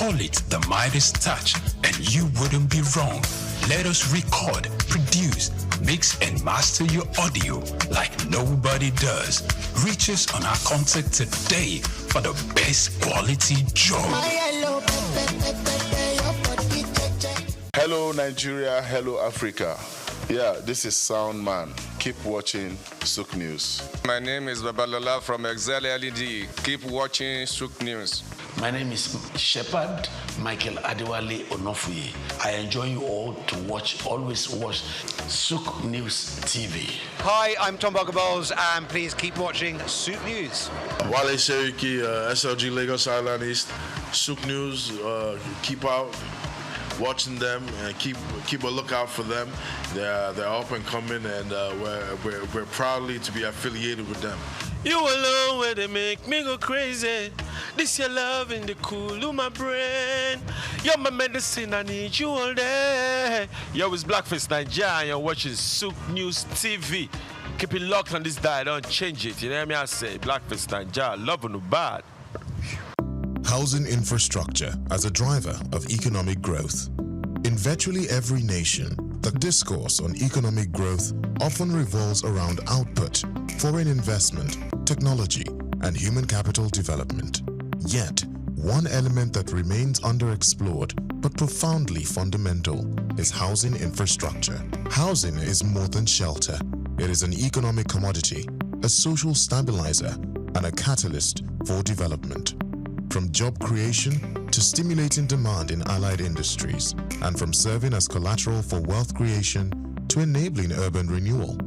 Call it the Midas touch, and you wouldn't be wrong. Let us record, produce, mix, and master your audio like nobody does. Reach us on our contact today for the best quality job. Hello Nigeria, hello Africa. Yeah, this is Sound Man. Keep watching SOUQ News. My name is Babalola from Excel LED. Keep watching SOUQ News. My name is Shepherd Michael Adewale Onofuye. I enjoy you all to always watch SOUQ News TV. Hi, I'm Tom Boggaballs, and please keep watching SOUQ News. Wale Seriki, SLG Lagos Island East, SOUQ News. Keep out watching them and keep a lookout for them. They're up and coming, and we're proudly to be affiliated with them. You alone where they make me go crazy. This your love in the cool of my brain. You're my medicine, I need you all day. Yo, it's Blackface Nigeria, and you're watching SOUQ News TV. Keep it locked on this dial, don't change it. You know what I say? Blackface Nigeria, love on the bad. Housing infrastructure as a driver of economic growth. In virtually every nation, the discourse on economic growth often revolves around output, foreign investment, technology, and human capital development. Yet, one element that remains underexplored but profoundly fundamental is housing infrastructure. Housing is more than shelter. It is an economic commodity, a social stabilizer, and a catalyst for development. From job creation to stimulating demand in allied industries, and from serving as collateral for wealth creation to enabling urban renewal,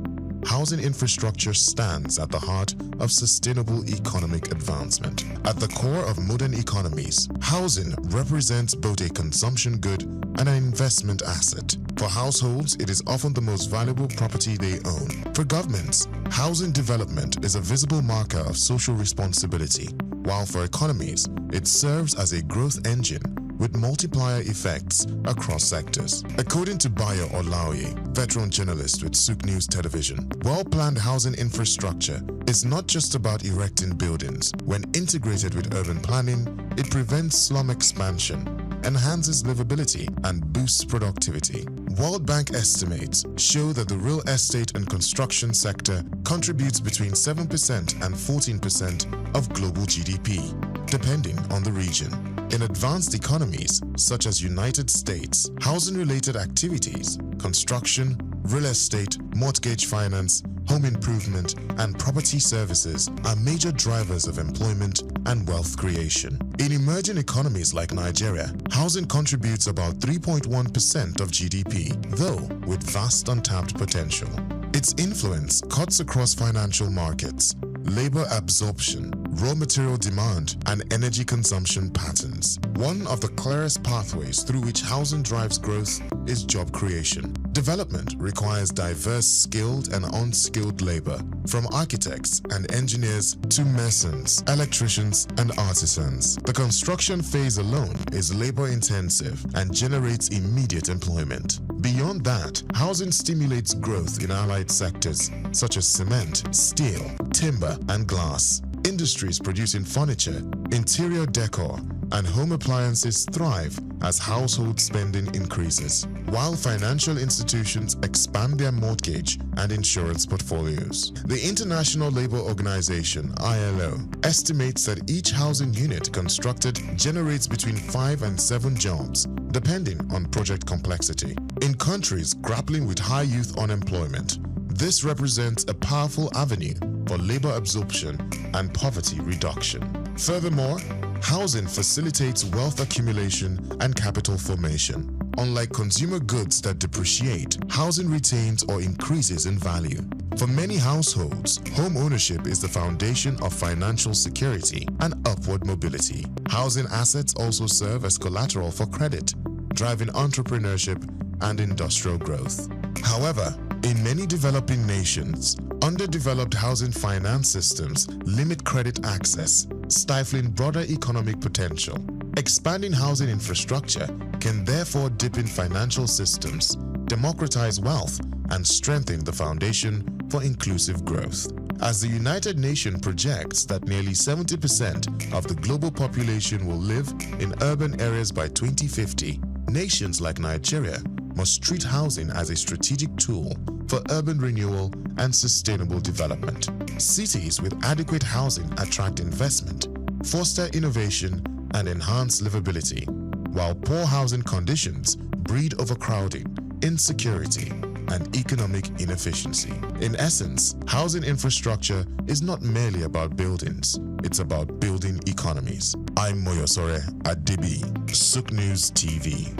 housing infrastructure stands at the heart of sustainable economic advancement. At the core of modern economies, housing represents both a consumption good and an investment asset. For households, it is often the most valuable property they own. For governments, housing development is a visible marker of social responsibility, while for economies, it serves as a growth engine with multiplier effects across sectors. According to Bayo Olaoye, veteran journalist with SOUQ News Television, well-planned housing infrastructure is not just about erecting buildings. When integrated with urban planning, it prevents slum expansion, enhances livability, and boosts productivity. World Bank estimates show that the real estate and construction sector contributes between 7% and 14% of global GDP, depending on the region. In advanced economies, such as United States, housing-related activities, construction, real estate, mortgage finance, home improvement, and property services are major drivers of employment and wealth creation. In emerging economies like Nigeria, housing contributes about 3.1% of GDP, though with vast untapped potential. Its influence cuts across financial markets, labor absorption, raw material demand, and energy consumption patterns. One of the clearest pathways through which housing drives growth is job creation. Development requires diverse skilled and unskilled labor, from architects and engineers to masons, electricians, and artisans. The construction phase alone is labor-intensive and generates immediate employment. Beyond that, housing stimulates growth in allied sectors such as cement, steel, timber, and glass. Industries producing furniture, interior decor, and home appliances thrive as household spending increases, while financial institutions expand their mortgage and insurance portfolios. The International Labour Organization, ILO, estimates that each housing unit constructed generates between 5 and 7 jobs, depending on project complexity. In countries grappling with high youth unemployment, this represents a powerful avenue for labor absorption and poverty reduction. Furthermore, housing facilitates wealth accumulation and capital formation. Unlike consumer goods that depreciate, housing retains or increases in value. For many households, home ownership is the foundation of financial security and upward mobility. Housing assets also serve as collateral for credit, driving entrepreneurship and industrial growth. However, in many developing nations, underdeveloped housing finance systems limit credit access, stifling broader economic potential. Expanding housing infrastructure can therefore deepen financial systems, democratize wealth, and strengthen the foundation for inclusive growth. As the United Nations projects that nearly 70% of the global population will live in urban areas by 2050, nations like Nigeria must treat housing as a strategic tool for urban renewal and sustainable development. Cities with adequate housing attract investment, foster innovation, and enhance livability, while poor housing conditions breed overcrowding, insecurity, and economic inefficiency. In essence, housing infrastructure is not merely about buildings, it's about building economies. I'm Moyosore Adibi, SOUQ News TV.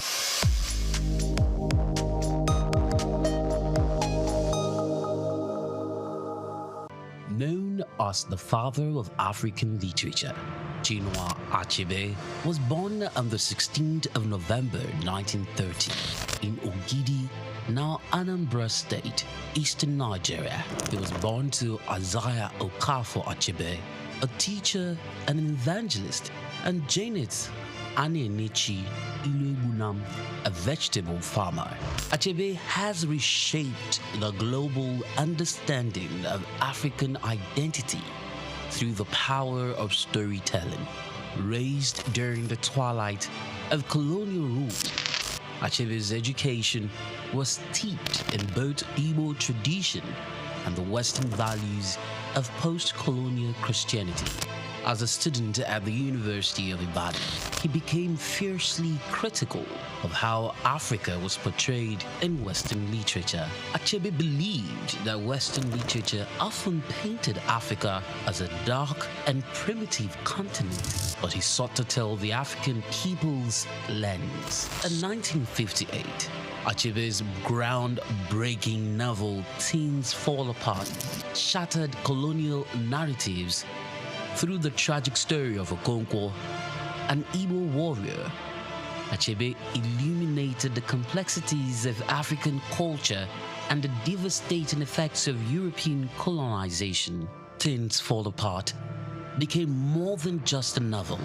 Known as the father of African literature, Chinua Achebe was born on the 16th of November 1930 in Ogidi, now Anambra State, eastern Nigeria. He was born to Isaiah Okafor Achebe, a teacher and an evangelist, and Janet Anenichi Iluebunam, a vegetable farmer. Achebe has reshaped the global understanding of African identity through the power of storytelling. Raised during the twilight of colonial rule, Achebe's education was steeped in both Igbo tradition and the Western values of post-colonial Christianity. As a student at the University of Ibadan, he became fiercely critical of how Africa was portrayed in Western literature. Achebe believed that Western literature often painted Africa as a dark and primitive continent, but he sought to tell the African people's lens. In 1958, Achebe's groundbreaking novel Things Fall Apart shattered colonial narratives through the tragic story of Okonkwo, an Igbo warrior. Achebe illuminated the complexities of African culture and the devastating effects of European colonization. Things Fall Apart became more than just a novel.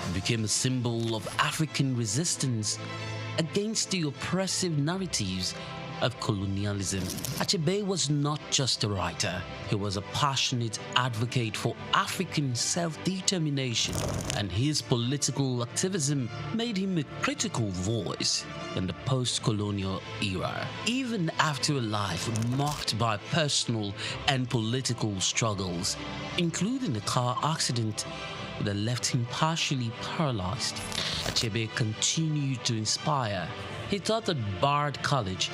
It became a symbol of African resistance against the oppressive narratives of colonialism. Achebe was not just a writer, he was a passionate advocate for African self-determination, and his political activism made him a critical voice in the post-colonial era. Even after a life marked by personal and political struggles, including a car accident that left him partially paralyzed, Achebe continued to inspire. He taught at Bard College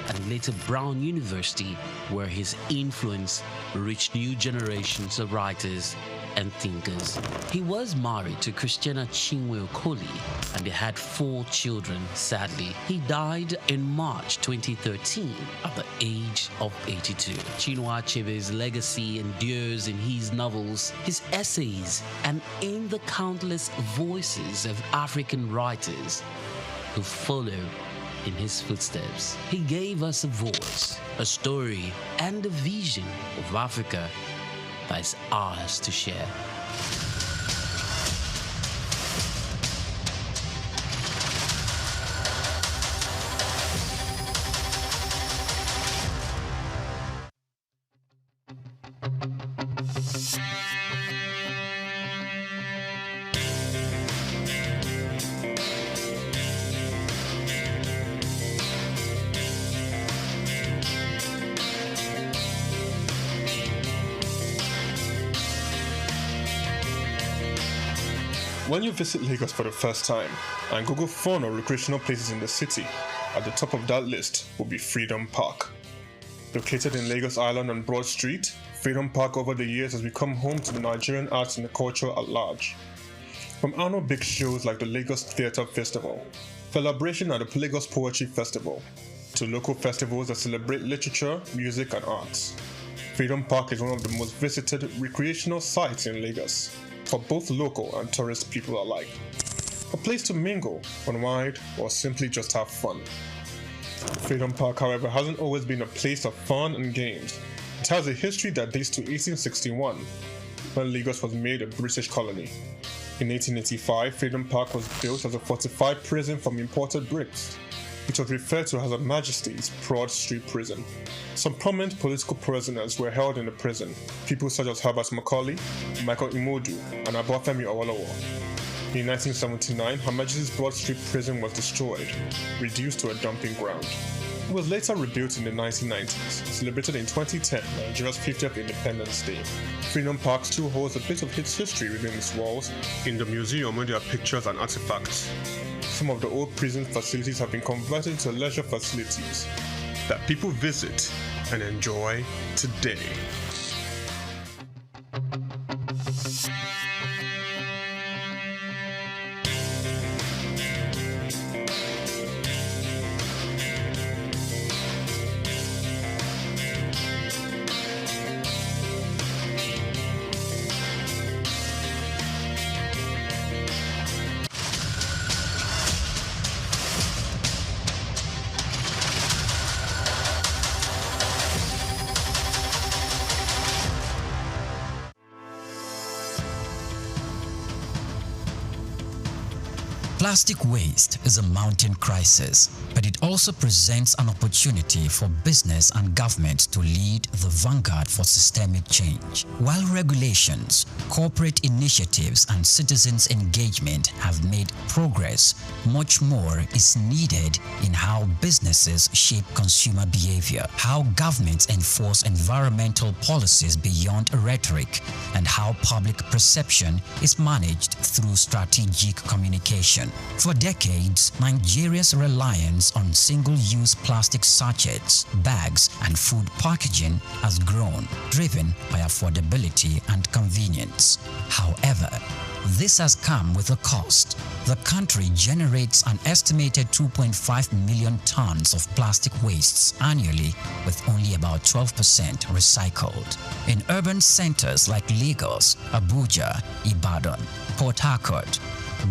and later Brown University, where his influence reached new generations of writers and thinkers. He was married to Christiana Chinwe Okoli and they had 4 children. Sadly, he died in March 2013 at the age of 82. Chinua Achebe's legacy endures in his novels, his essays, and in the countless voices of African writers who follow in his footsteps. He gave us a voice, a story, and a vision of Africa that is ours to share. When you visit Lagos for the first time and Google fun or recreational places in the city, at the top of that list will be Freedom Park. Located in Lagos Island on Broad Street, Freedom Park over the years has become home to the Nigerian arts and the culture at large. From annual big shows like the Lagos Theatre Festival, Celebration at the Lagos Poetry Festival, to local festivals that celebrate literature, music and arts, Freedom Park is one of the most visited recreational sites in Lagos, for both local and tourist people alike. A place to mingle, unwind, or simply just have fun. Freedom Park, however, hasn't always been a place of fun and games. It has a history that dates to 1861, when Lagos was made a British colony. In 1885, Freedom Park was built as a fortified prison from imported bricks. which was referred to as Her Majesty's Broad Street Prison. Some prominent political prisoners were held in the prison, people such as Herbert Macaulay, Michael Imodu, and Obafemi Awolowo. In 1979, Her Majesty's Broad Street Prison was destroyed, reduced to a dumping ground. It was later rebuilt in the 1990s, celebrated in 2010, Nigeria's 50th Independence Day. Freedom Park still holds a bit of its history within its walls. In the museum, where there are pictures and artifacts. Some of the old prison facilities have been converted into leisure facilities that people visit and enjoy today. Plastic waste is a mounting crisis, but it also presents an opportunity for business and government to lead the vanguard for systemic change. While regulations, corporate initiatives, and citizens' engagement have made progress, much more is needed in how businesses shape consumer behavior, how governments enforce environmental policies beyond rhetoric, and how public perception is managed through strategic communication. For decades, Nigeria's reliance on single-use plastic sachets, bags, and food packaging has grown, driven by affordability and convenience. However, this has come with a cost. The country generates an estimated 2.5 million tons of plastic wastes annually, with only about 12% recycled. In urban centers like Lagos, Abuja, Ibadan, Port Harcourt,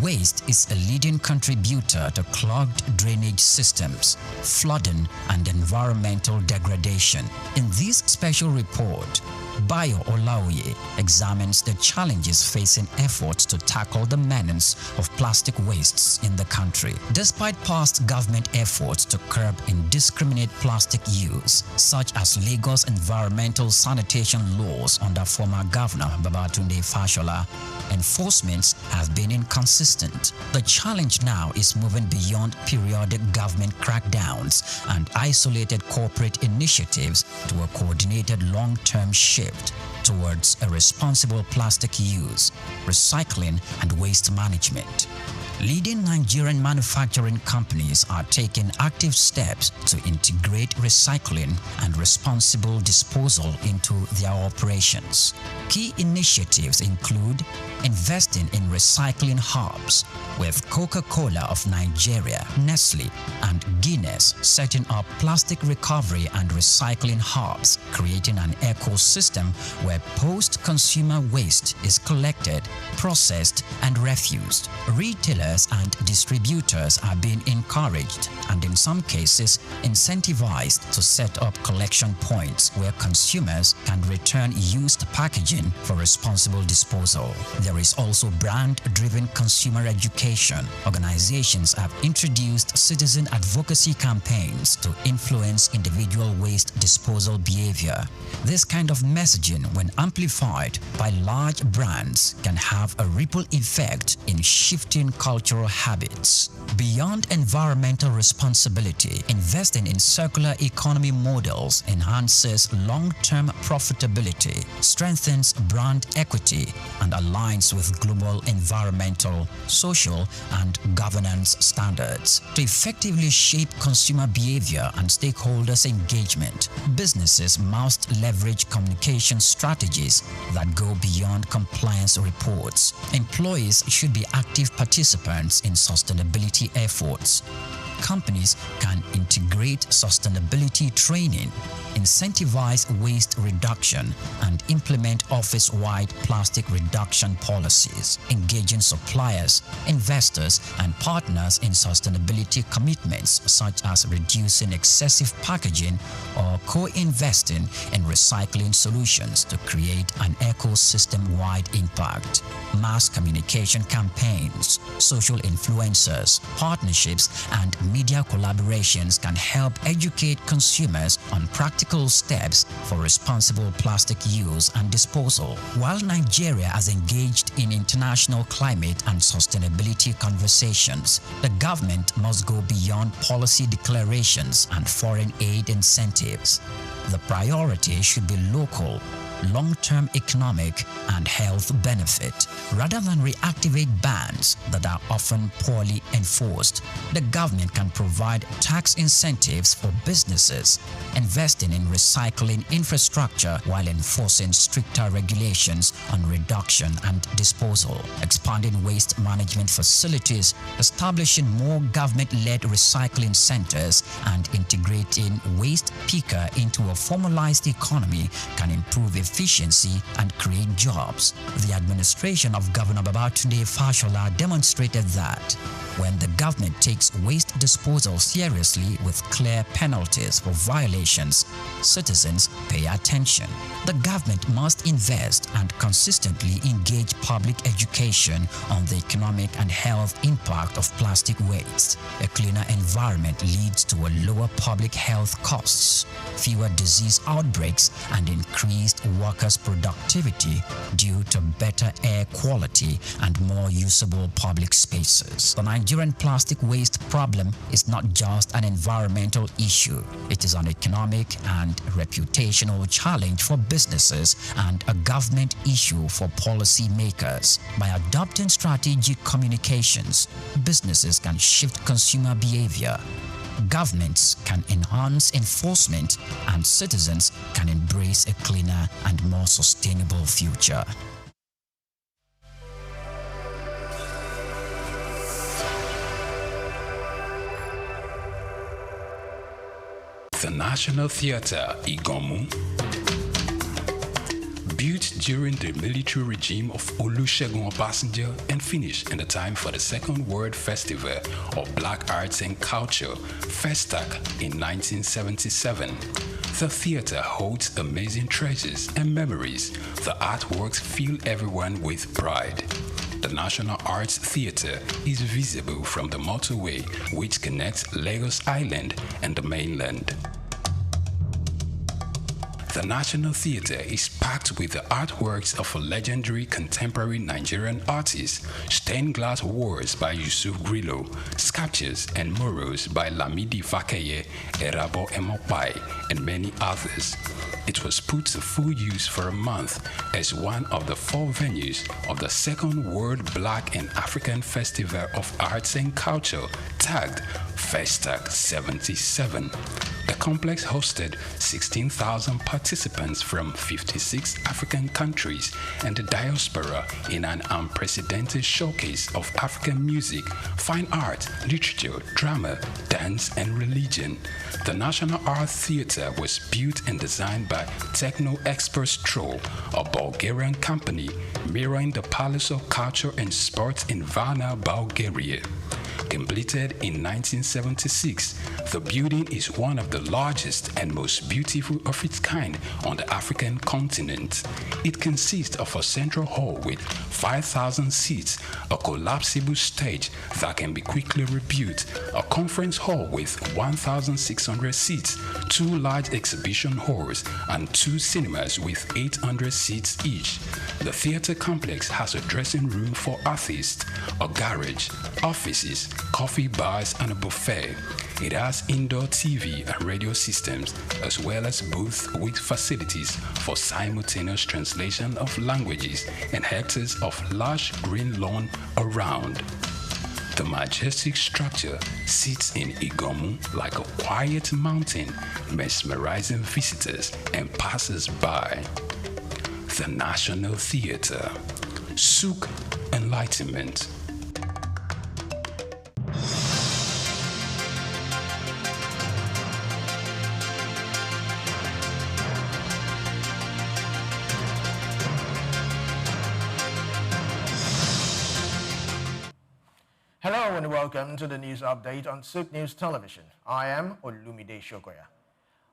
waste is a leading contributor to clogged drainage systems, flooding, and environmental degradation. In this special report, Bayo Olaoye examines the challenges facing efforts to tackle the menace of plastic wastes in the country. Despite past government efforts to curb indiscriminate plastic use, such as Lagos environmental sanitation laws under former Governor Babatunde Fashola, enforcements have been inconsistent. The challenge now is moving beyond periodic government crackdowns and isolated corporate initiatives to a coordinated long-term shift towards a responsible plastic use, recycling, and waste management. Leading Nigerian manufacturing companies are taking active steps to integrate recycling and responsible disposal into their operations. Key initiatives include investing in recycling hubs, with Coca-Cola of Nigeria, Nestle, and Guinness setting up plastic recovery and recycling hubs, creating an ecosystem where post-consumer waste is collected, processed, and refused. Retailers and distributors are being encouraged and in some cases incentivized to set up collection points where consumers can return used packaging for responsible disposal. There is also brand-driven consumer education. Organizations have introduced citizen advocacy campaigns to influence individual waste disposal behavior. This kind of messaging, when amplified by large brands, can have a ripple effect in shifting cultural habits. Beyond environmental responsibility, investing in circular economy models enhances long-term profitability, strengthens brand equity, and aligns with global environmental, social, and governance standards. To effectively shape consumer behavior and stakeholders' engagement, businesses must leverage communication strategies that go beyond compliance reports. Employees should be active participants in sustainability efforts. Companies can integrate sustainability training, incentivize waste reduction, and implement office-wide plastic reduction policies, engaging suppliers, investors, and partners in sustainability commitments such as reducing excessive packaging or co-investing in recycling solutions to create an ecosystem-wide impact. Mass communication campaigns, social influencers, partnerships, and media collaborations can help educate consumers on practical steps for responsible plastic use and disposal. While Nigeria has engaged in international climate and sustainability conversations, the government must go beyond policy declarations and foreign aid incentives. The priority should be local, long-term economic and health benefit. Rather than reactivate bans that are often poorly enforced, the government can provide tax incentives for businesses, investing in recycling infrastructure while enforcing stricter regulations on reduction and disposal, expanding waste management facilities, establishing more government-led recycling centers, and integrating waste picker into a formalized economy can improve efficiency and create jobs. The administration of Governor Babatunde Fashola demonstrated that when the government takes waste disposal seriously with clear penalties for violations, citizens pay attention. The government must invest and consistently engage public education on the economic and health impact of plastic waste. A cleaner environment leads to a lower public health costs, fewer disease outbreaks, and increased workers' productivity due to better air quality and more usable public spaces. The Nigerian plastic waste problem is not just an environmental issue. It is an economic and reputational challenge for businesses and a government issue for policymakers. By adopting strategic communications, businesses can shift consumer behavior, governments can enhance enforcement, and citizens can embrace a cleaner and more sustainable future. The National Theatre, Igomu, built during the military regime of Olusegun Obasanjo and finished in the time for the Second World Festival of Black Arts and Culture, FESTAC, in 1977. The theatre holds amazing treasures and memories. The artworks fill everyone with pride. The National Arts Theatre is visible from the motorway which connects Lagos Island and the mainland. The National Theatre is packed with the artworks of a legendary contemporary Nigerian artist, stained glass walls by Yusuf Grillo, sculptures and murals by Lamidi Fakeye, Erabo Emopai, and many others. It was put to full use for a month as one of the 4 venues of the Second World Black and African Festival of Arts and Culture, tagged FESTAC 77. The complex hosted 16,000 participants from 56 African countries and the diaspora in an unprecedented showcase of African music, fine art, literature, drama, dance, and religion. The National Art Theatre was built and designed by Techno Expert Stroll, a Bulgarian company mirroring the Palace of Culture and Sports in Varna, Bulgaria. Completed in 1976, the building is one of the largest and most beautiful of its kind on the African continent. It consists of a central hall with 5,000 seats, a collapsible stage that can be quickly rebuilt, a conference hall with 1,600 seats, 2 large exhibition halls, and 2 cinemas with 800 seats each. The theater complex has a dressing room for artists, a garage, offices, coffee bars, and a buffet. It has indoor TV and radio systems, as well as booths with facilities for simultaneous translation of languages and hectares of large green lawn around. The majestic structure sits in Igomu like a quiet mountain, mesmerizing visitors and passers-by. The National Theatre, SOUQ Enlightenment. And welcome to the news update on SOUQ News Television. I am Olumide Shokoya.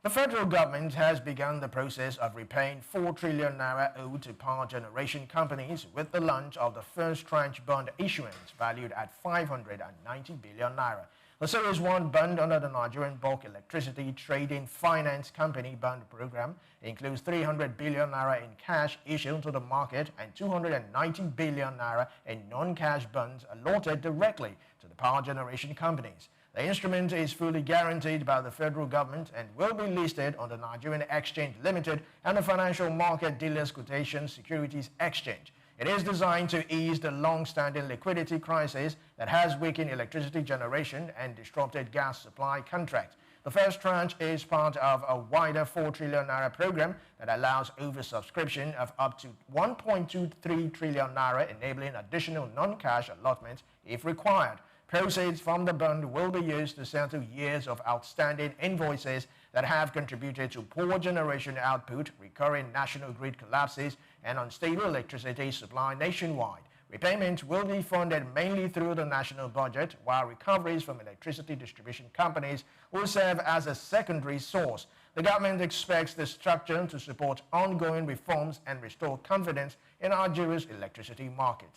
The federal government has begun the process of repaying 4 trillion naira owed to power generation companies with the launch of the first tranche bond issuance valued at 590 billion naira. The Series 1 bond under the Nigerian Bulk Electricity Trading Finance Company bond program includes 300 billion naira in cash issued to the market and 290 billion naira in non-cash bonds allotted directly to the power generation companies. The instrument is fully guaranteed by the federal government and will be listed on the Nigerian Exchange Limited and the Financial Market Dealers Quotation Securities Exchange. It is designed to ease the long-standing liquidity crisis that has weakened electricity generation and disrupted gas supply contracts. The first tranche is part of a wider 4 trillion naira program that allows oversubscription of up to 1.23 trillion naira, enabling additional non-cash allotments if required. Proceeds from the bond will be used to settle years of outstanding invoices that have contributed to poor generation output, recurring national grid collapses, and unstable electricity supply nationwide. Repayment will be funded mainly through the national budget, while recoveries from electricity distribution companies will serve as a secondary source. The government expects the structure to support ongoing reforms and restore confidence in Nigeria's electricity market.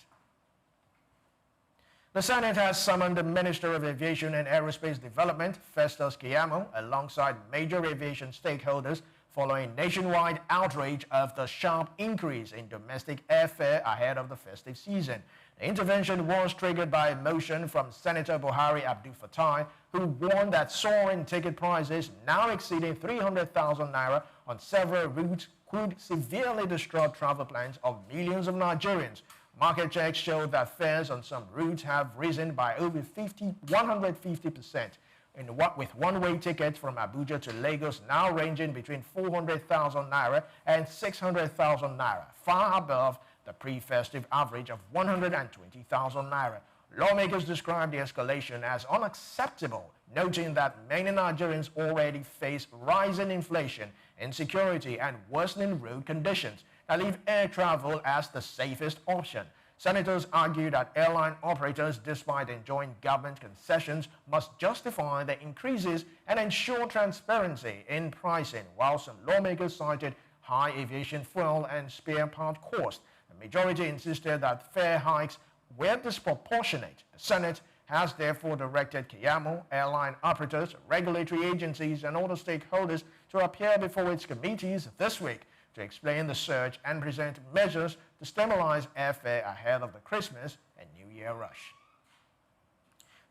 The Senate has summoned the Minister of Aviation and Aerospace Development, Festus Keyamo, alongside major aviation stakeholders following nationwide outrage of the sharp increase in domestic airfare ahead of the festive season. The intervention was triggered by a motion from Senator Buhari Abdul Fattah, who warned that soaring ticket prices now exceeding 300,000 naira on several routes could severely disrupt travel plans of millions of Nigerians. Market checks show that fares on some routes have risen by over 150%, with one-way tickets from Abuja to Lagos now ranging between 400,000 naira and 600,000 naira, far above the pre-festive average of 120,000 naira. Lawmakers describe the escalation as unacceptable, noting that many Nigerians already face rising inflation, insecurity, and worsening road conditions that leave air travel as the safest option. Senators argue that airline operators, despite enjoying government concessions, must justify the increases and ensure transparency in pricing, while some lawmakers cited high aviation fuel and spare part costs. The majority insisted that fare hikes were disproportionate. The Senate has therefore directed Keyamo, airline operators, regulatory agencies, and other stakeholders to appear before its committees this week to explain the surge and present measures to stabilize airfare ahead of the Christmas and New Year rush.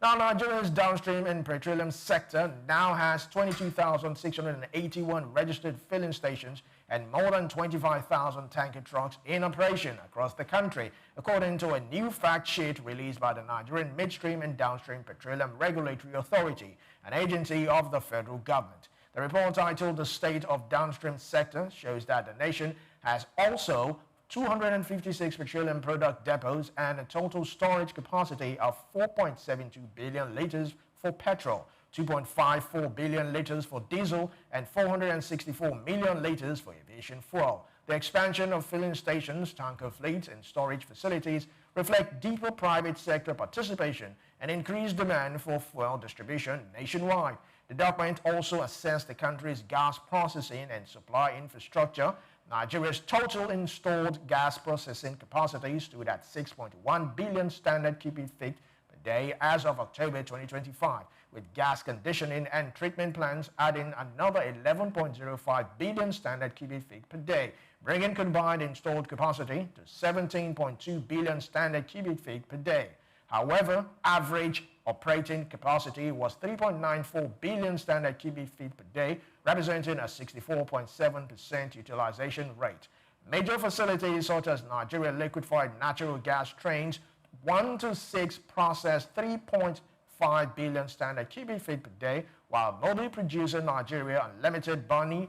Now, Nigeria's downstream and petroleum sector now has 22,681 registered filling stations and more than 25,000 tanker trucks in operation across the country, according to a new fact sheet released by the Nigerian Midstream and Downstream Petroleum Regulatory Authority, an agency of the federal government. The report, titled The State of Downstream Sector, shows that the nation has also 256 petroleum product depots and a total storage capacity of 4.72 billion liters for petrol, 2.54 billion liters for diesel, and 464 million liters for aviation fuel. The expansion of filling stations, tanker fleets, and storage facilities reflect deeper private sector participation and increased demand for fuel distribution nationwide. The document also assessed the country's gas processing and supply infrastructure. Nigeria's total installed gas processing capacity stood at 6.1 billion standard cubic feet per day as of October 2025, with gas conditioning and treatment plants adding another 11.05 billion standard cubic feet per day, bringing combined installed capacity to 17.2 billion standard cubic feet per day. However, average operating capacity was 3.94 billion standard cubic feet per day, representing a 64.7% utilization rate. Major facilities such as Nigeria Liquefied Natural Gas Trains 1 to 6 processed 3.5 billion standard cubic feet per day, while model producer Nigeria Unlimited Bonny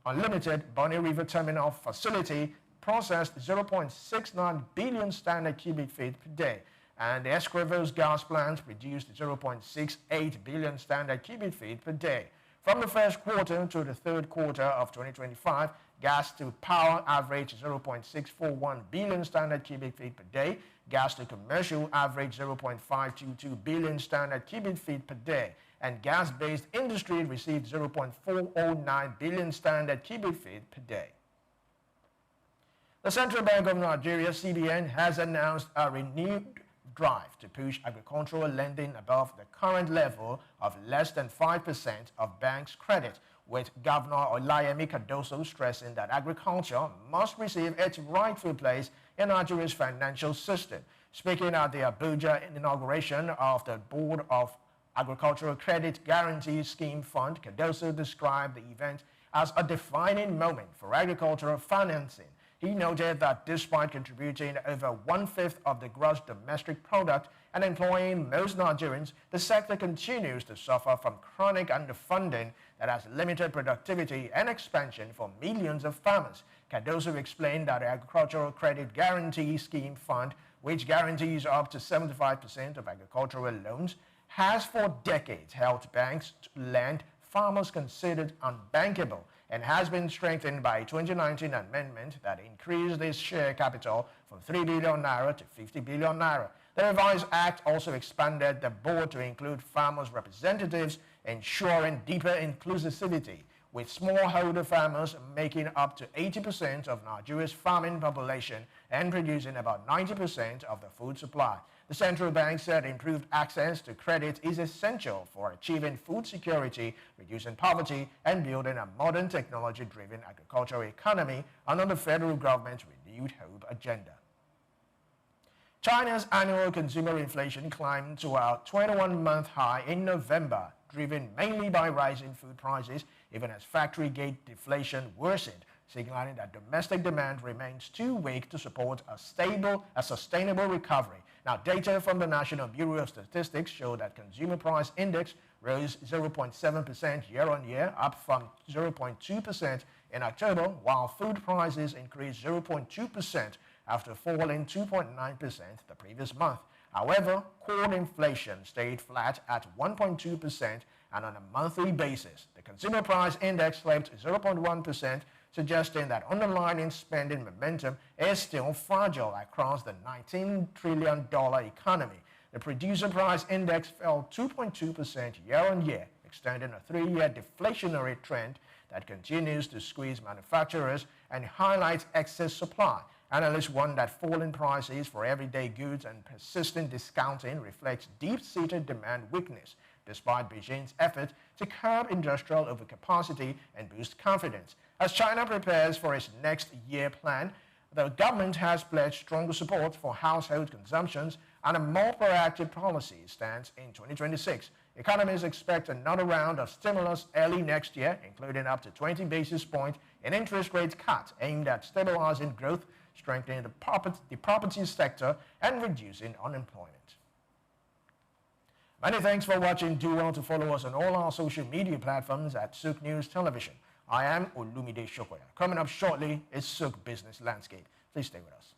River Terminal Facility processed 0.69 billion standard cubic feet per day, and the Escravos gas plant produced 0.68 billion standard cubic feet per day. From the first quarter to the third quarter of 2025, gas to power averaged 0.641 billion standard cubic feet per day, Gas to commercial averaged 0.522 billion standard cubic feet per day, and gas-based industry received 0.409 billion standard cubic feet per day. The Central Bank of Nigeria, CBN, has announced a renewed drive to push agricultural lending above the current level of less than 5% of banks' credit, with Governor Olayemi Cardoso stressing that agriculture must receive its rightful place in Nigeria's financial system. Speaking at the Abuja inauguration of the Board of Agricultural Credit Guarantee Scheme Fund, Cardoso described the event as a defining moment for agricultural financing. He noted that despite contributing over 1/5 of the gross domestic product and employing most Nigerians, the sector continues to suffer from chronic underfunding that has limited productivity and expansion for millions of farmers. Cardoso explained that the Agricultural Credit Guarantee Scheme Fund, which guarantees up to 75% of agricultural loans, has for decades helped banks to lend farmers considered unbankable, and has been strengthened by a 2019 amendment that increased its share capital from 3 billion naira to 50 billion naira. The revised act also expanded the board to include farmers' representatives, ensuring deeper inclusivity, with smallholder farmers making up to 80% of Nigeria's farming population and producing about 90% of the food supply. The central bank said improved access to credit is essential for achieving food security, reducing poverty, and building a modern technology-driven agricultural economy under the federal government's renewed hope agenda. China's annual consumer inflation climbed to a 21-month high in November, driven mainly by rising food prices, even as factory gate deflation worsened, signaling that domestic demand remains too weak to support a sustainable recovery. Now, data from the National Bureau of Statistics show that consumer price index rose 0.7% year-on-year, up from 0.2% in October, while food prices increased 0.2% after falling 2.9% the previous month. However, core inflation stayed flat at 1.2%, and on a monthly basis, the consumer price index slipped 0.1%, suggesting that underlying spending momentum is still fragile across the $19 trillion economy. The producer price index fell 2.2% year-on-year, extending a 3-year deflationary trend that continues to squeeze manufacturers and highlights excess supply. Analysts warn that falling prices for everyday goods and persistent discounting reflects deep-seated demand weakness, despite Beijing's effort to curb industrial overcapacity and boost confidence. As China prepares for its next year plan, the government has pledged stronger support for household consumptions and a more proactive policy stance in 2026. Economists expect another round of stimulus early next year, including up to 20 basis points in interest rate cuts aimed at stabilizing growth, strengthening the property sector, and reducing unemployment. Many thanks for watching. Do well to follow us on all our social media platforms at SOUQ News Television. I am Olumide Shokoya. Coming up shortly is SOUQ Business Landscape. Please stay with us.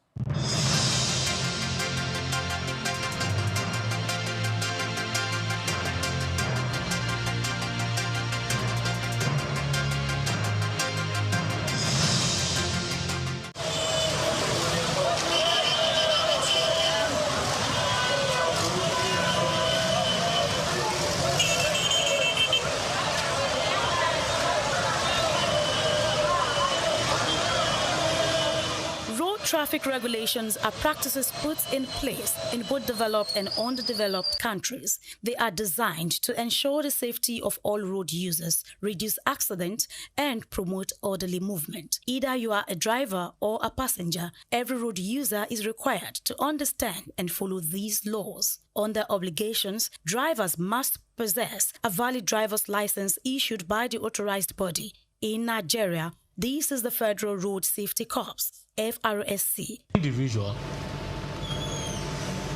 Traffic regulations are practices put in place in both developed and underdeveloped countries. They are designed to ensure the safety of all road users, reduce accidents, and promote orderly movement. Either you are a driver or a passenger, every road user is required to understand and follow these laws. Under obligations, drivers must possess a valid driver's license issued by the authorized body. In Nigeria, this is the Federal Road Safety Corps, FRSC. Individual,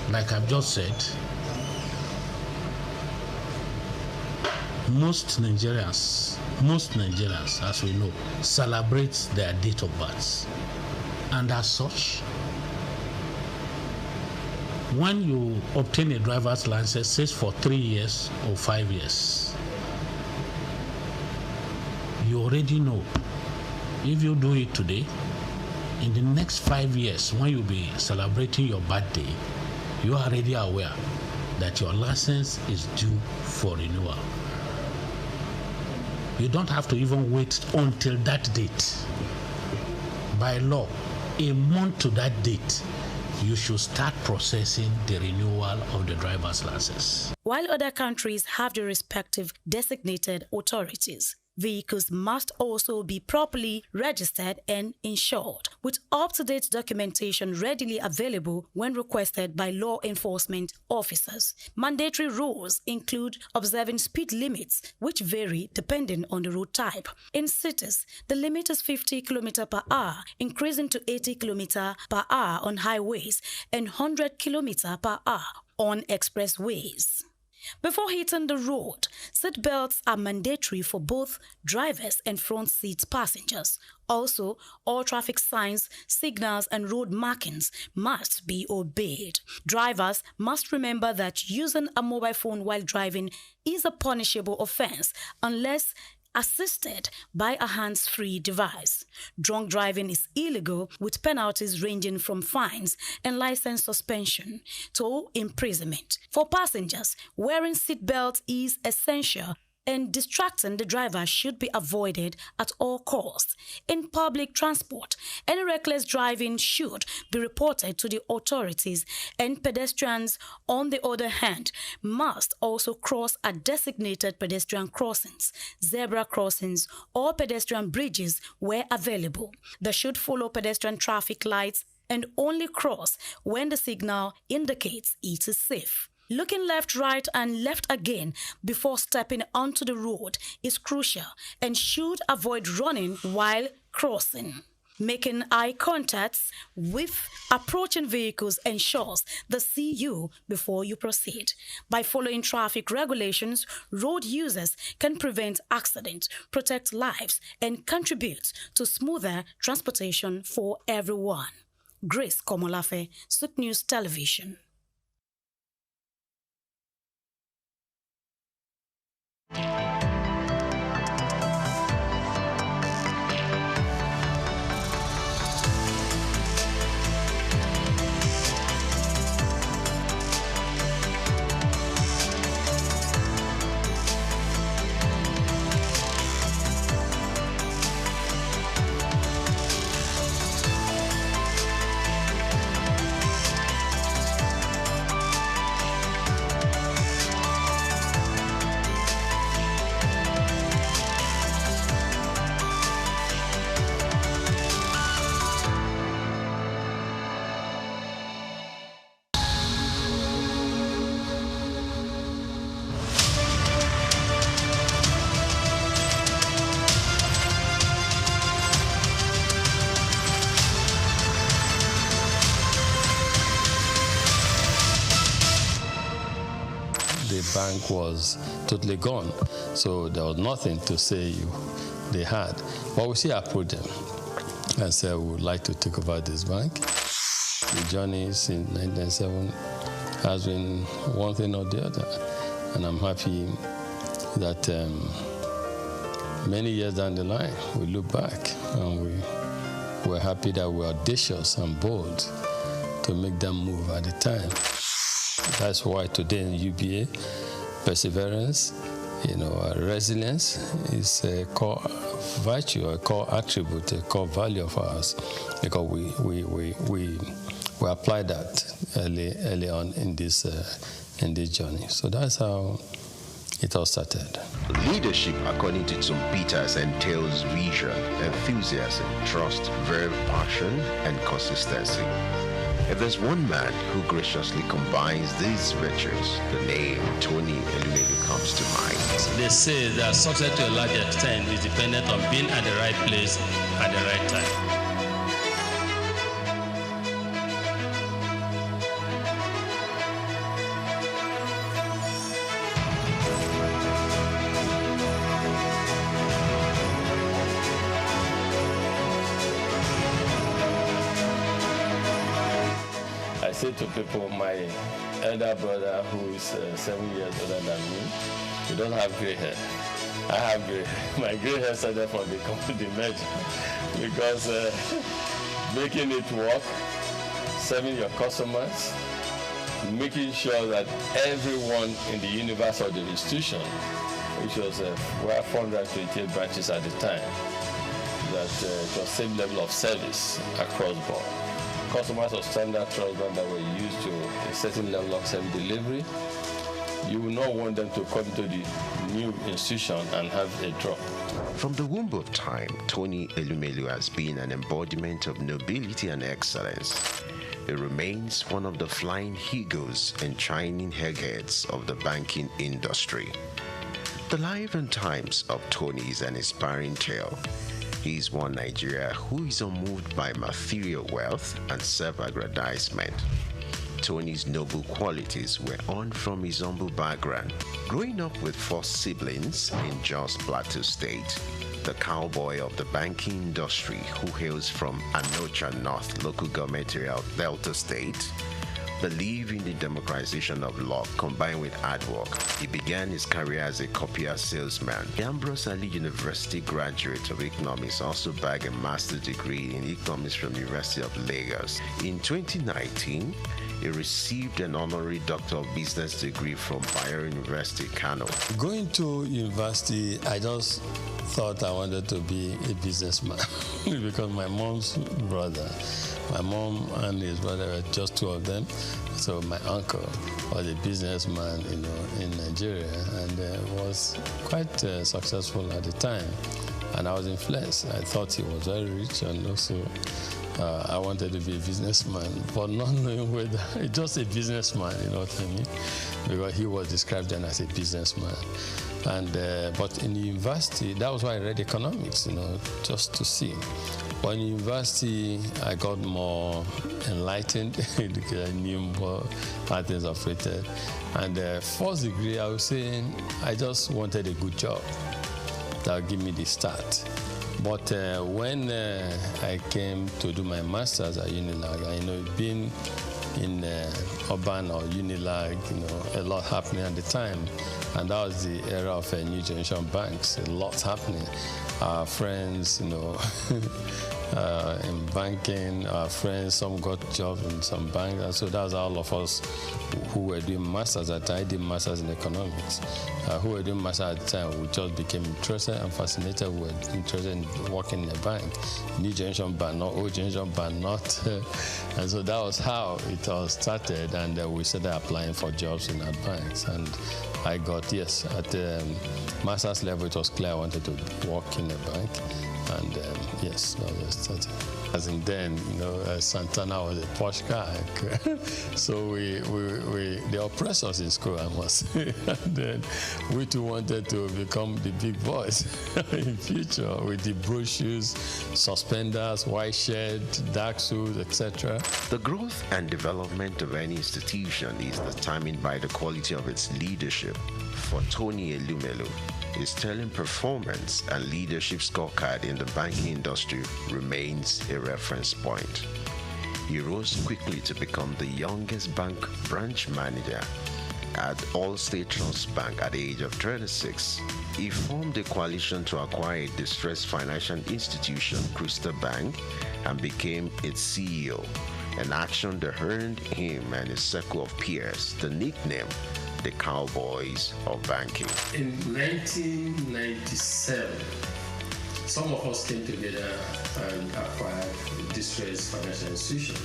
like I've just said, most Nigerians, as we know, celebrate their date of birth. And as such, when you obtain a driver's license, say for 3 years or 5 years, you already know if you do it today, in the next 5 years, when you'll be celebrating your birthday, you are already aware that your license is due for renewal. You don't have to even wait until that date. By law, a month to that date, you should start processing the renewal of the driver's license. While other countries have their respective designated authorities, vehicles must also be properly registered and insured, with up-to-date documentation readily available when requested by law enforcement officers. Mandatory rules include observing speed limits, which vary depending on the road type. In cities, the limit is 50 km per hour, increasing to 80 km per hour on highways and 100 km per hour on expressways. Before hitting the road, seat belts are mandatory for both drivers and front seat passengers. Also, all traffic signs, signals, and road markings must be obeyed. Drivers must remember that using a mobile phone while driving is a punishable offense unless assisted by a hands-free device. Drunk driving is illegal, with penalties ranging from fines and license suspension to imprisonment. For passengers, wearing seatbelts is essential, and distracting the driver should be avoided at all costs. In public transport, any reckless driving should be reported to the authorities, and pedestrians, on the other hand, must also cross at designated pedestrian crossings, zebra crossings, or pedestrian bridges where available. They should follow pedestrian traffic lights and only cross when the signal indicates it is safe. Looking left, right, and left again before stepping onto the road is crucial and should avoid running while crossing. Making eye contact with approaching vehicles ensures they see you before you proceed. By following traffic regulations, road users can prevent accidents, protect lives, and contribute to smoother transportation for everyone. Grace Komolafe, SOUQ News Television. The bank was totally gone, so there was nothing to say they had. But we still approached them and said we would like to take over this bank. The journey since 1997 has been one thing or the other, and I'm happy that many years down the line we look back and we're happy that we're audacious and bold to make them move at the time. That's why today in UBA, perseverance, resilience is a core virtue, a core attribute, a core value of ours, because we apply that early on in this journey. So that's how it all started. Leadership, according to some Peters, entails vision, enthusiasm, trust, verve, passion, and consistency. If there's one man who graciously combines these virtues, the name Tony Elumelu comes to mind. They say that success to a large extent is dependent on being at the right place at the right time. I say to people, my elder brother, who is 7 years older than me, he don't have gray hair. I have gray hair. My gray hair started from the merger, because making it work, serving your customers, making sure that everyone in the universe or the institution, which was we have 428 branches at the time, that it was same level of service across board. Customers of standard trust bank that were used to a certain level of service delivery, you will not want them to come to the new institution and have a drop. From the womb of time, Tony Elumelu has been an embodiment of nobility and excellence. He remains one of the flying eagles and shining heads of the banking industry. The life and times of Tony is an inspiring tale. He is one Nigeria who is unmoved by material wealth and self-aggrandizement. Tony's noble qualities were on from his humble background. Growing up with 4 siblings in Jos Plateau State, the cowboy of the banking industry who hails from Anocha North local government area of Delta State, believed in the democratization of law combined with hard work. He began his career as a copier salesman. The Ambrose Ali University graduate of economics also bagged a master's degree in economics from the University of Lagos. In 2019, he received an honorary Doctor of Business degree from Bayero University, Kano. Going to university, I just thought I wanted to be a businessman because my mom's brother, my mom and his brother were just 2 of them. So my uncle was a businessman, in Nigeria, and was quite successful at the time. And I was influenced. I thought he was very rich, and also I wanted to be a businessman, but not knowing whether just a businessman, you know what I mean? Because he was described then as a businessman. And but in the university, that was why I read economics, just to see. But in university, I got more enlightened because I knew more how things operated. And first degree, I was saying I just wanted a good job that would give me the start. But when I came to do my master's at Unilag, being in urban or Unilag, a lot happening at the time. And that was the era of new generation banks, a lot happening. Our friends, in banking, our friends, some got jobs in some banks. And so that's all of us who were doing masters at the time. I did masters in economics. Who were doing masters at the time, we just became interested and fascinated. We were interested in working in a bank. New generation bank, not old generation bank, not. And so that was how it all started. And we started applying for jobs in our banks. And I got, yes, at the master's level, it was clear I wanted to work in a bank. And yes, that was started. As in then, Santana was a posh guy. So they oppressed us in school, I must say. And then we too wanted to become the big boys in future with the blue shoes, suspenders, white shirt, dark suits, etc. The growth and development of any institution is determined by the quality of its leadership. For Tony Elumelu, his sterling performance and leadership scorecard in the banking industry remains a reference point. He rose quickly to become the youngest bank branch manager at Allstate Trust Bank at the age of 36. He formed a coalition to acquire a distressed financial institution, Crystal Bank, and became its CEO, an action that earned him and his circle of peers the nickname the Cowboys of Banking. In 1997, some of us came together and acquired a distressed financial institution.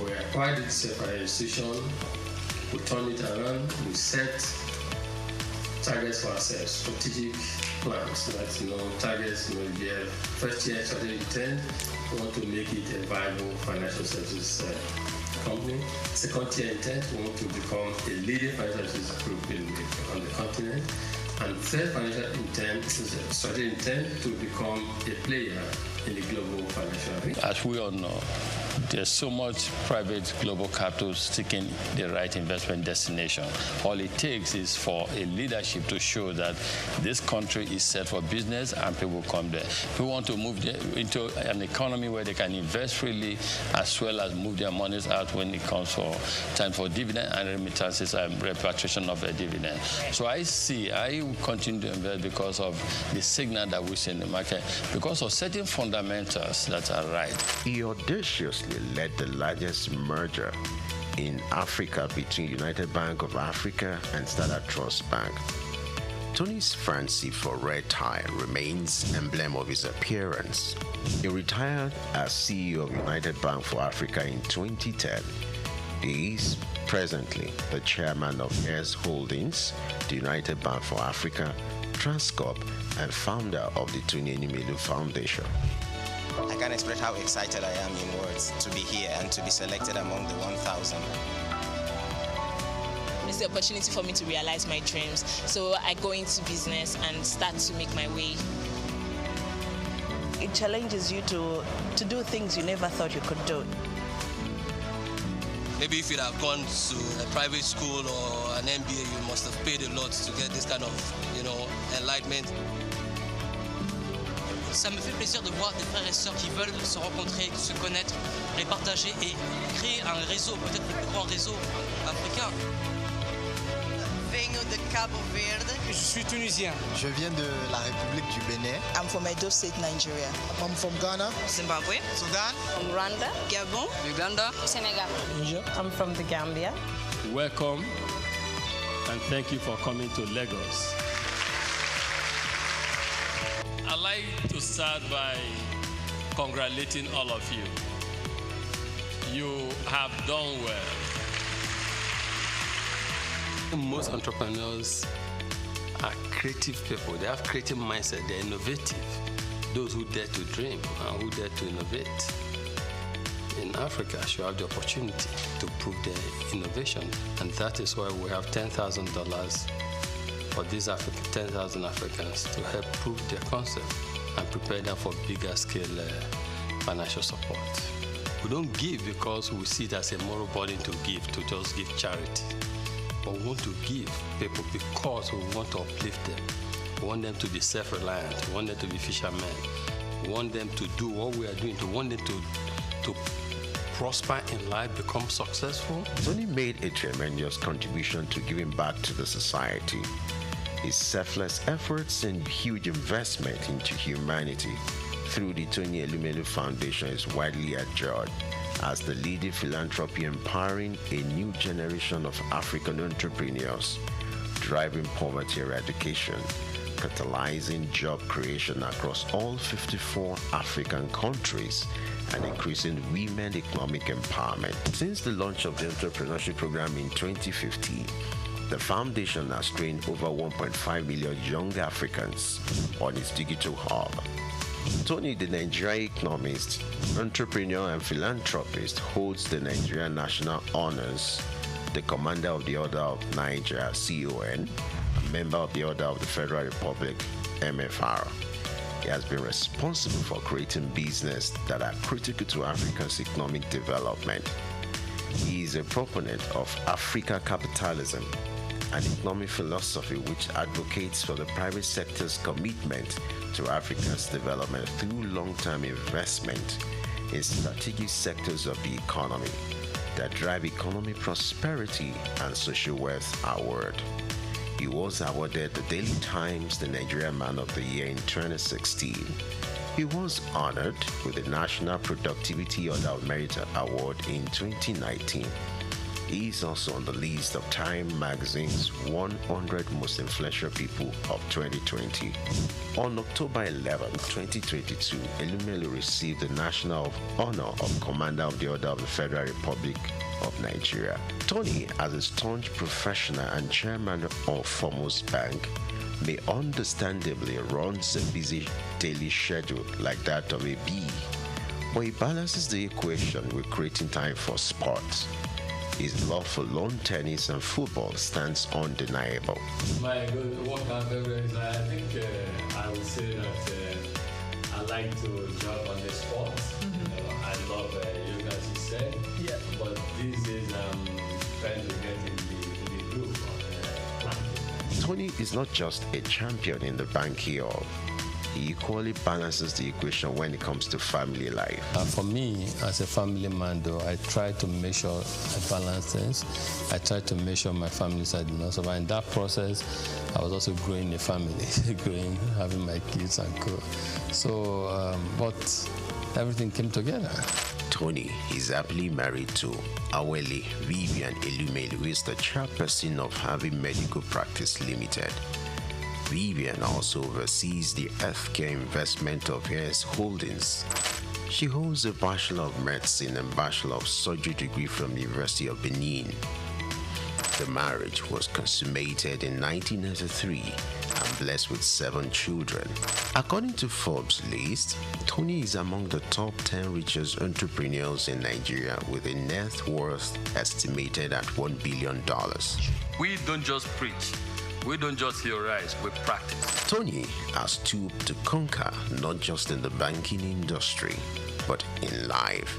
We acquired this financial institution, we turned it around, we set targets for ourselves, strategic plans, targets, we have first year strategic intent, we want to make it a viable financial services company. Second tier intent, we want to become a leading financial services group on the continent. And third financial intent is a strategic intent to become a player in the global financial arena. As we all know, There's so much private global capital seeking the right investment destination. All it takes is for a leadership to show that this country is set for business and people come there. We want to move into an economy where they can invest freely as well as move their monies out when it comes for time for dividend and remittances and repatriation of a dividend. So I will continue to invest because of the signal that we see in the market, because of certain fundamentals that are right. He audaciously led the largest merger in Africa between United Bank of Africa and Standard Trust Bank. Tony's fancy for red tie remains emblem of his appearance. He retired as CEO of United Bank for Africa in 2010. He is presently the chairman of Heirs Holdings, the United Bank for Africa, Transcorp, and founder of the Tony Elumelu Foundation. I can't express how excited I am in words to be here and to be selected among the 1,000. It's the opportunity for me to realize my dreams. So I go into business and start to make my way. It challenges you to do things you never thought you could do. Maybe if you'd have gone to a private school or an MBA, you must have paid a lot to get this kind of, enlightenment. Ça me fait plaisir de voir des frères et sœurs qui veulent se rencontrer, se connaître, les partager et créer un réseau, peut-être le plus grand réseau africain. Venho de Cabo Verde. Je suis tunisien. Je viens de la République du Bénin. I'm from Edo State, Nigeria. I'm from Ghana. Zimbabwe. Sudan. From Rwanda. Gabon. Uganda. Senegal. Niger. I'm from the Gambia. Welcome and thank you for coming to Lagos. I'd like to start by congratulating all of you. You have done well. Most entrepreneurs are creative people. They have creative mindset. They're innovative. Those who dare to dream and who dare to innovate in Africa should have the opportunity to prove their innovation. And that is why we have $10,000 for these 10,000 Africans to help prove their concept and prepare them for bigger scale financial support. We don't give because we see it as a moral burden to just give charity. But we want to give people because we want to uplift them. We want them to be self-reliant. We want them to be fishermen. We want them to do what we are doing. We want them to prosper in life, become successful. Tony made a tremendous contribution to giving back to the society. His selfless efforts and huge investment into humanity through the Tony Elumelu Foundation is widely adjured as the leading philanthropy empowering a new generation of African entrepreneurs, driving poverty eradication, catalyzing job creation across all 54 African countries, and increasing women economic empowerment. Since the launch of the entrepreneurship program in 2015, the foundation has trained over 1.5 million young Africans on its digital hub. Tony, the Nigerian economist, entrepreneur and philanthropist, holds the Nigerian National Honors, the Commander of the Order of Nigeria, CON, a member of the Order of the Federal Republic, MFR. He has been responsible for creating business that are critical to Africa's economic development. He is a proponent of Africa capitalism, an economic philosophy which advocates for the private sector's commitment to Africa's development through long-term investment in strategic sectors of the economy that drive economic prosperity and social wealth award. He was awarded the Daily Times the Nigerian Man of the Year in 2016. He was honored with the National Productivity Order of Merit Award in 2019. He is also on the list of Time Magazine's 100 Most Influential People of 2020. On October 11, 2022, Elumelu received the National Honor of Commander of the Order of the Federal Republic of Nigeria. Tony, as a staunch professional and chairman of Foremost Bank, may understandably runs a busy daily schedule like that of a bee, but he balances the equation with creating time for sports. His love for lawn tennis and football stands undeniable. My good workout favorite, I think I would say that I like to jump on the sport. I love yoga said. Yeah. But these days I'm trying to get in the group of the Tony is not just a champion in the Backyard. He equally balances the equation when it comes to family life. For me, as a family man, though, I try to make sure I balance things. I try to make sure my family side is not so. In that process, I was also growing a family, having my kids and co. So, but everything came together. Tony is happily married to Awele Vivian Elumelu, who is the chairperson of Harvey Medical Practice Limited. Vivian also oversees the healthcare investment of his holdings. She holds a Bachelor of Medicine and Bachelor of Surgery degree from the University of Benin. The marriage was consummated in 1993 and blessed with 7 children. According to Forbes' list, Tony is among the top 10 richest entrepreneurs in Nigeria with a net worth estimated at $1 billion. We don't just preach. We don't just theorize, we practice. Tony has stooped to conquer not just in the banking industry, but in life.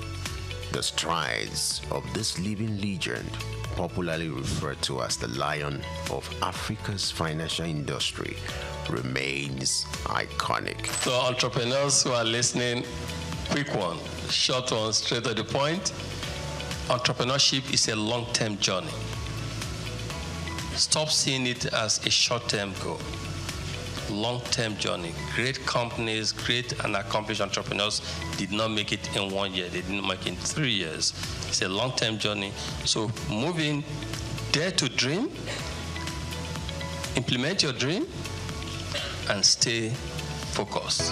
The strides of this living legend, popularly referred to as the Lion of Africa's financial industry, remains iconic. So entrepreneurs who are listening, quick one, short one, straight to the point. Entrepreneurship is a long-term journey. Stop seeing it as a short-term goal. Long-term journey. Great companies, great and accomplished entrepreneurs did not make it in 1 year. They didn't make it in 3 years. It's a long-term journey. So moving, dare to dream, implement your dream, and stay focused.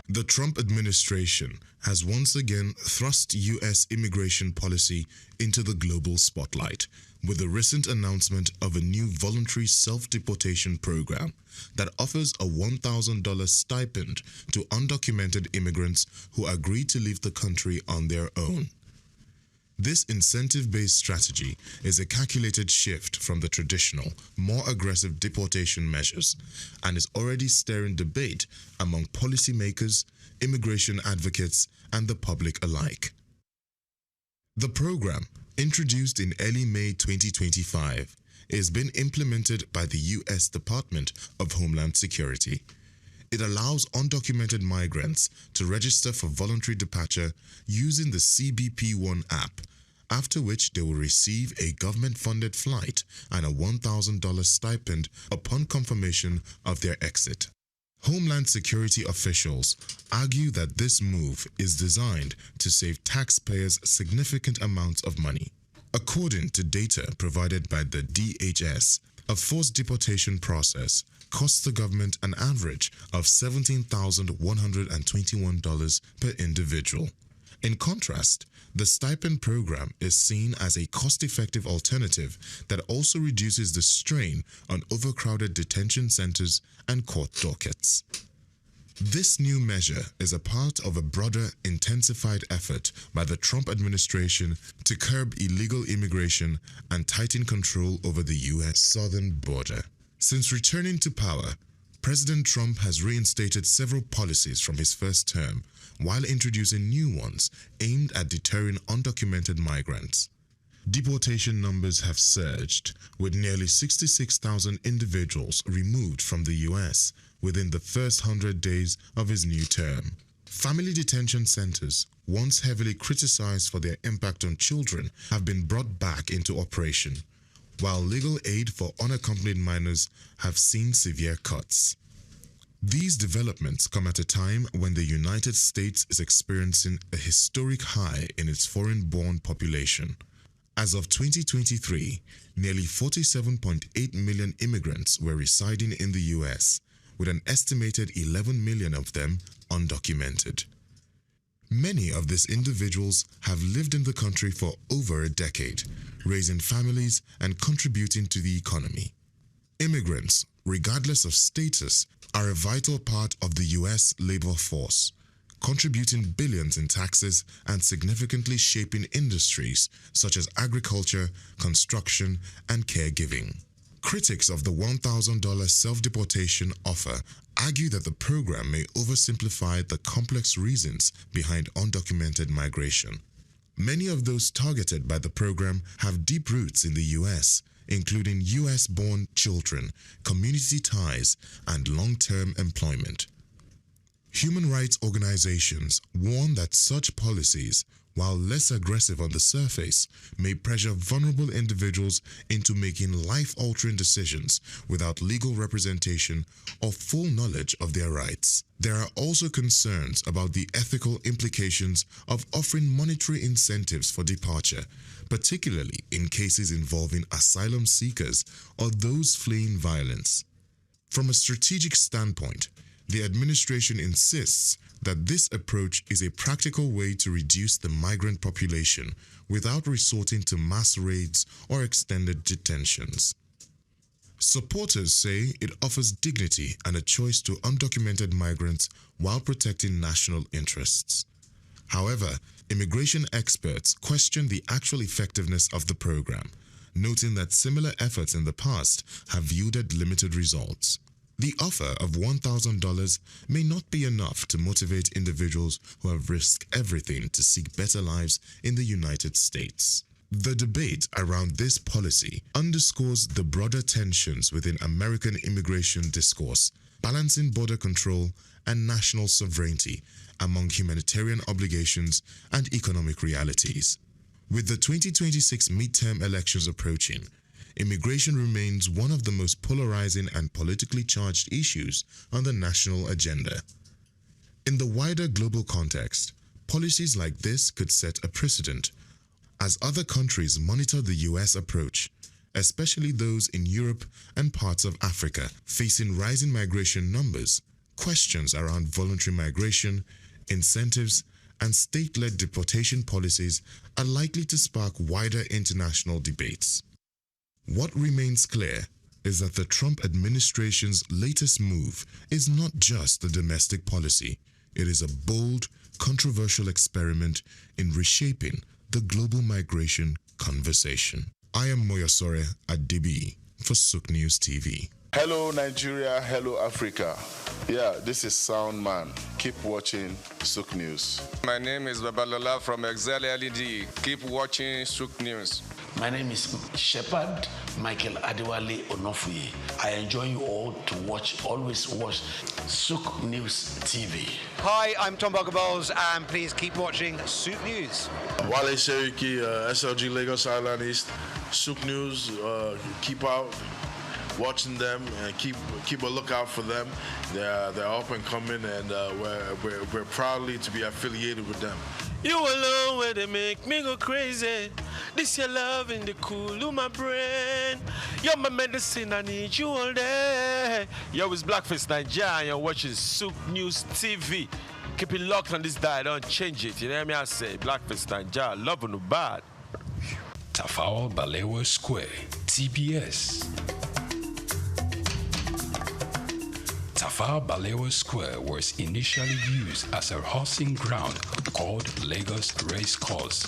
The Trump administration has once again thrust U.S. immigration policy into the global spotlight with the recent announcement of a new voluntary self-deportation program that offers a $1,000 stipend to undocumented immigrants who agree to leave the country on their own. This incentive-based strategy is a calculated shift from the traditional, more aggressive deportation measures and is already stirring debate among policymakers, immigration advocates, and the public alike. The program, introduced in early May 2025, is being implemented by the U.S. Department of Homeland Security. It allows undocumented migrants to register for voluntary departure using the CBP-1 app, after which they will receive a government-funded flight and a $1,000 stipend upon confirmation of their exit. Homeland Security officials argue that this move is designed to save taxpayers significant amounts of money. According to data provided by the DHS, a forced deportation process costs the government an average of $17,121 per individual. In contrast, the stipend program is seen as a cost-effective alternative that also reduces the strain on overcrowded detention centers and court dockets. This new measure is a part of a broader, intensified effort by the Trump administration to curb illegal immigration and tighten control over the U.S. southern border. Since returning to power, President Trump has reinstated several policies from his first term, while introducing new ones aimed at deterring undocumented migrants. Deportation numbers have surged, with nearly 66,000 individuals removed from the U.S. within the first 100 days of his new term. Family detention centers, once heavily criticized for their impact on children, have been brought back into operation, while legal aid for unaccompanied minors have seen severe cuts. These developments come at a time when the United States is experiencing a historic high in its foreign-born population. As of 2023, nearly 47.8 million immigrants were residing in the U.S., with an estimated 11 million of them undocumented. Many of these individuals have lived in the country for over a decade, raising families and contributing to the economy. Immigrants, regardless of status, are a vital part of the U.S. labor force, contributing billions in taxes and significantly shaping industries such as agriculture, construction, and caregiving. Critics of the $1,000 self-deportation offer argue that the program may oversimplify the complex reasons behind undocumented migration. Many of those targeted by the program have deep roots in the U.S., including U.S.-born children, community ties, and long-term employment. Human rights organizations warn that such policies, while less aggressive on the surface, may pressure vulnerable individuals into making life-altering decisions without legal representation or full knowledge of their rights. There are also concerns about the ethical implications of offering monetary incentives for departure, particularly in cases involving asylum seekers or those fleeing violence. From a strategic standpoint, the administration insists that this approach is a practical way to reduce the migrant population without resorting to mass raids or extended detentions. Supporters say it offers dignity and a choice to undocumented migrants while protecting national interests. However, immigration experts question the actual effectiveness of the program, noting that similar efforts in the past have yielded limited results. The offer of $1,000 may not be enough to motivate individuals who have risked everything to seek better lives in the United States. The debate around this policy underscores the broader tensions within American immigration discourse, balancing border control and national sovereignty among humanitarian obligations and economic realities. With the 2026 midterm elections approaching, immigration remains one of the most polarizing and politically charged issues on the national agenda. In the wider global context, policies like this could set a precedent as other countries monitor the U.S. approach, especially those in Europe and parts of Africa facing rising migration numbers. Questions around voluntary migration, incentives, and state-led deportation policies are likely to spark wider international debates. What remains clear is that the Trump administration's latest move is not just a domestic policy. It is a bold, controversial experiment in reshaping the global migration conversation. I am Moyosore Adibi for SOUQ News TV. Hello Nigeria, hello Africa. Yeah, this is Sound Man. Keep watching SOUQ News. My name is Babalola from Excel LED. Keep watching SOUQ News. My name is Shepherd Michael Adewale Onofuye. I enjoy you all to always watch SOUQ News TV. Hi, I'm Tom Bogaballs, and please keep watching SOUQ News. Wale Seriki, SLG Lagos Island East, SOUQ News, keep out watching them and keep a lookout for them. They're up and coming, and we're proudly to be affiliated with them. You alone where they make me go crazy. This your love in the cool of my brain. You're my medicine, I need you all day. Yo, it's Blackface Nigeria, and you're watching SOUQ News TV. Keep it locked on this dial, don't change it. You know what I say? Blackface Nigeria, love no bad. Tafawa Balewa Square, TBS. Tafawa Balewa Square was initially used as a horsing ground called Lagos Race Course.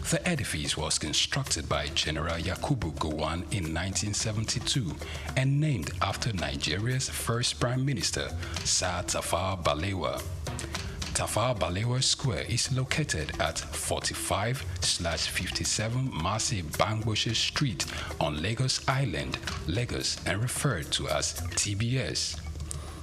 The edifice was constructed by General Yakubu Gowon in 1972 and named after Nigeria's first Prime Minister, Sir Tafawa Balewa. Tafawa Balewa Square is located at 45/57 Marcy Bangboche Street on Lagos Island, Lagos, and referred to as TBS.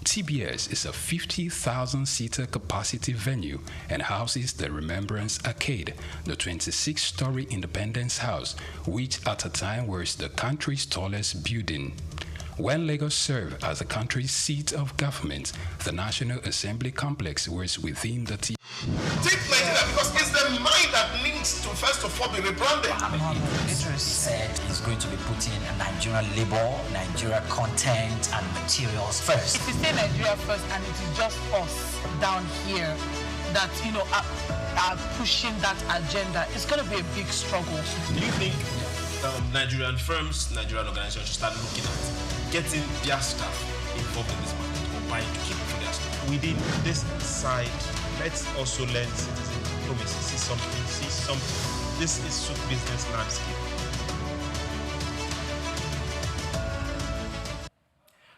TBS is a 50,000-seater capacity venue and houses the Remembrance Arcade, the 26-story Independence House, which at a time was the country's tallest building. When Lagos served as the country's seat of government, the National Assembly complex was within the Take Nigeria because it's the mind that needs to first of all be rebranded. Idris said he's going to be putting Nigerian labor, Nigerian content and materials first. If we say Nigeria first and it is just us down here that, you know, are pushing that agenda, it's going to be a big struggle. Do you think Nigerian firms, Nigerian organizations should start looking at getting their staff involved in this market or buying to keep for their staff? Within this side, let's also learn citizen diplomacy, see something. This is SOUQ business landscape.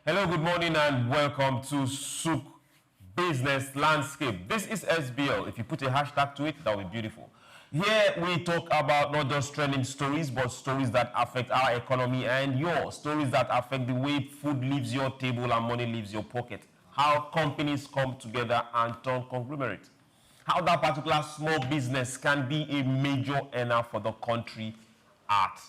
Hello, good morning, and welcome to SOUQ Business Landscape. This is SBL. If you put a hashtag to it, that would be beautiful. Here we talk about not just trending stories, but stories that affect our economy and yours. Stories that affect the way food leaves your table and money leaves your pocket. How companies come together and turn conglomerate. How that particular small business can be a major earner for the country at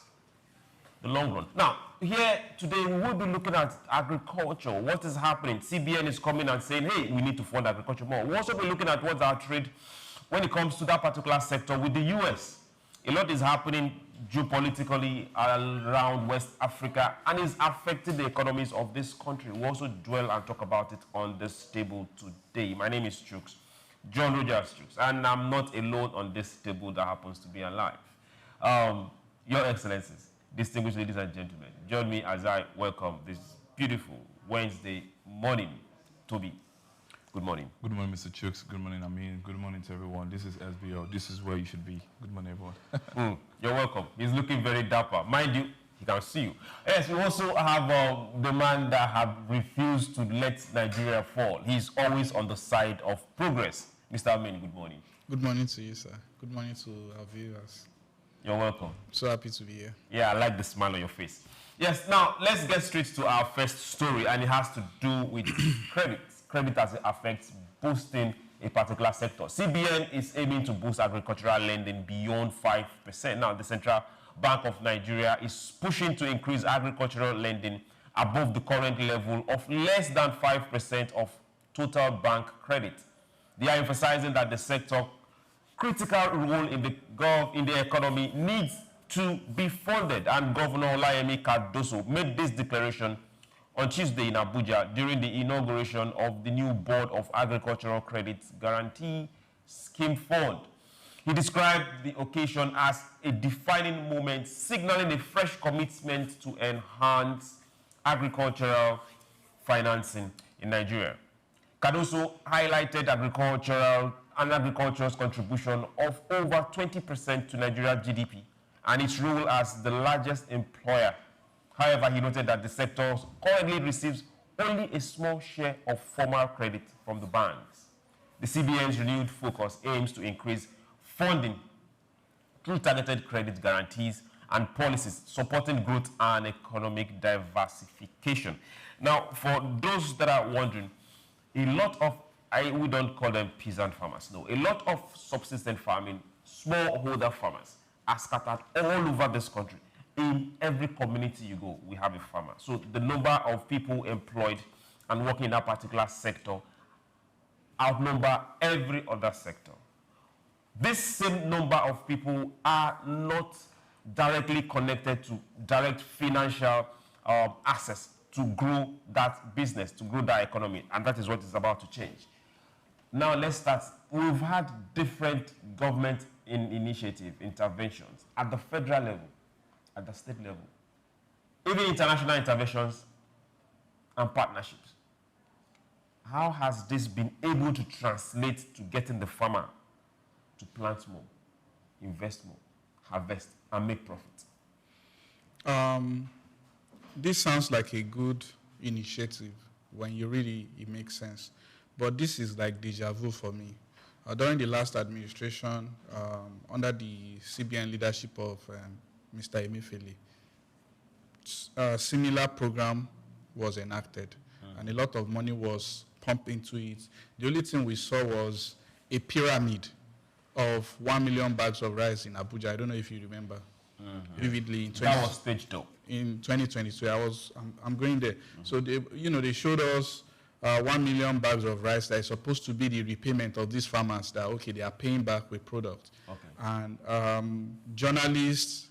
the long run. Now, here today we will be looking at agriculture. What is happening? CBN is coming and saying, hey, we need to fund agriculture more. We'll also be looking at what's our trade when it comes to that particular sector with the US. A lot is happening geopolitically around West Africa and is affecting the economies of this country. We'll also dwell and talk about it on this table today. My name is SOUQ, John Rogers SOUQ, and I'm not alone on this table that happens to be alive. Your Excellencies, distinguished ladies and gentlemen, join me as I welcome this beautiful Wednesday morning. Toby, good morning. Good morning, Mr. SOUQ. Good morning, Amin. Good morning to everyone. This is SBL. This is where you should be. Good morning, everyone. You're welcome. He's looking very dapper. Mind you, he can see you. Yes, we also have the man that have refused to let Nigeria fall. He's always on the side of progress. Mr. Amin, good morning. Good morning to you, sir. Good morning to our viewers. You're welcome. So happy to be here. Yeah, I like the smile on your face. Yes, now let's get straight to our first story, and it has to do with credit. Credit as it affects boosting a particular sector. CBN is aiming to boost agricultural lending beyond 5%. Now, the Central Bank of Nigeria is pushing to increase agricultural lending above the current level of less than 5% of total bank credit. They are emphasizing that the sector critical role in the economy needs to be funded, and Governor Olayemi Cardoso made this declaration on Tuesday in Abuja during the inauguration of the new Board of Agricultural Credit Guarantee Scheme Fund. He described the occasion as a defining moment, signaling a fresh commitment to enhance agricultural financing in Nigeria. Cardoso highlighted agriculture's contribution of over 20% to Nigeria's GDP and its role as the largest employer. However, he noted that the sector currently receives only a small share of formal credit from the banks. The CBN's renewed focus aims to increase funding through targeted credit guarantees and policies supporting growth and economic diversification. Now, for those that are wondering, a lot of, we don't call them peasant farmers, no. A lot of subsistence farming, smallholder farmers are scattered all over this country. In every community you go, we have a farmer. So the number of people employed and working in that particular sector outnumber every other sector. This same number of people are not directly connected to direct financial access to grow that business, to grow that economy, and that is what is about to change. Now let's start. We've had different government initiative interventions at the federal level, at the state level, even international interventions and partnerships. How has this been able to translate to getting the farmer to plant more, invest more, harvest, and make profit? This sounds like a good initiative when you really, it makes sense. But this is like deja vu for me. During the last administration, under the CBN leadership of Mr. Emefiele, a similar program was enacted, and a lot of money was pumped into it. The only thing we saw was a pyramid of 1 million bags of rice in Abuja. I don't know if you remember vividly. That was staged up. In 2022, I'm going there. So they showed us 1 million bags of rice that is supposed to be the repayment of these farmers that, okay, they are paying back with product. Okay. And journalists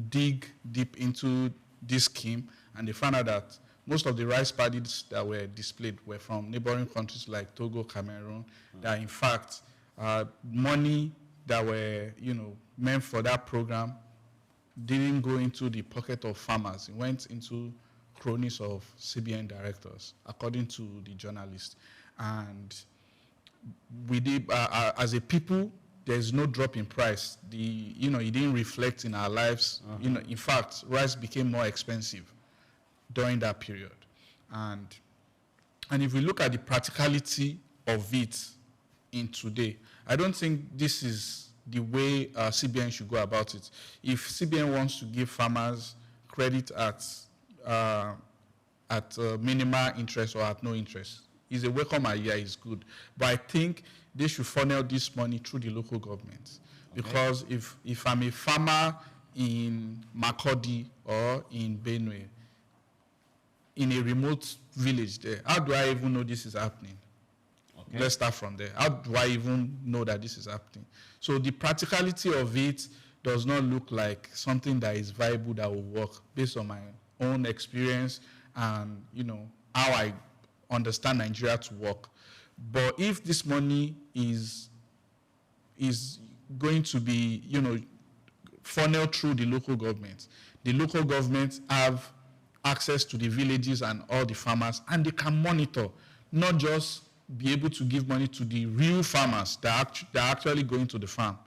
dig deep into this scheme, and they found out that most of the rice paddies that were displayed were from neighboring countries like Togo, Cameroon, that in fact, money that were, meant for that program didn't go into the pocket of farmers. It went into cronies of CBN directors, according to the journalist. And we did, as a people, there's no drop in price. It didn't reflect in our lives. In fact, rice became more expensive during that period. And if we look at the practicality of it in today, I don't think this is the way CBN should go about it. If CBN wants to give farmers credit at minimal interest or at no interest, it's a welcome idea, it's good. But I think they should funnel this money through the local governments. Okay. Because if I'm a farmer in Makurdi or in Benue, in a remote village there, how do I even know this is happening? Okay. Let's start from there. How do I even know that this is happening? So the practicality of it does not look like something that is viable, that will work, based on my own experience and how I understand Nigeria to work. But if this money is going to be funneled through the local government have access to the villages and all the farmers, and they can monitor, not just be able to give money to the real farmers that are actually going to the farm.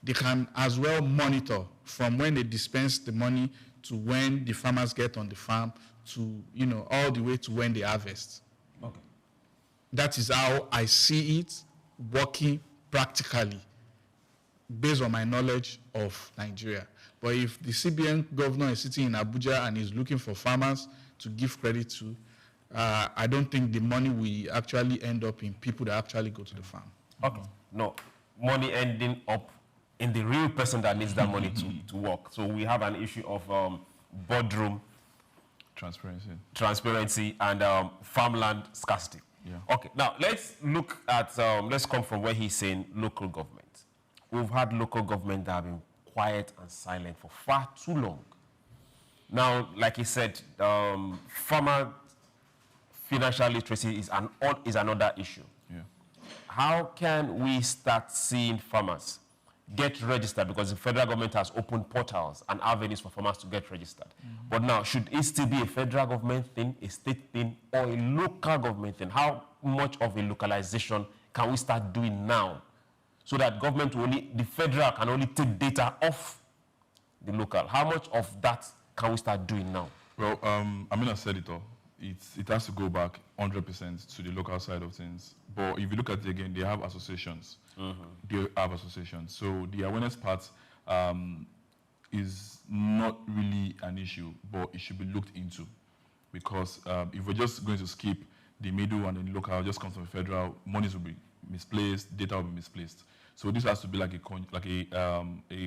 They can as well monitor from when they dispense the money to when the farmers get on the farm to, all the way to when they harvest. Okay. That is how I see it working practically, based on my knowledge of Nigeria. But if the CBN governor is sitting in Abuja and is looking for farmers to give credit to, I don't think the money will actually end up in people that actually go to the farm. Okay. No, money ending up in the real person that needs that money to work. So we have an issue of boardroom transparency and farmland scarcity. Yeah. Okay, now let's look at, let's come from where he's saying local government. We've had local government that have been quiet and silent for far too long. Now, like he said, farmer financial literacy is another issue. Yeah. How can we start seeing farmers get registered? Because the federal government has opened portals and avenues for farmers to get registered. Mm-hmm. But now, should it still be a federal government thing, a state thing, or a local government thing? How much of a localization can we start doing now, so that the federal can only take data off the local? How much of that can we start doing now? Well, Amina said it all. It has to go back 100% to the local side of things. But if you look at it again, they have associations. Mm-hmm. They have associations. So the awareness part is not really an issue, but it should be looked into. Because if we're just going to skip the middle and the local, just comes from the federal, monies will be misplaced, data will be misplaced. So this has to be like a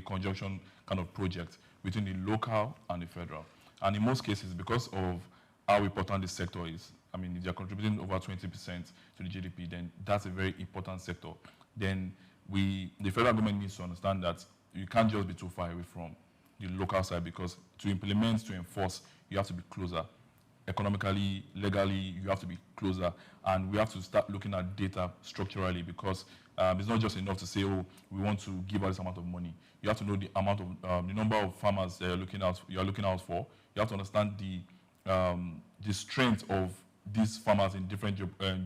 conjunction kind of project between the local and the federal. And in most cases, because of how important this sector is, I mean, if they're contributing over 20% to the GDP, then that's a very important sector. Then the federal government needs to understand that you can't just be too far away from the local side, because to implement, to enforce, you have to be closer. Economically, legally, you have to be closer. And we have to start looking at data structurally, because it's not just enough to say, oh, we want to give out this amount of money. You have to know the amount of, the number of farmers that you're looking out for. You have to understand the strength of these farmers in different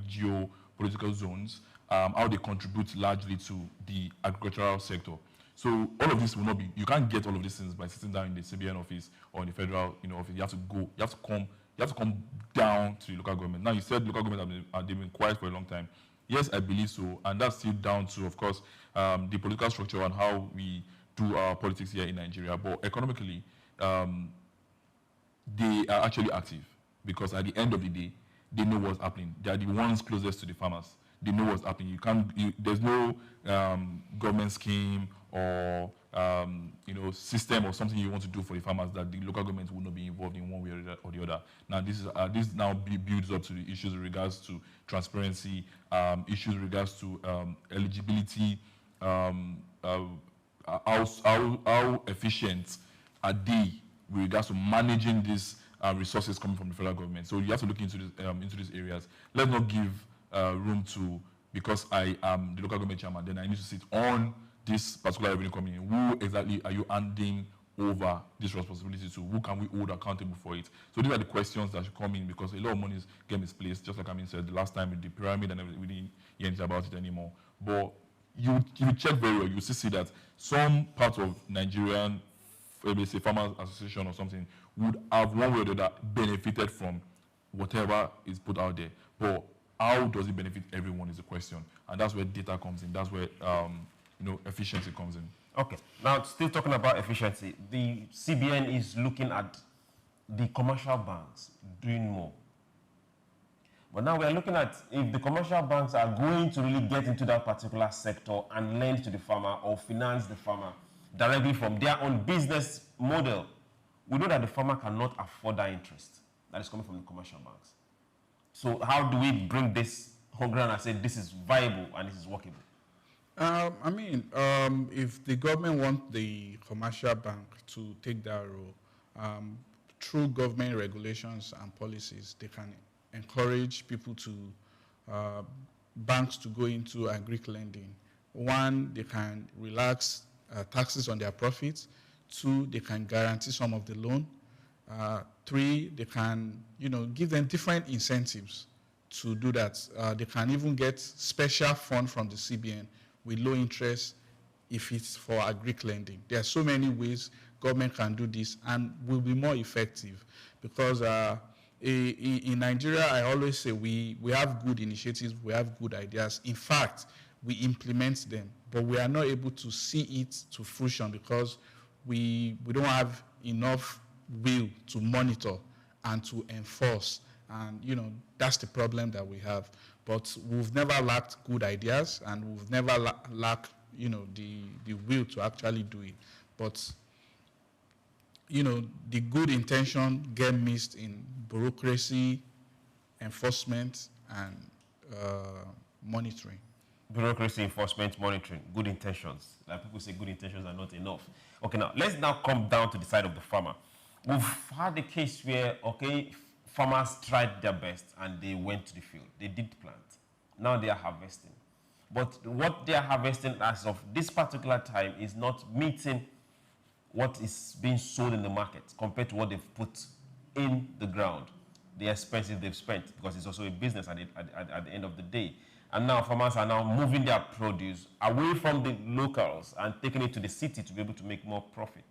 geopolitical zones, how they contribute largely to the agricultural sector. So all of this will not be, you can't get all of these things by sitting down in the CBN office or in the federal office. You have to come down to the local government. Now, you said local government have been quiet for a long time. Yes, I believe so, and that's still down to, of course, the political structure and how we do our politics here in Nigeria. But economically, they are actually active, because at the end of the day, they know what's happening. They are the ones closest to the farmers. They know what's happening. There's no government scheme or system or something you want to do for the farmers that the local government will not be involved in one way or the other. Now, this now builds up to the issues in regards to transparency, issues in regards to eligibility, how efficient are they with regards to managing these resources coming from the federal government? So you have to look into these areas. Let's not give room to, because I am the local government chairman, then I need to sit on this particular revenue coming in. Who exactly are you handing over this responsibility to? Who can we hold accountable for it? So these are the questions that should come in, because a lot of money is getting misplaced, just like Amin said the last time with the pyramid, and we didn't hear anything about it anymore. But you check very well, you see that some part of Nigerian, maybe say Farmers Association or something, would have one way or the other benefited from whatever is put out there. But how does it benefit everyone is the question, and that's where data comes in. That's where efficiency comes in. Okay. Now, still talking about efficiency, the CBN is looking at the commercial banks doing more. But now we are looking at if the commercial banks are going to really get into that particular sector and lend to the farmer or finance the farmer directly from their own business model. We know that the farmer cannot afford that interest that is coming from the commercial banks. So how do we bring this home ground and say this is viable and this is workable? If the government wants the commercial bank to take that role, through government regulations and policies, they can encourage people to, banks to go into agri lending. One, they can relax taxes on their profits. Two, they can guarantee some of the loan. Three, they can, give them different incentives to do that. They can even get special fund from the CBN with low interest if it's for agri lending. There are so many ways government can do this and will be more effective, because in Nigeria, I always say we have good initiatives, we have good ideas. In fact, we implement them, but we are not able to see it to fruition because we don't have enough will to monitor and to enforce. And, that's the problem that we have. But we've never lacked good ideas, and we've never lacked, the will to actually do it. But, the good intention get missed in bureaucracy, enforcement, and monitoring. Bureaucracy, enforcement, monitoring, good intentions. Like people say, good intentions are not enough. Okay, now let's come down to the side of the farmer. We've had a case where, farmers tried their best and they went to the field. They did plant. Now they are harvesting. But what they are harvesting as of this particular time is not meeting what is being sold in the market compared to what they've put in the ground, the expenses they've spent, because it's also a business at the end of the day. And now farmers are now moving their produce away from the locals and taking it to the city to be able to make more profit.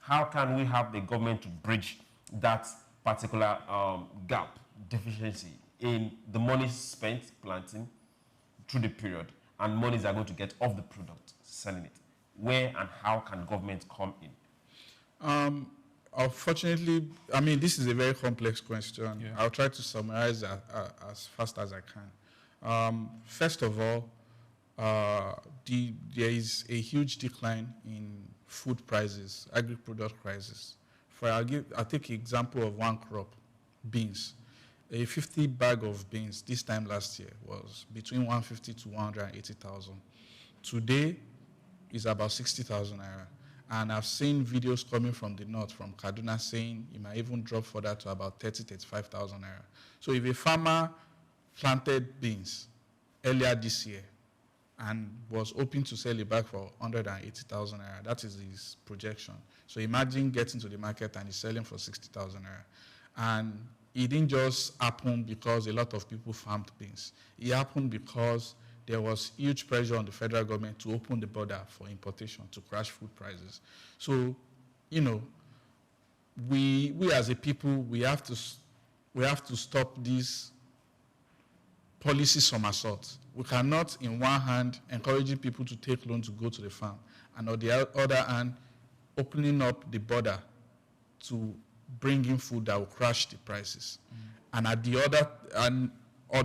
How can we have the government to bridge that particular gap, deficiency in the money spent planting through the period and monies are going to get off the product, selling it? Where and how can government come in? Unfortunately, this is a very complex question. Yeah. I'll try to summarize as fast as I can. First of all, there is a huge decline in food prices, agri-product prices. I'll take an example of one crop, beans. A 50 bag of beans this time last year was between 150 to 180,000. Today is about 60,000 naira. And I've seen videos coming from the north, from Kaduna, saying it might even drop further to about 30, 35,000 naira. So if a farmer planted beans earlier this year and was hoping to sell it back for 180,000 naira, that is his projection. So imagine getting to the market and he's selling for 60,000 naira. And it didn't just happen because a lot of people farmed beans. It happened because there was huge pressure on the federal government to open the border for importation to crash food prices. So, we as a people, we have to stop this policy somersault. We cannot, in one hand, encouraging people to take loans to go to the farm, and on the other hand, opening up the border to bring in food that will crash the prices. And on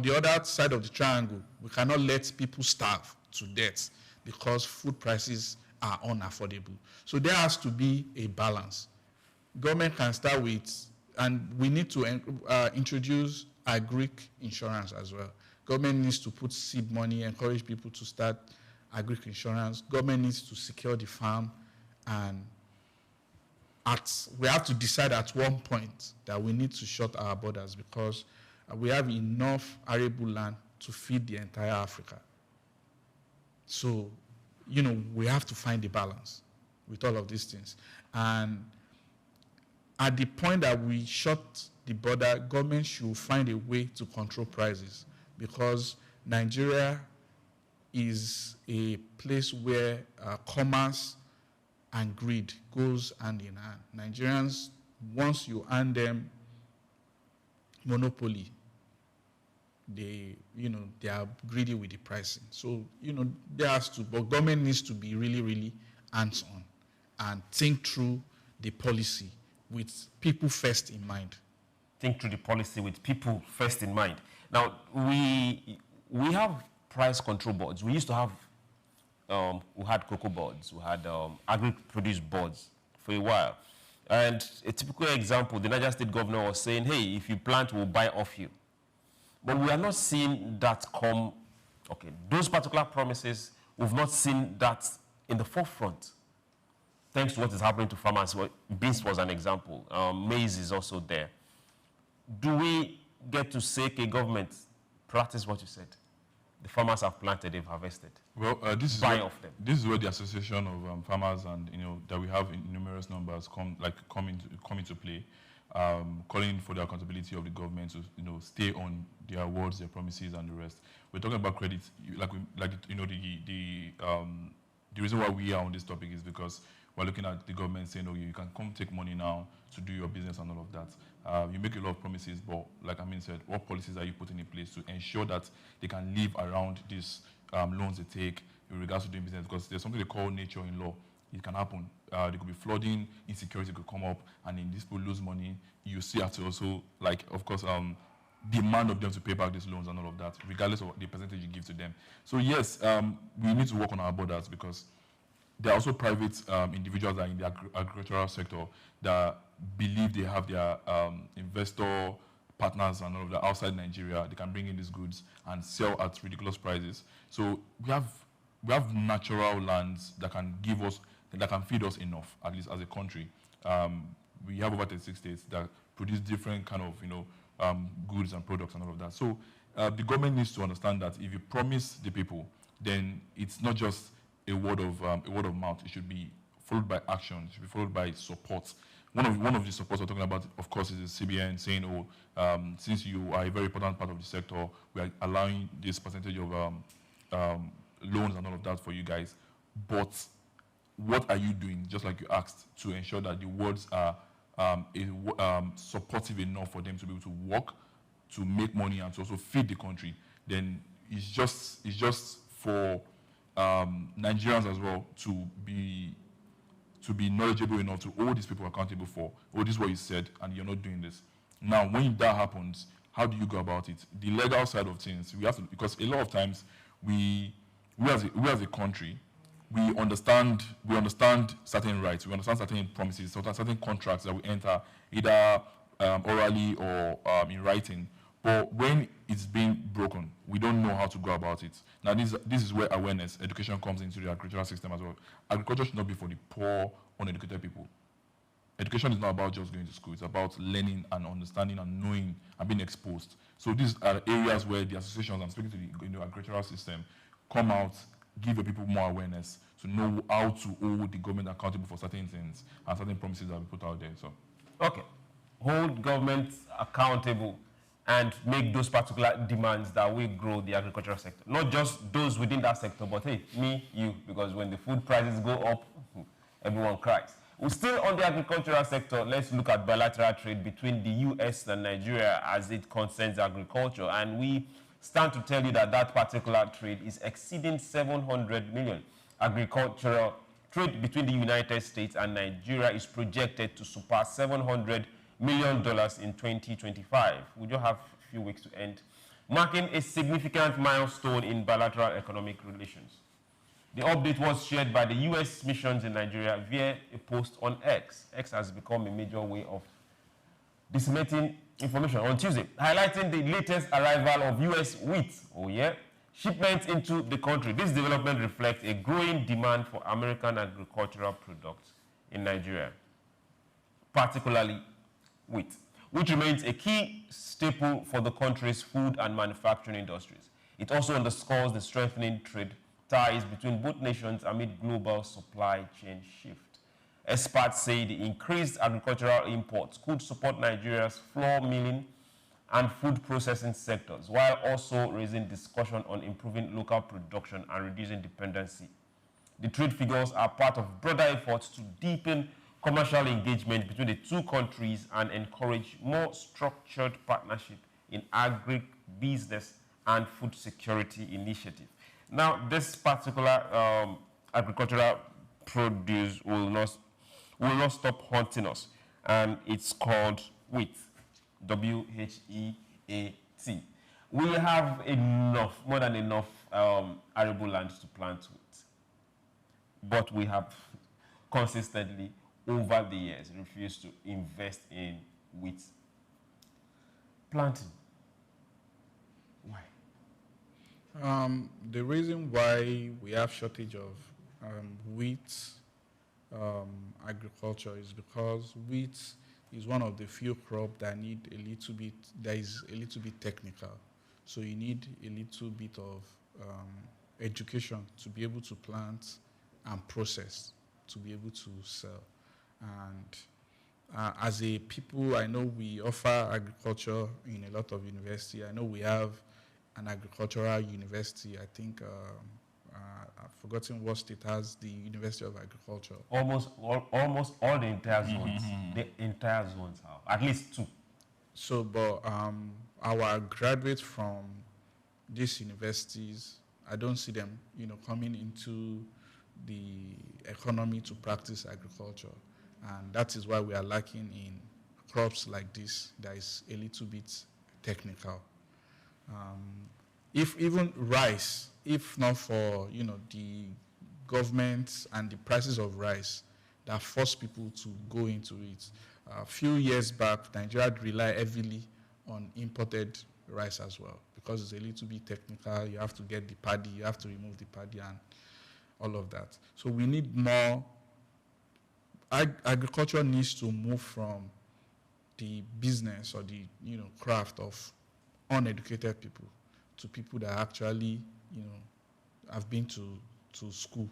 the other side of the triangle, we cannot let people starve to death because food prices are unaffordable. So there has to be a balance. Government can start with, and we need to introduce agri insurance as well. Government needs to put seed money, encourage people to start agri insurance. Government needs to secure the farm and we have to decide at one point that we need to shut our borders because we have enough arable land to feed the entire Africa. So, we have to find a balance with all of these things. And at the point that we shut the border, government should find a way to control prices because Nigeria is a place where commerce and greed goes hand in hand. Nigerians, once you hand them monopoly, they are greedy with the pricing. So, but government needs to be really, really hands-on and think through the policy with people first in mind. Think through the policy with people first in mind. Now, we have price control boards. We used to have, we had cocoa boards, we had agri-produce boards for a while. And a typical example, the Niger State governor was saying, hey, if you plant, we'll buy off you. But we are not seeing that come, okay, those particular promises, we've not seen that in the forefront. Thanks to what is happening to farmers. Beans was an example. Maize is also there. Do we get to SOUQ government practice what you said? The farmers have planted, they've harvested. Well, this is where the association of farmers and that we have in numerous numbers come into play, calling for the accountability of the government to stay on their words, their promises, and the rest. We're talking about credit, the reason why we are on this topic is because we're looking at the government saying, okay, you can come take money now to do your business and all of that. You make a lot of promises, but like Amin said, what policies are you putting in place to ensure that they can live around these loans they take in regards to doing business? Because there's something they call nature in law. It can happen. There could be flooding, insecurity could come up, and in this people lose money. You still have to also, of course, demand of them to pay back these loans and all of that, regardless of the percentage you give to them. So yes, we need to work on our borders because there are also private individuals that are in the agricultural sector that believe they have their investor partners and all of that outside Nigeria. They can bring in these goods and sell at ridiculous prices. So we have natural lands that can give us, that can feed us enough, at least as a country. We have over 36 states that produce different kind of goods and products and all of that. So the government needs to understand that if you promise the people, then it's not just a word of mouth. It should be followed by action. It should be followed by support. One of the supports we're talking about, of course, is the CBN saying, since you are a very important part of the sector, we are allowing this percentage of loans and all of that for you guys. But what are you doing, just like you asked, to ensure that the words are supportive enough for them to be able to work, to make money, and to also feed the country? Then it's just for Nigerians as well to be knowledgeable enough to hold these people accountable for, oh, this is what you said, and you're not doing this. Now, when that happens, how do you go about it? The legal side of things, we have to, because a lot of times we as a country, we understand certain rights, we understand certain promises, certain contracts that we enter, either orally or in writing. But when it's being broken, we don't know how to go about it. Now, this is where awareness, education comes into the agricultural system as well. Agriculture should not be for the poor, uneducated people. Education is not about just going to school. It's about learning and understanding and knowing and being exposed. So these are areas where the associations, I'm speaking to the agricultural system, come out, give the people more awareness to know how to hold the government accountable for certain things and certain promises that we put out there. So, okay, hold government accountable and make those particular demands that will grow the agricultural sector. Not just those within that sector, but hey, me, you, because when the food prices go up, everyone cries. We're still on the agricultural sector. Let's look at bilateral trade between the U.S. and Nigeria as it concerns agriculture. And we stand to tell you that that particular trade is exceeding 700 million. Agricultural trade between the United States and Nigeria is projected to surpass $700 million in 2025. We just have a few weeks to end, marking a significant milestone in bilateral economic relations. The update was shared by the U.S. missions in Nigeria via a post on X. X has become a major way of disseminating information on Tuesday, highlighting the latest arrival of U.S. wheat, shipments into the country. This development reflects a growing demand for American agricultural products in Nigeria. particularly wheat, which remains a key staple for the country's food and manufacturing industries. It also underscores the strengthening trade ties between both nations amid global supply chain shift. Experts say the increased agricultural imports could support Nigeria's flour milling and food processing sectors, while also raising discussion on improving local production and reducing dependency. The trade figures are part of broader efforts to deepen commercial engagement between the two countries and encourage more structured partnership in agribusiness and food security initiatives. Now, this particular agricultural produce will not stop haunting us, and it's called wheat, W-H-E-A-T. We have more than enough arable land to plant wheat, but we have consistently, over the years, refused to invest in wheat planting. Why? The reason why we have shortage of wheat agriculture is because wheat is one of the few crops that is a little bit technical. So you need a little bit of education to be able to plant and process, to be able to sell. And as a people, I know we offer agriculture in a lot of universities. I know we have an agricultural university. I think I've forgotten what state has the University of Agriculture. Almost all the entire zones. The entire zones have at least two. So, but our graduates from these universities, I don't see them, coming into the economy to practice agriculture, and that is why we are lacking in crops like this that is a little bit technical. If even rice, if not for the government and the prices of rice that force people to go into it. A few years back, Nigeria relied heavily on imported rice as well because it's a little bit technical. You have to get the paddy, you have to remove the paddy and all of that. So we need more. Agriculture needs to move from the business or the craft of uneducated people to people that actually have been to school,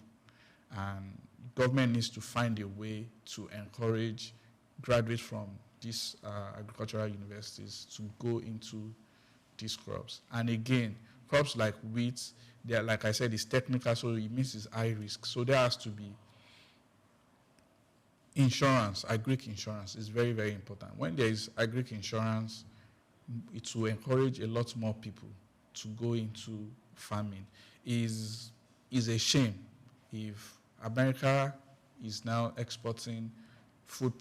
and government needs to find a way to encourage graduates from these agricultural universities to go into these crops. And again, crops like wheat, they are, like I said, it's technical, so it means it's high risk. So there has to be insurance. Agric insurance is very, very important. When there is agric insurance, it will encourage a lot more people to go into farming. Is a shame if America is now exporting food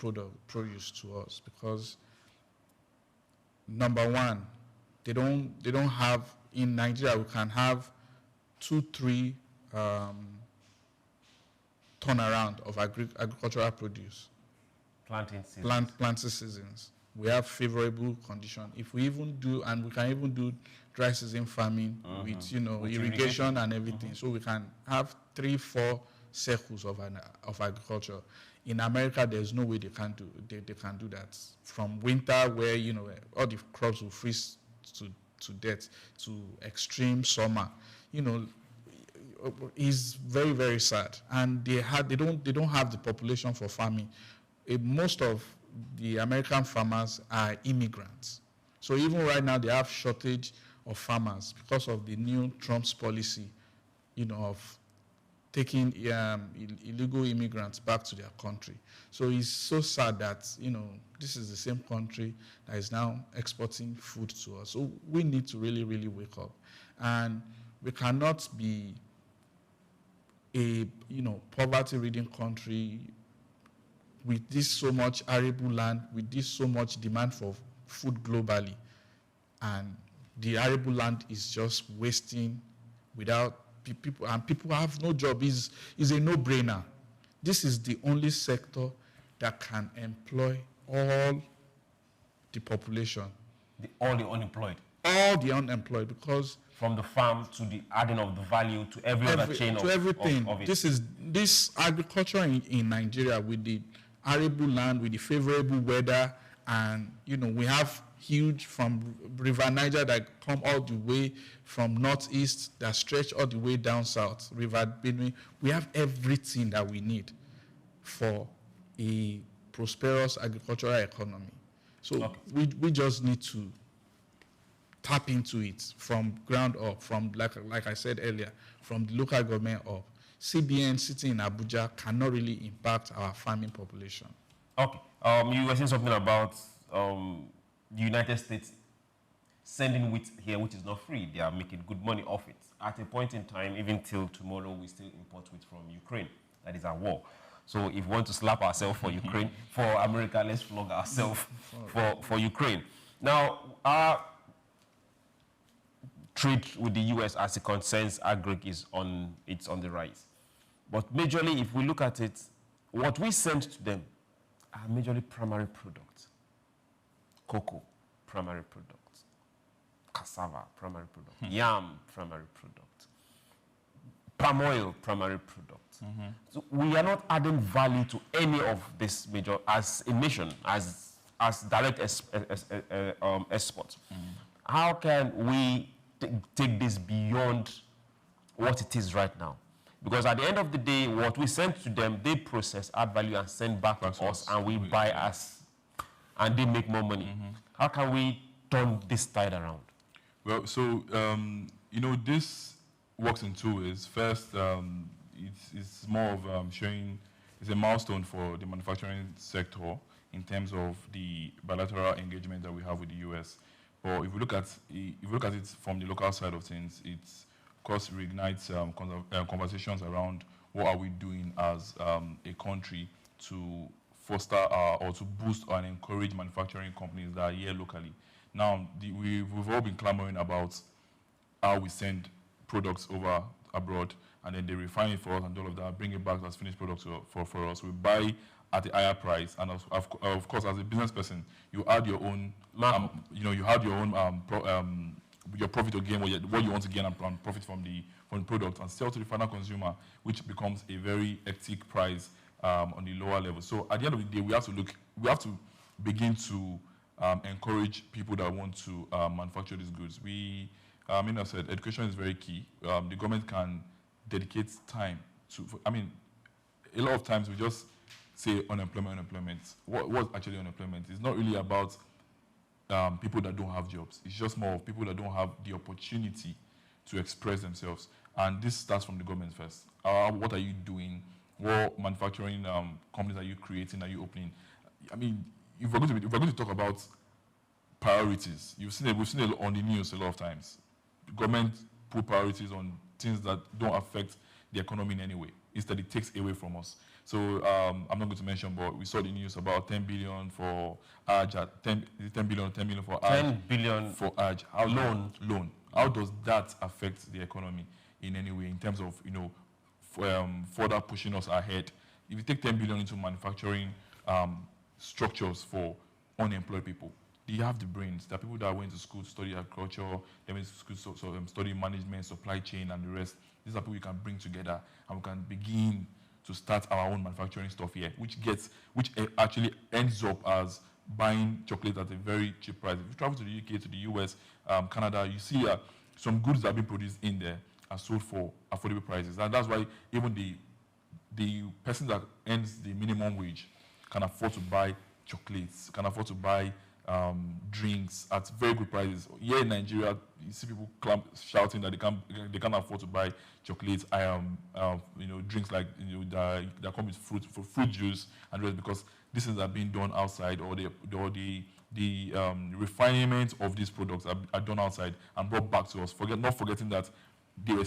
produce to us, because number one, they don't have, in Nigeria we can have 2-3 turnaround of agricultural produce. Planting seasons. Planting seasons. We have favorable condition. If we even do, and we can even do dry season farming with irrigation and everything, so we can have 3-4 cycles of agriculture. In America, there's no way they can do that. From winter, where all the crops will freeze to death, to extreme summer, is very, very sad. And they don't have the population for farming. Most of the American farmers are immigrants. So even right now, they have shortage of farmers because of the new Trump's policy, of taking illegal immigrants back to their country. So it's so sad that, this is the same country that is now exporting food to us. So we need to really, really wake up. And we cannot be a, poverty-ridden country with this so much arable land, with this so much demand for food globally, and the arable land is just wasting without people, and people have no job. Is a no-brainer. This is the only sector that can employ all the population. All the unemployed. All the unemployed, because from the farm to the adding of the value to every other chain to everything. Of it. This agriculture in Nigeria with the arable land with the favorable weather, and we have huge from River Niger that come all the way from northeast that stretch all the way down south, River Benue. We have everything that we need for a prosperous agricultural economy. So we just need to tap into it from ground up, from like I said earlier, from the local government up. CBN sitting in Abuja cannot really impact our farming population. Okay. You were saying something about the United States sending wheat here, which is not free. They are making good money off it. At a point in time, even till tomorrow, we still import wheat from Ukraine. That is our war. So if we want to slap ourselves for Ukraine, for America, let's flog ourselves for Ukraine. Now, our trade with the U.S. as it concerns agri is on the rise. But majorly, if we look at it, what we send to them are majorly primary products. Cocoa, primary products. Cassava, primary product. Yam, primary product. Palm oil, primary product. So we are not adding value to any of this major, as a nation, as direct export. How can we take this beyond what it is right now? Because at the end of the day, what we send to them, they process, add value, and send back to us, and we buy us, and they make more money. How can we turn this tide around? Well, so, this works in two ways. First, it's more of showing, it's a milestone for the manufacturing sector in terms of the bilateral engagement that we have with the U.S. But if we look at it from the local side of things, it's of course reignites conversations around what are we doing as a country to foster or to boost and encourage manufacturing companies that are here locally. Now, we've all been clamoring about how we send products over abroad and then they refine it for us and all of that, bring it back as finished products for us. We buy at a higher price, and of course, as a business person, you add your own, you add your own your profit or gain what you want to gain and profit from the product and sell to the final consumer, which becomes a very hectic price on the lower level. So at the end of the day, we have to begin to encourage people that want to manufacture these goods. I said, education is very key. The government can dedicate time to. A lot of times we just say unemployment. What's actually unemployment? It's not really about people that don't have jobs. It's just more of people that don't have the opportunity to express themselves. And this starts from the government first. What are you doing? What manufacturing companies are you creating? Are you opening? If we're going to talk about priorities, we've seen it on the news a lot of times. The government put priorities on things that don't affect the economy in any way. Instead, it takes away from us. So I'm not going to mention, but we saw the news about 10 billion for Hajj, 10 billion for Hajj. 10 billion for Hajj. Loan. How does that affect the economy in any way in terms of, further pushing us ahead? If you take 10 billion into manufacturing structures for unemployed people, they have the brains. There are people that went to school to study agriculture, they went to school to study management, supply chain, and the rest. These are people we can bring together, and we can begin to start our own manufacturing stuff here, which actually ends up as buying chocolate at a very cheap price. If you travel to the UK, to the US, Canada, you see some goods that have been produced in there are sold for affordable prices. And that's why even the person that earns the minimum wage can afford to buy chocolates, can afford to buy drinks at very good prices. Here in Nigeria, you see people shouting that they can't afford to buy chocolates, drinks like that come with fruit juice and the rest, because these things are being done outside, or the refinement of these products are done outside and brought back to us. Not forgetting that they were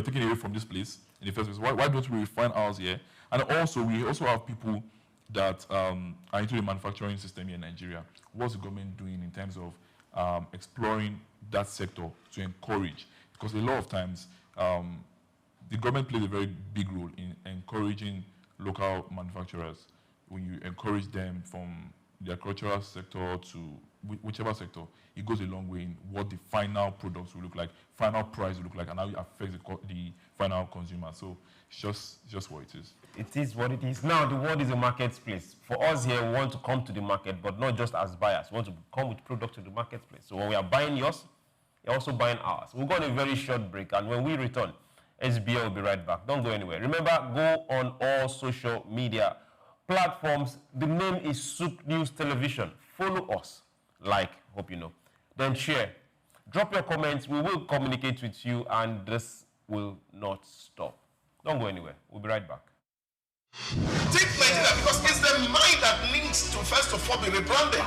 taken away from this place in the first place. Why don't we refine ours here? And also, we also have people that are into the manufacturing system here in Nigeria. What's the government doing in terms of exploring that sector to encourage? Because a lot of times, the government plays a very big role in encouraging local manufacturers. When you encourage them from the agricultural sector to whichever sector, it goes a long way in what the final products will look like, final price will look like, and how it affects the final consumer. So it's just what it is. It is what it is. Now, the world is a marketplace. For us here, we want to come to the market, but not just as buyers. We want to come with product to the marketplace. So when we are buying yours, you're also buying ours. We'll go on a very short break, and when we return, SBL will be right back. Don't go anywhere. Remember, go on all social media platforms. The name is SOUQ News Television. Follow us. Like, hope you know. Then share. Drop your comments. We will communicate with you, and this will not stop. Don't go anywhere. We'll be right back. Take Nigeria because it's the mind that needs to first of all be rebranded.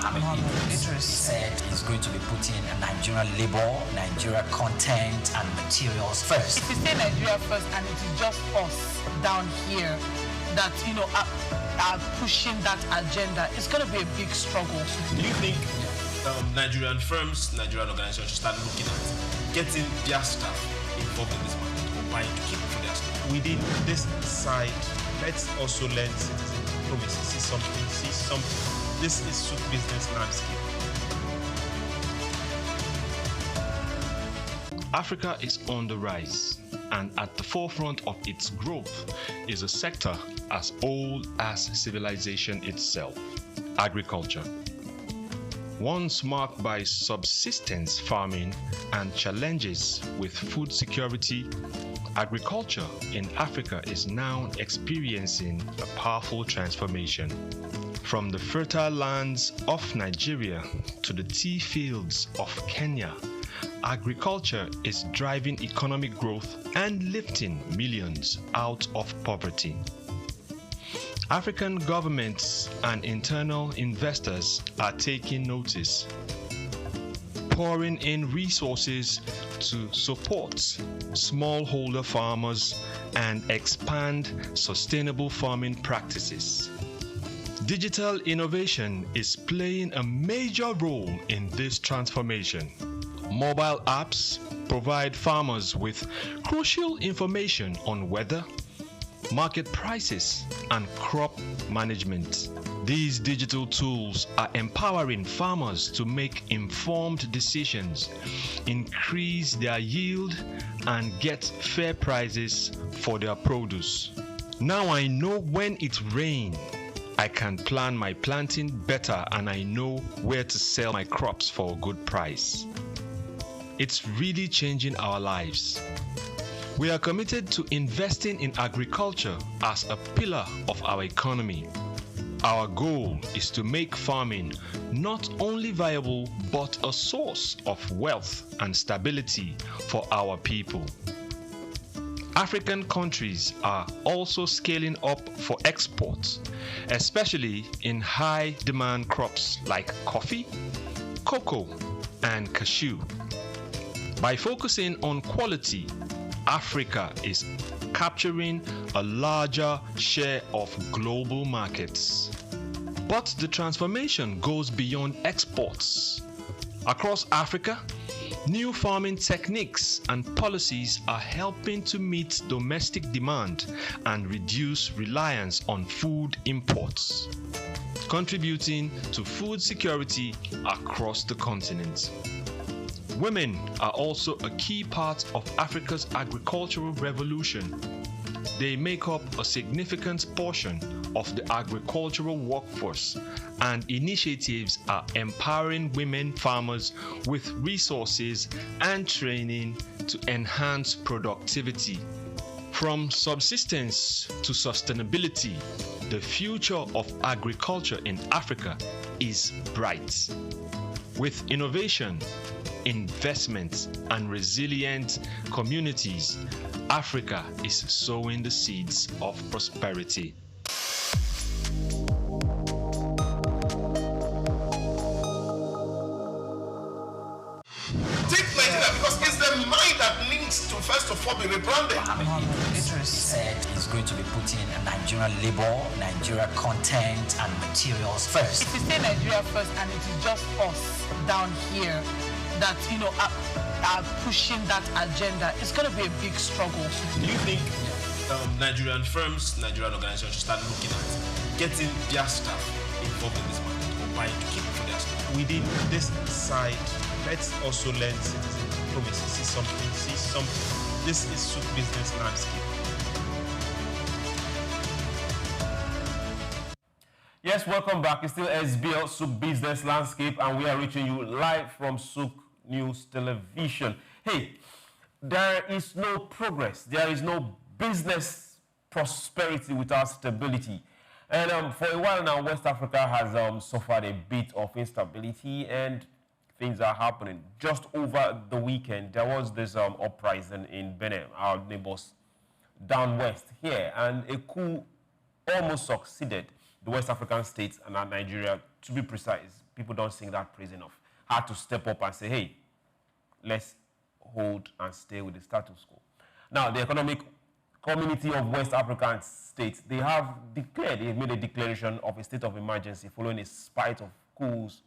Idris said he's going to be putting Nigerian labor, Nigeria content and materials first. If you say Nigeria first and it is just us down here that, you know, are pushing that agenda, it's going to be a big struggle. Do you think Nigerian firms, Nigerian organizations should start looking at getting their staff involved in this market or buying to keep it for their staff? Within this side, let's also learn citizen diplomacy. See something. This is SOUQ business landscape. Africa is on the rise, and at the forefront of its growth is a sector as old as civilization itself, agriculture. Once marked by subsistence farming and challenges with food security, agriculture in Africa is now experiencing a powerful transformation. From the fertile lands of Nigeria to the tea fields of Kenya, agriculture is driving economic growth and lifting millions out of poverty. African governments and internal investors are taking notice, pouring in resources to support smallholder farmers and expand sustainable farming practices. Digital innovation is playing a major role in this transformation. Mobile apps provide farmers with crucial information on weather, market prices, and crop management. These digital tools are empowering farmers to make informed decisions, increase their yield, and get fair prices for their produce. Now I know when it rains, I can plan my planting better, and I know where to sell my crops for a good price. It's really changing our lives. We are committed to investing in agriculture as a pillar of our economy. Our goal is to make farming not only viable, but a source of wealth and stability for our people. African countries are also scaling up for exports, especially in high-demand crops like coffee, cocoa, and cashew. By focusing on quality, Africa is capturing a larger share of global markets. But the transformation goes beyond exports. Across Africa, new farming techniques and policies are helping to meet domestic demand and reduce reliance on food imports, contributing to food security across the continent. Women are also a key part of Africa's agricultural revolution. They make up a significant portion of the agricultural workforce, and initiatives are empowering women farmers with resources and training to enhance productivity. From subsistence to sustainability, the future of agriculture in Africa is bright. With innovation, investment, and resilient communities, Africa is sowing the seeds of prosperity. Take Nigeria because it's the mind that needs to first of all be rebranded. Idris said he's going to be putting Nigerian labor, Nigeria content and materials first. If you say Nigeria first and it is just us down here that, you know, are pushing that agenda, it's going to be a big struggle. Do you think Nigerian firms, Nigerian organizations should start looking at getting their staff involved in this market or fight to keep for their stuff. Within this side, let's also learn citizen diplomacy. See something. This is SOUQ Business Landscape. Yes, welcome back. It's still SBL SOUQ Business Landscape, and we are reaching you live from SOUQ News Television. Hey, there is no progress. There is no business prosperity without stability. And for a while now, West Africa has suffered a bit of instability, and things are happening. Just over the weekend, there was this uprising in Benin, our neighbors down west here, and a coup almost succeeded. The West African states and Nigeria, to be precise, people don't sing that praise enough, had to step up and say, hey, let's hold and stay with the status quo. Now, the Economic Community of West African States, they made a declaration of a state of emergency following a spate of coups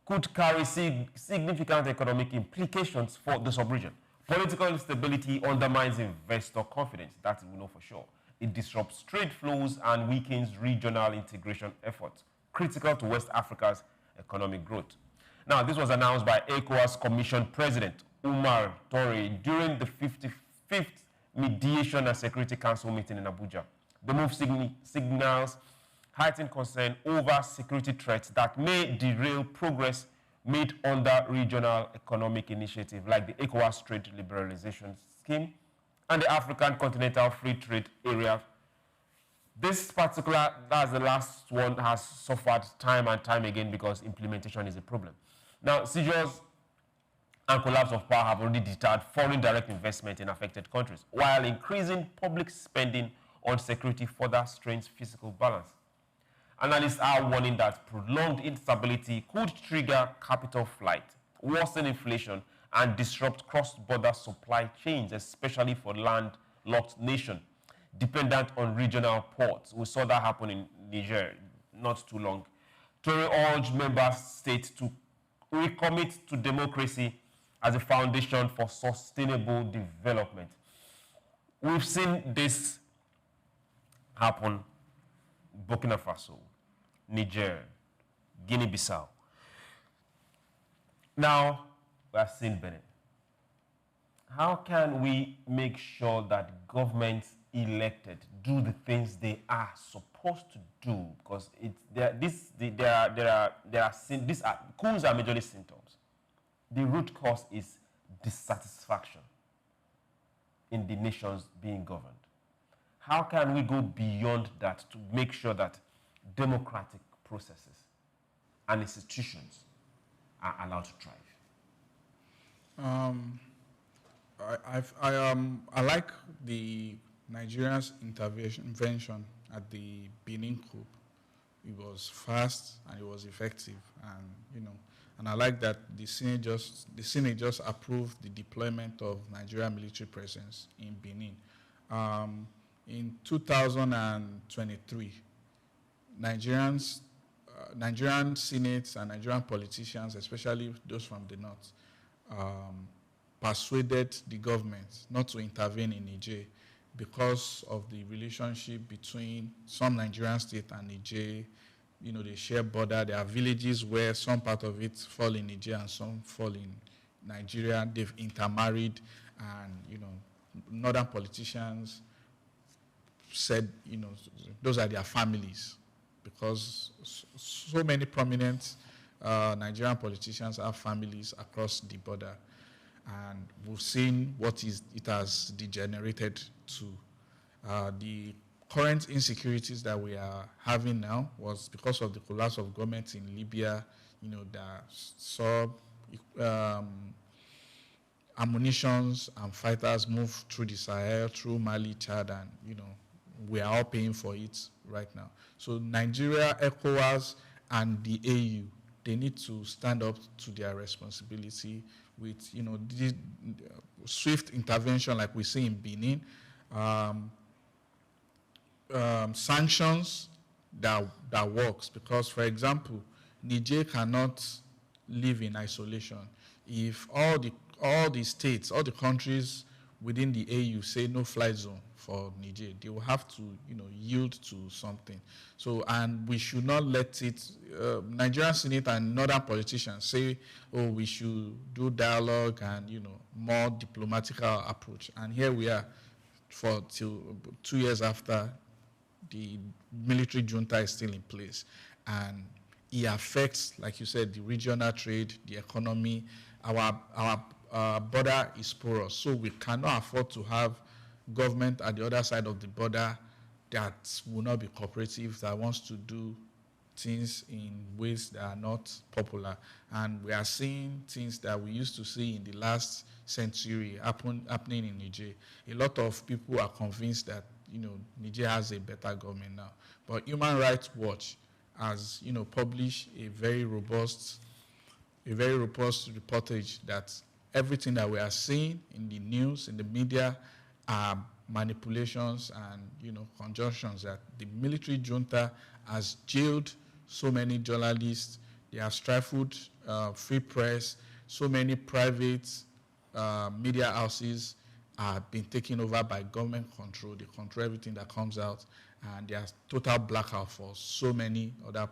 could carry significant economic implications for the sub-region. Political instability undermines investor confidence, that we know for sure. It disrupts trade flows and weakens regional integration efforts, critical to West Africa's economic growth. Now, this was announced by ECOWAS Commission President Umar Torre during the 55th Mediation and Security Council meeting in Abuja. The move signals heightened concern over security threats that may derail progress made under regional economic initiatives like the ECOWAS Trade Liberalization Scheme and the African Continental Free Trade Area. This particular, that's the last one, has suffered time and time again because implementation is a problem. Now, seizures and collapse of power have already deterred foreign direct investment in affected countries, while increasing public spending on security further strains fiscal balance. Analysts are warning that prolonged instability could trigger capital flight, worsen inflation, and disrupt cross-border supply chains, especially for landlocked nations dependent on regional ports. We saw that happen in Niger not too long. Tory urged member states to recommit to democracy as a foundation for sustainable development. We've seen this happen in Burkina Faso, Niger, Guinea-Bissau. Now, we have seen Benin. How can we make sure that governments elected do the things they are supposed to do? Because these coups are majorly symptoms. The root cause is dissatisfaction in the nations being governed. How can we go beyond that to make sure that democratic processes and institutions are allowed to thrive? I like the Nigeria's intervention at the Benin coup. It was fast and it was effective, and I like that the Senate just approved the deployment of Nigerian military presence in Benin. In 2023, Nigerian Senates and Nigerian politicians, especially those from the north, persuaded the government not to intervene in Niger because of the relationship between some Nigerian state and Niger. They share border. There are villages where some part of it fall in Niger and some fall in Nigeria. They've intermarried, and northern politicians said, those are their families, because so many prominent Nigerian politicians have families across the border, and we've seen what it has degenerated to. The current insecurities that we are having now was because of the collapse of government in Libya. That saw ammunitions and fighters move through the Sahel, through Mali, Chad, and we are all paying for it right now. So Nigeria, ECOWAS, and the AU, they need to stand up to their responsibility with, this swift intervention like we see in Benin, sanctions that works. Because, for example, Niger cannot live in isolation. If all the states, all the countries within the AU say no-fly zone for Niger. They will have to, yield to something. So, and we should not let it. Nigerian Senate and northern politicians say, "Oh, we should do dialogue and more diplomatical approach." And here we are, till 2 years after the military junta is still in place, and it affects, like you said, the regional trade, the economy. Our border is porous, so we cannot afford to have government at the other side of the border that will not be cooperative, that wants to do things in ways that are not popular. And we are seeing things that we used to see in the last century happening in Niger. A lot of people are convinced that Niger has a better government now. But Human Rights Watch has published a very robust reportage that everything that we are seeing in the news, in the media, are manipulations and conjunctions, that the military junta has jailed so many journalists, they have stifled free press, so many private media houses have been taken over by government control. They control everything that comes out, and there's total blackout for so many other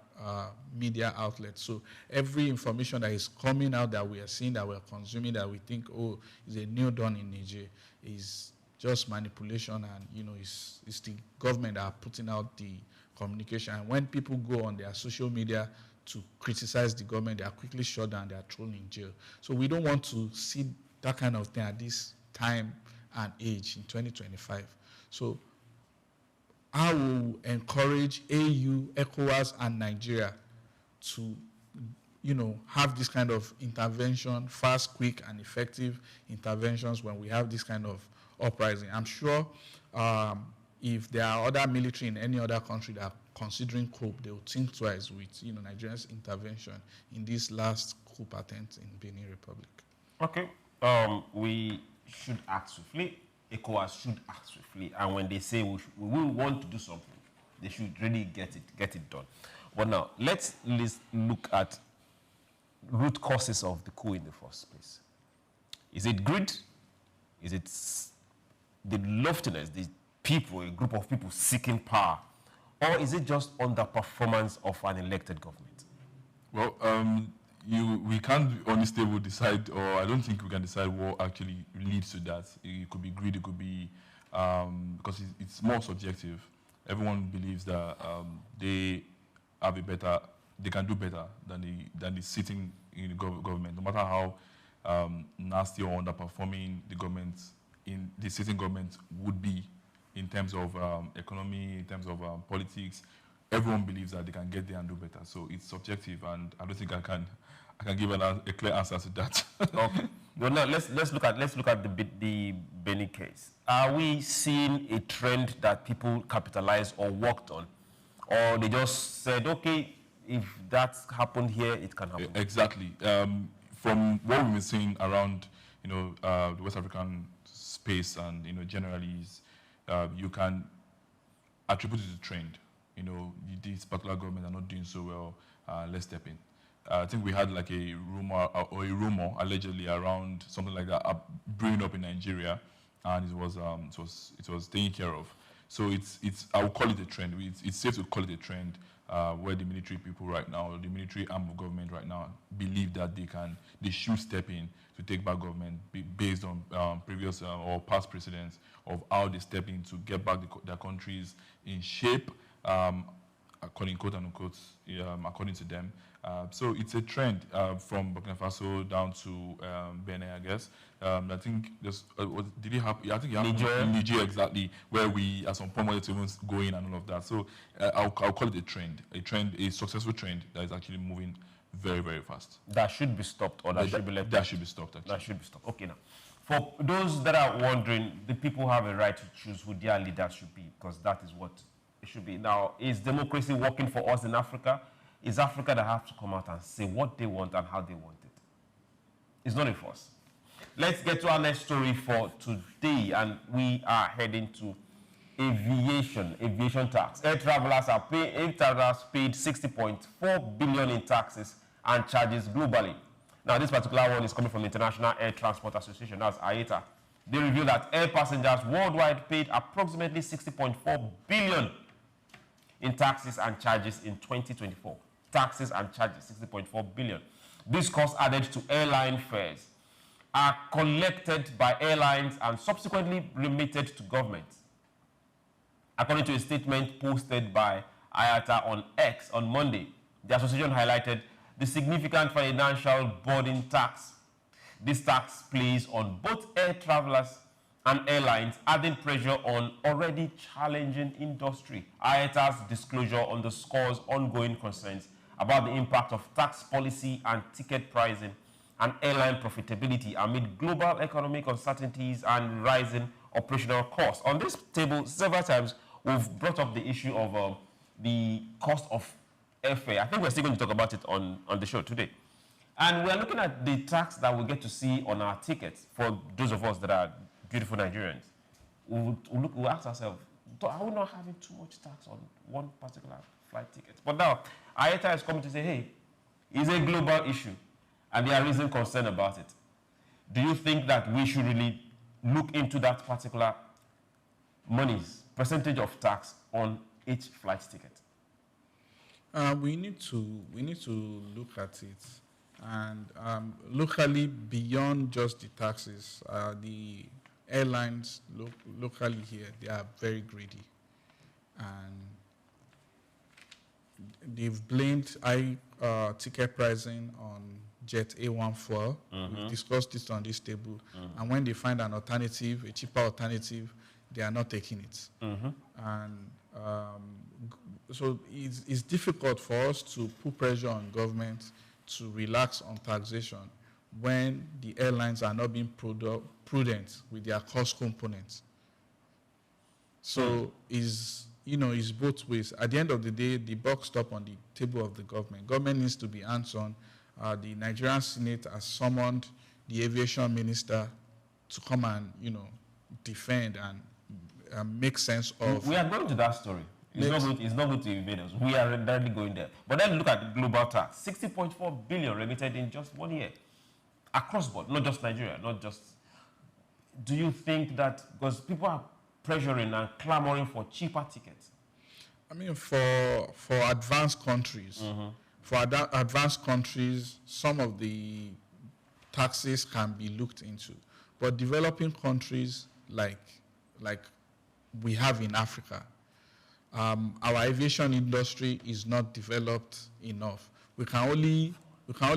media outlets. So every information that is coming out that we are seeing, that we are consuming, that we think, oh, is a new dawn in Niger, is just manipulation, and it's the government that are putting out the communication. And when people go on their social media to criticize the government, they are quickly shut down, they are thrown in jail. So we don't want to see that kind of thing at this time and age in 2025. So I will encourage AU, ECOWAS, and Nigeria to, have this kind of intervention, fast, quick, and effective interventions when we have this kind of uprising. I'm sure if there are other military in any other country that are considering coup, they will think twice with, Nigeria's intervention in this last coup attempt in Benin Republic. Okay. We should act swiftly. ECOWAS should act swiftly, and when they say we want to do something, they should really get it done. But now let's look at root causes of the coup in the first place. Is it greed? Is it the loftiness, the people, a group of people seeking power, or is it just underperformance of an elected government? Well, we can't honestly decide, or I don't think we can decide what actually leads to that. It could be greed, it could be, because it's more subjective. Everyone believes that they can do better than the sitting in the government, no matter how nasty or underperforming the sitting government would be in terms of economy, in terms of politics. Everyone believes that they can get there and do better. So it's subjective, and I don't think I can give a clear answer to that. Okay. Well, now let's look at the Benin case. Are we seeing a trend that people capitalized or worked on, or they just said, okay, if that's happened here, it can happen? Exactly. From what we've been seeing around, the West African space, and generally, you can attribute it to trend. This particular government are not doing so well. Let's step in. I think we had like a rumor allegedly around something like that brewing up in Nigeria, and it was taken care of. So I would call it a trend. It's safe to call it a trend where the military people right now, the military arm of government right now, believe that they should step in to take back government based on previous or past precedents of how they step in to get back their countries in shape, according quote unquote, according to them. So it's a trend from Burkina Faso down to Benin, I guess. I think did it happen? I think it happened in Niger, exactly, where we at some point wanted to even go in and all of that. So I'll call it a trend, a successful trend that is actually moving very, very fast. That should be stopped, or that should be left? That should be stopped, actually. That should be stopped. Okay, now. For those that are wondering, the people have a right to choose who their leader should be, because that is what it should be. Now, is democracy working for us in Africa? Is Africa that have to come out and say what they want and how they want it? It's not a force. Let's get to our next story for today, and we are heading to aviation tax. Air travelers paid 60.4 billion in taxes and charges globally. Now, this particular one is coming from the International Air Transport Association, that's IATA. They revealed that air passengers worldwide paid approximately 60.4 billion in taxes and charges in 2024. Taxes and charges, 60.4 billion. This cost added to airline fares are collected by airlines and subsequently remitted to government. According to a statement posted by IATA on X on Monday, the association highlighted the significant financial burden tax this tax plays on both air travelers and airlines, adding pressure on already challenging industry. IATA's disclosure underscores ongoing concerns about the impact of tax policy and ticket pricing and airline profitability amid global economic uncertainties and rising operational costs. On this table, several times, we've brought up the issue of the cost of airfare. I think we're still going to talk about it on the show today. And we're looking at the tax that we get to see on our tickets for those of us that are beautiful Nigerians. We'll ask ourselves, are we not having too much tax on one particular flight ticket? But now, IATA is coming to say, hey, it's a global issue, and there are reasons concern about it. Do you think that we should really look into that particular monies, percentage of tax on each flight ticket? We need to look at it, and locally, beyond just the taxes, the airlines locally here, they are very greedy, and they've blamed high ticket pricing on Jet A1 fuel. We've discussed this on this table, and when they find an alternative, a cheaper alternative, they are not taking it. And so it's difficult for us to put pressure on government to relax on taxation when the airlines are not being prudent with their cost components. So it's both ways. At the end of the day, the buck stops on the table of the government. Government needs to be hands-on. The Nigerian Senate has summoned the aviation minister to come and defend and make sense of. We are going to that story. It's not going to invade us. We are directly going there. But then look at the global tax. 60.4 billion remitted in just 1 year. Across board, not just Nigeria, not just... Do you think that, because people are pressuring and clamoring for cheaper tickets? I mean, for advanced countries, advanced countries, some of the taxes can be looked into. But developing countries like we have in Africa, our aviation industry is not developed enough. We can only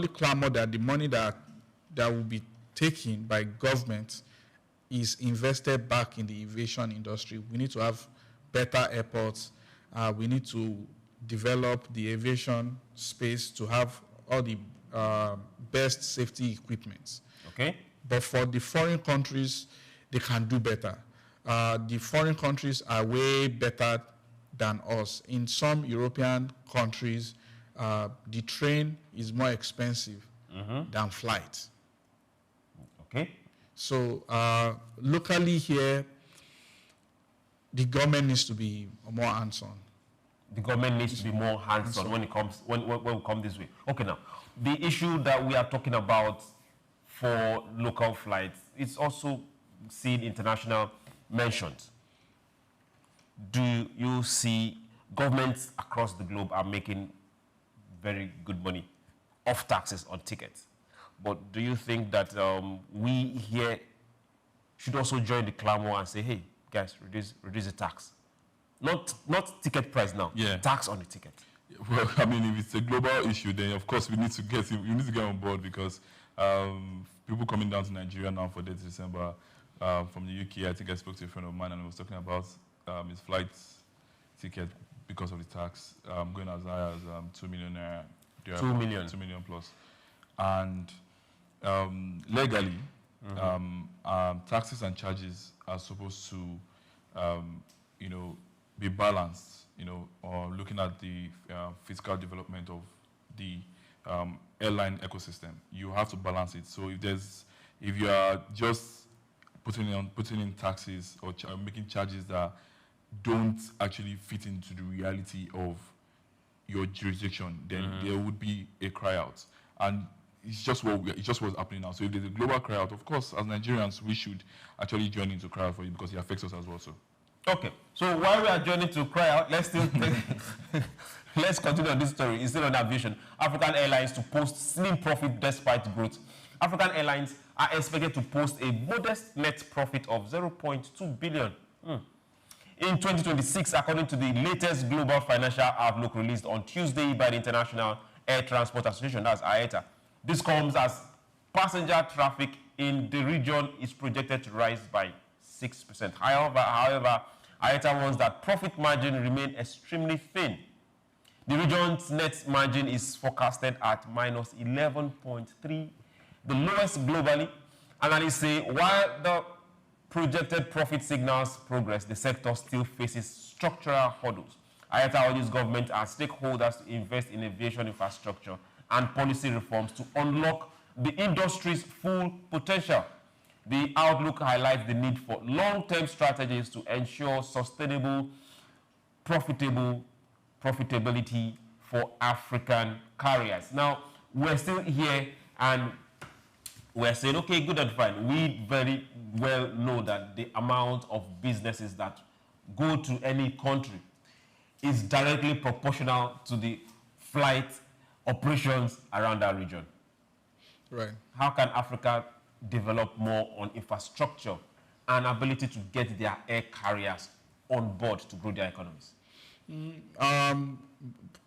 clamor that the money that will be taken by government is invested back in the aviation industry. We need to have better airports. We need to develop the aviation space to have all the best safety equipment. Okay. But for the foreign countries, they can do better. The foreign countries are way better than us. In some European countries, the train is more expensive than flight. Okay. So locally here, the government needs to be more hands-on. The government needs to be more hands-on when we come this way. Okay, now, the issue that we are talking about for local flights, it's also seen international mentions. Do you see governments across the globe are making very good money off taxes on tickets? But do you think that we here should also join the clamor and say, hey, guys, reduce the tax? Not ticket price now, tax on the ticket. Well, I mean, if it's a global issue, then of course we need to get on board, because people coming down to Nigeria now for 8th December from the UK, I think I spoke to a friend of mine and I was talking about his flight ticket because of the tax going as high as 2 million naira. 2 million. 2 million plus. And legally, taxes and charges are supposed to, be balanced, or looking at the fiscal development of the airline ecosystem. You have to balance it. So if you are just putting in taxes or making charges that don't actually fit into the reality of your jurisdiction, then there would be a cry out. And it's just what's happening now. So if there's a global cry out, of course, as Nigerians, we should actually join in to cry out for it because it affects us as well. So. Okay, so while we are joining to cry out, let's continue on this story. Instead of aviation, African Airlines to post slim profit despite growth. African Airlines are expected to post a modest net profit of 0.2 billion in 2026, according to the latest global financial outlook released on Tuesday by the International Air Transport Association, that's IATA. This comes as passenger traffic in the region is projected to rise by 6%. However, IATA warns that profit margin remain extremely thin. The region's net margin is forecasted at minus 11.3, the lowest globally. Analysts say while the projected profit signals progress, the sector still faces structural hurdles. IATA urges government and stakeholders to invest in aviation infrastructure and policy reforms to unlock the industry's full potential. The outlook highlights the need for long-term strategies to ensure sustainable, profitability for African carriers. Now, we're still here and we're saying, okay, good and fine. We very well know that the amount of businesses that go to any country is directly proportional to the flight operations around that region. Right. How can Africa develop more on infrastructure and ability to get their air carriers on board to grow their economies?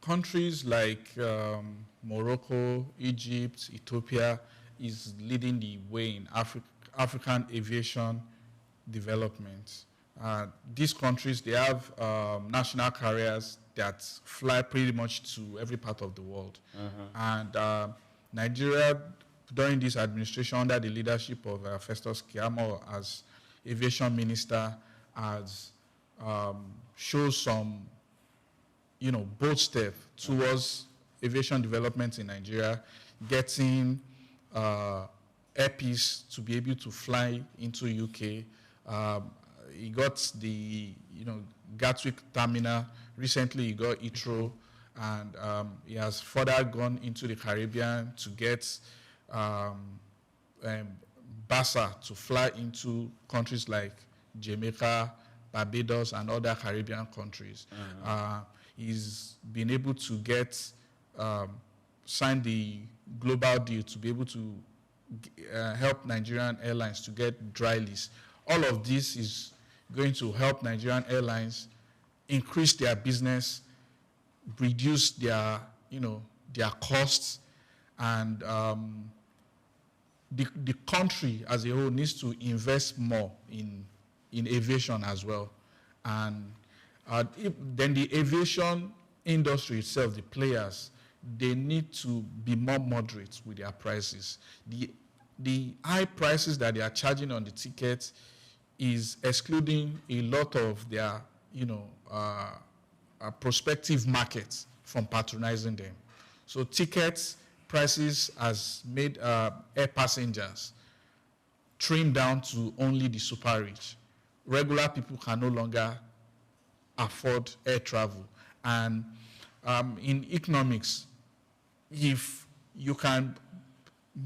Countries like Morocco, Egypt, Ethiopia is leading the way in African aviation development. These countries, they have national carriers that fly pretty much to every part of the world. And Nigeria, during this administration, under the leadership of Festus Keyamo as aviation minister, has shown some, bold step towards aviation development in Nigeria, getting Airpeace to be able to fly into UK. He got the, Gatwick terminal. Recently, he got Heathrow, and he has further gone into the Caribbean to get BASA to fly into countries like Jamaica, Barbados, and other Caribbean countries. He's been able to get sign the global deal to be able to help Nigerian airlines to get dry lease. All of this is going to help Nigerian airlines increase their business, reduce their, their costs, and the country as a whole needs to invest more in aviation as well. And then the aviation industry itself, the players, they need to be more moderate with their prices. The high prices that they are charging on the tickets is excluding a lot of their, prospective markets from patronizing them. So tickets prices has made air passengers trim down to only the super rich. Regular people can no longer afford air travel. And in economics, if you can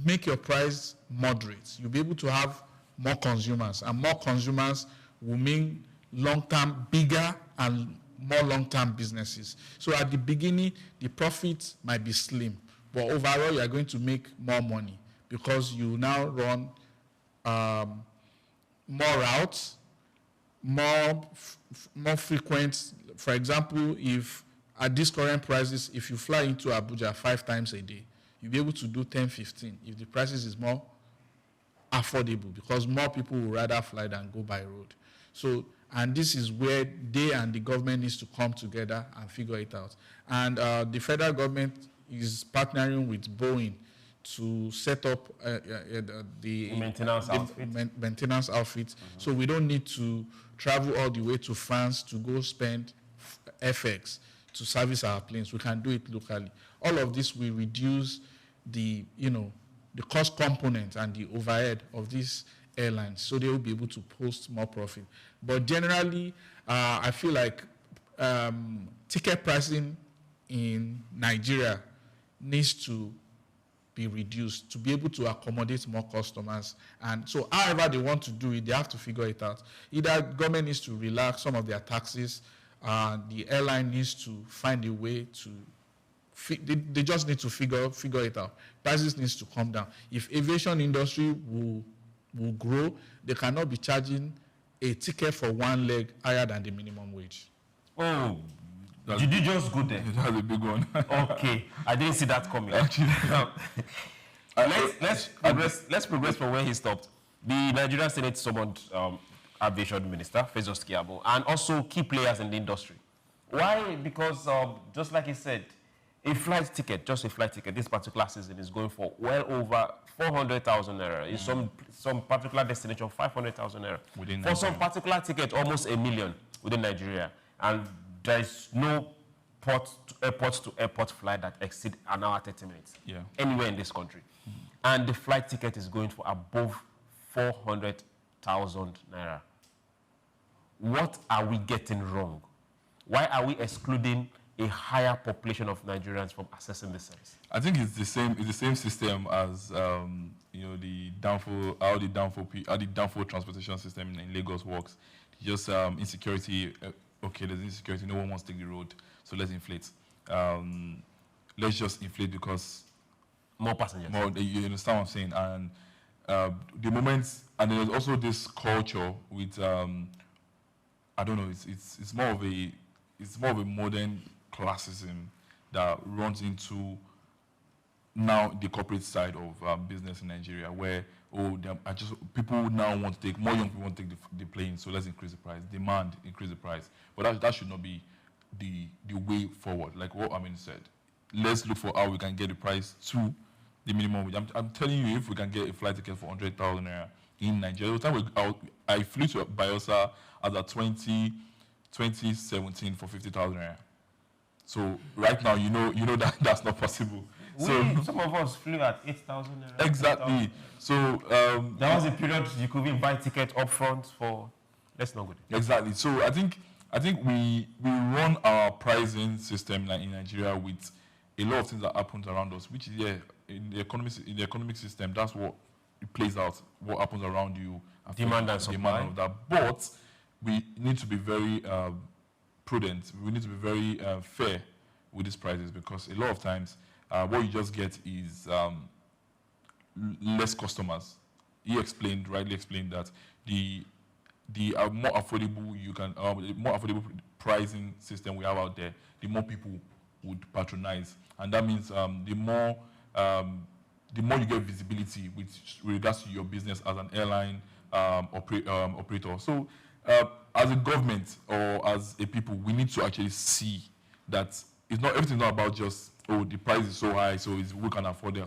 make your price moderate, you'll be able to have more consumers, and more consumers will mean long-term, bigger and more long-term businesses. So at the beginning, the profit might be slim, but overall, you are going to make more money because you now run more routes, more frequent. For example, if at these current prices, if you fly into Abuja 5 times a day, you'll be able to do 10, 15 if the prices is more affordable, because more people will rather fly than go by road. So, and this is where they and the government needs to come together and figure it out. And the federal government is partnering with Boeing to set up the maintenance outfit. So we don't need to travel all the way to France to go spend FX to service our planes. We can do it locally. All of this will reduce the, the cost component and the overhead of these airlines, so they will be able to post more profit. But generally, I feel like ticket pricing in Nigeria needs to be reduced to be able to accommodate more customers. And so however they want to do it, they have to figure it out. Either government needs to relax some of their taxes, the airline needs to find a way to, they just need to figure it out. Prices needs to come down. If aviation industry will grow, they cannot be charging a ticket for one leg higher than the minimum wage. Oh, did you just go there? That's a big one. Okay, I didn't see that coming. Actually, let's progress from where he stopped. The Nigerian Senate summoned Aviation Minister Festus Keyamo and also key players in the industry. Why? Because just like he said, a flight ticket, just a flight ticket, this particular season is going for well over 400,000 naira. In some particular destination, 500,000 naira. For some particular ticket, almost $1 million within Nigeria. And there is no airport flight that exceeds an hour 30 minutes anywhere in this country. And the flight ticket is going for above 400,000 naira. What are we getting wrong? Why are we excluding a higher population of Nigerians from accessing this service? I think it's the same system as the downfall transportation system in Lagos works. Just insecurity. Okay, there's insecurity. No one wants to take the road, so let's inflate. Let's just inflate because more passengers. You understand what I'm saying? And the moment, and there's also this culture with I don't know. It's more of a modern classism that runs into now the corporate side of business in Nigeria, where people now want to take, more young people want to take the plane, so let's increase the price. Demand, increase the price. But that should not be the way forward. Like what Amin said, let's look for how we can get the price to the minimum wage. I'm telling you, if we can get a flight ticket for 100,000 naira in Nigeria, the time I flew to Bayelsa as a 2017 for 50,000 naira. So right now, you know that's not possible. Some of us flew at 8,000 naira. Exactly. 8,000. So that was a period you could even buy ticket up front for. That's not good. Exactly. So I think we run our pricing system in Nigeria with a lot of things that happens around us, which is in the economic system. That's what it plays out. What happens around you. Demand and supply. Demand of that. But we need to be very prudent. We need to be very fair with these prices, because a lot of times what you just get is less customers. He rightly explained that the more affordable more affordable pricing system we have out there, the more people would patronize, and that means the more you get visibility with regards to your business as an airline operator. So as a government or as a people, we need to actually see that everything's not about just the price is so high, so we can afford it.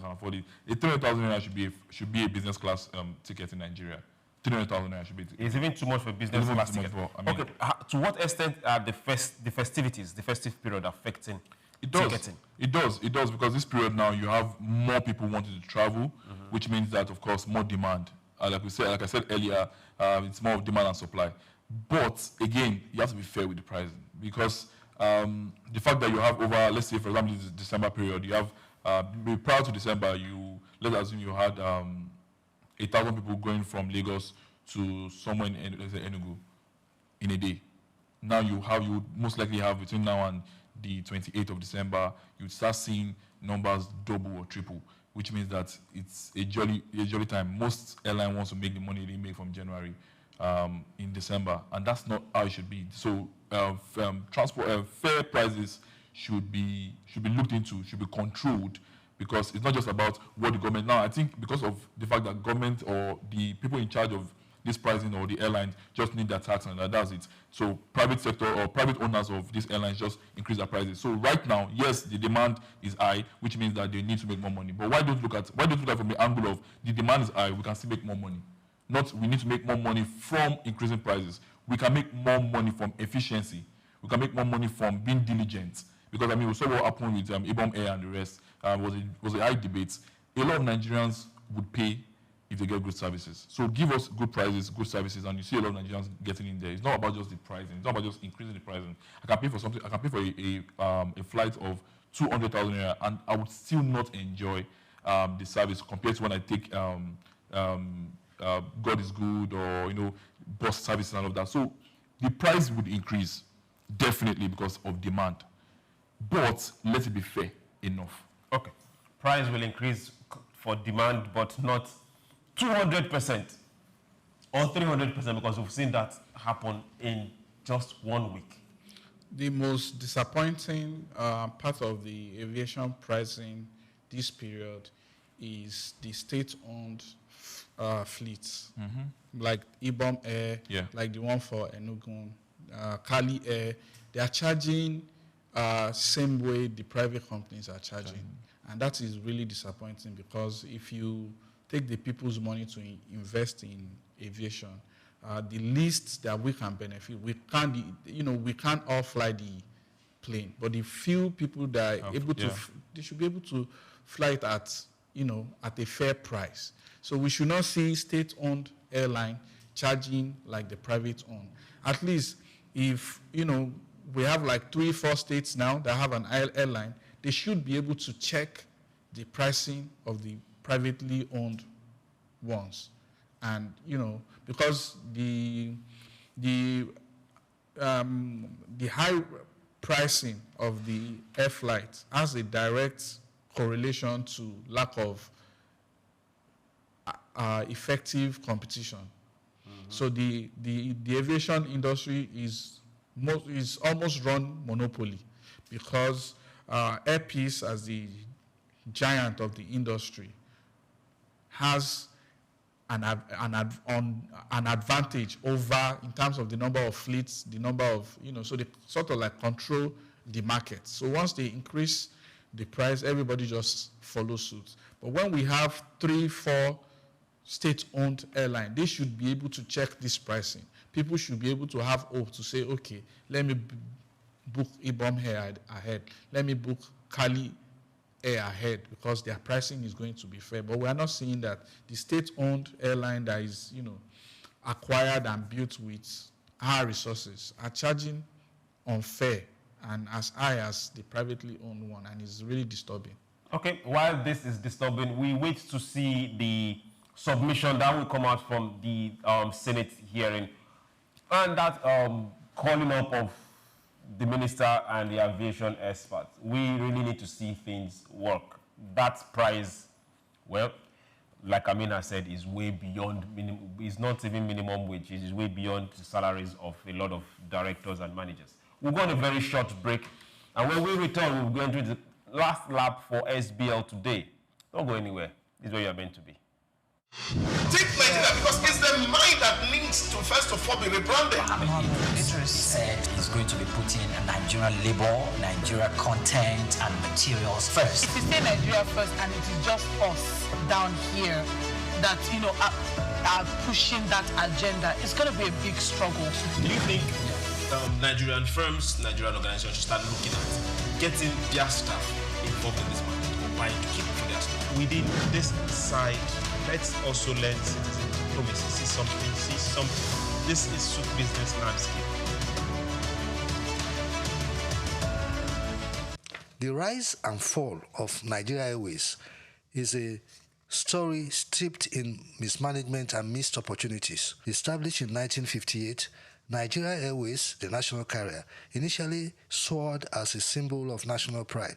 A 300,000 naira should be a business class ticket in Nigeria. 300,000 naira should be. It's even too much for business class ticket. Okay, to what extent are the festive period affecting ticketing? It does, because this period now you have more people wanting to travel, which means that of course more demand. Like I said earlier, it's more of demand and supply. But again, you have to be fair with the pricing, because the fact that you have over, let's say for example, this December period, you have prior to December, let's assume you had 1,000 people going from Lagos to somewhere in Enugu in a day. Now you most likely have between now and the 28th of December, you start seeing numbers double or triple, which means that it's a jolly time. Most airline wants to make the money they make from January in December, and that's not how it should be. So transport fair prices should be looked into, should be controlled, because it's not just about what the government. Now I think because of the fact that government or the people in charge of this pricing or the airlines just need their tax and that's it. So private sector or private owners of these airlines just increase their prices. So right now, yes, the demand is high, which means that they need to make more money. But why don't look at from the angle of the demand is high, we can still make more money. Not we need to make more money from increasing prices. We can make more money from efficiency. We can make more money from being diligent. Because we saw what happened with Ibom Air and the rest. Was a high debate. A lot of Nigerians would pay if they get good services. So give us good prices, good services, and you see a lot of Nigerians getting in there. It's not about just the pricing. It's not about just increasing the pricing. I can pay for something. I can pay for a flight of 200,000 naira, and I would still not enjoy the service compared to when I take God is good or, bus service and all of that. So the price would increase, definitely, because of demand. But let it be fair enough. Okay. Price will increase for demand, but not 200% or 300%, because we've seen that happen in just 1 week. The most disappointing part of the aviation pricing this period is the state-owned fleets, like Ibom Air, like the one for Enugu, Kali Air. They are charging same way the private companies are charging. And that is really disappointing, because if you take the people's money to invest in aviation, the least that we can benefit, we can't all fly the plane, but the few people that are able to, they should be able to fly it at a fair price. So we should not see state-owned airline charging like the private-owned. At least if, we have like 3-4 states now that have an airline, they should be able to check the pricing of the privately owned ones. And, because the high pricing of the air flight has a direct correlation to lack of effective competition. So the aviation industry is almost run monopoly, because Air Peace, as the giant of the industry, has an advantage over, in terms of the number of fleets, the number of, so they sort of like control the market. So once they increase the price, everybody just follows suit. But when we have 3-4 state-owned airlines, they should be able to check this pricing. People should be able to have hope to say, okay, let me book Ibom Air ahead. Let me book Kali Air ahead, because their pricing is going to be fair. But we are not seeing that. The state-owned airline that is, acquired and built with high resources are charging unfair and as high as the privately owned one, and it's really disturbing. Okay, while this is disturbing, we wait to see the submission that will come out from the Senate hearing, and that calling up of the minister and the aviation experts. We really need to see things work. That price, well, like Amina said, is way beyond minimum. It's not even minimum wage. It is way beyond the salaries of a lot of directors and managers. We'll go on a very short break, and when we return, we'll go into the last lap for SBL today. Don't go anywhere. This is where you are meant to be. Take Nigeria, because it's the mind that needs to first of all be rebranded. Minister said he's going to be putting Nigerian labor, Nigeria content and materials first. If you say Nigeria first and it is just us down here that, are pushing that agenda, it's going to be a big struggle. Do you think Nigerian firms, Nigerian organizations should start looking at getting their staff involved in this market, or buying to keep for their staff? Within this side, let's also learn citizen diplomacy. See something. This is SOUQ business landscape. The rise and fall of Nigeria Airways is a story steeped in mismanagement and missed opportunities. Established in 1958, Nigeria Airways, the national carrier, initially soared as a symbol of national pride.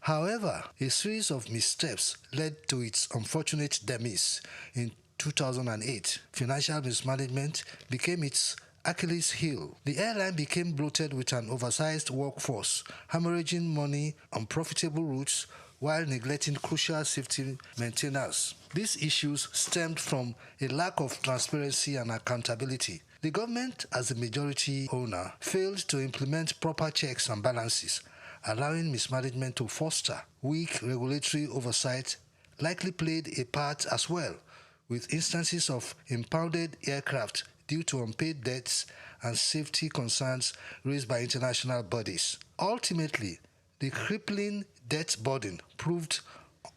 However, a series of missteps led to its unfortunate demise. In 2008, financial mismanagement became its Achilles heel. The airline became bloated with an oversized workforce, hemorrhaging money on profitable routes while neglecting crucial safety maintenance. These issues stemmed from a lack of transparency and accountability. The government, as a majority owner, failed to implement proper checks and balances, allowing mismanagement to foster. Weak regulatory oversight likely played a part as well, with instances of impounded aircraft due to unpaid debts and safety concerns raised by international bodies. Ultimately, the crippling debt burden proved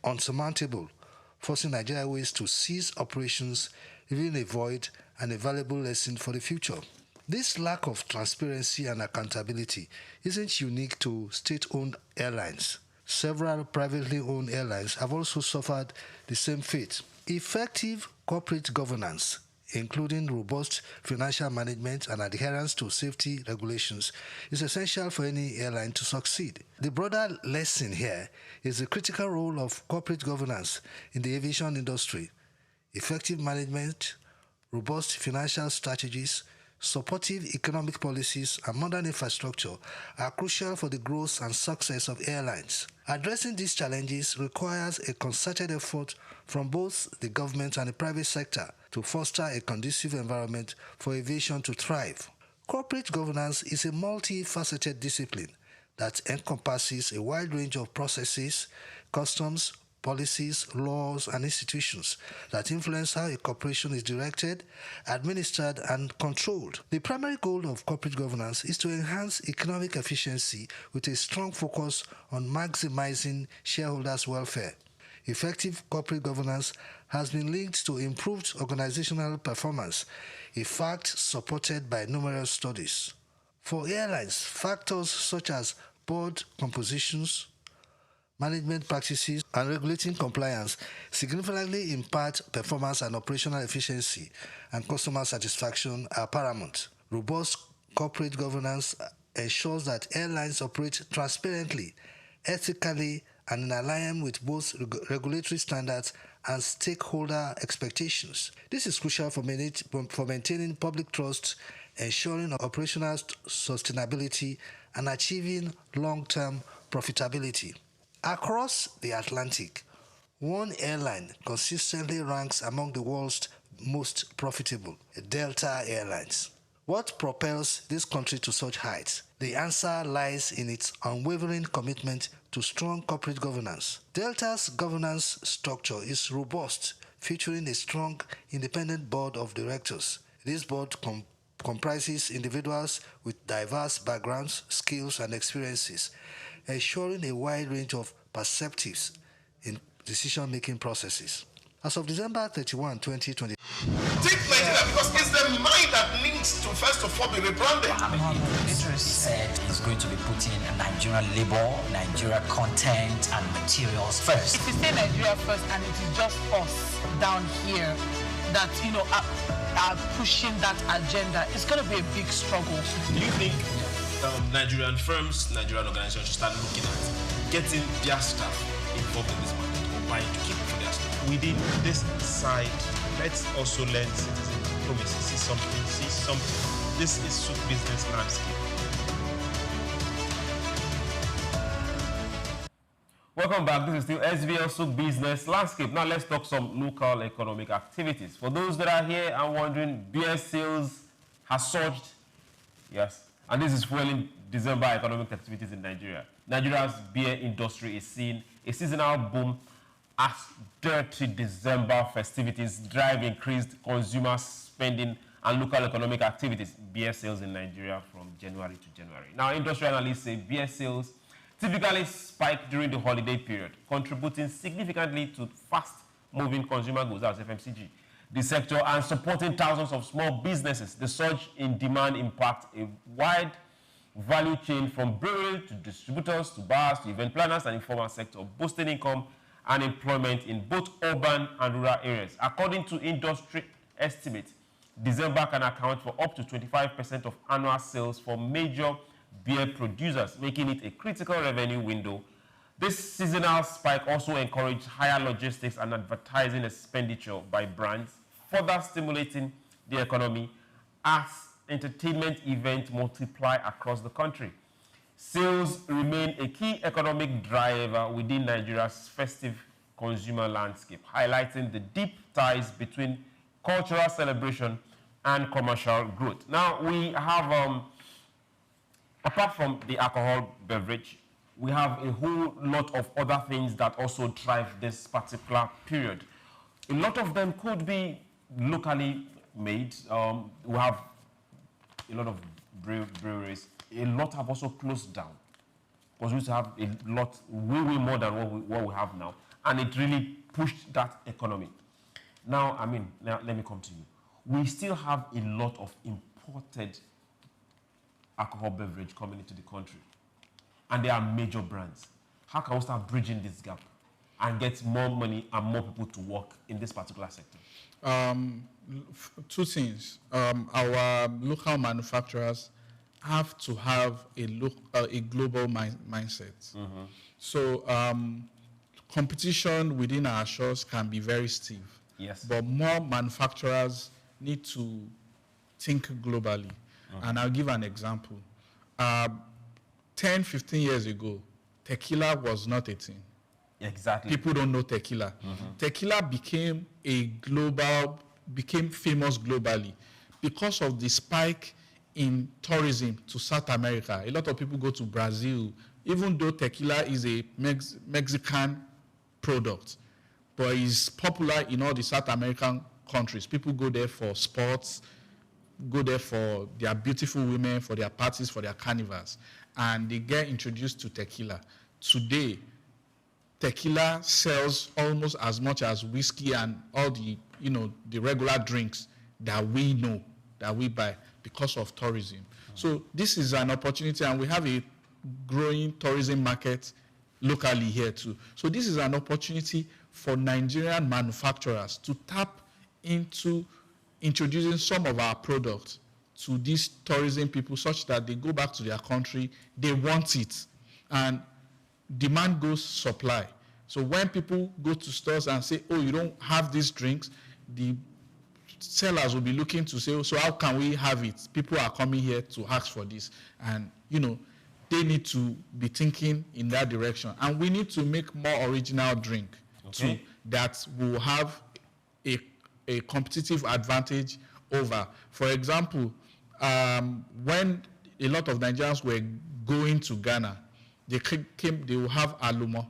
unsurmountable, forcing Nigeria Airways to cease operations, leaving a void and a valuable lesson for the future. This lack of transparency and accountability isn't unique to state-owned airlines. Several privately owned airlines have also suffered the same fate. Effective corporate governance, including robust financial management and adherence to safety regulations, is essential for any airline to succeed. The broader lesson here is the critical role of corporate governance in the aviation industry. Effective management, robust financial strategies, supportive economic policies, and modern infrastructure are crucial for the growth and success of airlines. Addressing these challenges requires a concerted effort from both the government and the private sector to foster a conducive environment for aviation to thrive. Corporate governance is a multifaceted discipline that encompasses a wide range of processes, customs, policies, laws, and institutions that influence how a corporation is directed, administered, and controlled. The primary goal of corporate governance is to enhance economic efficiency with a strong focus on maximizing shareholders' welfare. Effective corporate governance has been linked to improved organizational performance, a fact supported by numerous studies. For airlines, factors such as board compositions, management practices, and regulating compliance significantly impact performance and operational efficiency and customer satisfaction are paramount. Robust corporate governance ensures that airlines operate transparently, ethically, and in alignment with both regulatory standards and stakeholder expectations. This is crucial for maintaining public trust, ensuring operational sustainability, and achieving long-term profitability. Across the Atlantic, one airline consistently ranks among the world's most profitable, Delta Airlines. What propels this country to such heights? The answer lies in its unwavering commitment to strong corporate governance. Delta's governance structure is robust, featuring a strong independent board of directors. This board comprises individuals with diverse backgrounds, skills, and experiences, ensuring a wide range of perspectives in decision-making processes. As of December 31, 2020, Take Nigeria because it's the mind that needs to first of all be rebranded. Minister said he's going to be putting Nigerian labor, Nigeria content, and materials first. If you say Nigeria first and it is just us down here that, are pushing that agenda, it's going to be a big struggle. Do you think Nigerian firms, Nigerian organizations should start looking at getting their staff involved in this market or buying to keep for their staff? Within this side, let's also learn citizen diplomacy. See something. This is SOUQ business landscape. Welcome back. This is still SVL SOUQ business landscape. Now let's talk some local economic activities. For those that are here and wondering, beer sales has surged. Yes. And this is fueling December economic activities in Nigeria. Nigeria's beer industry is seeing a seasonal boom as dirty December festivities drive increased consumer spending and local economic activities. Beer sales in Nigeria from January to January. Now, industry analysts say beer sales typically spike during the holiday period, contributing significantly to fast-moving consumer goods, as FMCG. The sector and supporting thousands of small businesses. The surge in demand impacts a wide value chain from brewery to distributors to bars to event planners and informal sector, boosting income and employment in both urban and rural areas. According to industry estimates, December can account for up to 25% of annual sales for major beer producers, making it a critical revenue window. This seasonal spike also encouraged higher logistics and advertising expenditure by brands, further stimulating the economy as entertainment events multiply across the country. Sales remain a key economic driver within Nigeria's festive consumer landscape, highlighting the deep ties between cultural celebration and commercial growth. Now, we have, apart from the alcohol beverage, we have a whole lot of other things that also drive this particular period. A lot of them could be locally made. We have a lot of breweries. A lot have also closed down because we used to have a lot, way more than what we have now, and it really pushed that economy. Now, let me come to you. We still have a lot of imported alcohol beverage coming into the country, and they are major brands. how can we start bridging this gap and get more money and more people to work in this particular sector? Two things. Our local manufacturers have to have a global mindset. So competition within our shores can be very stiff. Yes. But more manufacturers need to think globally. And I'll give an example. 10, 15 years ago, tequila was not a thing. Exactly. People don't know tequila. Tequila became famous globally because of the spike in tourism to South America. A lot of people go to Brazil, even though tequila is a Mexican product, but is popular in all the South American countries. People go there for sports, go there for their beautiful women, for their parties, for their carnivals, and they get introduced to tequila. Today, tequila sells almost as much as whiskey and all the, the regular drinks that we know, that we buy because of tourism. So this is an opportunity, and we have a growing tourism market locally here too. So this is an opportunity for Nigerian manufacturers to tap into introducing some of our products to these tourism people such that they go back to their country, they want it. And demand goes supply. So when people go to stores and say, oh, you don't have these drinks, the sellers will be looking to say, oh, so how can we have it? People are coming here to ask for this. And, they need to be thinking in that direction. And we need to make more original drink too, that will have a competitive advantage over. For example, when a lot of Nigerians were going to Ghana, they will have Alumo,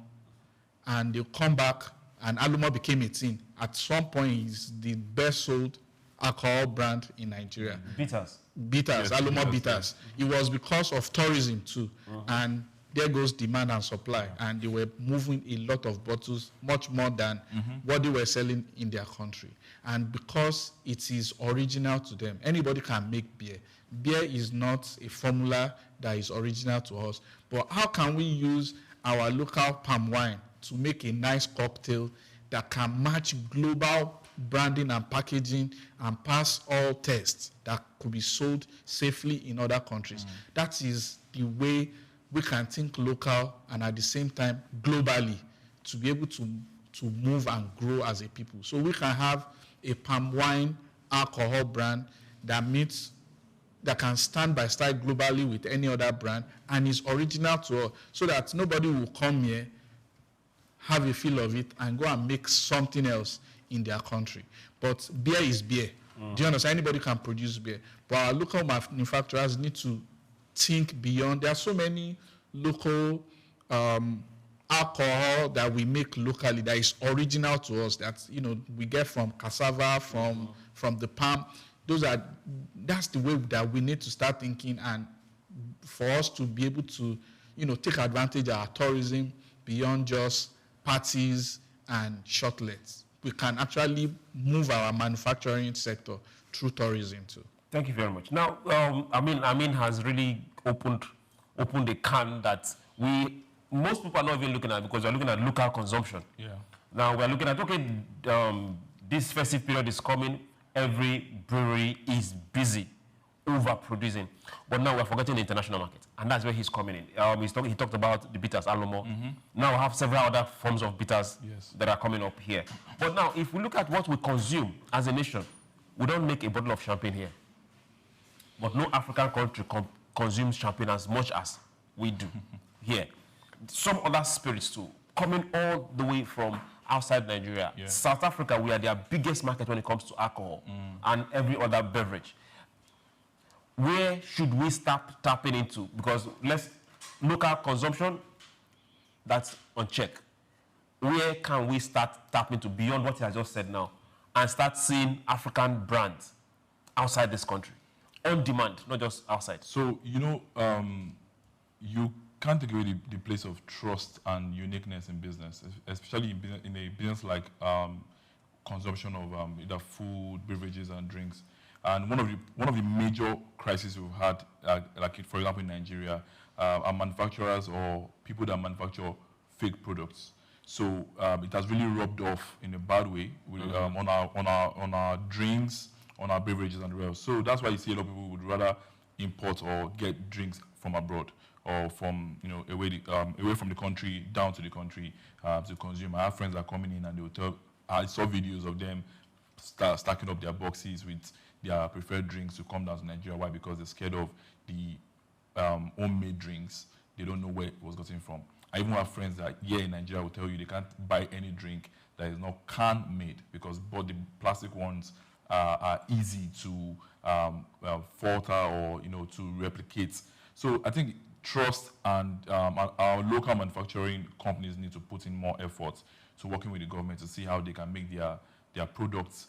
and they'll come back, and Alumo became a thing. At some point, it's the best sold alcohol brand in Nigeria. Bitters. Yes, Alumo bitters. It was because of tourism too, and there goes demand and supply, and they were moving a lot of bottles, much more than what they were selling in their country. And because it is original to them, anybody can make beer. Beer is not a formula that is original to us, but how can we use our local palm wine to make a nice cocktail that can match global branding and packaging and pass all tests that could be sold safely in other countries? That is the way we can think local and at the same time globally to be able to move and grow as a people. So we can have a palm wine alcohol brand that can stand by side globally with any other brand and is original to us, so that nobody will come here, have a feel of it, and go and make something else in their country. But beer is beer. Do you understand? Anybody can produce beer. But our local manufacturers need to think beyond. There are so many local alcohol that we make locally that is original to us, that we get from cassava, from the palm. That's the way that we need to start thinking, and for us to be able to take advantage of our tourism beyond just parties and shortlets. We can actually move our manufacturing sector through tourism too. Thank you very much. Now, Amin has really opened a can that most people are not even looking at, because we're looking at local consumption. Yeah. Now we're looking at, this festive period is coming. Every brewery is busy overproducing, but now we're forgetting the international market, and that's where he's coming in. He talked about the bitters, Alumo. Now we have several other forms of bitters that are coming up here. But now, if we look at what we consume as a nation, we don't make a bottle of champagne here. But no African country consumes champagne as much as we do here. Some other spirits too, coming all the way from outside Nigeria. Yeah. South Africa, we are their biggest market when it comes to alcohol and every other beverage. Where should we start tapping into? Because local consumption, that's on check. Where can we start tapping into beyond what he has just said now and start seeing African brands outside this country? On demand, not just outside. So, you can't take away the place of trust and uniqueness in business, especially in a business like consumption of either food, beverages, and drinks. And one of the major crises we've had, like for example in Nigeria, are manufacturers or people that manufacture fake products. So it has really rubbed off in a bad way on our drinks, on our beverages and the rest. So that's why you see a lot of people would rather import or get drinks from abroad or from away from the country down to the country to consume. I have friends that are coming in and they will tell. I saw videos of them stacking up their boxes with their preferred drinks to come down to Nigeria. Why? Because they're scared of the homemade drinks. They don't know where it was gotten from. I even have friends that here in Nigeria will tell you they can't buy any drink that is not can made because both the plastic ones are easy to falter or to replicate. So I think trust and our local manufacturing companies need to put in more effort to working with the government to see how they can make their products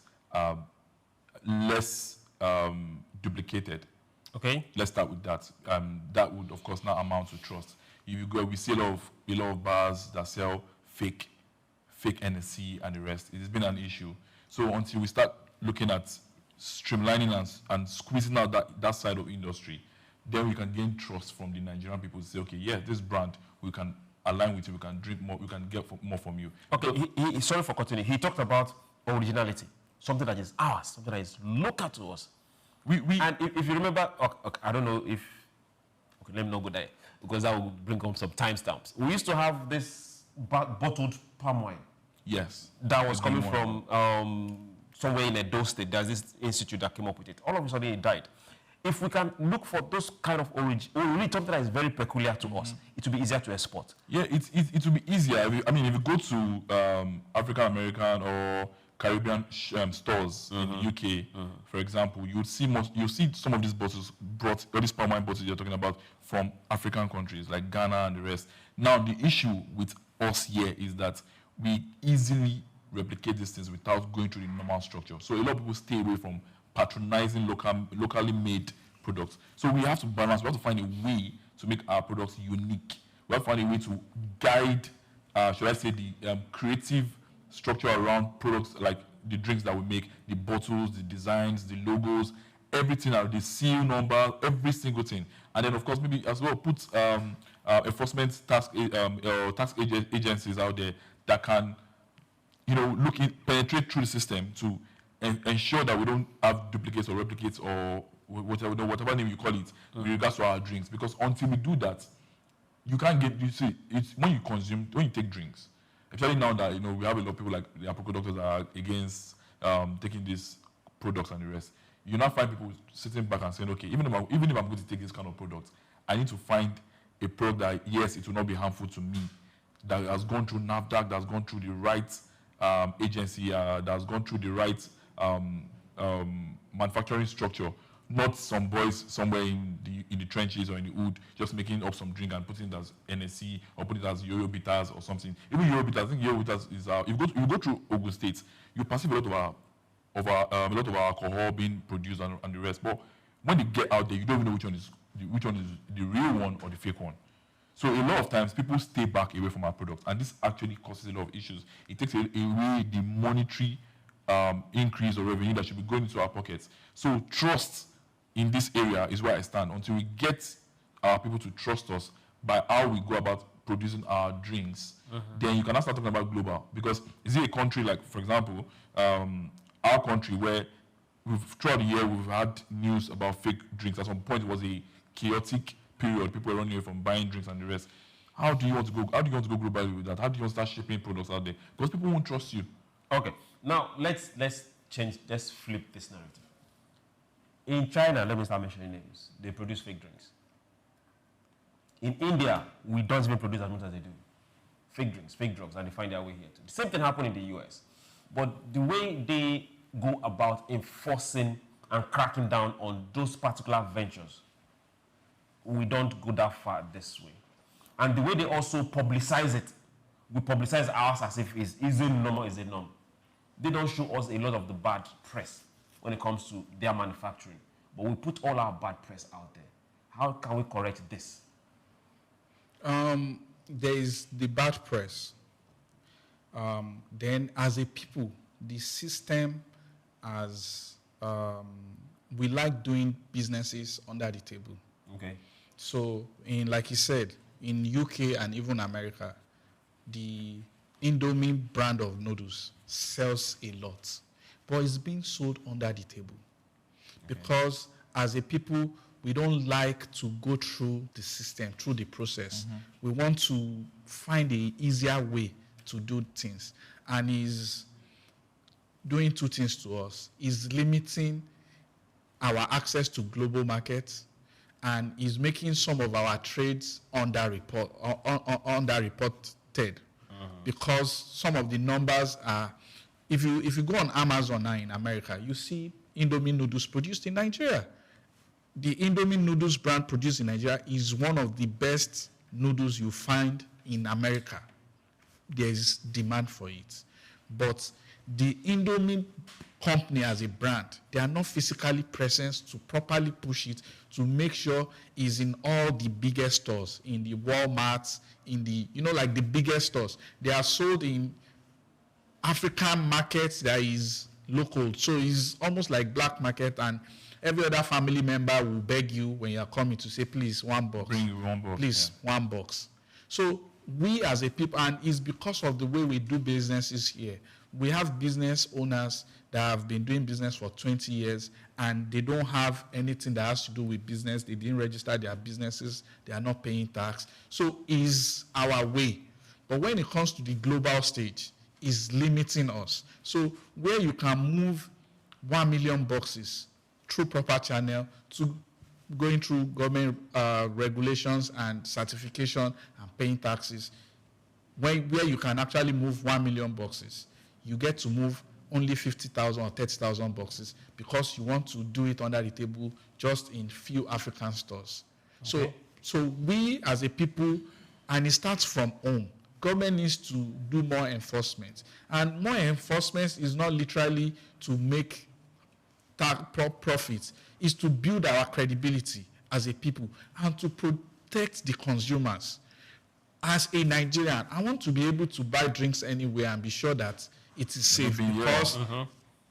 less duplicated. Okay. Let's start with that. That would, of course, not amount to trust. If you go, we see a lot of bars that sell fake NSC and the rest. It has been an issue. So until we start looking at streamlining and squeezing out that side of industry, then we can gain trust from the Nigerian people to say, okay, yeah, this brand, we can align with you, we can drink more, we can get more from you. Okay, sorry for continuing. He talked about originality, something that is ours, something that is local to us. And if you remember, okay, I don't know if, okay, let me not go there, because that will bring up some timestamps. We used to have this bottled palm wine. Yes. That was coming from somewhere in Edo State. There's this institute that came up with it. All of a sudden, it died. If we can look for those kind of origin, really something that is very peculiar to us, it will be easier to export. Yeah, it will be easier. I mean, if you go to African American or Caribbean stores in the UK, for example, you'll see some of these bottles brought, all these palm wine bottles you're talking about, from African countries like Ghana and the rest. Now, the issue with us here is that we easily replicate these things without going through the normal structure. So a lot of people stay away from patronizing locally made products. So we have to balance. We have to find a way to make our products unique. We have to find a way to guide, should I say, the creative structure around products like the drinks that we make, the bottles, the designs, the logos, everything, the seal number, every single thing. And then, of course, maybe as well put enforcement tax agencies out there that can, penetrate through the system to ensure that we don't have duplicates or replicates or whatever name you call it with regards to our drinks. Because until we do that, you can't get, you see, it's when you take drinks, especially now that, we have a lot of people like the Apoco doctors that are against taking these products and the rest. You now find people sitting back and saying, okay, even if I'm going to take this kind of product, I need to find a product that, yes, it will not be harmful to me, that has gone through NAFDAC, that has gone through the right agency, that has gone through the right manufacturing structure, not some boys somewhere in the trenches or in the wood just making up some drink and putting it as NSC or putting it as Yoyo Bitters or something. Even Yoyo Bitters, I think Yoyo Bitters is if you go through Ogun State, you perceive a lot of our alcohol being produced and the rest. But when they get out there, you don't even know which one is the real one or the fake one. So a lot of times people stay back away from our products, and this actually causes a lot of issues. It takes away the monetary increase or revenue that should be going into our pockets. So trust in this area is where I stand. Until we get our people to trust us by how we go about producing our drinks, then you can start talking about global. Because is it a country like, for example, our country where throughout the year we've had news about fake drinks. At some point it was a chaotic period. People were running away from buying drinks and the rest. How do you want to go globally with that? How do you want to start shipping products out there? Because people won't trust you. Okay. Now let's flip this narrative. In China, let me start mentioning names. They produce fake drinks. In India, we don't even produce as much as they do. Fake drinks, fake drugs, and they find their way here too. The same thing happened in the US. But the way they go about enforcing and cracking down on those particular ventures, we don't go that far this way. And the way they also publicize it, we publicize ours as if it's a normal, is a norm. They don't show us a lot of the bad press when it comes to their manufacturing. But we put all our bad press out there. How can we correct this? There is the bad press. Then as a people, the system as we like doing businesses under the table. Okay. So like you said, in UK and even America, the Indomie brand of noodles sells a lot, but it's being sold under the table. Because as a people, we don't like to go through the system, through the process. We want to find an easier way to do things. And he's doing two things to us. He's limiting our access to global markets, and is making some of our trades underreported. Because some of the numbers are, if you go on Amazon now in America, you see Indomie noodles produced in Nigeria. The Indomie noodles brand produced in Nigeria is one of the best noodles you find in America. There is demand for it. But the Indomie company as a brand, they are not physically present to properly push it, to make sure it's in all the biggest stores, in the Walmarts, in the, like the biggest stores. They are sold in African markets that is local. So it's almost like black market, and every other family member will beg you when you are coming to say, please, 1 box. Bring you 1 box. Please, 1 box. So we as a people, and it's because of the way we do businesses here. We have business owners that have been doing business for 20 years, and they don't have anything that has to do with business. They didn't register their businesses. They are not paying tax. So it's our way. But when it comes to the global stage, it's limiting us. So where you can move 1 million boxes through proper channel to going through government regulations and certification and paying taxes, where you can actually move 1 million boxes, you get to move only 50,000 or 30,000 boxes because you want to do it under the table just in few African stores. Okay. So we as a people, and it starts from home, government needs to do more enforcement. And more enforcement is not literally to make profits, is to build our credibility as a people and to protect the consumers. As a Nigerian, I want to be able to buy drinks anywhere and be sure that it is safe,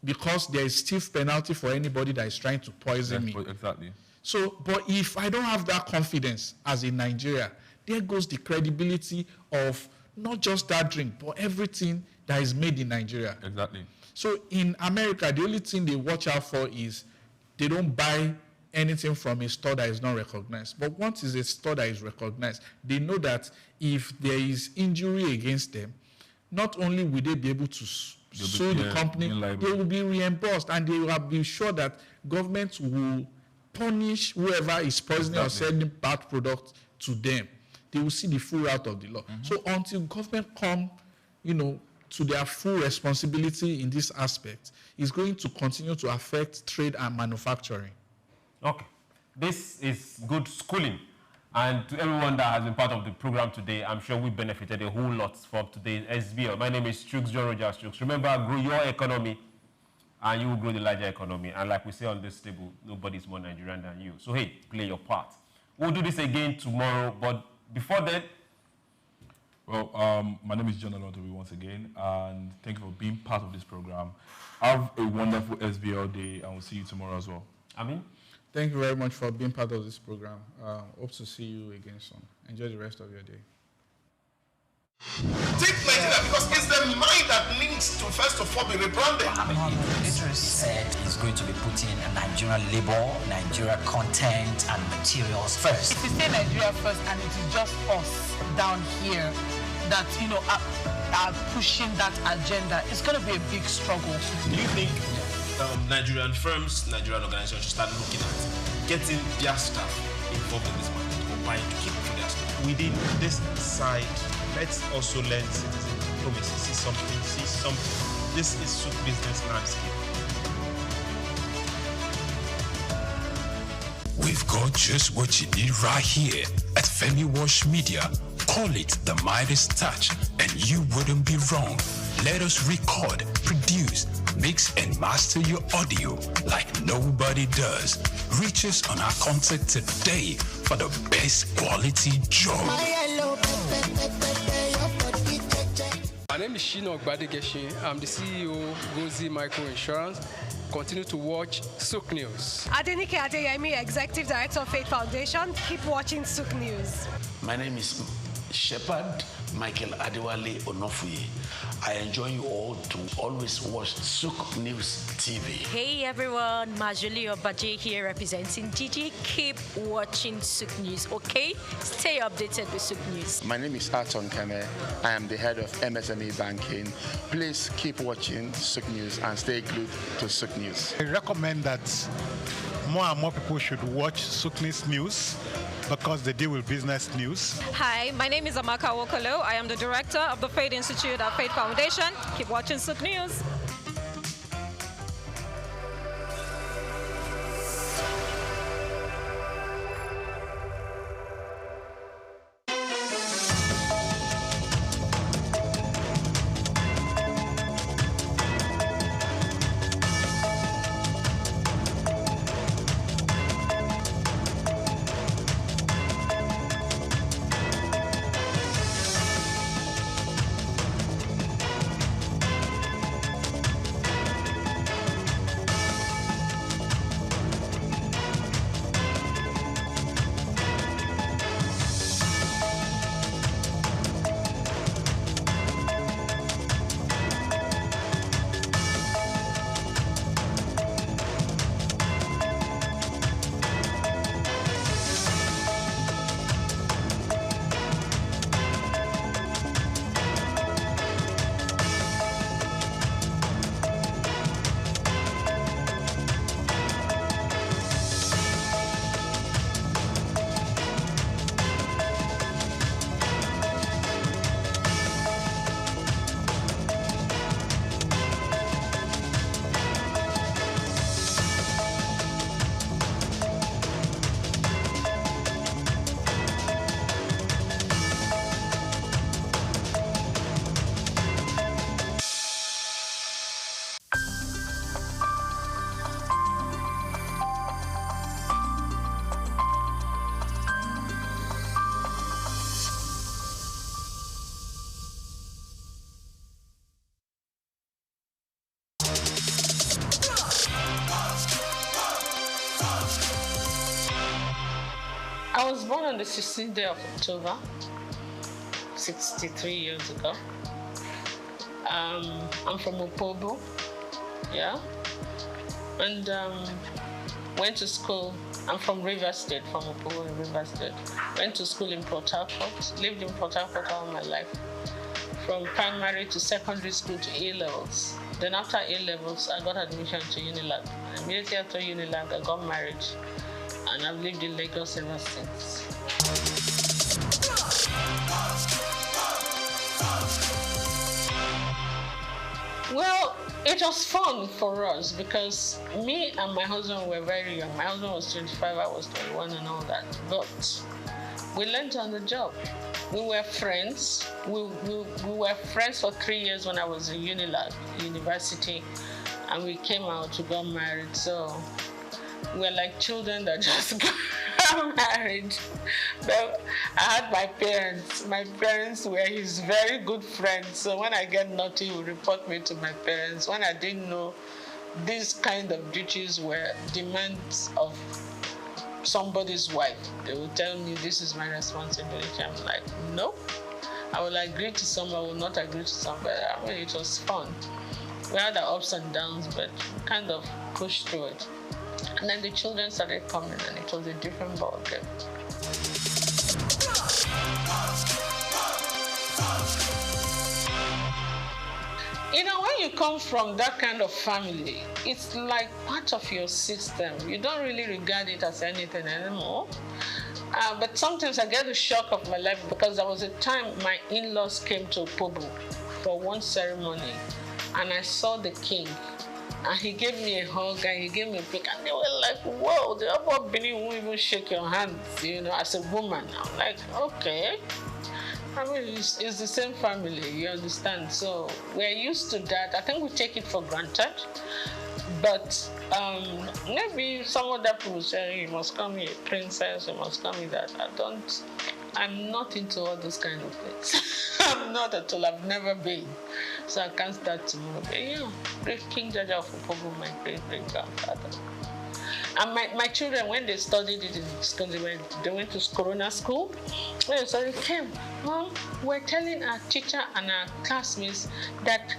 because there is stiff penalty for anybody that is trying to poison me. Exactly. So, but if I don't have that confidence as a Nigerian, there goes the credibility of not just that drink, but everything that is made in Nigeria. Exactly. So in America, the only thing they watch out for is they don't buy anything from a store that is not recognized. But once it's a store that is recognized, they know that if there is injury against them, not only will they be able to sue the company, they will be reimbursed, and they will be sure that government will punish whoever is poisoning or selling bad products to them. They will see the full route of the law. So until government come, to their full responsibility in this aspect, it's going to continue to affect trade and manufacturing. Okay. This is good schooling. And to everyone that has been part of the program today, I'm sure we benefited a whole lot from today's SBL. My name is SOUQ John Rogers SOUQ. Remember, grow your economy, and you will grow the larger economy. And like we say on this table, nobody's more Nigerian than you. So, hey, play your part. We'll do this again tomorrow, but before then... Well, my name is John Alontobi once again, and thank you for being part of this program. Have a wonderful SBL day, and we'll see you tomorrow as well. Amin? Thank you very much for being part of this program. Hope to see you again soon. Enjoy the rest of your day. Take Nigeria, because it's the mind that needs to first of all be rebranded. Literally said he's going to be putting a Nigerian label, Nigeria content and materials first. If you say Nigeria first and it is just us down here that, are pushing that agenda, it's going to be a big struggle. Do you think Nigerian firms, Nigerian organizations should start looking at getting their staff involved in this market or buying to keep for their staff? Within this side, let's also learn citizen diplomacy, see something. This is SOUQ business landscape. We've got just what you need right here at Femi Wash Media. Call it the Midas Touch, and you wouldn't be wrong. Let us record, produce, mix, and master your audio like nobody does. Reach us on our contact today for the best quality job. My name is Shino Ogbadegeshin. I'm the CEO of Gozi Micro Insurance. Continue to watch SOUQ News. Adenike Adeyemi, Executive Director of Faith Foundation. Keep watching SOUQ News. My name is Shepherd Michael Adewale Onofuye. I enjoin you all to always watch SOUQ News TV. Hey everyone, Majuli Obaje here representing Gigi. Keep watching SOUQ News, okay? Stay updated with SOUQ News. My name is Aton Keme. I am the head of MSME banking. Please keep watching SOUQ News and stay glued to SOUQ News. I recommend that more and more people should watch SOUQ News because they deal with business news. Hi, my name is Amaka Wokolo. I am the director of the Faith Institute at Faith Foundation. Keep watching SOUQ News. I was born on the 16th day of October, 63 years ago. I'm from Opobo, yeah, and went to school. I'm from River State, from Opobo in River State. Went to school in Port Harcourt, lived in Port Harcourt all my life, from primary to secondary school to A-levels. Then after A-levels, I got admission to Unilag. Immediately after Unilag, I got married, and I've lived in Lagos ever since. Well, it was fun for us because me and my husband were very young. My husband was 25, I was 21 and all that. But we learned on the job. We were friends. We were friends for 3 years when I was in Unilag, university, and we came out, we got married. So we're like children that just got married. But I had my parents. My parents were his very good friends. So when I get naughty, he would report me to my parents. When I didn't know these kind of duties were demands of somebody's wife, they would tell me this is my responsibility. I'm like, no. I will agree to some, I will not agree to some. But I mean, it was fun. We had our ups and downs, but kind of pushed through it. And then the children started coming, and it was a different ballgame. You know, when you come from that kind of family, it's like part of your system. You don't really regard it as anything anymore. But sometimes I get the shock of my life because there was a time my in-laws came to Opobo for one ceremony, and I saw the king. And he gave me a hug and he gave me a pick, and they were like, whoa, the upper Benin won't even shake your hands, you know, as a woman. I'm like, okay. I mean, it's the same family, you understand? So we're used to that. I think we take it for granted. But maybe some other people say, you must call me a princess, you must call me that. I'm not into all those kind of things. I'm not at all, I've never been. So I can't start tomorrow. But yeah, King Jaja of Opobo, my great-great-grandfather. And my children, when they studied it in school, they went to Corona school. When they studied, came, Mom, we're telling our teacher and our classmates that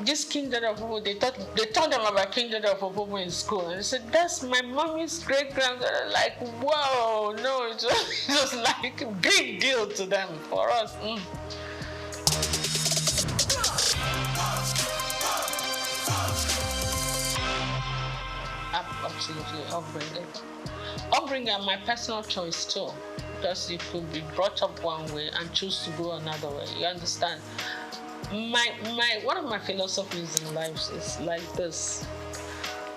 this King Dada of Opobo, they taught them about King Dada of Opobo in school. And they said, that's my mommy's great-granddaughter. Like, whoa, no, it was like a big deal to them, for us. Absolutely, upbringing and my personal choice too, because you could be brought up one way and choose to go another way. You understand? One of my philosophies in life is like this: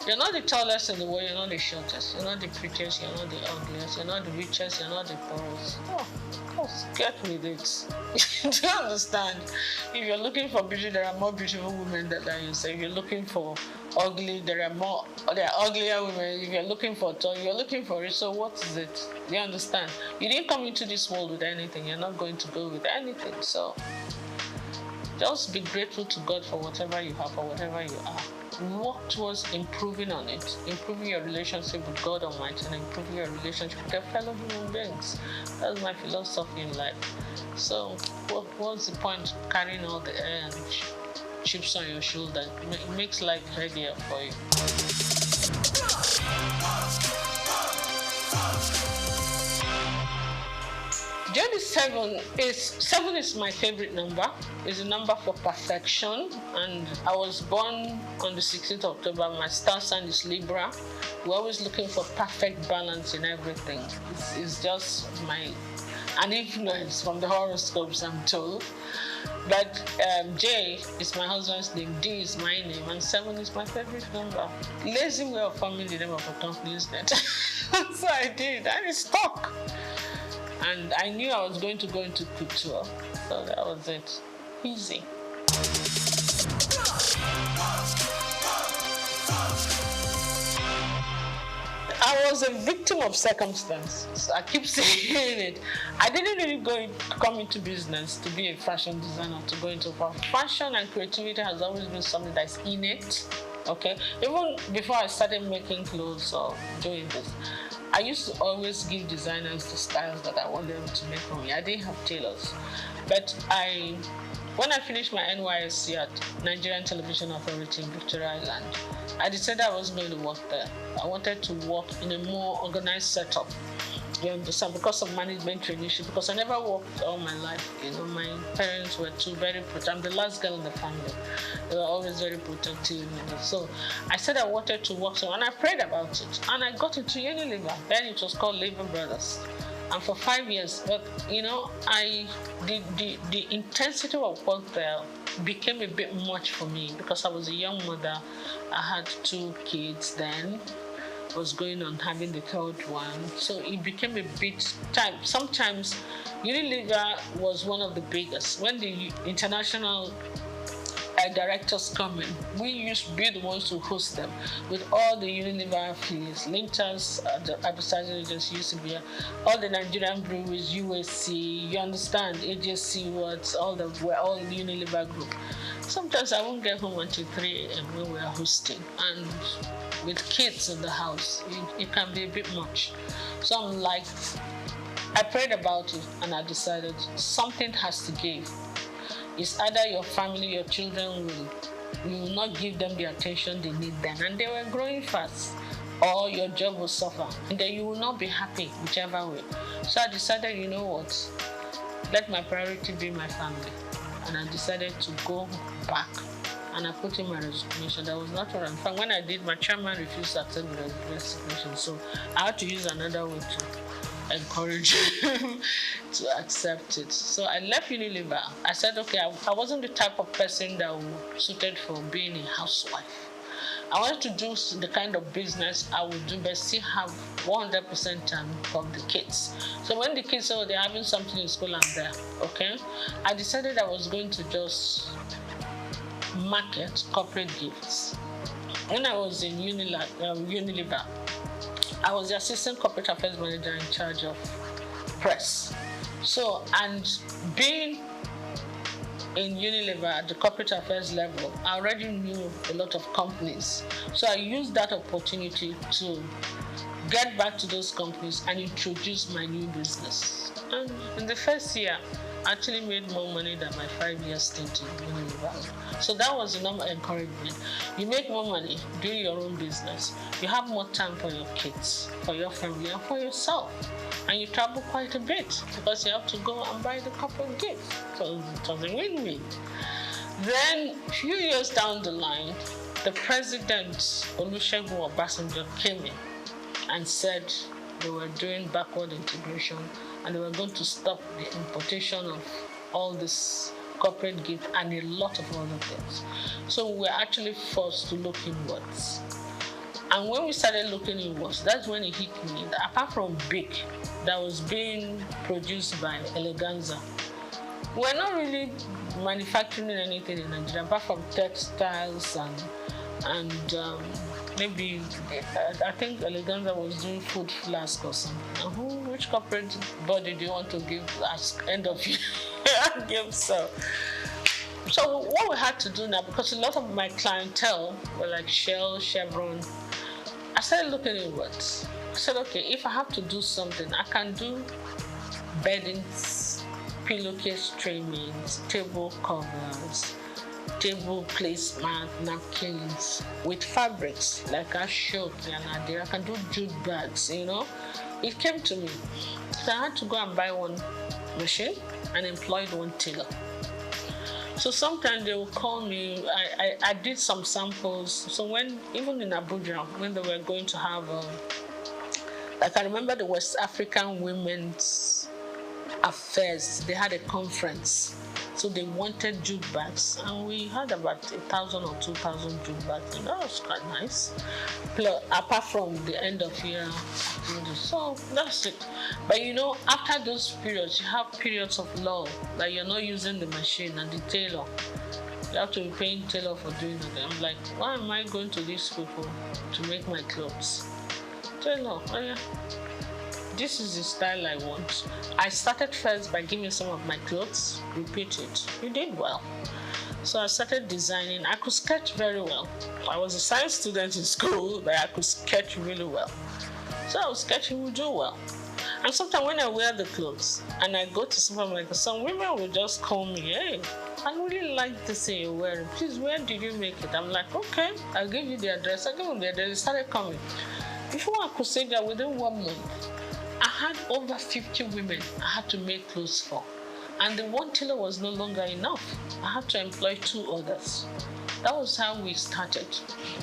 you're not the tallest in the world, you're not the shortest, you're not the prettiest, you're not the ugliest, you're not the richest, you're not the poorest. Oh, just get with it. Do you understand? If you're looking for beauty, there are more beautiful women than you say. If you're looking for ugly, there are uglier women. If you're looking for tall, you're looking for it. So what is it? Do you understand? You didn't come into this world with anything. You're not going to go with anything. So just be grateful to God for whatever you have or whatever you are. Work towards improving on it, improving your relationship with God Almighty and improving your relationship with your fellow human beings. That's my philosophy in life. So what's the point of carrying all the air and chips on your shoulder? It makes life heavier for you. Journey 7 is my favorite number. It's a number for perfection, and I was born on the 16th of October. My star sign is Libra. We're always looking for perfect balance in everything. It's just an influence from the horoscopes, I'm told. But J is my husband's name, D is my name, and 7 is my favorite number. Lazy way of forming the name of a company, isn't it? So I did, and it stuck. And I knew I was going to go into couture, so that was it. Easy. I was a victim of circumstance. I keep saying it. I didn't really come into business to be a fashion designer, to go into fashion, and creativity has always been something that's innate. Okay, even before I started making clothes or doing this, I used to always give designers the styles that I want them to make for me. I didn't have tailors. But when I finished my NYSC at Nigerian Television Authority in Victoria Island, I decided I wasn't going to work there. I wanted to work in a more organized setup. You understand? Because of management traineeship, because I never worked all my life. You know, my parents were very protective. I'm the last girl in the family. They were always very protective. You know? So I said I wanted to work somewhere, and I prayed about it. And I got into Unilever. Then it was called Lever Brothers. And for 5 years, but you know, the intensity of work there became a bit much for me because I was a young mother. I had 2 kids then. Was going on having the 3rd one, so it became a bit time. Sometimes Unilever was one of the biggest. When the international directors come in, we used to be the ones to host them with all the Unilever affiliates. Linters, the advertising agency used to be all the Nigerian breweries, USC, you understand, AJC, we're all Unilever group. Sometimes I won't get home until 3 a.m. when we're hosting, and with kids in the house, it can be a bit much. So I'm like, I prayed about it and I decided something has to give. It's either your family, your children will not give them the attention they need then, and they were growing fast, or your job will suffer, and then you will not be happy whichever way. So I decided, you know what, let my priority be my family, and I decided to go back. And I put in my resignation. That was not what I'm fine. When I did, my chairman refused to accept the resignation. So I had to use another way to encourage him to accept it. So I left Unilever. I said, okay, I wasn't the type of person that was suited for being a housewife. I wanted to do the kind of business I would do, but still have 100% time for the kids. So when the kids said they're having something in school, I'm there, okay? I decided I was going to just market corporate gifts. When I was in Unilever, I was the assistant corporate affairs manager in charge of press. So, and being in Unilever at the corporate affairs level, I already knew a lot of companies. So I used that opportunity to get back to those companies and introduce my new business. And in the first year, I actually made more money than my 5-year stint in Unilever. So that was enough encouragement. You make more money doing your own business. You have more time for your kids, for your family, and for yourself. And you travel quite a bit because you have to go and buy the corporate gift. So it was a win-win. Then, a few years down the line, the president, Olusegun Obasanjo, came in and said they were doing backward integration and they were going to stop the importation of all this corporate gift and a lot of other things. So we were actually forced to look inwards. And when we started looking inwards, that's when it hit me that apart from Big, that was being produced by Eleganza, we're not really manufacturing anything in Nigeria apart from textiles and maybe I think Eleganza was doing food flask or something. Which corporate body do you want to give as end of year gift? So what we had to do now, because a lot of my clientele were like Shell, Chevron, I started looking inwards. I said, okay, if I have to do something, I can do beddings, pillowcase trimmings, table covers, table placemat, napkins with fabrics like Ashok and Ade. I can do jute bags, you know. It came to me. So I had to go and buy one machine and employed one tailor. So sometimes they will call me. I did some samples. So even in Abuja, when they were going to have, like I remember the West African Women's Affairs, they had a conference. So they wanted jute bags, and we had about 1,000 or 2,000 jute bags, and that was quite nice. Plus, apart from the end of year, so that's it. But you know, after those periods, you have periods of lull, like you're not using the machine and the tailor. You have to be paying tailor for doing it. I'm like, why am I going to these people to make my clothes? Tailor, oh yeah. This is the style I want. I started first by giving some of my clothes, repeat it. You did well. So I started designing. I could sketch very well. I was a science student in school, but I could sketch really well. So I was sketching, would do well. And sometimes when I wear the clothes and I go to supermarket, some women will just call me, hey, I really like this thing you're wearing. Please, where did you make it? I'm like, okay, I'll give you the address. I give them the address. They started coming. Before I could say that, within 1 month, I had over 50 women I had to make clothes for. And the one tailor was no longer enough. I had to employ 2 others. That was how we started.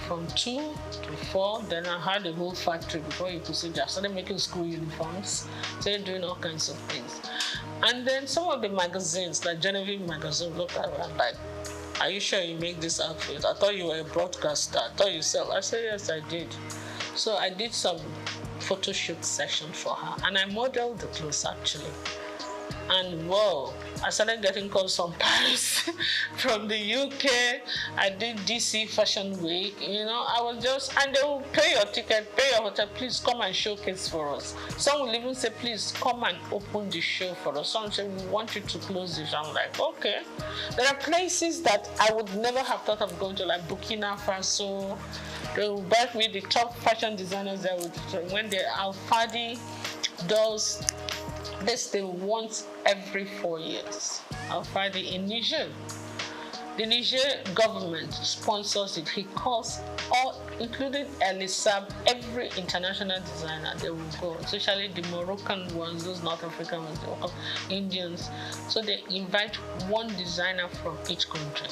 From 2 to 4, then I had a whole factory before you could see that. I started making school uniforms, started doing all kinds of things. And then some of the magazines, like Genevieve magazine, looked at me and like, are you sure you make this outfit? I thought you were a broadcaster. I thought you sell. I said, yes, I did. So I did some photo shoot session for her, and I modeled the clothes actually. And whoa, I started getting calls from Paris, from the UK. I did DC Fashion Week, you know. I was just, and they will pay your ticket, pay your hotel, please come and showcase for us. Some will even say, please come and open the show for us. Some say, we want you to close it. I'm like, okay. There are places that I would never have thought of going to, like Burkina Faso. They will back me the top fashion designers there when the Al-Fadi does this thing once every 4 years. Al-Fadi in Niger. The Niger government sponsors it. He calls all, including Elisab, every international designer, they will go, especially the Moroccan ones, those North African ones, they will come, Indians. So they invite one designer from each country.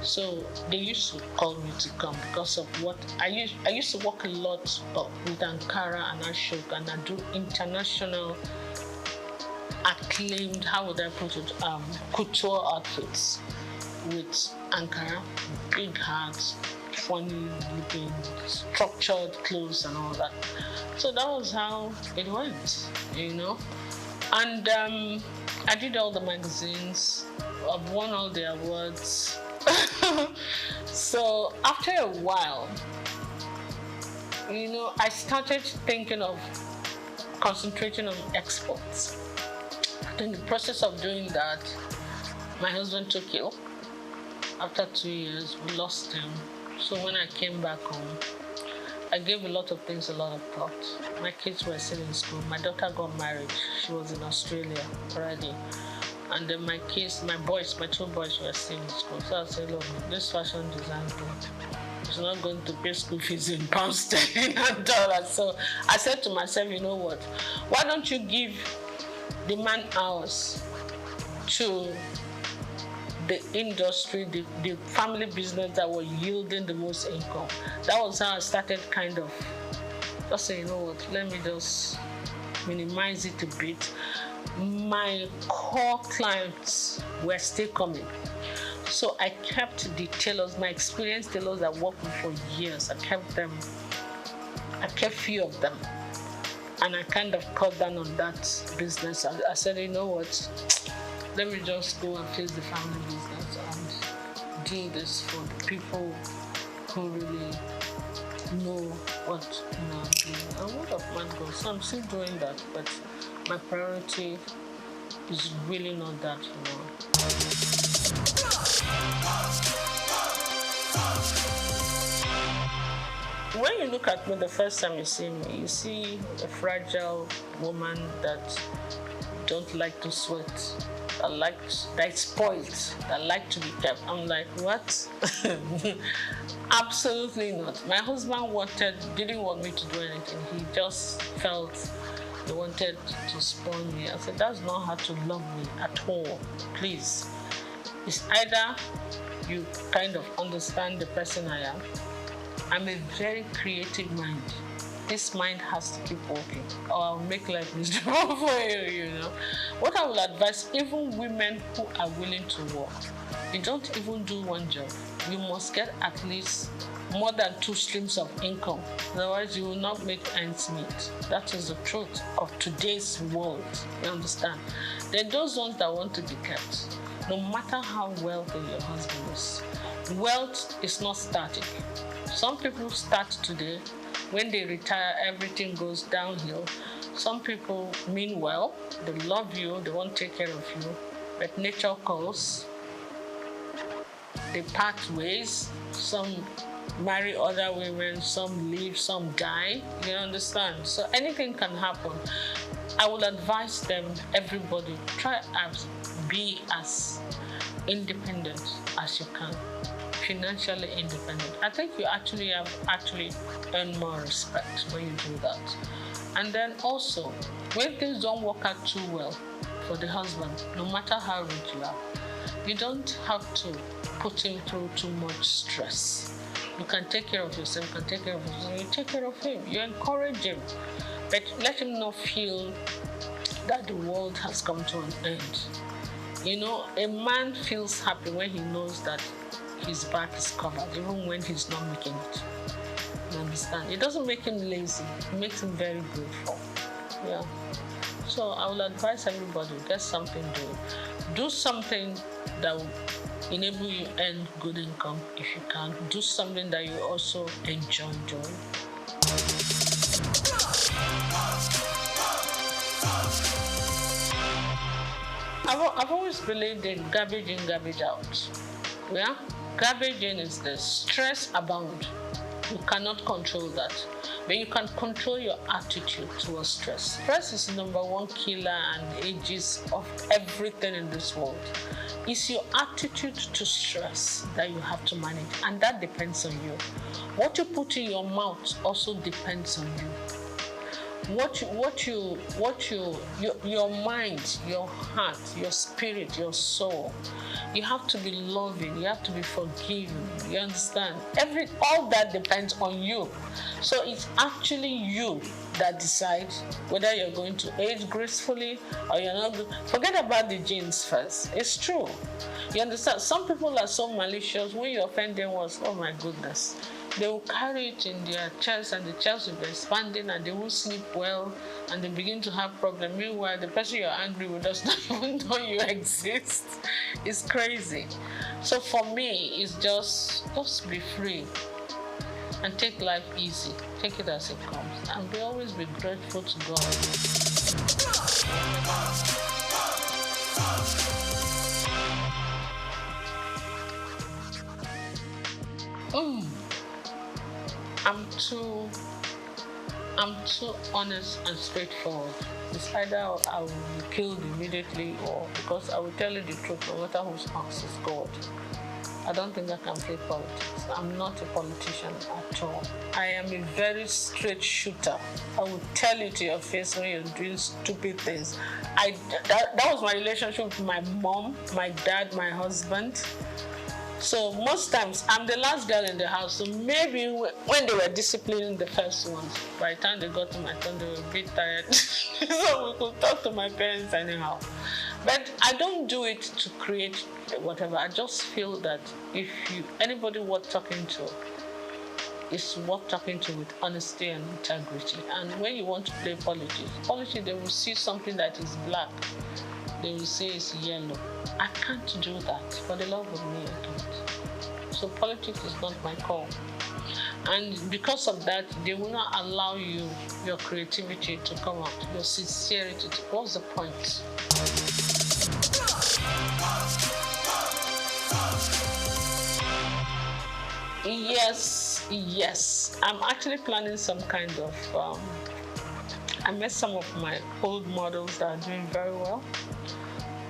So they used to call me to come because of what I used to work a lot with Ankara and Ashok, and I do international acclaimed, how would I put it, couture outfits with Ankara, big hats, funny looking, structured clothes and all that. So that was how it went, you know. And I did all the magazines, I've won all the awards. So after a while, you know, I started thinking of concentrating on exports. In the process of doing that, My husband took ill. After 2 years, we lost him. So when I came back home, I gave a lot of things a lot of thought. My kids were still in school. My daughter got married. She was in Australia already. And then my kids, my two boys were still in school. So I said, look, this fashion design thing, it's not going to pay school fees in pounds sterling and dollars. So I said to myself, you know what? Why don't you give the man hours to the industry, the family business that were yielding the most income? That was how I started kind of just saying, you know what, let me just minimize it a bit. My core clients were still coming. So I kept the tailors, my experienced tailors that worked with for years. I kept few of them. And I kind of cut down on that business. I said, you know what, let me just go and face the family business and do this for the people who really know what I'm doing. And word of mouth goes. So I'm still doing that, but my priority is really not that, When you look at me the first time you see a fragile woman that don't like to sweat, that is spoiled, that like to be kept. I'm like, what? Absolutely not. My husband didn't want me to do anything. He just felt he wanted to spoil me. I said, that's not how to love me at all. Please. It's either you kind of understand the person I am. I'm a very creative mind. This mind has to keep working, or I'll make life miserable for you, What I will advise, even women who are willing to work, you don't even do one job. You must get at least more than 2 streams of income. Otherwise, you will not make ends meet. That is the truth of today's world. You understand? There are those ones that want to be kept, no matter how wealthy your husband is. Wealth is not static. Some people start today. When they retire, everything goes downhill. Some people mean well, they love you, they want to take care of you, but nature calls. They part ways. Some marry other women, some leave, some die. You understand? So anything can happen. I will advise them, everybody, try to be as independent as you can. Financially independent. I think you actually earn more respect when you do that. And then also, when things don't work out too well for the husband, no matter how rich you are, you don't have to put him through too much stress. You can take care of yourself, you take care of him, you encourage him, but let him not feel that the world has come to an end. A man feels happy when he knows that his back is covered, even when he's not making it. You understand? It doesn't make him lazy. It makes him very grateful. Yeah. So I will advise everybody, get something doing. Do something that will enable you to earn good income if you can. Do something that you also enjoy doing. I've always believed in garbage in, garbage out. Yeah? Garbage in is the stress abound. You cannot control that. But you can control your attitude towards stress. Stress is the #1 killer and ages of everything in this world. It's your attitude to stress that you have to manage, and that depends on you. What you put in your mouth also depends on you. Your mind, your heart, your spirit, your soul. You have to be loving. You have to be forgiving. You understand? All that depends on you. So it's actually you that decides whether you're going to age gracefully or you're not. Forget about the genes first. It's true. You understand? Some people are so malicious. When you offend them once, oh my goodness. They will carry it in their chest, and the chest will be expanding, and they won't sleep well, and they begin to have problems. Meanwhile, the person you're angry with does not even know you exist. It's crazy. So for me, it's just be free and take life easy. Take it as it comes, and always be grateful to God. I'm too honest and straightforward. It's either I will be killed immediately or because I will tell you the truth no matter whose house is God. I don't think I can play politics. I'm not a politician at all. I am a very straight shooter. I will tell you to your face when you're doing stupid things. That was my relationship with my mom, my dad, my husband. So most times, I'm the last girl in the house, so maybe when they were disciplining the first ones, by the time they got to my turn, they were a bit tired. So we could talk to my parents anyhow. But I don't do it to create whatever. I just feel that if anybody worth talking to, is worth talking to with honesty and integrity. And when you want to play politics, they will see something that is black. They will say it's yellow. I can't do that. For the love of me, I can't. So politics is not my call. And because of that, they will not allow your creativity to come out, your sincerity. What's the point? Yes. I'm actually planning some kind of... I met some of my old models that are doing very well.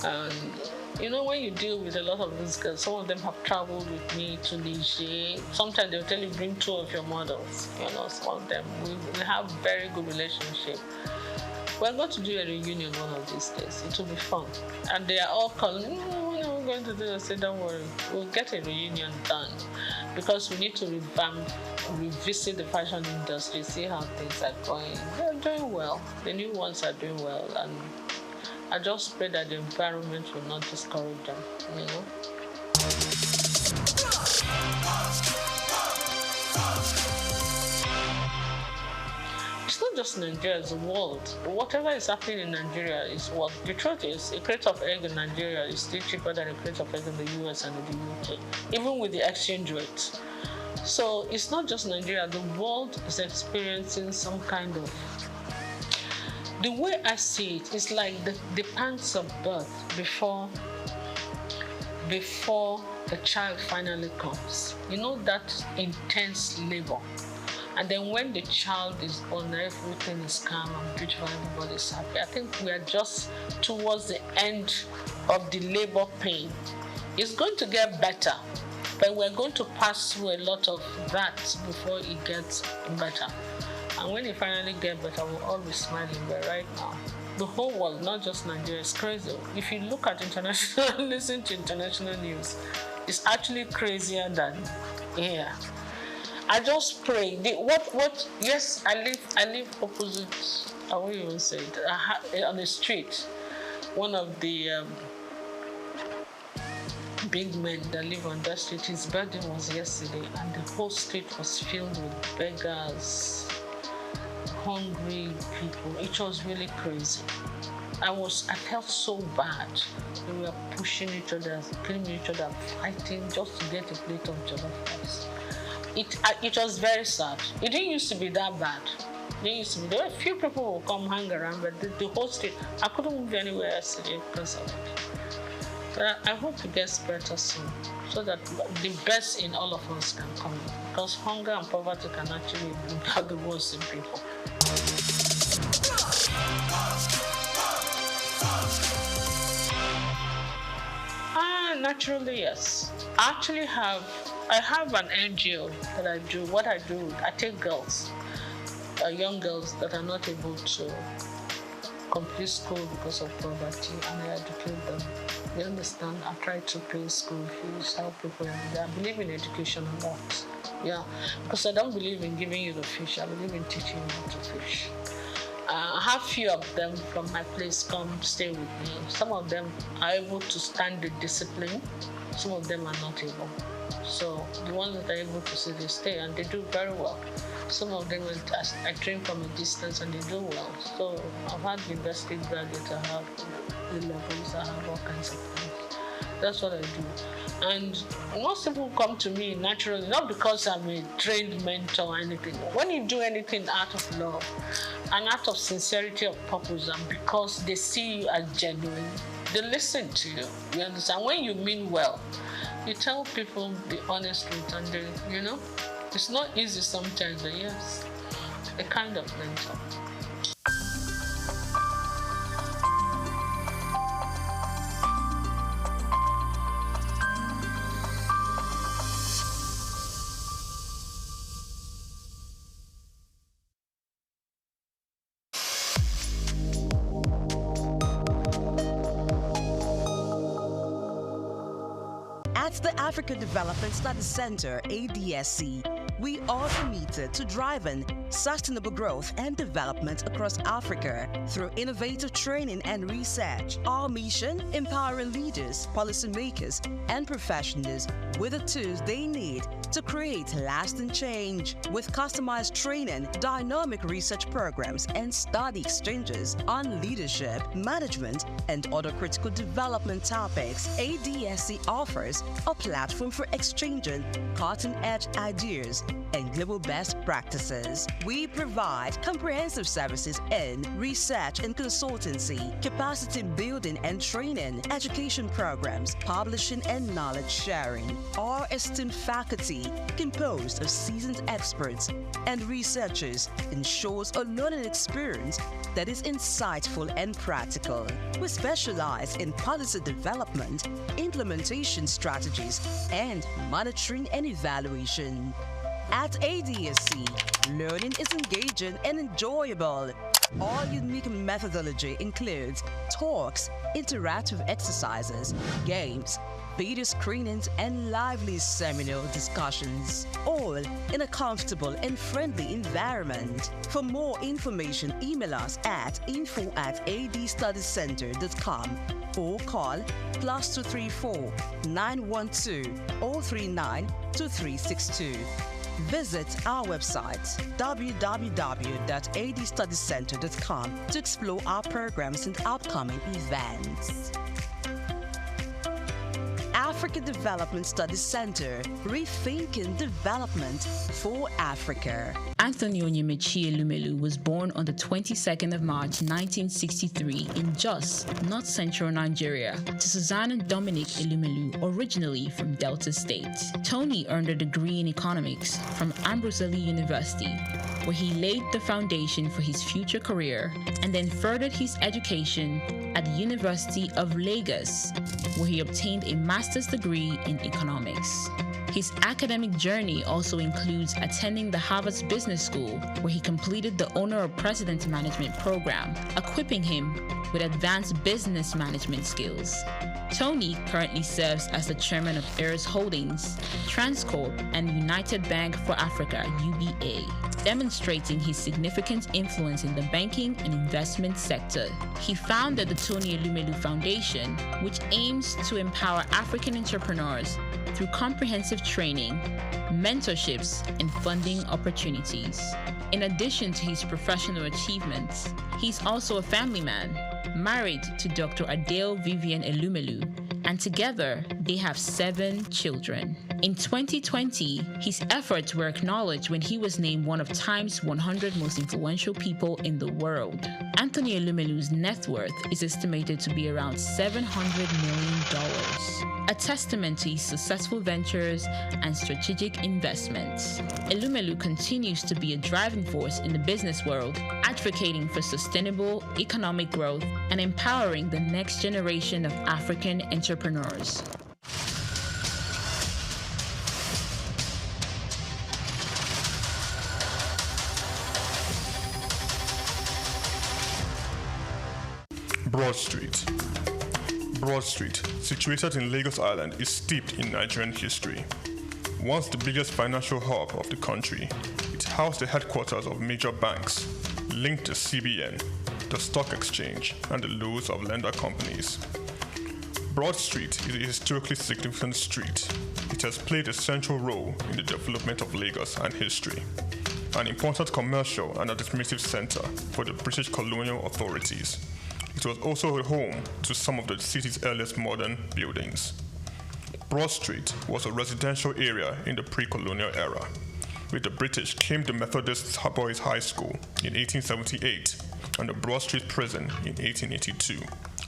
And you know, when you deal with a lot of these girls, some of them have traveled with me to Niger. Sometimes they'll tell you, bring 2 of your models. You know, some of them, we have very good relationship. We're going to do a reunion one of these days. It will be fun. And they are all calling, when are we going to do? I say, don't worry, we'll get a reunion done. Because we need to revisit the fashion industry, see how things are going. They're doing well. The new ones are doing well. And I just pray that the environment will not discourage them, you know. It's not just Nigeria, it's the world. Whatever is happening in Nigeria is what the truth is. A crate of egg in Nigeria is still cheaper than a crate of egg in the US and in the UK, even with the exchange rate. So it's not just Nigeria, the world is experiencing some kind of... The way I see it is like the pangs of birth before the child finally comes. You know, that intense labor. And then when the child is born, everything is calm and beautiful, everybody's happy. I think we are just towards the end of the labor pain. It's going to get better, but we're going to pass through a lot of that before it gets better. And when it finally gets better, we'll all be smiling. But right now, the whole world, not just Nigeria, is crazy. If you look at international, listen to international news, it's actually crazier than here. I just pray. Yes, I live opposite, I won't even say it, on the street. One of the big men that live on that street, his birthday was yesterday, and the whole street was filled with beggars, hungry people. It was really crazy. I felt so bad. We were pushing each other, killing each other, fighting just to get a plate of jollof rice. It was very sad. It didn't used to be that bad. There were a few people who would come hang around, but the whole street, I couldn't move anywhere yesterday because of it. But I hope it gets better soon, so that the best in all of us can come in. Because hunger and poverty can actually bring out the worst in people. Naturally, yes. I have an NGO that I do. What I do, I take girls, young girls that are not able to complete school because of poverty, and I educate them. You understand? I try to pay school fees, help people, and I believe in education a lot. Yeah, because I don't believe in giving you the fish. I believe in teaching you how to fish. I have few of them from my place come stay with me. Some of them are able to stand the discipline. Some of them are not able. So the ones that are able to stay, they stay, and they do very well. Some of them I train from a distance, and they do well. So I've had university graduates, I have the levels, I have all kinds of things. That's what I do. And most people come to me naturally, not because I'm a trained mentor or anything. When you do anything out of love, and out of sincerity of purpose, and because they see you as genuine, they listen to you. You understand? When you mean well, You tell people the honest truth, and they, it's not easy sometimes, but yes, a kind of mentor. At the Africa Development Studies Center, ADSC, we are committed to driving sustainable growth and development across Africa through innovative training and research. Our mission, empowering leaders, policymakers, and professionals with the tools they need to create lasting change. With customized training, dynamic research programs, and study exchanges on leadership, management, and other critical development topics, ADSC offers a platform for exchanging cutting-edge ideas and global best practices. We provide comprehensive services in research and consultancy, capacity building and training, education programs, publishing and knowledge sharing. Our esteemed faculty, composed of seasoned experts and researchers, ensures a learning experience that is insightful and practical. We specialize in policy development, implementation strategies, and monitoring and evaluation. At ADSC, learning is engaging and enjoyable. Our unique methodology includes talks, interactive exercises, games, video screenings, and lively seminar discussions, all in a comfortable and friendly environment. For more information, email us at info@adstudiescenter.com or call +234 912 039 2362. Visit our website www.adstudiescenter.com to explore our programs and upcoming events. Africa Development Studies Center, rethinking development for Africa. Anthony Onyemaechi Elumelu was born on the 22nd of March 1963 in Jos, North Central Nigeria, to Susanna and Dominic Elumelu, originally from Delta State. Tony earned a degree in economics from Ambrose Ali University, where he laid the foundation for his future career, and then furthered his education at the University of Lagos, where he obtained a master's degree in economics. His academic journey also includes attending the Harvard Business School, where he completed the Owner of President Management program, equipping him with advanced business management skills. Tony currently serves as the chairman of Heirs Holdings, Transcorp, and United Bank for Africa, UBA, demonstrating his significant influence in the banking and investment sector. He founded the Tony Elumelu Foundation, which aims to empower African entrepreneurs through comprehensive training, mentorships, and funding opportunities. In addition to his professional achievements, he's also a family man, married to Dr. Adele Vivian Elumelu, and together they have 7 children. In 2020, his efforts were acknowledged when he was named one of Time's 100 most influential people in the world. Anthony Elumelu's net worth is estimated to be around $700 million, a testament to his successful ventures and strategic investments. Elumelu continues to be a driving force in the business world, advocating for sustainable economic growth and empowering the next generation of African entrepreneurs. Broad Street. Broad Street, situated in Lagos Island, is steeped in Nigerian history. Once the biggest financial hub of the country, it housed the headquarters of major banks, linked to CBN, the stock exchange, and the loads of lender companies. Broad Street is a historically significant street. It has played a central role in the development of Lagos and history, an important commercial and administrative center for the British colonial authorities. It was also a home to some of the city's earliest modern buildings. Broad Street was a residential area in the pre-colonial era. With the British came the Methodist Boys High School in 1878 and the Broad Street Prison in 1882,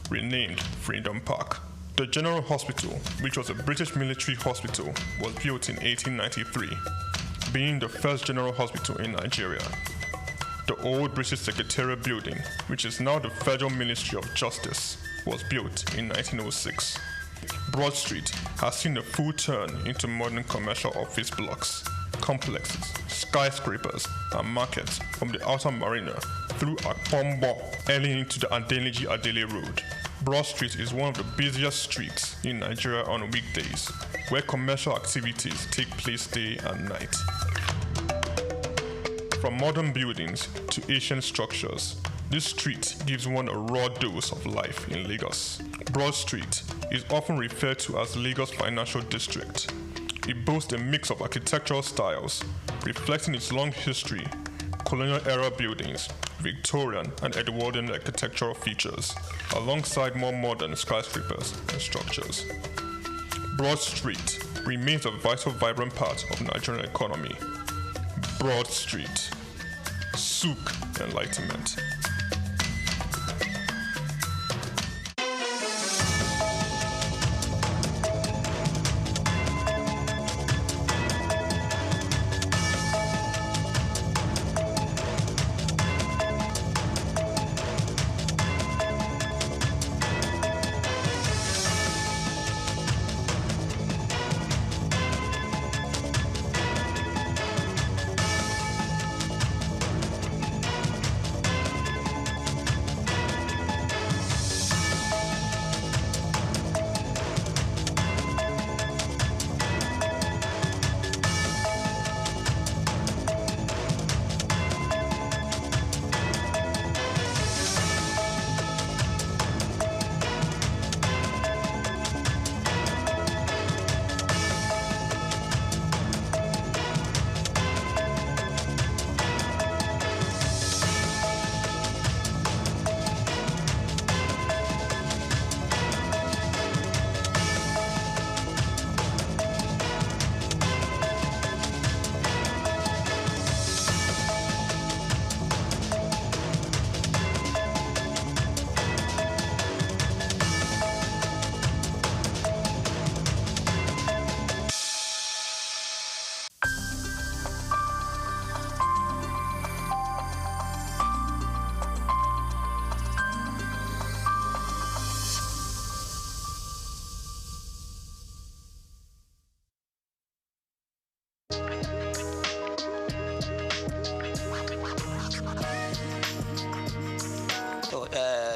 renamed Freedom Park. The General Hospital, which was a British military hospital, was built in 1893, being the first general hospital in Nigeria. The old British Secretariat building, which is now the Federal Ministry of Justice, was built in 1906. Broad Street has seen a full turn into modern commercial office blocks, complexes, skyscrapers, and markets from the outer marina through Akpombo early into the Adeliji Adele Road. Broad Street is one of the busiest streets in Nigeria on weekdays, where commercial activities take place day and night. From modern buildings to ancient structures, this street gives one a raw dose of life in Lagos. Broad Street is often referred to as Lagos Financial District. It boasts a mix of architectural styles, reflecting its long history, colonial-era buildings, Victorian and Edwardian architectural features, alongside more modern skyscrapers and structures. Broad Street remains a vital, vibrant part of the Nigerian economy. Broad Street. SOUQ Enlightenment.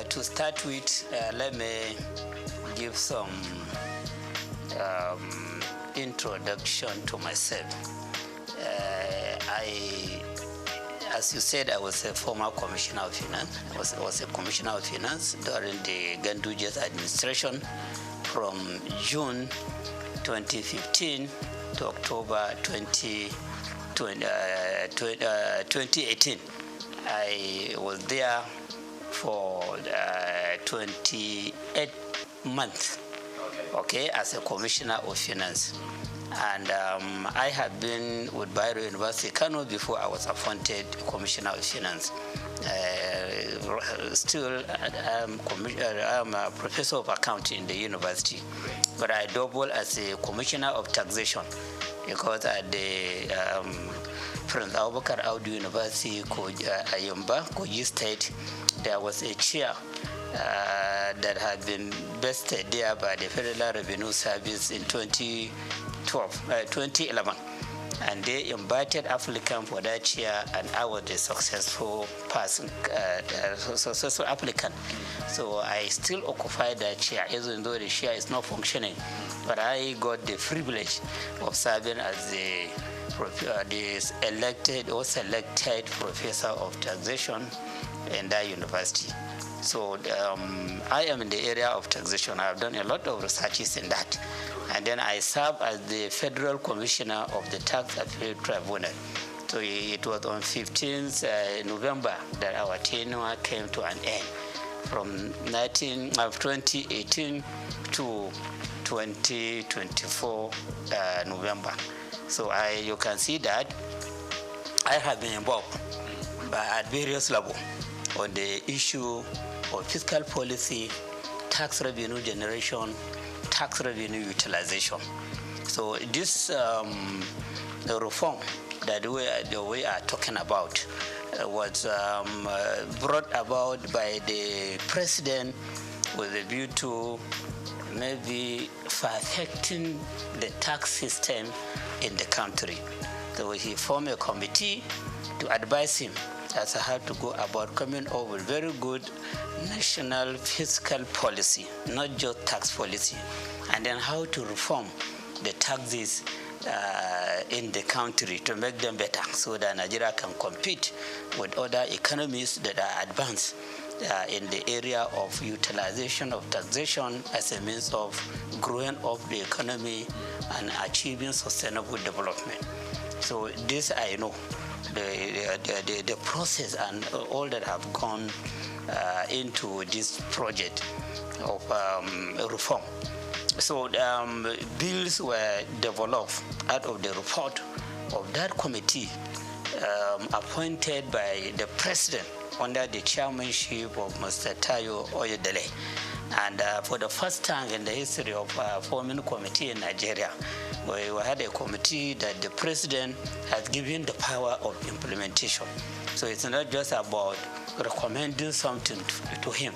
To start with, let me give some introduction to myself. As you said, I was a former commissioner of finance. I was a commissioner of finance during the Ganduja's administration from June 2015 to October 2018. I was there for 28 months, okay, as a commissioner of finance. And I had been with Bayero University, Kano, before I was appointed commissioner of finance. Still, I'm a professor of accounting in the university, but I double as a commissioner of taxation because at the Prince Abubakar Audu University, Ayumba, Kogi State, there was a chair that had been vested there by the Federal Revenue Service in 2011. And they invited applicants for that chair, and I was the successful person, successful applicant. So I still occupy that chair, even though the chair is not functioning. But I got the privilege of serving as the elected or selected professor of taxation in that university. So I am in the area of taxation. I have done a lot of researches in that. And then I serve as the Federal Commissioner of the Tax Appeal Tribunal. So it was on 15th November that our tenure came to an end, from 2018 to 2024 November. So you can see that I have been involved at various levels on the issue of fiscal policy, tax revenue generation, tax revenue utilization. So this the reform that we are talking about was brought about by the president with a view to maybe perfecting the tax system in the country. So he formed a committee to advise him as to how to go about coming up with very good national fiscal policy, not just tax policy, and then how to reform the taxes in the country to make them better so that Nigeria can compete with other economies that are advanced in the area of utilization of taxation as a means of growing up the economy and achieving sustainable development. So this I know, the process and all that have gone into this project of reform. So bills were developed out of the report of that committee appointed by the president under the chairmanship of Mr. Tayo Oyedele. And for the first time in the history of forming a committee in Nigeria, we had a committee that the president has given the power of implementation. So it's not just about recommending something to him.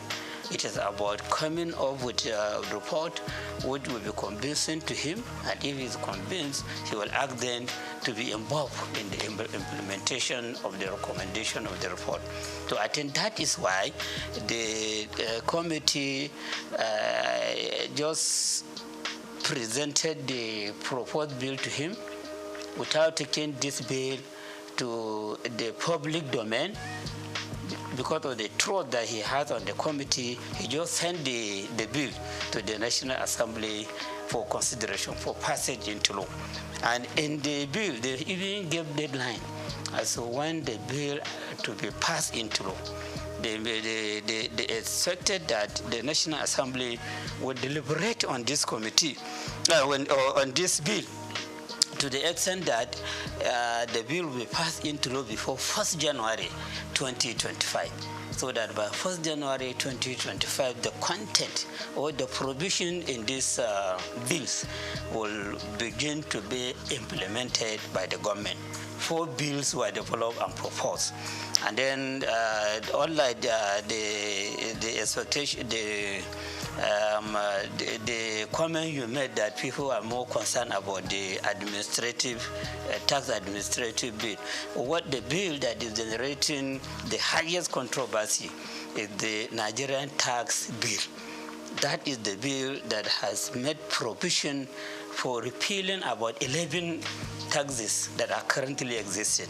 It is about coming up with a report which will be convincing to him, and if he's convinced, he will ask them to be involved in the implementation of the recommendation of the report. So I think that is why the committee just presented the proposed bill to him without taking this bill to the public domain. Because of the trust that he has on the committee, he just sent the bill to the National Assembly for consideration, for passage into law. And in the bill, they even gave deadline as to when the bill to be passed into law. They expected that the National Assembly would deliberate on this committee, on this bill, to the extent that the bill will be passed into law before 1st January 2025, so that by 1st January 2025, the content or the provision in these bills will begin to be implemented by the government. 4 bills were developed and proposed. And then, unlike the expectation, the comment you made that people are more concerned about the administrative, tax administrative bill. What the bill that is generating the highest controversy is the Nigerian tax bill. That is the bill that has made provision for repealing about 11 taxes that are currently existing,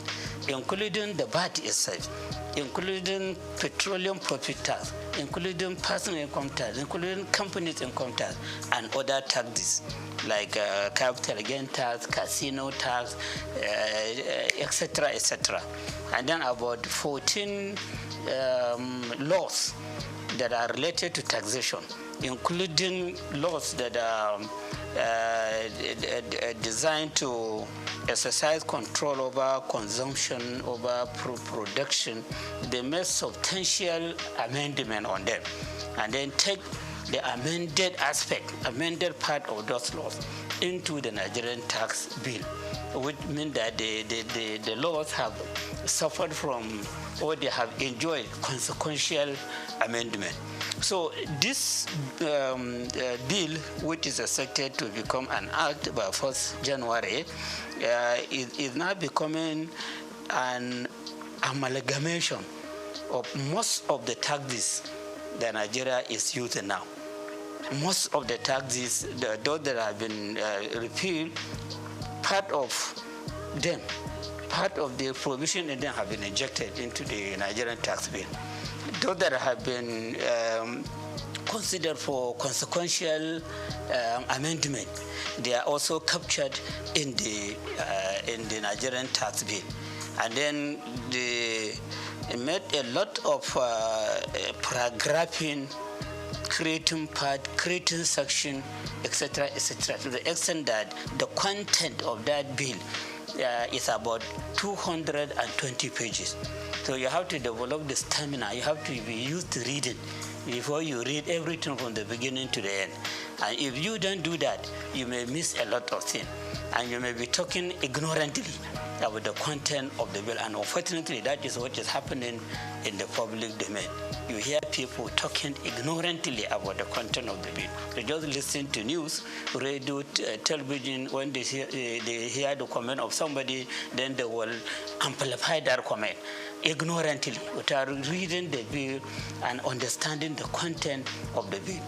including the VAT itself, including petroleum profit tax, including personal income tax, including companies income tax, and other taxes like capital gain tax, casino tax, etc., etc. And then about 14 laws that are related to taxation, including laws that are designed to exercise control over consumption, over production. They made substantial amendment on them, and then take the amended aspect, amended part of those laws into the Nigerian tax bill, which means that the laws have suffered from, or they have enjoyed consequential amendment. So this bill, which is expected to become an act by 1st January, is now becoming an amalgamation of most of the taxes that Nigeria is using now. Most of the taxes, those that have been repealed, part of them, part of the provision in them have been injected into the Nigerian tax bill. Those that have been considered for consequential amendment, they are also captured in the Nigerian tax bill. And then they made a lot of paragraphing, creating part, creating section, etc., etc., to the extent that the content of that bill is about 220 pages. So you have to develop the stamina. You have to be used to reading before you read everything from the beginning to the end. And if you don't do that, you may miss a lot of things. And you may be talking ignorantly about the content of the bill. And unfortunately, that is what is happening in the public domain. You hear people talking ignorantly about the content of the bill. They just listen to news, radio, television. When they hear the comment of somebody, then they will amplify their comment ignorantly without reading the bill and understanding the content of the bill.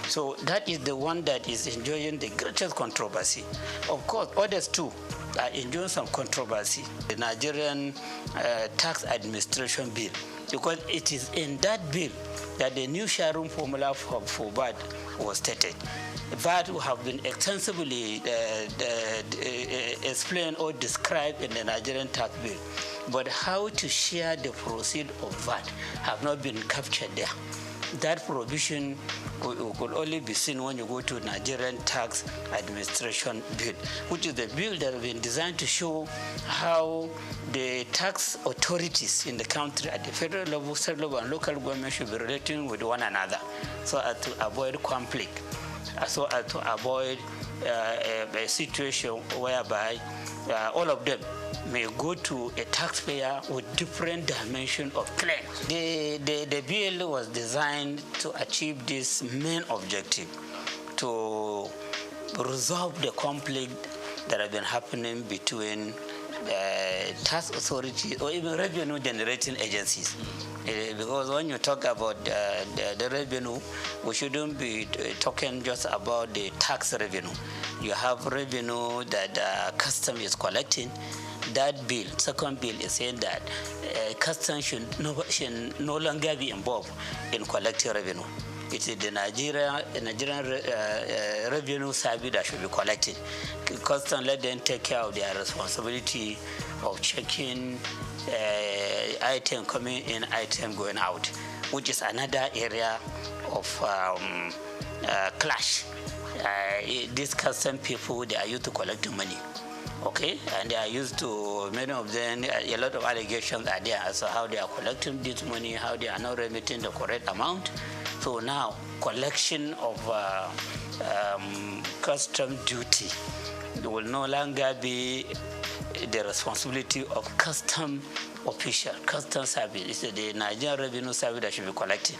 So that is the one that is enjoying the greatest controversy. Of course, others too are enjoying some controversy. The Nigerian Tax Administration Bill, because it is in that bill that the new sharing formula for VAT was stated. VAT have been extensively explained or described in the Nigerian tax bill, but how to share the proceeds of VAT have not been captured there. That provision could only be seen when you go to Nigerian Tax Administration Bill, which is the bill that has been designed to show how the tax authorities in the country at the federal level, state level, and local government should be relating with one another so as to avoid conflict, so as to avoid a situation whereby all of them may go to a taxpayer with different dimension of claim. The bill was designed to achieve this main objective, to resolve the conflict that has been happening between tax authorities or even revenue generating agencies. Because when you talk about the revenue, we shouldn't be talking just about the tax revenue. You have revenue that custom is collecting. That bill, second bill, is saying that custom should no longer be involved in collecting revenue. It is the Nigerian revenue service that should be collected. Custom, let them take care of their responsibility of checking item coming in, item going out, which is another area of clash. These custom people, they are used to collecting money. Okay, and they are used to, many of them, a lot of allegations are there as to how they are collecting this money, how they are not remitting the correct amount. So now, collection of custom duty will no longer be the responsibility of custom official, custom service. It's the Nigerian Revenue Service that should be collecting.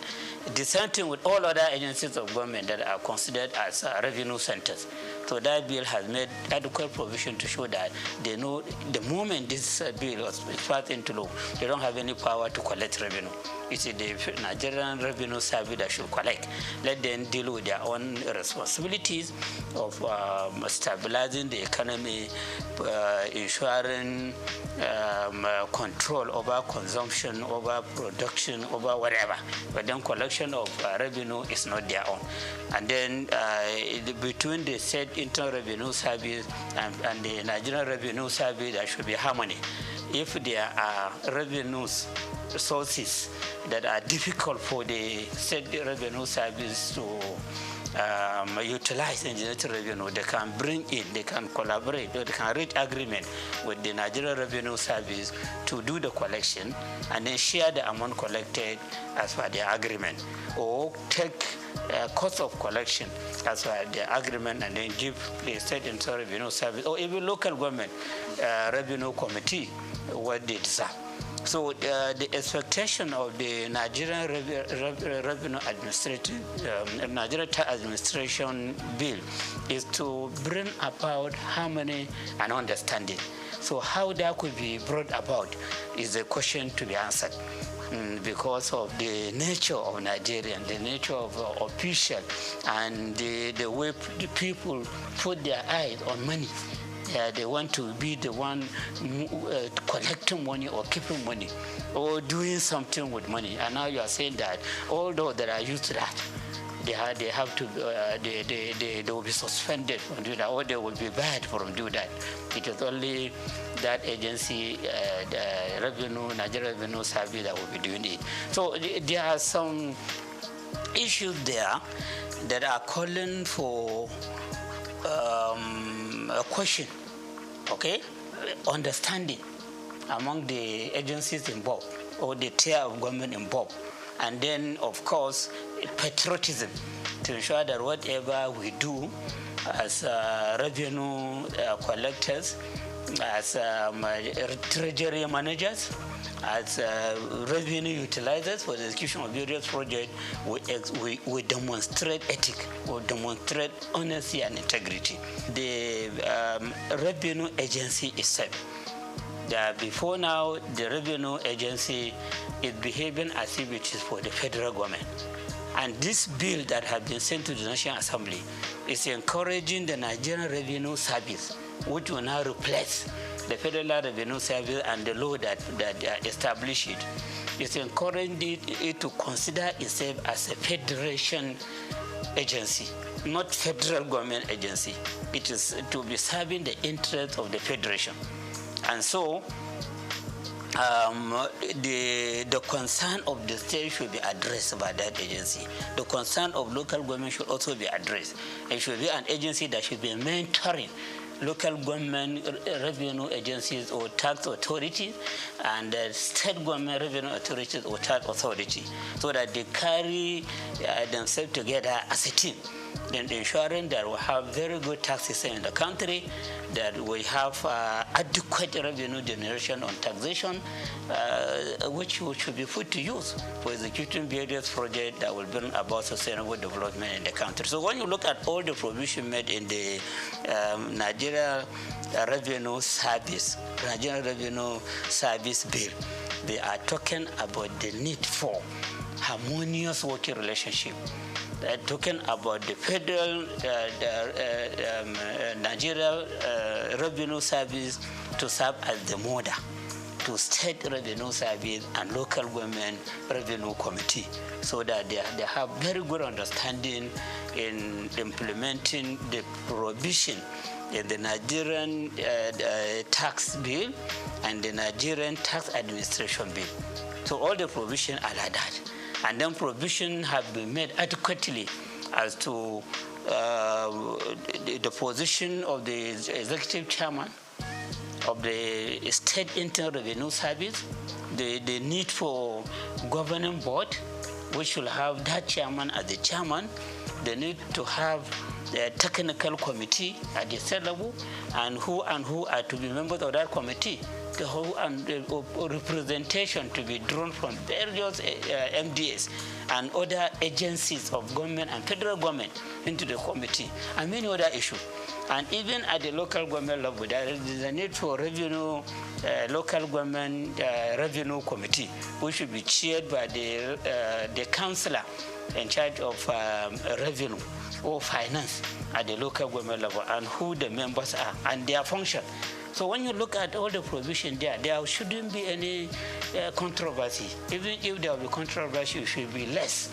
The same thing with all other agencies of government that are considered as revenue centers. So that bill has made adequate provision to show that they know the moment this bill was passed into law, they don't have any power to collect revenue. It's the Nigerian Revenue Service that should collect. Let them deal with their own responsibilities of stabilizing the economy, ensuring control over consumption, over production, over whatever. But then collection of revenue is not their own. And then between the said Internal Revenue Service and the Nigerian Revenue Service, there should be harmony. If there are revenues sources that are difficult for the said revenue service to utilize in generating revenue, they can bring in, they can collaborate, or they can reach agreement with the Nigerian Revenue Service to do the collection and then share the amount collected as per the agreement, or take cost of collection as per the agreement and then give the State Internal Revenue Service or even local government revenue committee what they deserve. So the expectation of the Nigerian Revenue Nigerian Tax Administration Bill is to bring about harmony and understanding. So how that could be brought about is a question to be answered. Because of the nature of Nigerian, the nature of official, and the way the people put their eyes on money. They want to be the one collecting money or keeping money or doing something with money. And now you are saying that all those that are used to that, they have to, they will be suspended from doing that, or they will be banned from doing that. It is only that agency, the Nigerian Revenue Service, that will be doing it. So there are some issues there that are calling for a question, okay, understanding among the agencies involved or the tier of government involved, and then of course patriotism to ensure that whatever we do as revenue collectors, as treasury managers, as revenue utilizers for the execution of various projects, we demonstrate ethics, we demonstrate honesty and integrity. The revenue agency itself, before now, the revenue agency is behaving as if it is for the federal government. And this bill that has been sent to the National Assembly is encouraging the Nigerian Revenue Service, which will now replace the Federal Revenue Service and the law that established it. It's encouraging it to consider itself as a federation agency, not federal government agency. It is to be serving the interests of the federation. And so, the concern of the state should be addressed by that agency. The concern of local government should also be addressed. It should be an agency that should be mentoring local government revenue agencies or tax authorities and state government revenue authorities or tax authority, so that they carry themselves together as a team, then ensuring that we have very good tax system in the country, that we have adequate revenue generation on taxation, which should be put to use for executing various projects that will bring about sustainable development in the country. So when you look at all the provision made in the Nigeria Revenue Service Bill, they are talking about the need for harmonious working relationship. They're talking about the federal Nigeria Revenue Service to serve as the model to state revenue service and local government revenue committee, so that they have very good understanding in implementing the provision in the Nigerian tax bill and the Nigerian tax administration bill. So all the provisions are like that. And then provision have been made adequately as to the position of the executive chairman of the State Internal Revenue Service, the need for governing board, which will have that chairman as the chairman, the need to have the technical committee at the state level, and who are to be members of that committee, the whole and the representation to be drawn from various MDAs and other agencies of government and federal government into the committee, and many other issues. And even at the local government level, there is a need for revenue, local government revenue committee, which should be chaired by the councillor in charge of revenue or finance at the local government level, and who the members are and their function. So when you look at all the provision there shouldn't be any controversy. Even if there will be controversy, it should be less.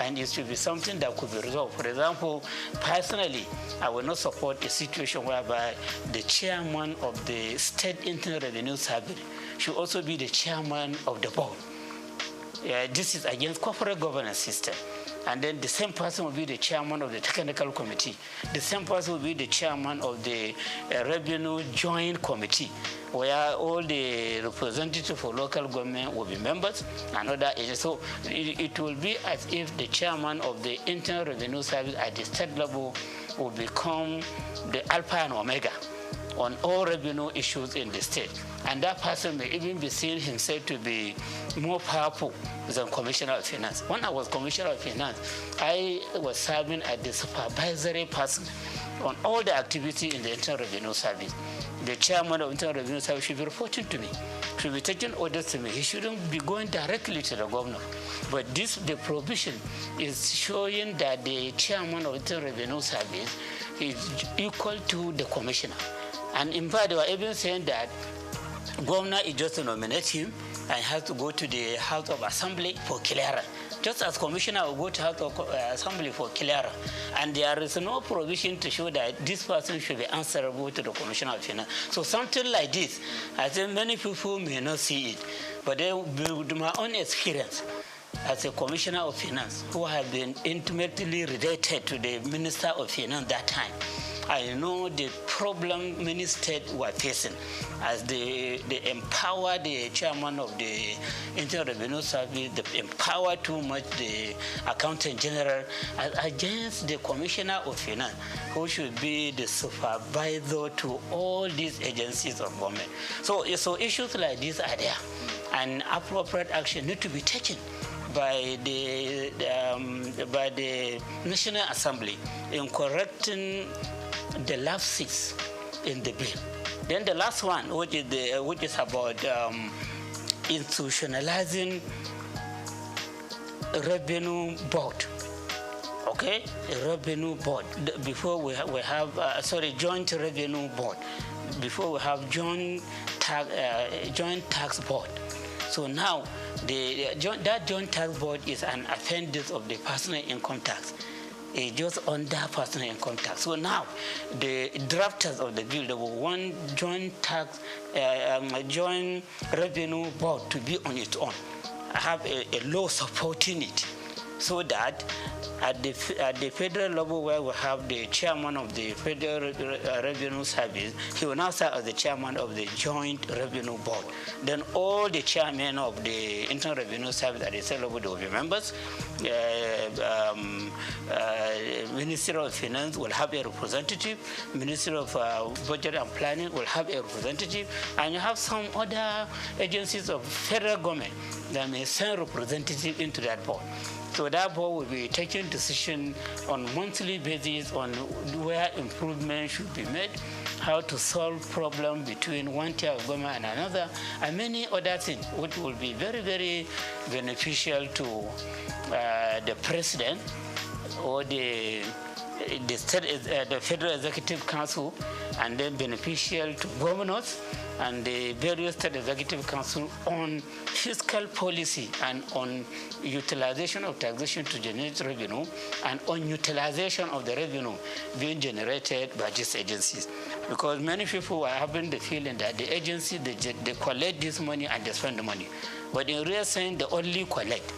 And it should be something that could be resolved. For example, personally, I will not support a situation whereby the chairman of the State Internal Revenue Service should also be the chairman of the board. This is against corporate governance system. And then the same person will be the chairman of the technical committee. The same person will be the chairman of the revenue joint committee, where all the representatives for local government will be members and other agencies. So it will be as if the chairman of the Internal Revenue Service at the state level will become the alpha and omega on all revenue issues in the state. And that person may even be seen himself to be more powerful than Commissioner of Finance. When I was Commissioner of Finance, I was serving as the supervisory person on all the activity in the Internal Revenue Service. The chairman of Internal Revenue Service should be reporting to me, should be taking orders to me. He shouldn't be going directly to the governor. But the provision is showing that the chairman of Internal Revenue Service is equal to the commissioner. And in fact, they were even saying that governor is just to nominate him and has to go to the House of Assembly for clearance. Just as commissioner will go to House of Assembly for clearance. And there is no provision to show that this person should be answerable to the Commissioner of Finance. So something like this, I think many people may not see it. But with my own experience as a Commissioner of Finance, who have been intimately related to the Minister of Finance that time, I know the problem many states were facing as they empower the chairman of the Internal Revenue Service, they empower too much the accountant general against the commissioner of finance, who should be the supervisor to all these agencies of government. So issues like these are there, and appropriate action need to be taken by the National Assembly in correcting the lapses in the bill. Then the last one, which is about institutionalizing revenue board. Okay, a revenue board. Before we have joint revenue board. Before we have joint tax board. So now that joint tax board is an appendix of the personal income tax. It's just under personal income tax. So now the drafters of the bill, they want joint revenue board to be on its own. Have a law supporting it, so that at the federal level, where we have the chairman of the Federal Revenue Service, he will now serve as the chairman of the Joint Revenue Board. Then all the chairmen of the Internal Revenue Service at the state level will be members. Ministry of Finance will have a representative. Ministry of Budget and Planning will have a representative. And you have some other agencies of federal government that may send representatives into that board. So that board will be taking decision on monthly basis on where improvement should be made, how to solve problem between one tier of government and another, and many other things, which will be very, very beneficial to the president or the Federal Executive Council, and then beneficial to governors and the various state executive council on fiscal policy and on utilization of taxation to generate revenue and on utilization of the revenue being generated by these agencies. Because many people are having the feeling that the agency, they collect this money and they spend the money. But in real sense, they only collect.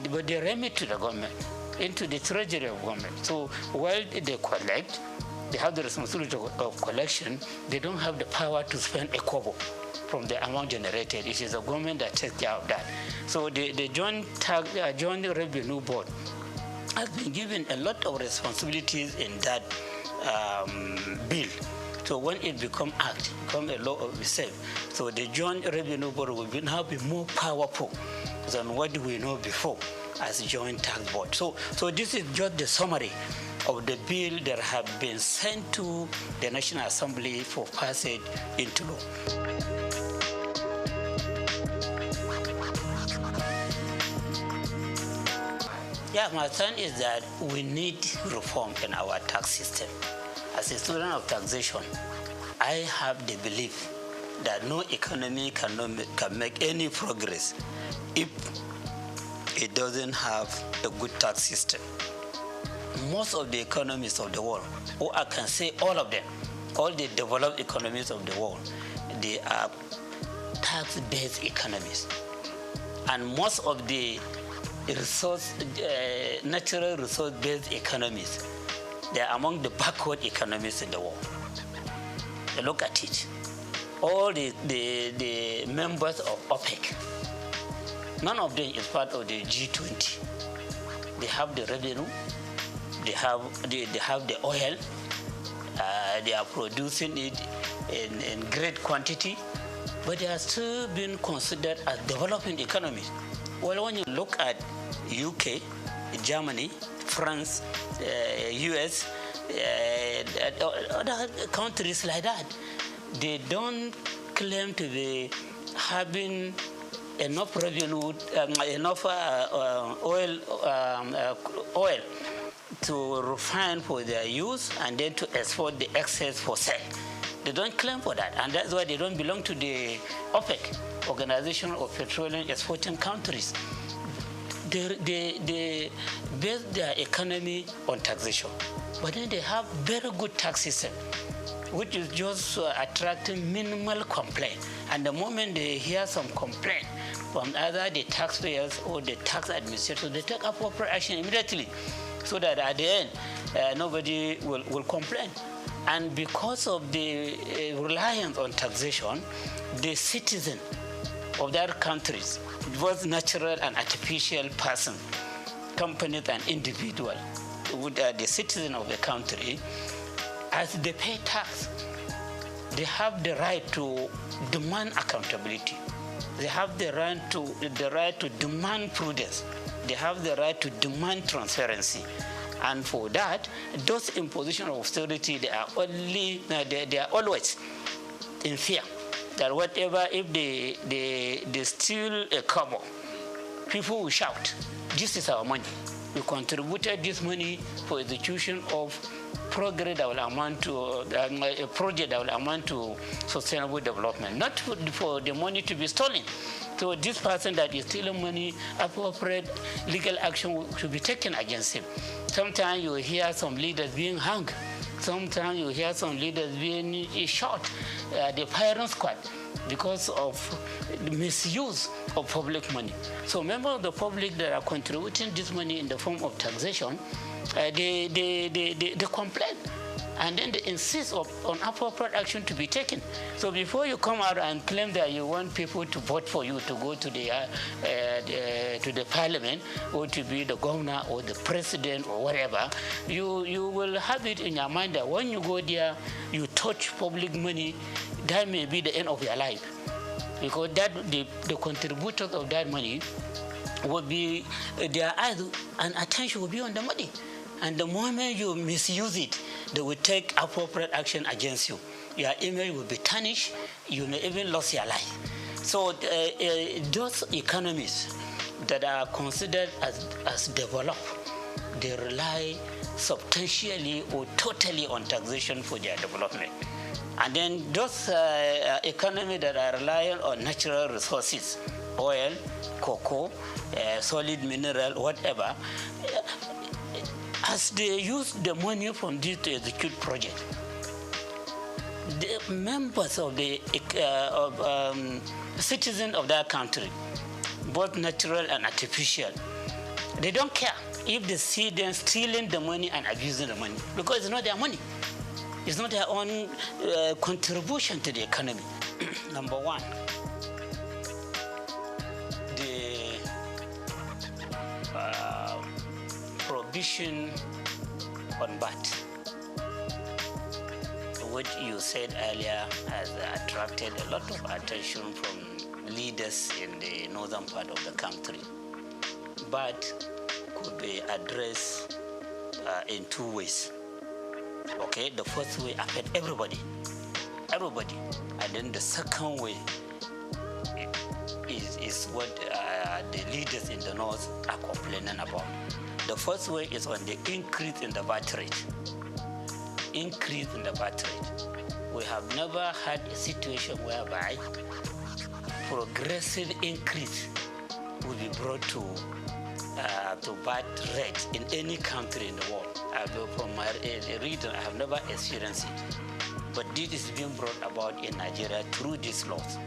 But they remit to the government, into the treasury of government. So while they collect, they have the responsibility of collection, they don't have the power to spend a kobo from the amount generated. It is the government that takes care of that. So the Joint Revenue Board has been given a lot of responsibilities in that bill. So when it becomes a law of itself, so the Joint Revenue Board will now be more powerful than what we know before as Joint Tax Board. So this is just the summary of the bill that have been sent to the National Assembly for passage into law. Yeah, my turn is that we need reform in our tax system. As a student of taxation, I have the belief that no economy can make any progress if it doesn't have a good tax system. Most of the economies of the world, or I can say all of them, all the developed economies of the world, they are tax-based economies. And most of the natural resource-based economies, they are among the backward economies in the world. Look at it. All the members of OPEC, none of them is part of the G20. They have the revenue, they have the oil, they are producing it in great quantity, but they are still being considered as developing economies. Well, when you look at UK, Germany, France, US, other countries like that, they don't claim to be having enough revenue, enough oil to refine for their use and then to export the excess for sale. They don't claim for that, and that's why they don't belong to the OPEC, Organization of Petroleum Exporting Countries. They base their economy on taxation, but then they have very good tax system, which is just attracting minimal complaint. And the moment they hear some complaint from either the taxpayers or the tax administrators, they take appropriate action immediately, so that at the end, nobody will complain. And because of the reliance on taxation, the citizen of their countries, both natural and artificial person, companies and individual, the citizen of the country, as they pay tax, they have the right to demand accountability. They have the right to demand prudence. They have the right to demand transparency. And for that, those impositions of austerity, they are always in fear that whatever, if they steal a kobo, people will shout, this is our money. We contributed this money for execution of progress that will amount to a project that will amount to sustainable development, not for the money to be stolen. So this person that is stealing money, appropriate legal action should be taken against him. Sometimes you hear some leaders being hung. Sometimes you hear some leaders being shot, the firing squad, because of the misuse of public money. So members of the public that are contributing this money in the form of taxation, they complain. And then they insist on appropriate action to be taken. So before you come out and claim that you want people to vote for you to go to the parliament or to be the governor or the president or whatever, you will have it in your mind that when you go there, you touch public money, that may be the end of your life. Because that the contributors of that money will be, their eyes and attention will be on the money. And the moment you misuse it, they will take appropriate action against you. Your image will be tarnished. You may even lose your life. So those economies that are considered as developed, they rely substantially or totally on taxation for their development. And then those economies that are reliant on natural resources, oil, cocoa, solid mineral, whatever, as they use the money from this to execute project, the members of the citizens of that country, both natural and artificial, they don't care if they see them stealing the money and abusing the money, because it's not their money. It's not their own contribution to the economy. Number one, the prohibition on VAT, what you said earlier has attracted a lot of attention from leaders in the northern part of the country. VAT could be addressed in two ways. Okay, the first way affect everybody, and then the second way is what the leaders in the north are complaining about. The first way is on the increase in the VAT rate. Increase in the VAT rate. We have never had a situation whereby progressive increase will be brought to VAT rate in any country in the world. From my reading, I have never experienced it. But this is being brought about in Nigeria through these laws.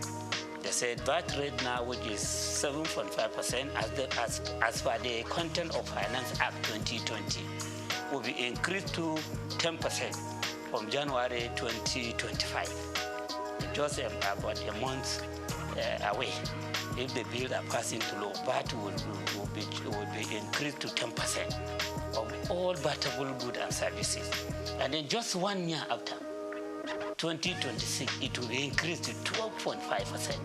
They said VAT rate now, which is 7.5%, as per the Content of Finance Act 2020, will be increased to 10% from January 2025. Just about a month away. If the bills are passing to law, VAT will be increased to 10% of all VATable goods and services. And then just 1 year after, 2026, it will be increased to 12.5%.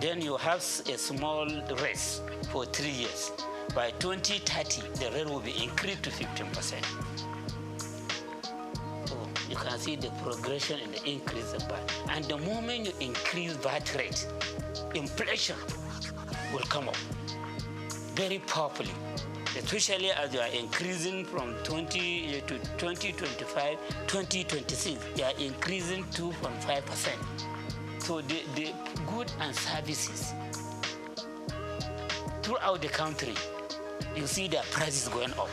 Then you have a small raise for 3 years. By 2030, the rate will be increased to 15%. So you can see the progression in the increase of VAT. And the moment you increase VAT rate, inflation will come up very powerfully, especially as you are increasing from 20 to 2025, 2026, you are increasing 2.5%. So the goods and services throughout the country, you see their prices going up.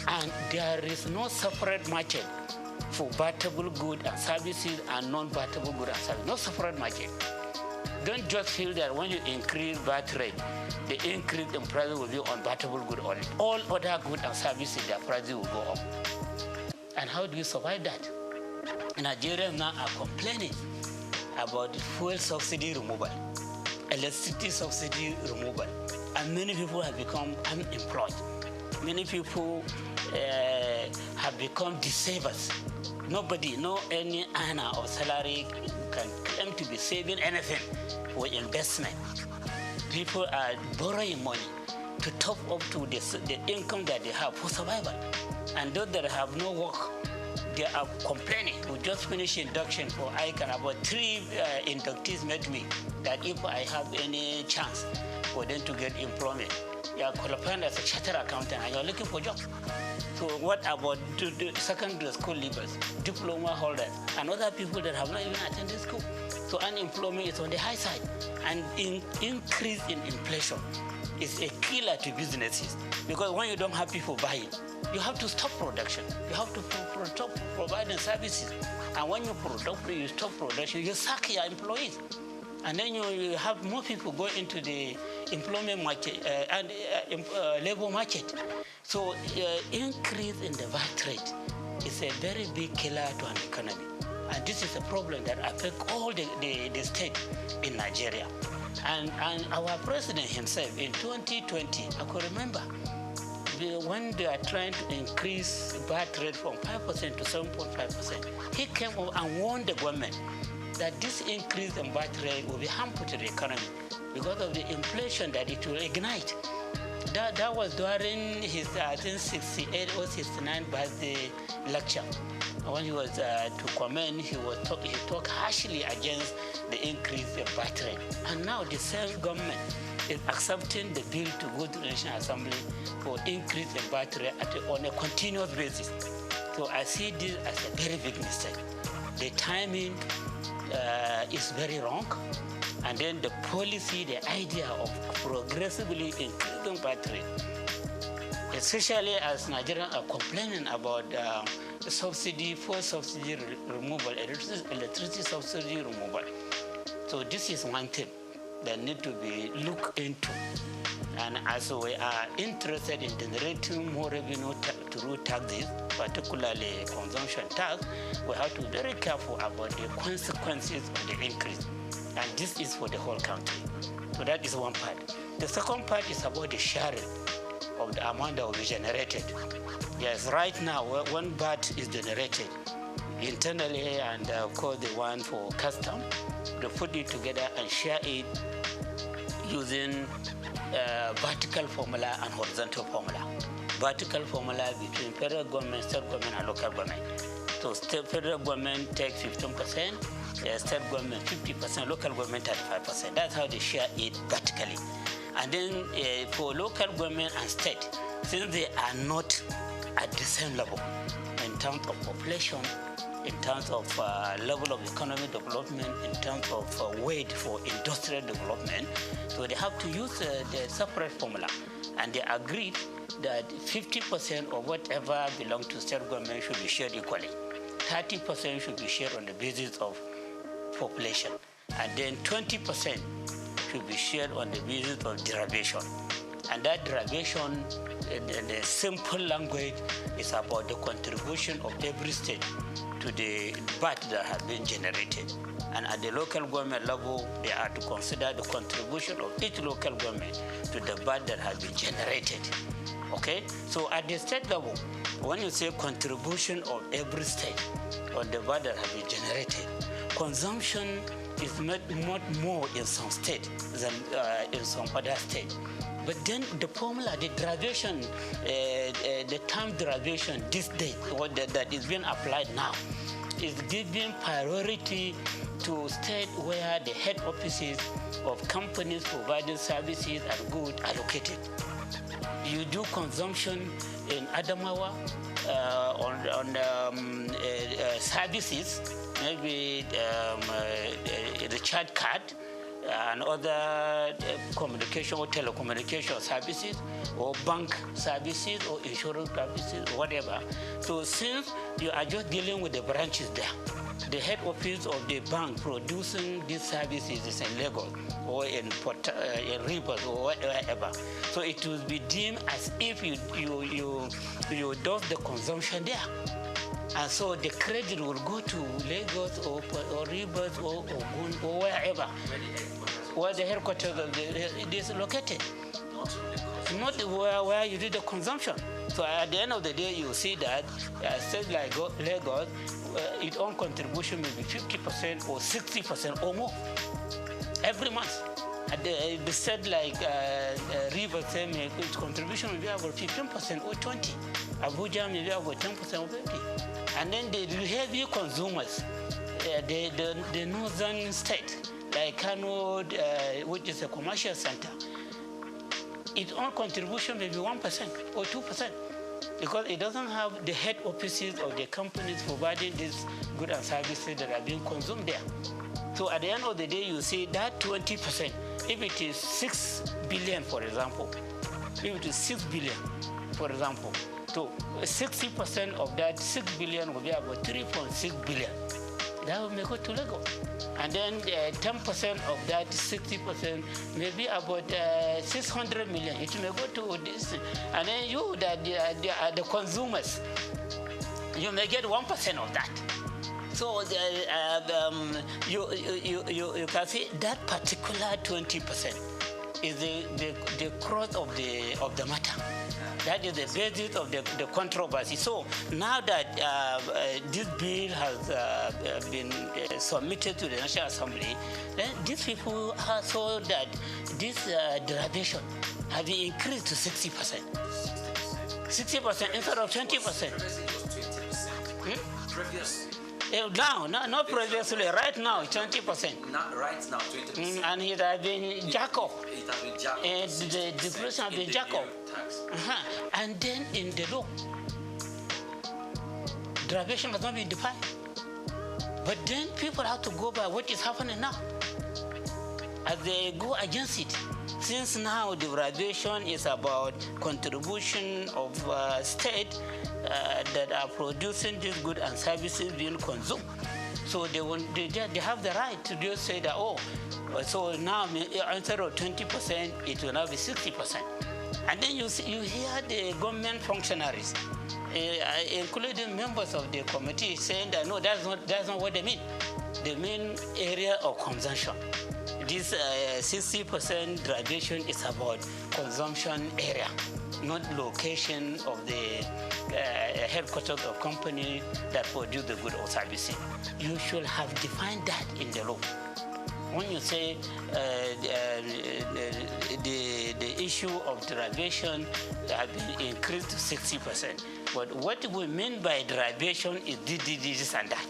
And there is no separate market for VATable goods and services and non-VATable goods and services. No separate market. Don't just feel that when you increase VAT rate, the increase in price will be on VATable goods only. All other goods and services, their prices will go up. And how do you survive that? Nigerians now are complaining about fuel subsidy removal, electricity subsidy removal, and many people have become unemployed. Many people have become disabled. Nobody, no any earner of salary can claim to be saving anything for investment. People are borrowing money to top up to the income that they have for survival. And those that have no work, they are complaining. We just finished induction for ICANN. About 3 inductees met me that if I have any chance for them to get employment, you are qualified as a chartered accountant and you are looking for jobs. So what about the secondary school leavers, diploma holders, and other people that have not even attended school? So unemployment is on the high side, and increase in inflation is a killer to businesses, because when you don't have people buying, you have to stop production. You have to stop providing services, and when you stop production, you sack your employees, and then you have more people go into the employment market and labor market. So increase in the VAT rate is a very big killer to an economy. And this is a problem that affects all the state in Nigeria. And our president himself in 2020, I could remember, when they are trying to increase VAT rate from 5% to 7.5%, he came up and warned the government that this increase in VAT rate will be harmful to the economy because of the inflation that it will ignite. That was during his, I think, 68 or 69 birthday lecture. When he was to comment, he talked harshly against the increase in VAT rate. And now the same government is accepting the bill to go to the National Assembly for increase in VAT rate on a continuous basis. So I see this as a very big mistake. The timing is very wrong. And then the policy, the idea of progressively increasing VAT rate, especially as Nigerians are complaining about the subsidy for subsidy removal, electricity subsidy removal. So this is one thing that needs to be looked into. And as we are interested in generating more revenue through taxes, particularly consumption tax, we have to be very careful about the consequences of the increase. And this is for the whole country. So that is one part. The second part is about the sharing of the amount that will be generated. Yes, right now, when VAT is generated internally, and of course the one for custom, they put it together and share it using vertical formula and horizontal formula. Vertical formula between federal government, state government, and local government. So federal government takes 15%, state government 50%, local government 35%. That's how they share it vertically. And then for local government and state, since they are not at the same level in terms of population, in terms of level of economic development, in terms of weight for industrial development, so they have to use the separate formula. And they agreed that 50% of whatever belongs to state government should be shared equally. 30% should be shared on the basis of population. And then 20% should be shared on the basis of derivation. And that derivation, in the simple language, is about the contribution of every state to the VAT that has been generated. And at the local government level, they are to consider the contribution of each local government to the VAT that has been generated. Okay? So at the state level, when you say contribution of every state on the VAT that has been generated, consumption is much more in some states than in some other states. But then the formula, the derivation, the term derivation, this date, that is being applied now, is giving priority to states where the head offices of companies providing services and goods are located. You do consumption in Adamawa on services, maybe the recharge card, and other communication or telecommunication services, or bank services, or insurance services, or whatever. So since you are just dealing with the branches there, the head office of the bank producing these services is in Lagos or in Rivers or whatever. So it will be deemed as if you do the consumption there. And so the credit will go to Lagos or Rivers or Ogun or wherever, where the headquarters of it is located. Not where you do the consumption. So at the end of the day, you see that states like Lagos, its own contribution may be 50% or 60% or more every month. The state like Rivers, its contribution may be about 15% or 20%. Abuja may be about 10% or 50%. And then the heavy consumers, the northern state, like Kano, which is a commercial center, its own contribution may be 1% or 2%, because it doesn't have the head offices of the companies providing these goods and services that are being consumed there. So at the end of the day, you see that 20%, if it is 6 billion, for example, if it is 6 billion, for example, so 60% of that 6 billion will be about 3.6 billion. That will make it to Lagos. And then 10% of that 60% may be about 600 million. It may go to this. And then you, the consumers, you may get 1% of that. So you can see that particular 20% is the crux of the matter. That is the basis of the controversy. So now that this bill has been submitted to the National Assembly, then these people have saw that this derivation has been increased to 60%. 60% instead of 20%. Previously. Now, not previously, right now, 20%. Not right now, 20%. And it has been jacked up. It has been jacked up. And the deflation has been jacked up. And then in the law, derivation has not been defined. But then people have to go by what is happening now. As they go against it. Since now the derivation is about contribution of state that are producing these goods and services being consumed. So they have the right to just say that, oh, so now instead of 20%, it will now be 60%. And then you hear the government functionaries, including members of the committee, saying that no, that's not what they mean. They mean area of consumption. This 60% derivation is about consumption area, not location of the headquarters of company that produce the good or services. You should have defined that in the law. When you say the issue of derivation has been increased to 60%, but what we mean by derivation is this and that.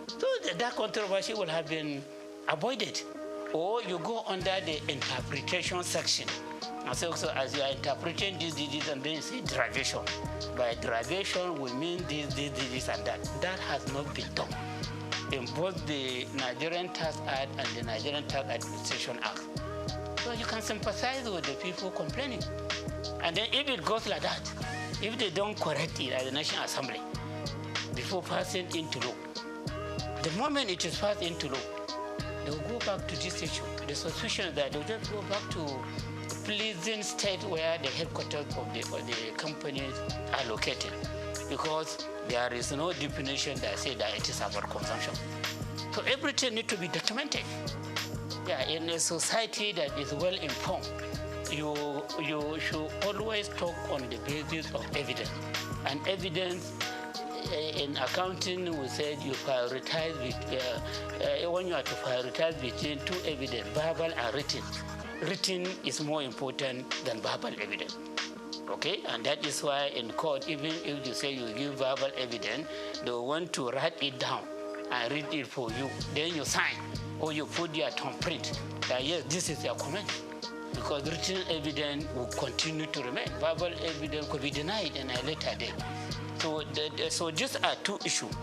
So that controversy will have been avoided. Or you go under the interpretation section. And so as you are interpreting this and then you say derivation. By derivation, we mean this and that. That has not been done in both the Nigerian Tax Act and the Nigerian Tax Administration Act. So you can sympathize with the people complaining. And then if it goes like that, if they don't correct it at the National Assembly before passing into law, the moment it is passed into law, they will go back to this issue. The suspicion is that they will just go back to a pleasing state where the headquarters of the companies are located, because there is no definition that says that it is about consumption. So everything needs to be documented. Yeah, in a society that is well informed, you should always talk on the basis of evidence. And evidence in accounting, we said you prioritize when you are to prioritize between two evidence, verbal and written. Written is more important than verbal evidence. Okay, and that is why in court, even if you say you give verbal evidence, they want to write it down and read it for you. Then you sign or you put your thumbprint that yes, this is your comment. Because written evidence will continue to remain. Verbal evidence could be denied in a later date. So these are two issues,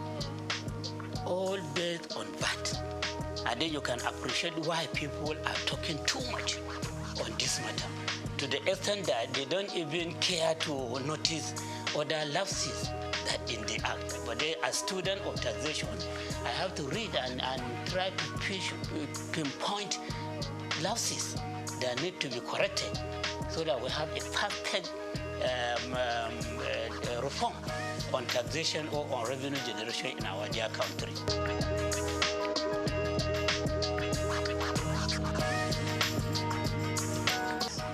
all based on that. And then you can appreciate why people are talking too much on this matter, to the extent that they don't even care to notice other lapses that in the act. But they, as student of taxation, I have to read and try to pinpoint lapses that need to be corrected. so that we have a perfect reform on taxation or on revenue generation in our dear country.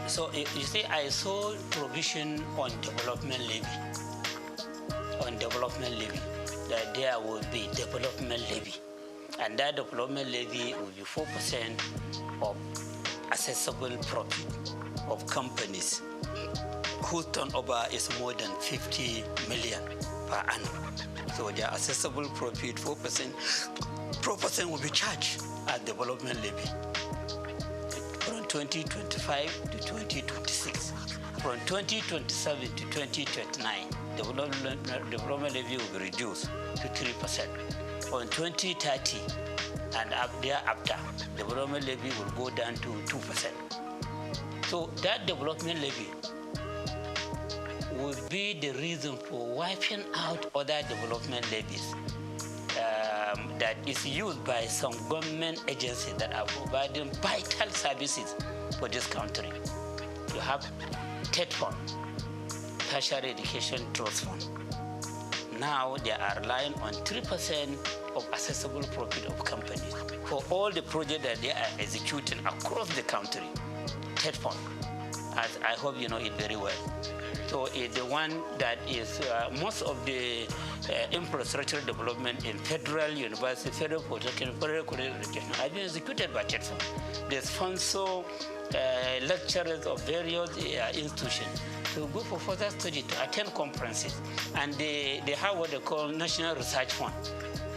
So you see, I saw provision on development levy. That there will be development levy, and that development levy will be 4% of accessible profit of companies whose turnover is more than 50 million per annum. So their accessible profit 4% will be charged as development levy from 2025 to 2026. From 2027 to 2029, development levy will be reduced to 3%. From 2030 and up thereafter, development levy will go down to 2%. So that development levy will be the reason for wiping out other development levies that is used by some government agencies that are providing vital services for this country. You have TED Fund, Tertiary Education Trust Fund. Now they are relying on 3% of accessible profit of companies for all the projects that they are executing across the country. TED Fund, as I hope you know it very well. So it's the one that is most of the infrastructure development in federal university, federal polytechnic, federal college education have been executed by TED Fund. They sponsor lecturers of various institutions to go for further study, to attend conferences, and they have what they call National Research Fund.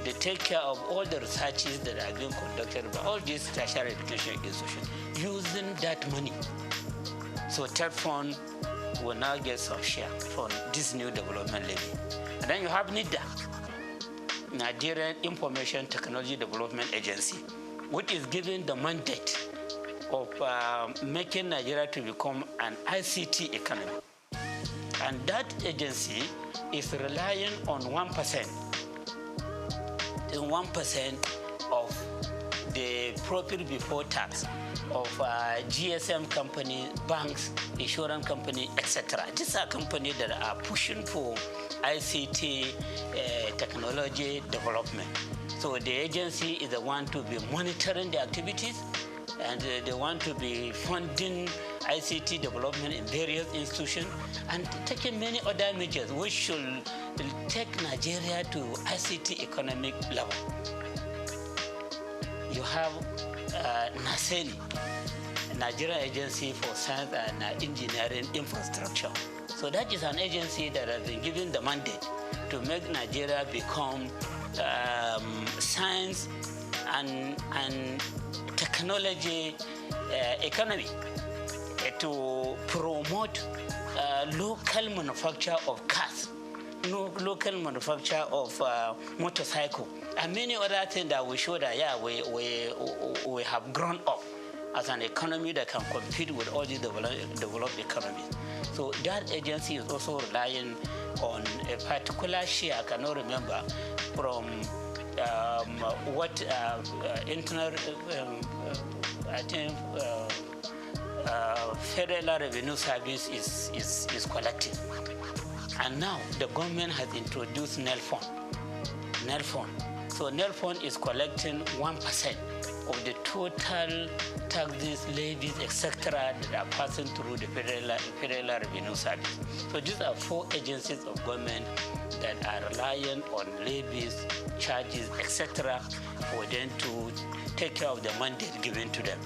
They take care of all the researches that are being conducted by all these tertiary education institutions using that money. So TED Fund will now get some share from this new development levy. And then you have NIDA, Nigerian Information Technology Development Agency, which is given the mandate of making Nigeria to become an ICT economy. And that agency is relying on 1%. 1% of the profit before tax of GSM companies, banks, insurance companies, etc. These are companies that are pushing for ICT technology development. So the agency is the one to be monitoring the activities, and they want to be funding ICT development in various institutions and taking many other measures which should take Nigeria to ICT economic level. You have NASENI, Nigerian Agency for Science and Engineering Infrastructure. So that is an agency that has been given the mandate to make Nigeria become science and technology economy, to promote local manufacture of cars, local manufacture of motorcycle, and many other things that we show that we have grown up as an economy that can compete with all these developed economies. So that agency is also relying on a particular share, I cannot remember, from what internal, I think, Federal Revenue Service is collecting. And now the government has introduced NEL Fund. So NEL Fund is collecting 1% of the total taxes, levies, etc. that are passing through the Federal Revenue Service. So these are 4 agencies of government that are relying on levies, charges, etc. for them to take care of the mandate given to them.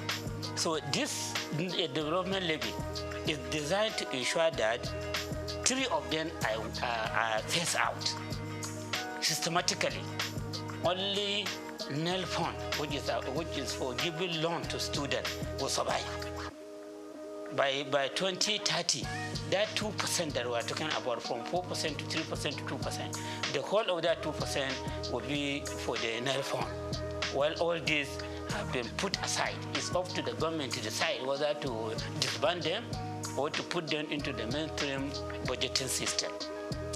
So this development levy is designed to ensure that 3 of them are phased out systematically. Only NEL Fund, which is for giving loan to students, will survive. By 2030, that 2% that we are talking about, from 4% to 3% to 2%, the whole of that 2% will be for the NEL Fund. While all these have been put aside, it's up to the government to decide whether to disband them or to put them into the mainstream budgeting system.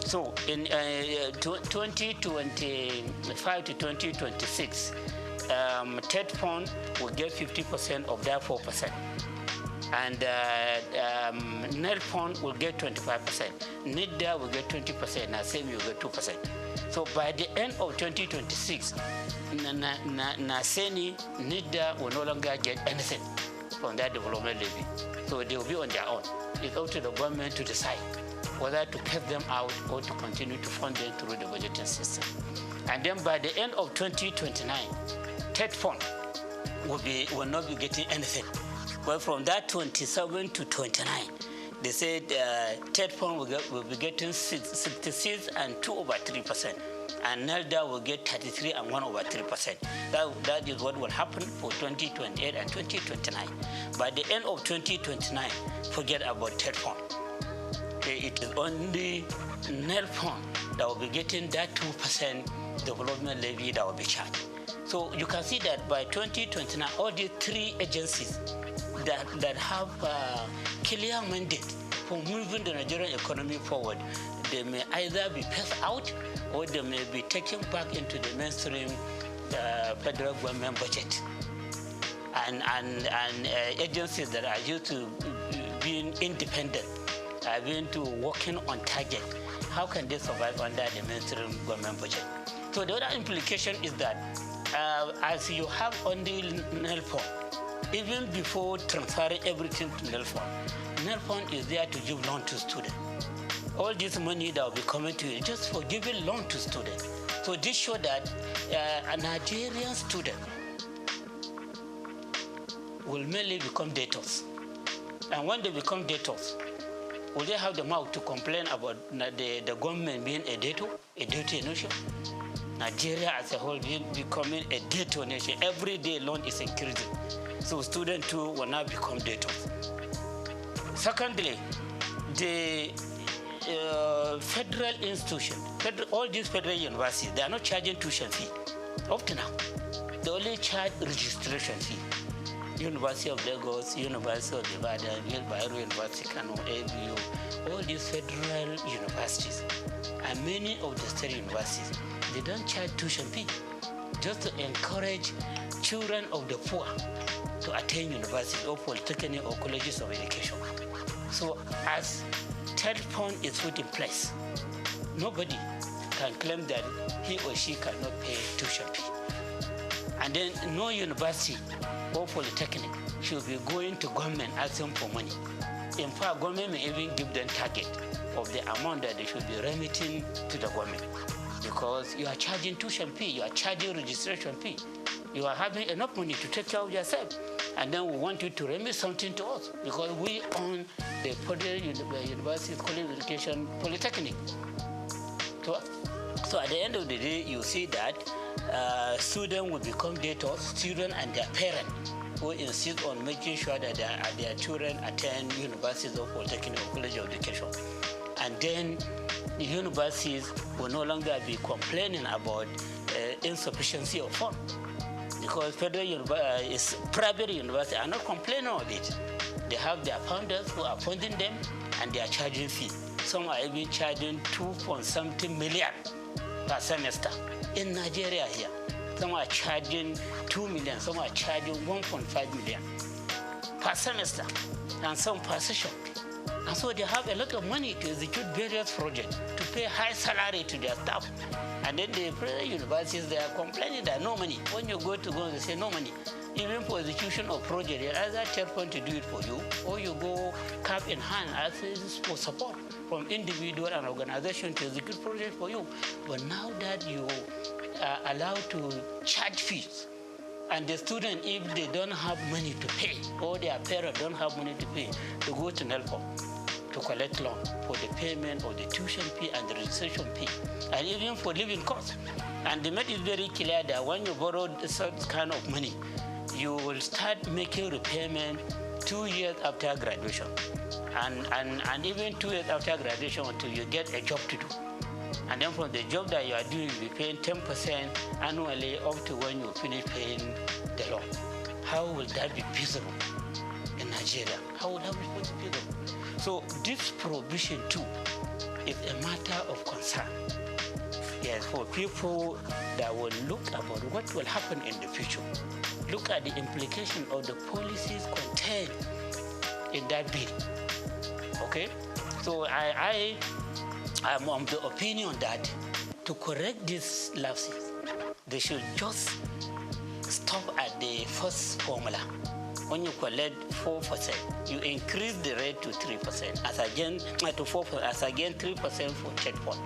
So in 2025 to 2026, TED Fund will get 50% of that 4%. and NELPON will get 25%. NIDA will get 20%, NASEMI will get 2%. So by the end of 2026, NASENI, NIDA will no longer get anything from that development levy. So they will be on their own. It's up to the government to decide whether to pay them out or to continue to fund them through the budgeting system. And then by the end of 2029, TED fund will not be getting anything. But from that 27 to 29, they said TED fund will be getting 66 and 2/3%. And NELDA will get 33 and 1/3%. That is what will happen for 2028 and 2029. By the end of 2029, forget about TED fund. It is only NELPON that will be getting that 2% development levy that will be charged. So you can see that by 2029, all the three agencies that have clear mandate for moving the Nigerian economy forward, they may either be passed out or they may be taken back into the mainstream federal government budget. And agencies that are used to being independent, are being to working on target, how can they survive under the mainstream government budget? So the other implication is that as you have only NELPON, even before transferring everything to NELPON is there to give loan to students. All this money that will be coming to you just for giving loan to students. So this shows that a Nigerian student will mainly become debtors. And when they become debtors, will they have the mouth to complain about the government being a debtor nation? Nigeria as a whole becoming a debtor nation. Every day loan is increasing. So students too will now become debtors. Secondly, the federal institution, all these federal universities, they are not charging tuition fee up to now. They only charge registration fee. University of Lagos, University of Ibadan, Bayero University, Kano, ABU, all these federal universities, and many of the state universities, they don't charge tuition fee, just to encourage children of the poor to attend university or polytechnic or colleges of education. So as third point is put in place, nobody can claim that he or she cannot pay tuition fee. And then no university or polytechnic should be going to government asking for money. In fact, government may even give them target of the amount that they should be remitting to the government. Because you are charging tuition fee, you are charging registration fee, you are having enough money to take care of yourself. And then we want you to remit something to us because we own the federal university college education polytechnic. So at the end of the day, you see that students will become debtors, students and their parents who insist on making sure that their children attend universities or polytechnic or college of education. And then the universities will no longer be complaining about insufficiency of funds because private universities are not complaining of it. They have their founders who are funding them and they are charging fee. Some are even charging 2.something million per semester in Nigeria here. Some are charging 2 million, some are charging 1.5 million per semester, and some per session. And so they have a lot of money to execute various projects, to pay high salary to their staff. And then the private universities, they are complaining that no money. When you go, they say no money. Even for execution of project, they either tell one to do it for you, or you go cap in hand as for support from individual and organization to execute project for you. But now that you are allowed to charge fees, and the student, if they don't have money to pay, or their parents don't have money to pay, to go to NELPON to collect loan for the payment of the tuition fee and the registration fee, and even for living costs. And the method is very clear that when you borrow such kind of money, you will start making repayment 2 years after graduation, and even 2 years after graduation until you get a job to do. And then from the job that you are doing, you'll be paying 10% annually up to when you finish paying the loan. How will that be feasible in Nigeria? How will that be feasible? So this provision too is a matter of concern. Yes, for people that will look about what will happen in the future. Look at the implication of the policies contained in that bill. Okay? So I'm of the opinion that to correct these lapses, they should just stop at the first formula. When you collect 4%, you increase the rate to 3%, as again to 4%, as again 3% for third point,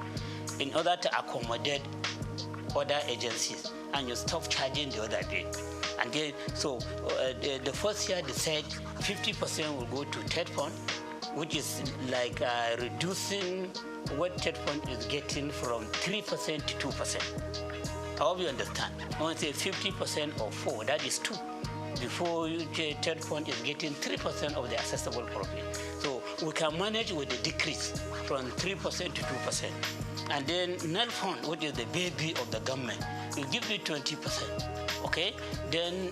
in order to accommodate other agencies, and you stop charging the other day. And then, so the first year they said 50% will go to third point, which is like reducing what third point is getting from 3% to 2%. I hope you understand. When I say 50% of 4, that is 2. Before you third point is getting 3% of the accessible profit. So we can manage with the decrease from 3% to 2%. And then NEL fund, which is the baby of the government, will give you 20%. Okay? Then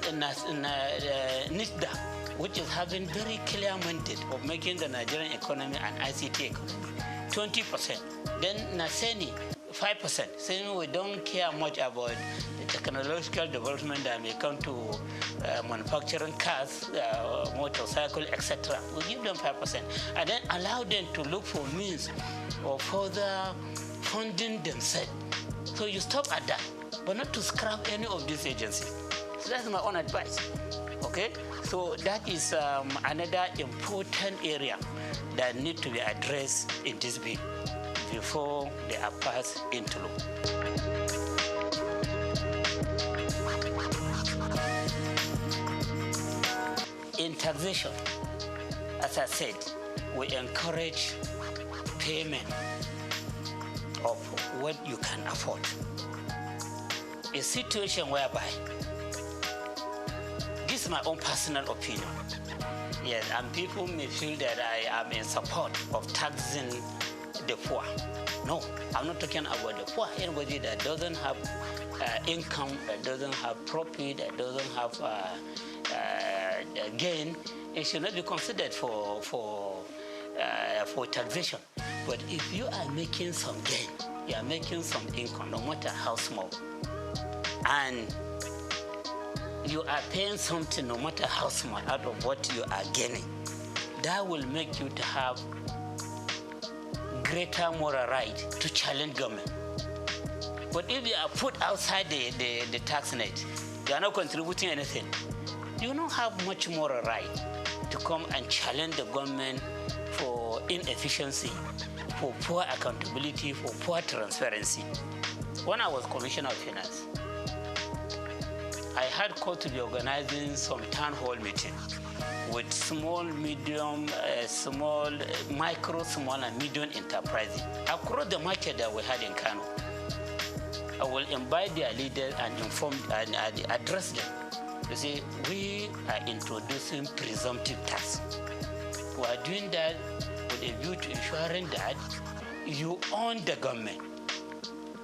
NISDA, which is having very clear mandate of making the Nigerian economy an ICT economy, 20%. Then NASENI, 5%, saying we don't care much about the technological development that may come to manufacturing cars, motorcycle, etc. We give them 5%, and then allow them to look for means of further funding themselves. So you stop at that, but not to scrap any of these agencies. So that's my own advice. Okay, so that is another important area that needs to be addressed in this bill before they are passed into law. In taxation, as I said, we encourage payment of what you can afford. A situation whereby, this is my own personal opinion, yes, and people may feel that I am in support of taxing the poor. No, I'm not talking about the poor. Anybody that doesn't have income, that doesn't have profit, that doesn't have gain, it should not be considered for taxation. But if you are making some gain, you are making some income, no matter how small, and you are paying something, no matter how small, out of what you are gaining, that will make you to have greater moral right to challenge government. But if you are put outside the tax net, you are not contributing anything, you don't have much moral right to come and challenge the government for inefficiency, for poor accountability, for poor transparency. When I was Commissioner of Finance, I had called to be organizing some town hall meetings with small, medium, micro, small, and medium enterprises across the market that we had in Kano. I will invite their leaders and inform and address them. You see, we are introducing presumptive tax. We are doing that with a view to ensuring that you own the government.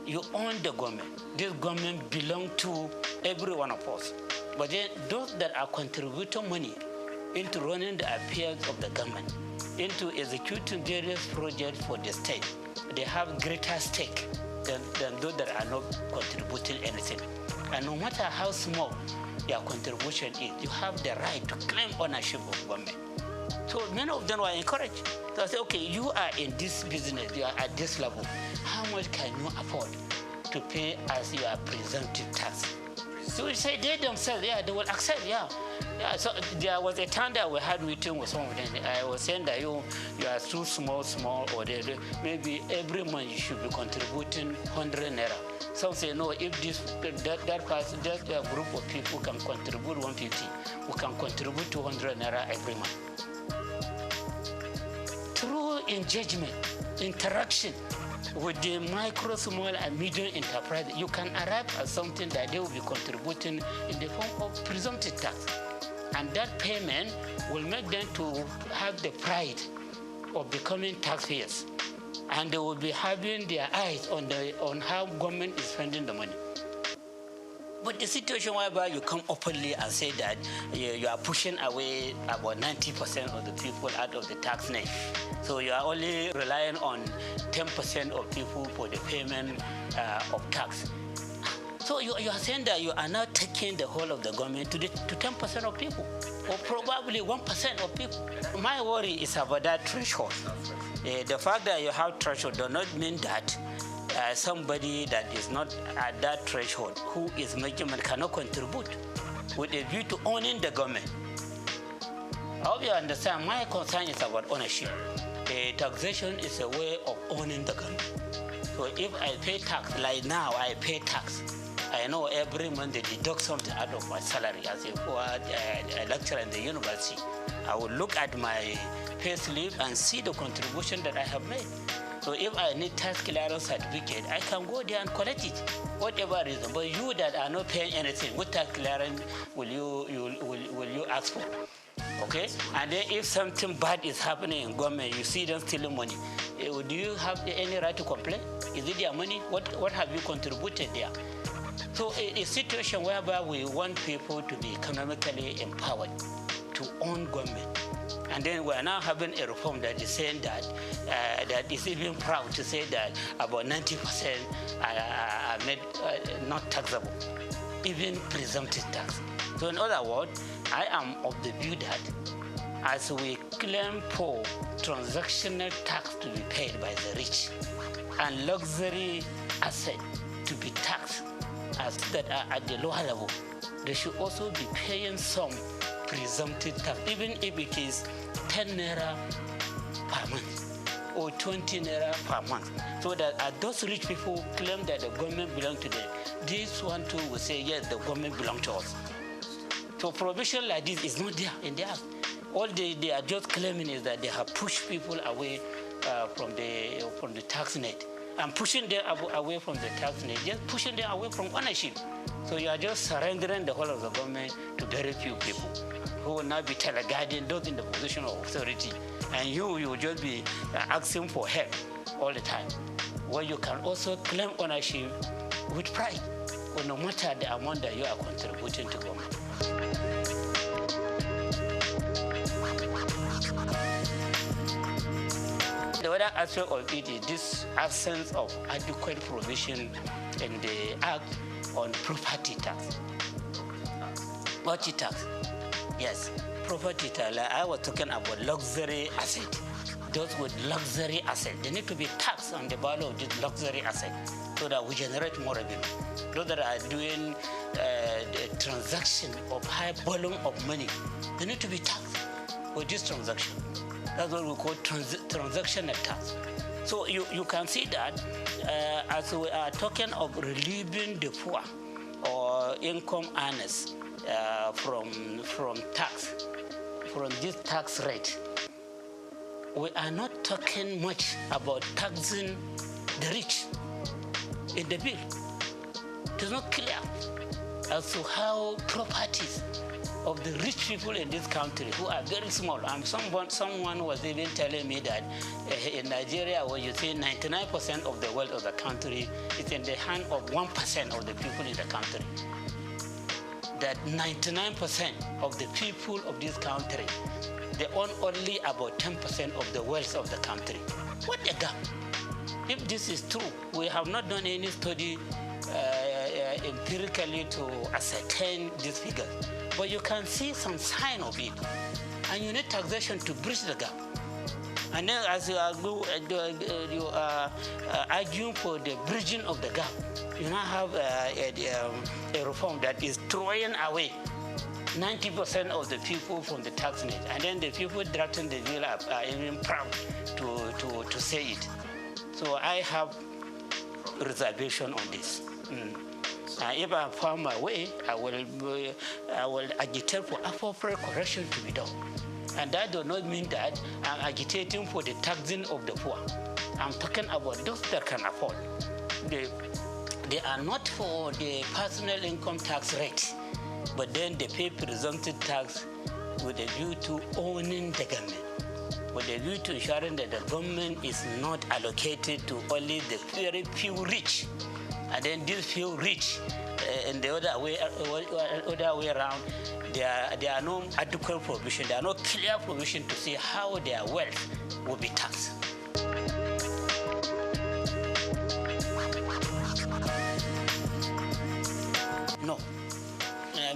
You own the government. This government belongs to every one of us. But then those that are contributing money into running the affairs of the government, into executing various projects for the state, they have greater stake than those that are not contributing anything. And no matter how small your contribution is, you have the right to claim ownership of government. So many of them were encouraged. So I say, okay, you are in this business, you are at this level. How much can you afford to pay as your presumptive tax? So we say they themselves, yeah, they will accept, yeah. So there was a time that we had meeting with some of them. I was saying that you are too small, or maybe every month you should be contributing 100 naira. Some say no, if that group of people can contribute 150, we can contribute 200 naira every month. Through engagement, interaction with the micro, small, and medium enterprise, you can arrive at something that they will be contributing in the form of presumptive tax. And that payment will make them to have the pride of becoming taxpayers. And they will be having their eyes on how government is spending the money. But the situation whereby you come openly and say that you are pushing away about 90% of the people out of the tax net. So you are only relying on 10% of people for the payment of tax. So you are saying that you are now taking the whole of the government to 10% of people. or probably 1% of people. My worry is about that threshold. The fact that you have threshold does not mean that somebody that is not at that threshold, who is making money, cannot contribute with a view to owning the government. I hope you understand. My concern is about ownership. Taxation is a way of owning the government. So if I pay tax, like now I pay tax, I know every month they deduct something out of my salary as a lecturer in the university. I will look at my pay slip and see the contribution that I have made. So if I need tax clearance certificate, I can go there and collect it, whatever reason. But you that are not paying anything, what tax clearance will you ask for? Okay? And then if something bad is happening in government, you see them stealing money, do you have any right to complain? Is it their money? What have you contributed there? So a situation whereby we want people to be economically empowered, to own government. And then we are now having a reform that is saying that that is even proud to say that about 90% are made not taxable, even presumptive tax. So in other words, I am of the view that as we claim for transactional tax to be paid by the rich and luxury asset to be taxed as that are at the lower level, they should also be paying some presumptive tax, even if it is 10 naira per month or 20 naira per month, so that those rich people claim that the government belongs to them, this one too will say, yes, the government belongs to us. So provision like this is not there in the act. All they are just claiming is that they have pushed people away from the tax net. And pushing them away from the tax net, just pushing them away from ownership. So you are just surrendering the whole of the government to very few people who will now be teleguiding those in the position of authority. And you will just be asking for help all the time. Where you can also claim ownership with pride, or no matter the amount that you are contributing to government. The other aspect of it is this absence of adequate provision in the Act on property tax. Property tax, yes, property tax. Like I was talking about luxury asset. Those with luxury asset, they need to be taxed on the value of this luxury asset so that we generate more revenue. Those that are doing the transaction of high volume of money, they need to be taxed for this transaction. That's what we call transactional tax. So you can see that as we are talking of relieving the poor or income earners from tax, from this tax rate, we are not talking much about taxing the rich in the bill. It is not clear as to how properties of the rich people in this country who are very small. Someone was even telling me that in Nigeria, where you say 99% of the wealth of the country is in the hand of 1% of the people in the country. That 99% of the people of this country, they own only about 10% of the wealth of the country. What a gap! If this is true, we have not done any study empirically to ascertain this figure. But you can see some sign of it. And you need taxation to bridge the gap. And then as you are arguing for the bridging of the gap, you now have a reform that is throwing away 90% of the people from the tax net. And then the people drafting the bill are even proud to say it. So I have reservation on this. If I find my way, I will agitate for appropriate correction to be done. And that does not mean that I'm agitating for the taxing of the poor. I'm talking about those that can afford. They are not for the personal income tax rate, but then they pay presumptive tax with a view to owning the government, with a view to ensuring that the government is not allocated to only the very few rich. And then these few rich, in the other way around, there are no adequate provision, there are no clear provision to see how their wealth will be taxed. No.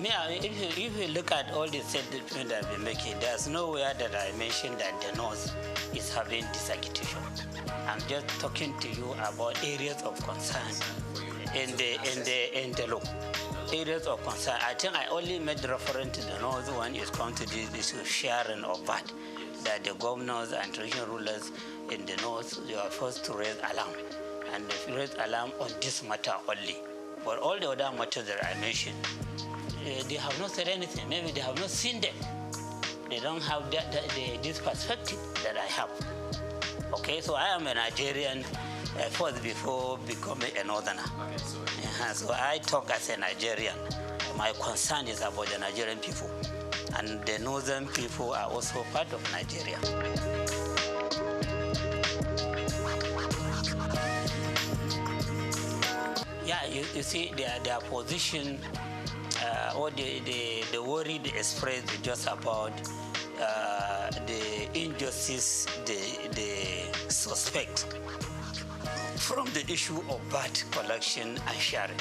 if you look at all the statements that I've been making, there's nowhere that I mentioned that the North is having this agitation. I'm just talking to you about areas of concern in the law. Areas of concern. I think I only made reference to the North when it comes to this issue sharing of VAT, that the governors and regional rulers in the North, they are forced to raise alarm, and they raise alarm on this matter only. But all the other matters that I mentioned, they have not said anything. Maybe they have not seen them. They don't have this perspective that I have. Okay, so I am a Nigerian first before becoming a Northerner. So I talk as a Nigerian. My concern is about the Nigerian people. And the Northern people are also part of Nigeria. Yeah, you see their position, or the worry they express is just about the injustice they suspect from the issue of VAT collection and sharing.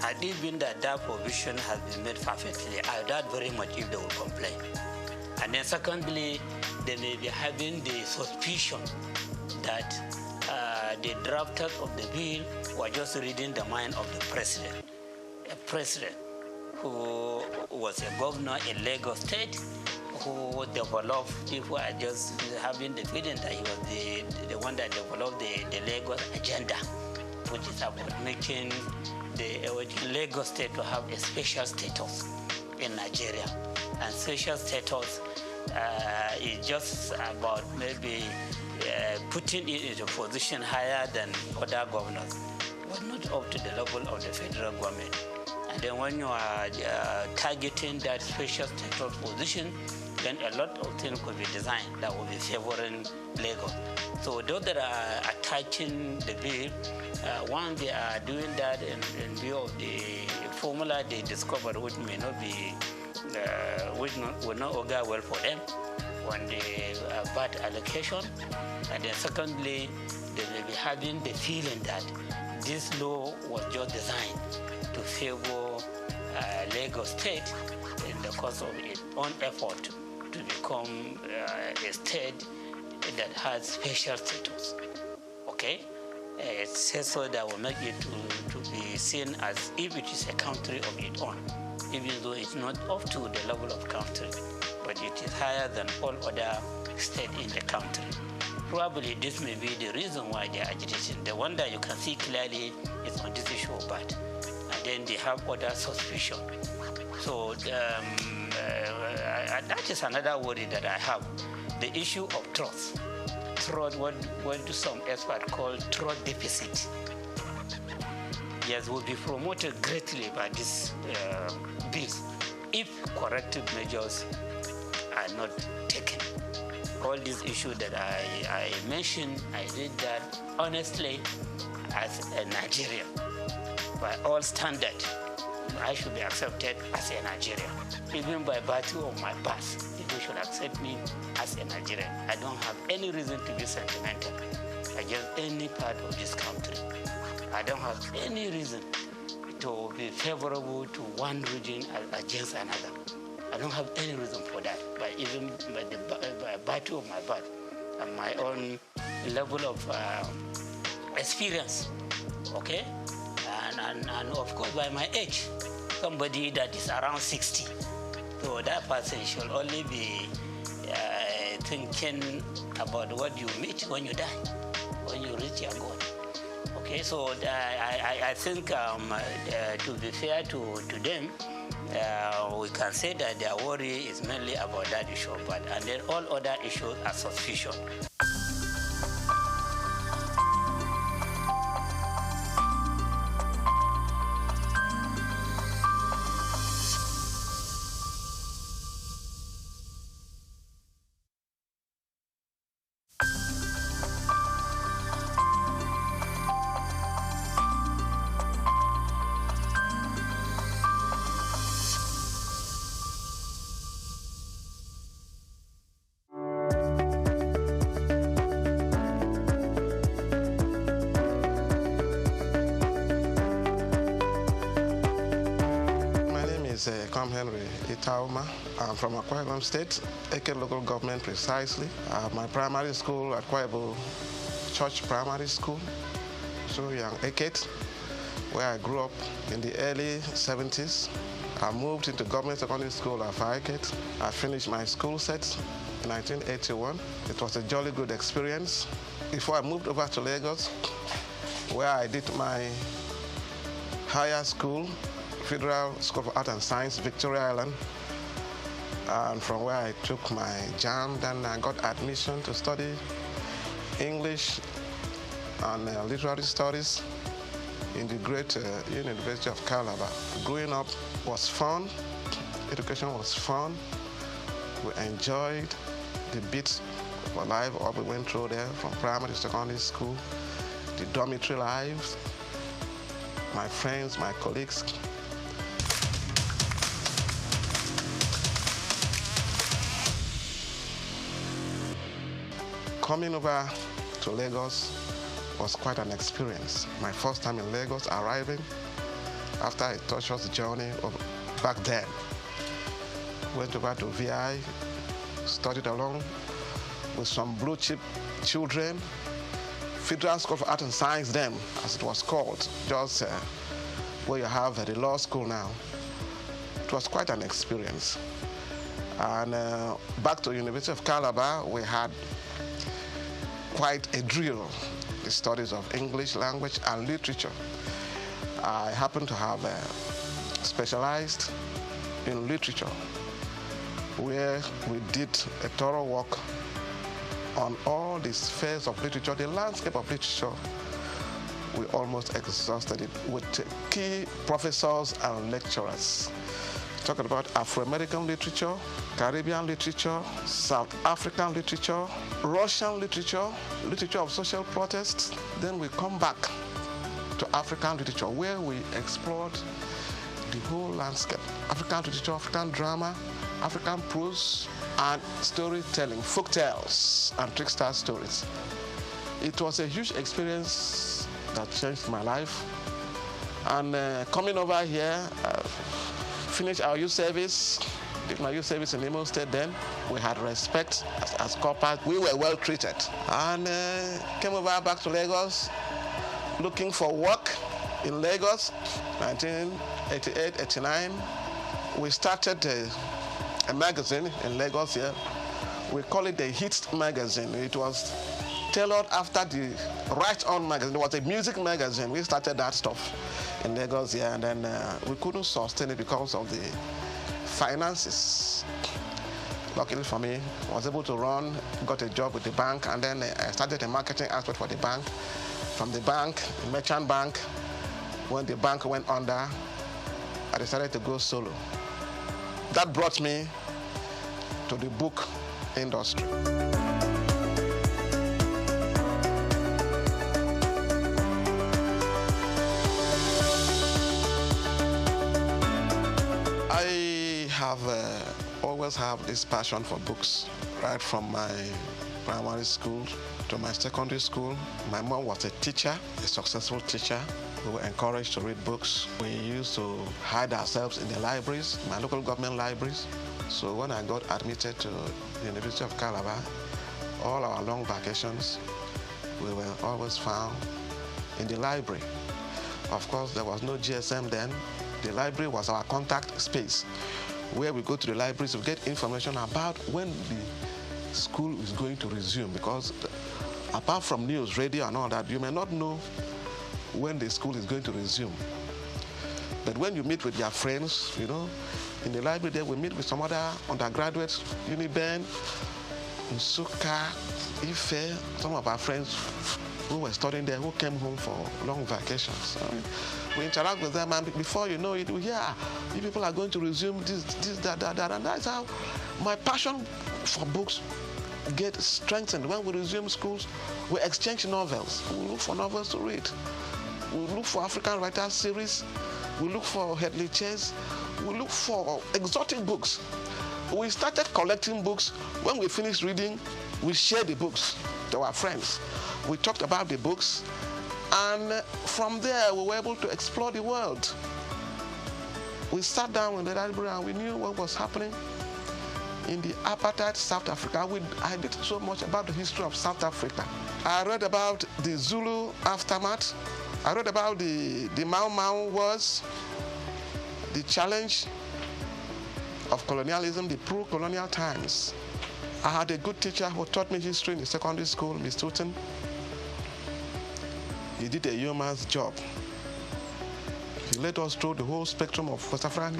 And even that provision has been made perfectly, I doubt very much if they will complain. And then secondly, they may be having the suspicion that the drafters of the bill were just reading the mind of the president. A president who was a governor in Lagos State, who developed, people are just having the feeling that he was the one that developed the Lagos agenda, which is about making the Lagos State to have a special status in Nigeria. And special status is just about maybe putting it in a position higher than other governors, but not up to the level of the federal government. And then when you are targeting that special status position, then a lot of things could be designed that will be favoring Lagos. So those that are attaching the bill, one, they are doing that in view of the formula they discovered, which may not be, will not augur well for them on the VAT allocation. And then secondly, they may be having the feeling that this law was just designed to favor Lagos State in the course of its own effort to become a state that has special status. Okay? It says so that will make it to be seen as if it is a country of its own, even though it's not up to the level of country, but it is higher than all other states in the country. Probably this may be the reason why they are agitating. The one that you can see clearly is on this issue of VAT. And then they have other suspicion. So that is another worry that I have. The issue of trust. Trust, what some experts call trust deficit. Yes, will be promoted greatly by this bills if corrective measures are not taken. All these issues that I mentioned, I did that honestly as a Nigerian. By all standards, I should be accepted as a Nigerian. Even by virtue of my past, people should accept me as a Nigerian. I don't have any reason to be sentimental against any part of this country. I don't have any reason to be favorable to one region against another. I don't have any reason for that, but even by virtue of my birth and my own level of experience, okay? And of course by my age, somebody that is around 60. So that person should only be thinking about what you meet when you die, when you reach your goal. Okay, so I think to be fair to them, we can say that their worry is mainly about that issue, and then all other issues are suspicion. Sam Henry Itauma. I'm from Akwa Ibom State, Eke local government precisely. My primary school at Akwa Ibom Church Primary School, so young Eket, where I grew up in the early 70s. I moved into government secondary school at Eket. I finished my school set in 1981. It was a jolly good experience. Before I moved over to Lagos, where I did my higher school, Federal School of Art and Science, Victoria Island, and from where I took my JAM, then I got admission to study English and literary studies in the great University of Calabar. Growing up was fun, education was fun. We enjoyed the bits of our life, all we went through there, from primary to secondary school, the dormitory lives, my friends, my colleagues. Coming over to Lagos was quite an experience. My first time in Lagos, arriving after a tortuous journey back then. Went over to VI, studied along with some blue chip children. Federal School of Art and Science then, as it was called, just where you have the law school now. It was quite an experience. And back to University of Calabar, we had quite a drill, the studies of English language and literature. I happen to have specialized in literature, where we did a thorough work on all the spheres of literature, the landscape of literature. We almost exhausted it with key professors and lecturers. Talking about Afro-American literature, Caribbean literature, South African literature, Russian literature, literature of social protests. Then we come back to African literature, where we explored the whole landscape. African literature, African drama, African prose, and storytelling, folk tales, and trickster stories. It was a huge experience that changed my life. And coming over here, finished our youth service, did my youth service in Imo State then. We had respect as corporate. We were well treated. And came over back to Lagos, looking for work in Lagos, 1988, 89. We started a magazine in Lagos here. We call it the Hits magazine. It was tailored after the Right On magazine. It was a music magazine. We started that stuff in Lagos here, and then we couldn't sustain it because of the finances. Luckily for me, I was able to run, got a job with the bank, and then I started a marketing aspect for the bank. From the bank, merchant bank, when the bank went under, I decided to go solo. That brought me to the book industry. I have always have this passion for books, right from my primary school to my secondary school. My mom was a teacher, a successful teacher. We were encouraged to read books. We used to hide ourselves in the libraries, my local government libraries. So when I got admitted to the University of Calabar, all our long vacations, we were always found in the library. Of course, there was no GSM then. The library was our contact space, where we go to the libraries to get information about when the school is going to resume, because apart from news, radio and all that, you may not know when the school is going to resume. But when you meet with your friends, you know, in the library there, we meet with some other undergraduates, Uniben, Nsuka, Ife, some of our friends who were studying there, who came home for long vacations. We interact with them, and before you know it, we hear, you people are going to resume this, that, and that's how my passion for books get strengthened. When we resume schools, we exchange novels. We look for novels to read. We look for African writers series. We look for Headley Chase. We look for exotic books. We started collecting books. When we finished reading, we shared the books to our friends. We talked about the books, and from there we were able to explore the world. we sat down with the library and we knew what was happening in the apartheid South Africa. I did so much about the history of South Africa. I read about the Zulu aftermath. I read about the Mau Mau wars, the challenge of colonialism, the pro-colonial times. I had a good teacher who taught me history in the secondary school, Miss Tooten. He did a yeoman's job. He led us through the whole spectrum of West African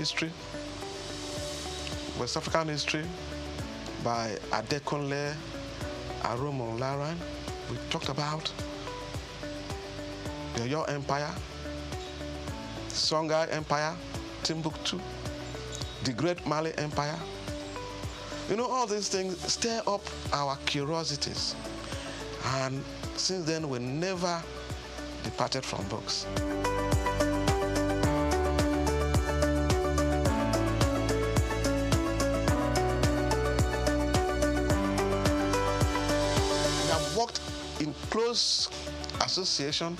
history by Adekunle Aromo Laran. We talked about the Oyo Empire, Songhai Empire, Timbuktu, the Great Mali Empire. You know, all these things stir up our curiosities. And since then, we never departed from books. We have worked in close association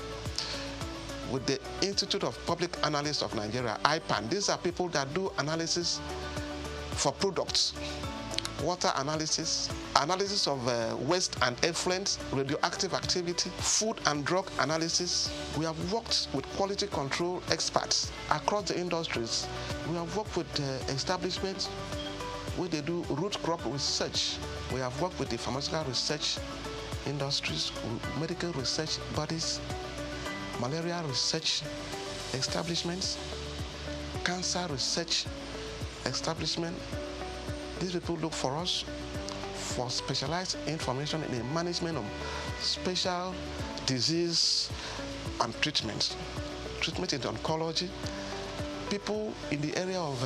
with the Institute of Public Analysts of Nigeria, IPAN. These are people that do analysis for products, water analysis, analysis of waste and effluent, radioactive activity, food and drug analysis. We have worked with quality control experts across the industries. We have worked with establishments where they do root crop research. We have worked with the pharmaceutical research industries, medical research bodies, malaria research establishments, cancer research establishment. These people look for us for specialized information in the management of special disease and treatment in oncology. People in the area of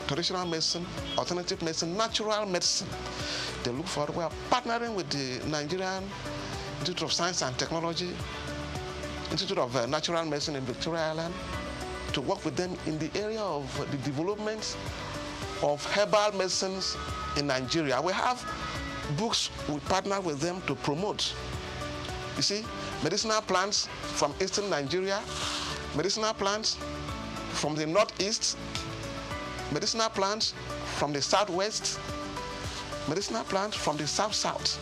traditional medicine, alternative medicine, natural medicine, they look for it. We are partnering with the Nigerian Institute of Science and Technology, Institute of Natural Medicine in Victoria Island, to work with them in the area of the development of herbal medicines in Nigeria. We have books we partner with them to promote. You see, medicinal plants from eastern Nigeria, medicinal plants from the northeast, medicinal plants from the southwest, medicinal plants from the south-south.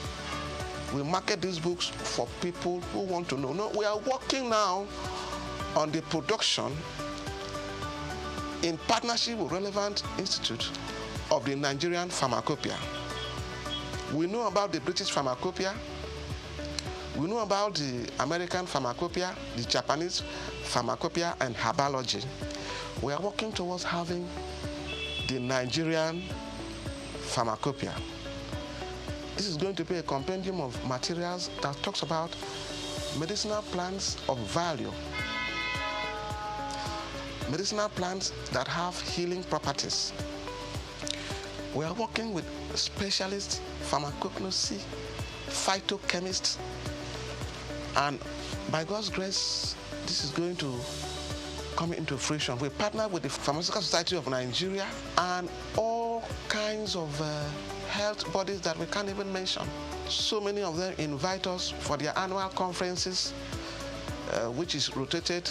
We market these books for people who want to know. No, we are working now on the production in partnership with relevant institute of the Nigerian pharmacopoeia. We know about the British pharmacopoeia. We know about the American pharmacopoeia, the Japanese pharmacopoeia, and herbology. We are working towards having the Nigerian pharmacopoeia. This is going to be a compendium of materials that talks about medicinal plants of value, medicinal plants that have healing properties. We are working with specialists, pharmacognosy, phytochemists, and by God's grace, this is going to come into fruition. We partner with the Pharmaceutical Society of Nigeria and all kinds of health bodies that we can't even mention. So many of them invite us for their annual conferences, which is rotated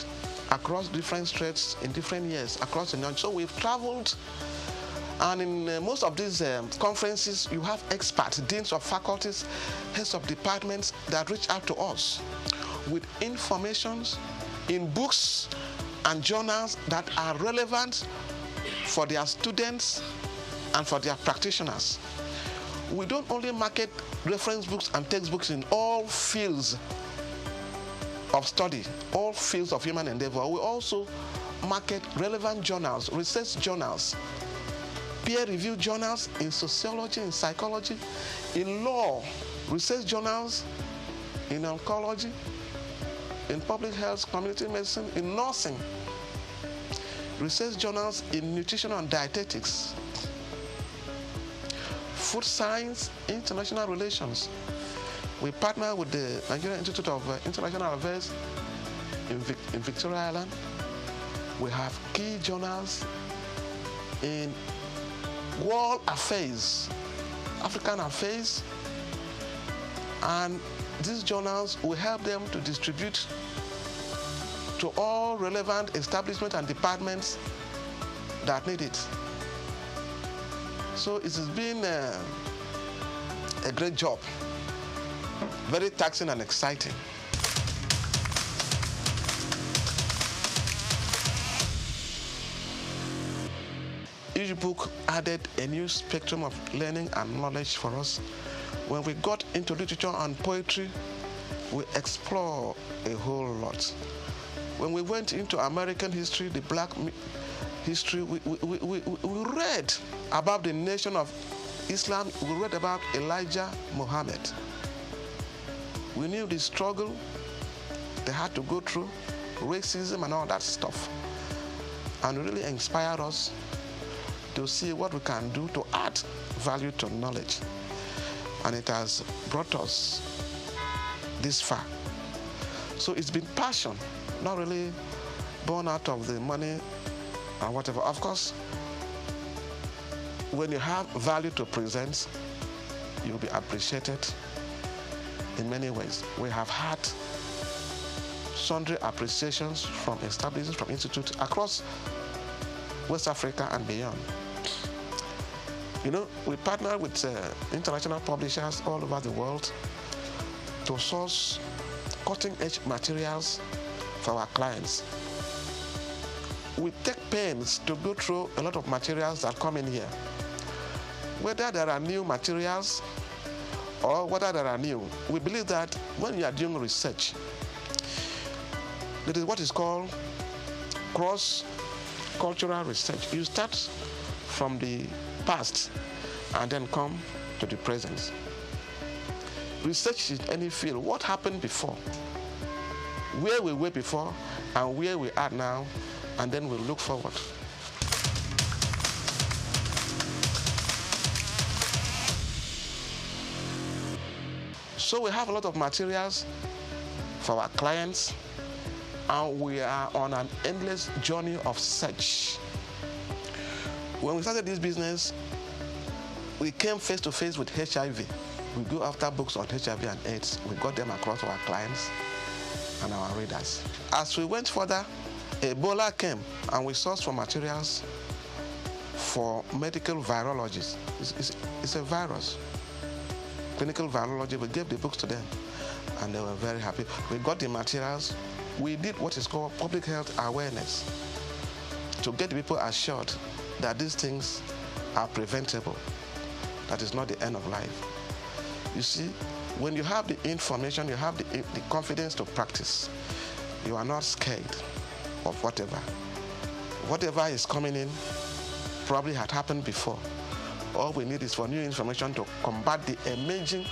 across different states in different years across the nation. So we've traveled, and in most of these conferences, you have experts, deans of faculties, heads of departments that reach out to us with informations in books and journals that are relevant for their students and for their practitioners. We don't only market reference books and textbooks in all fields of study, all fields of human endeavor. We also market relevant journals, research journals, peer-reviewed journals in sociology, in psychology, in law, research journals in oncology, in public health, community medicine, in nursing, research journals in nutrition and dietetics, food science, international relations. We partner with the Nigerian Institute of International Affairs in Victoria Island. We have key journals in world affairs, African affairs, and these journals will help them to distribute to all relevant establishments and departments that need it. So it has been a great job, very taxing and exciting. Each book added a new spectrum of learning and knowledge for us. When we got into literature and poetry, we explored a whole lot. When we went into American history, the black history, we read about the nation of Islam. We read about Elijah Muhammad. We knew the struggle they had to go through, racism and all that stuff. And it really inspired us to see what we can do to add value to knowledge. And it has brought us this far. So it's been passion, not really born out of the money and whatever. Of course, when you have value to present, you'll be appreciated in many ways. We have had sundry appreciations from establishments, from institutes across West Africa and beyond. You know, we partner with international publishers all over the world to source cutting-edge materials for our clients. We take pains to go through a lot of materials that come in here. Whether there are new materials or whether there are new, we believe that when you are doing research, that is what is called cross-cultural research. You start from the past and then come to the present. Research in any field, what happened before, where we were before and where we are now, and then we'll look forward. So we have a lot of materials for our clients, and we are on an endless journey of search. When we started this business, we came face to face with HIV. We go after books on HIV and AIDS. We got them across to our clients and our readers. As we went further, Ebola came, and we sourced for materials for medical virologists. It's a virus. Clinical virology, we gave the books to them, and they were very happy. We got the materials. We did what is called public health awareness to get people assured that these things are preventable. That is not the end of life. You see, when you have the information, you have the confidence to practice, you are not scared of whatever. Whatever is coming in probably had happened before. All we need is for new information to combat the emerging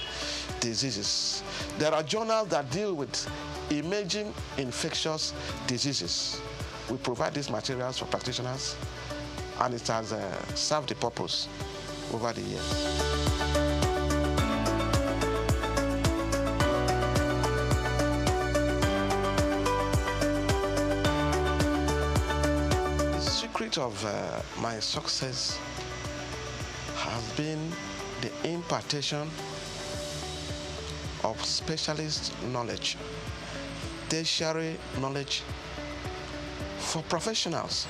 diseases. There are journals that deal with emerging infectious diseases. We provide these materials for practitioners, and it has served the purpose over the years. The secret of my success has been the impartation of specialist knowledge, tertiary knowledge for professionals.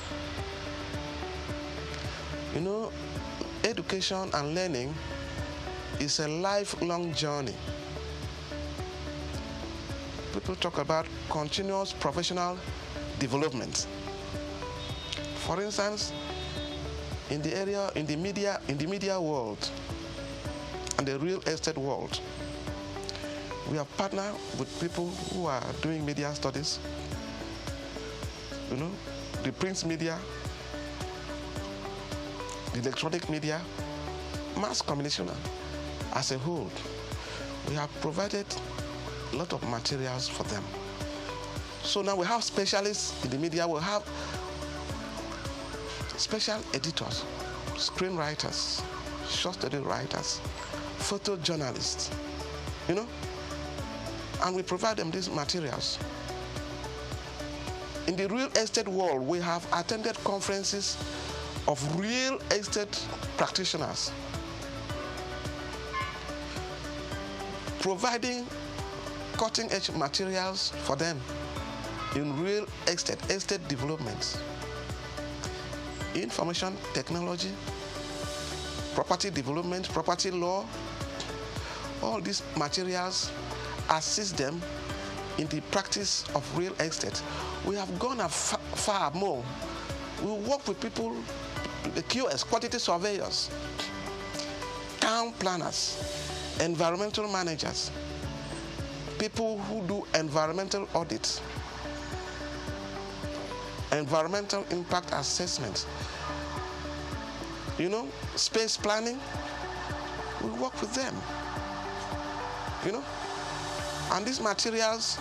You know, education and learning is a lifelong journey. People talk about continuous professional development. For instance, in the media world and the real estate world, we have partnered with people who are doing media studies, you know, the print media, the electronic media, mass communication as a whole. We have provided a lot of materials for them. So now we have specialists in the media, we have special editors, screenwriters, short story writers, photojournalists, you know, and we provide them these materials. In the real estate world, we have attended conferences of real estate practitioners, providing cutting-edge materials for them. in real estate development, information technology, property development, property law. All these materials assist them in the practice of real estate. We have gone far more. We work with people, the QS, quantity surveyors, town planners, environmental managers, people who do environmental audits, environmental impact assessments, space planning. We work with them, and these materials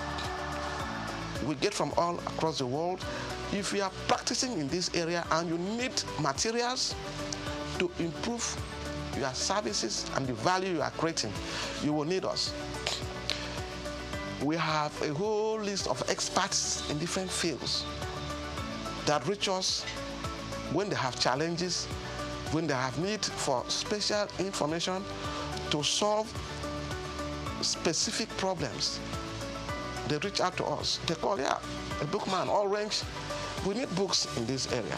we get from all across the world. If you are practicing in this area and you need materials to improve your services and the value you are creating, you will need us. We have a whole list of experts in different fields that reach us when they have challenges, when they have need for special information to solve specific problems. They reach out to us. They call, a bookman, all range. We need books in this area.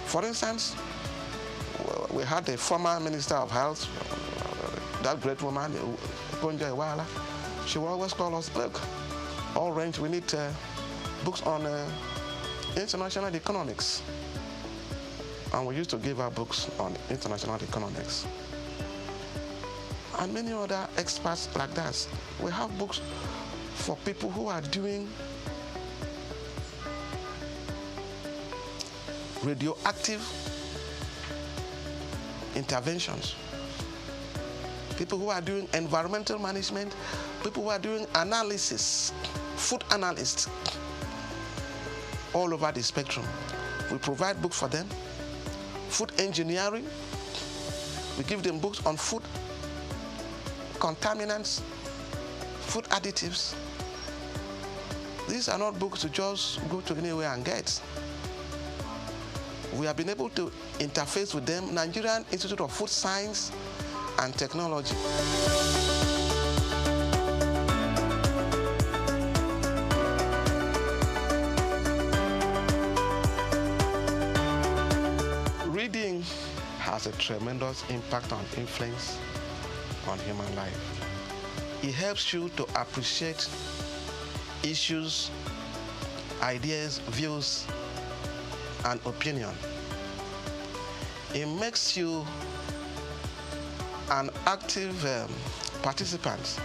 For instance, we had the former Minister of Health, that great woman, Ponja Iwala. She will always call us, look, all range, we need books on international economics. And we used to give her books on international economics. And many other experts like that. We have books for people who are doing radioactive interventions, people who are doing environmental management, people who are doing analysis, food analysts, all over the spectrum. We provide books for them. Food engineering, we give them books on food, contaminants, food additives. These are not books to just go to anywhere and get. We have been able to interface with them, Nigerian Institute of Food Science and Technology. Reading has a tremendous impact on influence on human life. It helps you to appreciate issues, ideas, views, and opinion. It makes you an active participant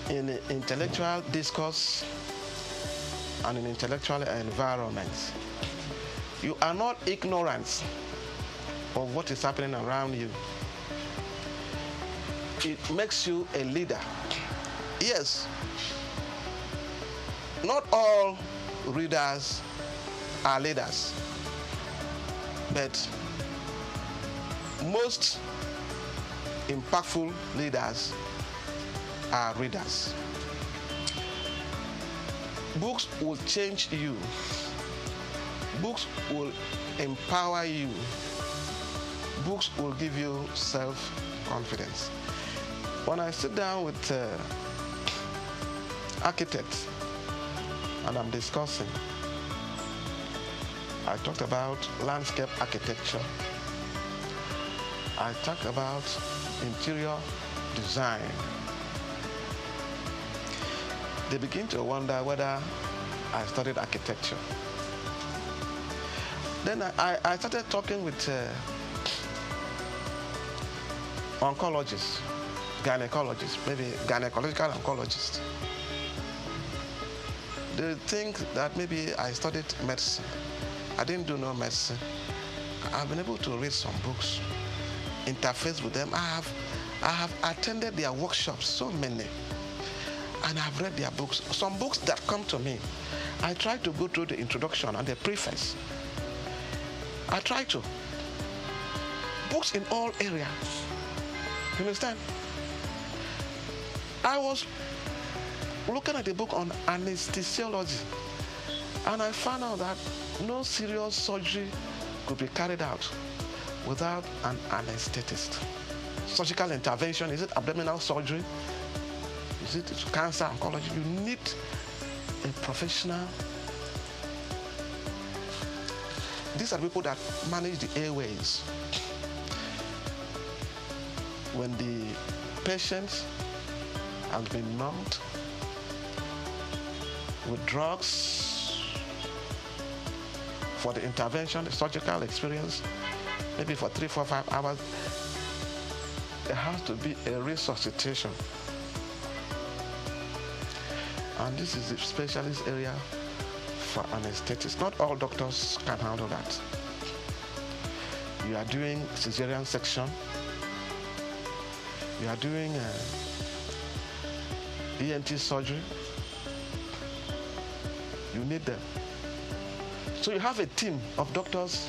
in intellectual discourse and in intellectual environment. You are not ignorant of what is happening around you. It makes you a leader. Yes, not all readers are leaders, but most impactful leaders are readers. Books will change you. Books will empower you. Books will give you self-confidence. When I sit down with architects and I'm discussing, I talked about landscape architecture. I talked about interior design. They begin to wonder whether I studied architecture. Then I started talking with oncologists, gynecologists, maybe gynecological oncologists. They think that maybe I studied medicine. I didn't do no medicine. I've been able to read some books, interface with them. I have attended their workshops, so many, and I've read their books. Some books that come to me, I try to go through the introduction and the preface. I try to. Books in all areas. You understand? I was looking at a book on anesthesiology, and I found out that no serious surgery could be carried out without an anesthetist. Surgical intervention, is it abdominal surgery? Is it cancer, oncology? You need a professional. These are people that manage the airways. When the patient has been numbed with drugs for the intervention, the surgical experience, maybe for 3, 4, 5 hours, there has to be a resuscitation. And this is the specialist area for anesthetists. Not all doctors can handle that. You are doing cesarean section. You are doing ENT surgery. You need them. So you have a team of doctors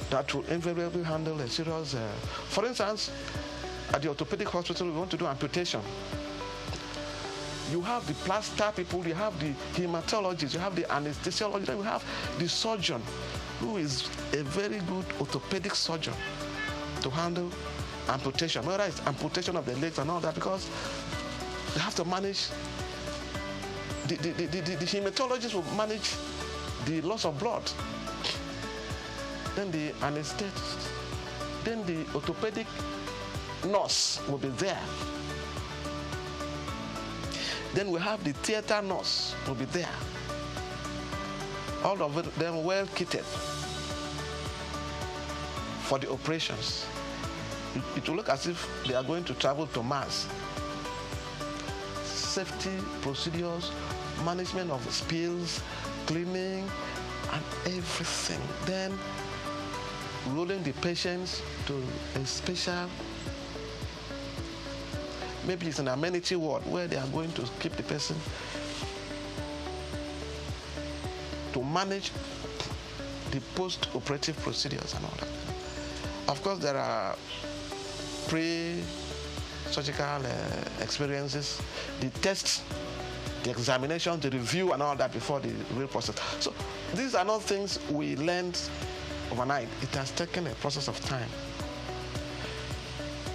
that will invariably handle a serious, for instance, at the orthopedic hospital, we want to do amputation. You have the plaster people, you have the hematologists, you have the anesthesiologist, then you have the surgeon, who is a very good orthopedic surgeon to handle amputation, whether it's amputation of the legs and all that, because they have to manage, the hematologist will manage the loss of blood. Then the anesthetist, then the orthopedic nurse will be there. Then we have the theater nurse will be there. All of them well kitted for the operations. It will look as if they are going to travel to Mars. Safety procedures, management of spills, cleaning, and everything. Then rolling the patients to a special, maybe it's an amenity ward where they are going to keep the person to manage the post-operative procedures and all that. Of course, there are pre-surgical experiences, the tests, the examination, the review and all that before the real process. So these are not things we learned overnight. It has taken a process of time.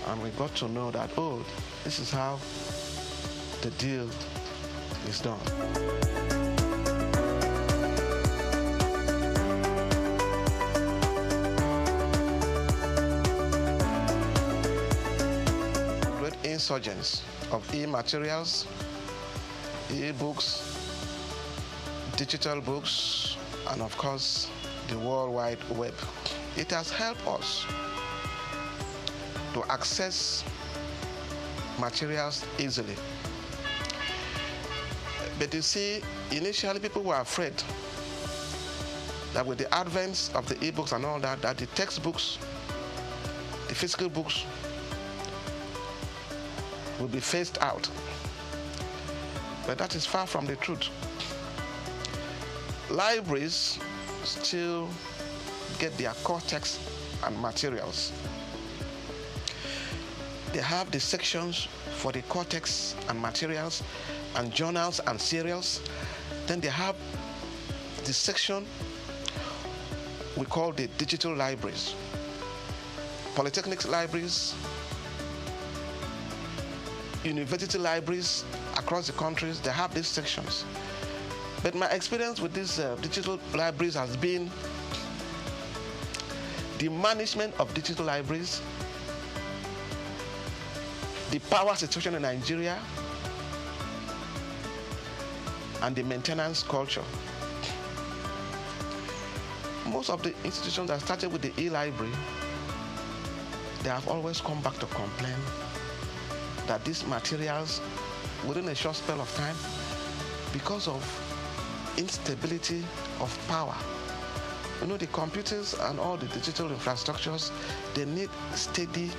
And we got to know that, oh, this is how the deal is done. Great insurgents of e-materials, e-books, digital books, and of course, the World Wide Web. It has helped us to access materials easily. But you see, initially people were afraid that with the advent of the e-books and all that, that the textbooks, the physical books, will be phased out. But that is far from the truth. Libraries still get their core text and materials. They have the sections for the core text and materials and journals and serials. Then they have the section we call the digital libraries. Polytechnic libraries, university libraries across the countries, they have these sections. But my experience with these digital libraries has been the management of digital libraries, the power situation in Nigeria, and the maintenance culture. Most of the institutions that started with the e-library, they have always come back to complain that these materials, within a short spell of time, because of instability of power. You know, the computers and all the digital infrastructures, they need steady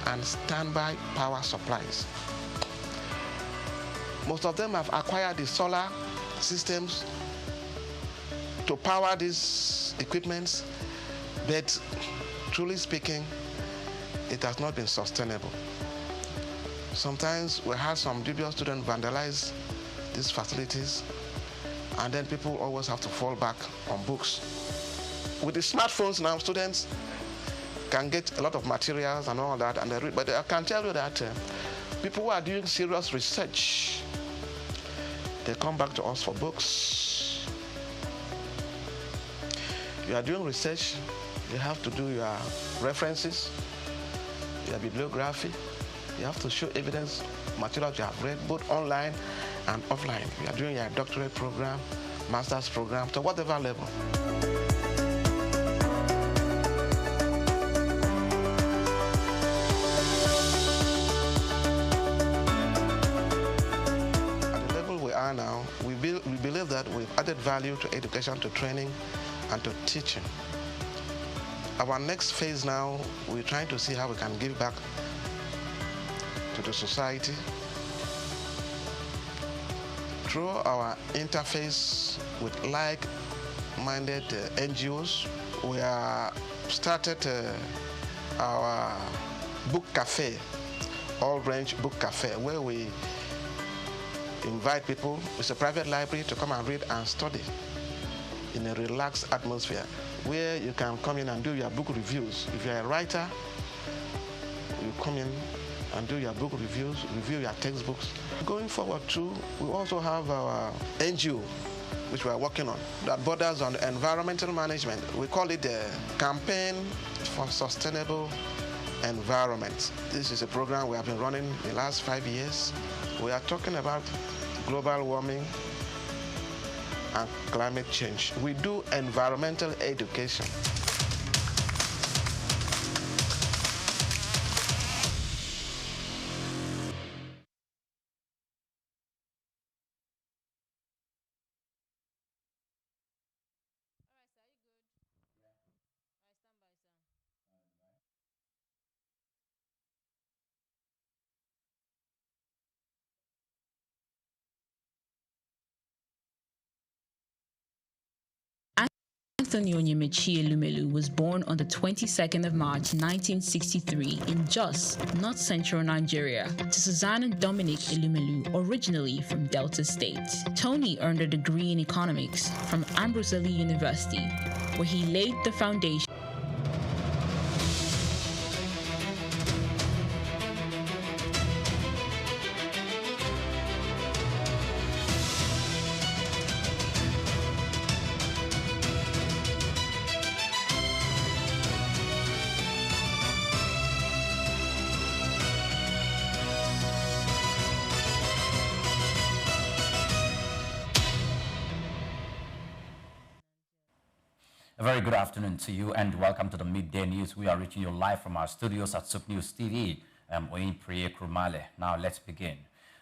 and standby power supplies. Most of them have acquired the solar systems to power these equipments, but truly speaking, it has not been sustainable. Sometimes we have some dubious students vandalize these facilities, and then people always have to fall back on books. With the smartphones now, students can get a lot of materials and all that, and they read, but I can tell you that people who are doing serious research They come back to us for books. You are doing research, you have to do your references, your bibliography. You have to show evidence, materials you have read, both online and offline. You are doing your doctorate program, master's program, to whatever level. At the level we are now, we believe that we've added value to education, to training, and to teaching. Our next phase now, we're trying to see how we can give back to the society through our interface with like-minded NGOs. We are started our book cafe, all-range book cafe, where we invite people. It's a private library to come and read and study in a relaxed atmosphere, where you can come in and do your book reviews. If you're a writer, you come in and do your book reviews, review your textbooks. Going forward too, we also have our NGO, which we are working on, that borders on environmental management. We call it the Campaign for Sustainable Environment. This is a program we have been running the last 5 years. We are talking about global warming and climate change. We do environmental education. Anthony Onyemaechi Elumelu was born on the 22nd of March 1963 in Jos, North Central Nigeria, to Susanna Dominic Elumelu, originally from Delta State. Tony earned a degree in economics from Ambrose Ali University, where he laid the foundation. A very good afternoon to you and welcome to the Midday News. We are reaching you live from our studios at SOUQ News TV. I'm Oyin Priye Krumale. Now let's begin.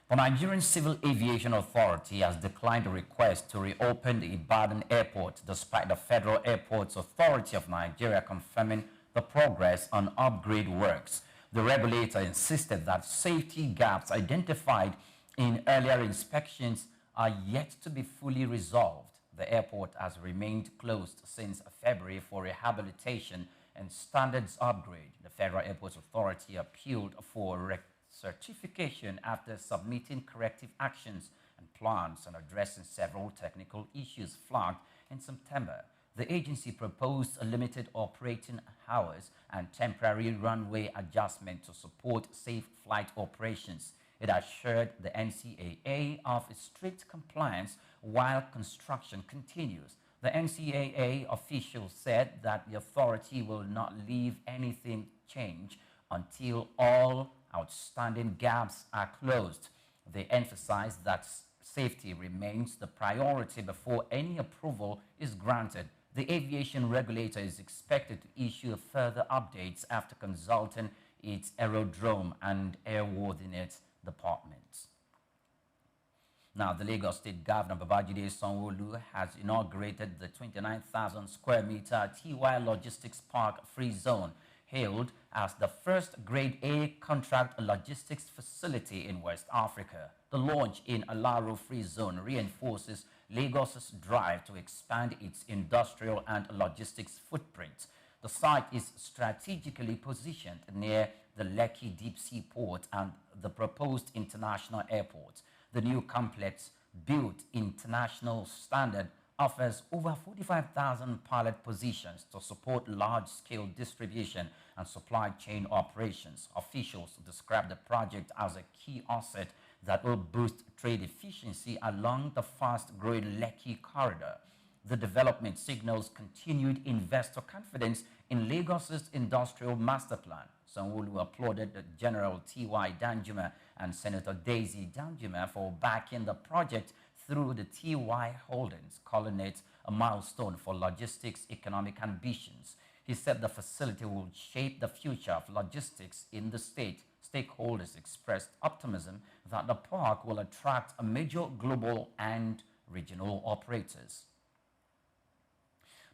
The Nigerian Civil Aviation Authority has declined a request to reopen the Ibadan airport despite the Federal Airports Authority of Nigeria confirming the progress on upgrade works. The regulator insisted that safety gaps identified in earlier inspections are yet to be fully resolved. The airport has remained closed since February for rehabilitation and standards upgrade. The Federal Airports Authority appealed for certification after submitting corrective actions and plans and addressing several technical issues flagged in September. The agency proposed a limited operating hours and temporary runway adjustment to support safe flight operations. It assured the NCAA of strict compliance while construction continues. The NCAA officials said that the authority will not leave anything change until all outstanding gaps are closed. They emphasized that safety remains the priority before any approval is granted. The aviation regulator is expected to issue further updates after consulting its aerodrome and airworthiness departments. Now, the Lagos State Governor Babajide Sanwo-Olu has inaugurated the 29,000 square meter TY Logistics Park Free Zone, hailed as the first Grade A contract logistics facility in West Africa. The launch in Alaro Free Zone reinforces Lagos's drive to expand its industrial and logistics footprint. The site is strategically positioned near the Lekki Deep Sea Port and the proposed international airport. The new complex, built international standard, offers over 45,000 pallet positions to support large-scale distribution and supply chain operations. Officials describe the project as a key asset that will boost trade efficiency along the fast-growing Lekki corridor. The development signals continued investor confidence in Lagos's industrial master plan. Sanwo-Olu applauded General T.Y. Danjuma and Senator Daisy Danjuma for backing the project through the T.Y. Holdings, calling it a milestone for logistics economic ambitions. He said the facility will shape the future of logistics in the state. Stakeholders expressed optimism that the park will attract a major global and regional operators.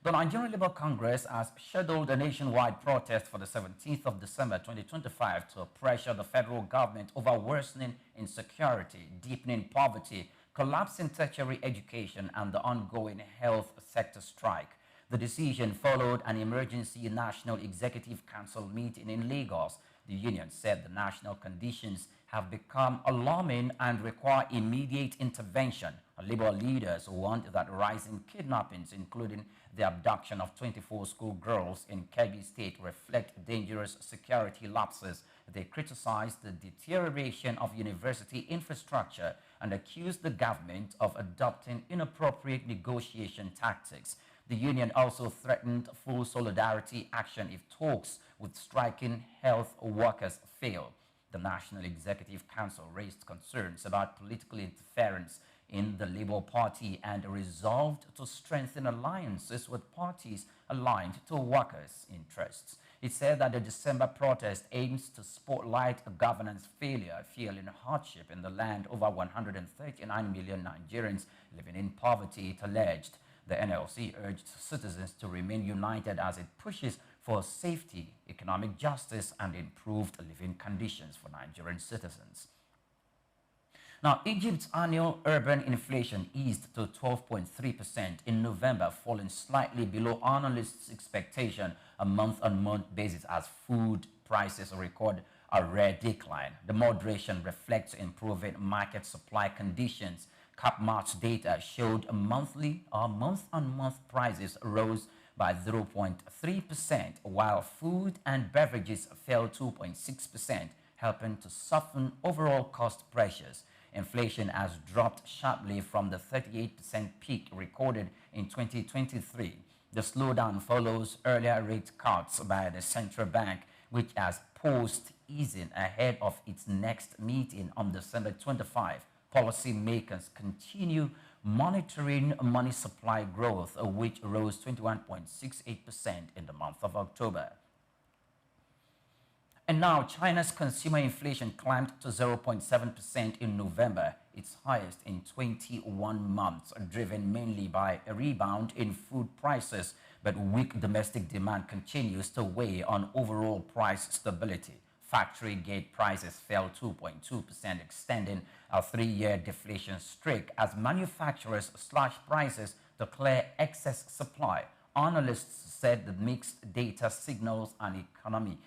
The Nigerian Labour Congress has scheduled a nationwide protest for the 17th of December 2025 to pressure the federal government over worsening insecurity, deepening poverty, collapsing tertiary education, and the ongoing health sector strike. The decision followed an emergency National Executive Council meeting in Lagos. The union said the national conditions have become alarming and require immediate intervention. Labour leaders want that rising kidnappings, including the abduction of 24 schoolgirls in Kebbi State, reflect dangerous security lapses. They criticized the deterioration of university infrastructure and accused the government of adopting inappropriate negotiation tactics. The union also threatened full solidarity action if talks with striking health workers fail. The National Executive Council raised concerns about political interference in the Labour Party and resolved to strengthen alliances with parties aligned to workers' interests. It said that the December protest aims to spotlight a governance failure, fueling hardship in the land over 139 million Nigerians living in poverty, it alleged. The NLC urged citizens to remain united as it pushes for safety, economic justice, and improved living conditions for Nigerian citizens. Now, Egypt's annual urban inflation eased to 12.3% in November, falling slightly below analysts' expectation a month-on-month basis as food prices record a rare decline. The moderation reflects improving market supply conditions. Cap-March data showed month-on-month prices rose by 0.3%, while food and beverages fell 2.6%, helping to soften overall cost pressures. Inflation has dropped sharply from the 38% peak recorded in 2023. The slowdown follows earlier rate cuts by the central bank, which has paused easing ahead of its next meeting on December 25. Policymakers continue monitoring money supply growth, which rose 21.68% in the month of October. And now, China's consumer inflation climbed to 0.7% in November, its highest in 21 months, driven mainly by a rebound in food prices, but weak domestic demand continues to weigh on overall price stability. Factory gate prices fell 2.2%, extending a 3-year deflation streak as manufacturers slashed prices to clear excess supply. Analysts said the mixed data signals an economy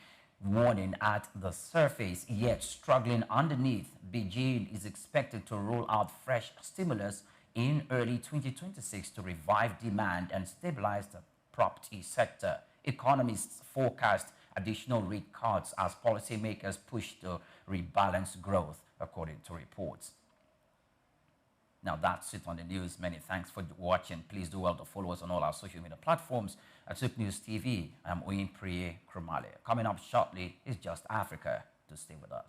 warning at the surface, yet struggling underneath. Beijing is expected to roll out fresh stimulus in early 2026 to revive demand and stabilize the property sector. Economists forecast additional rate cuts as policymakers push to rebalance growth, according to reports. Now that's it on the news. Many thanks for watching. Please do well to follow us on all our social media platforms at SOUQ News TV. I'm Oyin Priye Krumale. Coming up shortly is Just Africa. To stay with us.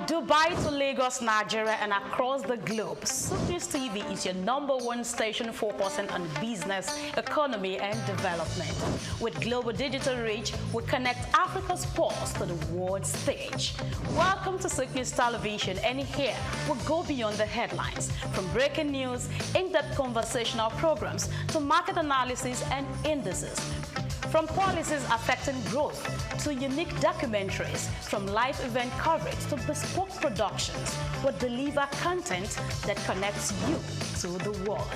Dubai to Lagos, Nigeria, and across the globe, SOUQ News TV is your #1 station focusing on business, economy, and development. With global digital reach, we connect Africa's pulse to the world stage. Welcome to SOUQ News Television, and here we go beyond the headlines, from breaking news, in-depth conversational programs, to market analysis and indices. From policies affecting growth to unique documentaries, from live event coverage to bespoke productions, we deliver content that connects you to the world.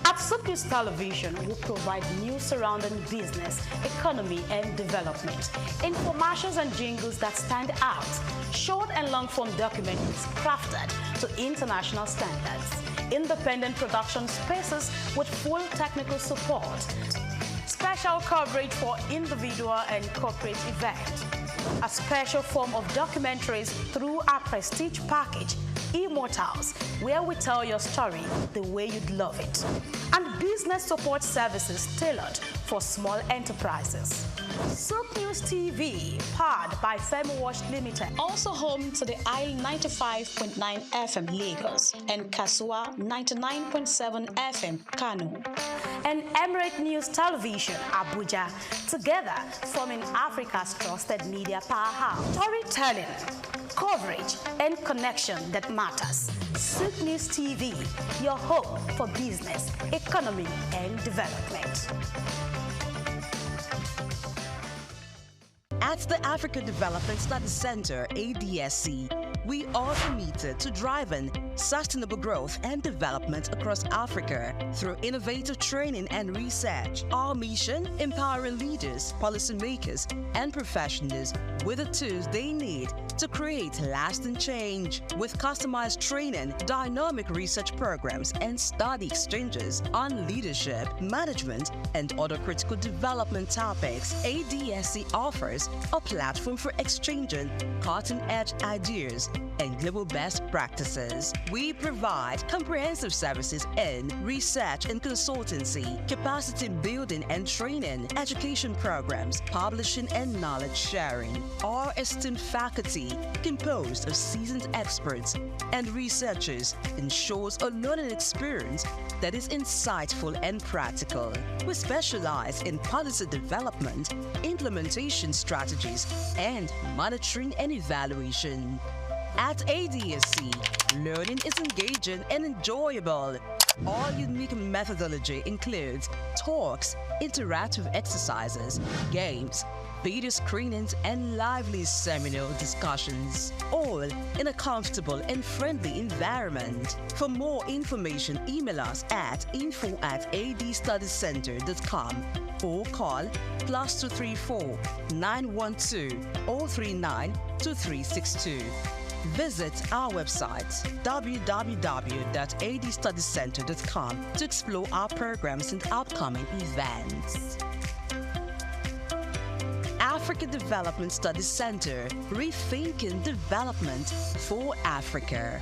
At SOUQ News Television, we provide news surrounding business, economy, and development, infomercials and jingles that stand out, short and long-form documentaries crafted to international standards, independent production spaces with full technical support, special coverage for individual and corporate events, a special form of documentaries through our prestige package, Immortals, where we tell your story the way you'd love it, and business support services tailored for small enterprises. SOUQ News TV, powered by FemWatch Limited, also home to the Isle 95.9 FM Lagos and Kasua 99.7 FM Kano, and Emirate News Television Abuja, together forming Africa's trusted media powerhouse. Storytelling, coverage, and connection that matters. SOUQ News TV, your home for business, economy, and development. At the Africa Development Study Center, ADSC, we are committed to driving sustainable growth and development across Africa through innovative training and research. Our mission: empowering leaders, policymakers, and professionals with the tools they need to create lasting change. With customized training, dynamic research programs, and study exchanges on leadership, management, and other critical development topics, ADSC offers a platform for exchanging cutting-edge ideas and global best practices. We provide comprehensive services in research and consultancy, capacity building and training, education programs, publishing and knowledge sharing. Our esteemed faculty, composed of seasoned experts and researchers, ensures a learning experience that is insightful and practical. We specialize in policy development, implementation strategies, and monitoring and evaluation. At ADSC, learning is engaging and enjoyable. Our unique methodology includes talks, interactive exercises, games, video screenings, and lively seminar discussions, all in a comfortable and friendly environment. For more information, email us at info@adstudycenter.com or call +234 912 039 2362. Visit our website www.adstudycenter.com to explore our programs and upcoming events. Africa Development Studies Center, rethinking development for Africa.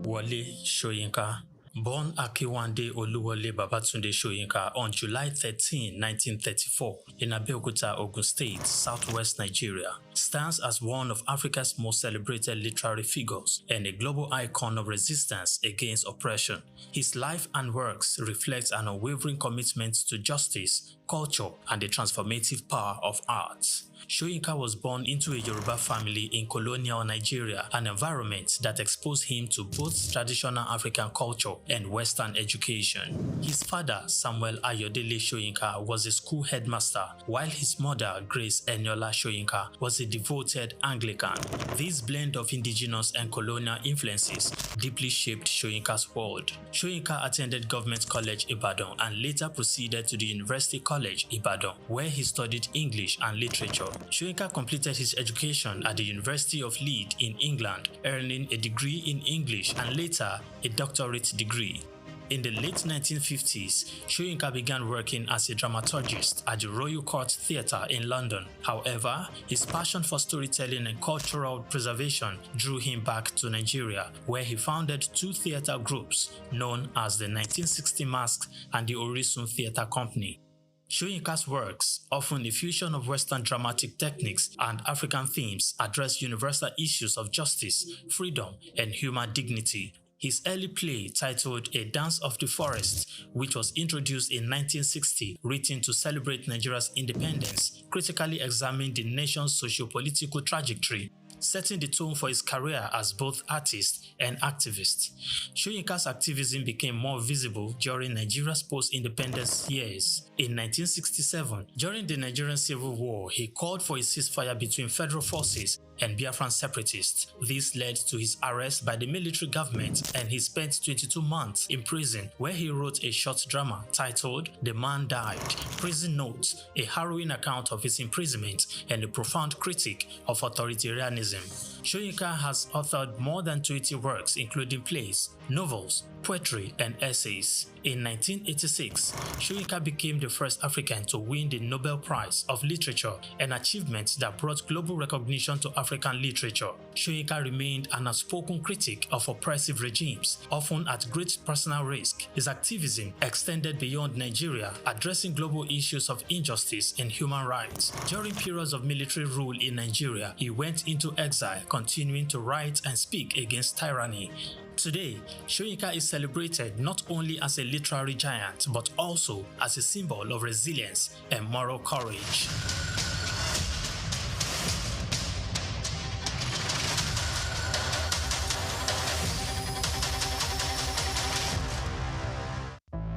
Wale Soyinka, born Akiwande Oluwole Babatunde Soyinka on July 13, 1934, in Abeokuta, Ogun State, southwest Nigeria, stands as one of Africa's most celebrated literary figures and a global icon of resistance against oppression. His life and works reflect an unwavering commitment to justice, culture, and the transformative power of art. Soyinka was born into a Yoruba family in colonial Nigeria, an environment that exposed him to both traditional African culture and Western education. His father, Samuel Ayodele Soyinka, was a school headmaster, while his mother, Grace Eniola Soyinka, was a devoted Anglican. This blend of indigenous and colonial influences deeply shaped Soyinka's world. Soyinka attended Government College Ibadan and later proceeded to the University College Ibadan, where he studied English and literature. Soyinka completed his education at the University of Leeds in England, earning a degree in English and later a doctorate degree. In the late 1950s, Soyinka began working as a dramaturgist at the Royal Court Theatre in London. However, his passion for storytelling and cultural preservation drew him back to Nigeria, where he founded two theatre groups known as the 1960 Masks and the Orisun Theatre Company. Soyinka's works, often a fusion of Western dramatic techniques and African themes, address universal issues of justice, freedom, and human dignity. His early play, titled A Dance of the Forest, which was introduced in 1960, written to celebrate Nigeria's independence, critically examined the nation's socio-political trajectory. setting the tone for his career as both artist and activist. Soyinka's activism became more visible during Nigeria's post-independence years. In 1967, during the Nigerian Civil War, he called for a ceasefire between federal forces and Biafran separatists. This led to his arrest by the military government, and he spent 22 months in prison, where he wrote a short drama titled The Man Died, Prison Notes, a harrowing account of his imprisonment and a profound critique of authoritarianism. Soyinka has authored more than 20 works, including plays, novels, poetry, and essays. In 1986, Soyinka became the first African to win the Nobel Prize of Literature, an achievement that brought global recognition to African literature. Soyinka remained an outspoken critic of oppressive regimes, often at great personal risk. His activism extended beyond Nigeria, addressing global issues of injustice and human rights. During periods of military rule in Nigeria, he went into exile, continuing to write and speak against tyranny. Today, Soyinka is celebrated not only as a literary giant, but also as a symbol of resilience and moral courage.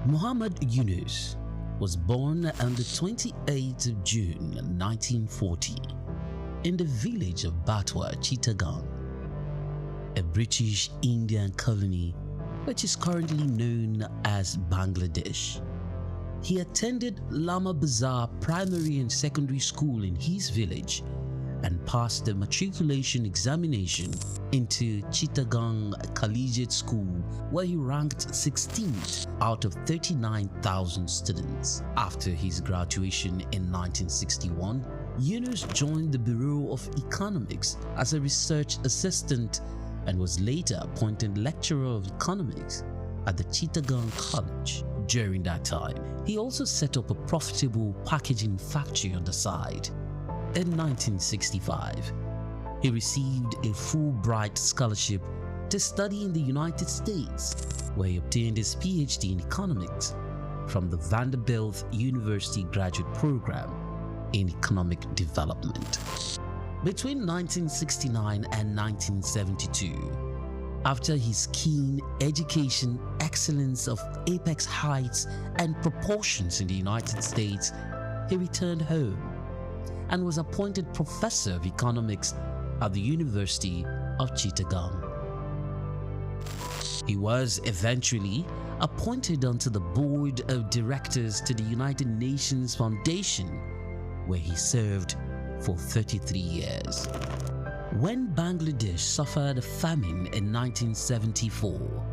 Muhammad Yunus was born on the 28th of June 1940 in the village of Batwa, Chittagong, a British Indian colony which is currently known as Bangladesh. He attended Lama Bazar Primary and Secondary School in his village and passed the matriculation examination into Chittagong Collegiate School, where he ranked 16th out of 39,000 students. After his graduation in 1961, Yunus joined the Bureau of Economics as a research assistant and was later appointed lecturer of economics at the Chittagong College. During that time, he also set up a profitable packaging factory on the side. In 1965, he received a Fulbright scholarship to study in the United States, where he obtained his PhD in economics from the Vanderbilt University Graduate Program in Economic Development. Between 1969 and 1972, after his keen education excellence of apex heights and proportions in the United States, he returned home and was appointed professor of economics at the University of Chittagong. He was eventually appointed onto the board of directors to the United Nations Foundation, where he served for 33 years. When Bangladesh suffered a famine in 1974,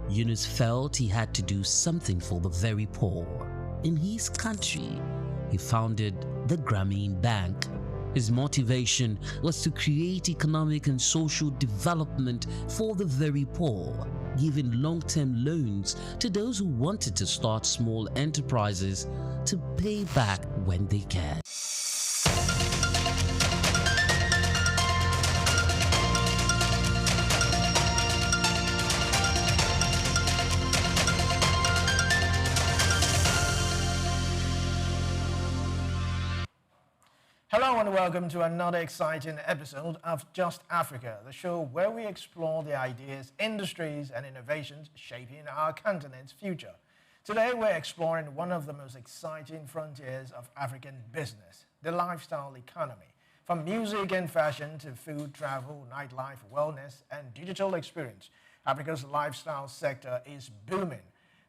Yunus felt he had to do something for the very poor. In his country, he founded the Grameen Bank. His motivation was to create economic and social development for the very poor, giving long-term loans to those who wanted to start small enterprises to pay back when they can. Hello and welcome to another exciting episode of Just Africa, the show where we explore the ideas, industries and innovations shaping our continent's future. Today we're exploring one of the most exciting frontiers of African business, the lifestyle economy. From music and fashion to food, travel, nightlife, wellness and digital experience, Africa's lifestyle sector is booming.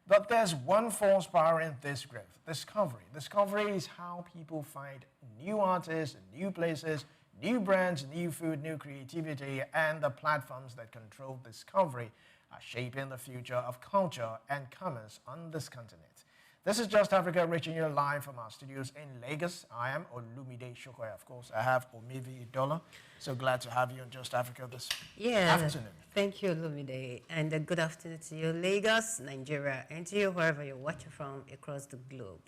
But there's one force powering this growth: discovery. Discovery is how people find new artists, new places, new brands, new food, new creativity, and the platforms that control discovery are shaping the future of culture and commerce on this continent. This is Just Africa, reaching you live from our studios in Lagos. I am Olumide Shokoya. Of course, I have Omevi Idola. So glad to have you on Just Africa this afternoon. Thank you, Olumide. And good afternoon to you, Lagos, Nigeria, and to you, wherever you're watching from across the globe.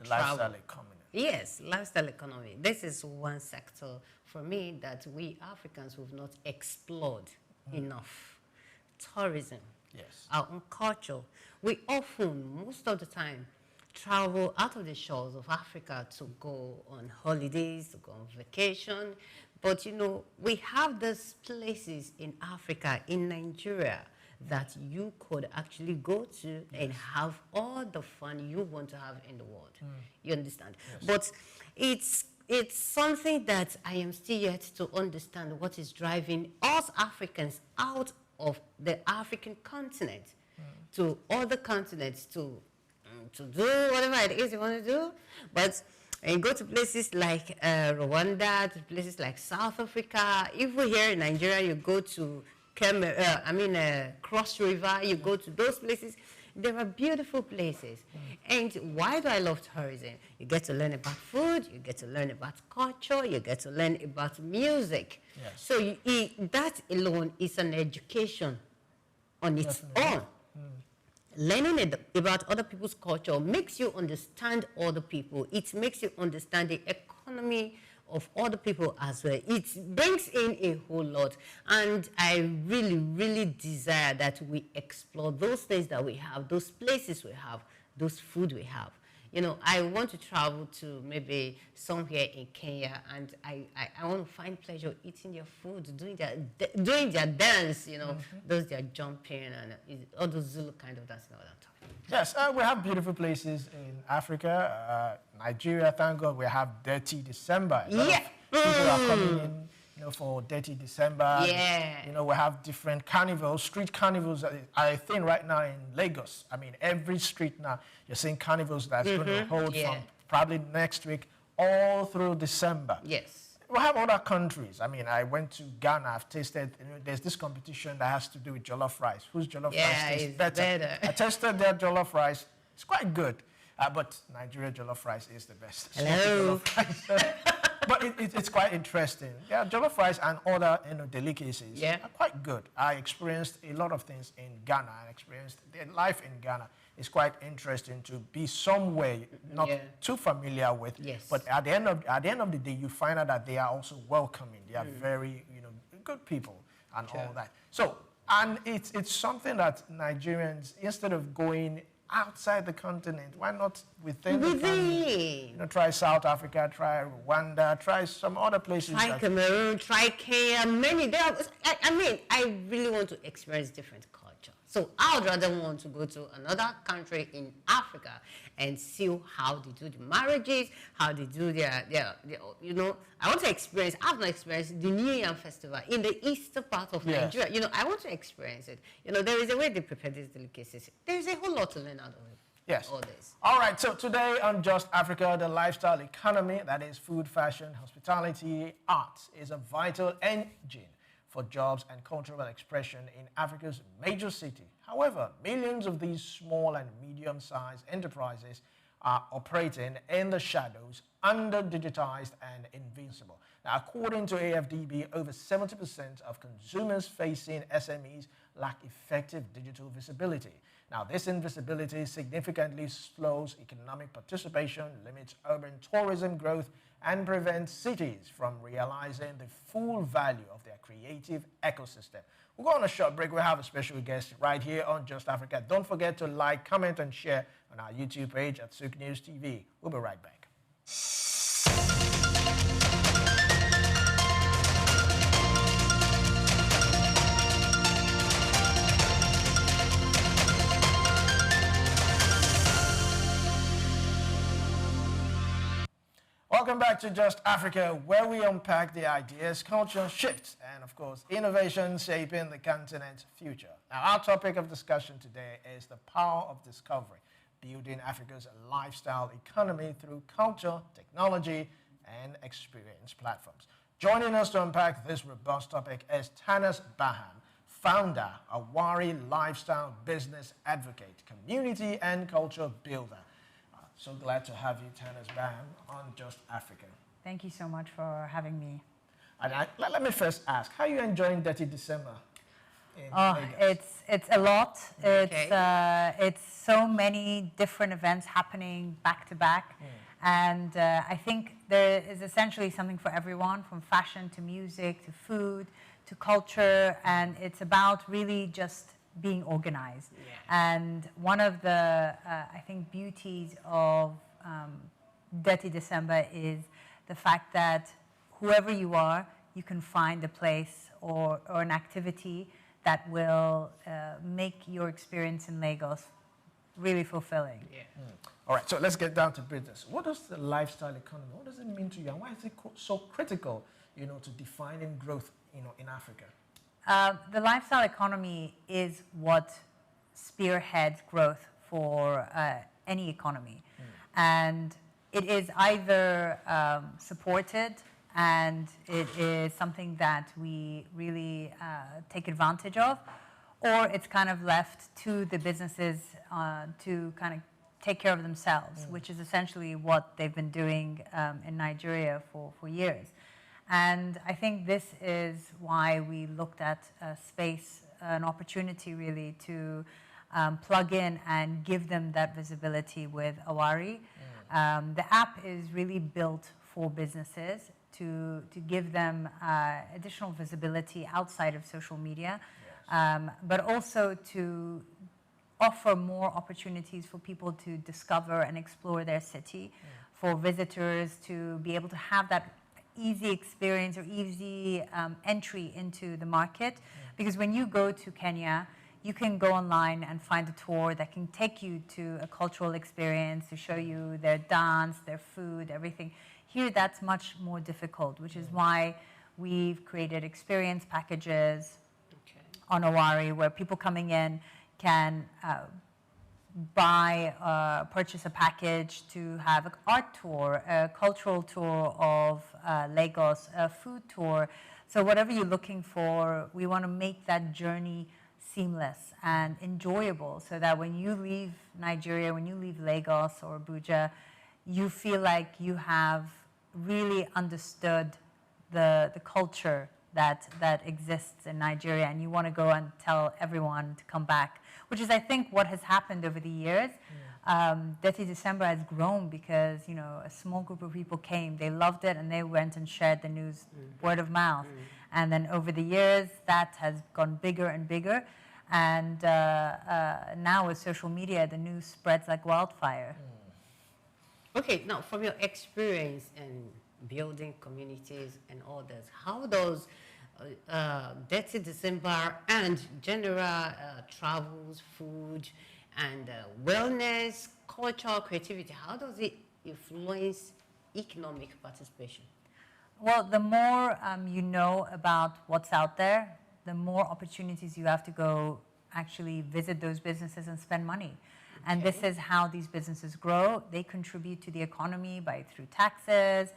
The lifestyle economy. Yes, lifestyle economy. This is one sector, for me, that we Africans have not explored enough. Tourism. Yes. Our own culture. We often, most of the time, travel out of the shores of Africa to go on holidays, to go on vacation. But, you know, we have these places in Africa, in Nigeria, that you could actually go to and have all the fun you want to have in the world. You understand? Yes. But it's something that I am still yet to understand what is driving us Africans out of the African continent to other continents to do whatever it is you want to do. But and you go to places like Rwanda, to places like South Africa. Even here in Nigeria, you go to Cross River, you go to those places. There are beautiful places. And why do I love tourism? You get to learn about food, you get to learn about culture, you get to learn about music. Yes. So that alone is an education on its own. Learning about other people's culture makes you understand other people. It makes you understand the economy of other people as well. It brings in a whole lot. And I really, really desire that we explore those things that we have, those places we have, those food we have. You know, I want to travel to maybe somewhere in Kenya, and I want to find pleasure eating their food, doing their dance, you know, those their jumping and all those Zulu kind of dance. Yes, we have beautiful places in Africa. Nigeria, thank God, we have Dirty December. Yeah. People are coming in, you know, for Dirty December. Yeah. You know, we have different carnivals, street carnivals. I think right now in Lagos, I mean, every street now, you're seeing carnivals that's going to hold from probably next week all through December. Yes. We have other countries. I mean, I went to Ghana. I've tasted, you know, there's this competition that has to do with jollof rice. Whose jollof rice tastes better? I tested their jollof rice. It's quite good. But Nigeria jollof rice is the best. Hello. But it's quite interesting. Yeah, jollof rice and other, you know, delicacies are quite good. I experienced a lot of things in Ghana. I experienced life in Ghana. It's quite interesting to be somewhere not too familiar with. Yes. But at the end of the day, you find out that they are also welcoming. They are very, you know, good people and all that. So, and it's something that Nigerians, instead of going outside the continent, why not within the continent? You know, try South Africa, try Rwanda, try some other places. Try Cameroon, try Kenya, many. I mean, I really want to experience different culture. So I would rather want to go to another country in Africa and see how they do the marriages, how they do their you know, I want to experience, I've not experienced the New Year Festival in the eastern part of Nigeria. You know, I want to experience it. You know, there is a way they prepare these delicacies. There is a whole lot to learn out of it. Yes. All this. All right, so today on Just Africa, the lifestyle economy, that is food, fashion, hospitality, arts, is a vital engine for jobs and cultural expression in Africa's major city. However, millions of these small and medium-sized enterprises are operating in the shadows, under-digitized and invincible. Now, according to AFDB, over 70% of consumers-facing SMEs lack effective digital visibility. Now, this invisibility significantly slows economic participation, limits urban tourism growth, and prevents cities from realizing the full value of their creative ecosystem. We'll go on a short break. We'll have a special guest right here on Just Africa. Don't forget to like, comment, and share on our YouTube page at SOUQ News TV. We'll be right back. Welcome back to Just Africa, where we unpack the ideas, culture shifts, and of course, innovation shaping the continent's future. Now, our topic of discussion today is the power of discovery, building Africa's lifestyle economy through culture, technology, and experience platforms. Joining us to unpack this robust topic is Tanas Baham, founder, Awari lifestyle business advocate, community and culture builder. So glad to have you, Tanas Baham, on Just Africa. Thank you so much for having me. And let me first ask, how are you enjoying Dirty December in Vegas? It's a lot. It's so many different events happening back to back. And I think there is essentially something for everyone, from fashion to music to food to culture. And it's about really just being organized. And one of the, I think, beauties of Dirty December is the fact that whoever you are, you can find a place or an activity that will make your experience in Lagos really fulfilling. All right, so let's get down to business. What does the lifestyle economy, what does it mean to you, and why is it so critical, to defining growth, in Africa? The lifestyle economy is what spearheads growth for any economy. And it is either supported and it is something that we really take advantage of, or it's kind of left to the businesses to kind of take care of themselves, which is essentially what they've been doing in Nigeria for years. And I think this is why we looked at space, an opportunity really to plug in and give them that visibility with Awari. The app is really built for businesses to give them additional visibility outside of social media, but also to offer more opportunities for people to discover and explore their city, for visitors to be able to have that easy experience or easy entry into the market. Because when you go to Kenya, you can go online and find a tour that can take you to a cultural experience, to show you their dance, their food, everything. Here, that's much more difficult, which is why we've created experience packages on Awari, where people coming in can purchase a package to have an art tour, a cultural tour of Lagos, a food tour. So whatever you're looking for, we want to make that journey seamless and enjoyable, so that when you leave Nigeria, when you leave Lagos or Abuja, you feel like you have really understood the culture that exists in Nigeria, and you want to go and tell everyone to come back, which is, I think, what has happened over the years. Dirty December has grown because, a small group of people came, they loved it, and they went and shared the news word of mouth. And then over the years, that has gone bigger and bigger. And now with social media, the news spreads like wildfire. Okay, now from your experience in building communities and others, how does Dirty December and general travels, food, and wellness, culture, creativity, how does it influence economic participation? Well, the more you know about what's out there, the more opportunities you have to go actually visit those businesses and spend money. And this is how these businesses grow. They contribute to the economy through taxes,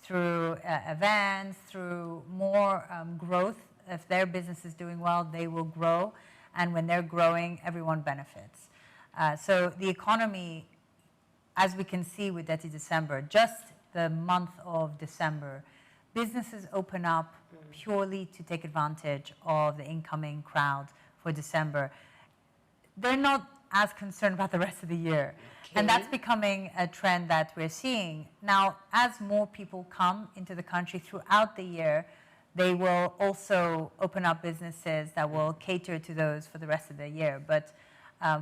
through events, through more growth. If their business is doing well, they will grow. And when they're growing, everyone benefits. So the economy, as we can see with Dirty December, just the month of December, businesses open up purely to take advantage of the incoming crowd for December. They're not as concerned about the rest of the year. And that's becoming a trend that we're seeing. Now, as more people come into the country throughout the year, they will also open up businesses that will cater to those for the rest of the year. But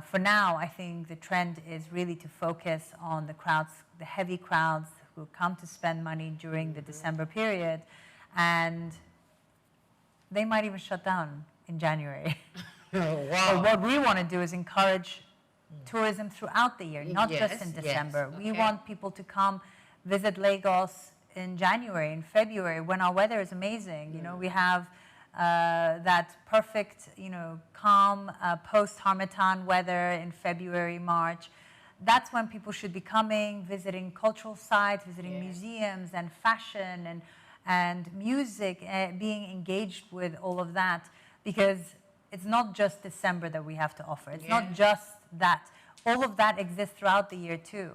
for now, I think the trend is really to focus on the crowds, the heavy crowds who come to spend money during the December period. And they might even shut down in January. Wow. But what we want to do is encourage tourism throughout the year, not just in December. We want people to come visit Lagos in January, in February, when our weather is amazing. We have that perfect, calm post-Harmattan weather in February, March. That's when people should be coming, visiting cultural sites, visiting museums and fashion and music, being engaged with all of that, because it's not just December that we have to offer. It's not just that. All of that exists throughout the year too.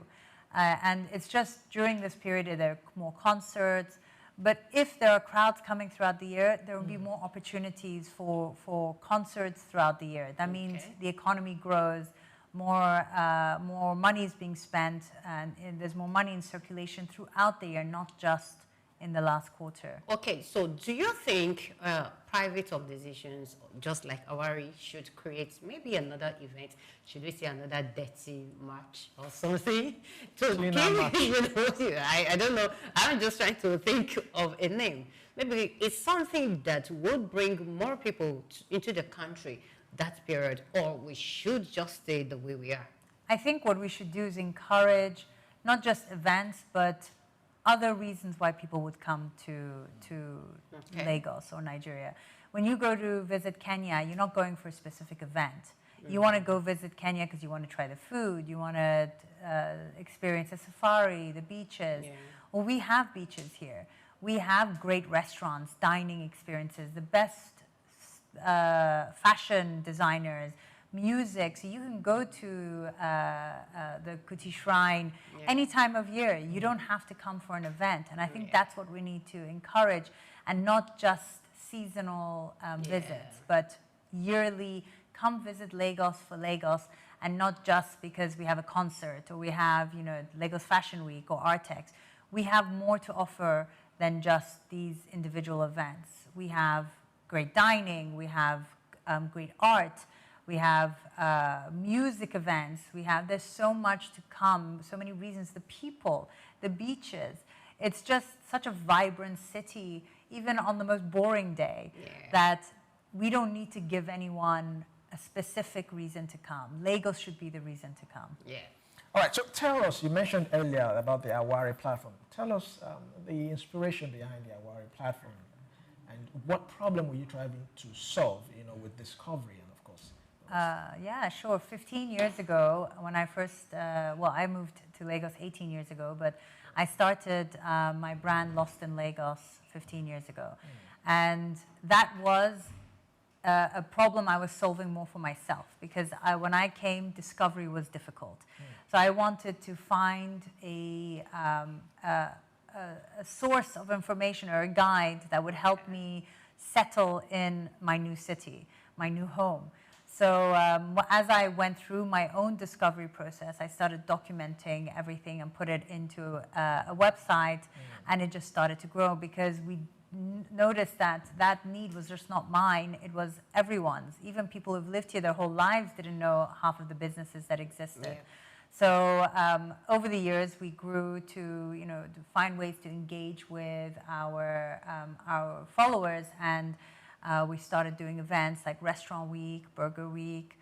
And it's just during this period there are more concerts. But if there are crowds coming throughout the year, there will be more opportunities for concerts throughout the year. That means the economy grows, more money is being spent, and there's more money in circulation throughout the year, not just in the last quarter. Okay, so do you think private organizations, just like Awari, should create maybe another event? Should we say another dirty march or something? To I don't know. I'm just trying to think of a name. Maybe it's something that would bring more people into the country that period, or we should just stay the way we are. I think what we should do is encourage not just events, but other reasons why people would come to Lagos or Nigeria. When you go to visit Kenya, you're not going for a specific event. You want to go visit Kenya because you want to try the food, you want to experience a safari, the beaches. Yeah. Well, we have beaches here. We have great restaurants, dining experiences, the best fashion designers, music. So you can go to the Kuti Shrine any time of year. You don't have to come for an event. And I think that's what we need to encourage, and not just seasonal visits, but yearly. Come visit Lagos for Lagos, and not just because we have a concert or we have, Lagos Fashion Week or Artex. We have more to offer than just these individual events. We have great dining, we have great art, we have music events, there's so much to come, so many reasons, the people, the beaches. It's just such a vibrant city, even on the most boring day, that we don't need to give anyone a specific reason to come. Lagos should be the reason to come. Yeah. All right, so tell us, you mentioned earlier about the Awari platform. Tell us the inspiration behind the Awari platform, and what problem were you trying to solve, with discovery and of course. Yeah, sure. 15 years ago, when I first, I moved to Lagos 18 years ago, but I started my brand Lost in Lagos 15 years ago. And that was a problem I was solving more for myself, because when I came, discovery was difficult. So I wanted to find a source of information or a guide that would help me settle in my new city, my new home. So as I went through my own discovery process, I started documenting everything and put it into a website, and it just started to grow, because we noticed that need was just not mine, it was everyone's. Even people who've lived here their whole lives didn't know half of the businesses that existed. So over the years, we grew to find ways to engage with our followers, and we started doing events like Restaurant Week, Burger Week.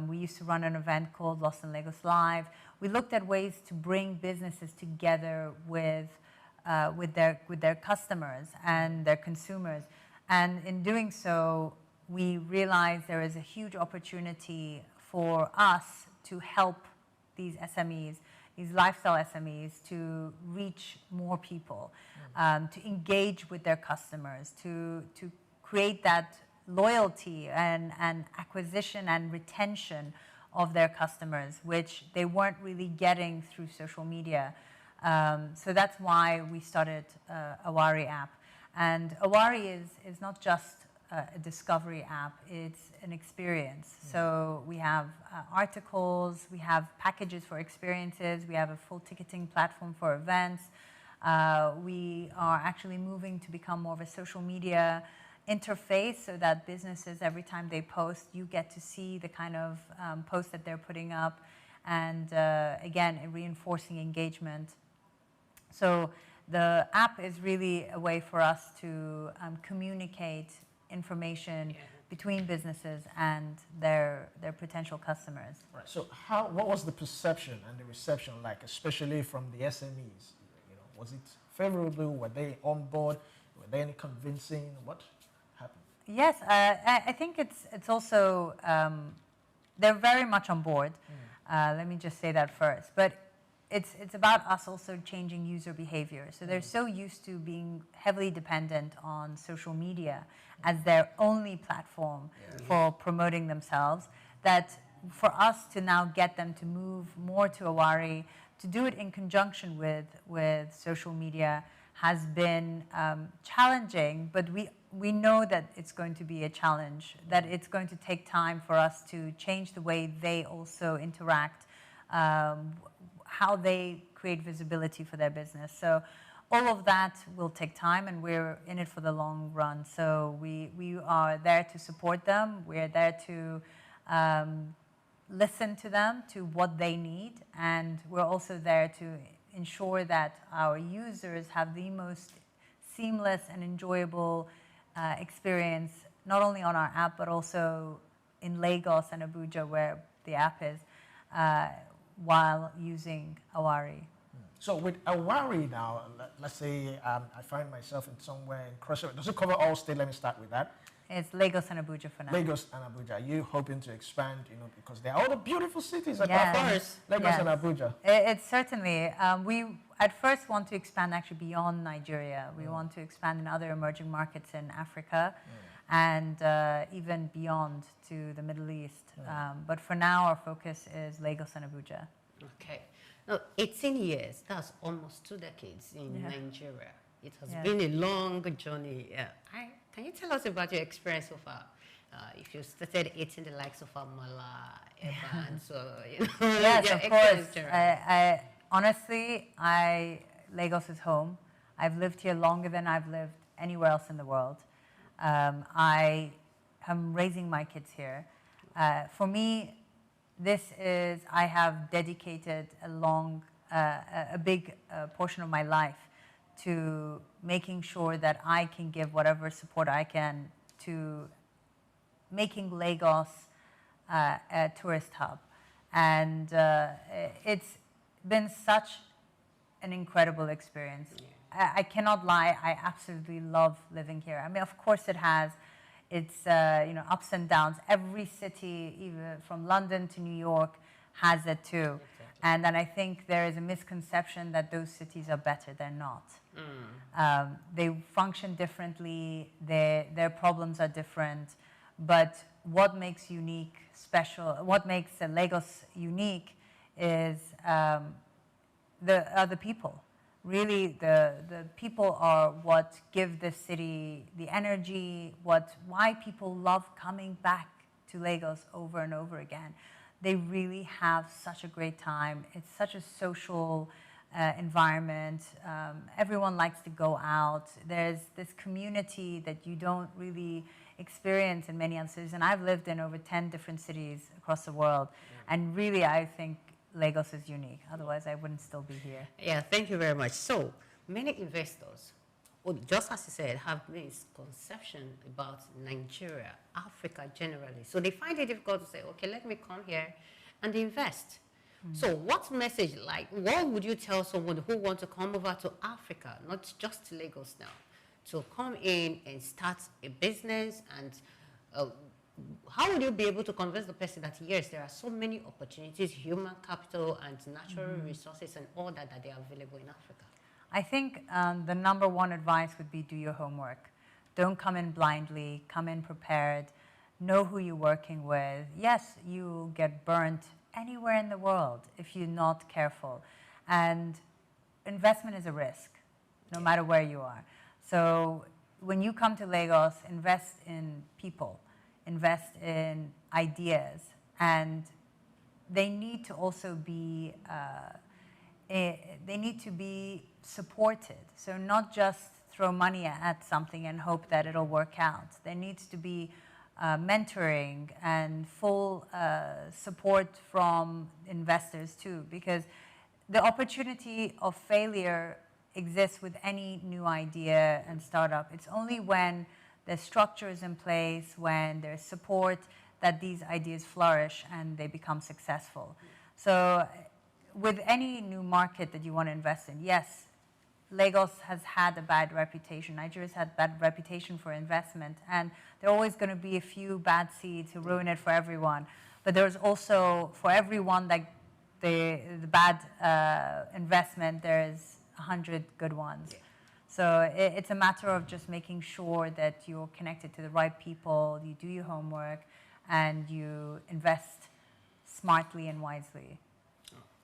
We used to run an event called Lost in Lagos Live. We looked at ways to bring businesses together with their customers and their consumers. And in doing so, we realized there is a huge opportunity for us to help these SMEs, these lifestyle SMEs, to reach more people, to engage with their customers, to create that loyalty and acquisition and retention of their customers, which they weren't really getting through social media. So that's why we started Awari app. And Awari is not just a discovery app, it's an experience. So we have articles, we have packages for experiences, we have a full ticketing platform for events. We are actually moving to become more of a social media interface, so that businesses, every time they post, you get to see the kind of posts that they're putting up, and again, reinforcing engagement. So the app is really a way for us to communicate information between businesses and their potential customers. Right. So what was the perception and the reception like, especially from the SMEs? Was it favorable? Were they on board? Were they any convincing? What happened? Yes, I think it's also, they're very much on board. Let me just say that first. But it's about us also changing user behavior. So they're so used to being heavily dependent on social media as their only platform for promoting themselves, that for us to now get them to move more to Awari, to do it in conjunction with social media, has been challenging, but we know that it's going to be a challenge, that it's going to take time for us to change the way they also interact, how they create visibility for their business. So all of that will take time, and we're in it for the long run. So we are there to support them. We're there to listen to them, to what they need, and we're also there to ensure that our users have the most seamless and enjoyable experience, not only on our app, but also in Lagos and Abuja, where the app is, while using Awari. So with Awari now, let's say I find myself in somewhere in Crossroads. Does it cover all states? Let me start with that. It's Lagos and Abuja for now. Lagos and Abuja. Are you hoping to expand, because there are all the beautiful cities across Yes. Lagos Yes. and Abuja? It's certainly. We at first want to expand actually beyond Nigeria. We want to expand in other emerging markets in Africa and even beyond to the Middle East. But for now, our focus is Lagos and Abuja. Okay. Now, 18 years, that's almost 2 decades in Nigeria. It has Yeah. been a long journey. Can you tell us about your experience so far? If you started eating the likes of Amala, Eba, and so, Yes, your of course. experience, Honestly, Lagos is home. I've lived here longer than I've lived anywhere else in the world. I am raising my kids here. For me, I have dedicated a big portion of my life to making sure that I can give whatever support I can to making Lagos a tourist hub. And it's been such an incredible experience. I cannot lie, I absolutely love living here. I mean, of course it has its ups and downs. Every city, even from London to New York, has it too. And then I think there is a misconception that those cities are better. They're not. They function differently. Their problems are different. But what makes what makes Lagos unique is the people. Really, the people are what give the city the energy, why people love coming back to Lagos over and over again. They really have such a great time. It's such a social environment. Everyone likes to go out. There's this community that you don't really experience in many other cities. And I've lived in over 10 different cities across the world. And really, I think Lagos is unique. Otherwise, I wouldn't still be here. Yeah, thank you very much. So, many investors, just as you said, have misconception about Nigeria, Africa generally. So they find it difficult to say, okay, let me come here and invest. So what message, what would you tell someone who wants to come over to Africa, not just to Lagos now, to come in and start a business? And how would you be able to convince the person that, yes, there are so many opportunities, human capital and natural resources and all that they are available in Africa? I think the number one advice would be do your homework. Don't come in blindly, come in prepared, know who you're working with. Yes, you'll get burnt anywhere in the world if you're not careful. And investment is a risk, no matter where you are. So when you come to Lagos, invest in people, invest in ideas, and they need to also be supported. So not just throw money at something and hope that it'll work out. There needs to be mentoring and full support from investors too, because the opportunity of failure exists with any new idea and startup. It's only when the structure is in place, when there's support, that these ideas flourish and they become successful. So with any new market that you want to invest in, yes, Lagos has had a bad reputation. Nigeria's had a bad reputation for investment, and there are always going to be a few bad seeds who ruin it for everyone. But there's also, for everyone, like the bad investment, there's 100 good ones. Yeah. So it's a matter of just making sure that you're connected to the right people, you do your homework, and you invest smartly and wisely.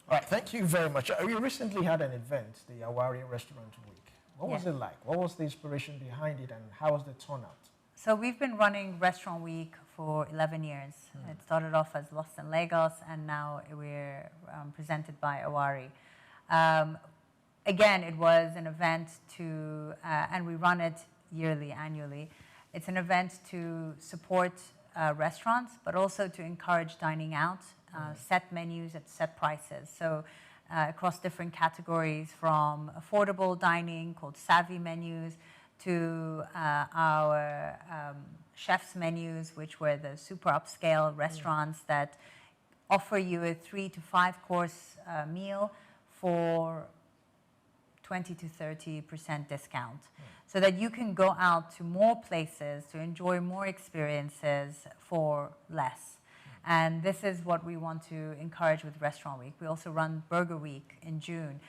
All right, thank you very much. We recently had an event, the Awari Restaurant Week. What was it like? What was the inspiration behind it, and how was the turnout? So we've been running Restaurant Week for 11 years. It started off as Lost in Lagos, and now we're presented by Awari. again, it was an event to, and we run it annually. It's an event to support restaurants, but also to encourage dining out, set menus at set prices. So across different categories, from affordable dining called savvy menus to our chef's menus, which were the super upscale restaurants that offer you a 3 to 5 course meal for 20 to 30% discount, so that you can go out to more places to enjoy more experiences for less. And this is what we want to encourage with Restaurant Week. We also run Burger Week in June,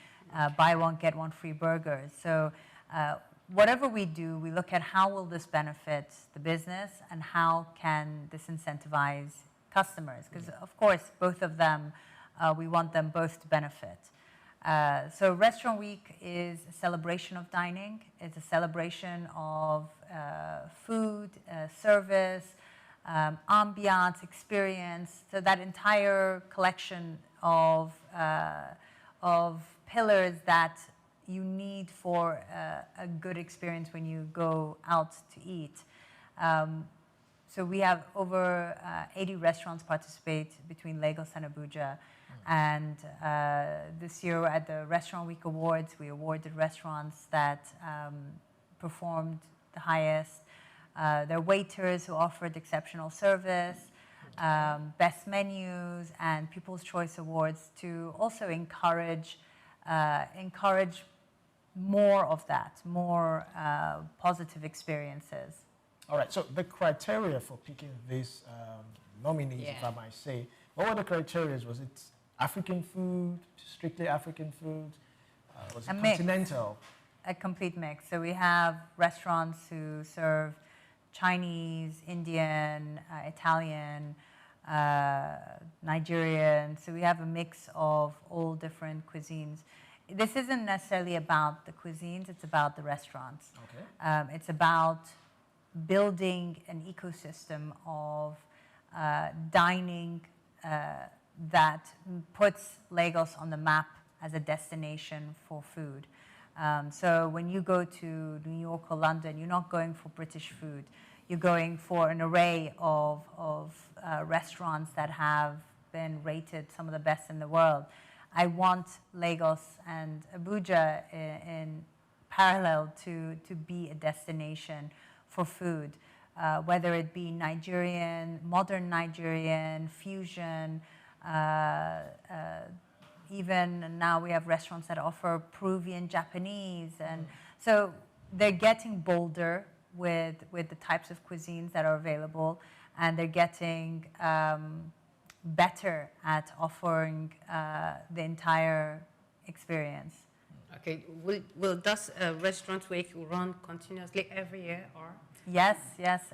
buy one, get one free burgers. So whatever we do, we look at how will this benefit the business and how can this incentivize customers, because of course both of them, we want them both to benefit. So Restaurant Week is a celebration of dining. It's a celebration of food, service, ambiance, experience. So that entire collection of pillars that you need for a good experience when you go out to eat. So we have over 80 restaurants participate between Lagos and Abuja. And this year at the Restaurant Week Awards, we awarded restaurants that performed the highest. There are waiters who offered exceptional service, best menus, and People's Choice Awards to also encourage more of that, more positive experiences. All right, so the criteria for picking these nominees, if I might say, what were the criteria? Was it African food, strictly African food? Was it continental? A complete mix. So we have restaurants who serve Chinese, Indian, Italian, Nigerian. So we have a mix of all different cuisines. This isn't necessarily about the cuisines, it's about the restaurants. Okay. It's about building an ecosystem of dining that puts Lagos on the map as a destination for food. So when you go to New York or London, you're not going for British food. You're going for an array of restaurants that have been rated some of the best in the world. I want Lagos and Abuja in parallel to be a destination for food, whether it be Nigerian, modern Nigerian, fusion, even now we have restaurants that offer Peruvian, Japanese. And so they're getting bolder with the types of cuisines that are available, and they're getting better at offering the entire experience. Okay, will this Restaurant Week run continuously every year, or? Yes,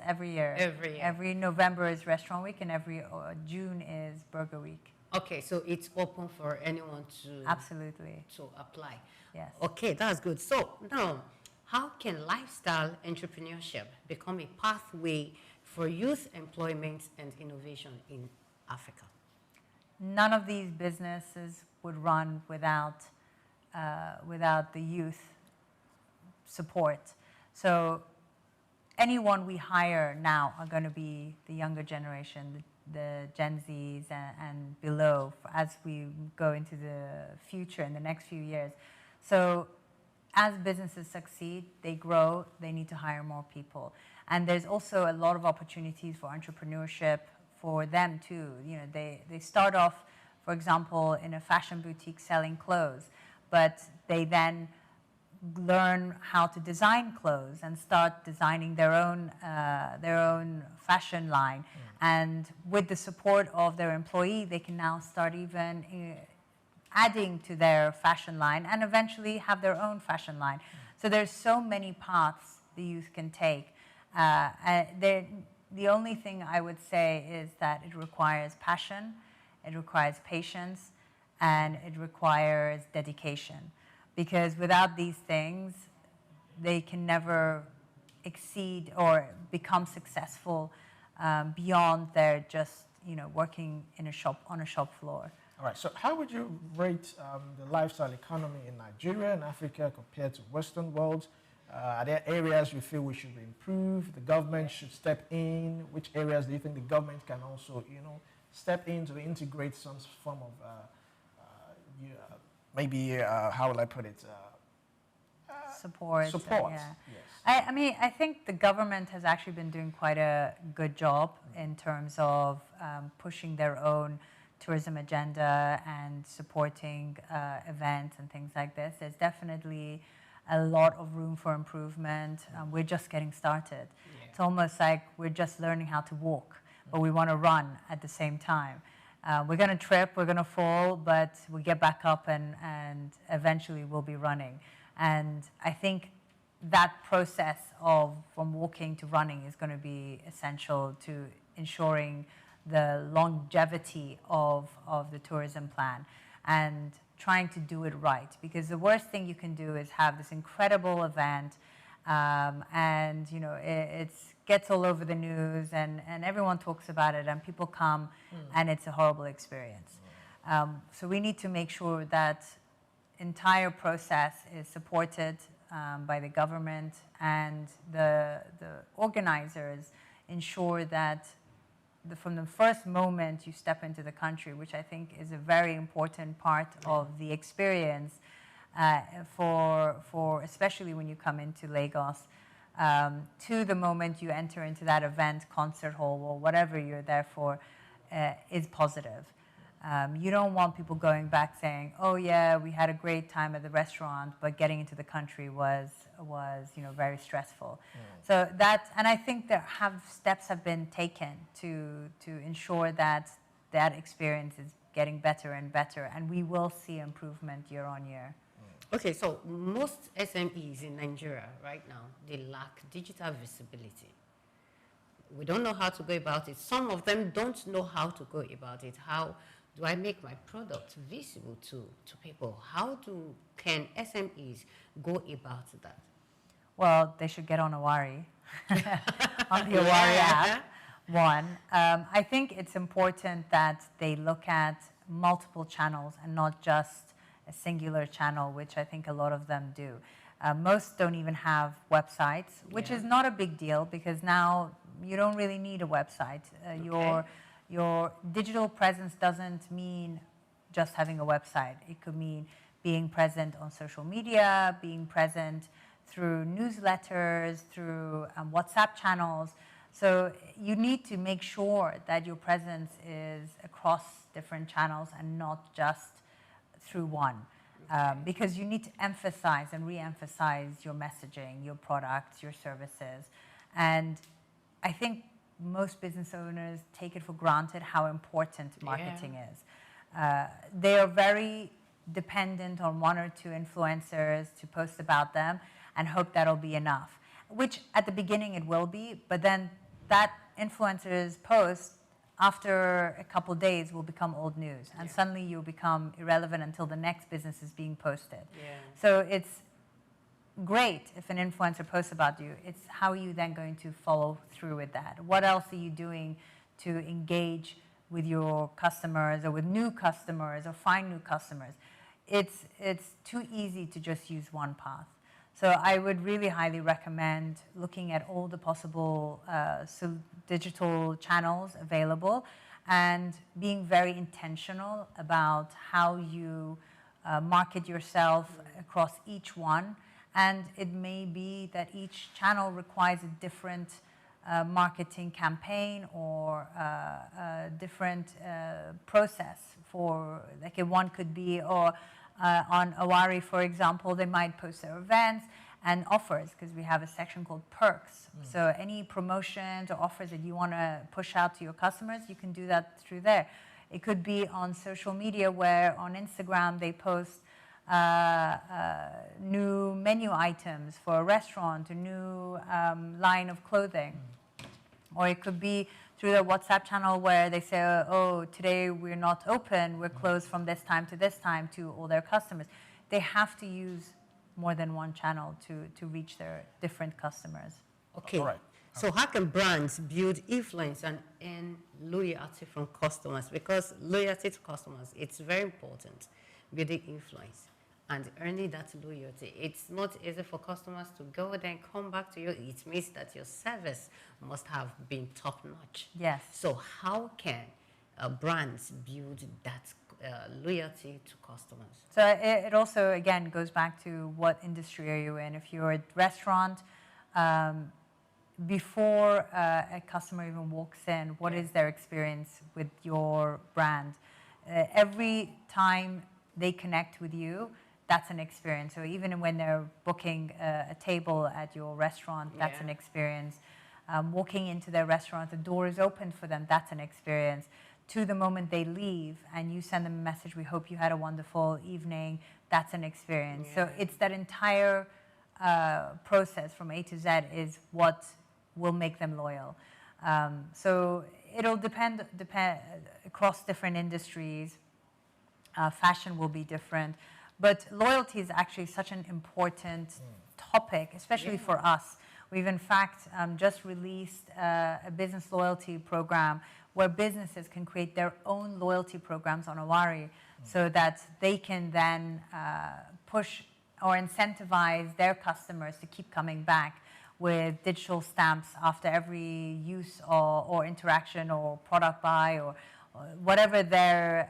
every year. Every year. Every November is Restaurant Week, and every June is Burger Week. Okay, so it's open for anyone to apply. Yes. Okay, that's good. So now, how can lifestyle entrepreneurship become a pathway for youth employment and innovation in Africa? None of these businesses would run without the youth support. So anyone we hire now are going to be the younger generation, the Gen Zs and below, as we go into the future in the next few years. So as businesses succeed, they grow, they need to hire more people. And there's also a lot of opportunities for entrepreneurship for them too. You know, they start off, for example, in a fashion boutique selling clothes, but they then learn how to design clothes and start designing their own fashion line. And with the support of their employee, they can now start even adding to their fashion line and eventually have their own fashion line. So there's so many paths the youth can take. The only thing I would say is that it requires passion, it requires patience, and it requires dedication. Because without these things, they can never exceed or become successful beyond their just working in a shop, on a shop floor. All right, so how would you rate the lifestyle economy in Nigeria and Africa compared to Western world? Are there areas you feel we should improve, the government should step in? Which areas do you think the government can also, step in to integrate some form of, how will I put it? Support. Support. Yeah. Yes. I mean, I think the government has actually been doing quite a good job in terms of pushing their own tourism agenda and supporting events and things like this. There's definitely a lot of room for improvement. We're just getting started. Yeah. It's almost like we're just learning how to walk, but we want to run at the same time. We're going to trip, we're going to fall, but we get back up and eventually we'll be running. And I think that process of from walking to running is going to be essential to ensuring the longevity of the tourism plan and trying to do it right. Because the worst thing you can do is have this incredible event and it gets all over the news and everyone talks about it and people come and it's a horrible experience. So we need to make sure that entire process is supported by the government and the organizers ensure that from the first moment you step into the country, which I think is a very important part of the experience for especially when you come into Lagos, to the moment you enter into that event, concert hall, or whatever you're there for, is positive. You don't want people going back saying, "Oh yeah, we had a great time at the restaurant, but getting into the country was very stressful." So and I think steps have been taken to ensure that experience is getting better and better, and we will see improvement year on year. Okay, so most SMEs in Nigeria right now, they lack digital visibility. We don't know how to go about it. Some of them don't know how to go about it. How do I make my product visible to people? How can SMEs go about that? Well, they should get on Awari, on the Awari app, one. I think it's important that they look at multiple channels and not just a singular channel, which I think a lot of them do. Most don't even have websites, which is not a big deal because now you don't really need a website. Your digital presence doesn't mean just having a website. It could mean being present on social media, being present through newsletters, through WhatsApp channels. So you need to make sure that your presence is across different channels and not just through one. Because you need to emphasize and re-emphasize your messaging, your products, your services. And I think most business owners take it for granted how important marketing is. They are very dependent on one or two influencers to post about them and hope that'll be enough, which at the beginning it will be, but then that influencer's post after a couple of days will become old news and suddenly you'll become irrelevant until the next business is being posted. So it's great if an influencer posts about you. It's how are you then going to follow through with that? What else are you doing to engage with your customers or with new customers or find new customers? It's too easy to just use one path. So I would really highly recommend looking at all the possible digital channels available and being very intentional about how you market yourself across each one. And it may be that each channel requires a different marketing campaign or a different process for, like one could be, or on Awari, for example, they might post their events and offers because we have a section called perks. So any promotions or offers that you want to push out to your customers, you can do that through there. It could be on social media where on Instagram they post new menu items for a restaurant, a new line of clothing. Or it could be through the WhatsApp channel where they say, oh, today we're not open, we're closed from this time to all their customers. They have to use more than one channel to reach their different customers. Okay. So how can brands build influence and earn loyalty from customers? Because loyalty to customers, it's very important, building influence and earning that loyalty. It's not easy for customers to go there and come back to you. It means that your service must have been top-notch. Yes. So how can brands build that loyalty to customers? So it also, again, goes back to what industry are you in. If you're a restaurant, before a customer even walks in, what is their experience with your brand? Every time they connect with you, that's an experience. So even when they're booking a table at your restaurant, that's an experience. Walking into their restaurant, the door is open for them, that's an experience. To the moment they leave and you send them a message, we hope you had a wonderful evening, that's an experience. So it's that entire process from A to Z is what will make them loyal. So it'll depend across different industries. Fashion will be different. But loyalty is actually such an important topic, especially for us. We've in fact just released a business loyalty program where businesses can create their own loyalty programs on Awari so that they can then push or incentivize their customers to keep coming back with digital stamps after every use or interaction or product buy or whatever their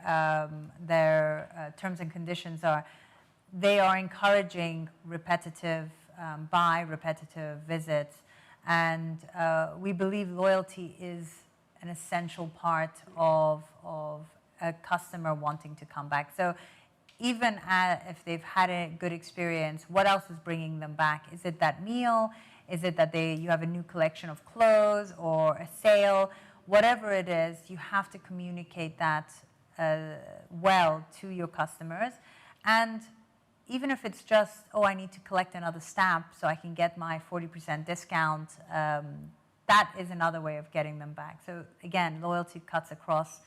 terms and conditions are. They are encouraging repetitive buy, repetitive visits, and we believe loyalty is an essential part of a customer wanting to come back. So even if they've had a good experience, what else is bringing them back? Is it that meal? Is it that you have a new collection of clothes or a sale? Whatever it is, you have to communicate that well to your customers. And even if it's just, oh, I need to collect another stamp so I can get my 40% discount, that is another way of getting them back. So again, loyalty cuts across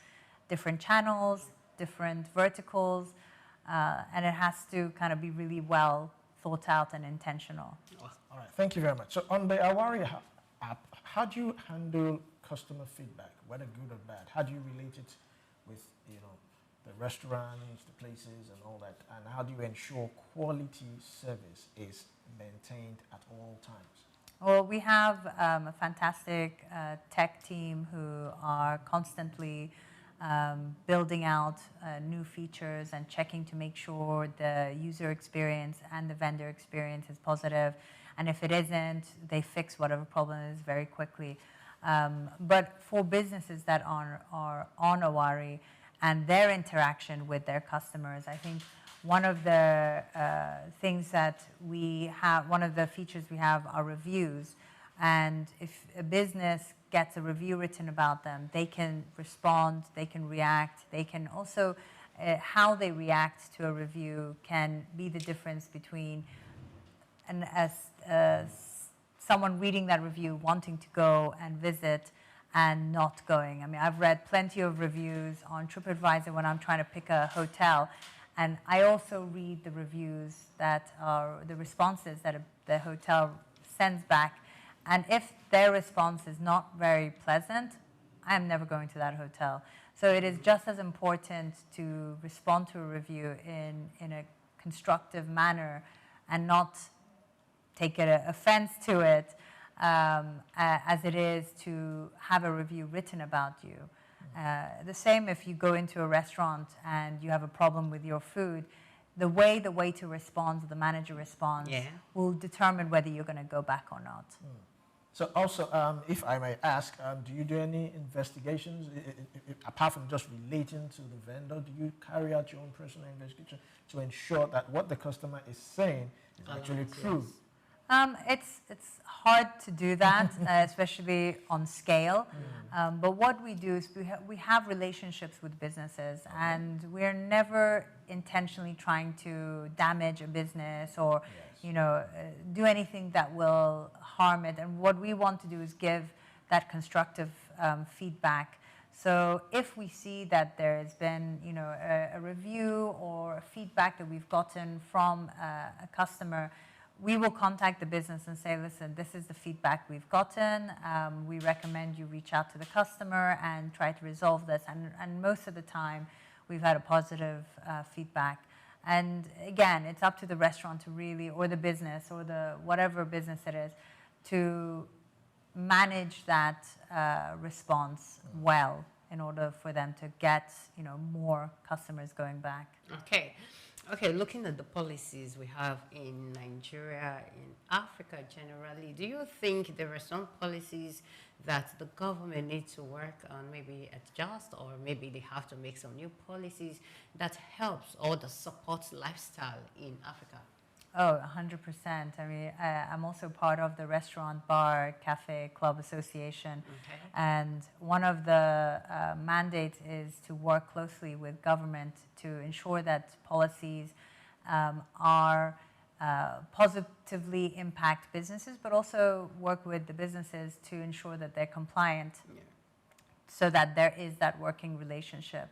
different channels, different verticals, and it has to kind of be really well thought out and intentional. All right, thank you very much. So on the Awari app, how do you handle customer feedback, whether good or bad? How do you relate it with, the restaurants, the places and all that? And how do you ensure quality service is maintained at all times? Well, we have a fantastic tech team who are constantly building out new features and checking to make sure the user experience and the vendor experience is positive. And if it isn't, they fix whatever problem is very quickly. But for businesses that are on Awari and their interaction with their customers, I think one of the things that we have, one of the features we have are reviews. And if a business gets a review written about them, they can respond, they can react, they can also, how they react to a review can be the difference between someone reading that review, wanting to go and visit and not going. I mean, I've read plenty of reviews on TripAdvisor when I'm trying to pick a hotel, and I also read the reviews that are the responses that the hotel sends back. And if their response is not very pleasant, I'm never going to that hotel. So it is just as important to respond to a review in a constructive manner and not take offense to it as it is to have a review written about you. The same if you go into a restaurant and you have a problem with your food, the way the waiter responds, the manager responds, will determine whether you're going to go back or not. So also, if I may ask, do you do any investigations, apart from just relating to the vendor, do you carry out your own personal investigation to ensure that what the customer is saying is actually true? It's hard to do that, especially on scale. But what we do is we have relationships with businesses, and we're never intentionally trying to damage a business or do anything that will harm it. And what we want to do is give that constructive feedback. So if we see that there has been a review or a feedback that we've gotten from a customer, we will contact the business and say, listen, this is the feedback we've gotten. We recommend you reach out to the customer and try to resolve this. And most of the time, we've had a positive feedback. And again, it's up to the restaurant to really, or the business, or the whatever business it is, to manage that response well in order for them to get, more customers going back. Okay, looking at the policies we have in Nigeria, in Africa generally, do you think there are some policies that the government needs to work on, maybe adjust, or maybe they have to make some new policies that helps or that supports lifestyle in Africa? Oh, 100%. I mean, I'm also part of the Restaurant, Bar, Cafe, Club Association. Okay. And one of the mandates is to work closely with government to ensure that policies are positively impact businesses, but also work with the businesses to ensure that they're compliant, so that there is that working relationship.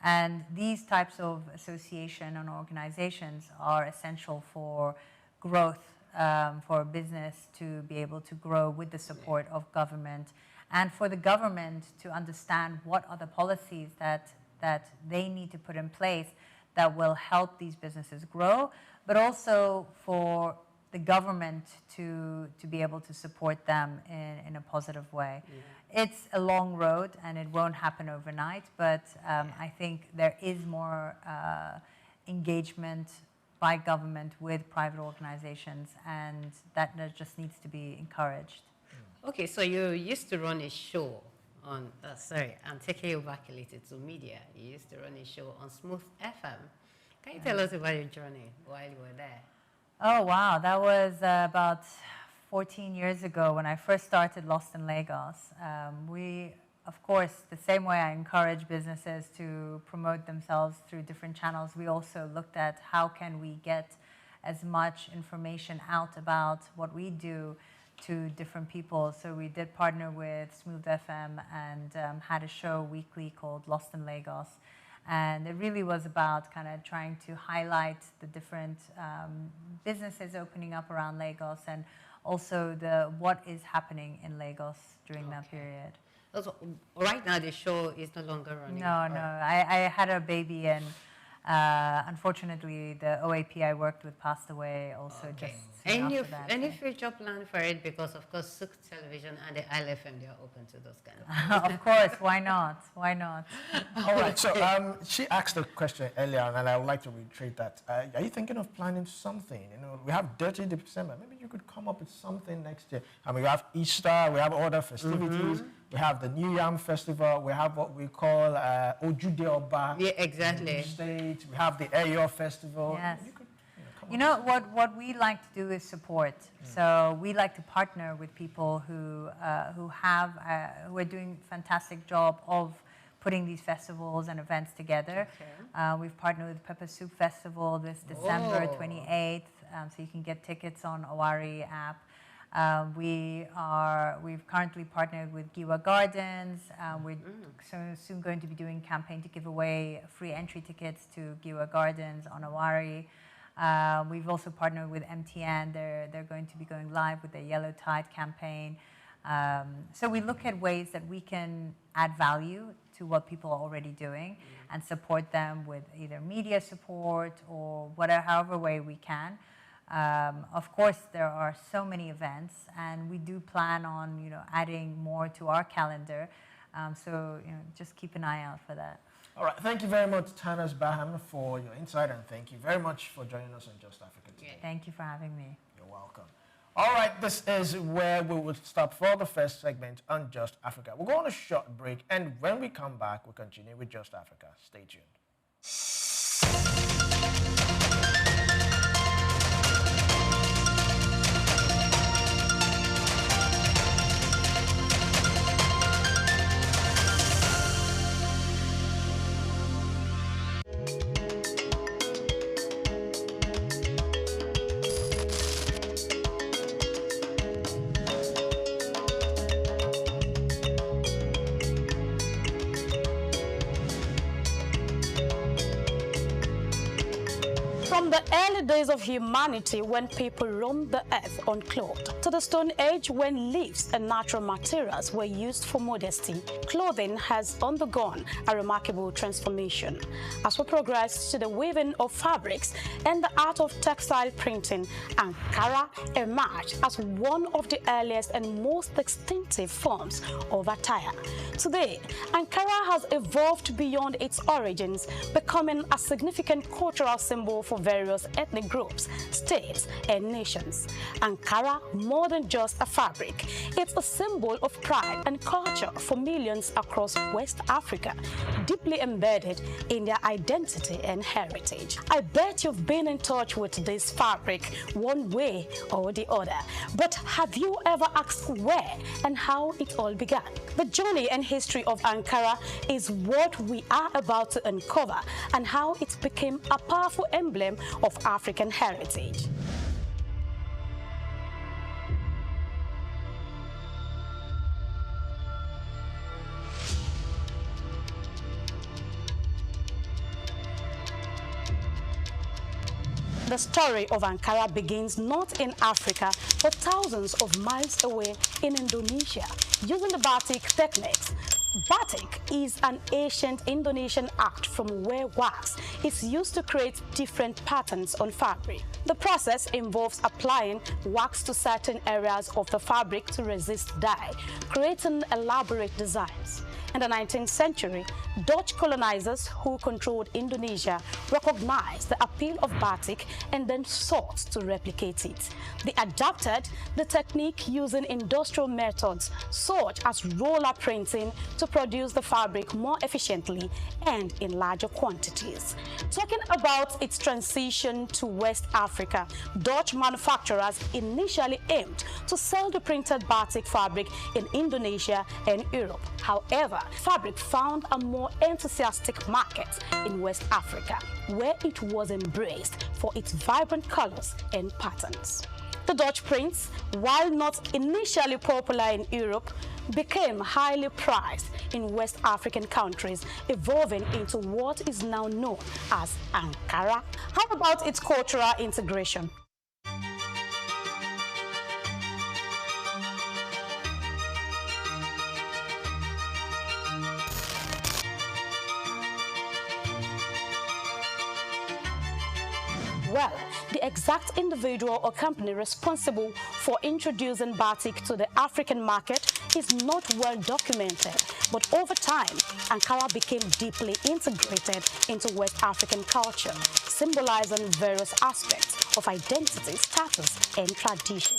And these types of association and organizations are essential for growth, for a business to be able to grow with the support of government, and for the government to understand what are the policies that they need to put in place that will help these businesses grow, but also for the government to be able to support them in a positive way. Yeah. It's a long road and it won't happen overnight, but I think there is more engagement by government with private organizations, and that just needs to be encouraged. Okay, so you used to run a show on, I'm taking you back a little to media. You used to run a show on SOUQ FM. Can you tell us about your journey while you were there? Oh, wow. That was about 14 years ago when I first started Lost in Lagos. We, of course, the same way I encourage businesses to promote themselves through different channels, we also looked at how can we get as much information out about what we do to different people. So we did partner with SOUQ FM and had a show weekly called Lost in Lagos. And it really was about kind of trying to highlight the different businesses opening up around Lagos, and also what is happening in Lagos during that period. Also, right now the show is no longer running. No. I had a baby, and unfortunately the OAP I worked with passed away also just soon after that. Any future plan for it? Because of course SOUQ Television and the ILFM, they are open to those kind of things. Of course, why not? Why not? All right, so she asked a question earlier, and I would like to reiterate that. Are you thinking of planning something? We have Dirty December. Maybe you could come up with something next year. I mean, we have Easter, we have other festivities, we have the New Yam Festival, we have what we call Ojude Oba. Yeah, exactly. In the States. We have the Ayo Festival. Yes. What we like to do is support. So we like to partner with people who are doing a fantastic job of putting these festivals and events together. Okay. We've partnered with Pepper Soup Festival this December 28th, so you can get tickets on Owari app. We've currently partnered with Giwa Gardens. We're soon going to be doing a campaign to give away free entry tickets to Giwa Gardens on Owari. We've also partnered with MTN. They're going to be going live with the Yellow Tide campaign. So we look at ways that we can add value to what people are already doing and support them with either media support or however way we can. Of course, there are so many events, and we do plan on adding more to our calendar. So just keep an eye out for that. All right, thank you very much, Tanas Baham, for your insight, and thank you very much for joining us on Just Africa today. Thank you for having me. You're welcome. All right, this is where we will stop for the first segment on Just Africa. We'll go on a short break, and when we come back, we'll continue with Just Africa. Stay tuned. From the early days of humanity when people roamed the earth unclothed, to the Stone Age when leaves and natural materials were used for modesty, clothing has undergone a remarkable transformation. As we progress to the weaving of fabrics and the art of textile printing, Ankara emerged as one of the earliest and most distinctive forms of attire. Today, Ankara has evolved beyond its origins, becoming a significant cultural symbol for various ethnic groups, states, and nations. Ankara, more than just a fabric, it's a symbol of pride and culture for millions across West Africa, deeply embedded in their identity and heritage. I bet you've been in touch with this fabric one way or the other, but have you ever asked where and how it all began? The journey and history of Ankara is what we are about to uncover, and how it became a powerful emblem of African heritage. The story of Ankara begins not in Africa, but thousands of miles away in Indonesia, using the batik techniques. Batik is an ancient Indonesian art from where wax is used to create different patterns on fabric. The process involves applying wax to certain areas of the fabric to resist dye, creating elaborate designs. In the 19th century, Dutch colonizers who controlled Indonesia recognized the appeal of batik and then sought to replicate it. They adapted the technique using industrial methods such as roller printing to produce the fabric more efficiently and in larger quantities. Talking about its transition to West Africa, Dutch manufacturers initially aimed to sell the printed batik fabric in Indonesia and Europe. However, fabric found a more enthusiastic market in West Africa, where it was embraced for its vibrant colors and patterns. The Dutch prints, while not initially popular in Europe, became highly prized in West African countries, evolving into what is now known as Ankara. How about its cultural integration? Well, the exact individual or company responsible for introducing batik to the African market is not well documented, but over time, Ankara became deeply integrated into West African culture, symbolizing various aspects of identity, status, and tradition.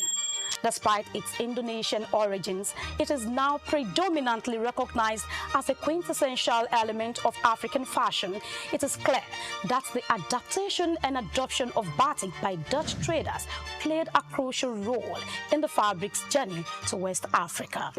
Despite its Indonesian origins, it is now predominantly recognized as a quintessential element of African fashion. It is clear that the adaptation and adoption of batik by Dutch traders played a crucial role in the fabric's journey to West Africa.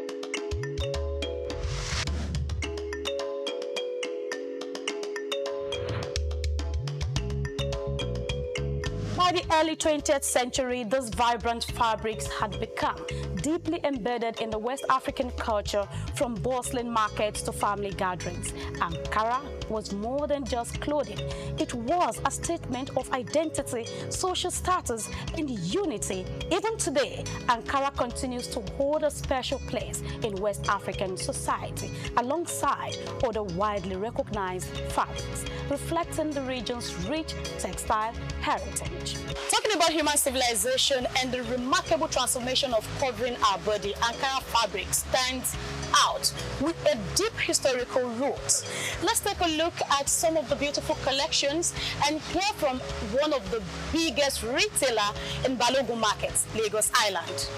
By the early 20th century, these vibrant fabrics had become deeply embedded in the West African culture, from bustling markets to family gatherings. Ankara was more than just clothing. It was a statement of identity, social status, and unity. Even today, Ankara continues to hold a special place in West African society, alongside other widely recognized fabrics, reflecting the region's rich textile heritage. Talking about human civilization and the remarkable transformation of covering our body, Ankara fabric stands out with a deep historical roots. Let's take a look at some of the beautiful collections and hear from one of the biggest retailer in Balogun markets, Lagos Island.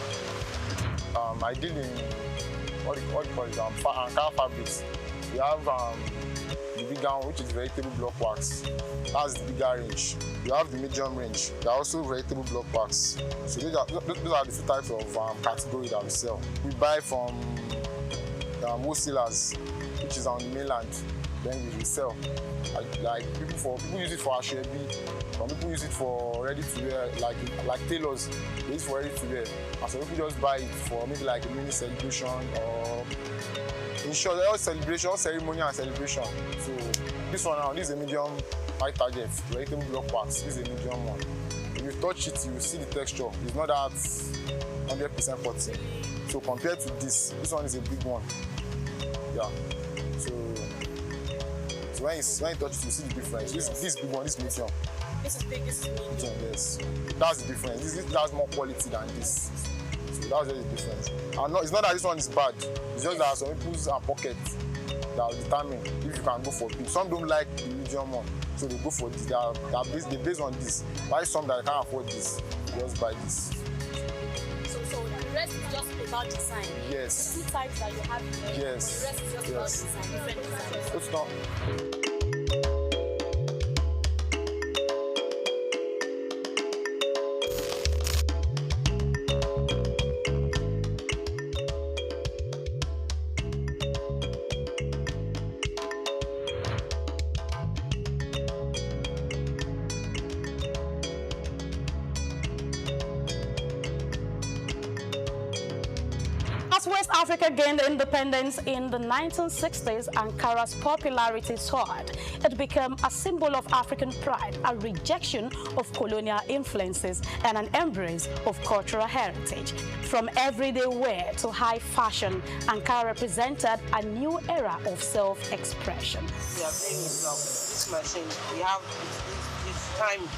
I deal in what you call it, Ankara fabrics. We have the bigger one, which is vegetable block wax. That's the bigger range. You have the medium range. There are also vegetable block wax. So those are the two types of category that we sell. We buy from wholesalers, which is on the mainland. Then we resell. Like people use it for ashwebi. Some people use it for ready to wear, like tailors. They use it for ready to wear. And some people just buy it for maybe like a mini celebration, or in short, all celebration, all ceremony and celebration. So this one now, this is a medium high target, vegetable block wax is a medium one. If you touch it, you will see the texture. It's not that 100% cotton. So compared to this one is a big one. Yeah. So when you touch it, you see the difference. This big one, this medium. This is big, this is medium. Yes. That's the difference. This has more quality than this. So that's the difference. And it's not that this one is bad. It's just that some people's pockets that will determine if you can go for big. Some don't like the medium one, so they go for this. They based on this. Buy some that can't afford this, just buy this. So the rest is just about design. Yes. The two types that you have here. Yes. The rest is just about design, different designs. It's not. As West Africa gained independence in the 1960s, Ankara's popularity soared. It became a symbol of African pride, a rejection of colonial influences, and an embrace of cultural heritage. From everyday wear to high fashion, Ankara represented a new era of self-expression. We are playing this machine. We have this time.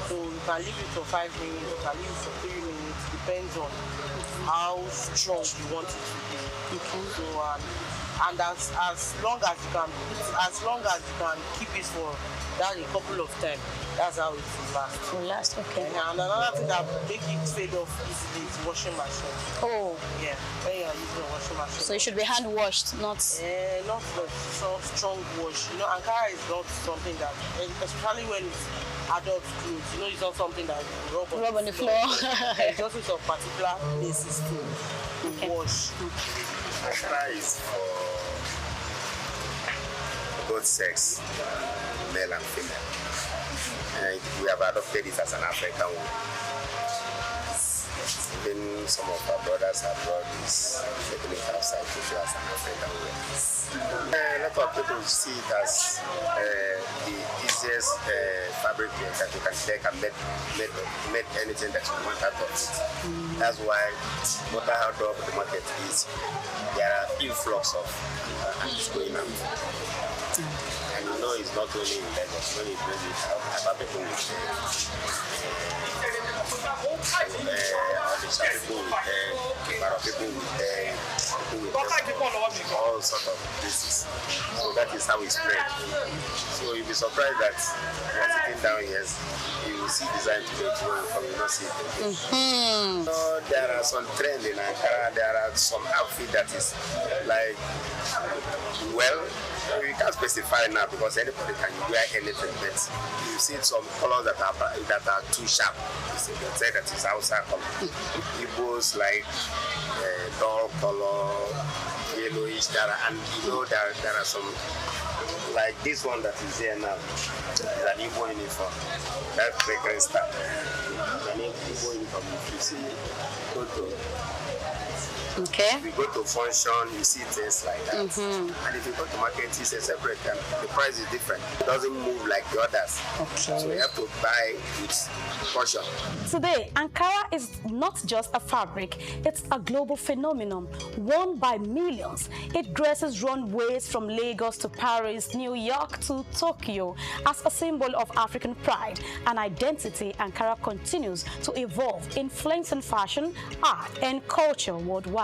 So you can leave it for 5 minutes, you can leave it for 3 minutes, depends on how strong you want it to be. So, and as long as you can keep it for that a couple of times, that's how it will last. It will last, okay. And another thing that makes it fade off easily is washing machine. Oh. Yeah, when you are using a washing machine. So it should be hand washed, not... not so strong wash. You know, Ankara is not something that, especially when it's adult clothes, you know, it's not something that you rub on the floor. It's also some particular places to wash. Ankara is for both sex, male and female. And we have adopted it as an African one. Even some of our brothers have brought this technique outside to do as an African way. A lot of people see it as the easiest fabric that you can take and make anything that you want out of it. That's why no matter how dope the market is, there are influx of ants going out. And you know it's not only in Lagos, when you bring it out, other people will say, all sorts of places. So that is how we spread. So you'll be surprised that you're sitting down here, you will see design today, tomorrow you will not see it. So there are some trends in Ankara, there are some outfit that is like, well, you can't specify now because anybody can wear anything, but you see some colors that are too sharp. You say that is outside color. Igbos like dull color, yellowish, and you know there are some like this one that is here now. Is an Igbo uniform. That's fragrance stuff. An Igbo uniform. If you see, go to. Okay. If you go to function, you see things like that. And if you go to market, it's a separate, and the price is different. It doesn't move like the others. Okay. So you have to buy with caution. Today, Ankara is not just a fabric, it's a global phenomenon, worn by millions. It graces runways from Lagos to Paris, New York to Tokyo. As a symbol of African pride and identity, Ankara continues to evolve, influencing fashion, art, and culture worldwide.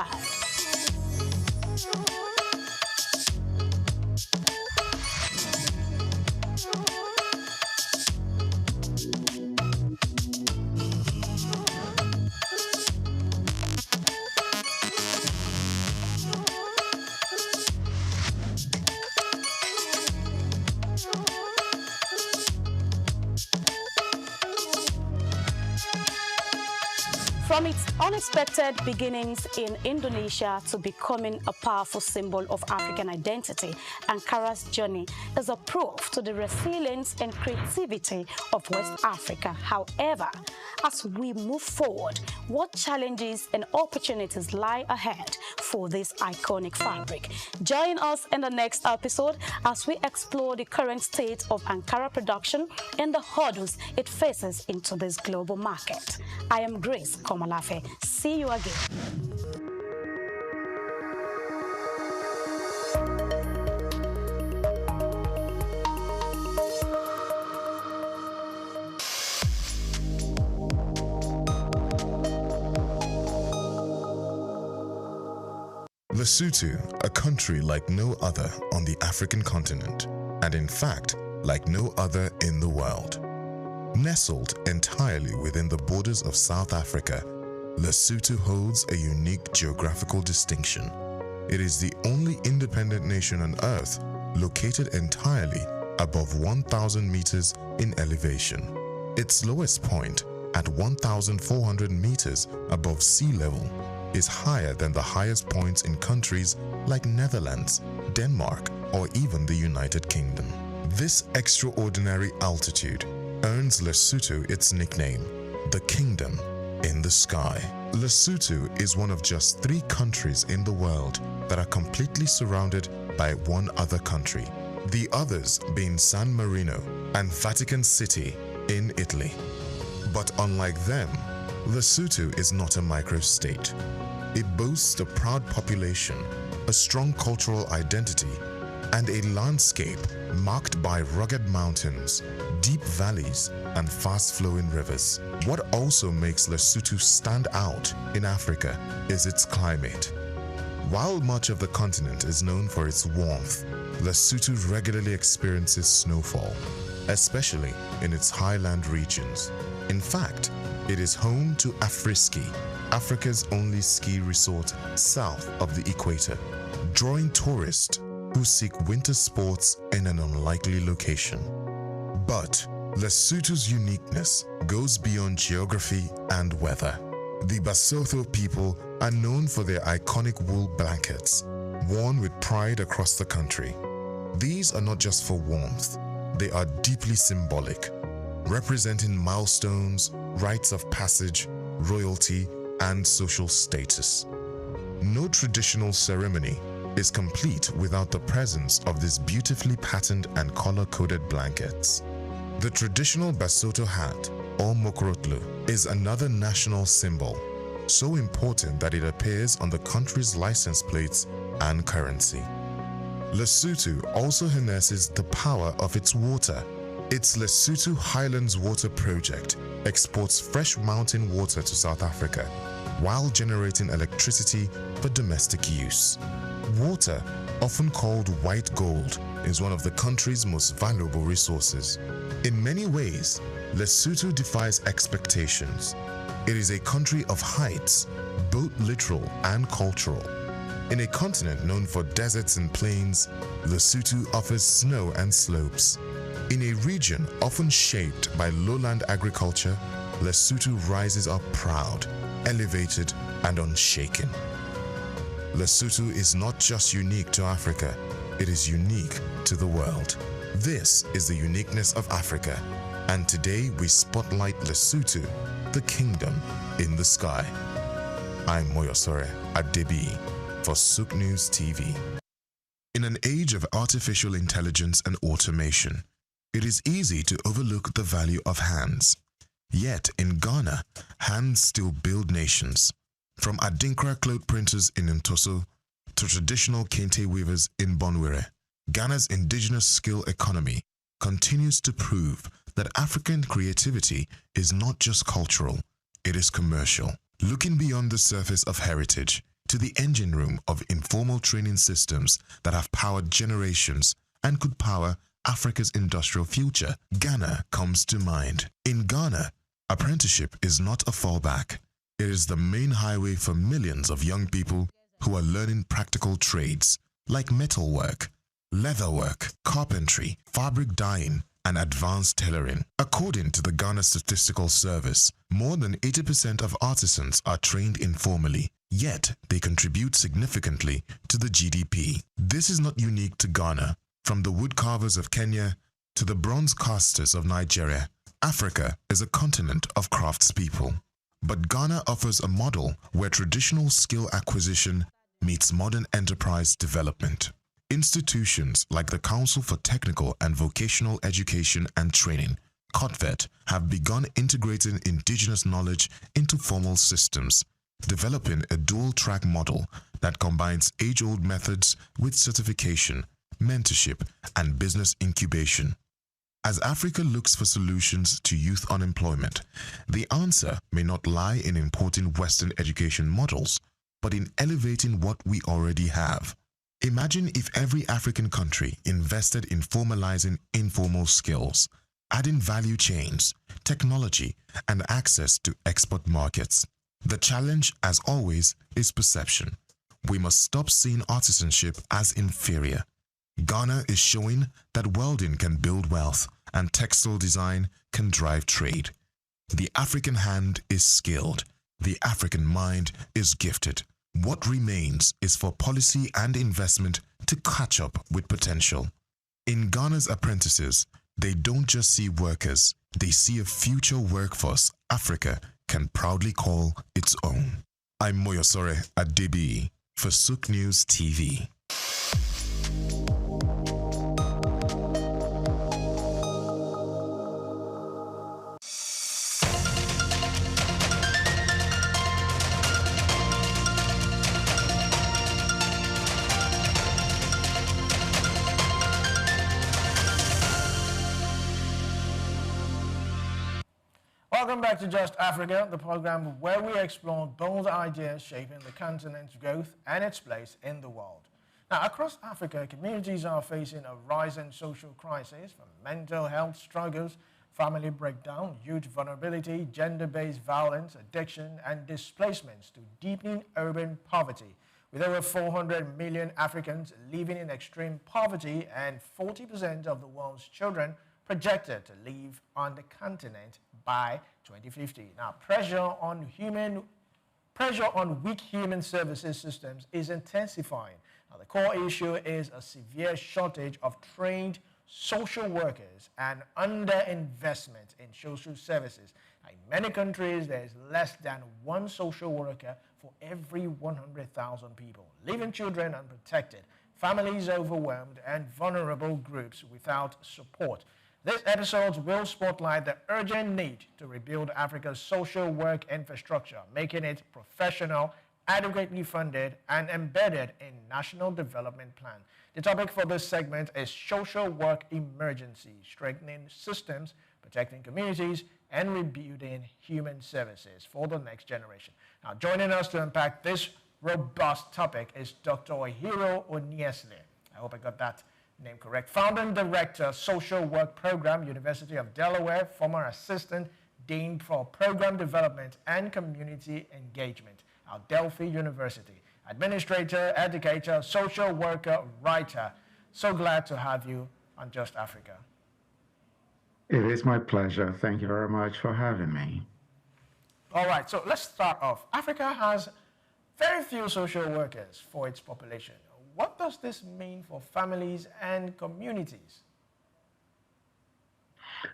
From its unexpected beginnings in Indonesia to becoming a powerful symbol of African identity, Ankara's journey is a proof to the resilience and creativity of West Africa. However, as we move forward, what challenges and opportunities lie ahead for this iconic fabric? Join us in the next episode as we explore the current state of Ankara production and the hurdles it faces into this global market. I am Grace Komalafe. See you again. Lesotho, a country like no other on the African continent, and in fact, like no other in the world. Nestled entirely within the borders of South Africa, Lesotho holds a unique geographical distinction. It is the only independent nation on Earth located entirely above 1,000 meters in elevation. Its lowest point, at 1,400 meters above sea level, is higher than the highest points in countries like Netherlands, Denmark, or even the United Kingdom. This extraordinary altitude earns Lesotho its nickname, the Kingdom in the Sky. Lesotho is one of just 3 countries in the world that are completely surrounded by one other country, the others being San Marino and Vatican City in Italy. But unlike them, Lesotho is not a microstate. It boasts a proud population, a strong cultural identity, and a landscape marked by rugged mountains, deep valleys, and fast-flowing rivers. What also makes Lesotho stand out in Africa is its climate. While much of the continent is known for its warmth, Lesotho regularly experiences snowfall, especially in its highland regions. In fact, it is home to Afriski, Africa's only ski resort south of the equator, drawing tourists who seek winter sports in an unlikely location. But Lesotho's uniqueness goes beyond geography and weather. The Basotho people are known for their iconic wool blankets, worn with pride across the country. These are not just for warmth, they are deeply symbolic, representing milestones, rites of passage, royalty, and social status. No traditional ceremony is complete without the presence of these beautifully patterned and color-coded blankets. The traditional Basotho hat, or mokrotlo, is another national symbol, so important that it appears on the country's license plates and currency. Lesotho also harnesses the power of its water. Its Lesotho Highlands Water Project exports fresh mountain water to South Africa while generating electricity for domestic use. Water, often called white gold, is one of the country's most valuable resources. In many ways, Lesotho defies expectations. It is a country of heights, both literal and cultural. In a continent known for deserts and plains, Lesotho offers snow and slopes. In a region often shaped by lowland agriculture, Lesotho rises up proud, elevated, and unshaken. Lesotho is not just unique to Africa, it is unique to the world. This is the uniqueness of Africa, and today we spotlight Lesotho, the Kingdom in the Sky. I'm Moyosore Adebi for SOUQ News TV. In an age of artificial intelligence and automation, it is easy to overlook the value of hands. Yet in Ghana, hands still build nations. From Adinkra cloth printers in Ntoso to traditional kente weavers in Bonwire, Ghana's indigenous skill economy continues to prove that African creativity is not just cultural, it is commercial. Looking beyond the surface of heritage to the engine room of informal training systems that have powered generations and could power Africa's industrial future, Ghana comes to mind. In Ghana, apprenticeship is not a fallback. It is the main highway for millions of young people who are learning practical trades like metalwork, leatherwork, carpentry, fabric dyeing, and advanced tailoring. According to the Ghana Statistical Service, more than 80% of artisans are trained informally, yet they contribute significantly to the GDP. This is not unique to Ghana. From the woodcarvers of Kenya to the bronze casters of Nigeria, Africa is a continent of craftspeople. But Ghana offers a model where traditional skill acquisition meets modern enterprise development. Institutions like the Council for Technical and Vocational Education and Training, COTVET, have begun integrating indigenous knowledge into formal systems, developing a dual-track model that combines age-old methods with certification, mentorship, and business incubation. As Africa looks for solutions to youth unemployment, the answer may not lie in importing Western education models, but in elevating what we already have. Imagine if every African country invested in formalizing informal skills, adding value chains, technology, and access to export markets. The challenge, as always, is perception. We must stop seeing artisanship as inferior. Ghana is showing that welding can build wealth and textile design can drive trade. The African hand is skilled. The African mind is gifted. What remains is for policy and investment to catch up with potential. In Ghana's apprentices, they don't just see workers, they see a future workforce Africa can proudly call its own. I'm Moyosore Adebi for SOUQ News TV. Welcome back to Just Africa, the program where we explore bold ideas shaping the continent's growth and its place in the world. Now, across Africa, communities are facing a rising social crisis, from mental health struggles, family breakdown, youth vulnerability, gender-based violence, addiction, and displacements, to deepening urban poverty, with over 400 million Africans living in extreme poverty and 40% of the world's children projected to live on the continent by 2050. Now, pressure on weak human services systems is intensifying. Now, the core issue is a severe shortage of trained social workers and underinvestment in social services. Now, in many countries, there is less than one social worker for every 100,000 people, leaving children unprotected, families overwhelmed, and vulnerable groups without support. This episode will spotlight the urgent need to rebuild Africa's social work infrastructure, making it professional, adequately funded, and embedded in national development plan. The topic for this segment is social work emergency, strengthening systems, protecting communities, and rebuilding human services for the next generation. Now, joining us to unpack this robust topic is Dr. Ohiro Oniesle. I hope I got that name correct. Founder and Director, Social Work Program, University of Delaware, former Assistant Dean for Program Development and Community Engagement at Delphi University, Administrator, Educator, Social Worker, Writer. So glad to have you on Just Africa. It is my pleasure. Thank you very much for having me. All right, so let's start off. Africa has very few social workers for its population. What does this mean for families and communities?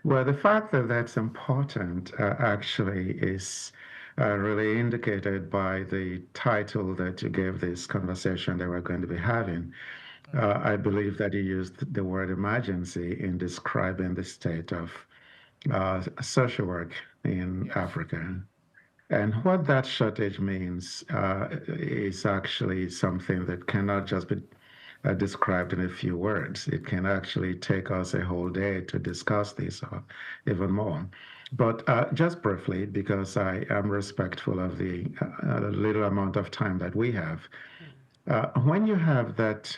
Well, the fact that that's important actually is really indicated by the title that you gave this conversation that we're going to be having. I believe that you used the word emergency in describing the state of social work in Africa. And what that shortage means is actually something that cannot just be described in a few words. It can actually take us a whole day to discuss this or even more. But just briefly, because I am respectful of the little amount of time that we have, when you have that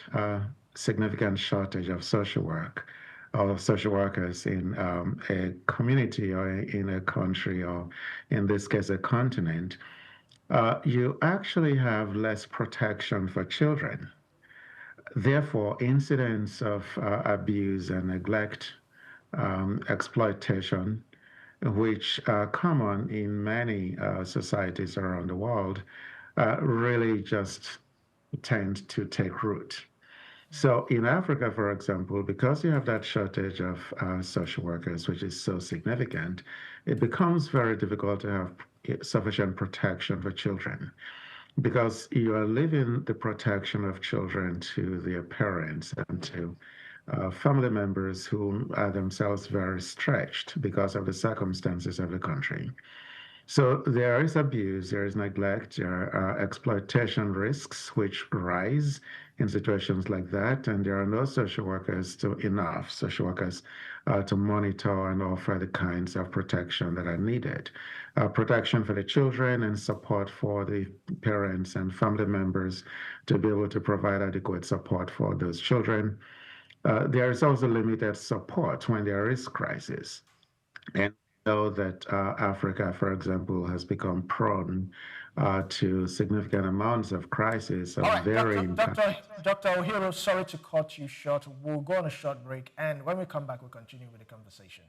significant shortage of social work, or social workers in a community or in a country, or in this case, a continent, you actually have less protection for children. Therefore, incidents of abuse and neglect exploitation, which are common in many societies around the world, really just tend to take root. So in Africa, for example, because you have that shortage of social workers, which is so significant, it becomes very difficult to have sufficient protection for children, because you are leaving the protection of children to their parents and to family members who are themselves very stretched because of the circumstances of the country. So there is abuse, there is neglect, there are exploitation risks which rise in situations like that, and there are no social workers to monitor and offer the kinds of protection that are needed. Protection for the children and support for the parents and family members to be able to provide adequate support for those children. There is also limited support when there is crisis. And know that Africa, for example, has become prone to significant amounts of crisis. All right, Dr. Ohiro, sorry to cut you short. We'll go on a short break, and when we come back, we'll continue with the conversation.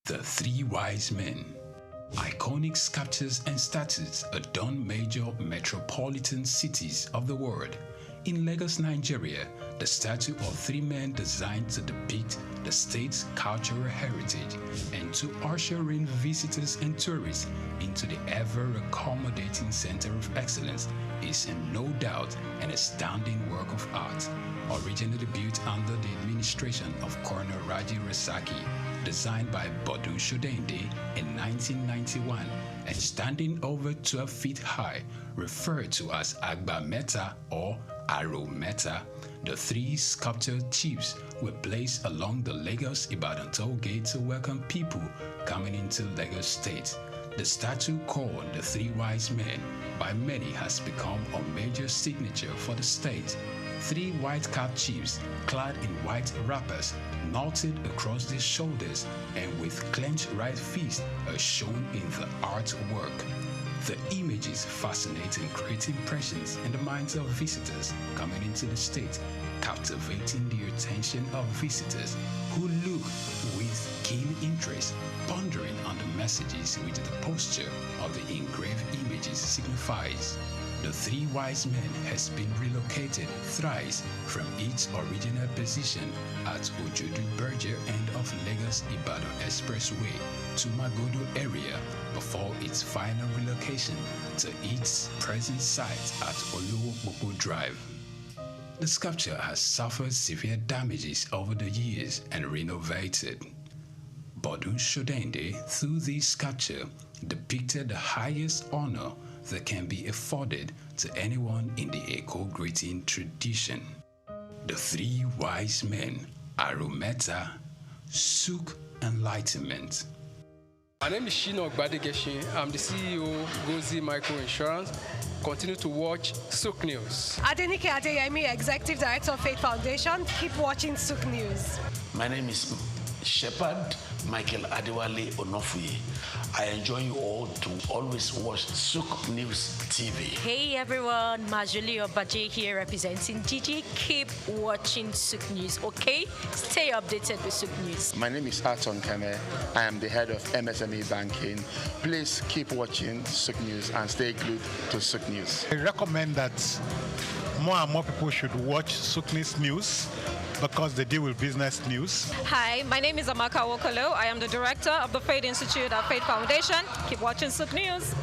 The Three Wise Men. Iconic sculptures and statues adorn major metropolitan cities of the world. In Lagos, Nigeria, the statue of three men designed to depict the state's cultural heritage and to usher in visitors and tourists into the ever-accommodating center of excellence is no doubt an astounding work of art. Originally built under the administration of Colonel Raji Rasaki, designed by Bodun Shodende in 1991 and standing over 12 feet high, referred to as Agba Meta or Aro Meta, the three sculptured chiefs were placed along the Lagos-Ibadan toll gate to welcome people coming into Lagos State. The statue called the Three Wise Men by many has become a major signature for the state. Three white-capped chiefs, clad in white wrappers, knotted across their shoulders and with clenched right fists are shown in the artwork. The images fascinate and create impressions in the minds of visitors coming into the state, captivating the attention of visitors who look with keen interest, pondering on the messages which the posture of the engraved images signifies. The Three Wise Men has been relocated thrice from its original position at Ojodu Berger end of Lagos-Ibadan Expressway to Magodo area before its final relocation to its present site at Olowo Drive. The sculpture has suffered severe damages over the years and renovated. Bodun Shodende, through this sculpture, depicted the highest honor that can be afforded to anyone in the eco-greeting tradition. The Three Wise Men, Arometa, SOUQ Enlightenment. My name is Shino Gbadegeshin. I'm the CEO of Gozi Micro Insurance. Continue to watch SOUQ News. Adenike Adeyemi, Executive Director of Faith Foundation. Keep watching SOUQ News. My name is Shepherd Michael Adewale Onofuye. I enjoy you all to always watch SOUQ News TV. Hey everyone, Majuli Obaje here representing Gigi. Keep watching SOUQ News, okay? Stay updated with SOUQ News. My name is Aton Keme. I am the head of MSME Banking. Please keep watching SOUQ News and stay glued to SOUQ News. I recommend that more and more people should watch SOUQ News because they deal with business news. Hi, my name is Amaka Wokolo. I am the director of the Faith Institute at Faith Foundation. Keep watching SOUQ News.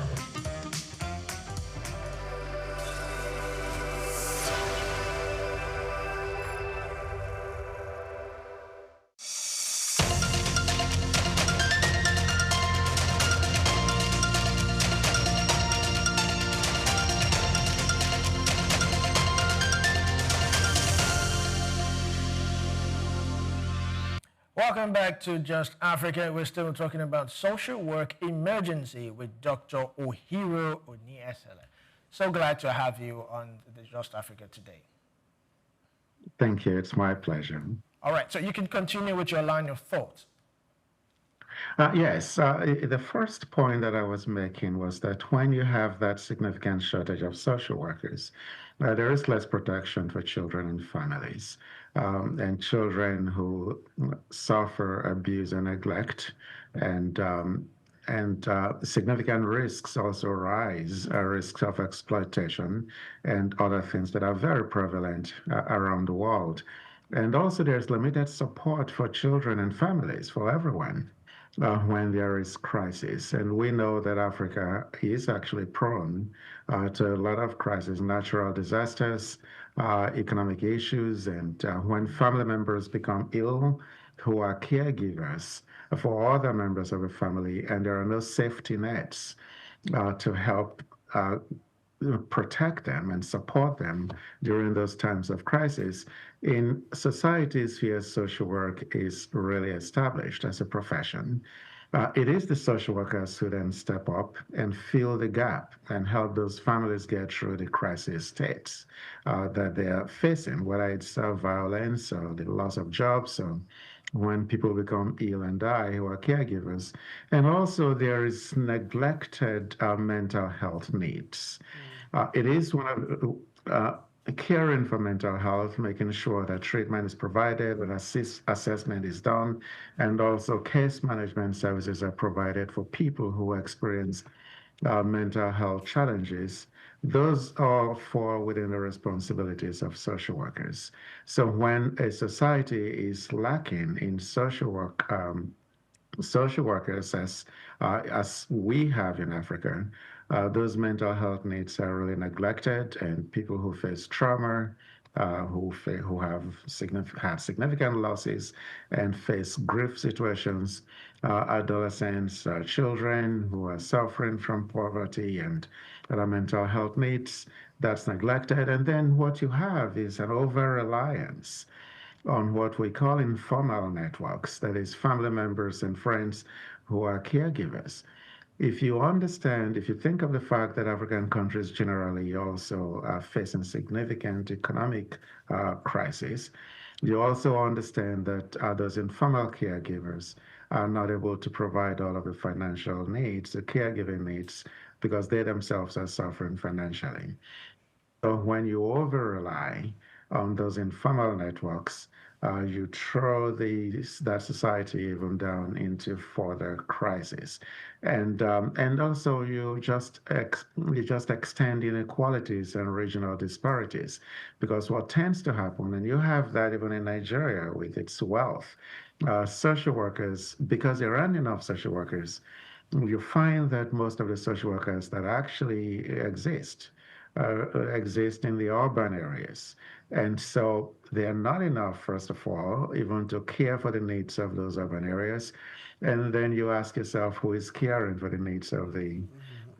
Welcome back to Just Africa. We're still talking about social work emergency with Dr. Ohiro Oniesele. So glad to have you on the Just Africa today. Thank you. It's my pleasure. All right, so you can continue with your line of thought. Yes, the first point that I was making was that when you have that significant shortage of social workers, there is less protection for children and families. And children who suffer abuse and neglect, and significant risks also rise, risks of exploitation and other things that are very prevalent around the world. And also there's limited support for children and families, for everyone, when there is crisis. And we know that Africa is actually prone to a lot of crises, natural disasters, economic issues, and when family members become ill, who are caregivers for other members of a family, and there are no safety nets to help protect them and support them during those times of crisis. In societies where social work is really established as a profession, it is the social workers who then step up and fill the gap and help those families get through the crisis states that they are facing, whether it's violence or the loss of jobs, or when people become ill and die who are caregivers. And also there is neglected mental health needs. It is one of caring for mental health, making sure that treatment is provided, that assessment is done, and also case management services are provided for people who experience mental health challenges. Those all fall within the responsibilities of social workers. So when a society is lacking in social workers, as we have in Africa, those mental health needs are really neglected, and people who face trauma, who have significant losses and face grief situations, adolescents, children who are suffering from poverty and other mental health needs, that's neglected. And then what you have is an over-reliance on what we call informal networks, that is family members and friends who are caregivers. If you think of the fact that African countries generally also are facing significant economic crisis, you also understand that those informal caregivers are not able to provide all of the financial needs, the caregiving needs, because they themselves are suffering financially. So when you over-rely on those informal networks, you throw that society even down into further crisis, and also you just extend inequalities and regional disparities, because what tends to happen, and you have that even in Nigeria with its wealth, social workers, because there aren't enough social workers, you find that most of the social workers that actually exist in the urban areas. And so they are not enough, first of all, even to care for the needs of those urban areas. And then you ask yourself, who is caring for the needs of the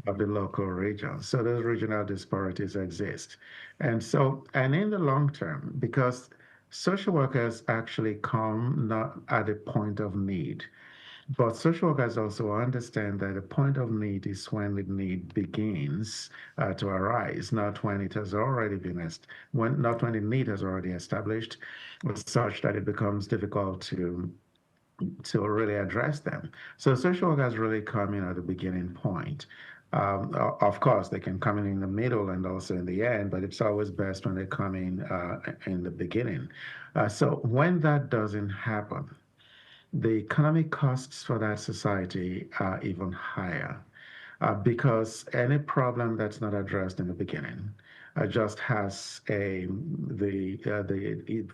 local regions? So those regional disparities exist. And in the long term, because social workers actually come not at a point of need, but social workers also understand that the point of need is when the need begins to arise, not when it has already been, not when the need has already established, such that it becomes difficult to really address them. So social workers really come in at the beginning point. Of course, they can come in the middle and also in the end, but it's always best when they come in the beginning. So when that doesn't happen, the economic costs for that society are even higher, because any problem that's not addressed in the beginning just has it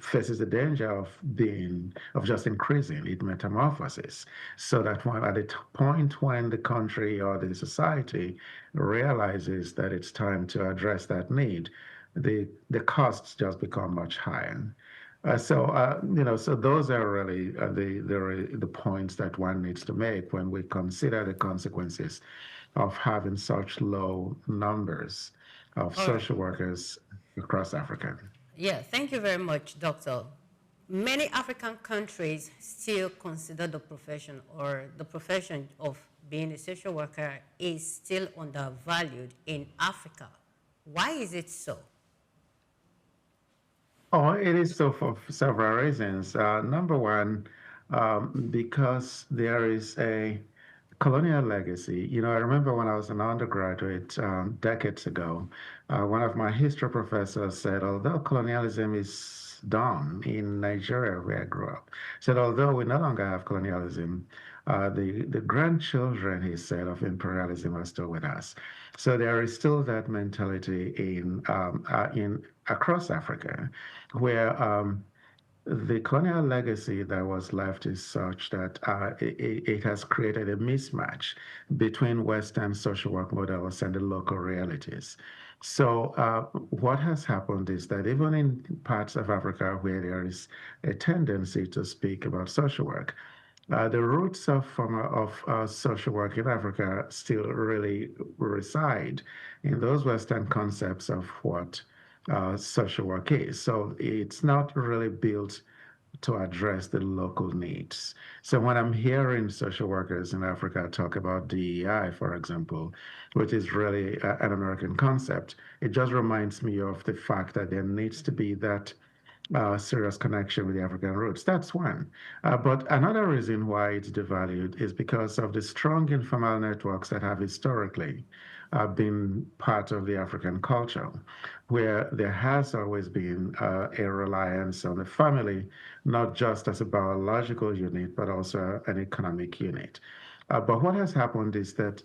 faces the danger of just increasing its metamorphosis, so that at the point when the country or the society realizes that it's time to address that need, the costs just become much higher. So those are really the points that one needs to make when we consider the consequences of having such low numbers of social workers across Africa. Yeah, thank you very much, Doctor. Many African countries still consider the profession of being a social worker is still undervalued in Africa. Why is it so? Oh, it is so for several reasons. Number one, because there is a colonial legacy. You know, I remember when I was an undergraduate decades ago, one of my history professors said, although colonialism is done in Nigeria, where I grew up, said, although we no longer have colonialism, the grandchildren, he said, of imperialism are still with us. So there is still that mentality in across Africa, where the colonial legacy that was left is such that it has created a mismatch between Western social work models and the local realities. So what has happened is that even in parts of Africa where there is a tendency to speak about social work, the roots of social work in Africa still really reside in those Western concepts of what social work is. So it's not really built to address the local needs. So when I'm hearing social workers in Africa talk about DEI, for example, which is really an American concept, it just reminds me of the fact that there needs to be that serious connection with the African roots. That's one. But another reason why it's devalued is because of the strong informal networks that have historically been part of the African culture, where there has always been a reliance on the family, not just as a biological unit, but also an economic unit. But what has happened is that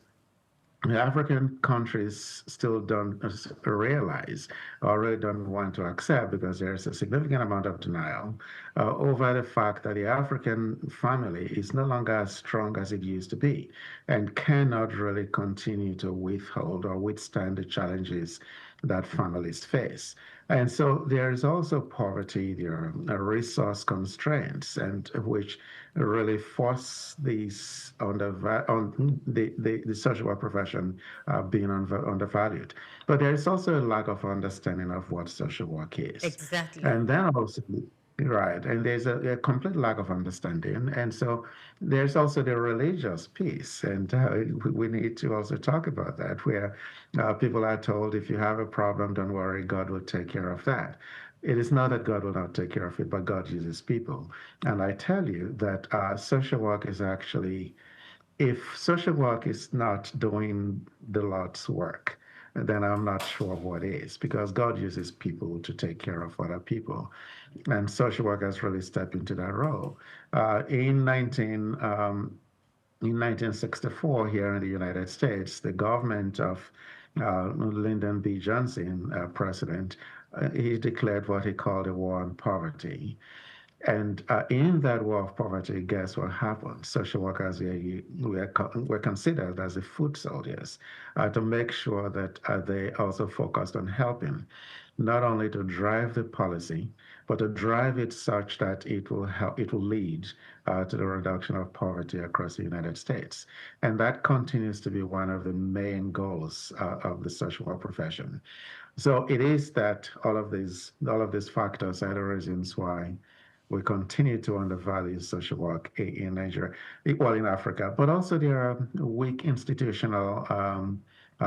the African countries still don't realize or really don't want to accept, because there's a significant amount of denial over the fact that the African family is no longer as strong as it used to be and cannot really continue to withhold or withstand the challenges that families face. And so there is also poverty, there are resource constraints, and which really force these on the social work profession being undervalued. But there is also a lack of understanding of what social work is. Exactly. And then also, right, and there's a complete lack of understanding. And so there's also the religious piece, and we need to also talk about that, where people are told, if you have a problem, don't worry, God will take care of that. It is not that God will not take care of it, but God uses people. And I tell you that social work is actually, if social work is not doing the Lord's work, then I'm not sure what is, because God uses people to take care of other people. And social work has really stepped into that role. In 1964, here in the United States, the government of Lyndon B. Johnson, president, he declared what he called a war on poverty. And in that war of poverty, guess what happened? Social workers were considered as the foot soldiers to make sure that they also focused on helping, not only to drive the policy, but to drive it such that it will lead to the reduction of poverty across the United States. And that continues to be one of the main goals of the social work profession. So it is that all of these factors are the reasons why we continue to undervalue social work in Nigeria, well, in Africa, but also there are weak institutional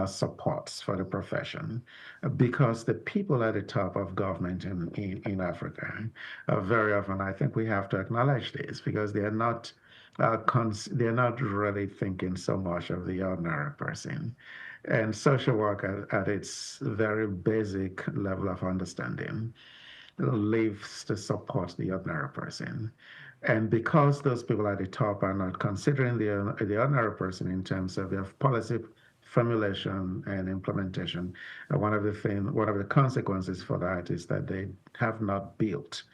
supports for the profession, because the people at the top of government in Africa, very often, I think we have to acknowledge this, because they're not really thinking so much of the ordinary person. And social work at its very basic level of understanding lives to support the ordinary person. And because those people at the top are not considering the ordinary person in terms of their policy formulation and implementation, one of the consequences for that is that they have not built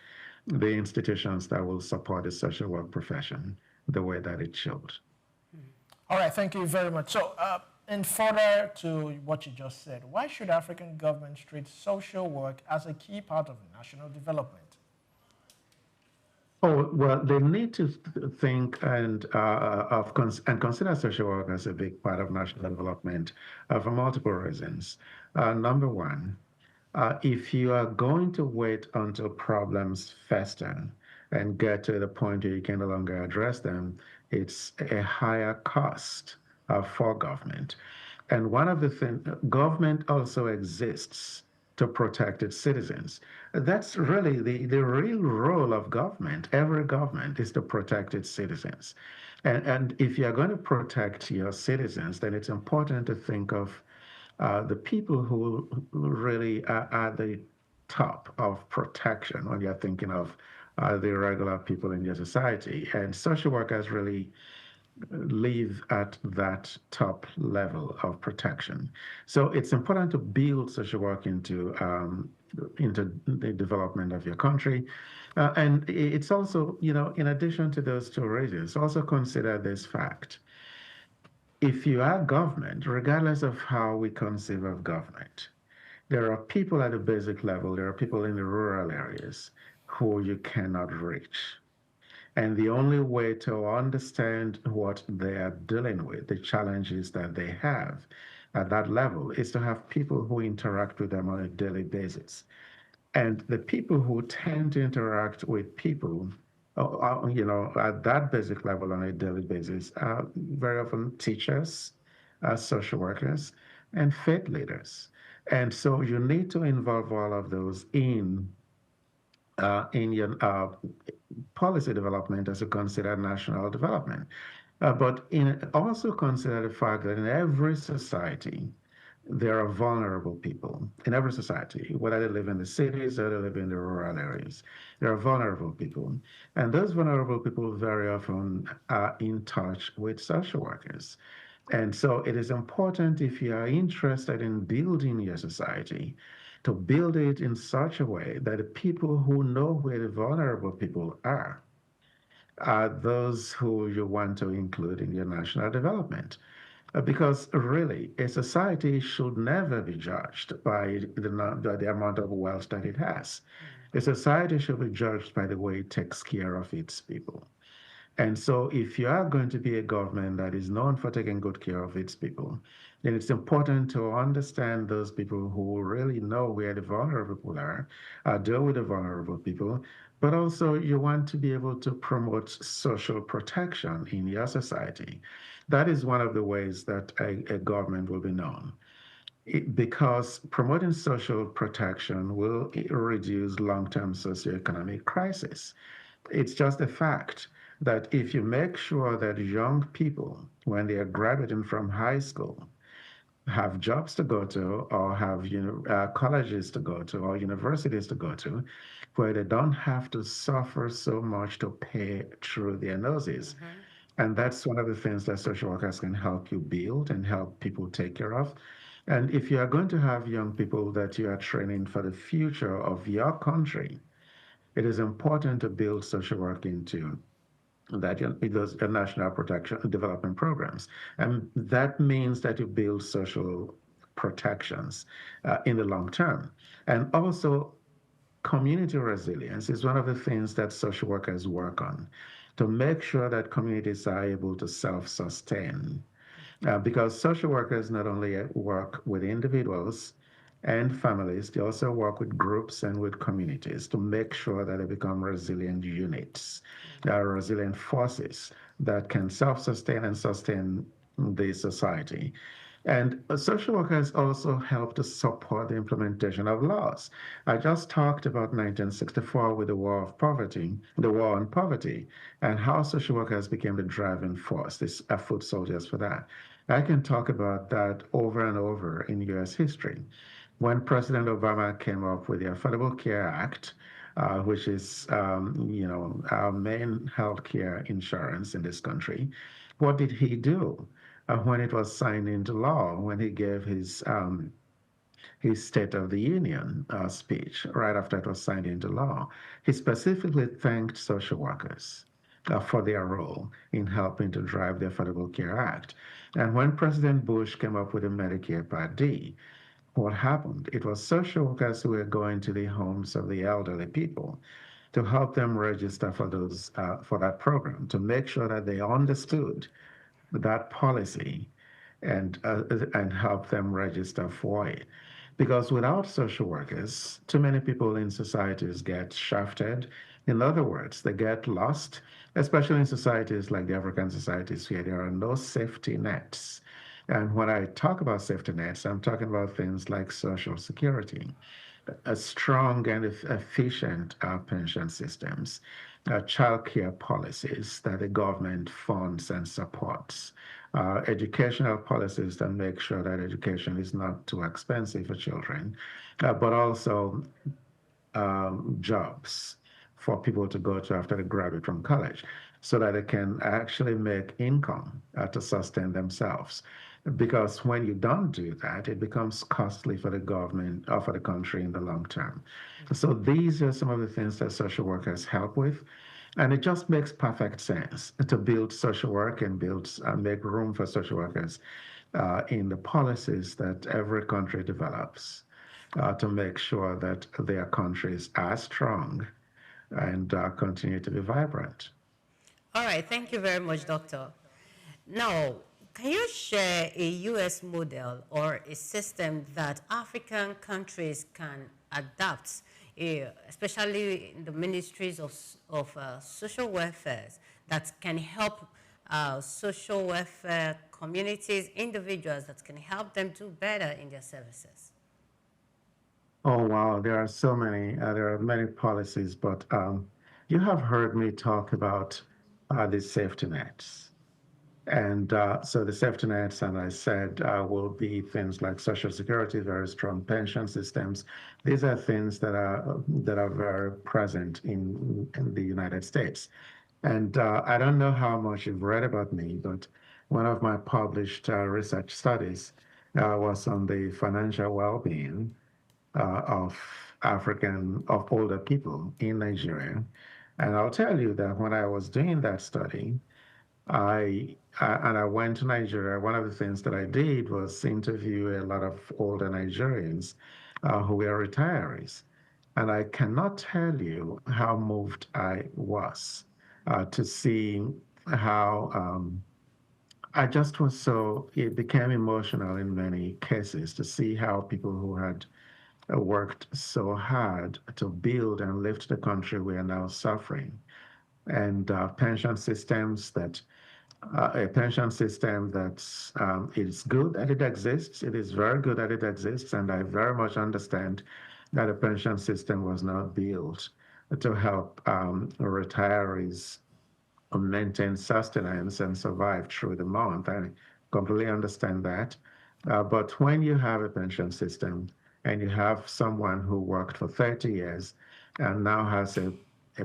the institutions that will support the social work profession the way that it should. All right, thank you very much. So, and further to what you just said, why should African governments treat social work as a key part of national development? Oh, well, they need to think and consider social work as a big part of national development for multiple reasons. Number one, if you are going to wait until problems fester and get to the point where you can no longer address them, it's a higher cost for government. And one of the things, government also exists to protect its citizens. That's really the real role of government. Every government is to protect its citizens. And if you're going to protect your citizens, then it's important to think of the people who really are at the top of protection when you're thinking of the regular people in your society. And social workers really live at that top level of protection. So it's important to build social work into the development of your country. And it's also, in addition to those two reasons, also consider this fact. If you are government, regardless of how we conceive of government, there are people at a basic level, there are people in the rural areas who you cannot reach. And the only way to understand what they are dealing with, the challenges that they have at that level, is to have people who interact with them on a daily basis. And the people who tend to interact with people, at that basic level on a daily basis are very often teachers, social workers, and faith leaders. And so you need to involve all of those in your policy development as you consider national development. But also consider the fact that in every society, there are vulnerable people. In every society, whether they live in the cities or they live in the rural areas, there are vulnerable people. And those vulnerable people very often are in touch with social workers. And so it is important, if you are interested in building your society, to build it in such a way that the people who know where the vulnerable people are those who you want to include in your national development. Because really, a society should never be judged by the amount of wealth that it has. A society should be judged by the way it takes care of its people. And so if you are going to be a government that is known for taking good care of its people, then it's important to understand those people who really know where the vulnerable people are, deal with the vulnerable people, but also you want to be able to promote social protection in your society. That is one of the ways that a government will be known. Because promoting social protection will reduce long-term socioeconomic crisis. It's just a fact that if you make sure that young people, when they are graduating from high school, have jobs to go to or have colleges to go to or universities to go to, where they don't have to suffer so much to pay through their noses. And that's one of the things that social workers can help you build and help people take care of. And if you are going to have young people that you are training for the future of your country, it is important to build social work into that those national protection development programs. And that means that you build social protections in the long term. And also, community resilience is one of the things that social workers work on to make sure that communities are able to self-sustain. Because social workers not only work with individuals and families, they also work with groups and with communities to make sure that they become resilient units, resilient forces that can self-sustain and sustain the society. And social workers also help to support the implementation of laws. I just talked about 1964 with the war on poverty, and how social workers became the driving force, these foot soldiers for that. I can talk about that over and over in U.S. history. When President Obama came up with the Affordable Care Act, which is, our main health care insurance in this country, what did he do? When it was signed into law, when he gave his State of the Union speech right after it was signed into law, he specifically thanked social workers for their role in helping to drive the Affordable Care Act. And when President Bush came up with the Medicare Part D, what happened? It was social workers who were going to the homes of the elderly people to help them register for that program, to make sure that they understood that policy and help them register for it. Because without social workers, too many people in societies get shafted. In other words, they get lost, especially in societies like the African societies where there are no safety nets. And when I talk about safety nets, I'm talking about things like Social Security. strong and efficient pension systems, child care policies that the government funds and supports, educational policies that make sure that education is not too expensive for children, but also jobs for people to go to after they graduate from college so that they can actually make income to sustain themselves. Because when you don't do that, it becomes costly for the government or for the country in the long term. So these are some of the things that social workers help with. And it just makes perfect sense to build social work and make room for social workers in the policies that every country develops to make sure that their countries are strong and continue to be vibrant. All right, thank you very much, Doctor. Now, can you share a U.S. model or a system that African countries can adapt, especially in the ministries of social welfare, that can help social welfare communities, individuals, that can help them do better in their services? Oh, wow, there are so many. There are many policies, but you have heard me talk about the safety nets. And so the safety nets, and I said, will be things like Social Security, very strong pension systems. These are things that are very present in the United States. And I don't know how much you've read about me, but one of my published research studies was on the financial well-being of older people in Nigeria. And I'll tell you that when I was doing that study, I went to Nigeria. One of the things that I did was interview a lot of older Nigerians who were retirees. And I cannot tell you how moved I was to see how I just was so, it became emotional in many cases to see how people who had worked so hard to build and lift the country we are now suffering. And pension systems that a pension system that's is good that it exists. It is very good that it exists, and I very much understand that a pension system was not built to help retirees maintain sustenance and survive through the month. I completely understand that. But when you have a pension system and you have someone who worked for 30 years and now has a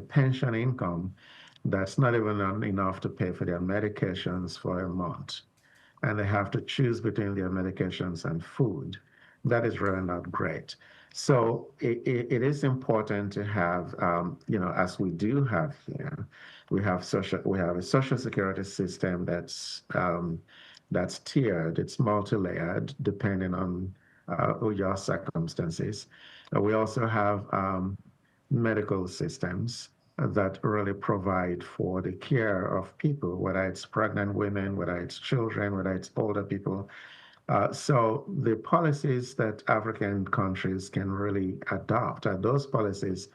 pension income that's not even enough to pay for their medications for a month, and they have to choose between their medications and food, that is really not great. So it is important to have, as we do have here, we have a social security system that's tiered, it's multi-layered depending on your circumstances. We also have medical systems that really provide for the care of people, whether it's pregnant women, whether it's children, whether it's older people. So the policies that African countries can really adopt are those policies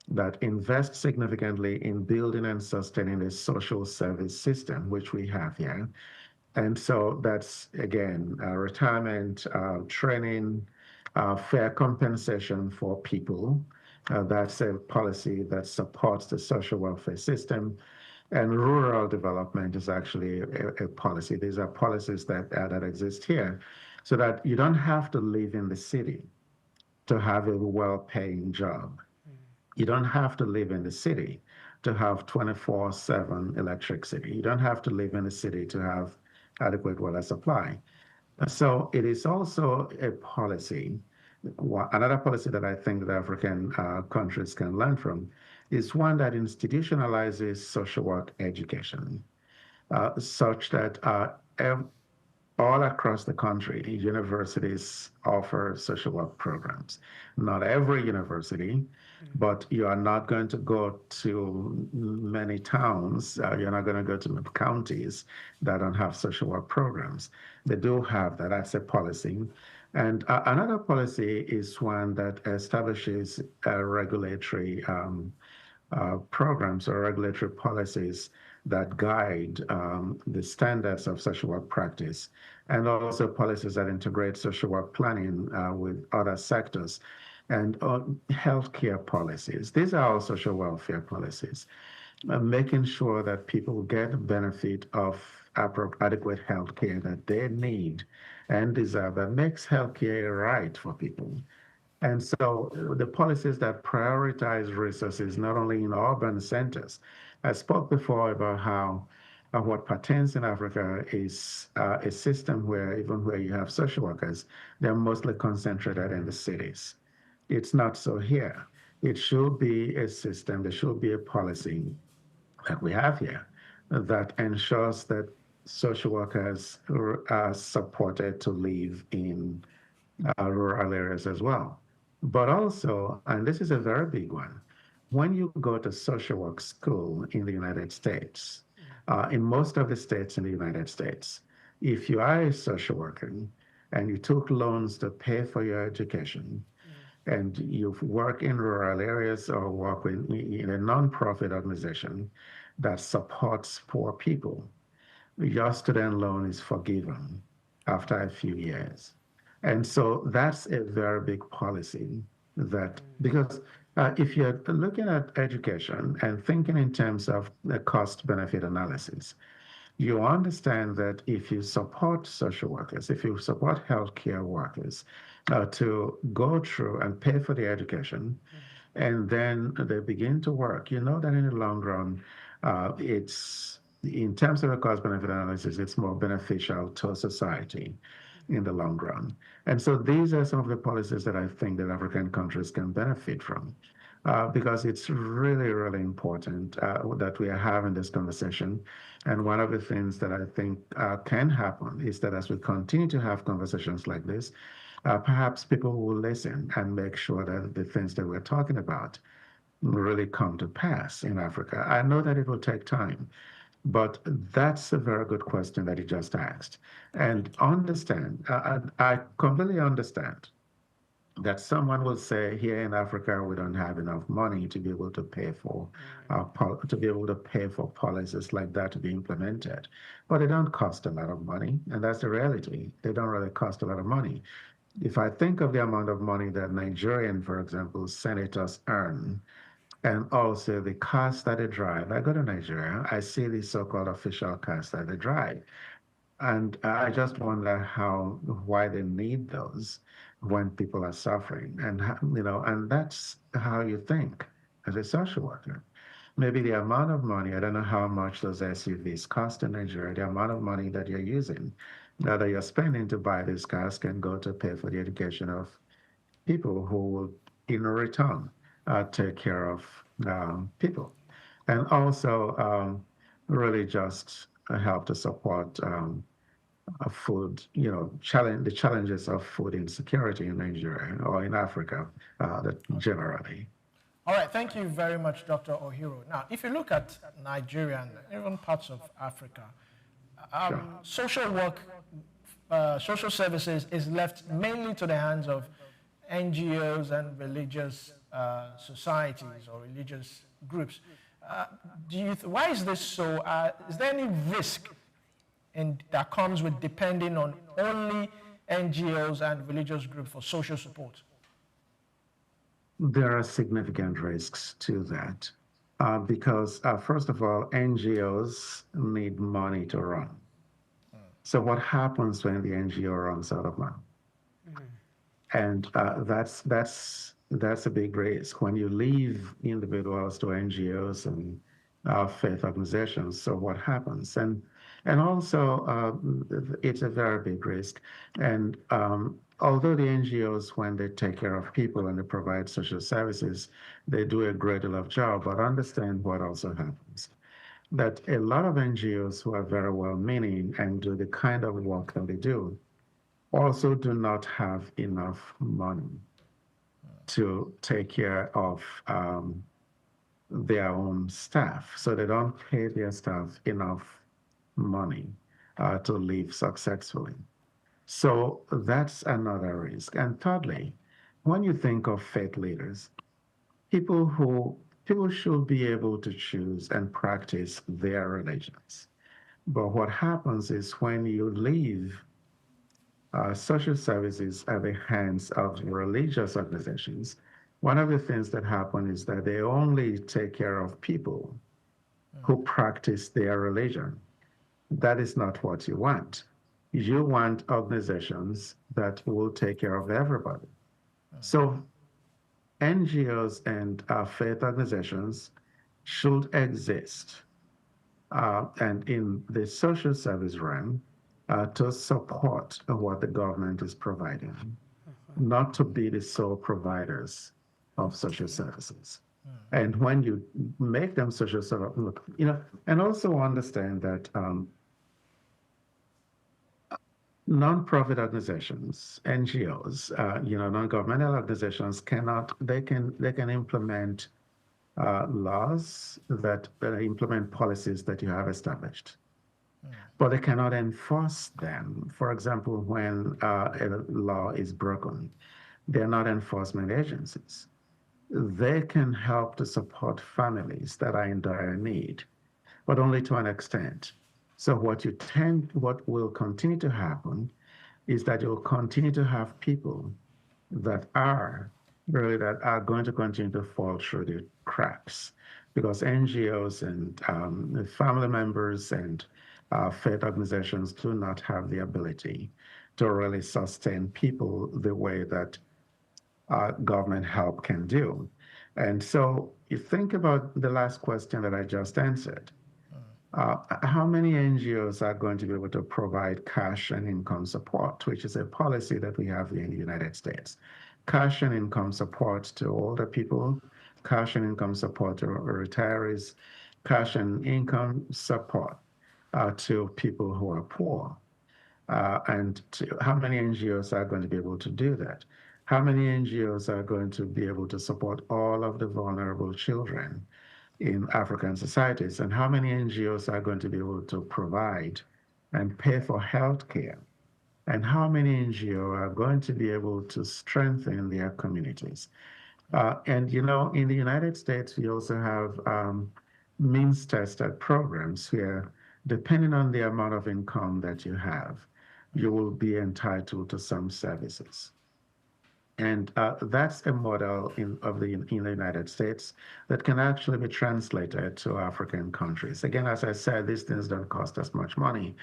that invest significantly in building and sustaining a social service system, which we have here. And so that's, again, retirement, training, fair compensation for people. That's a policy that supports the social welfare system. And rural development is actually a policy. These are policies that exist here so that you don't have to live in the city to have a well-paying job. You don't have to live in the city to have 24/7 electricity. You don't have to live in the city to have adequate water supply. So it is also a policy. Another policy that I think that African countries can learn from is one that institutionalizes social work education, such that all across the country, universities offer social work programs. Not every university, but you are not going to go to many towns, you're not going to go to counties that don't have social work programs. They do have that, that's a policy. And another policy is one that establishes regulatory programs or regulatory policies that guide the standards of social work practice, and also policies that integrate social work planning with other sectors. and healthcare policies. These are all social welfare policies, making sure that people get the benefit of adequate healthcare that they need and deserve, that makes healthcare right for people. And so the policies that prioritize resources not only in urban centers. I spoke before about how what pertains in Africa is a system where even where you have social workers, they're mostly concentrated in the cities. It's not so here. It should be a system, there should be a policy that we have here that ensures that social workers are supported to live in rural areas as well. But also, and this is a very big one, when you go to social work school in the United States, in most of the states in the United States, if you are a social worker and you took loans to pay for your education, and you work in rural areas or work in a nonprofit organization that supports poor people, your student loan is forgiven after a few years. And so that's a very big policy that, because if you're looking at education and thinking in terms of the cost benefit analysis, you understand that if you support social workers, if you support healthcare workers to go through and pay for the education, and then they begin to work, you know that in the long run, it's, in terms of a cost benefit analysis, it's more beneficial to society in the long run. And so these are some of the policies that I think that African countries can benefit from. Because it's really, really important that we are having this conversation. And one of the things that I think can happen is that as we continue to have conversations like this, perhaps people will listen and make sure that the things that we're talking about really come to pass in Africa. I know that it will take time, but that's a very good question that you just asked. And understand, I completely understand that someone will say, here in Africa we don't have enough money to be able to pay for policies like that to be implemented. But they don't cost a lot of money, and that's the reality. They don't really cost a lot of money. If I think of the amount of money that Nigerian, for example, senators earn, and also the cars that they drive. I go to Nigeria, I see the so-called official cars that they drive. And I just wonder why they need those when people are suffering. And, and that's how you think as a social worker. Maybe the amount of money, I don't know how much those SUVs cost in Nigeria, the amount of money that you're using, that you're spending to buy these cars can go to pay for the education of people who will, in return, take care of people. And also really just help to support food, the challenges of food insecurity in Nigeria or in Africa generally. All right, thank you very much, Dr. Ohiro. Now, if you look at Nigeria and even parts of Africa, social work, social services is left mainly to the hands of NGOs and religious societies or religious groups. Why is this so? Is there any risk that comes with depending on only NGOs and religious groups for social support? There are significant risks to that because, first of all, NGOs need money to run. So what happens when the NGO runs out of money? And that's a big risk when you leave individuals to NGOs and faith organizations. So what happens? And also, it's a very big risk. And although the NGOs, when they take care of people and they provide social services, they do a great deal of job, but understand what also happens. That a lot of NGOs who are very well-meaning and do the kind of work that they do also do not have enough money to take care of their own staff. So they don't pay their staff enough money to live successfully. So that's another risk. And thirdly, when you think of faith leaders, people should be able to choose and practice their religions. But what happens is when you leave social services at the hands of religious organizations, one of the things that happen is that they only take care of people who practice their religion. That is not what you want. You want organizations that will take care of everybody. So NGOs and faith organizations should exist and in the social service realm to support what the government is providing, not to be the sole providers of social services. And when you make them social service, look, and also understand that non-profit organizations, NGOs, non-governmental organizations they can implement laws that implement policies that you have established, but they cannot enforce them. For example, when a law is broken, they're not enforcement agencies. They can help to support families that are in dire need, but only to an extent. So what will continue to happen is that you'll continue to have people that are going to continue to fall through the cracks because NGOs and family members and faith organizations do not have the ability to really sustain people the way that government help can do. And so you think about the last question that I just answered. How many NGOs are going to be able to provide cash and income support, which is a policy that we have here in the United States? Cash and income support to older people, cash and income support to retirees, cash and income support to people who are poor. And how many NGOs are going to be able to do that? How many NGOs are going to be able to support all of the vulnerable children in African societies? And how many NGOs are going to be able to provide and pay for health care? And how many NGOs are going to be able to strengthen their communities? And, in the United States, we also have means-tested programs where, depending on the amount of income that you have, you will be entitled to some services. And that's a model in the United States that can actually be translated to African countries. Again, as I said, these things don't cost as much money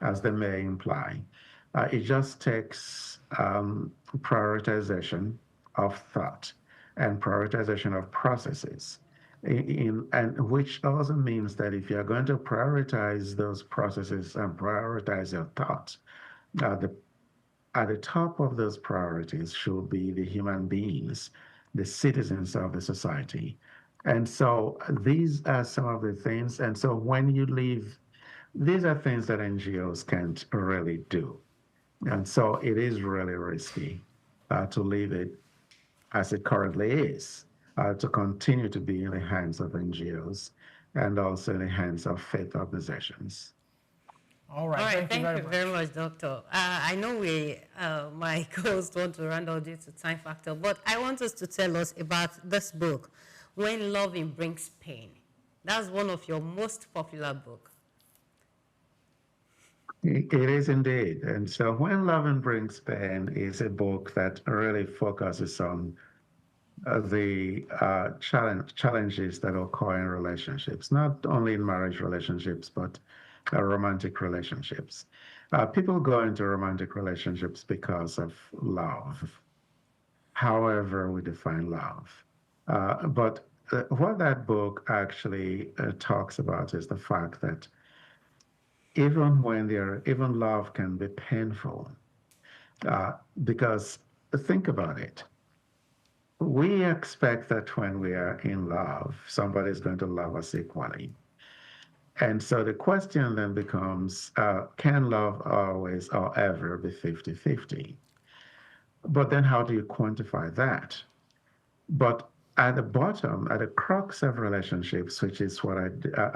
as they may imply. It just takes prioritization of thought and prioritization of processes, and which also means that if you're going to prioritize those processes and prioritize your thought, at the top of those priorities should be the human beings, the citizens of the society. And so these are some of the things. And so when you leave, these are things that NGOs can't really do. And so it is really risky to leave it as it currently is, to continue to be in the hands of NGOs and also in the hands of faith organizations. All right, thank you very much, Doctor. I know my co-hosts want to round out due to time factor, but I want us to tell us about this book, When Loving Brings Pain. That's one of your most popular books. It is indeed. And so When Loving Brings Pain is a book that really focuses on the challenges that occur in relationships, not only in marriage relationships, but romantic relationships. People go into romantic relationships because of love, however we define love. But what that book actually talks about is the fact that even love can be painful, because think about it. We expect that when we are in love, somebody is going to love us equally. And so the question then becomes, can love always or ever be 50-50? But then how do you quantify that? But at the bottom, at the crux of relationships, which is what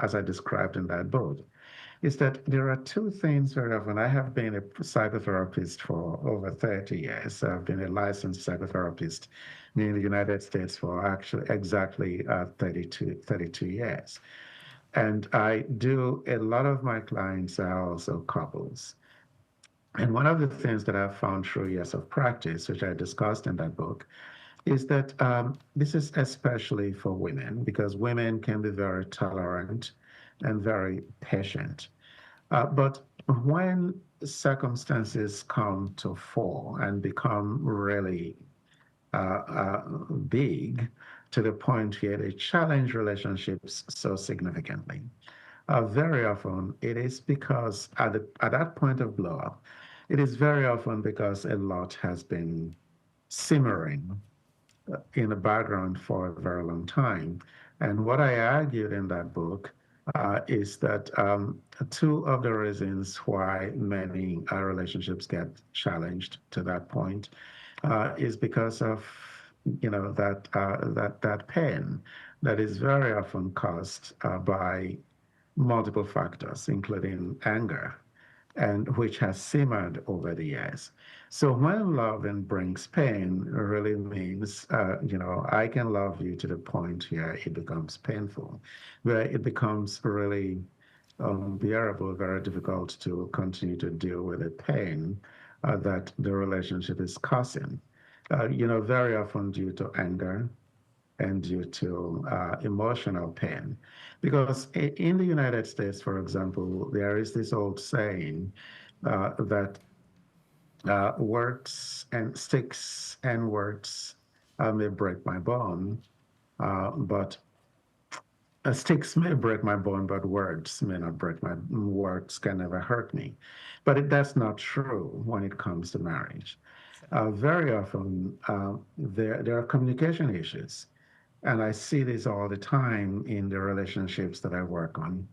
as I described in that book, is that there are two things very often. I have been a psychotherapist for over 30 years. I've been a licensed psychotherapist in the United States for actually exactly 32 years. And I do, a lot of my clients are also couples. And one of the things that I've found through years of practice, which I discussed in that book, is that this is especially for women, because women can be very tolerant and very patient. But when circumstances come to fore and become really big, to the point where they challenge relationships so significantly, very often it is because at that point of blow up, it is very often because a lot has been simmering in the background for a very long time. And what I argued in that book is that two of the reasons why many relationships get challenged to that point is because of that pain that is very often caused by multiple factors, including anger, and which has simmered over the years. So when loving brings pain, really means, I can love you to the point where it becomes painful, where it becomes really unbearable, very difficult to continue to deal with the pain that the relationship is causing. Very often due to anger and due to emotional pain. Because in the United States, for example, there is this old saying that words and sticks and words may break my bone, but sticks may break my bone, but words may not break my words can never hurt me. But that's not true when it comes to marriage. Very often, there are communication issues. And I see this all the time in the relationships that I work on.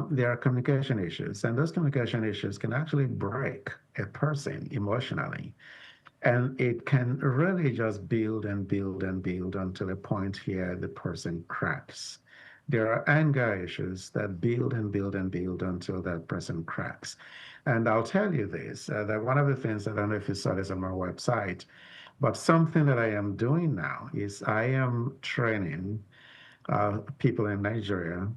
There are communication issues, and those communication issues can actually break a person emotionally. And it can really just build and build and build until a point where the person cracks. There are anger issues that build and build and build until that person cracks. And I'll tell you this, that one of the things, I don't know if you saw this on my website, but something that I am doing now is I am training people in Nigeria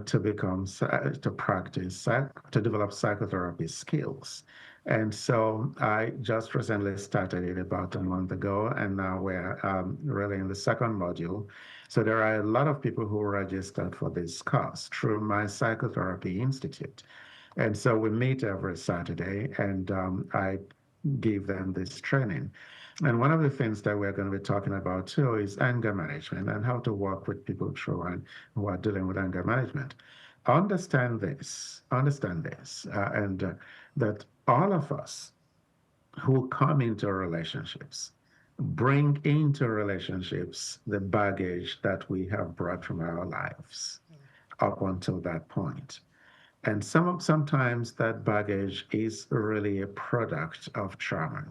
to practice, to develop psychotherapy skills. And so I just recently started it about a month ago, and now we're really in the second module. So there are a lot of people who registered for this course through my Psychotherapy Institute. And so we meet every Saturday, and I give them this training. And one of the things that we're going to be talking about too is anger management and how to work with people through who are dealing with anger management. Understand this, and that all of us who come into relationships bring into relationships the baggage that we have brought from our lives up until that point. And sometimes that baggage is really a product of trauma.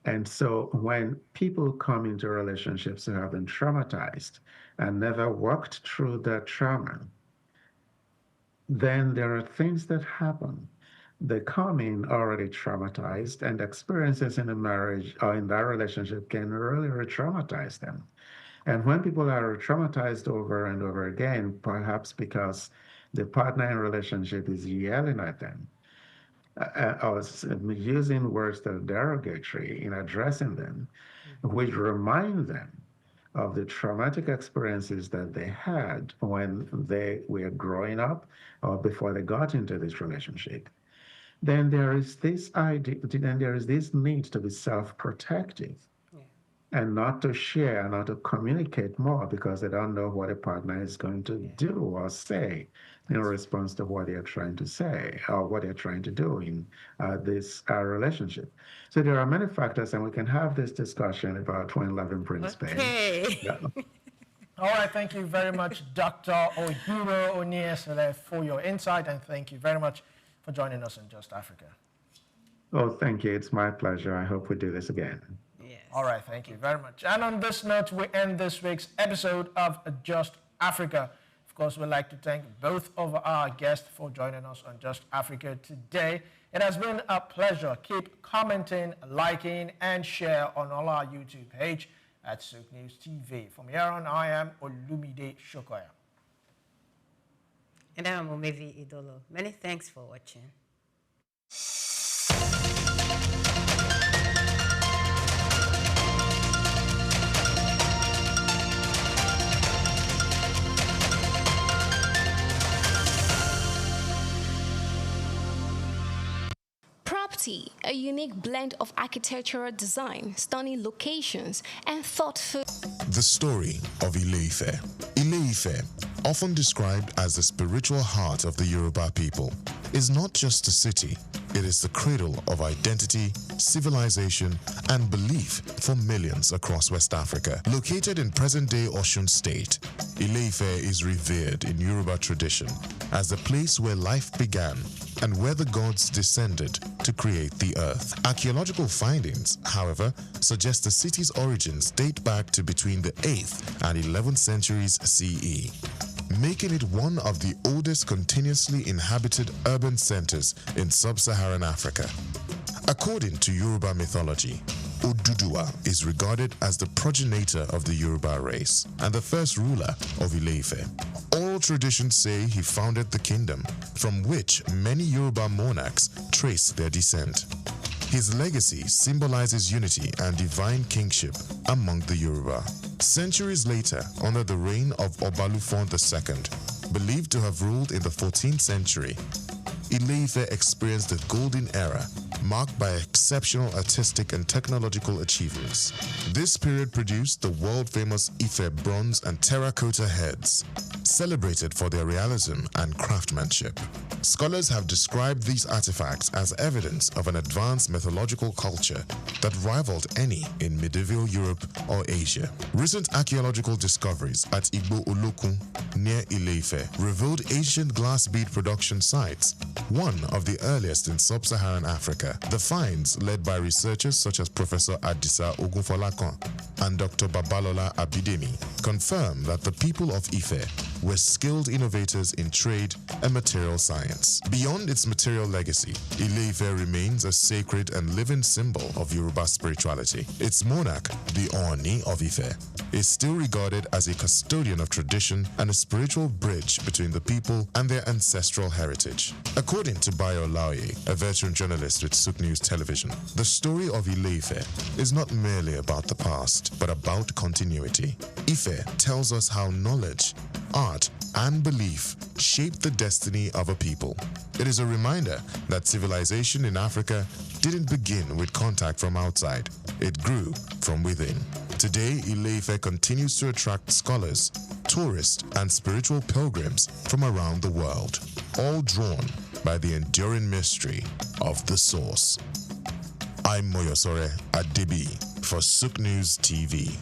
And so when people come into relationships who have been traumatized and never worked through that trauma, then there are things that happen. They come in already traumatized, and experiences in a marriage or in that relationship can really re-traumatize them. And when people are traumatized over and over again, perhaps because the partner in relationship is yelling at them, or using words that are derogatory in addressing them, which remind them of the traumatic experiences that they had when they were growing up or before they got into this relationship, then there is this need to be self-protective and not to share, not to communicate more because they don't know what a partner is going to do or say in response to what they're trying to say or what they're trying to do in this relationship. So there are many factors, and we can have this discussion about when loving brings pain. Yeah. All right, thank you very much, Dr. Oyuro Oniesele, for your insight, and thank you very much for joining us in Just Africa. Oh, thank you. It's my pleasure. I hope we do this again. All right, thank you very much. And on this note, we end this week's episode of Just Africa. Of course, we'd like to thank both of our guests for joining us on Just Africa today. It has been a pleasure. Keep commenting, liking, and share on all our YouTube page at SOUQ News TV. From here on, I am Olumide Shokoya. And I am Omevi Idolo. Many thanks for watching. city, a unique blend of architectural design, stunning locations, and thoughtful. The story of Ile-Ife. Ile-Ife, often described as the spiritual heart of the Yoruba people, is not just a city. It is the cradle of identity, civilization, and belief for millions across West Africa. Located in present-day Osun State, Ile-Ife is revered in Yoruba tradition as the place where life began and where the gods descended to create the earth. Archaeological findings, however, suggest the city's origins date back to between the 8th and 11th centuries CE, making it one of the oldest continuously inhabited urban centers in sub-Saharan Africa. According to Yoruba mythology, Oduduwa is regarded as the progenitor of the Yoruba race and the first ruler of Ile-Ife. Oral traditions say he founded the kingdom, from which many Yoruba monarchs trace their descent. His legacy symbolizes unity and divine kingship among the Yoruba. Centuries later, under the reign of Obalufon II, believed to have ruled in the 14th century, Ile-Ife experienced the golden era, marked by exceptional artistic and technological achievements. This period produced the world-famous Ife bronze and terracotta heads, celebrated for their realism and craftsmanship. Scholars have described these artifacts as evidence of an advanced mythological culture that rivaled any in medieval Europe or Asia. Recent archaeological discoveries at Igbo Olokun, near Ile-Ife, revealed ancient glass bead production sites, one of the earliest in sub-Saharan Africa. The finds, led by researchers such as Professor Adisa Ogunfolakon and Dr. Babalola Abidemi, confirm that the people of Ife were skilled innovators in trade and material science. Beyond its material legacy, Ile-Ife remains a sacred and living symbol of Yoruba spirituality. Its monarch, the Oni of Ife, is still regarded as a custodian of tradition and a spiritual bridge between the people and their ancestral heritage. According to Bayo Laoye, a veteran journalist with SOUQ News Television, the story of Ile-Ife is not merely about the past, but about continuity. Ife tells us how knowledge, art, and belief shape the destiny of a people. It is a reminder that civilization in Africa didn't begin with contact from outside. It grew from within. Today, Ile-Ife continues to attract scholars, tourists, and spiritual pilgrims from around the world, all drawn by the enduring mystery of the source. I'm Moyosore Adebi for SOUQ News TV.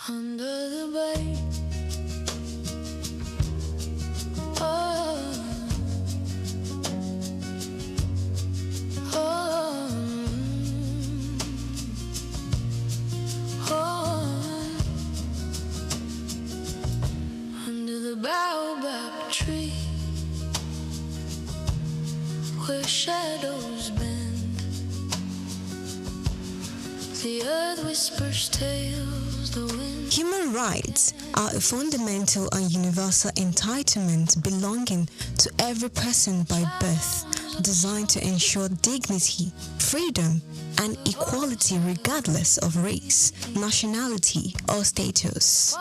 Under the bay, oh, oh, oh, under the baobab tree, where shadows bend, the earth whispers tales. Human rights are a fundamental and universal entitlement belonging to every person by birth, designed to ensure dignity, freedom, and equality regardless of race, nationality, or status.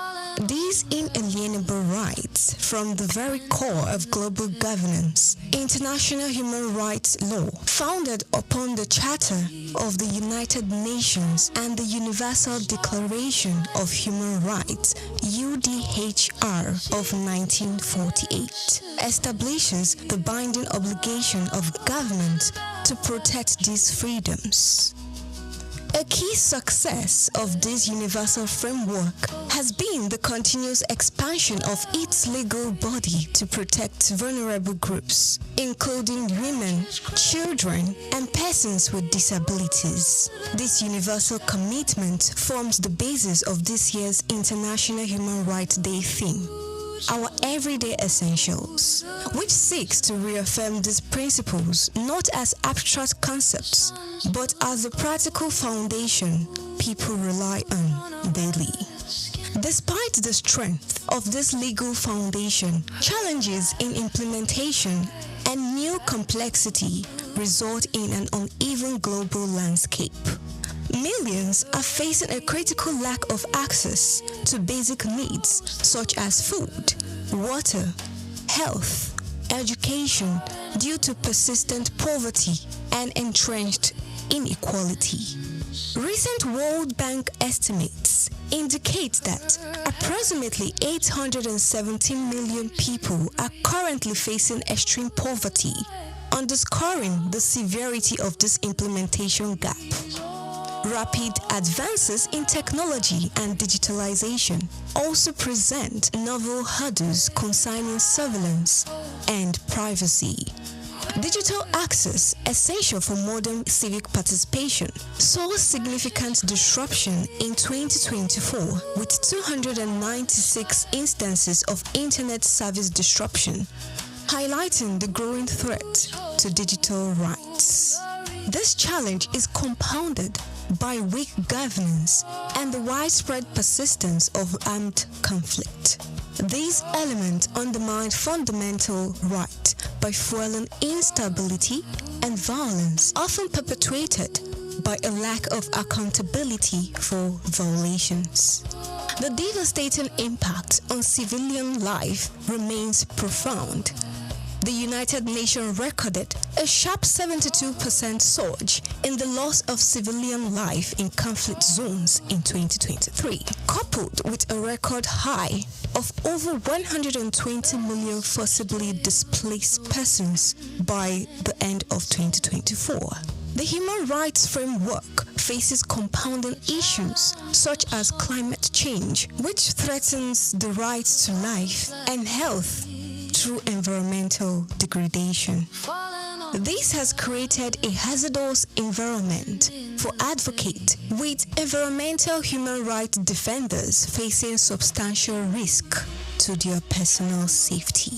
These inalienable rights form the very core of global governance. International human rights law, founded upon the Charter of the United Nations and the Universal Declaration of Human Rights, UDHR of 1948, establishes the binding obligation of government to protect these freedoms. A key success of this universal framework has been the continuous expansion of its legal body to protect vulnerable groups, including women, children, and persons with disabilities. This universal commitment forms the basis of this year's International Human Rights Day theme, Our Everyday Essentials, which seeks to reaffirm these principles not as abstract concepts, but as the practical foundation people rely on daily. Despite the strength of this legal foundation, challenges in implementation and new complexity result in an uneven global landscape. Millions are facing a critical lack of access to basic needs such as food, water, health, education due to persistent poverty and entrenched inequality. Recent World Bank estimates indicate that approximately 817 million people are currently facing extreme poverty, underscoring the severity of this implementation gap. Rapid advances in technology and digitalization also present novel hurdles concerning surveillance and privacy. Digital access, essential for modern civic participation, saw significant disruption in 2024 with 296 instances of internet service disruption, highlighting the growing threat to digital rights. This challenge is compounded by weak governance and the widespread persistence of armed conflict. These elements undermine fundamental rights by fueling instability and violence, often perpetuated by a lack of accountability for violations. The devastating impact on civilian life remains profound. The United Nations recorded a sharp 72% surge in the loss of civilian life in conflict zones in 2023, coupled with a record high of over 120 million forcibly displaced persons by the end of 2024. The human rights framework faces compounding issues such as climate change, which threatens the rights to life and health through environmental degradation. This has created a hazardous environment for advocates, with environmental human rights defenders facing substantial risk to their personal safety.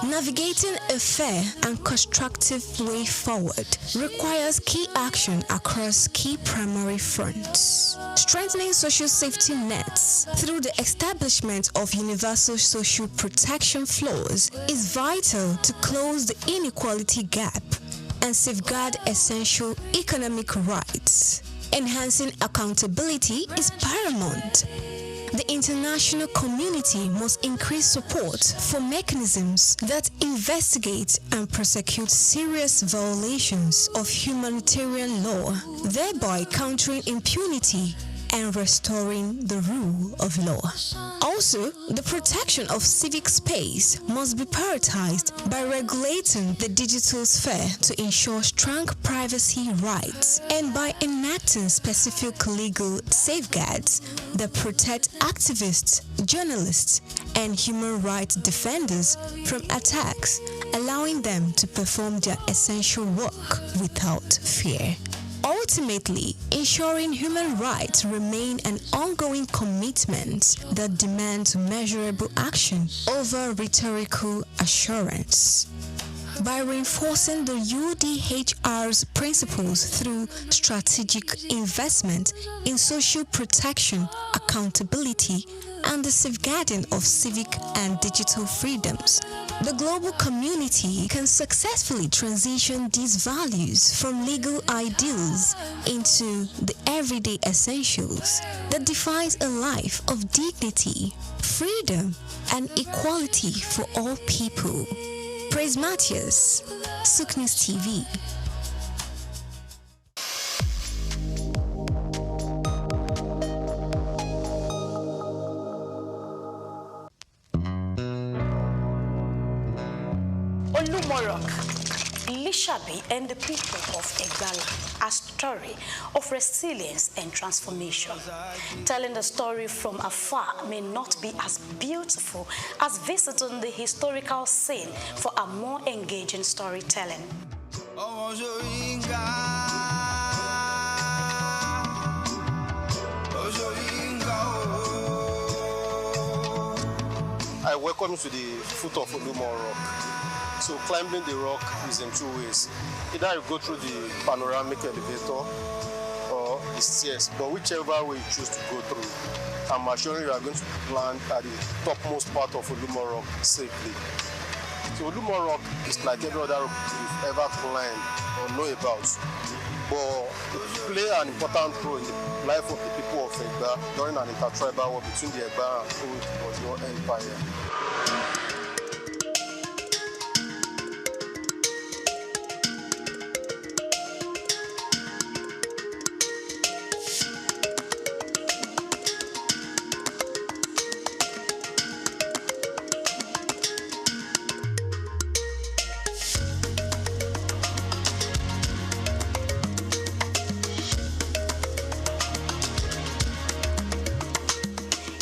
Navigating a fair and constructive way forward requires key action across key primary fronts. Strengthening social safety nets through the establishment of universal social protection floors is vital to close the inequality gap and safeguard essential economic rights. Enhancing accountability is paramount. The international community must increase support for mechanisms that investigate and prosecute serious violations of humanitarian law, thereby countering impunity and restoring the rule of law. Also, the protection of civic space must be prioritized by regulating the digital sphere to ensure strong privacy rights and by enacting specific legal safeguards that protect activists, journalists, and human rights defenders from attacks, allowing them to perform their essential work without fear. Ultimately, ensuring human rights remain an ongoing commitment that demands measurable action over rhetorical assurance. by reinforcing the UDHR's principles through strategic investment in social protection, accountability, and the safeguarding of civic and digital freedoms. The global community can successfully transition these values from legal ideals into the everyday essentials that defines a life of dignity, freedom, and equality for all people. Praise Matthias, SOUQ News TV. Olumorok, Lishabi, and the people of Egala, a story of resilience and transformation. Telling the story from afar may not be as beautiful as visiting the historical scene for a more engaging storytelling. I welcome you to the foot of Olumorok. So climbing the rock is in two ways. Either you go through the panoramic elevator or the stairs, but whichever way you choose to go through, I'm assuring you are going to land at the topmost part of Olumorok safely. So Olumorok is like every other rock you've ever climbed or know about, but it plays an important role in the life of the people of Egba during an intertribal war between the Egba and Old Oyo Empire.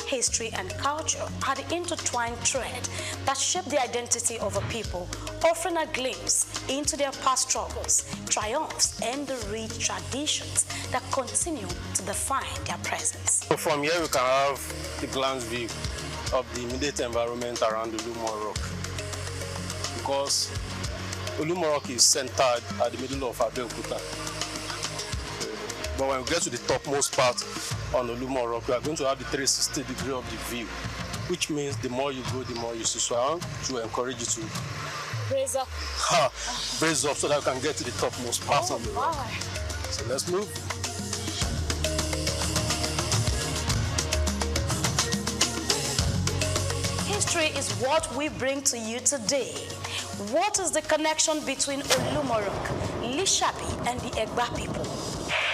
History and culture are the intertwined thread that shape the identity of a people, offering a glimpse into their past struggles, triumphs, and the rich traditions that continue to define their presence. So from here we can have the glance view of the immediate environment around Olumorok, because Olumorok is centered at the middle of Abeokuta. But when we get to the topmost part on Olumorok, we are going to have the 360 degree of the view, which means the more you go, the more you see. So I want to encourage you to raise up. Raise up so that we can get to the topmost part of the rock. So let's move. History is what we bring to you today. What is the connection between Olumorok, Lishabi, and the Egba people?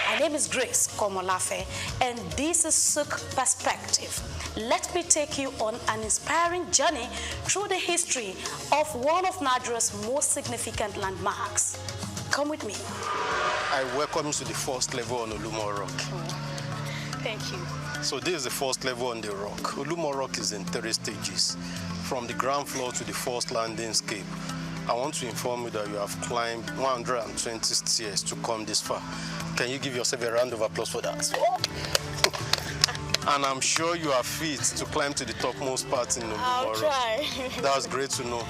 My name is Grace Komolafe, and this is SOUQ Perspective. Let me take you on an inspiring journey through the history of one of Nigeria's most significant landmarks. Come with me. I welcome you to the first level on Olumorok. Thank you. So this is the first level on the rock. Olumorok is in 3 stages, from the ground floor to the first landing scape. I want to inform you that you have climbed 120 stairs to come this far. Can you give yourself a round of applause for that? And I'm sure you are fit to climb to the topmost part in Olumorok. I'll try. That's great to know.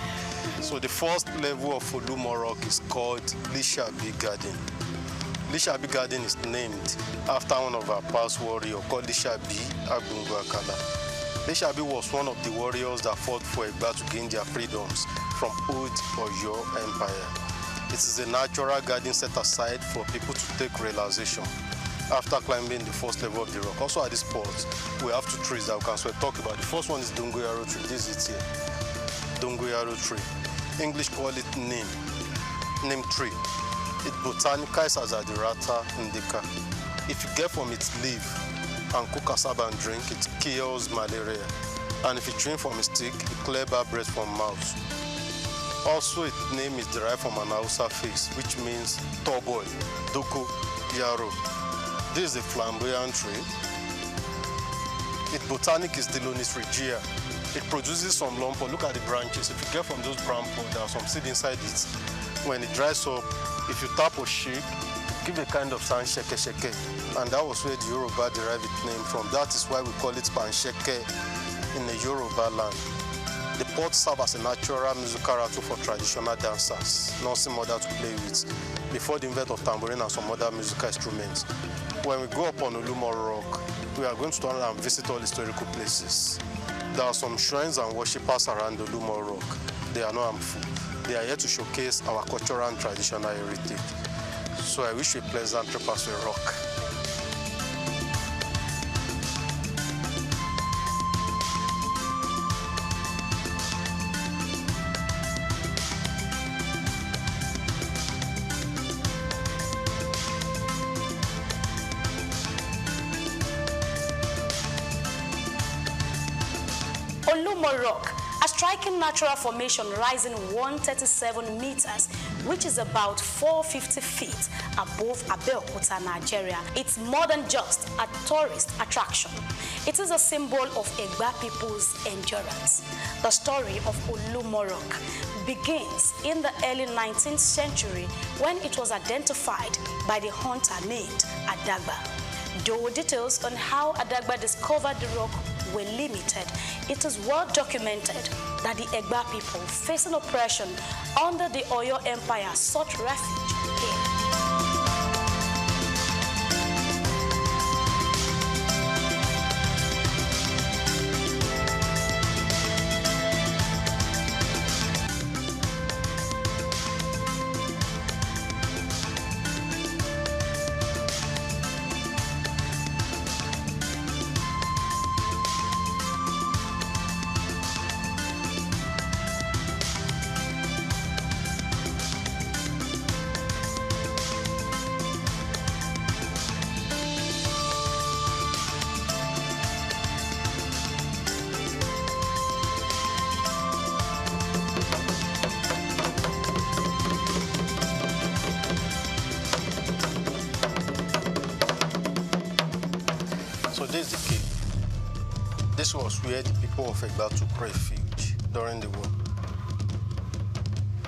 So the first level of Olumorok is called Lishabi Garden. Lishabi Garden is named after one of our past warriors called Lishabi Agbungu Akala. Lishabi was one of the warriors that fought for Egba to gain their freedoms from Old Oyo Empire. It is a natural garden set aside for people to take relaxation after climbing the first level of the rock. Also at this spot, we have 2 trees that we can talk about. The first one is Dongoyaro tree. This is it here. Dongoyaro tree. English call it neem tree. It botanicizes as Adirata indica. If you get from its leaf and cook cassava and drink, it kills malaria. And if you drink from its stick, it clears bad breath from mouth. Also, its name is derived from an Hausa face, which means tall boy, Doko Yaro. This is a flamboyant tree. Its botanic is Dilonis regia. It produces some lumpo. Look at the branches. If you get from those brown pods, there are some seed inside it. When it dries up, if you tap or shake, give a kind of sound sheke sheke. And that was where the Yoruba derived its name from. That is why we call it pansheke in the Yoruba land. The pot serves as a natural musical rattle for traditional dancers, nursing mother to play with, before the invent of tambourine and some other musical instruments. When we go up on Olumo Rock, we are going to turn and visit all historical places. There are some shrines and worshippers around Olumo Rock. They are not harmful. They are here to showcase our cultural and traditional heritage. So I wish you a pleasant trip as we rock. Olumo Rock, a striking natural formation rising 137 meters, which is about 450 feet above Abeokuta, Nigeria. It's more than just a tourist attraction. It is a symbol of Egba people's endurance. The story of Olumo Rock begins in the early 19th century when it was identified by the hunter named Adagba. Though details on how Adagba discovered the rock were limited, it is well documented that the Egba people facing oppression under the Oyo Empire sought refuge here. So this is the cave. This was where the people of Egba took refuge during the war.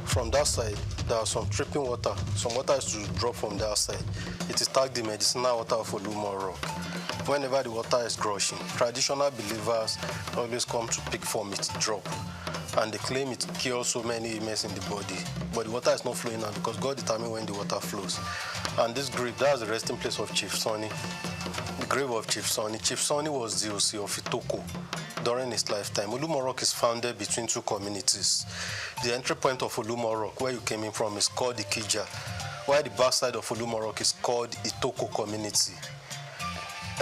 From that side, there are some dripping water. Some water is to drop from that side. It is tagged the medicinal water of Olumo Rock. Whenever the water is gushing, traditional believers always come to pick from its drop. And they claim it cures so many ailments in the body. But the water is not flowing now because God determines when the water flows. And this grave, that's the resting place of Chief Sonny. The grave of Chief Sonny. Chief Sonny was the OC of Itoko during his lifetime. Olumo Rock is founded between two communities. The entry point of Olumo Rock, where you came in from, is called Ikija, while the backside of Olumo Rock is called Itoko community.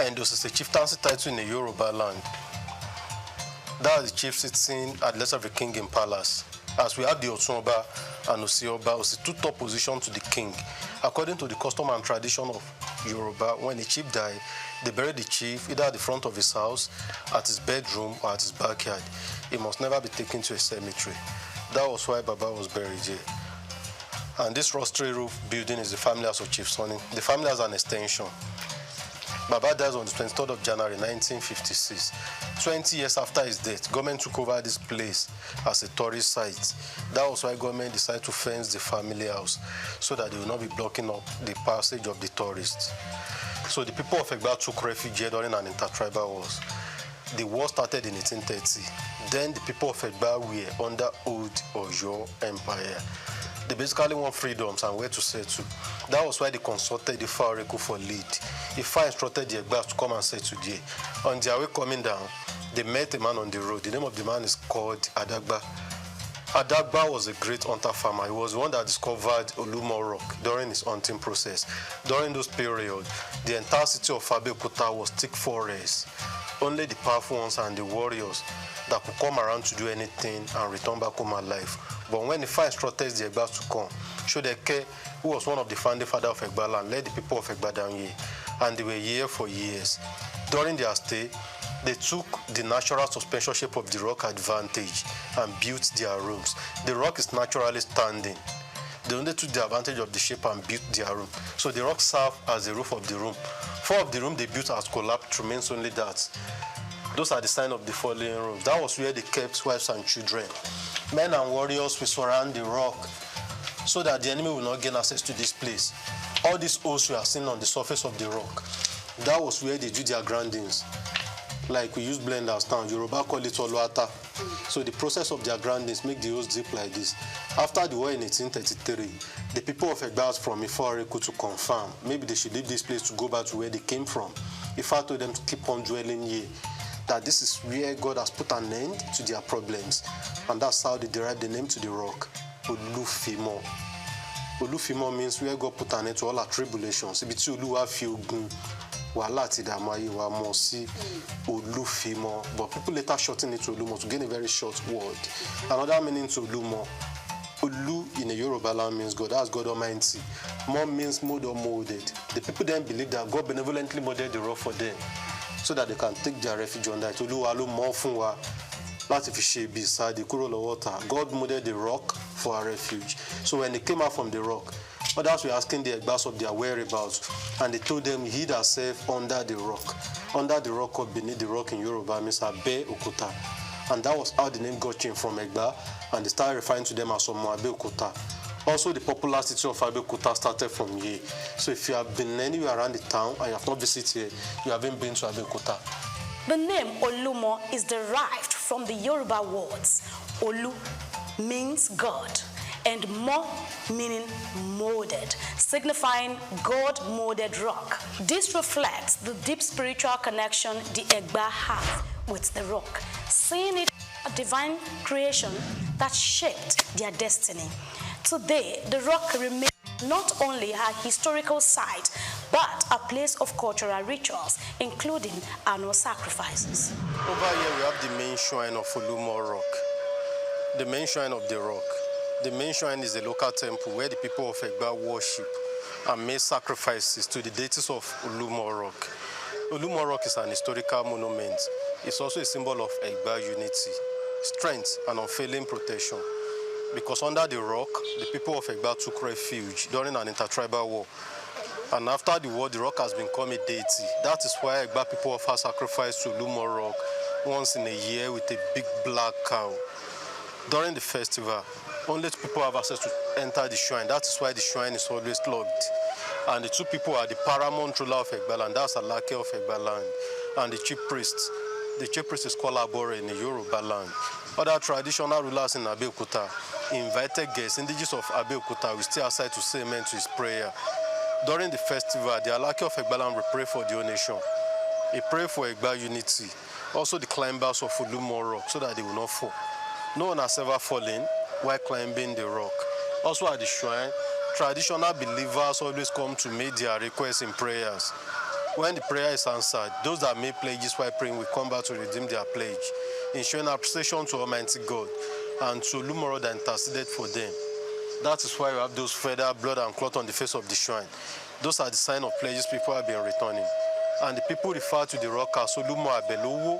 And this is a chieftaincy title in the Yoruba land. That is the chief sitting at the left of the king in palace. As we have the Otunba and Osioba, it's a two-top position to the king. According to the custom and tradition of Yoruba, when a chief died, they bury the chief either at the front of his house, at his bedroom, or at his backyard. He must never be taken to a cemetery. That was why Baba was buried here. And this rostry roof building is the family house of Chief Sonny. The family has an extension. Baba dies on the 23rd of January 1956. 20 years after his death, government took over this place as a tourist site. That was why government decided to fence the family house so that they will not be blocking up the passage of the tourists. So the people of Egba took refuge here during an intertribal wars. The war started in 1830. Then the people of Egba were under old Oyo Empire. They basically want freedoms and where to settle. That was why they consulted the Ifa Oracle for lead. Ifa instructed the Egbas to come and settle there. On their way coming down, they met a man on the road. The name of the man is called Adagba. Adagba was a great hunter farmer. He was the one that discovered Olumo Rock during his hunting process. During those periods, the entire city of Abeokuta was thick forest. Only the powerful ones and the warriors that could come around to do anything and return back home alive. But when the Ifa instructed the Egbas to come, Shodeke, who was one of the founding fathers of Egba land, led the people of Egba down here. And they were here for years. During their stay, they took the natural suspension shape of the rock advantage and built their rooms. The rock is naturally standing. They only took the advantage of the shape and built their room. So the rock served as the roof of the room. 4 of the rooms they built has collapsed, remains only that. Those are the signs of the fallen rooms. That was where they kept wives and children. Men and warriors will surround the rock so that the enemy will not gain access to this place. All these holes we are seeing on the surface of the rock, that was where they do their grindings. Like we use blenders now, Yoruba call it Oluata. So the process of their groundings make the holes deep like this. After the war in 1833, the people of Egba asked from Ifa to confirm maybe they should leave this place to go back to where they came from. Ifa told them to keep on dwelling here, that this is where God has put an end to their problems. And that's how they derived the name to the rock, Olufimo. Olufimo means where God put an end to all our tribulations. Ibiti Oluwa fi ogun wàhálà ti dààmú ayé wa mọ̀ sí Olufimo. But people later shorten it to Olumo to gain a very short word. Another meaning to Olumo, Olu in the Yoruba land means God. That's God Almighty. Mo means mode or molded. The people then believe that God benevolently molded the rock for them so that they can take their refuge on that. Oluwa ló mọ̀ fún wa láti fi ṣe ibi ìsádi kúrò lọ́wọ́ ta. God molded the rock for our refuge. So when they came out from the rock, others were asking the Egbas of their whereabouts, and they told them, hid ourselves under the rock. Under the rock or beneath the rock in Yoruba means Abe Okuta. And that was how the name got changed from Egba, and they started referring to them as Omo Abe Okuta. Also, the popular city of Abe Okuta started from here. So if you have been anywhere around the town and you have not visited here, you haven't been to Abe Okuta. The name Olumo is derived from the Yoruba words Olu means God and Mo meaning molded, signifying God-molded rock. This reflects the deep spiritual connection the Egba have with the rock, seeing it as a divine creation that shaped their destiny. Today, the rock remains not only a historical site, but a place of cultural rituals, including annual sacrifices. Over here, we have the main shrine of Olumo Rock, the main shrine of the rock. The main shrine is a local temple where the people of Egba worship and make sacrifices to the deities of Olumo Rock. Olumo Rock is an historical monument. It's also a symbol of Egba unity, strength, and unfailing protection. Because under the rock, the people of Egba took refuge during an intertribal war. And after the war, the rock has become a deity. That is why Egba people offer sacrifice to Olumo Rock once in a year with a big black cow. During the festival, only two people have access to enter the shrine. That is why the shrine is always locked. And the two people are the paramount ruler of Egba land, that's Alake of Egba land, and the chief priest. The chief priest is called Abore in the Yoruba land. Other traditional rulers in Abeokuta invited guests, indigenous of Abeokuta, will stay outside to say amen to his prayer. During the festival, the Alake of Egba land will pray for the whole nation. He pray for Egba unity, also the climbers of Olumo Rock, so that they will not fall. No one has ever fallen while climbing the rock. Also at the shrine, traditional believers always come to make their requests in prayers. When the prayer is answered, those that made pledges while praying will come back to redeem their pledge, ensuring appreciation to Almighty God and to Olumo that interceded for them. That is why we have those feather, blood, and cloth on the face of the shrine. Those are the sign of pledges people have been returning. And the people refer to the rock as Olumo Abelowo,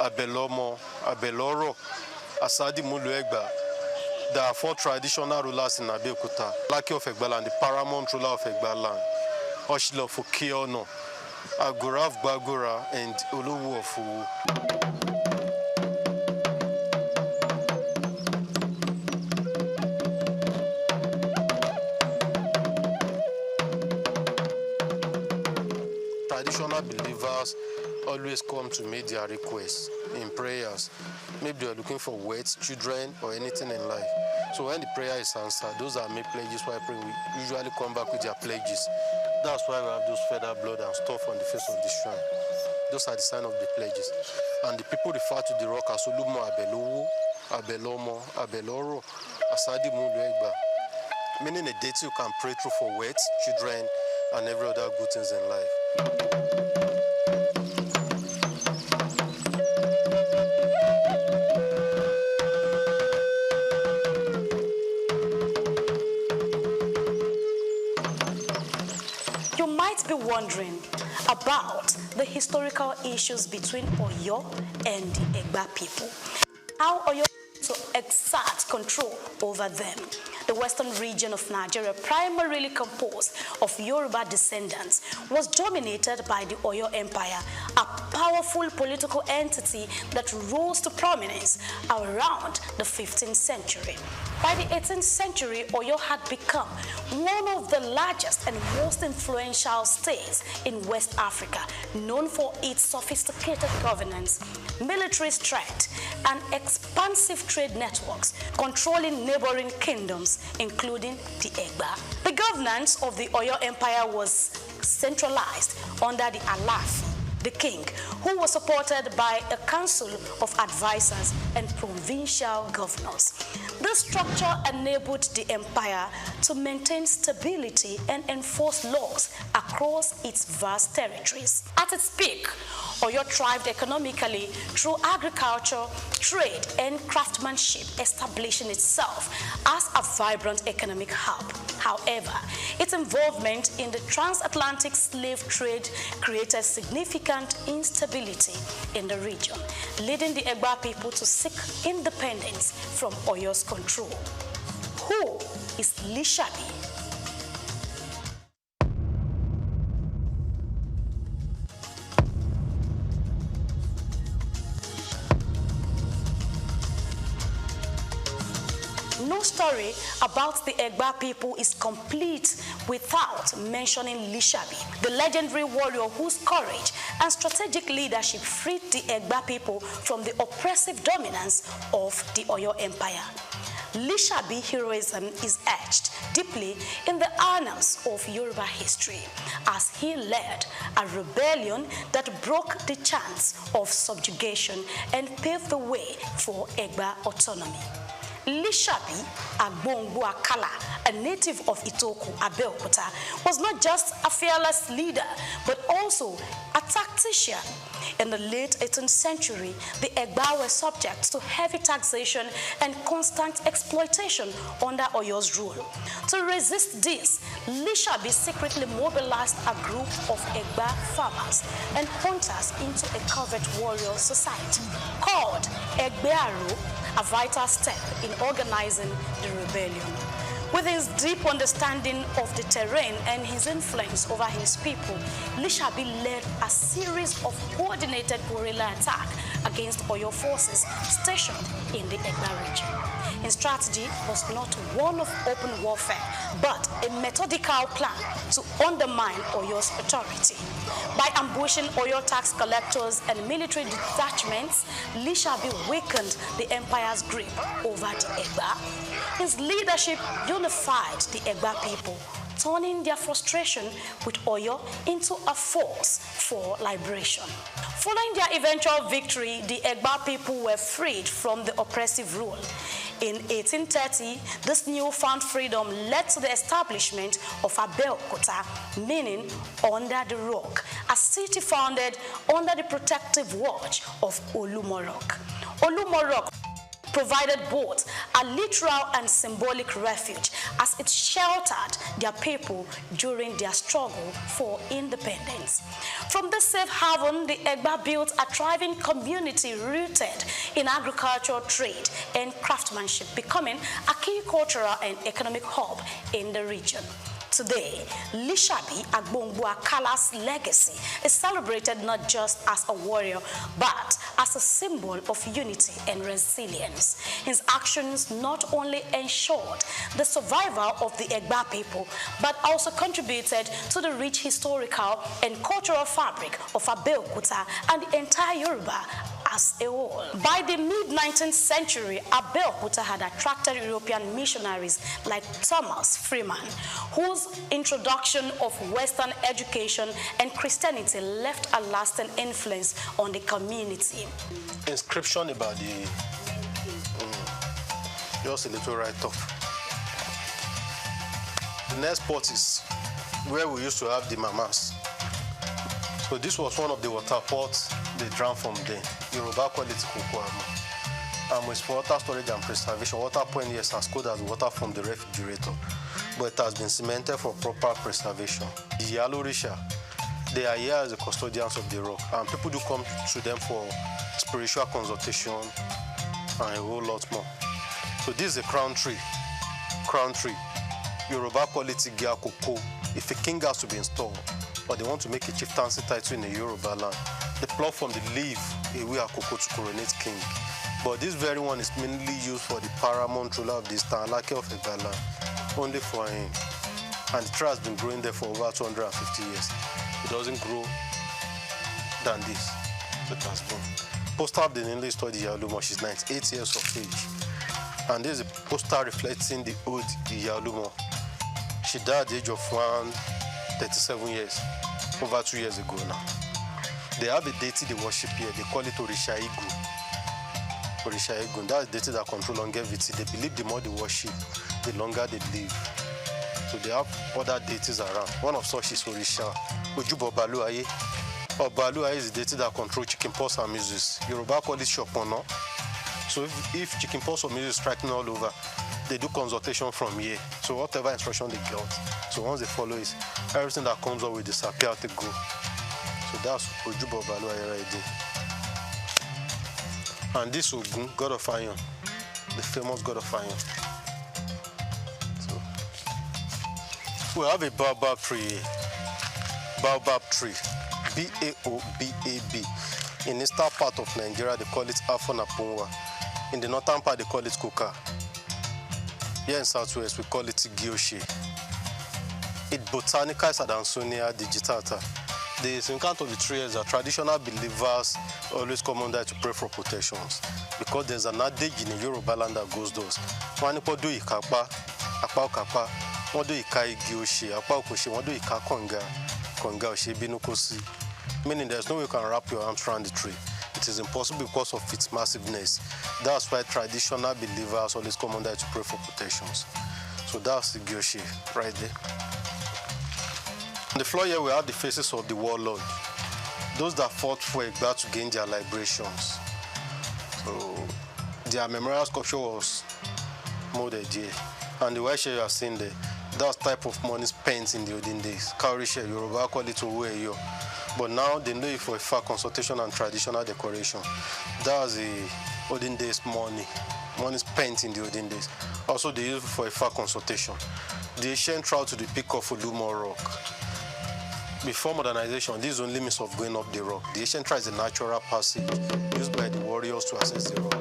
Abelomo, Abeloro, Asadi Mulu Egba. There are 4 traditional rulers in Abeokuta: Alake of Egba land, the paramount ruler of Egba land, Oshilo of Okiono, Agura of Bagura, and Oluwo of Uwu. Traditional believers always come to make their requests in prayers. Maybe they are looking for words, children, or anything in life. So when the prayer is answered, those that make pledges while praying will usually come back with their pledges. That's why we have those feather, blood, and stuff on the face of the shrine. Those are the sign of the pledges. And the people refer to the rock as Olumo Abelowo, Abelomo, Abeloro, Asadi Mulu Egba, meaning a deity you can pray through for words, children, and every other good things in life. You might be wondering about the historical issues between Oyo and the Egba people. How Oyo to exert control over them. The western region of Nigeria, primarily composed of Yoruba descendants, was dominated by the Oyo Empire up powerful political entity that rose to prominence around the 15th century. By the 18th century, Oyo had become one of the largest and most influential states in West Africa, known for its sophisticated governance, military strength, and expansive trade networks, controlling neighboring kingdoms, including the Egba. The governance of the Oyo Empire was centralized under the Alaafin, the king, who was supported by a council of advisors and provincial governors. This structure enabled the empire to maintain stability and enforce laws across its vast territories. At its peak, Oyo thrived economically through agriculture, trade, and craftsmanship, establishing itself as a vibrant economic hub. However, its involvement in the transatlantic slave trade created significant instability in the region, leading the Egba people to seek independence from Oyo's control. Who is Lishabi? No story about the Egba people is complete without mentioning Lishabi, the legendary warrior whose courage and strategic leadership freed the Egba people from the oppressive dominance of the Oyo Empire. Lishabi heroism is etched deeply in the annals of Yoruba history, as he led a rebellion that broke the chance of subjugation and paved the way for Egba autonomy. Lishabi Agbongbo Akala, a native of Itoku, Abeokuta, was not just a fearless leader, but also a tactician. In the late 18th century, the Egba were subject to heavy taxation and constant exploitation under Oyo's rule. To resist this, Lishabi secretly mobilized a group of Egba farmers and hunters into a covert warrior society called Egbearo, a vital step in organizing the rebellion. With his deep understanding of the terrain and his influence over his people, Lishabi led a series of coordinated guerrilla attacks against Oyo forces stationed in the Egba region. His strategy was not one of open warfare, but a methodical plan to undermine Oyo's authority. By ambushing Oyo tax collectors and military detachments, Lishabi weakened the empire's grip over the Egba. His leadership unified the Egba people, turning their frustration with Oyo into a force for liberation. Following their eventual victory, the Egba people were freed from the oppressive rule. In 1830, this newfound freedom led to the establishment of Abeokuta, meaning under the rock, a city founded under the protective watch of Olumorok. Olumorok provided both a literal and symbolic refuge as it sheltered their people during their struggle for independence. From this safe haven, the Egba built a thriving community rooted in agriculture, trade, and craftsmanship, becoming a key cultural and economic hub in the region. Today, Lishabi Agbongbo Akala's legacy is celebrated not just as a warrior, but as a symbol of unity and resilience. His actions not only ensured the survival of the Egba people, but also contributed to the rich historical and cultural fabric of Abeokuta and the entire Yoruba as a whole. By the mid-19th century, Abeokuta had attracted European missionaries like Thomas Freeman, whose introduction of Western education and Christianity left a lasting influence on the community. Inscription about the just a little write-up. The next spot is where we used to have the mamas. So this was one of the water pots they drank from the Yoruba quality cocoa. With water storage and preservation, water point is as good as water from the refrigerator, but it has been cemented for proper preservation. The Yalorisha, they are here as the custodians of the rock, and people do come to them for spiritual consultation and a whole lot more. So this is a crown tree. Yoruba quality Gia cocoa. If a king has to be installed, or they want to make a chieftaincy title in a Yoruba land, They pluck from the leaf away a cocoa to coronate king. But this very one is mainly used for the paramount ruler of this town, Lake of Egala, only for him. And the tree has been growing there for over 250 years. It doesn't grow than this. So it has been. Poster of the Nile study Yalumo, she's 98 years of age. And this is a poster reflecting the old Yalumo. She died at the age of 137 years, over 2 years ago now. They have a deity they worship here, they call it Orisha Igu. Orisha Igu, that's the deity that controls longevity. They believe the more they worship, the longer they live. So they have other deities around. One of such is Orisha Ojubo Baluaye. Baluaye is the deity that controls chickenpox and measles. Yoruba call it Shopono. So if chickenpox or measles striking all over, they do consultation from here. So whatever instruction they get, so once they follow it, everything that comes up will disappear to go. So that's Ojubo Baluaye right there. And this Ogun, god of iron, the famous god of iron. So we have a baobab tree. Baobab tree, B-A-O-B-A-B. In the eastern part of Nigeria, they call it Afo-Napunwa. In the northern part, they call it Kuka. Here in Southwest, we call it Gyoshi. It botanica is Adansonia digitata. The significance of the tree is that traditional believers always come on there to pray for protections. Because there's an adage in the Yoruba land that goes those. One do ikapa, akpa okapa, one do ikai Gyoshi, akpa okoshi, one do ika konga oshi binukosi. Meaning there's no way you can wrap your arms around the tree. It is impossible because of its massiveness. That's why traditional believers always come on there to pray for protections. So that's the Gyoshi right there. On the floor here we have the faces of the warlord. Those that fought for Egba to gain their liberations. So their memorial sculpture was molded here. And the white share you are seeing there, that's type of money spent in the olden days. Cowrie share, Yoruba call it Oweyo. But now they know it for a fact consultation and traditional decoration. That's the olden days money spent in the olden days. Also they use it for a fact consultation. The ancient route to the peak of Olumo Rock. Before modernization, this is only means of going up the rock. The ancient route is a natural passage used by the warriors to access the rock.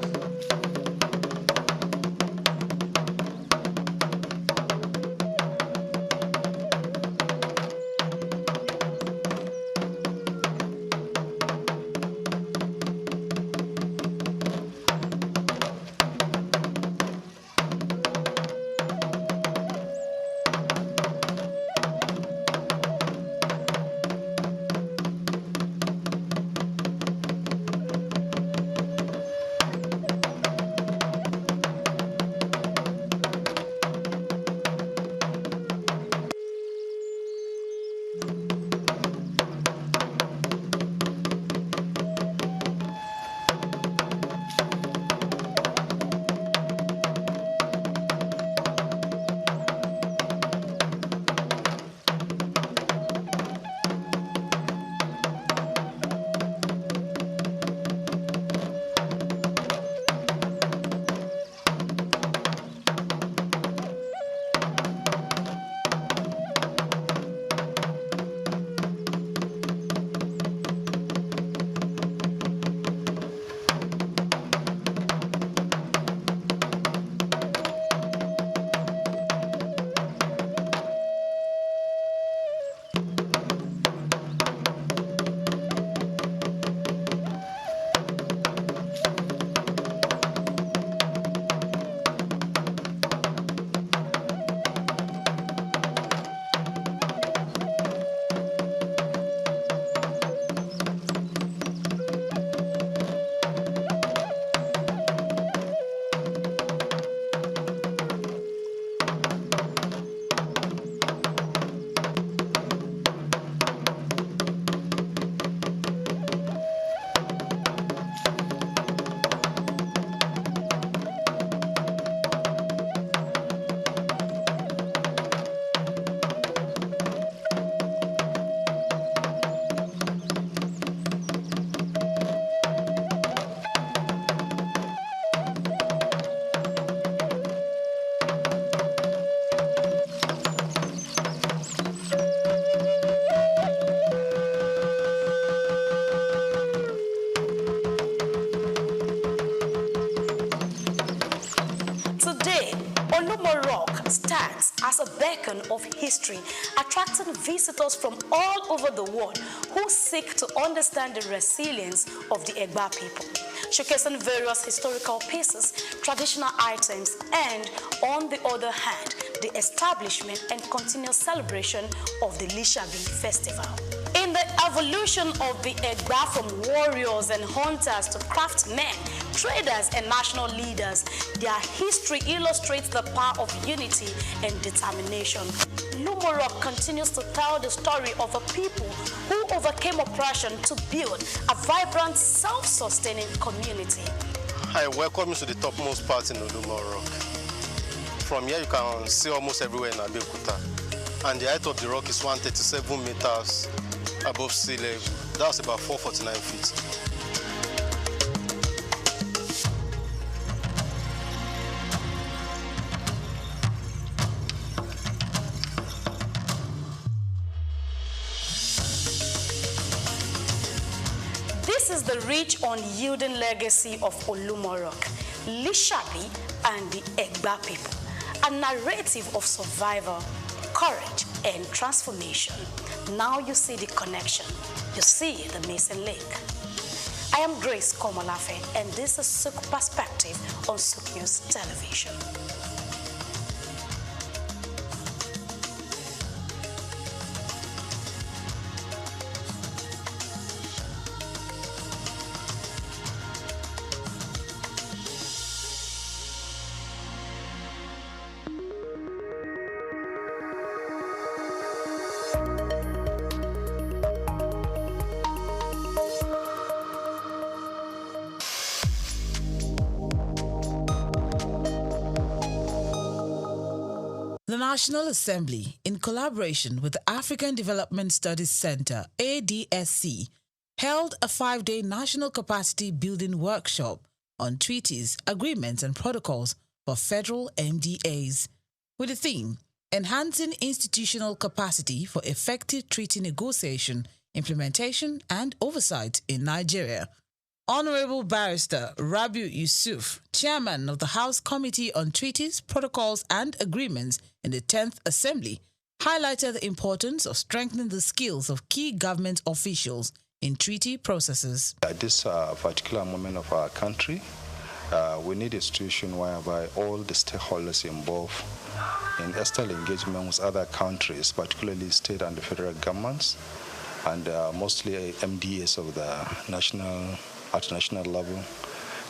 Rock stands as a beacon of history, attracting visitors from all over the world who seek to understand the resilience of the Egba people, showcasing various historical pieces, traditional items, and, on the other hand, the establishment and continuous celebration of the Lishabi Festival. In the evolution of the Egba from warriors and hunters to craftsmen, traders and national leaders, their history illustrates the power of unity and determination. Lumorok continues to tell the story of a people who overcame oppression to build a vibrant, self-sustaining community. I welcome you to the topmost part in Lumorok. From here you can see almost everywhere in Abeokuta. And the height of the rock is 137 meters above sea level. That's about 449 feet. This is the rich, unyielding legacy of Olumorok, Lishabi, and the Egba people. A narrative of survival, courage, and transformation. Now you see the connection. You see the missing link. I am Grace Komolafe, and this is SOUQ Perspective on SOUQ News Television. The National Assembly, in collaboration with the African Development Studies Center, ADSC, held a 5-day national capacity building workshop on treaties, agreements, and protocols for federal MDAs, with the theme, Enhancing Institutional Capacity for Effective Treaty Negotiation, Implementation, and Oversight in Nigeria. Honorable Barrister Rabiu Yusuf, Chairman of the House Committee on Treaties, Protocols and Agreements in the 10th Assembly, highlighted the importance of strengthening the skills of key government officials in treaty processes. At this particular moment of our country, we need a situation whereby all the stakeholders involved in external engagement with other countries, particularly state and the federal governments, and mostly MDAs of the at national level,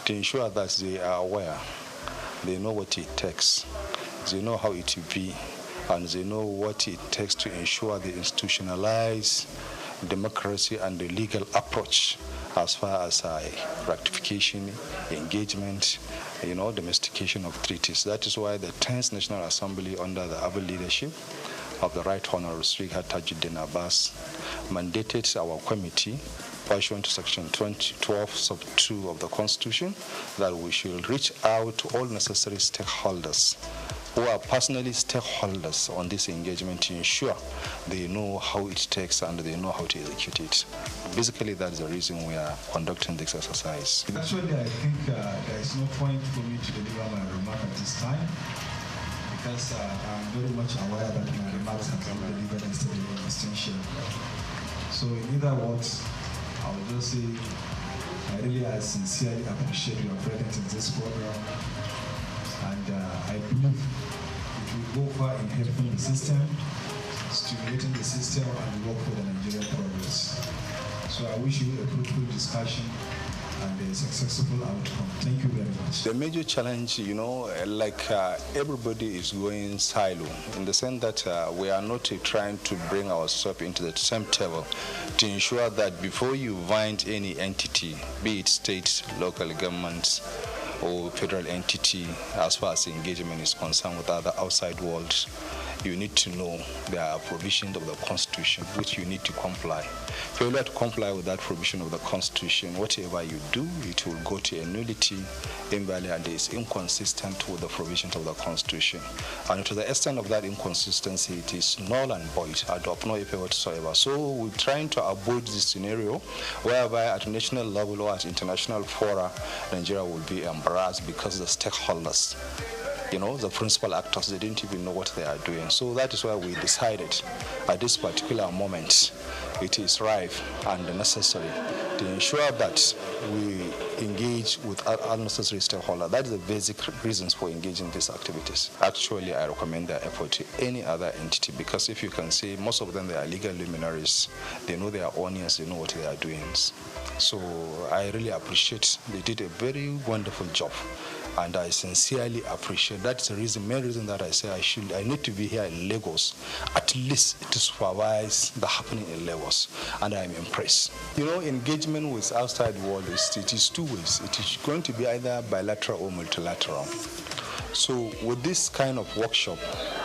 to ensure that they are aware, they know what it takes, they know how it will be, and they know what it takes to ensure the institutionalized democracy and the legal approach as far as ratification, engagement, domestication of treaties. That is why the 10th National Assembly, under the able leadership of the Right Honorable Speaker Tajuddin Abbas, mandated our committee, pursuant to Section 12 sub 2 of the Constitution, that we should reach out to all necessary stakeholders who are personally stakeholders on this engagement to ensure they know how it takes and they know how to execute it. Basically, that's the reason we are conducting this exercise. Actually, I think there is no point for me to deliver my remark at this time, because I'm very much aware that my remarks have been delivered instead of extension. So in other words, I will just say I really sincerely appreciate your presence in this program, and I believe it will go far in helping the system, stimulating the system, and work for the Nigerian progress. So I wish you a fruitful discussion and a successful outcome. Thank you very much. The major challenge, everybody is going silo, in the sense that we are not trying to bring ourselves into the same table to ensure that before you find any entity, be it state, local governments, or federal entity, as far as engagement is concerned with other outside worlds, you need to know there are provisions of the Constitution which you need to comply. Failure to comply with that provision of the Constitution, whatever you do, it will go to a nullity, invalid, and is inconsistent with the provisions of the Constitution. And to the extent of that inconsistency, it is null and void, and of no effect whatsoever. So we're trying to avoid this scenario whereby at national level or at international fora, Nigeria will be embarrassed because the stakeholders the principal actors, they didn't even know what they are doing. So that is why we decided at this particular moment it is ripe and necessary to ensure that we engage with unnecessary stakeholders. That is the basic reasons for engaging these activities. Actually, I recommend their effort to any other entity, because if you can see, most of them, they are legal luminaries. They know their audience, they know what they are doing. So I really appreciate, they did a very wonderful job. And I sincerely appreciate. That's the main reason that I say I need to be here in Lagos, at least to supervise the happening in Lagos, and I'm impressed. Engagement with outside world it is two ways. It is going to be either bilateral or multilateral. So with this kind of workshop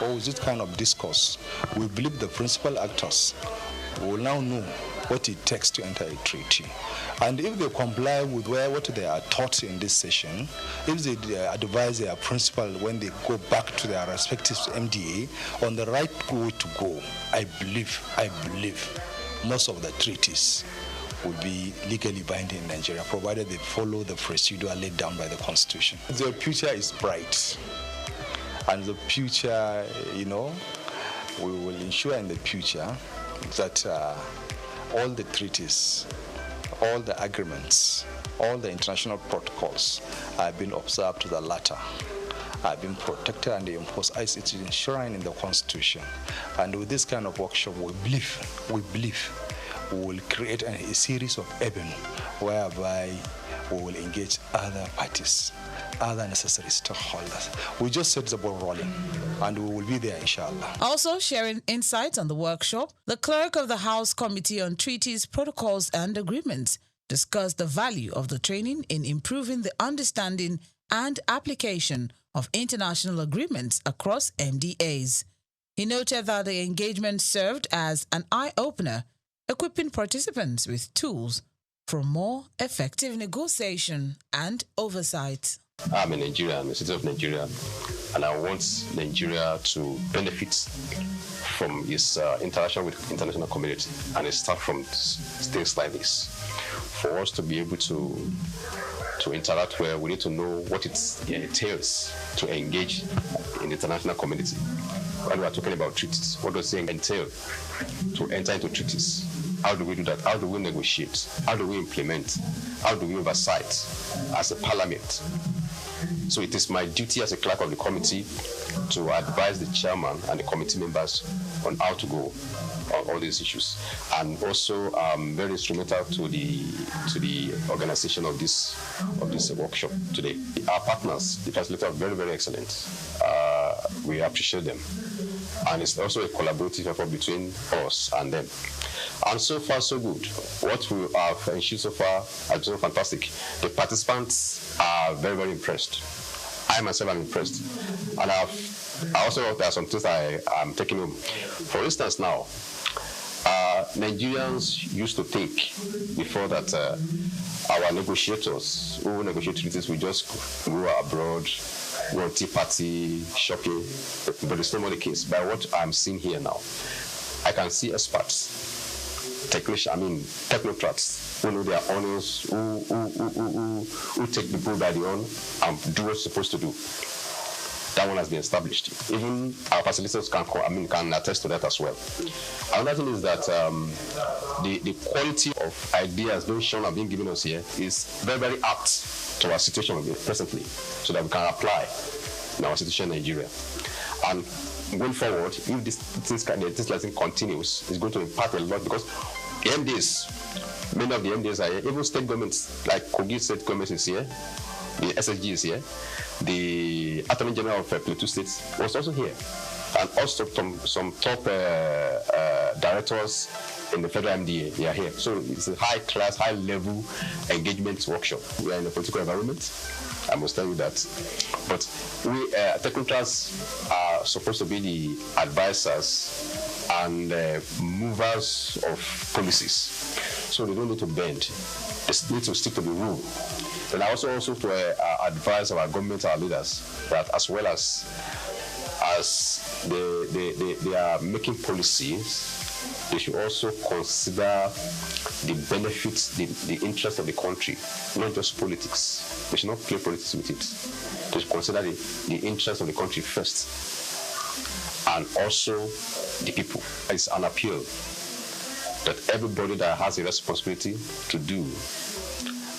or with this kind of discourse, we believe the principal actors will now know what it takes to enter a treaty. And if they comply with what they are taught in this session, if they advise their principal when they go back to their respective MDA on the right way to go, I believe most of the treaties will be legally binding in Nigeria, provided they follow the procedure laid down by the Constitution. The future is bright. And the future, we will ensure in the future that all the treaties, all the agreements, all the international protocols have been observed to the latter, have been protected and enforced as it is enshrined in the Constitution. And with this kind of workshop, we believe we will create a series of avenues whereby we will engage other parties, other necessary stakeholders. We just set the ball rolling, and we will be there, inshallah. Also sharing insights on the workshop, the clerk of the House Committee on Treaties, Protocols and Agreements discussed the value of the training in improving the understanding and application of international agreements across MDAs. He noted that the engagement served as an eye-opener, equipping participants with tools for more effective negotiation and oversight. I'm a Nigerian, I'm a citizen of Nigeria, and I want Nigeria to benefit from its interaction with the international community, and it starts from things like this. For us to be able to interact well, we need to know what it entails to engage in the international community. When we are talking about treaties, what does it entail to enter into treaties? How do we do that? How do we negotiate? How do we implement? How do we oversight as a parliament? So it is my duty as a clerk of the committee to advise the chairman and the committee members on how to go on all these issues, and also very instrumental to the organization of this workshop today. Our partners, the facilitators, are very, very excellent. We appreciate them, and it's also a collaborative effort between us and them. And so far, so good. What we have ensured so far has been fantastic. The participants are very, very impressed. I myself am impressed. And I also hope there are some things I'm taking home. For instance, now, Nigerians used to think before that our negotiators who negotiate treaties will just go abroad, go on tea party, shopping, but it's not more the case. By what I'm seeing here now, I can see experts, technocrats who know their honors, who take the bull by the horn and do what's supposed to do. That one has been established. Even our facilitators can attest to that as well. Another thing is that the quality of ideas being shown and being given us here is very, very apt to our situation presently, so that we can apply in our situation in Nigeria. And going forward, if this lesson continues, it's going to impact a lot, because the MDs, many of the MDs are here, even state governments, like Kogi State Government is here, the SSG is here, the Attorney General of Plateau State was also here, and also some top directors in the federal MDA, they are here. So it's a high-class, high-level engagement workshop. We are in a political environment, I must tell you that. But we, technocrats, are supposed to be the advisors and movers of policies. So they don't need to bend. They need to stick to the rule. And I also to advise our government, our leaders, that as well as they are making policies, they should also consider the benefits, the interest of the country, not just politics. They should not play politics with it. to consider the interests of the country first, and also the people. It's an appeal that everybody that has a responsibility to do,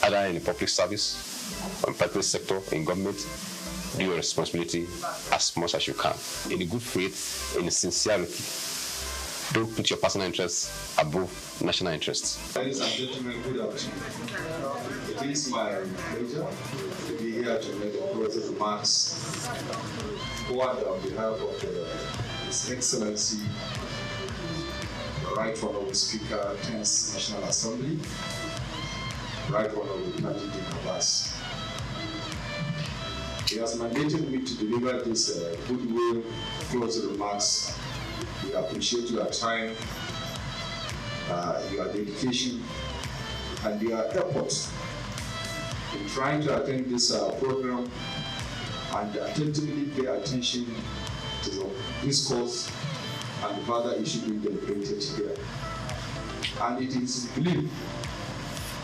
either in the public service, or in private sector, in government, do your responsibility as much as you can, in a good faith, in a sincerity. Don't put your personal interests above national interests. Ladies and gentlemen, good afternoon. It is my pleasure to be here to make a closing remarks on behalf of His Excellency, the Right Honorable Speaker, 10th National Assembly, Right Honorable Najib Abbas. He has mandated me to deliver this goodwill closing remarks. We appreciate your time, your dedication, and your efforts in trying to attend this program and attentively pay attention to the discourse and further issue being deliberated here. And it is believed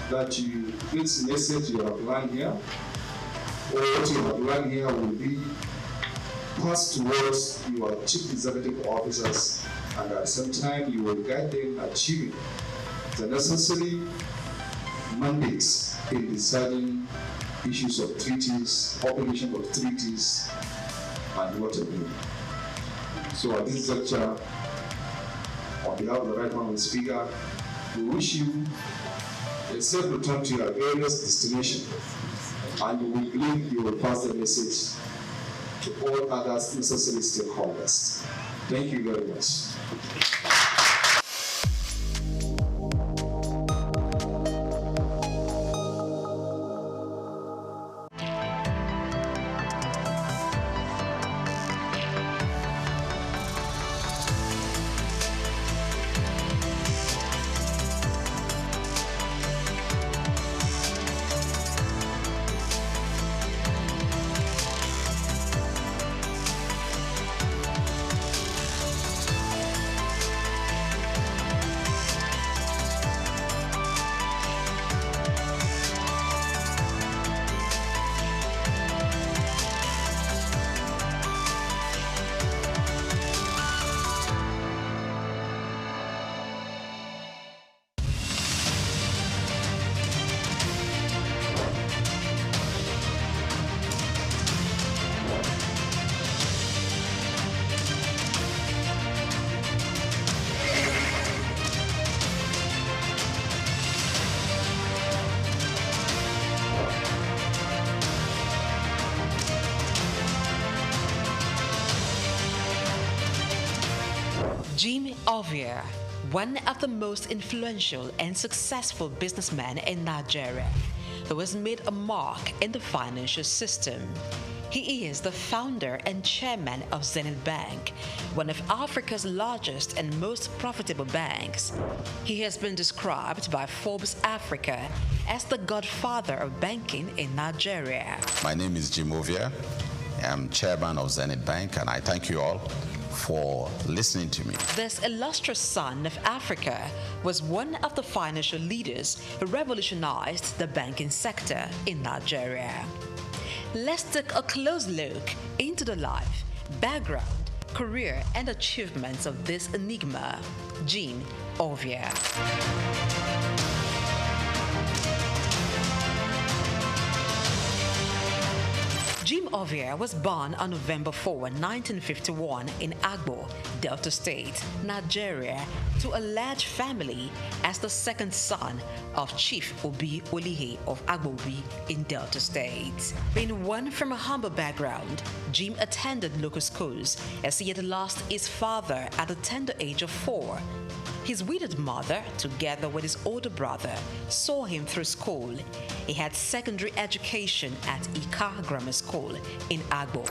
that this message you have learned here, or what you have learned here, will be passed towards your chief executive officers, and at the same time you will guide them achieving the necessary mandates in deciding issues of treaties, obligation of treaties, and what have you. So at this juncture, on behalf of the Right Honorable Speaker, we wish you a safe return to your various destinations, and we believe you will pass the message to all other necessary stakeholders. Thank you very much. Jim Ovia, one of the most influential and successful businessmen in Nigeria, who has made a mark in the financial system. He is the founder and chairman of Zenith Bank, one of Africa's largest and most profitable banks. He has been described by Forbes Africa as the godfather of banking in Nigeria. My name is Jim Ovia. I'm chairman of Zenith Bank, and I thank you all for listening to me. This illustrious son of Africa was one of the financial leaders who revolutionized the banking sector in Nigeria. Let's take a close look into the life, background, career, and achievements of this enigma, Jim Ovia. Jim Ovia was born on November 4, 1951 in Agbo, Delta State, Nigeria, to a large family as the second son of Chief Obi Olihe of Agbobi in Delta State. Being one from a humble background, Jim attended local schools as he had lost his father at the tender age of 4. His widowed mother, together with his older brother, saw him through school. He had secondary education at Ika Grammar School in Agbo.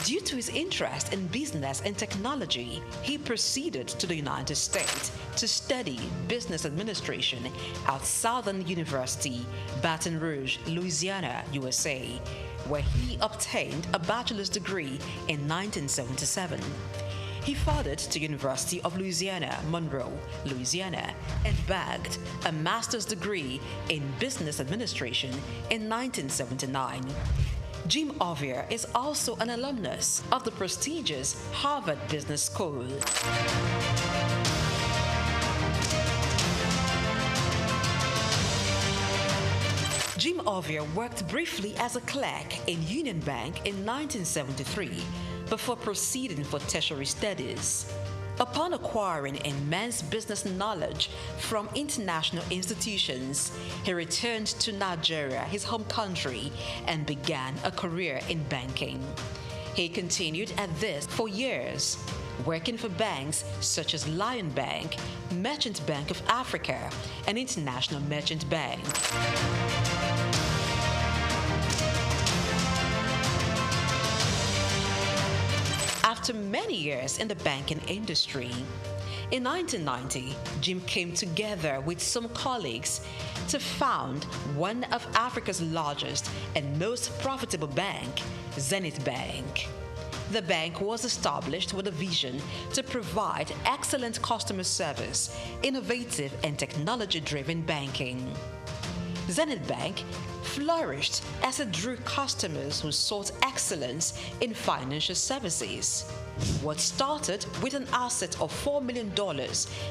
Due to his interest in business and technology, he proceeded to the United States to study business administration at Southern University, Baton Rouge, Louisiana, USA, where he obtained a bachelor's degree in 1977. He fathered to University of Louisiana, Monroe, Louisiana, and bagged a master's degree in business administration in 1979. Jim Ovia is also an alumnus of the prestigious Harvard Business School. Jim Ovia worked briefly as a clerk in Union Bank in 1973 before proceeding for tertiary studies. Upon acquiring immense business knowledge from international institutions, he returned to Nigeria, his home country, and began a career in banking. He continued at this for years, working for banks such as Lion Bank, Merchant Bank of Africa, and International Merchant Bank. After many years in the banking industry, in 1990, Jim came together with some colleagues to found one of Africa's largest and most profitable bank, Zenith Bank. The bank was established with a vision to provide excellent customer service, innovative and technology-driven banking. Zenith Bank flourished as it drew customers who sought excellence in financial services. What started with an asset of $4 million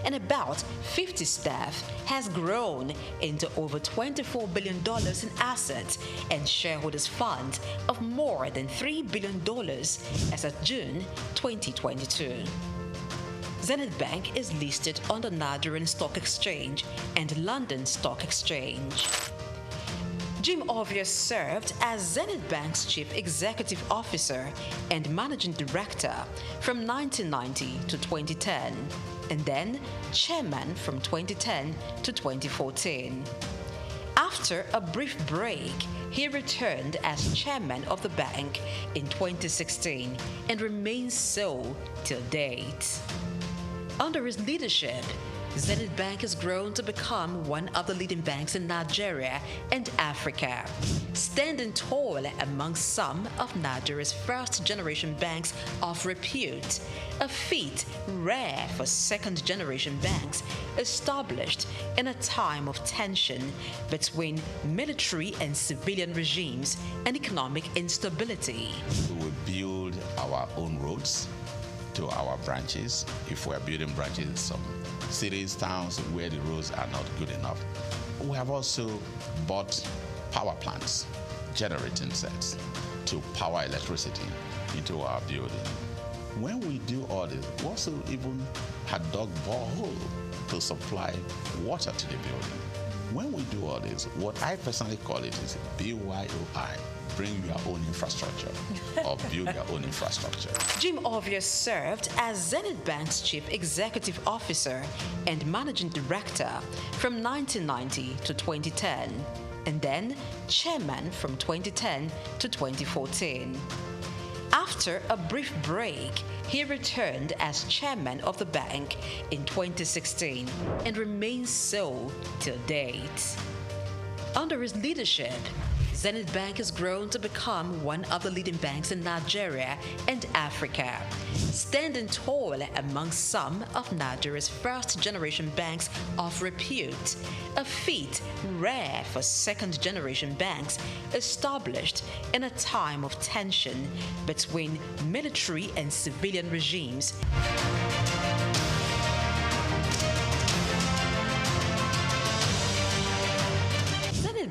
and about 50 staff has grown into over $24 billion in assets and shareholders' funds of more than $3 billion as of June 2022. Zenith Bank is listed on the Nigerian Stock Exchange and London Stock Exchange. Jim Ovia served as Zenith Bank's Chief Executive Officer and Managing Director from 1990 to 2010, and then Chairman from 2010 to 2014. After a brief break, he returned as Chairman of the bank in 2016 and remains so till date. Under his leadership, Zenith Bank has grown to become one of the leading banks in Nigeria and Africa, standing tall among some of Nigeria's first-generation banks of repute, a feat rare for second-generation banks established in a time of tension between military and civilian regimes and economic instability. We will build our own roads to our branches. If we're building branches in some cities, towns where the roads are not good enough. We have also bought power plants, generating sets to power electricity into our building. When we do all this, we also even had dug borehole to supply water to the building. When we do all this, what I personally call it is BYOI. Bring your own infrastructure or build your own infrastructure. Jim Ovia served as Zenith Bank's Chief Executive Officer and Managing Director from 1990 to 2010, and then Chairman from 2010 to 2014. After a brief break, he returned as Chairman of the bank in 2016 and remains so till date. Under his leadership, Zenith Bank has grown to become one of the leading banks in Nigeria and Africa, standing tall among some of Nigeria's first-generation banks of repute, a feat rare for second-generation banks established in a time of tension between military and civilian regimes.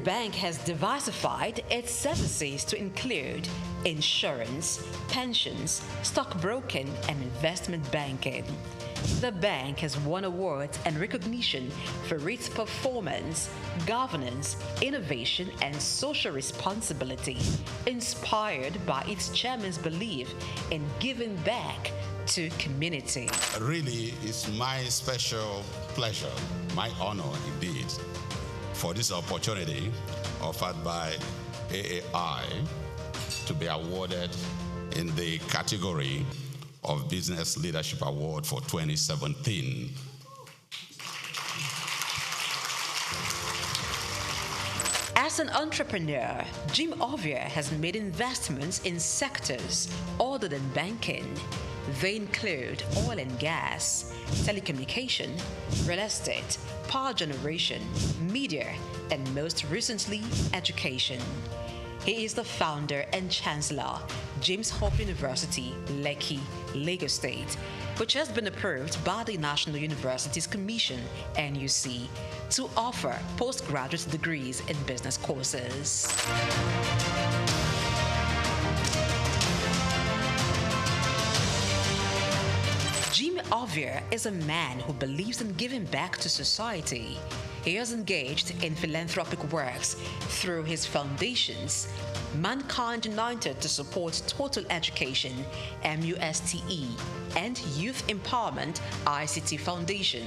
Bank has diversified its services to include insurance, pensions, stockbroking, and investment banking. The bank has won awards and recognition for its performance, governance, innovation, and social responsibility, inspired by its chairman's belief in giving back to community. Really, it's my special pleasure, my honor indeed, for this opportunity offered by AAI to be awarded in the category of Business Leadership Award for 2017. As an entrepreneur, Jim Ovia has made investments in sectors other than banking. They include oil and gas, telecommunication, real estate, power generation, media, and most recently, education. He is the founder and chancellor, James Hope University, Lekki, Lagos State, which has been approved by the National Universities Commission, NUC, to offer postgraduate degrees in business courses. Jimmy Ovia is a man who believes in giving back to society. He has engaged in philanthropic works through his foundations, Mankind United to Support Total Education, MUSTE, and Youth Empowerment, ICT Foundation.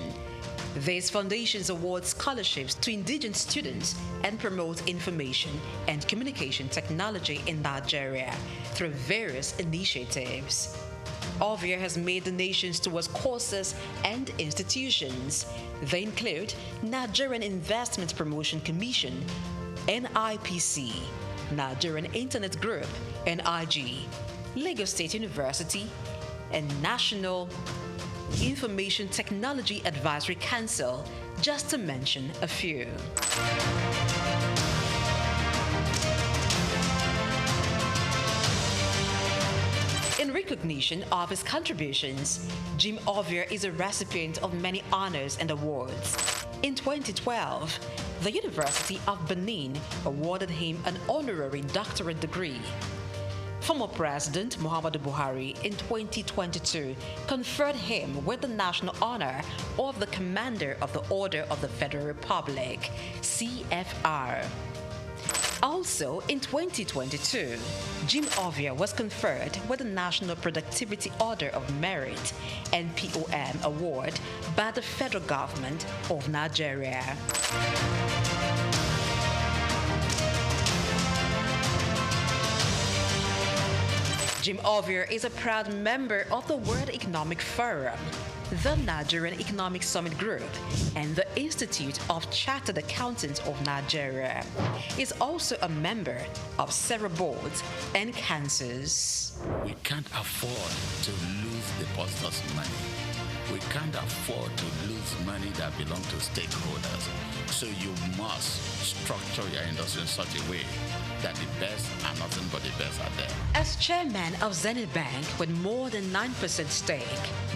These foundations award scholarships to indigenous students and promote information and communication technology in Nigeria through various initiatives. Ovia has made donations towards courses and institutions. They include Nigerian Investment Promotion Commission, NIPC, Nigerian Internet Group, NIG, Lagos State University, and National Information Technology Advisory Council, just to mention a few. In recognition of his contributions, Jim Ovia is a recipient of many honors and awards. In 2012, the University of Benin awarded him an honorary doctorate degree. Former President Muhammadu Buhari in 2022 conferred him with the national honor of the Commander of the Order of the Federal Republic, CFR. Also, in 2022, Jim Ovia was conferred with the National Productivity Order of Merit, NPOM Award, by the federal government of Nigeria. Jim Ovia is a proud member of the World Economic Forum, the Nigerian Economic Summit Group, and the Institute of Chartered Accountants of Nigeria. He is also a member of several boards and councils. We can't afford to lose depositors' money. We can't afford to lose money that belongs to stakeholders. So you must structure your industry in such a way that the best and nothing but the best are there. As chairman of Zenith Bank with more than 9% stake,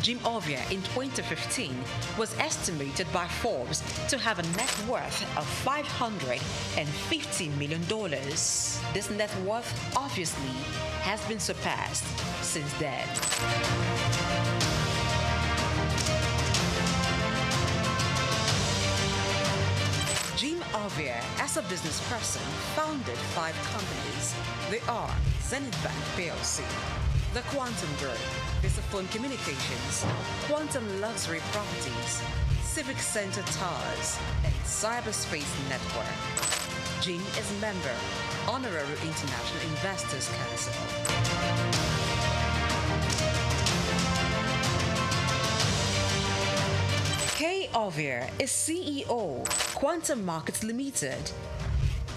Jim Ovia in 2015 was estimated by Forbes to have a net worth of $550 million. This net worth obviously has been surpassed since then. Jim Ovia, as a business person, founded 5 companies. They are Zenith Bank PLC, the Quantum Group, Visaphone Communications, Quantum Luxury Properties, Civic Center Towers, and Cyberspace Network. Jim is member, Honorary International Investors Council. Kay Ovia is CEO, Quantum Markets Limited,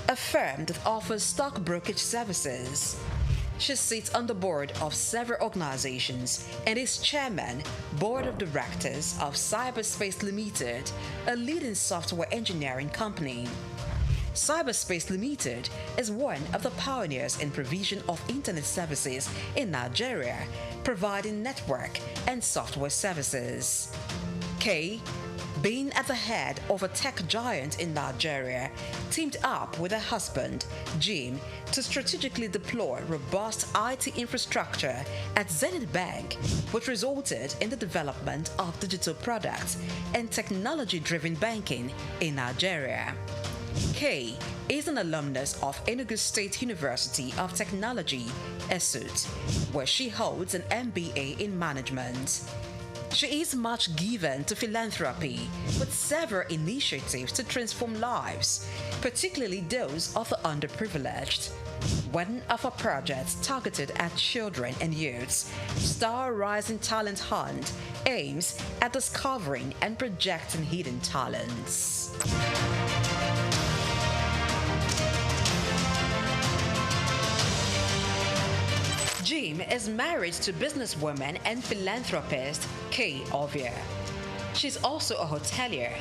a firm that offers stock brokerage services. She sits on the board of several organizations and is chairman, board of directors of Cyberspace Limited, a leading software engineering company. Cyberspace Limited is one of the pioneers in provision of internet services in Nigeria, providing network and software services. Kay, being at the head of a tech giant in Nigeria, teamed up with her husband, Jim, to strategically deploy robust IT infrastructure at Zenith Bank, which resulted in the development of digital products and technology-driven banking in Nigeria. Kay is an alumnus of Enugu State University of Technology, SOUQ, where she holds an MBA in management. She is much given to philanthropy, with several initiatives to transform lives, particularly those of the underprivileged. One of her projects targeted at children and youths, Star Rising Talent Hunt, aims at discovering and projecting hidden talents. Jim Jim is married to businesswoman and philanthropist Kay Ovia. She's also a hotelier,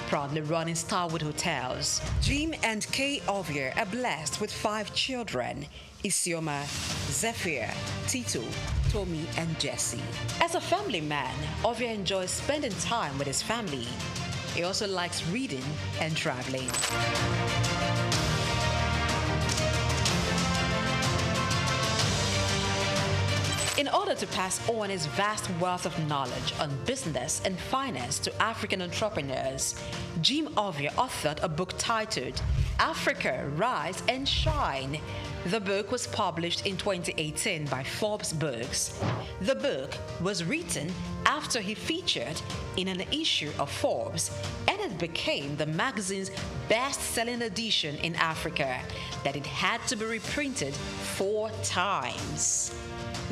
proudly running Starwood Hotels. Jim and Kay Ovia are blessed with 5 children: Isioma, Zephyr, Tito, Tommy, and Jesse. As a family man, Ovia enjoys spending time with his family. He also likes reading and traveling. In order to pass on his vast wealth of knowledge on business and finance to African entrepreneurs, Jim Ovia authored a book titled Africa, Rise and Shine. The book was published in 2018 by Forbes Books. The book was written after he featured in an issue of Forbes, and it became the magazine's best-selling edition in Africa, that it had to be reprinted 4 times.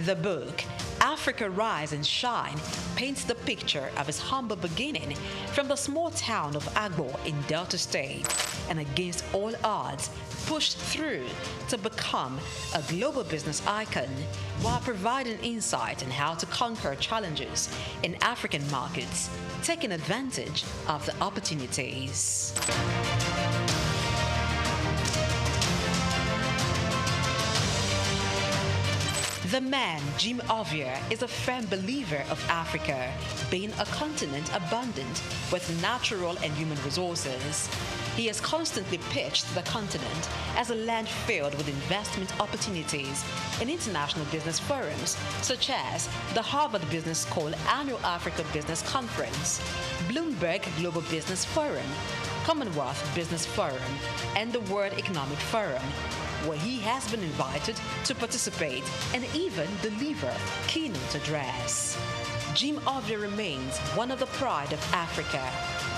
The book, Africa Rise and Shine, paints the picture of his humble beginning from the small town of Agbo in Delta State, and against all odds, pushed through to become a global business icon, while providing insight on how to conquer challenges in African markets, taking advantage of the opportunities. The man, Jim Ovia, is a firm believer of Africa being a continent abundant with natural and human resources. He has constantly pitched the continent as a land filled with investment opportunities in international business forums such as the Harvard Business School Annual Africa Business Conference, Bloomberg Global Business Forum, Commonwealth Business Forum, and the World Economic Forum, where he has been invited to participate and even deliver keynote address. Jim Ovia remains one of the pride of Africa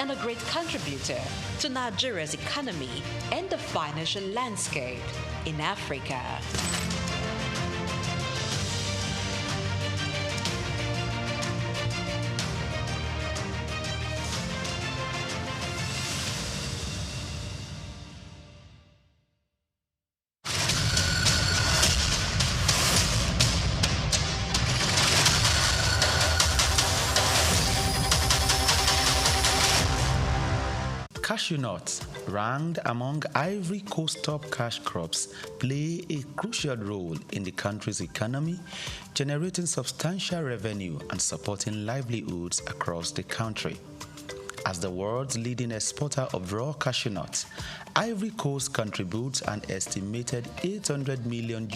and a great contributor to Nigeria's economy and the financial landscape in Africa. Cashew nuts, ranked among Ivory Coast top cash crops, play a crucial role in the country's economy, generating substantial revenue and supporting livelihoods across the country. As the world's leading exporter of raw cashew nuts, Ivory Coast contributes an estimated $800 million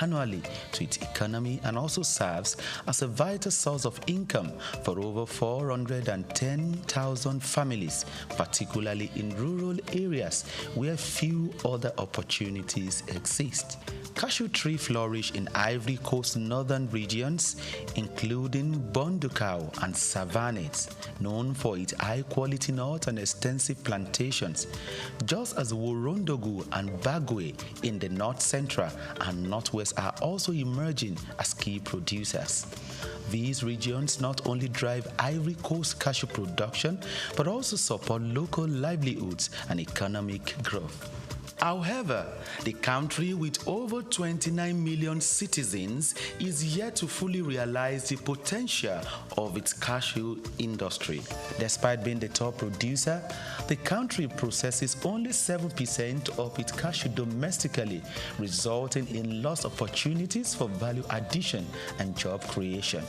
annually to its economy and also serves as a vital source of income for over 410,000 families, particularly in rural areas where few other opportunities exist. Cashew trees flourish in Ivory Coast northern regions, including Bondukau and Savannah, known for its high-quality nuts and extensive plantations, just as Worondogu and Bagwe in the north central and northwest are also emerging as key producers. These regions not only drive Ivory Coast cashew production, but also support local livelihoods and economic growth. However, the country with over 29 million citizens is yet to fully realize the potential of its cashew industry. Despite being the top producer, the country processes only 7% of its cashew domestically, resulting in lost opportunities for value addition and job creation.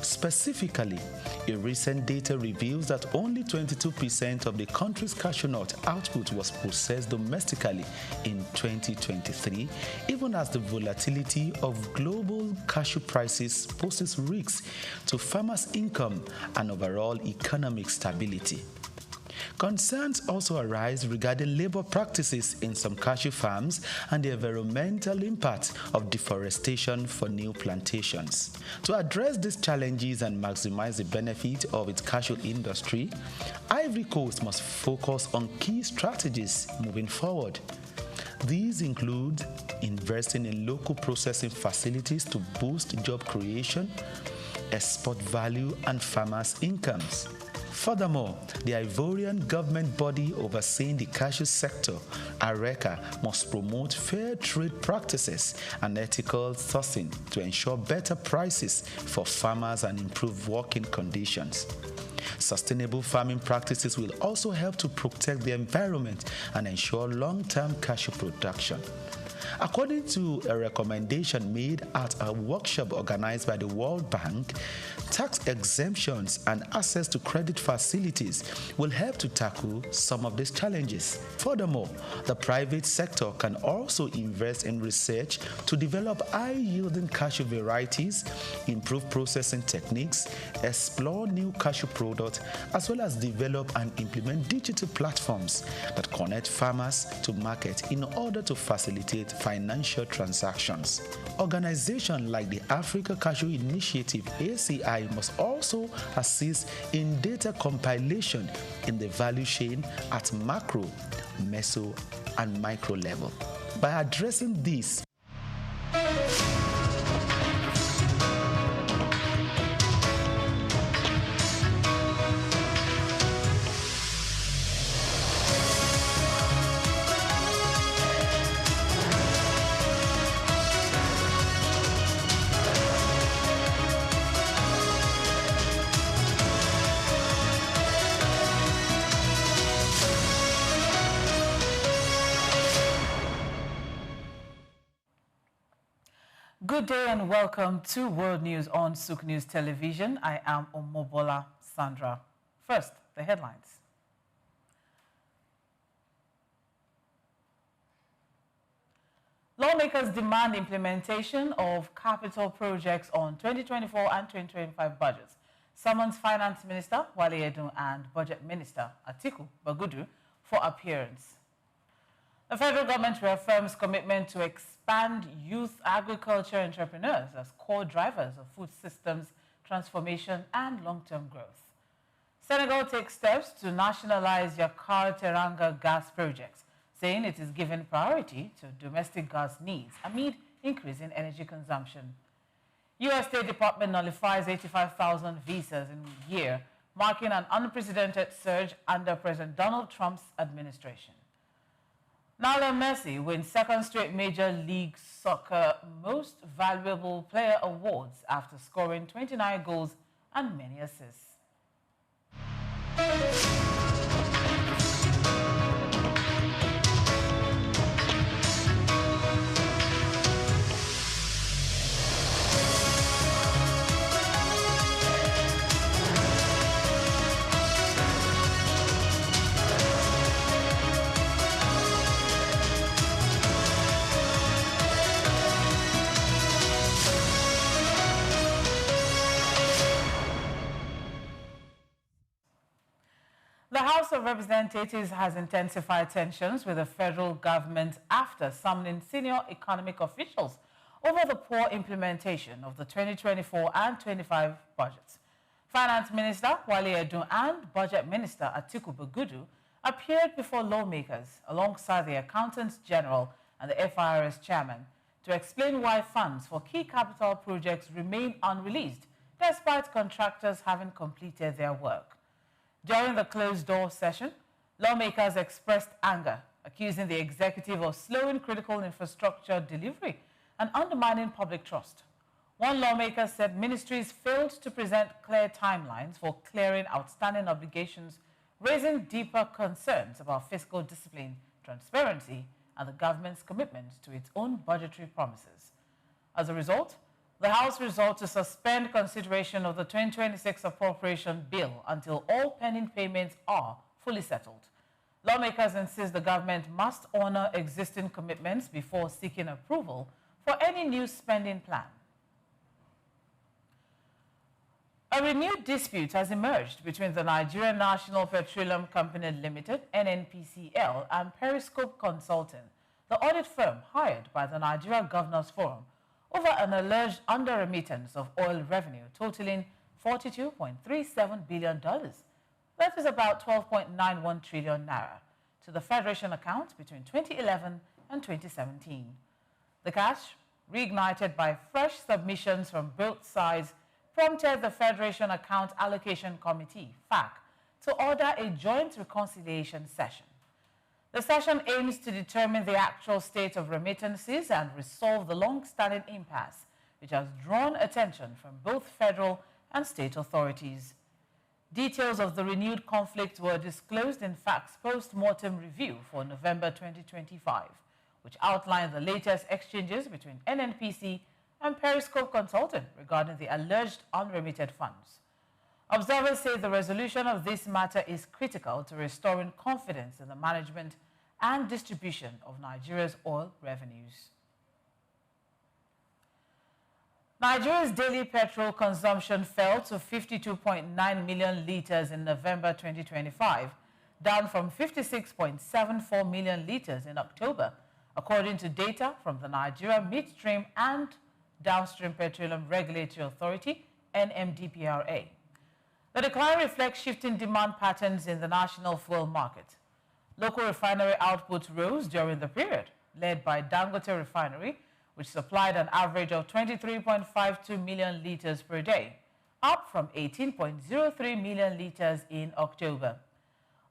Specifically, a recent data reveals that only 22% of the country's cashew nut output was processed domestically in 2023, even as the volatility of global cashew prices poses risks to farmers' income and overall economic stability. Concerns also arise regarding labor practices in some cashew farms and the environmental impact of deforestation for new plantations. To address these challenges and maximize the benefit of its cashew industry, Ivory Coast must focus on key strategies moving forward. These include investing in local processing facilities to boost job creation, export value, and farmers' incomes, Furthermore, the Ivorian government body overseeing the cashew sector, ARECA, must promote fair trade practices and ethical sourcing to ensure better prices for farmers and improve working conditions. Sustainable farming practices will also help to protect the environment and ensure long-term cashew production. According to a recommendation made at a workshop organized by the World Bank, tax exemptions and access to credit facilities will help to tackle some of these challenges. Furthermore, the private sector can also invest in research to develop high-yielding cashew varieties, improve processing techniques, explore new cashew products, as well as develop and implement digital platforms that connect farmers to market in order to facilitate financial transactions. Organizations like the Africa Cashew Initiative, ACI, must also assist in data compilation in the value chain at macro, meso, and micro level. By addressing this, Good day and welcome to World News on SOUQ News Television. I am Omobola Sandra. First, the headlines. Lawmakers demand implementation of capital projects on 2024 and 2025 budgets. Summons Finance Minister Wale Edun and Budget Minister Atiku Bagudu for appearance. The federal government reaffirms commitment to expand youth agriculture entrepreneurs as core drivers of food systems transformation and long-term growth. Senegal takes steps to nationalize Yakar-Teranga gas projects, saying it is giving priority to domestic gas needs amid increase in energy consumption. U.S. State Department nullifies 85,000 visas in a year, marking an unprecedented surge under President Donald Trump's administration. Lionel Messi wins second straight Major League Soccer Most Valuable Player awards after scoring 29 goals and many assists. The House of Representatives has intensified tensions with the federal government after summoning senior economic officials over the poor implementation of the 2024 and 25 budgets. Finance Minister Wale Edun and Budget Minister Atiku Bagudu appeared before lawmakers alongside the Accountants General and the FIRS Chairman to explain why funds for key capital projects remain unreleased despite contractors having completed their work. During the closed-door session, lawmakers expressed anger, accusing the executive of slowing critical infrastructure delivery and undermining public trust. One lawmaker said ministries failed to present clear timelines for clearing outstanding obligations, raising deeper concerns about fiscal discipline, transparency, and the government's commitment to its own budgetary promises. As a result, the House resolved to suspend consideration of the 2026 appropriation bill until all pending payments are fully settled. Lawmakers insist the government must honor existing commitments before seeking approval for any new spending plan. A renewed dispute has emerged between the Nigerian National Petroleum Company Limited, NNPCL, and Periscope Consulting, the audit firm hired by the Nigeria Governors Forum, over an alleged under-remittance of oil revenue totaling $42.37 billion, that is about 12.91 trillion naira, to the Federation account between 2011 and 2017. The cash, reignited by fresh submissions from both sides, prompted the Federation Account Allocation Committee, FAC, to order a joint reconciliation session. The session aims to determine the actual state of remittances and resolve the long-standing impasse, which has drawn attention from both federal and state authorities. Details of the renewed conflict were disclosed in FACT's post-mortem review for November 2025, which outlined the latest exchanges between NNPC and Periscope Consulting regarding the alleged unremitted funds. Observers say the resolution of this matter is critical to restoring confidence in the management and distribution of Nigeria's oil revenues. Nigeria's daily petrol consumption fell to 52.9 million litres in November 2025, down from 56.74 million litres in October, according to data from the Nigeria Midstream and Downstream Petroleum Regulatory Authority, NMDPRA. The decline reflects shifting demand patterns in the national fuel market. Local refinery output rose during the period, led by Dangote Refinery, which supplied an average of 23.52 million litres per day, up from 18.03 million litres in October.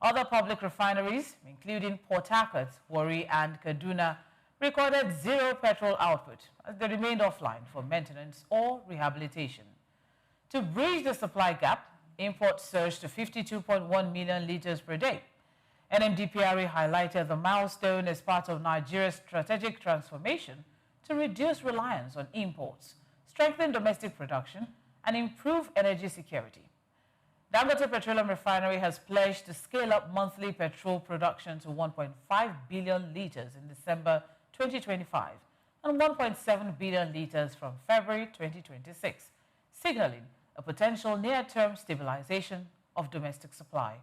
Other public refineries, including Port Harcourt, Warri, and Kaduna, recorded zero petrol output as they remained offline for maintenance or rehabilitation. To bridge the supply gap, imports surged to 52.1 million litres per day. NMDPRA highlighted the milestone as part of Nigeria's strategic transformation to reduce reliance on imports, strengthen domestic production, and improve energy security. Dangote Petroleum Refinery has pledged to scale up monthly petrol production to 1.5 billion litres in December 2025 and 1.7 billion litres from February 2026, signaling a potential near-term stabilization of domestic supply.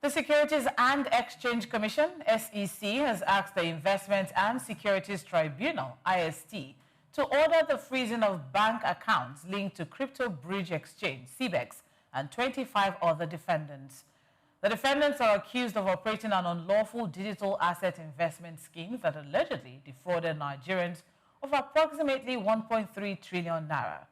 The Securities and Exchange Commission, SEC, has asked the Investment and Securities Tribunal, IST, to order the freezing of bank accounts linked to Crypto Bridge Exchange, CBEX, and 25 other defendants. The defendants are accused of operating an unlawful digital asset investment scheme that allegedly defrauded Nigerians of approximately 1.3 trillion naira.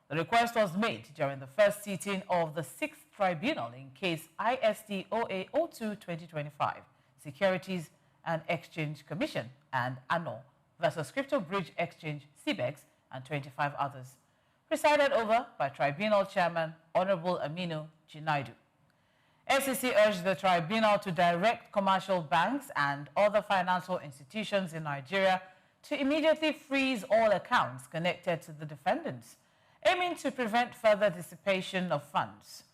The request was made during the first sitting of the 6th Tribunal in case IST 0802-2025, Securities and Exchange Commission, and ANO versus Crypto Bridge Exchange, CBEX, and 25 others, presided over by Tribunal Chairman Honorable Aminu Junaidu. SEC urged the tribunal to direct commercial banks and other financial institutions in Nigeria to immediately freeze all accounts connected to the defendants, aiming to prevent further dissipation of funds.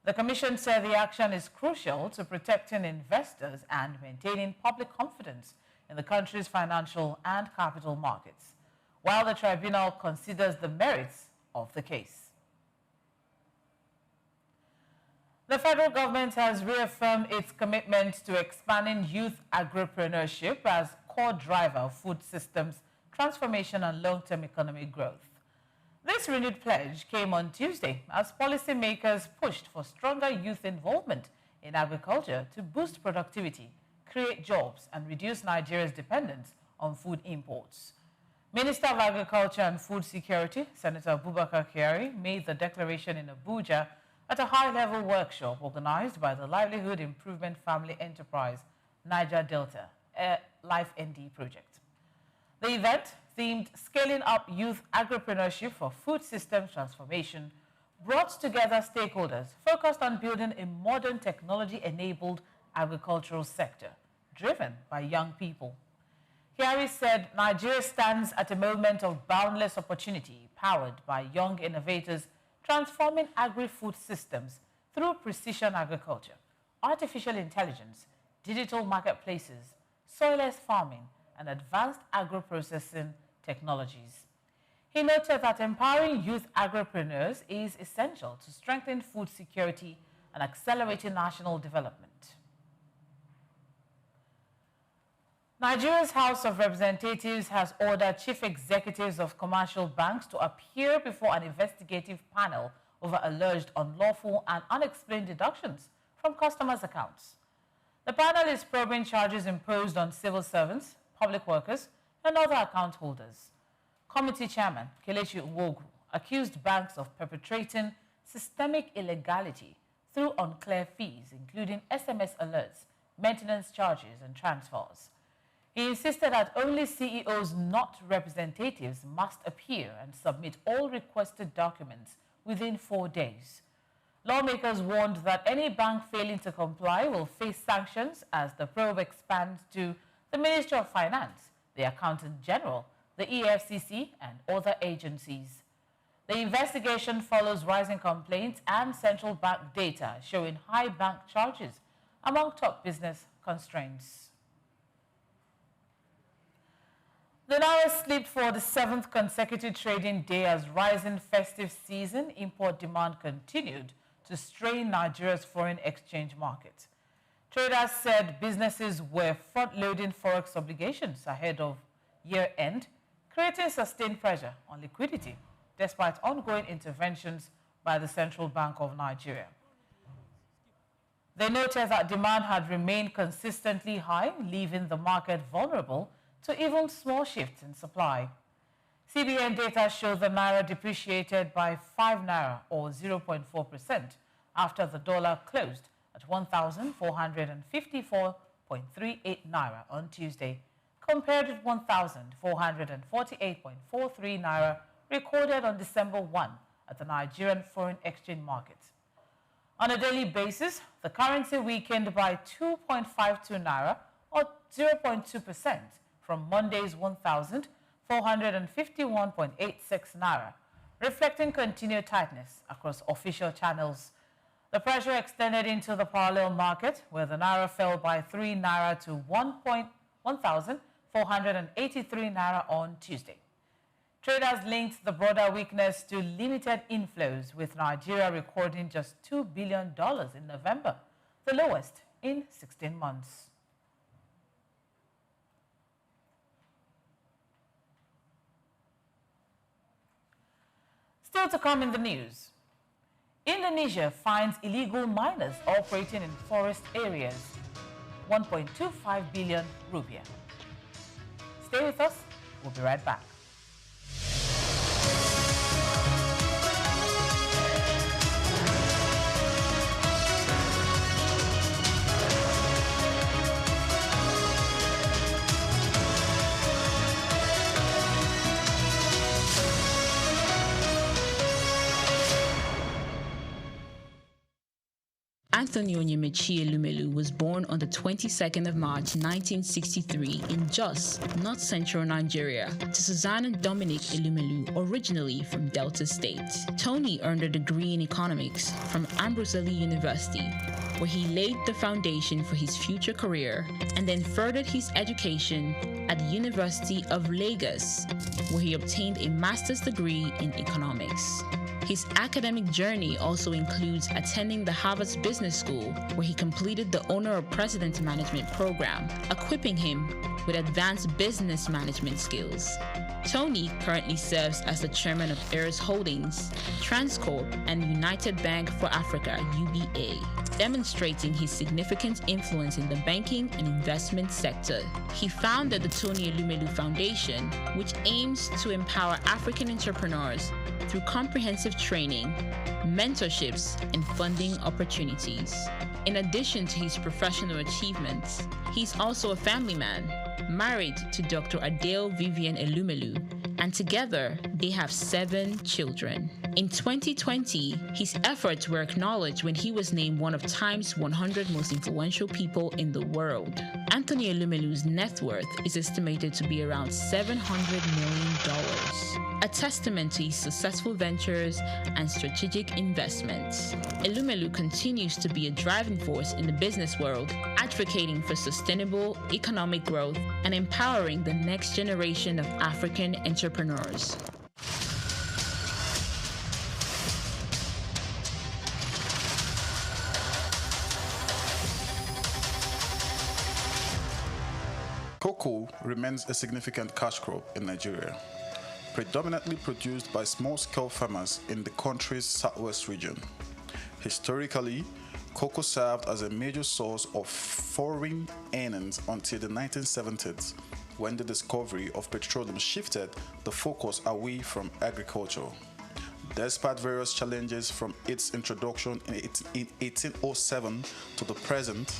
The Commission said the action is crucial to protecting investors and maintaining public confidence in the country's financial and capital markets, while the tribunal considers the merits of the case. The federal government has reaffirmed its commitment to expanding youth agripreneurship as core driver of food systems transformation and long-term economic growth. This renewed pledge came on Tuesday as policymakers pushed for stronger youth involvement in agriculture to boost productivity, create jobs, and reduce Nigeria's dependence on food imports. Minister of Agriculture and Food Security, Senator Abubakar Kyari, made the declaration in Abuja at a high-level workshop organized by the Livelihood Improvement Family Enterprise, Niger Delta, a Life ND project. The event, themed Scaling Up Youth Agripreneurship for Food Systems Transformation, brought together stakeholders focused on building a modern technology-enabled agricultural sector, driven by young people. Kyari said Nigeria stands at a moment of boundless opportunity, powered by young innovators transforming agri-food systems through precision agriculture, artificial intelligence, digital marketplaces, soilless farming, and advanced agro-processing technologies. He noted that empowering youth agripreneurs is essential to strengthen food security and accelerating national development. Nigeria's House of Representatives has ordered chief executives of commercial banks to appear before an investigative panel over alleged unlawful and unexplained deductions from customers' accounts. The panel is probing charges imposed on civil servants, public workers, and other account holders. Committee Chairman Kelechi Nwogu accused banks of perpetrating systemic illegality through unclear fees, including SMS alerts, maintenance charges, and transfers. He insisted that only CEOs, not representatives, must appear and submit all requested documents within 4 days. Lawmakers warned that any bank failing to comply will face sanctions as the probe expands to the Ministry of Finance, the Accountant General, the EFCC, and other agencies. The investigation follows rising complaints and central bank data showing high bank charges among top business constraints. The Naira slipped for the 7th consecutive trading day as rising festive season import demand continued to strain Nigeria's foreign exchange market. Traders said businesses were front-loading forex obligations ahead of year-end, creating sustained pressure on liquidity, despite ongoing interventions by the Central Bank of Nigeria. They noted that demand had remained consistently high, leaving the market vulnerable to even small shifts in supply. CBN data showed the Naira depreciated by 5 Naira or 0.4% after the dollar closed at 1,454.38 Naira on Tuesday, compared with 1,448.43 Naira recorded on December 1 at the Nigerian foreign exchange market. On a daily basis, the currency weakened by 2.52 Naira or 0.2% from Monday's 1,451.86 Naira, reflecting continued tightness across official channels. The pressure extended into the market, where the Naira fell by 3 Naira to 1,483 Naira on Tuesday. Traders linked the broader weakness to limited inflows, with Nigeria recording just $2 billion in November, the lowest in 16 months. Still to come in the news, Indonesia finds illegal miners operating in forest areas 1.25 billion rupiah. Stay with us, we'll be right back. Anthony Onyemaechi Elumelu was born on the 22nd of March 1963 in Jos, North Central Nigeria, to Susanna Dominic Elumelu, originally from Delta State. Tony earned a degree in economics from Ambrose University, where he laid the foundation for his future career, and then furthered his education at the University of Lagos, where he obtained a master's degree in economics. His academic journey also includes attending the Harvard Business School, where he completed the Owner of President Management program, equipping him with advanced business management skills. Tony currently serves as the chairman of Heirs Holdings, Transcorp, and United Bank for Africa, UBA, demonstrating his significant influence in the banking and investment sector. He founded the Tony Elumelu Foundation, which aims to empower African entrepreneurs through comprehensive training, mentorships, and funding opportunities. In addition to his professional achievements, he's also a family man, married to Dr. Adele Vivian Elumelu, and together they have 7 children. In 2020, his efforts were acknowledged when he was named one of Time's 100 most influential people in the world. Anthony Elumelu's net worth is estimated to be around $700 million, a testament to his successful ventures and strategic investments. Elumelu continues to be a driving force in the business world, advocating for sustainable economic growth and empowering the next generation of African entrepreneurs. Cocoa remains a significant cash crop in Nigeria, predominantly produced by small-scale farmers in the country's southwest region. Historically, cocoa served as a major source of foreign earnings until the 1970s, when the discovery of petroleum shifted the focus away from agriculture. Despite various challenges from its introduction in 1807 to the present,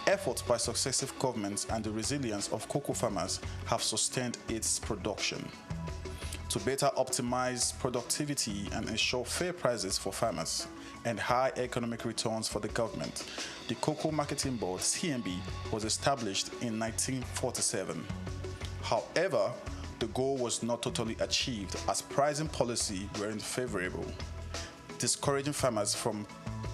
efforts by successive governments and the resilience of cocoa farmers have sustained its production. To better optimize productivity and ensure fair prices for farmers and high economic returns for the government, the Cocoa Marketing Board, CMB, was established in 1947. However, the goal was not totally achieved as pricing policy weren't favorable, discouraging farmers from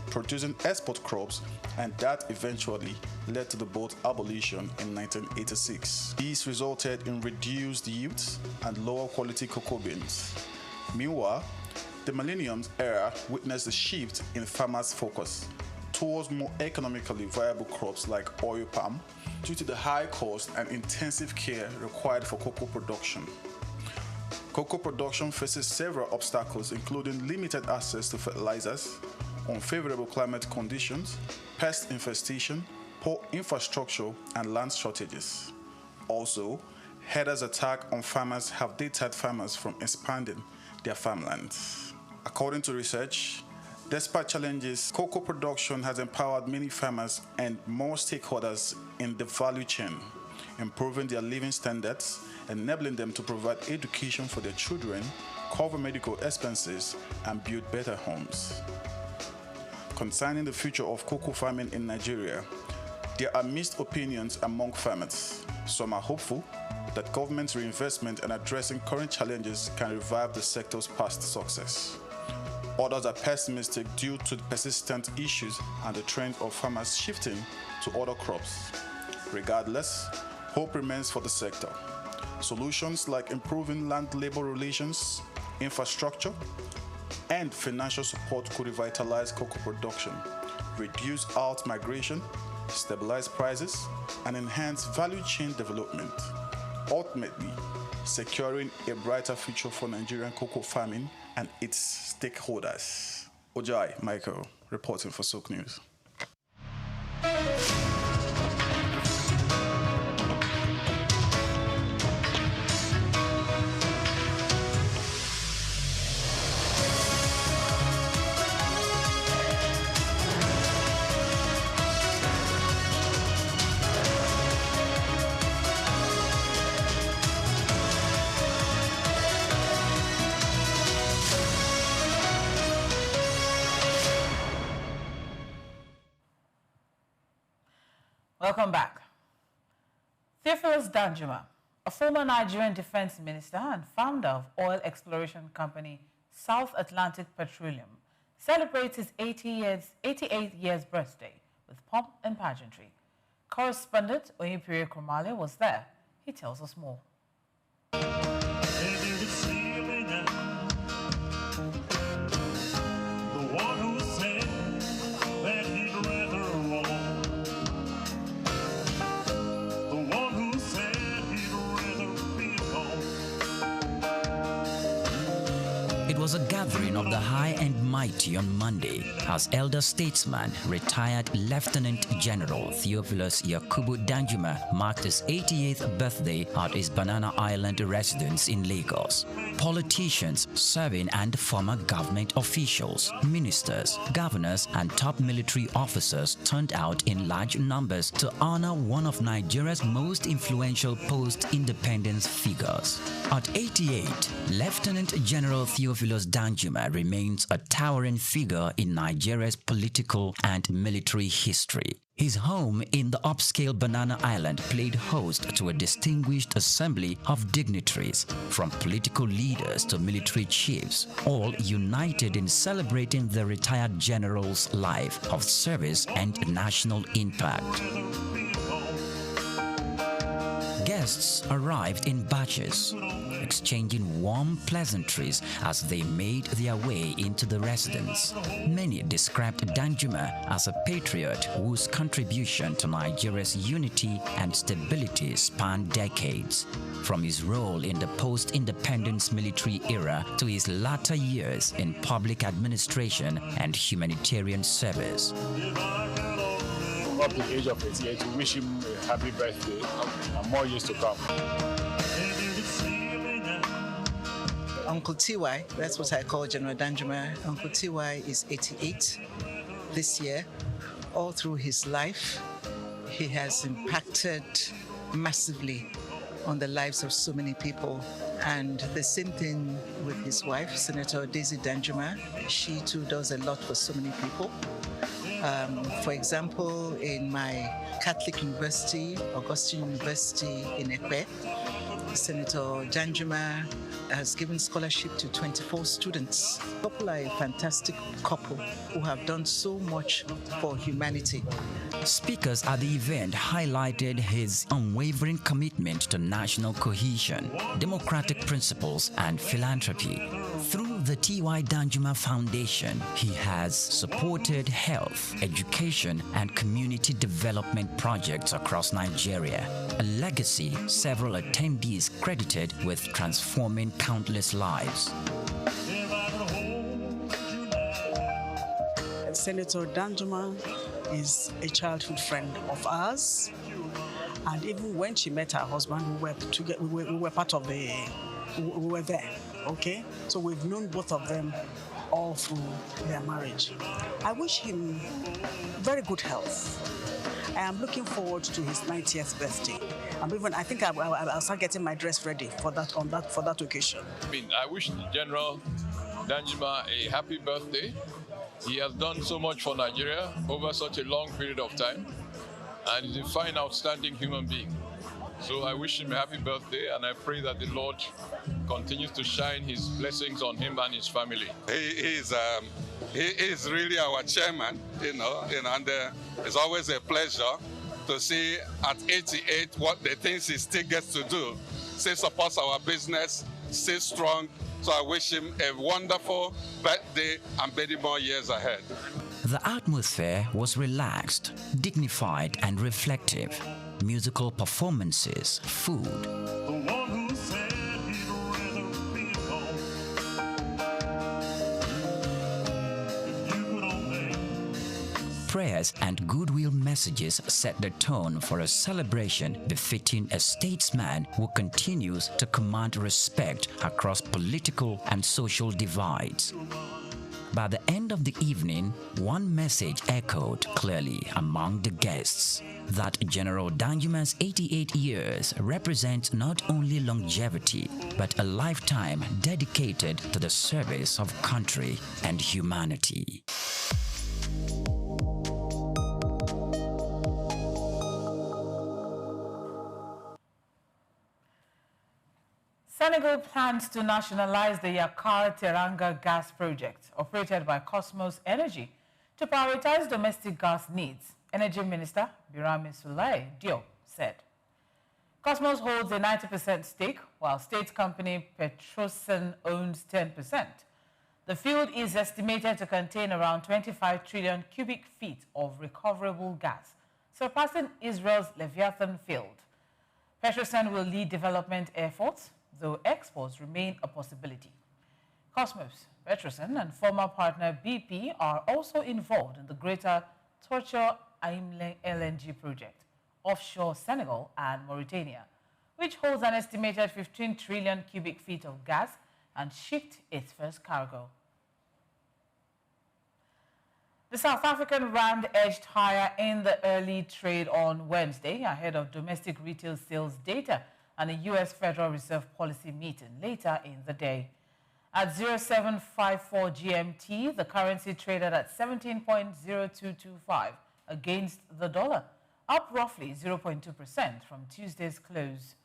producing export crops, and that eventually led to the board's abolition in 1986. This resulted in reduced yields and lower quality cocoa beans. Meanwhile, the millennium era witnessed a shift in farmers' focus towards more economically viable crops like oil palm due to the high cost and intensive care required for cocoa production. Cocoa production faces several obstacles, including limited access to fertilizers, unfavorable climate conditions, pest infestation, poor infrastructure, and land shortages. Also, herders' attacks on farmers have deterred farmers from expanding their farmlands. According to research, despite challenges, cocoa production has empowered many farmers and more stakeholders in the value chain, improving their living standards, enabling them to provide education for their children, cover medical expenses, and build better homes. Concerning the future of cocoa farming in Nigeria, there are mixed opinions among farmers. Some are hopeful that government reinvestment and addressing current challenges can revive the sector's past success. Others are pessimistic due to the persistent issues and the trend of farmers shifting to other crops. Regardless, hope remains for the sector. Solutions like improving land-labor relations, infrastructure, and financial support could revitalize cocoa production, reduce out-migration, stabilize prices, and enhance value chain development, ultimately securing a brighter future for Nigerian cocoa farming and its stakeholders. Ojai Michael, reporting for SOUQ News. Welcome back. Theophilus Danjuma, a former Nigerian defense minister and founder of oil exploration company South Atlantic Petroleum, celebrates his 88th years birthday with pomp and pageantry. Correspondent Oyinpire Kromale was there. He tells us more. It was a gathering of the high and mighty on Monday as elder statesman, retired Lieutenant General Theophilus Yakubu Danjuma marked his 88th birthday at his Banana Island residence in Lagos. Politicians, serving and former government officials, ministers, governors, and top military officers turned out in large numbers to honor one of Nigeria's most influential post-independence figures. At 88, Lieutenant General Theophilus Danjuma remains a towering figure in Nigeria's political and military history. His home in the upscale Banana Island played host to a distinguished assembly of dignitaries, from political leaders to military chiefs, all united in celebrating the retired general's life of service and national impact. Guests arrived in batches, exchanging warm pleasantries as they made their way into the residence. Many described Danjuma as a patriot whose contribution to Nigeria's unity and stability spanned decades, from his role in the post-independence military era to his latter years in public administration and humanitarian service. Up to the age of 88 to wish him a happy birthday and more years to come. Uncle TY, that's what I call General Danjuma. Uncle TY is 88 this year. All through his life, he has impacted massively on the lives of so many people. And the same thing with his wife, Senator Daisy Danjuma. She too does a lot for so many people. For example, in my Catholic University, Augustine University in Ekpe, Senator Danjuma has given scholarship to 24 students. Couple are a fantastic couple who have done so much for humanity. Speakers at the event highlighted his unwavering commitment to national cohesion, democratic principles, and philanthropy. Through the T.Y. Danjuma Foundation, he has supported health, education, and community development projects across Nigeria, a legacy several attendees credited with transforming countless lives. Senator Danjuma is a childhood friend of ours, and even when she met her husband, we were part of we were there, okay? So we've known both of them all through their marriage. I wish him very good health. I am looking forward to his 90th birthday. I think I'll start getting my dress ready for that occasion. I wish General Danjuma a happy birthday. He has done so much for Nigeria over such a long period of time, and he's a fine, outstanding human being. So I wish him a happy birthday, and I pray that the Lord continues to shine his blessings on him and his family. He is really our chairman, and it's always a pleasure to see at 88 what the things he still gets to do. Still supports our business, still strong. So I wish him a wonderful birthday and many more years ahead. The atmosphere was relaxed, dignified, and reflective. Musical performances, food, prayers and goodwill messages set the tone for a celebration befitting a statesman who continues to command respect across political and social divides. By the end of the evening, one message echoed clearly among the guests, that General Danjuma's 88 years represents not only longevity, but a lifetime dedicated to the service of country and humanity. Senegal plans to nationalize the Yakar-Teranga gas project, operated by Cosmos Energy, to prioritize domestic gas needs, Energy Minister Birame Souleye Diop said. Cosmos holds a 90% stake, while state company Petrosen owns 10%. The field is estimated to contain around 25 trillion cubic feet of recoverable gas, surpassing Israel's Leviathan field. Petrosen will lead development efforts, though exports remain a possibility. Cosmos, Petrosen, and former partner BP are also involved in the greater Torture Aimle LNG project, offshore Senegal and Mauritania, which holds an estimated 15 trillion cubic feet of gas and shipped its first cargo. The South African rand edged higher in the early trade on Wednesday ahead of domestic retail sales data and a U.S. Federal Reserve policy meeting later in the day. At 0754 GMT, the currency traded at 17.0225 against the dollar, up roughly 0.2% from Tuesday's close.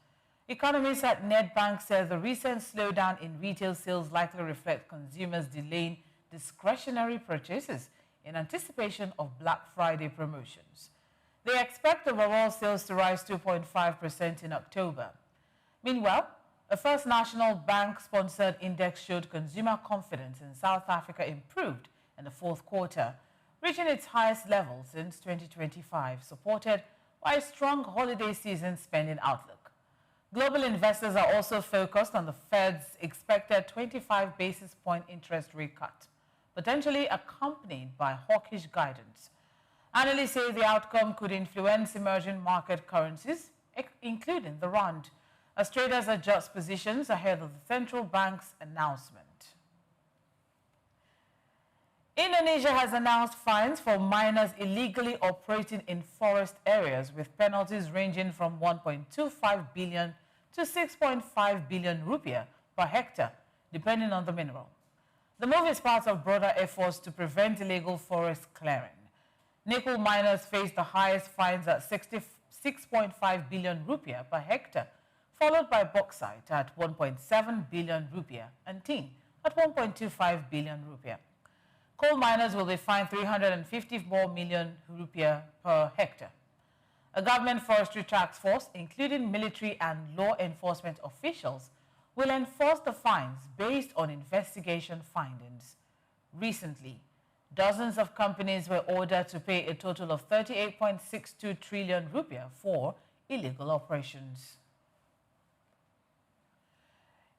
Economists at Nedbank said the recent slowdown in retail sales likely reflect consumers delaying discretionary purchases in anticipation of Black Friday promotions. They expect overall sales to rise 2.5% in October. Meanwhile, a First National Bank-sponsored index showed consumer confidence in South Africa improved in the fourth quarter, reaching its highest level since 2025, supported by a strong holiday season spending outlook. Global investors are also focused on the Fed's expected 25 basis point interest rate cut, potentially accompanied by hawkish guidance. Analysts say the outcome could influence emerging market currencies, including the rand. as traders adjust positions ahead of the central bank's announcement. Indonesia has announced fines for miners illegally operating in forest areas, with penalties ranging from 1.25 billion to 6.5 billion rupiah per hectare, depending on the mineral. The move is part of broader efforts to prevent illegal forest clearing. Nickel miners face the highest fines at 6.5 billion rupiah per hectare, followed by bauxite at 1.7 billion rupiah and tin at 1.25 billion rupiah. Coal miners will be fined 350 million rupiah per hectare. A government forestry task force, including military and law enforcement officials, will enforce the fines based on investigation findings. Recently, dozens of companies were ordered to pay a total of 38.62 trillion rupiah for illegal operations.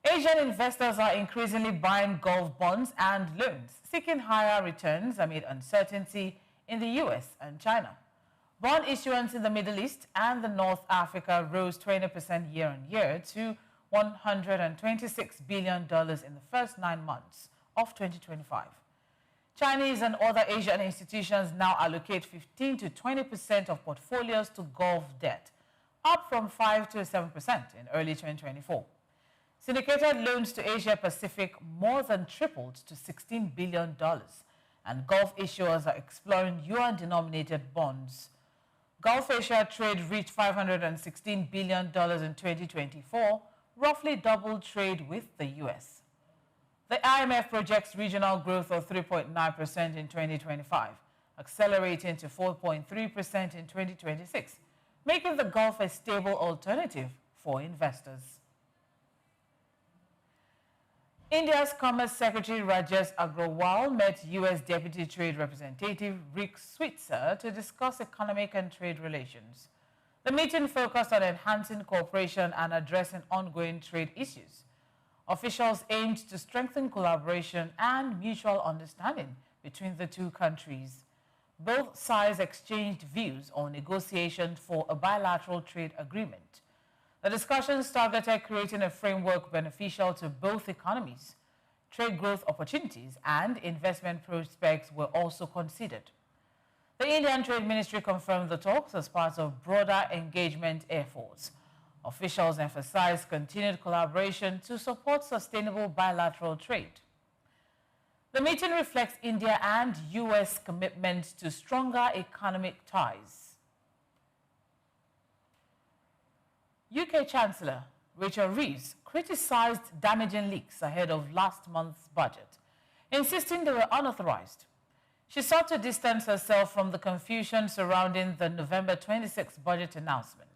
Asian investors are increasingly buying Gulf bonds and loans, seeking higher returns amid uncertainty in the US and China. Bond issuance in the Middle East and the North Africa rose 20% year-on-year to $126 billion in the first 9 months of 2025. Chinese and other Asian institutions now allocate 15 to 20% of portfolios to Gulf debt, up from 5 to 7% in early 2024. Syndicated loans to Asia Pacific more than tripled to $16 billion, and Gulf issuers are exploring yuan-denominated bonds. Gulf Asia trade reached $516 billion in 2024, roughly double trade with the US. The IMF projects regional growth of 3.9% in 2025, accelerating to 4.3% in 2026, making the Gulf a stable alternative for investors. India's Commerce Secretary Rajesh Agrawal met U.S. Deputy Trade Representative Rick Switzer to discuss economic and trade relations. The meeting focused on enhancing cooperation and addressing ongoing trade issues. Officials aimed to strengthen collaboration and mutual understanding between the two countries. Both sides exchanged views on negotiations for a bilateral trade agreement. The discussions targeted creating a framework beneficial to both economies. Trade growth opportunities and investment prospects were also considered. The Indian Trade Ministry confirmed the talks as part of broader engagement efforts. Officials emphasized continued collaboration to support sustainable bilateral trade. The meeting reflects India and U.S. commitment to stronger economic ties. UK Chancellor Rachel Reeves criticized damaging leaks ahead of last month's budget, insisting they were unauthorized. She sought to distance herself from the confusion surrounding the November 26 budget announcement.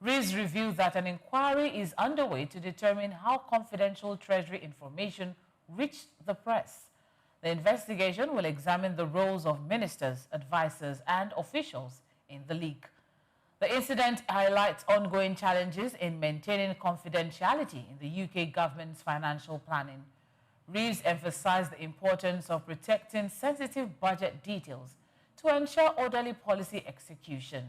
Reeves revealed that an inquiry is underway to determine how confidential Treasury information reached the press. The investigation will examine the roles of ministers, advisors, and officials in the leak. The incident highlights ongoing challenges in maintaining confidentiality in the UK government's financial planning. Reeves emphasized the importance of protecting sensitive budget details to ensure orderly policy execution.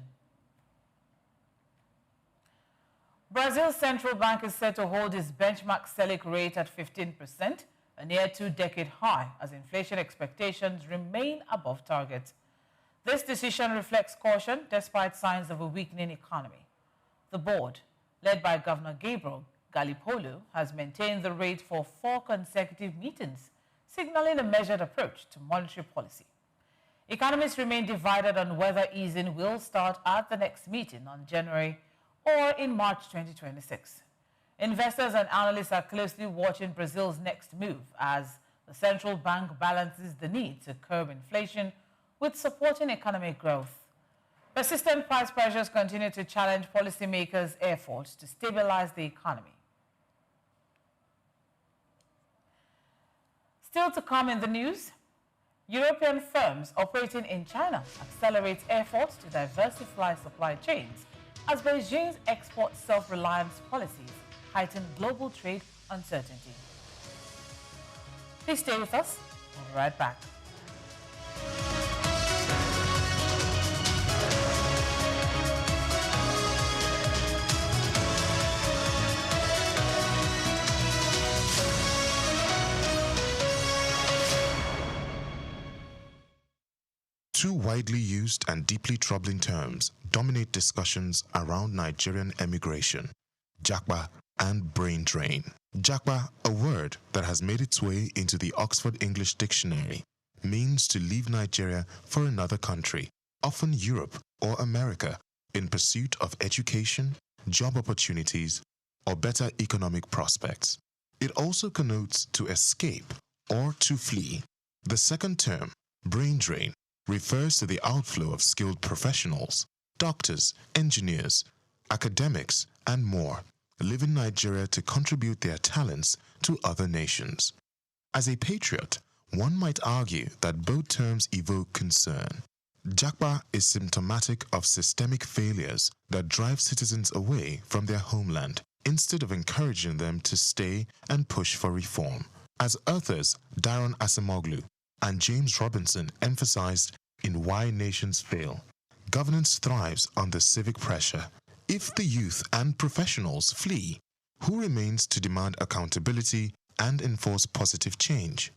Brazil's central bank is set to hold its benchmark SELIC rate at 15%, a near two-decade high, as inflation expectations remain above target. This decision reflects caution despite signs of a weakening economy. The board, led by Governor Gabriel Gallipoolo, has maintained the rate for 4 consecutive meetings, signaling a measured approach to monetary policy. Economists remain divided on whether easing will start at the next meeting on January or in March 2026. Investors and analysts are closely watching Brazil's next move as the central bank balances the need to curb inflation with supporting economic growth. Persistent price pressures continue to challenge policymakers' efforts to stabilize the economy. Still to come in the news, European firms operating in China accelerate efforts to diversify supply chains as Beijing's export self-reliance policies heighten global trade uncertainty. Please stay with us. We'll be right back. Two widely used and deeply troubling terms dominate discussions around Nigerian emigration: japa and brain drain. Japa, a word that has made its way into the Oxford English Dictionary, means to leave Nigeria for another country, often Europe or America, in pursuit of education, job opportunities, or better economic prospects. It also connotes to escape or to flee. The second term, brain drain, refers to the outflow of skilled professionals, doctors, engineers, academics, and more, leaving Nigeria to contribute their talents to other nations. As a patriot, one might argue that both terms evoke concern. Japa is symptomatic of systemic failures that drive citizens away from their homeland instead of encouraging them to stay and push for reform. As authors Daron Acemoglu and James Robinson emphasized in Why Nations Fail, governance thrives under civic pressure. If the youth and professionals flee, who remains to demand accountability and enforce positive change?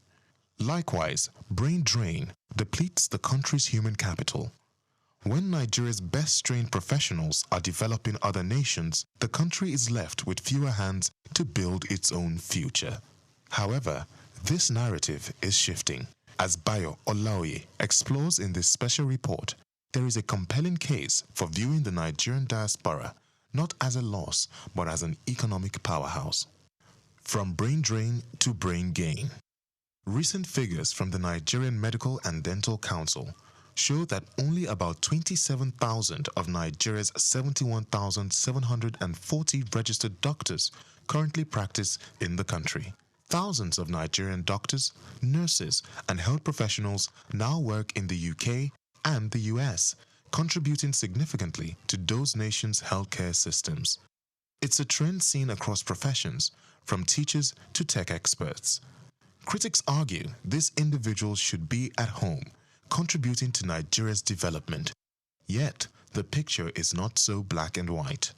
Likewise, brain drain depletes the country's human capital. When Nigeria's best-trained professionals are developing other nations, the country is left with fewer hands to build its own future. However, this narrative is shifting. As Bayo Olaoye explores in this special report, there is a compelling case for viewing the Nigerian diaspora not as a loss, but as an economic powerhouse. From brain drain to brain gain. Recent figures from the Nigerian Medical and Dental Council show that only about 27,000 of Nigeria's 71,740 registered doctors currently practice in the country. Thousands of Nigerian doctors, nurses, and health professionals now work in the UK and the US, contributing significantly to those nations' healthcare systems. It's a trend seen across professions, from teachers to tech experts. Critics argue these individuals should be at home, contributing to Nigeria's development. Yet, the picture is not so black and white.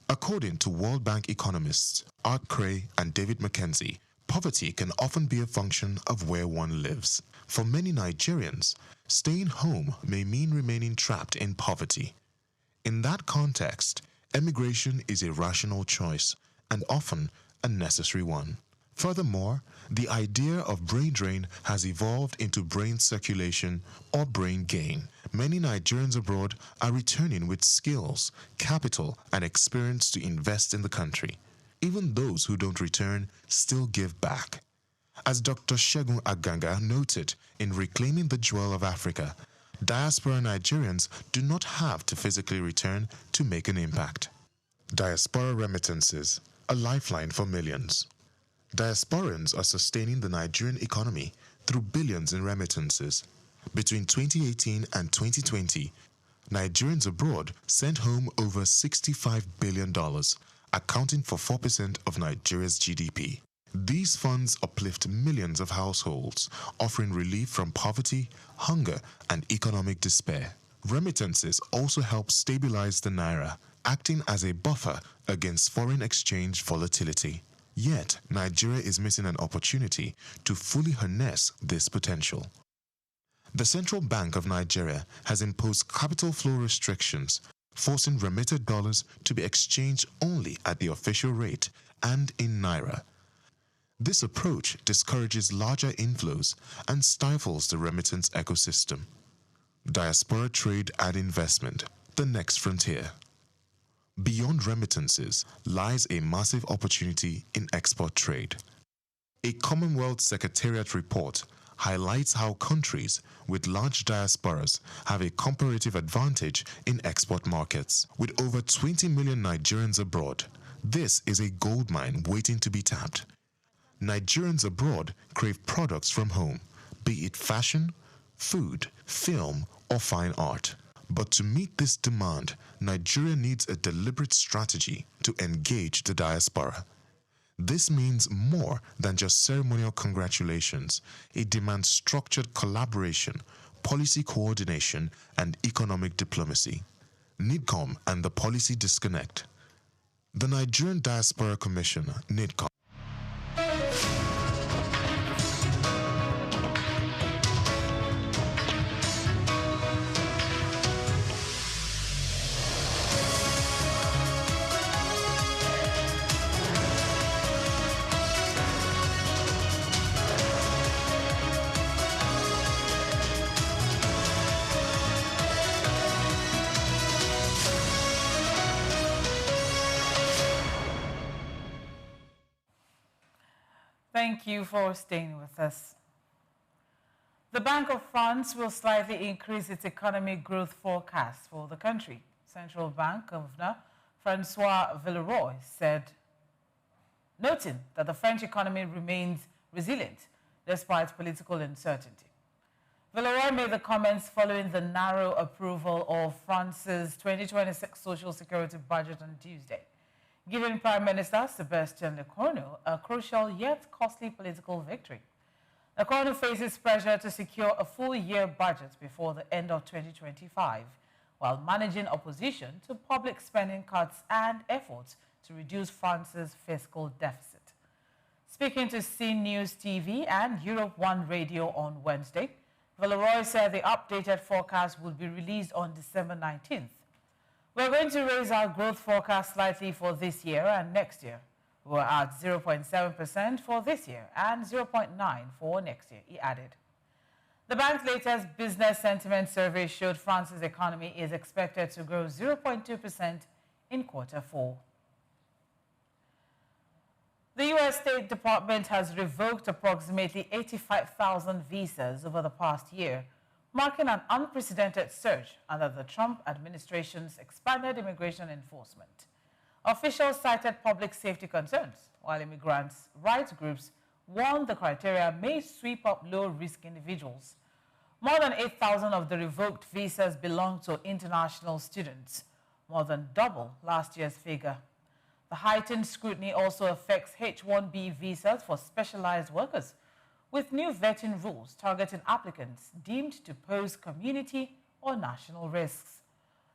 According to World Bank economists Art Cray and David McKenzie, poverty can often be a function of where one lives. For many Nigerians, staying home may mean remaining trapped in poverty. In that context, emigration is a rational choice and often a necessary one. Furthermore, the idea of brain drain has evolved into brain circulation or brain gain. Many Nigerians abroad are returning with skills, capital, and experience to invest in the country. Even those who don't return still give back. As Dr. Segun Aganga noted in Reclaiming the Jewel of Africa, diaspora Nigerians do not have to physically return to make an impact. Diaspora remittances, a lifeline for millions. Diasporans are sustaining the Nigerian economy through billions in remittances. Between 2018 and 2020, Nigerians abroad sent home over $65 billion, accounting for 4% of Nigeria's GDP. These funds uplift millions of households, offering relief from poverty, hunger, and economic despair. Remittances also help stabilize the naira, acting as a buffer against foreign exchange volatility. Yet, Nigeria is missing an opportunity to fully harness this potential. The Central Bank of Nigeria has imposed capital flow restrictions, forcing remitted dollars to be exchanged only at the official rate and in naira. This approach discourages larger inflows and stifles the remittance ecosystem. Diaspora trade and investment, the next frontier. Beyond remittances lies a massive opportunity in export trade. A Commonwealth Secretariat report highlights how countries with large diasporas have a comparative advantage in export markets. With over 20 million Nigerians abroad, this is a goldmine waiting to be tapped. Nigerians abroad crave products from home, be it fashion, food, film, or fine art. But to meet this demand, Nigeria needs a deliberate strategy to engage the diaspora. This means more than just ceremonial congratulations. It demands structured collaboration, policy coordination, and economic diplomacy. NIDCOM and the policy disconnect. The Nigerian Diaspora Commission, NIDCOM, Thank you for staying with us. The Bank of France will slightly increase its economic growth forecast for the country. Central Bank Governor Francois Villeroy said, noting that the French economy remains resilient despite political uncertainty. Villeroy made the comments following the narrow approval of France's 2026 Social Security budget on Tuesday, giving Prime Minister Sébastien Lecornu a crucial yet costly political victory. Lecornu faces pressure to secure a full-year budget before the end of 2025, while managing opposition to public spending cuts and efforts to reduce France's fiscal deficit. Speaking to SOUQ News TV and Europe 1 Radio on Wednesday, Villeroy said the updated forecast will be released on December 19th. We're going to raise our growth forecast slightly for this year and next year. We're at 0.7% for this year and 0.9% for next year, he added. The bank's latest business sentiment survey showed France's economy is expected to grow 0.2% in Q4. The U.S. State Department has revoked approximately 85,000 visas over the past year, marking an unprecedented surge under the Trump administration's expanded immigration enforcement. Officials cited public safety concerns, while immigrants' rights groups warned the criteria may sweep up low-risk individuals. More than 8,000 of the revoked visas belong to international students, more than double last year's figure. The heightened scrutiny also affects H-1B visas for specialized workers, with new vetting rules targeting applicants deemed to pose community or national risks.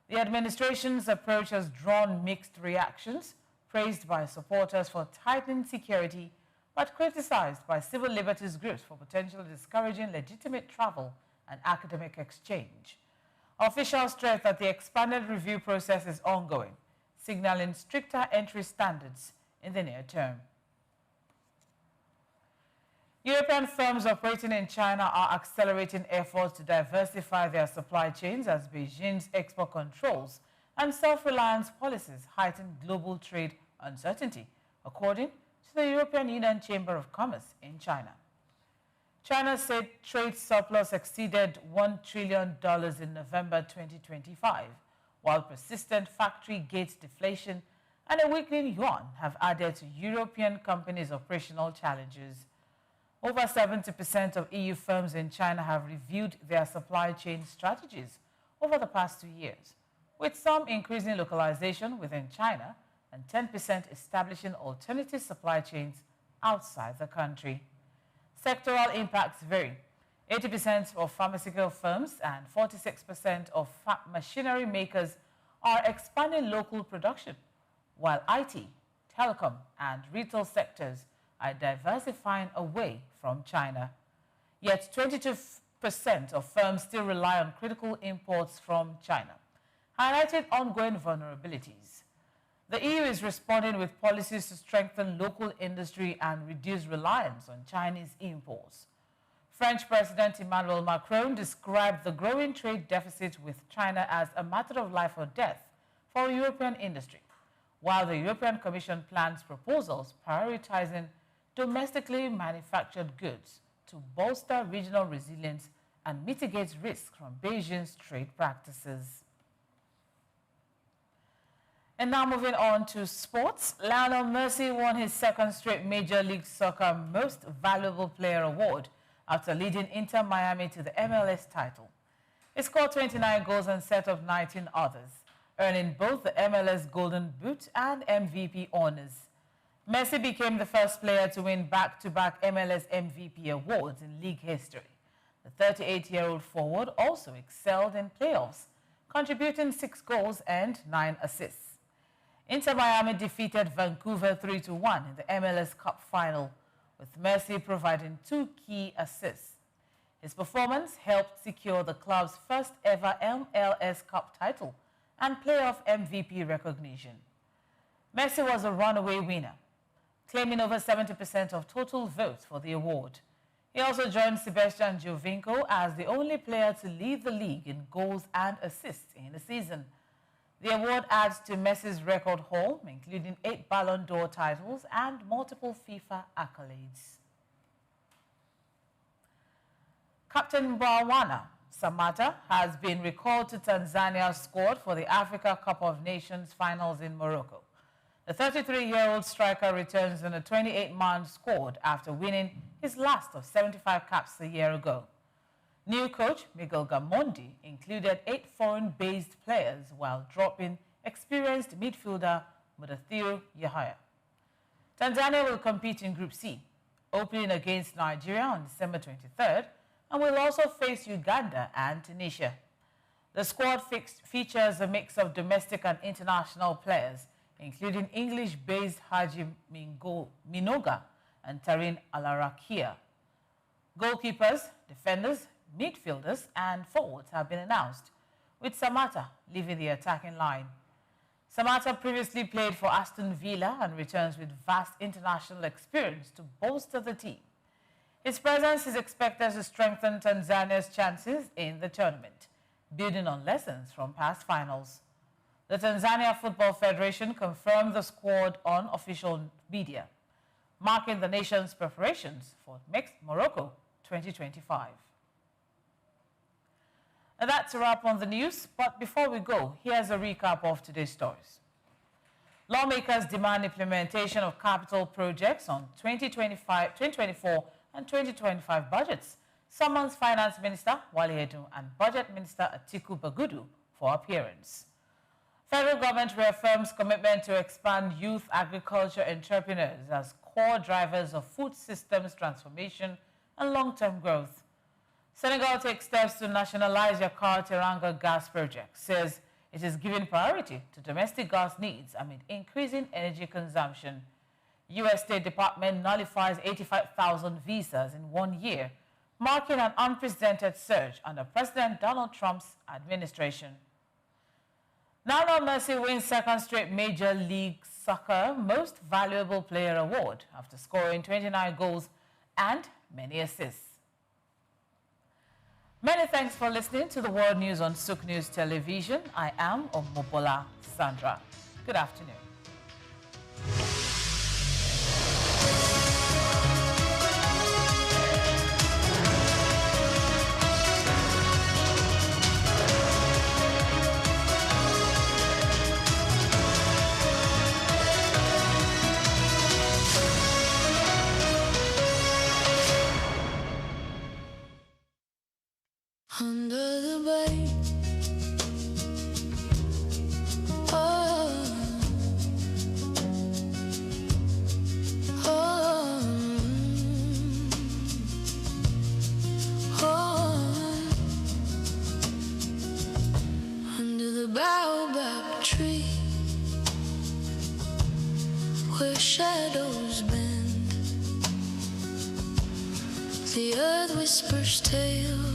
The administration's approach has drawn mixed reactions, praised by supporters for tightening security, but criticized by civil liberties groups for potentially discouraging legitimate travel and academic exchange. Officials stress that the expanded review process is ongoing, signaling stricter entry standards in the near term. European firms operating in China are accelerating efforts to diversify their supply chains as Beijing's export controls and self-reliance policies heighten global trade uncertainty, according to the European Union Chamber of Commerce in China. China said trade surplus exceeded $1 trillion in November 2025, while persistent factory gate deflation and a weakening yuan have added to European companies' operational challenges. Over 70% of EU firms in China have reviewed their supply chain strategies over the past 2 years, with some increasing localization within China and 10% establishing alternative supply chains outside the country. Sectoral impacts vary. 80% of pharmaceutical firms and 46% of machinery makers are expanding local production, while IT, telecom, and retail sectors are diversifying away from China. Yet 22% of firms still rely on critical imports from China, highlighting ongoing vulnerabilities. The EU is responding with policies to strengthen local industry and reduce reliance on Chinese imports. French President Emmanuel Macron described the growing trade deficit with China as a matter of life or death for European industry, while the European Commission plans proposals prioritizing domestically manufactured goods to bolster regional resilience and mitigate risks from Beijing's trade practices. And now moving on to sports, Lionel Messi won his second straight Major League Soccer Most Valuable Player award after leading Inter Miami to the MLS title. He scored 29 goals and set up 19 others, earning both the MLS Golden Boot and MVP honors. Messi became the first player to win back-to-back MLS MVP awards in league history. The 38-year-old forward also excelled in playoffs, contributing 6 goals and 9 assists. Inter Miami defeated Vancouver 3-1 in the MLS Cup final, with Messi providing 2 key assists. His performance helped secure the club's first ever MLS Cup title and playoff MVP recognition. Messi was a runaway winner, claiming over 70% of total votes for the award. He also joined Sebastian Giovinco as the only player to lead the league in goals and assists in the season. The award adds to Messi's record haul, including 8 Ballon d'Or titles and multiple FIFA accolades. Captain Bawana Samata has been recalled to Tanzania's squad for the Africa Cup of Nations finals in Morocco. The 33-year-old striker returns in a 28-man squad after winning his last of 75 caps a year ago. New coach Miguel Gamondi included 8 foreign-based players while dropping experienced midfielder Mudathir Yahaya. Tanzania will compete in Group C, opening against Nigeria on December 23rd, and will also face Uganda and Tunisia. The squad features a mix of domestic and international players, including English-based Haji Minoga and Tarin Alarakia. Goalkeepers, defenders, midfielders and forwards have been announced, with Samata leaving the attacking line. Samata previously played for Aston Villa and returns with vast international experience to bolster the team. His presence is expected to strengthen Tanzania's chances in the tournament, building on lessons from past finals. The Tanzania Football Federation confirmed the squad on official media, marking the nation's preparations for next Morocco 2025. And that's a wrap on the news, but before we go, here's a recap of today's stories. Lawmakers demand implementation of capital projects on 2024 and 2025 budgets, summons Finance Minister Wale Edun and Budget Minister Atiku Bagudu for appearance. Federal government reaffirms commitment to expand youth agriculture entrepreneurs as core drivers of food systems transformation and long-term growth. Senegal takes steps to nationalize Yakar-Teranga gas project, says it is giving priority to domestic gas needs amid increasing energy consumption. U.S. State Department nullifies 85,000 visas in 1 year, marking an unprecedented surge under President Donald Trump's administration. Lionel Messi wins second straight Major League Soccer Most Valuable Player award after scoring 29 goals and many assists. Many thanks for listening to the World News on SOUQ News Television. I am Omobola Sandra. Good afternoon. Under the bay, oh, oh, oh, under the baobab tree, where shadows bend, the earth whispers tales.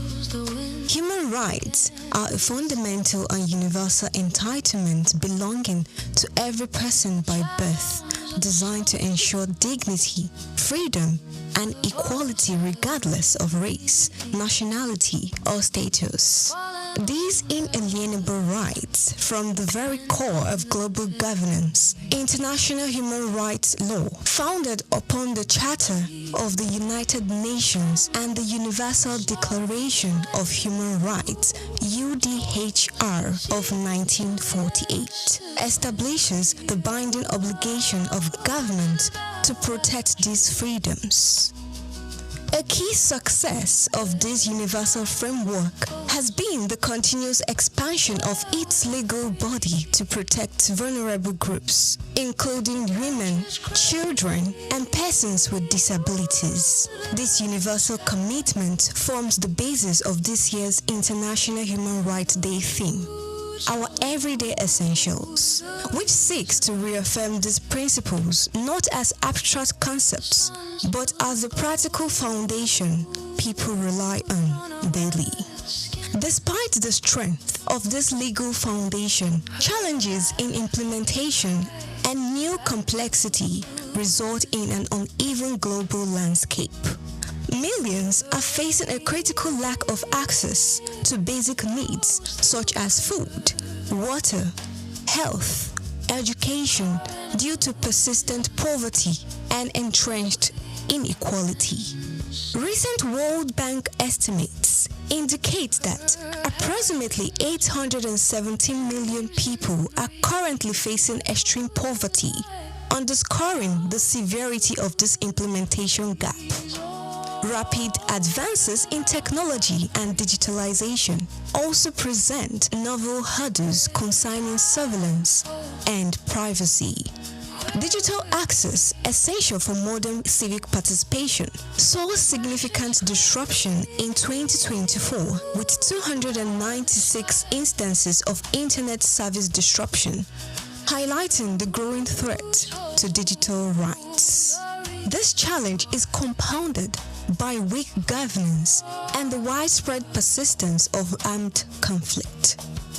Human rights are a fundamental and universal entitlement belonging to every person by birth, designed to ensure dignity, freedom, and equality regardless of race, nationality, or status. These inalienable rights form the very core of global governance. International human rights law, founded upon the Charter of the United Nations and the Universal Declaration of Human Rights, UDHR of 1948, establishes the binding obligation of governments to protect these freedoms. A key success of this universal framework has been the continuous expansion of its legal body to protect vulnerable groups, including women, children, and persons with disabilities. This universal commitment forms the basis of this year's International Human Rights Day theme, Our Everyday Essentials, which seeks to reaffirm these principles not as abstract concepts, but as the practical foundation people rely on daily. Despite the strength of this legal foundation, challenges in implementation and new complexity result in an uneven global landscape. Millions are facing a critical lack of access to basic needs such as food, water, health, education due to persistent poverty and entrenched inequality. Recent World Bank estimates figures indicate that approximately 817 million people are currently facing extreme poverty, underscoring the severity of this implementation gap. Rapid advances in technology and digitalization also present novel hurdles concerning surveillance and privacy. Digital access, essential for modern civic participation, saw significant disruption in 2024 with 296 instances of internet service disruption, highlighting the growing threat to digital rights. This challenge is compounded by weak governance and the widespread persistence of armed conflict.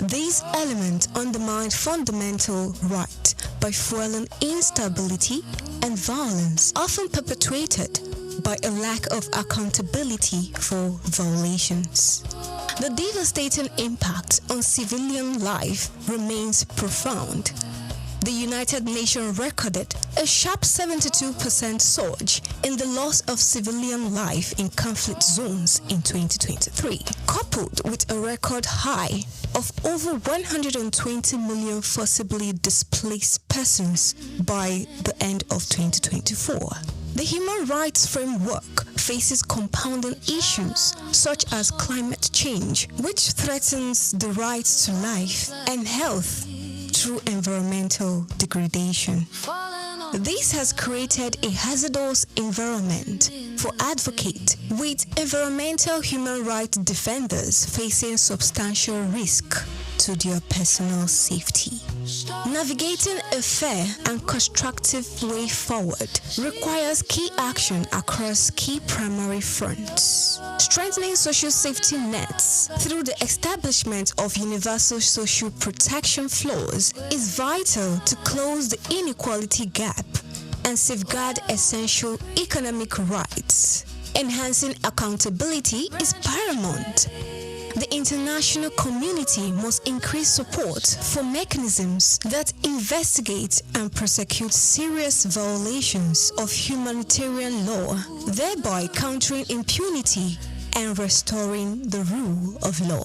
These elements undermine fundamental rights by fueling instability and violence, often perpetuated by a lack of accountability for violations. The devastating impact on civilian life remains profound. The United Nations recorded a sharp 72% surge in the loss of civilian life in conflict zones in 2023, coupled with a record high of over 120 million forcibly displaced persons by the end of 2024. The human rights framework faces compounding issues such as climate change, which threatens the rights to life and health through environmental degradation. This has created a hazardous environment for advocates, with environmental human rights defenders facing substantial risk to their personal safety. Navigating a fair and constructive way forward requires key action across key primary fronts. Strengthening social safety nets through the establishment of universal social protection floors is vital to close the inequality gap and safeguard essential economic rights. Enhancing accountability is paramount. The international community must increase support for mechanisms that investigate and prosecute serious violations of humanitarian law, thereby countering impunity and restoring the rule of law.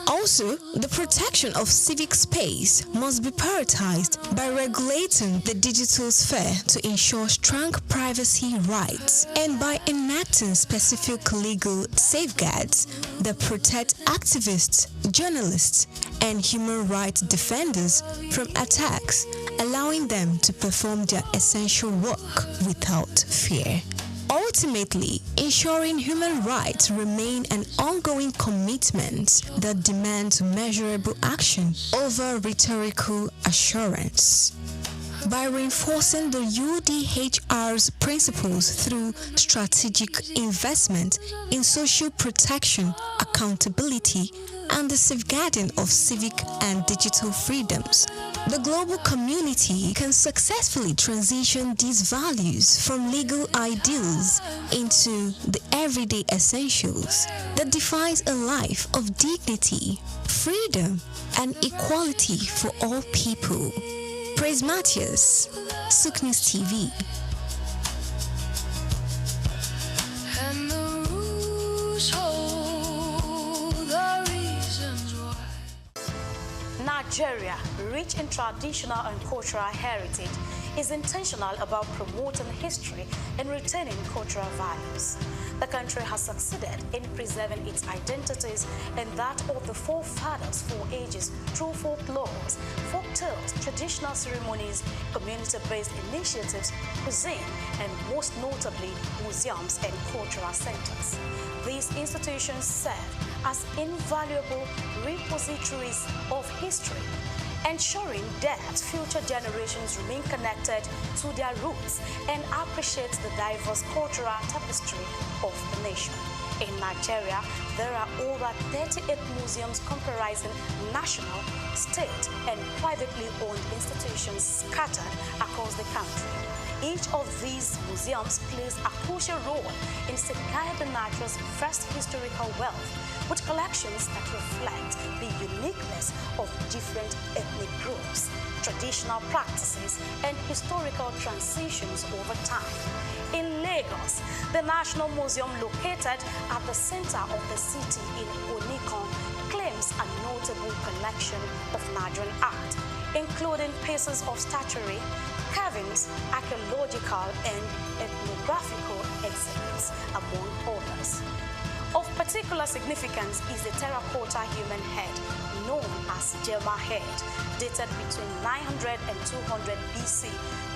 Also, the protection of civic space must be prioritized by regulating the digital sphere to ensure strong privacy rights and by enacting specific legal safeguards that protect activists, journalists, and human rights defenders from attacks, allowing them to perform their essential work without fear. Ultimately, ensuring human rights remain an ongoing commitment that demands measurable action over rhetorical assurance. By reinforcing the UDHR's principles through strategic investment in social protection, accountability, and the safeguarding of civic and digital freedoms, the global community can successfully transition these values from legal ideals into the everyday essentials that defines a life of dignity, freedom, and equality for all people. Praise Matthias, SOUQ News TV. And the rules hold the reasons why. Nigeria, rich in traditional and cultural heritage, is intentional about promoting history and retaining cultural values. The country has succeeded in preserving its identities and that of the forefathers for ages through folklores, folk tales, traditional ceremonies, community-based initiatives, cuisine, and most notably, museums and cultural centers. These institutions serve as invaluable repositories of history, ensuring that future generations remain connected to their roots and appreciate the diverse cultural tapestry of the nation. In Nigeria, there are over 38 museums comprising national, state, and privately owned institutions scattered across the country. each of these museums plays a crucial role in safeguarding Nigeria's vast historical wealth, with collections that reflect the uniqueness of different ethnic groups, traditional practices, and historical transitions over time. In Lagos, the National Museum, located at the center of the city in Onikon, claims a notable collection of Nigerian art, including pieces of statuary, carvings, archaeological and ethnographical exhibits, among others. Of particular significance is the terracotta human head, known as Jema head, dated between 900 and 200 BC,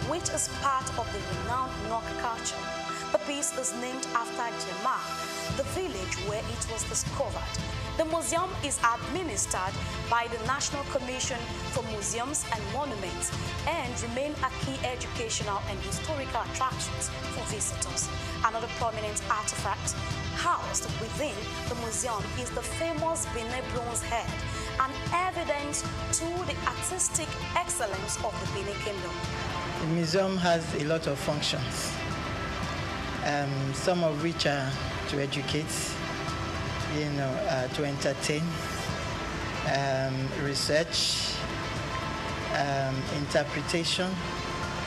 which is part of the renowned Nok culture. The piece is named after Jema, the village where it was discovered. The museum is administered by the National Commission for Museums and Monuments and remain a key educational and historical attractions for visitors. Another prominent artifact housed within the museum is the famous Benin bronze head, an evidence to the artistic excellence of the Benin Kingdom. The museum has a lot of functions, some of which are to educate, to entertain, research, interpretation,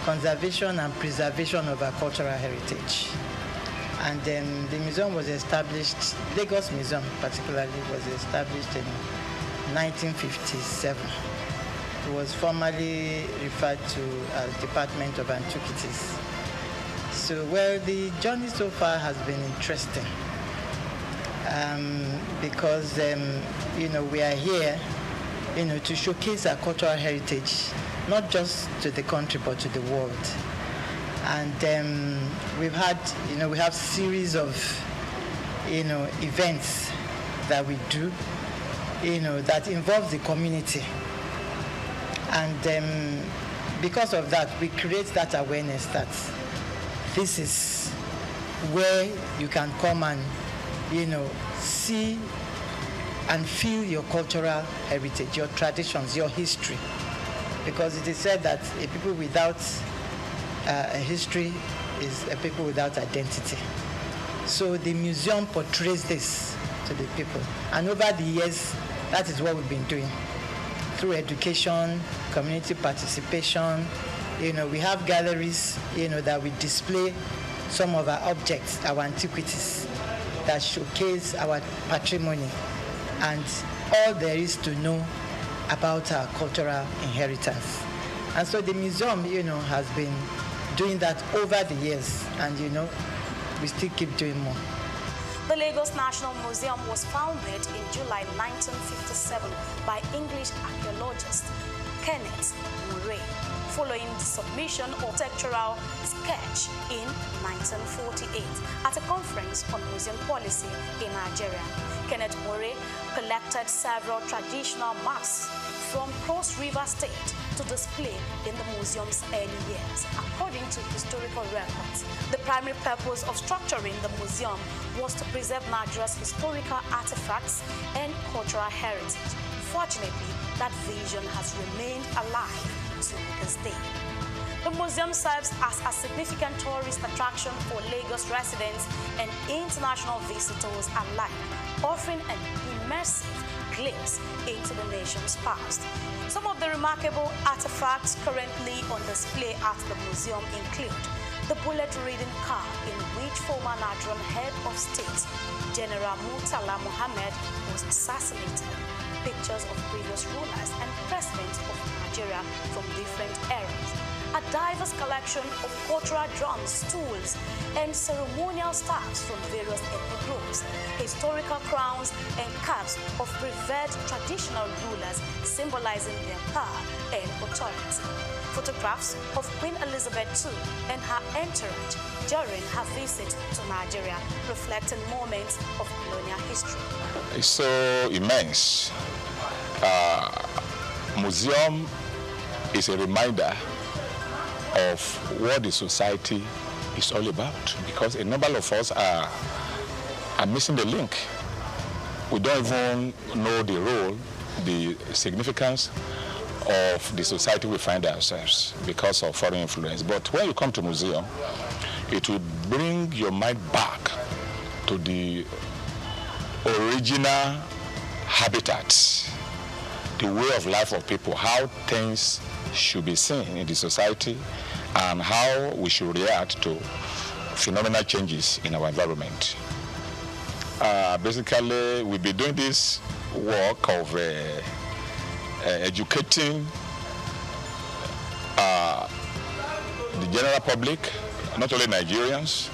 conservation and preservation of our cultural heritage. And then the museum was established, Lagos Museum particularly, was established in 1957. It was formerly referred to as Department of Antiquities. So, well, the journey so far has been interesting because, we are here, to showcase our cultural heritage, not just to the country, but to the world. And we've had, we have series of, events that we do, that involve the community. And because of that, we create that awareness that this is where you can come and, see and feel your cultural heritage, your traditions, your history. Because it is said that a people without a history is a people without identity. So the museum portrays this to the people. And over the years, that is what we've been doing. Through education, community participation, we have galleries, that we display some of our objects, our antiquities, that showcase our patrimony and all there is to know about our cultural inheritance. And so the museum, has been doing that over the years, and, we still keep doing more. The Lagos National Museum was founded in July 1957 by English archaeologist Kenneth Murray, following the submission of architectural sketch in 1948 at a conference on museum policy in Nigeria. Kenneth Murray collected several traditional masks from Cross River State to display in the museum's early years, according to historical records. The primary purpose of structuring the museum was to preserve Nigeria's historical artifacts and cultural heritage. Fortunately, that vision has remained alive to this day. The museum serves as a significant tourist attraction for Lagos residents and international visitors alike, offering an immersive glimpse into the nation's past. Some of the remarkable artifacts currently on display at the museum include the bullet-ridden car in which former Nigerian head of state, General Murtala Muhammad, was assassinated, pictures of previous rulers and presidents of Nigeria from different eras, a diverse collection of cultural drums, tools, and ceremonial staffs from various ethnic groups, historical crowns and caps of revered traditional rulers symbolizing their power and authority, photographs of Queen Elizabeth II and her entourage during her visit to Nigeria, reflecting moments of colonial history. It's so immense. Museum is a reminder of what the society is all about, because a number of us are missing the link. We don't even know the role, the significance of the society we find ourselves because of foreign influence. But when you come to museum, it will bring your mind back to the original habitat, the way of life of people, how things should be seen in the society, and how we should react to phenomenal changes in our environment. Basically, we'll be doing this work of educating the general public, not only Nigerians,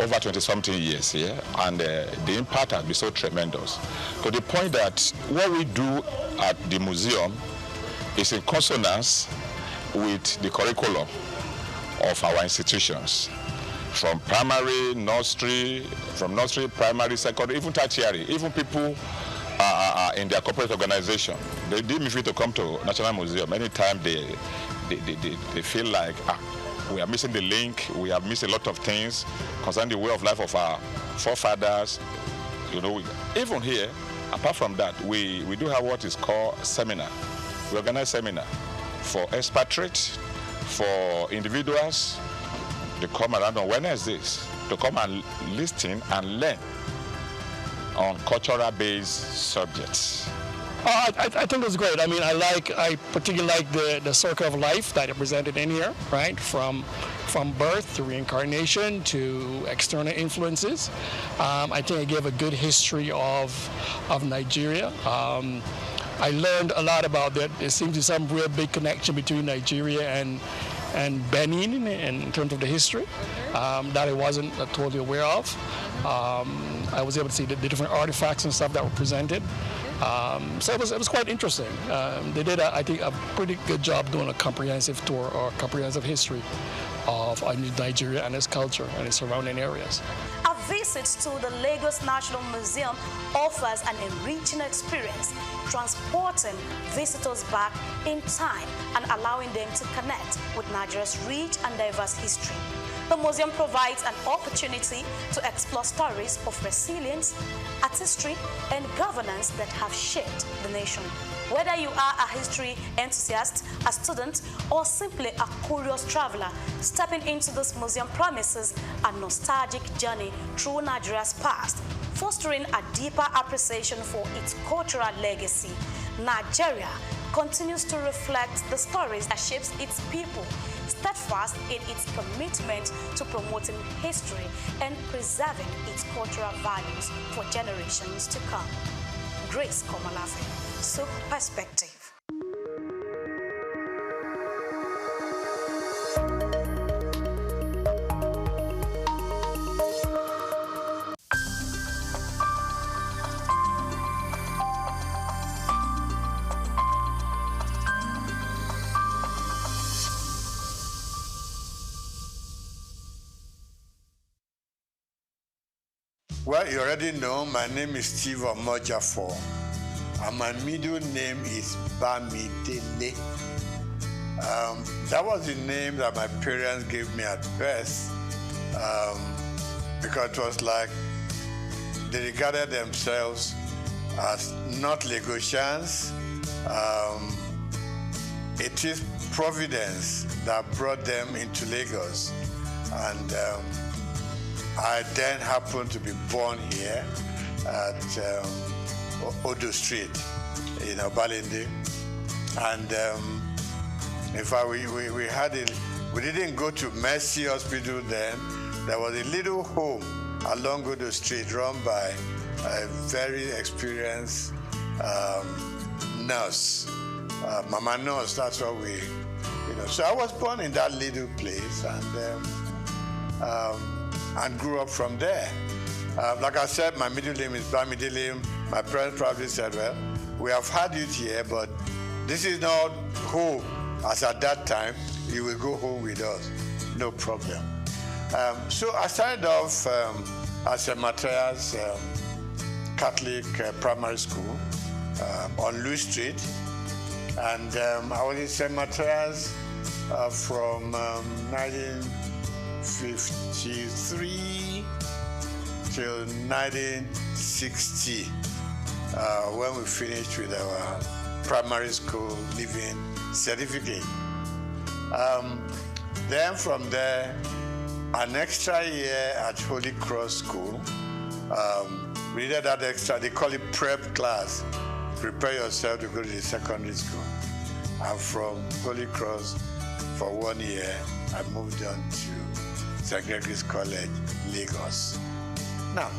over 20-something years here, and the impact has been so tremendous. To the point that what we do at the museum is in consonance with the curriculum of our institutions, from primary, nursery, primary, secondary, even tertiary, even people in their corporate organization. They deem me free to come to National Museum anytime they feel like we are missing the link, we have missed a lot of things concerning the way of life of our forefathers. You know, even here, apart from that, we do have what is called seminar. We organize seminar for expatriates, for individuals. They come around on Wednesdays to come and listen and learn on cultural-based subjects. I think it's great. I mean, I particularly like the circle of life that it presented in here, right? From birth to reincarnation to external influences. I think it gave a good history of Nigeria. I learned a lot about that. There seems to be some real big connection between Nigeria and Benin in terms of the history that I wasn't totally aware of. I was able to see the different artifacts and stuff that were presented. So it was quite interesting. They did, I think, a pretty good job doing a comprehensive tour or comprehensive history of Nigeria and its culture and its surrounding areas. A visit to the Lagos National Museum offers an enriching experience, transporting visitors back in time and allowing them to connect with Nigeria's rich and diverse history. The museum provides an opportunity to explore stories of resilience, artistry, and governance that have shaped the nation. Whether you are a history enthusiast, a student, or simply a curious traveler, stepping into this museum promises a nostalgic journey through Nigeria's past, fostering a deeper appreciation for its cultural legacy. Nigeria continues to reflect the stories that shapes its people, steadfast in its commitment to promoting history and preserving its cultural values for generations to come. Grace Komalafe, SOUQ Perspective. Well, you already know my name is Steve Omojafo, and my middle name is Bamidele. That was the name that my parents gave me at birth, because it was like they regarded themselves as not Lagosians. It is Providence that brought them into Lagos, and I then happened to be born here at Odo Street in Obalende. And in fact, we didn't go to Mercy Hospital then. There was a little home along Odo Street run by a very experienced nurse, Mama Nurse, that's what we, So I was born in that little place and grew up from there. Like I said, my middle name is Bamidele. My parents probably said, well, we have had you here, but this is not home. As at that time, you will go home with us. No problem. So I started off at St. Matthias Catholic Primary School on Louis Street. And I was in St. Matthias from 1953 till 1960, when we finished with our primary school, leaving certificate. Then from there, an extra year at Holy Cross School. We did that extra, they call it prep class. Prepare yourself to go to the secondary school. And from Holy Cross, for 1 year, I moved on to St. Gregory's College, Lagos. Now,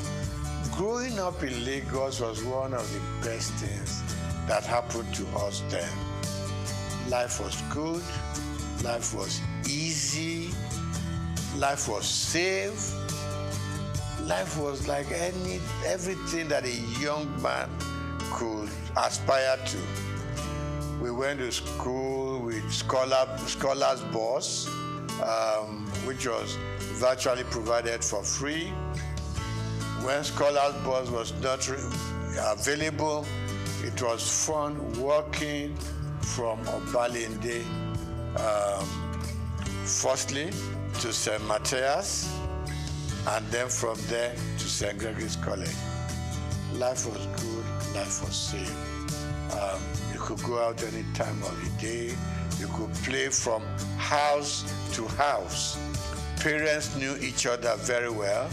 growing up in Lagos was one of the best things that happened to us then. Life was good, life was easy, life was safe, life was like everything that a young man could aspire to. We went to school with Scholars Bus, which was virtually provided for free. When Scholars Bus was not available, it was fun walking from Obalende, firstly to St. Matthias, and then from there to St. Gregory's College. Life was good, life was safe. You could go out any time of the day. You could play from house to house. Parents knew each other very well.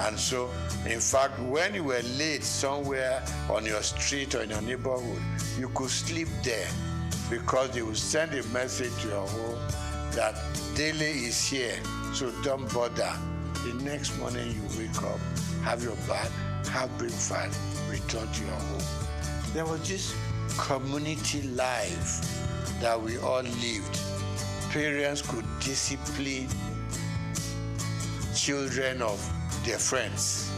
And so, in fact, when you were late somewhere on your street or in your neighborhood, you could sleep there because they would send a message to your home that Dele is here, so don't bother. The next morning you wake up, have your bath, have breakfast, return to your home. There was this community life that we all lived. Parents could discipline children of their friends,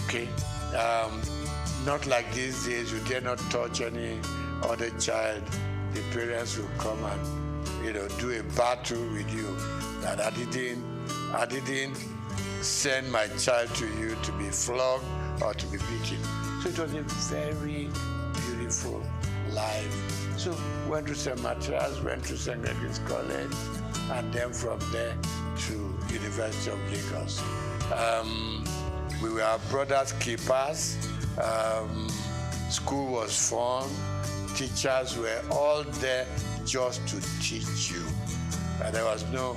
okay? Not like these days, you dare not touch any other child. The parents will come and, do a battle with you that I didn't send my child to you to be flogged or to be beaten. So it was a very beautiful life. So went to St. Matthias, went to St. Gregory's College, and then from there to University of Lagos. We were brothers keepers. School was fun. Teachers were all there just to teach you. There was no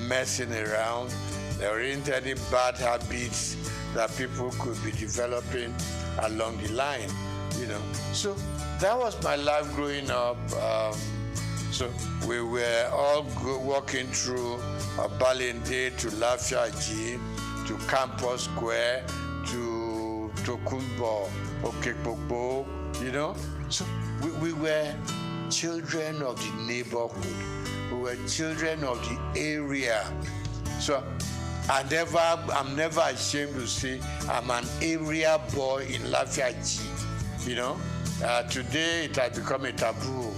messing around. There weren't any bad habits that people could be developing along the line, So that was my life growing up. So we were all walking through Balinde to Lafiaji, to Campus Square, to Tokunbo, Okekpokpo, So we were children of the neighborhood. We were children of the area. So I'm never ashamed to say I'm an area boy in Lafiaji. Today it has become a taboo,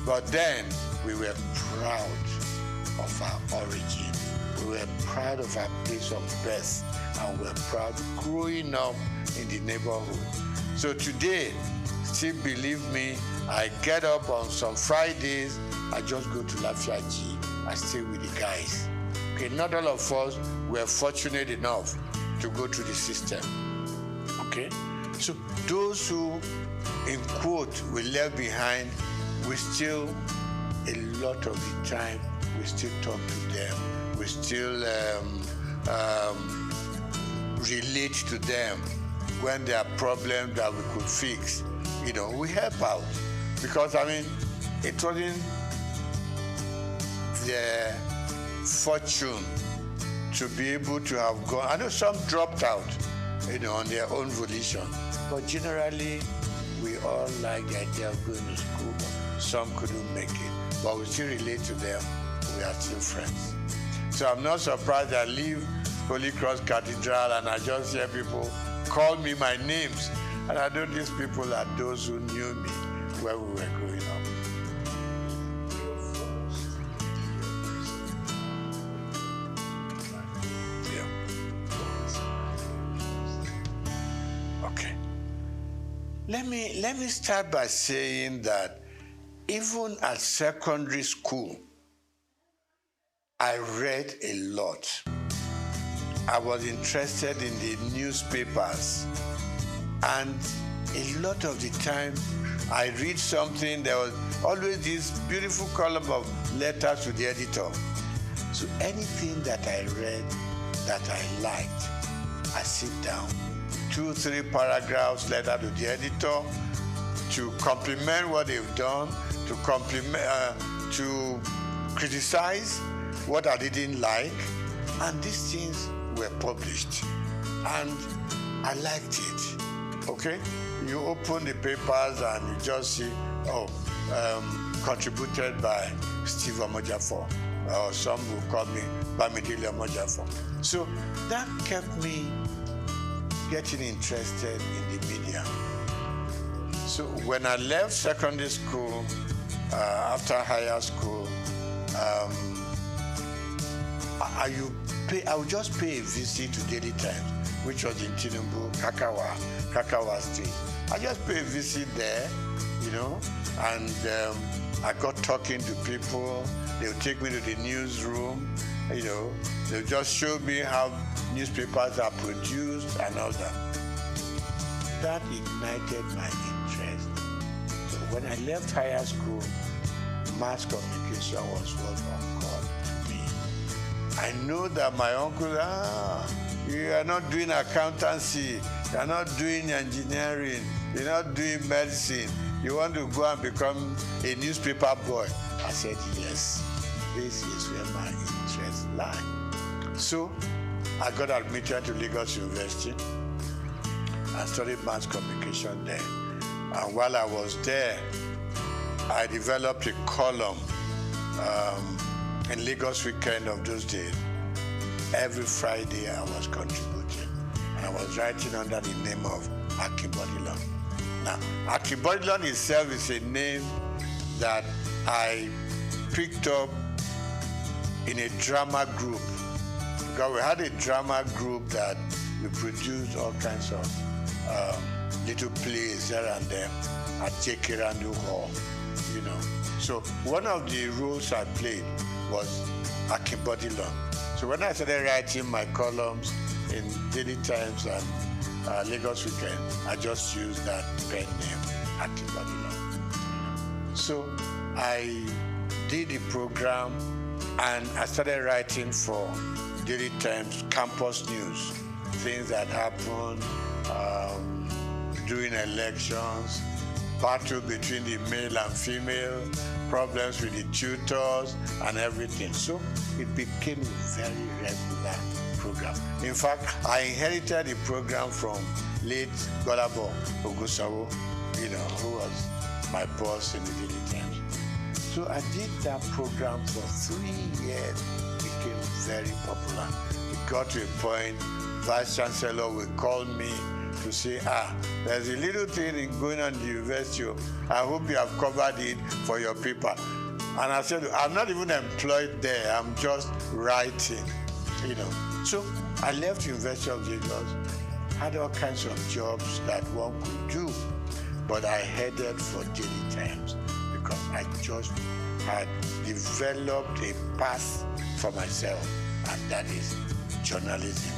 but then we were proud of our origin. We were proud of our place of birth, and we were proud growing up in the neighborhood. So today, still believe me, I get up on some Fridays, I just go to Lafiaji, I stay with the guys. Okay, not all of us were fortunate enough to go through the system. Okay? So those who, in quote, we left behind, we still, a lot of the time, we still talk to them. We still relate to them when there are problems that we could fix. We help out. Because, it wasn't their fortune to be able to have gone. I know some dropped out, on their own volition. But generally, we all like the idea of going to school. Some couldn't make it. But we still relate to them. We are still friends. So I'm not surprised I leave Holy Cross Cathedral and I just hear people call me my names. And I know these people are those who knew me when we were growing up. Okay. Let me start by saying that even at secondary school, I read a lot. I was interested in the newspapers, and a lot of the time I read something, there was always this beautiful column of letters to the editor. So anything that I read that I liked, I sit down, 2-3 paragraphs letter to the editor to compliment what they've done, to criticize what I didn't like, and these things were published, and I liked it. Okay, you open the papers and you just see, contributed by Steve Omojafo, or some will call me Bamidele Omojafo. So that kept me getting interested in the media. So when I left secondary school, after higher school, I would just pay a visit to Daily Times, which was in Tinubu, Kakawa Street. I just pay a visit there, and I got talking to people. They would take me to the newsroom, they'll just show me how newspapers are produced and all that. That ignited my interest. So when I left higher school, mass communication was what called me. I know that my uncle, you are not doing accountancy, you are not doing engineering, you're not doing medicine, you want to go and become a newspaper boy. I said, yes, this is where my interests lie. So I got admitted to Lagos University and studied mass communication there. And while I was there, I developed a column in Lagos Weekend of those days. Every Friday I was contributing, and I was writing under the name of Akinbodilon. Now, Akinbodilon itself is a name that I picked up in a drama group, because we had a drama group that we produced all kinds of little plays here and there at J.K. Randu Hall, So one of the roles I played was Akinbodilon. So when I started writing my columns in Daily Times and Lagos Weekend, I just used that pen name, Akinbodilon. So I did the program, and I started writing for Daily Times campus news, things that happened during elections, battle between the male and female, problems with the tutors and everything. So it became a very regular program. In fact, I inherited the program from late Golabo Ogusawo, who was my boss in the Daily Times. So I did that program for 3 years. It became very popular. It got to a point, Vice Chancellor would call me to say, there's a little thing going on in the university. I hope you have covered it for your paper. And I said, I'm not even employed there. I'm just writing, So I left the University of Lagos, had all kinds of jobs that one could do, but I headed for Daily Times because I just had developed a path for myself, and that is journalism.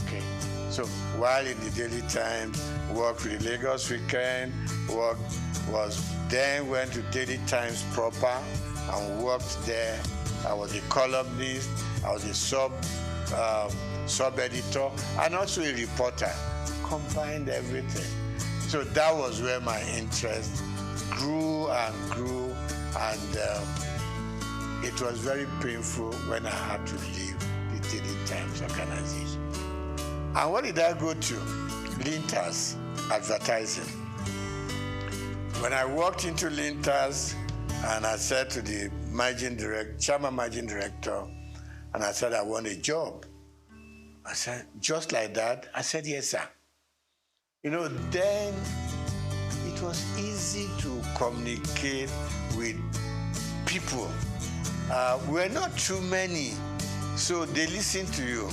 Okay. So while in the Daily Times, worked with the Lagos Weekend, went to Daily Times proper and worked there. I was a columnist, I was a sub-editor, and also a reporter. Combined everything. So that was where my interest grew, and it was very painful when I had to leave the Daily Times organization. And what did I go to? Linters advertising. When I walked into Linters, and I said to the chairman managing director, and I said, I want a job. I said, just like that? I said, yes, sir. Then it was easy to communicate with people. We're not too many, so they listen to you.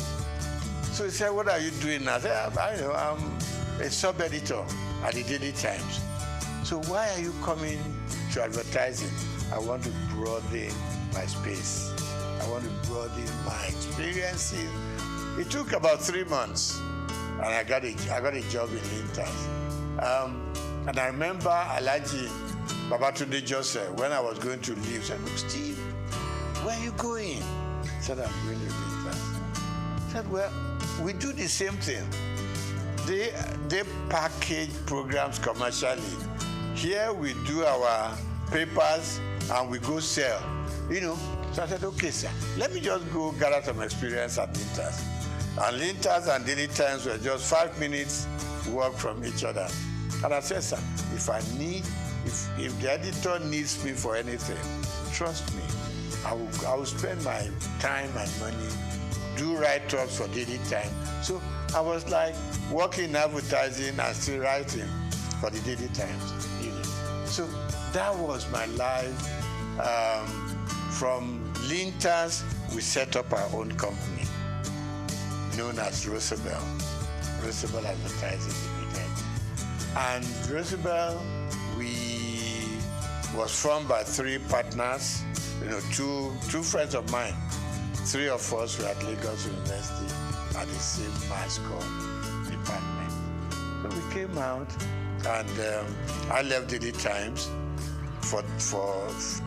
So he said, what are you doing now? I said, I'm a sub-editor at the Daily Times. So why are you coming to advertising? I want to broaden my space. I want to broaden my experiences. It took about 3 months, and I got a job in Linters. And I remember Alhaji Babatunde Joseph, when I was going to leave, said, "Look, Steve, where are you going?" I said, "I'm going to Lintas." I said, "Well, we do the same thing. They package programs commercially. Here we do our papers and we go sell, you know." So I said, "Okay, sir, let me just go gather some experience at Lintas." And Lintas and Daily Times were just 5 minutes walk from each other. And I said, "Sir, if the editor needs me for anything, trust me, I will spend my time and money, do write-ups for Daily Times." So I was like working in advertising and still writing for the Daily Times. You know. So that was my life. From Lintas, we set up our own company known as Roosevelt Advertising Limited. And Roosevelt, was formed by 3 partners, you know, two friends of mine. 3 of us were at Lagos University at the same mass comm department. So we came out, and I left Daily Times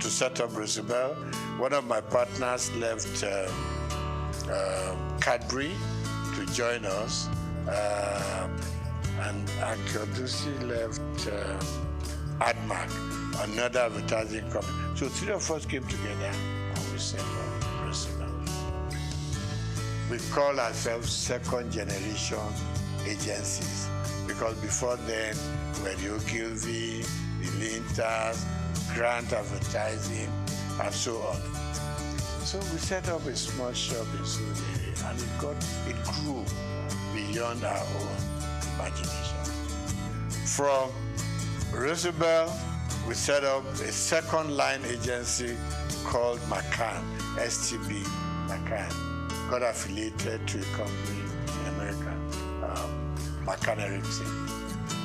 to set up Roosevelt. One of my partners left Cadbury to join us, and Akodusi left AdMark, another advertising company. So 3 of us came together and we set up Roosevelt. We call ourselves second generation agencies because before then we were the Ogilvy, the Lintas, Grant Advertising, and so on. So we set up a small shop in Surulere, and it grew beyond our own imagination. From Roosevelt, we set up a second line agency called McCann, STB McCann, got affiliated to a company in America, McCann Erickson.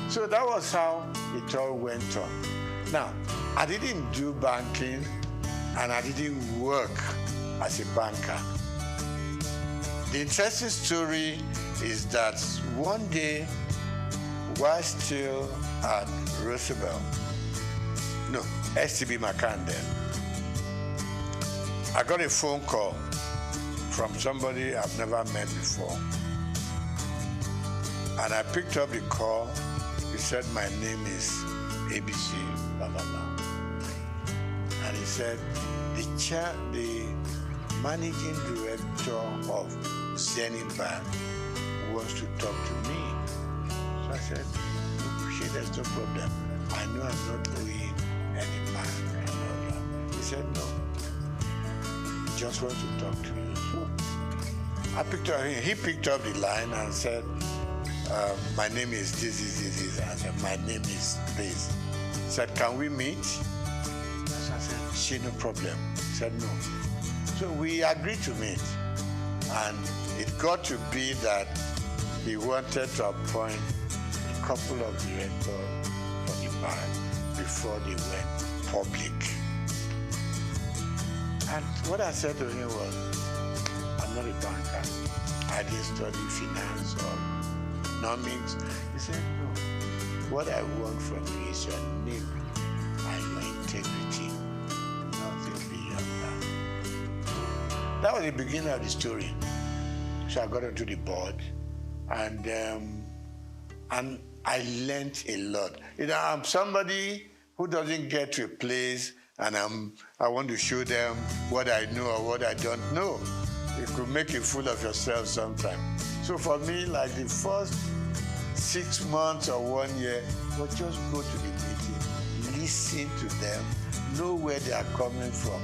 So that was how it all went on. Now, I didn't do banking and I didn't work as a banker. The interesting story is that one day, while still at Roosevelt, no, STB McCann then, I got a phone call from somebody I've never met before. And I picked up the call. He said, "My name is ABC, blah, blah, blah." And he said, the managing director of Zenith Bank wants to talk to me. So I said, "Look, there's no problem. I know I'm not owing any bank and all that." He said, "No, he just wants to talk to you." So he picked up the line and said, "My name is this. I said, "My name is this." He said, "Can we meet?" So I said, "She, no problem." He said, "No." So we agreed to meet. And it got to be that he wanted to appoint a couple of directors for the bank before they went public. And what I said to him was, "I'm not a banker. I didn't study finance or economics." He said, "No. What I want from you is your name and your integrity. Nothing beyond that." That was the beginning of the story. So I got onto the board, and I learned a lot. You know, I'm somebody who doesn't get to a place and I want to show them what I know or what I don't know. You could make a fool of yourself sometimes. So for me, like the first 6 months or 1 year, was just go to the meeting, listen to them, know where they are coming from,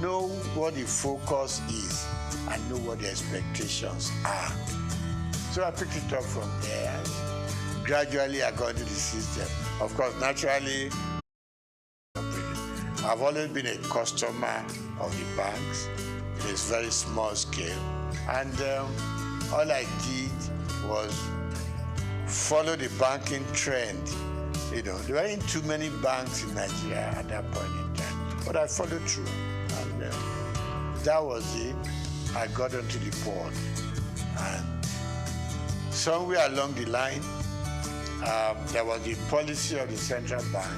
know what the focus is, and know what the expectations are. So I picked it up from there. Gradually, I got into the system. Of course, naturally, I've always been a customer of the banks in a very small scale. And all I did was follow the banking trend. You know, there weren't too many banks in Nigeria at that point in time, but I followed through. And that was it. I got onto the board. And somewhere along the line, there was the policy of the central bank.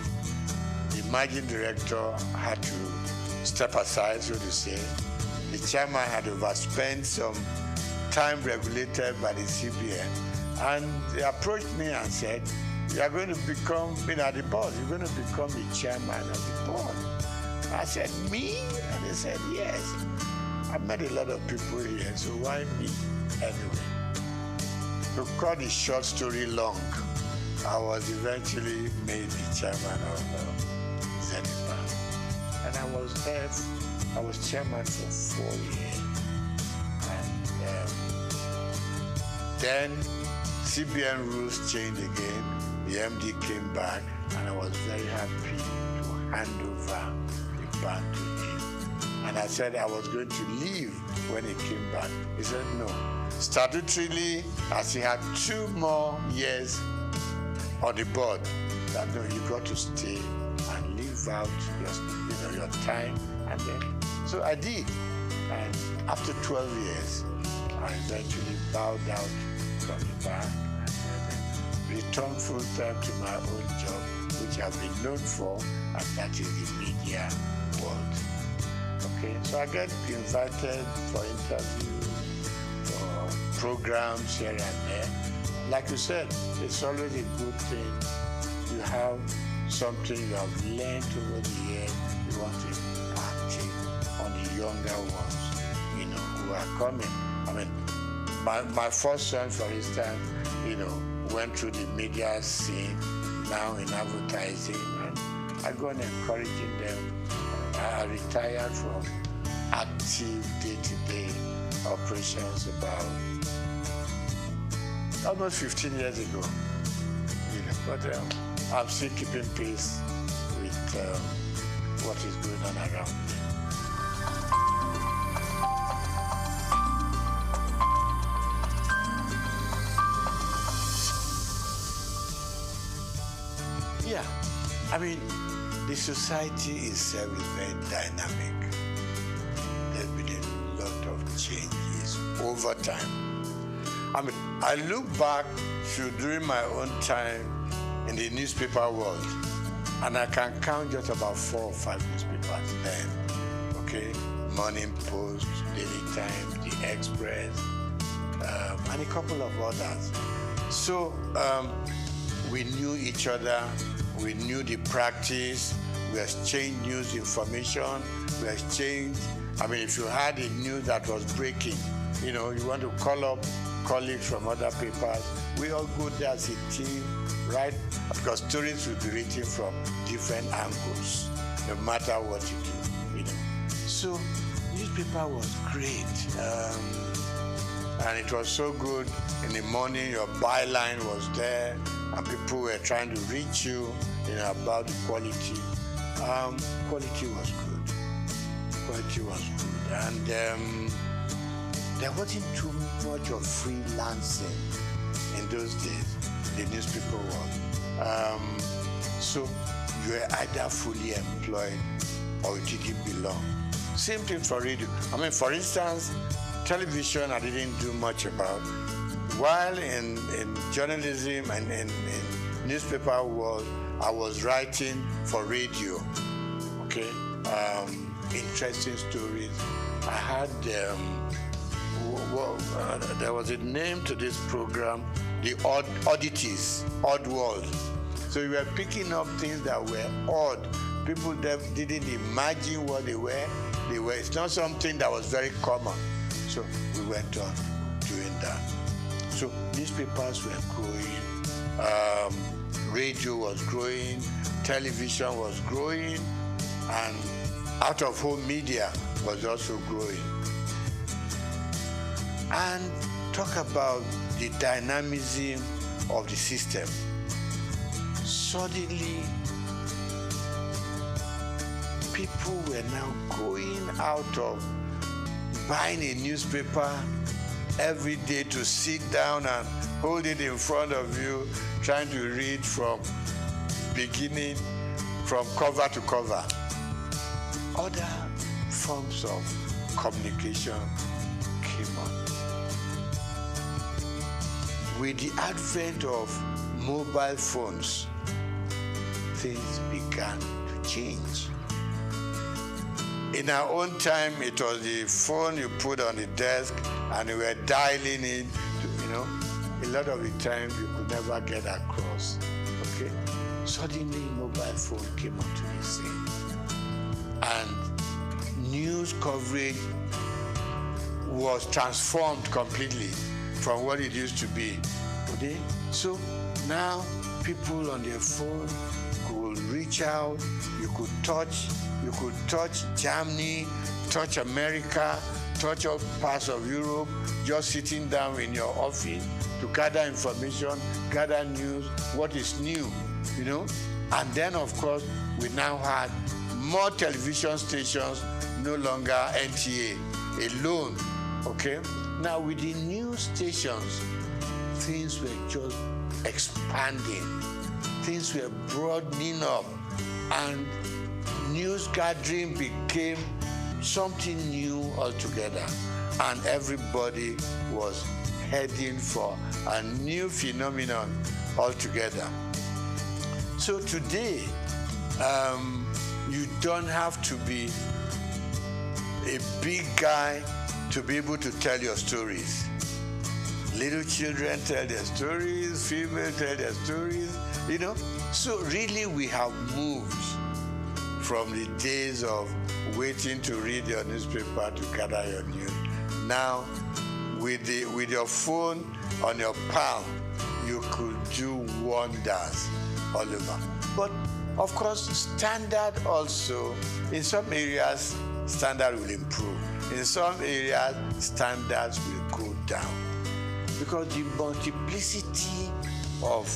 The managing director had to step aside, so to say. The chairman had overspent some time regulated by the CBN. And they approached me and said, you are going to become, at the board, you're going to become the chairman of the board. I said, me? And they said, yes. I met a lot of people here, so why me? Anyway, to cut the short story long, I was eventually made the chairman of Zenith Bank. And I was there, I was chairman for 4 years. And then CBN rules changed again. The MD came back, and I was very happy to hand over the bank to him. And I said I was going to leave when he came back. He said no. Statutorily, as he had 2 more years on the board, that no, you got to stay and live out your time. And then, so I did. And after 12 years, I eventually bowed out from the bank and returned full time to my own job, which I've been known for, and that is the media world. Okay, so I get invited for interviews, for programs here and there. Like you said, it's always a good thing. You have something you have learned over the years, you want to impact it on the younger ones, who are coming. I mean, my first son, for instance, went through the media scene, now in advertising, and I go on encouraging them. I retired from active day-to-day operations about almost 15 years ago. But I'm still keeping pace with what is going on around me. Yeah, I mean, the society itself is very dynamic. There's been a lot of changes over time. I mean, I look back to during my own time in the newspaper world, and I can count just about 4 or 5 newspapers then. Okay, Morning Post, Daily Times, The Express, and a couple of others. So we knew each other. We knew the practice, we exchanged news information, we exchanged, if you had a news that was breaking, you want to call up colleagues from other papers, we all go there as a team, right? Because stories will be written from different angles, no matter what you do, So, newspaper was great. And it was so good. In the morning, your byline was there, and people were trying to reach you, about the quality. Quality was good. Quality was good. And there wasn't too much of freelancing in those days, the newspaper world. So you were either fully employed or you didn't belong. Same thing for radio. For instance, television I didn't do much about. While in journalism and in newspaper world, I was writing for radio. Okay, interesting stories. I had there was a name to this program, the Oddities, Odd World. So we were picking up things that were odd. People that didn't imagine what they were. It's not something that was very common. So we went on doing that. So newspapers were growing, radio was growing, television was growing, and out-of-home media was also growing. And talk about the dynamism of the system. Suddenly, people were now going out of buying a newspaper every day to sit down and hold it in front of you, trying to read from beginning, from cover to cover. Other forms of communication came on. With the advent of mobile phones, things began to change. In our own time, it was the phone you put on the desk and you were dialing it, a lot of the time you could never get across, okay? Suddenly, mobile phone came onto the scene. And news coverage was transformed completely from what it used to be. Okay? So now people on their phone could reach out, you could touch Germany, touch America, touch all parts of Europe, just sitting down in your office to gather information, gather news, what is new, And then, of course, we now had more television stations, no longer NTA alone, okay? Now, with the news stations, things were just expanding. Things were broadening up, and news gathering became something new altogether, and everybody was heading for a new phenomenon altogether. So today, you don't have to be a big guy to be able to tell your stories. Little children tell their stories, females tell their stories, So really we have moved from the days of waiting to read your newspaper to gather your news. Now, with your phone on your palm, you could do wonders all over. But of course, standard also, in some areas, standard will improve. In some areas, standards will go down. Because the multiplicity of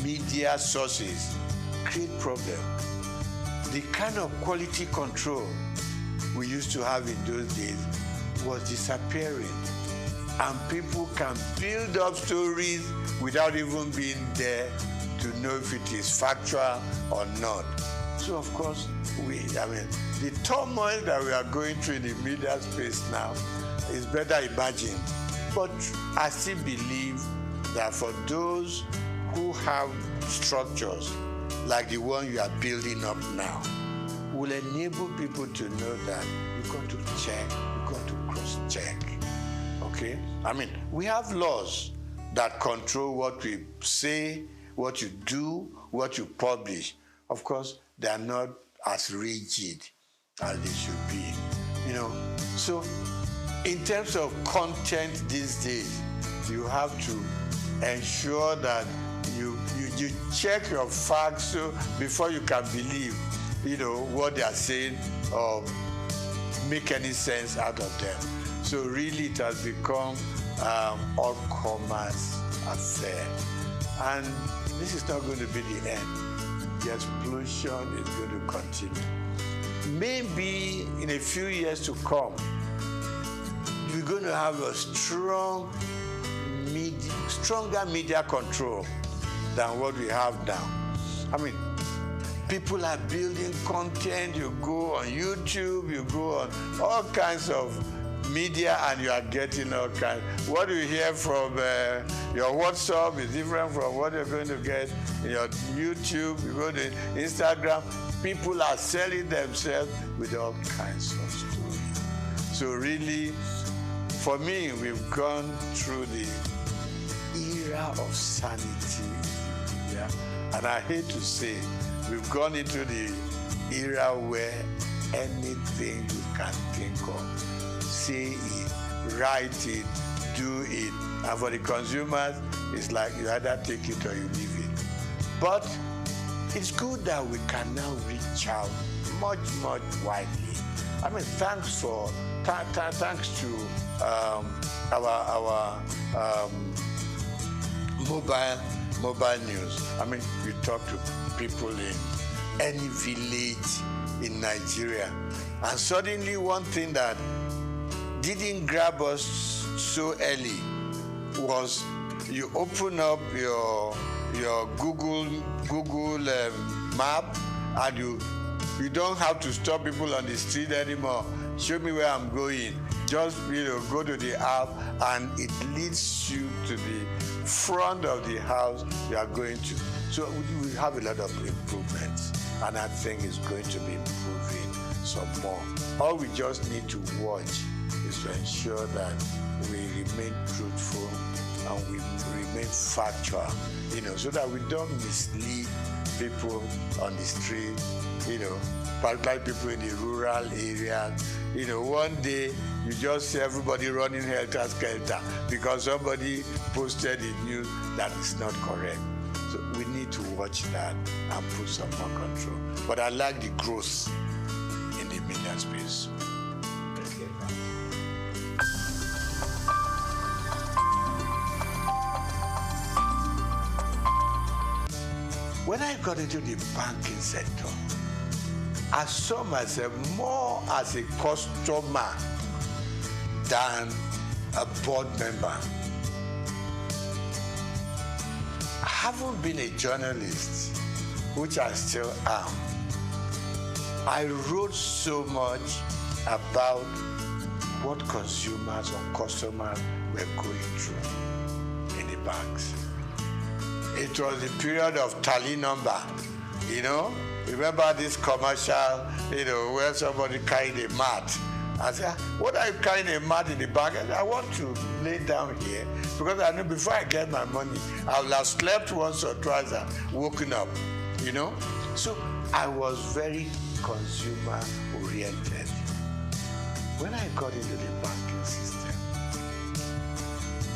media sources create problems. The kind of quality control we used to have in those days was disappearing. And people can build up stories without even being there to know if it is factual or not. So of course, the turmoil that we are going through in the media space now is better imagined. But I still believe that for those who have structures like the one you are building up now, will enable people to know that you've got to check, you've got to cross-check, okay? We have laws that control what we say, what you do, what you publish. Of course, they are not as rigid as they should be, So, in terms of content these days, you have to ensure that you check your facts before you can believe, what they are saying or make any sense out of them. So really it has become all commerce affair. And this is not going to be the end. The explosion is going to continue. Maybe in a few years to come, we're going to have a stronger media control than what we have now. People are building content. You go on YouTube, you go on all kinds of media, and you are getting all kinds. What you hear from your WhatsApp is different from what you're going to get in your YouTube. You go to Instagram. People are selling themselves with all kinds of stories. So really, for me, we've gone through the era of sanity. Yeah? And I hate to say, we've gone into the era where anything you can think of, say it, write it, do it. And for the consumers, it's like you either take it or you leave it. But it's good that we can now reach out much, much widely. Thanks to our mobile news. We talk to people in any village in Nigeria. And suddenly one thing that didn't grab us so early was you open up your Google map, and you don't have to stop people on the street anymore. Show me where I'm going. Just, go to the app and it leads you to the front of the house you are going to. So we have a lot of improvements, and I think it's going to be improving some more. All we just need to watch is to ensure that we remain truthful and we remain factual, so that we don't mislead people on the street, particularly people in the rural areas. One day you just see everybody running helter-skelter because somebody posted in news that is not correct. So we need to watch that and put some more control. But I like the growth in the media space. When I got into the banking sector, I saw myself more as a customer than a board member. I haven't been a journalist, which I still am. I wrote so much about what consumers or customers were going through in the banks. It was the period of tally number, Remember this commercial, where somebody carried a mat. I said, what are you carrying a mat in the bank? I want to lay down here because I know before I get my money, I will have slept once or twice and woken up, So I was very consumer oriented. When I got into the banking system,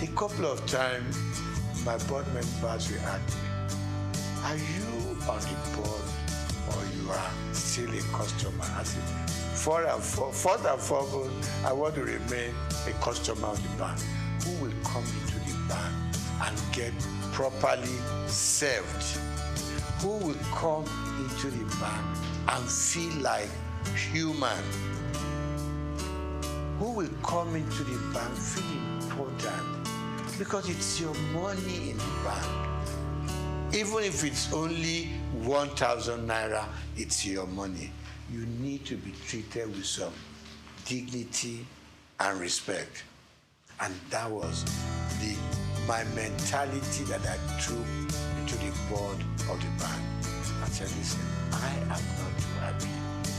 a couple of times my board members will ask me, are you on the board or you are still a customer? I said, first and foremost, I want to remain a customer of the bank who will come into the bank and get properly served, who will come into the bank and feel like human, who will come into the bank feel important, because it's your money in the bank. Even if it's only 1,000 naira, it's your money. You need to be treated with some dignity and respect. And that was my mentality that I took into the board of the bank. I said, listen, I am not too happy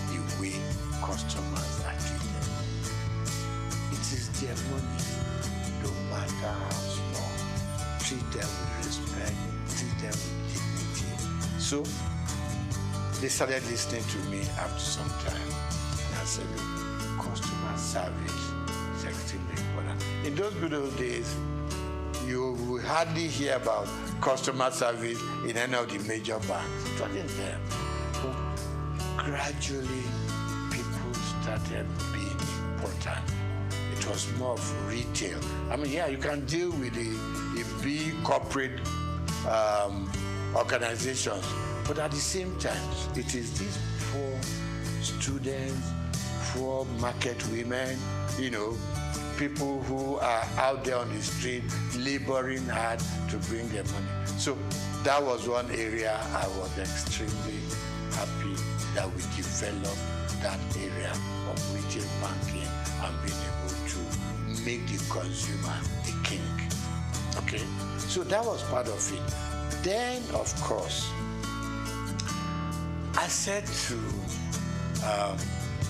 the way customers are treated. It is their money, no matter how small. Treat them with respect, treat them with dignity. So they started listening to me after some time. And I said, look, customer service is extremely important. In those good old days, you will hardly hear about customer service in any of the major banks. It wasn't there. But gradually, people started being important. It was more of retail. I mean, yeah, you can deal with the big corporate organizations, but at the same time, it is these poor students, poor market women, people who are out there on the street laboring hard to bring their money. So that was one area I was extremely happy that we developed that area of retail banking and being able to make the consumer the king. Okay? So that was part of it. Then, of course, I said to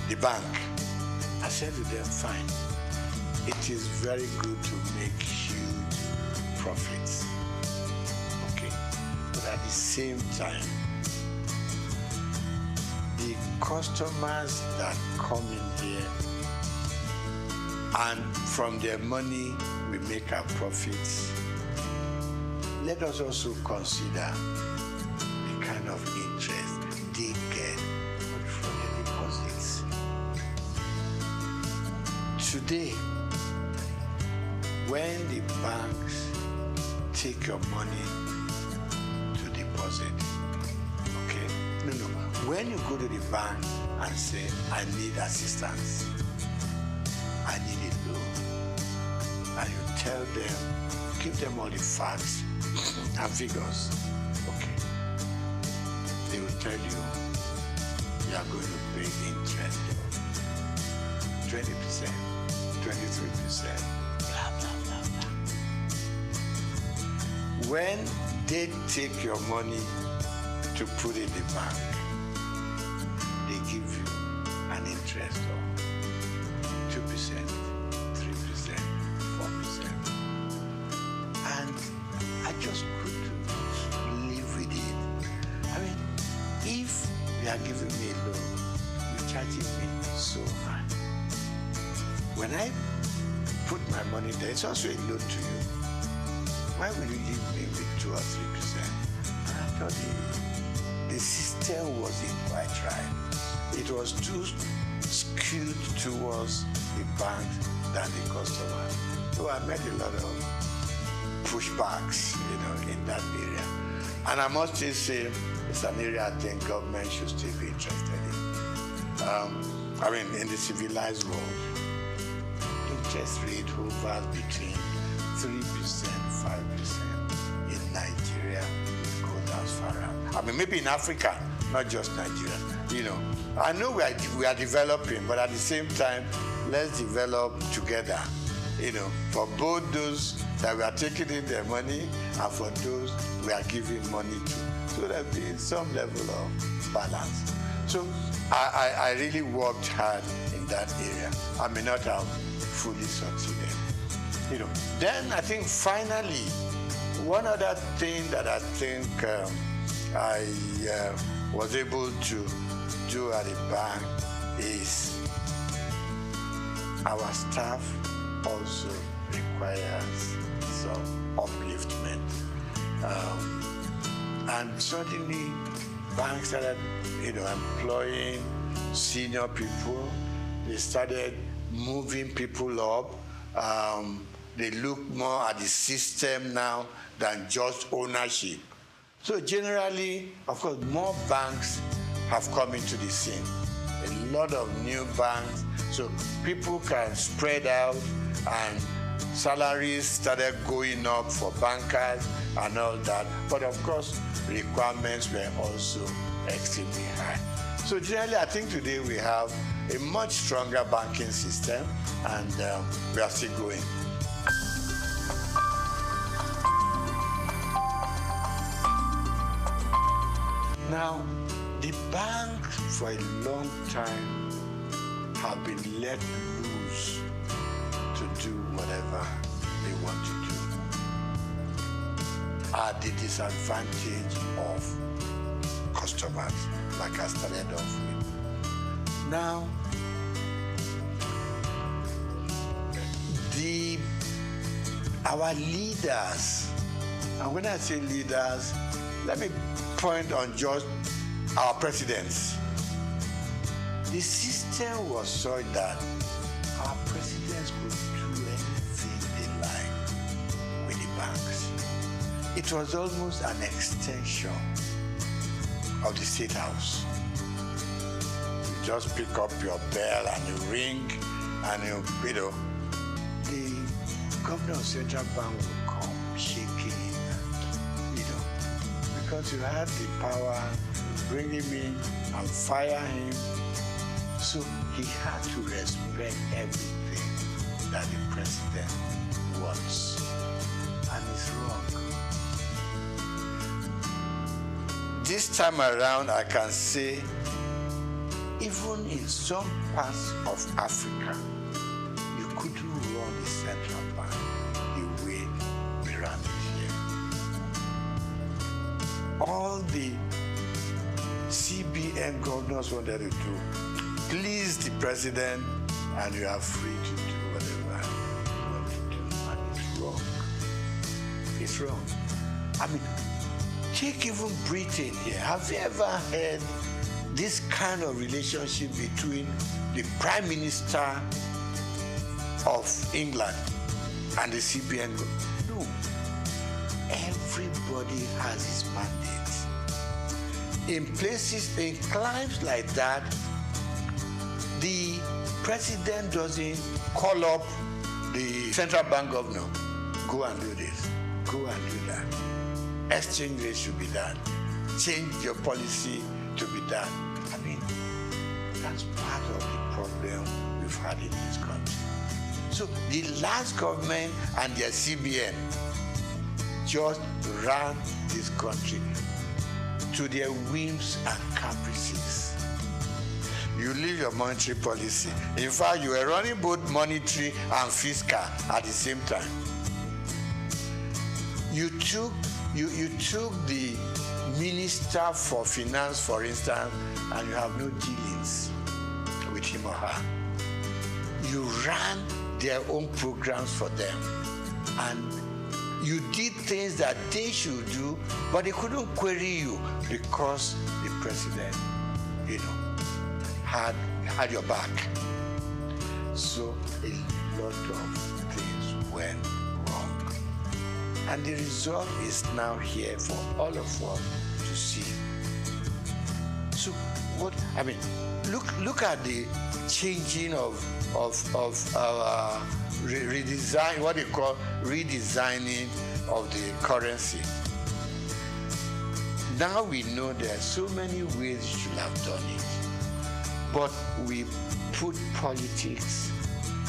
the bank, I said to them, fine, it is very good to make huge profits, okay? But at the same time, the customers that come in here and from their money we make our profits, let us also consider the kind of interest they get from their deposits. Today, when the banks take your money to deposit, okay? No. When you go to the bank and say, I need assistance, I need a loan, and you tell them, give them all the facts and figures, okay? They will tell you, you are going to pay interest 20%, 25%, 23%. Blah, blah, blah, blah. When they take your money to put in the bank, they give you an interest of 2%, 3%, 4%. And I just couldn't live with it. I mean, if you are giving me a loan, you're charging me so much. When I put my money there, it's also a loan to you. Why will you leave me with 2 or 3%? And I thought the system wasn't quite right. It was too skewed towards the bank than the customer. So I met a lot of pushbacks, in that area. And I must still say, it's an area I think government should still be interested in. In the civilized world, interest rate hovers between 3%, 5%. In Nigeria, it goes as far as. Maybe in Africa, not just Nigeria. I know we are developing, but at the same time, let's develop together. For both those that we are taking in their money and for those we are giving money to. So there be some level of balance. So I really worked hard in that area. I may not have fully succeeded. Then I think finally, one other thing that I think I was able to do at the bank is our staff also requires some upliftment. And suddenly, banks started, employing senior people. They started moving people up. They look more at the system now than just ownership. So generally, of course, more banks have come into the scene. A lot of new banks, so people can spread out, and salaries started going up for bankers and all that. But of course, requirements were also extremely high. So generally, I think today we have a much stronger banking system, and we are still going. Now, the bank for a long time have been let loose to do whatever they want to do at the disadvantage of customers, like I started off with. Now, our leaders, and when I say leaders, let me point on just our presidents. The system was such that our presidents could do anything they like with the banks. It was almost an extension of the State House. You just pick up your bell and you ring, and the governor of Central Bank will come shaking, because you had the power to bring him in and fire him. So he had to respect everything that the president wants. And it's wrong. This time around, I can say, even in some parts of Africa, you couldn't run the central bank the way we run it here. All the CBN governors wanted to do, please the president, and you are free to do whatever you want to do. And it's wrong. It's wrong. Take even Britain here. Have you ever heard this kind of relationship between the Prime Minister of England and the CBN? No. Everybody has his mandate. In places, in climes like that, the president doesn't call up the central bank governor. Go and do this. Go and do that. Exchange rate should be done. Change your policy to be done. That's part of the problem we've had in this country. So the last government and their CBN just ran this country to their whims and caprices. You leave your monetary policy. In fact, you were running both monetary and fiscal at the same time. You took the Minister for Finance, for instance, and you have no dealings with him or her. You ran their own programs for them, and you did things that they should do, but they couldn't query you because the president, had your back. So a lot of things went wrong. And the result is now here for all of us to see. So look at the changing of our redesign, what they call redesigning of the currency. Now we know there are so many ways you should have done it, but we put politics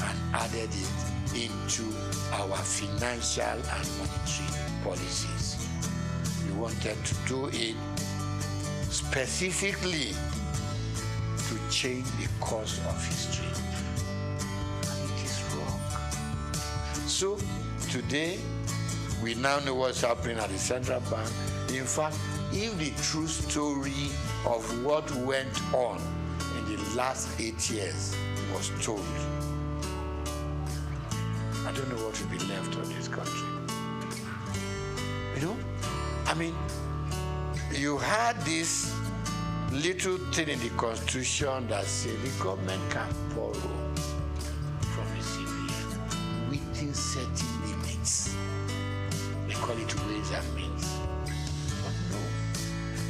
and added it into our financial and monetary policies. We wanted to do it specifically to change the course of history. And it is wrong. So today, we now know what's happening at the central bank. In fact, if the true story of what went on in the last 8 years was told, I don't know what will be left of this country. You had this little thing in the Constitution that said the government can borrow from the CBN within certain limits. They call it ways and means. But no.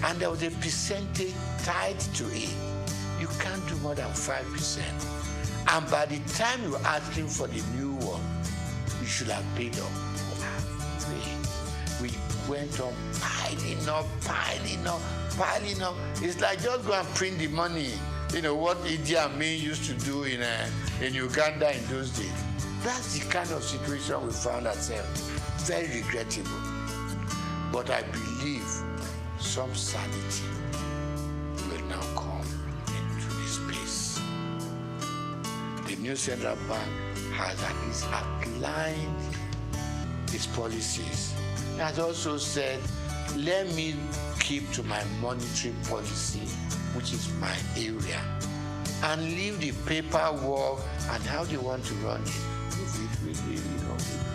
And there was a percentage tied to it. You can't do more than 5%. And by the time you're asking for the new one, you should have paid up. We went on piling up. It's like just go and print the money. What Idi Amin used to do in Uganda in those days. That's the kind of situation we found ourselves. Very regrettable. But I believe some sanity will now come into this place. The new central bank has at least outlined its policies. It has also said, let me keep to my monetary policy, which is my area, and leave the paperwork and how they want to run it.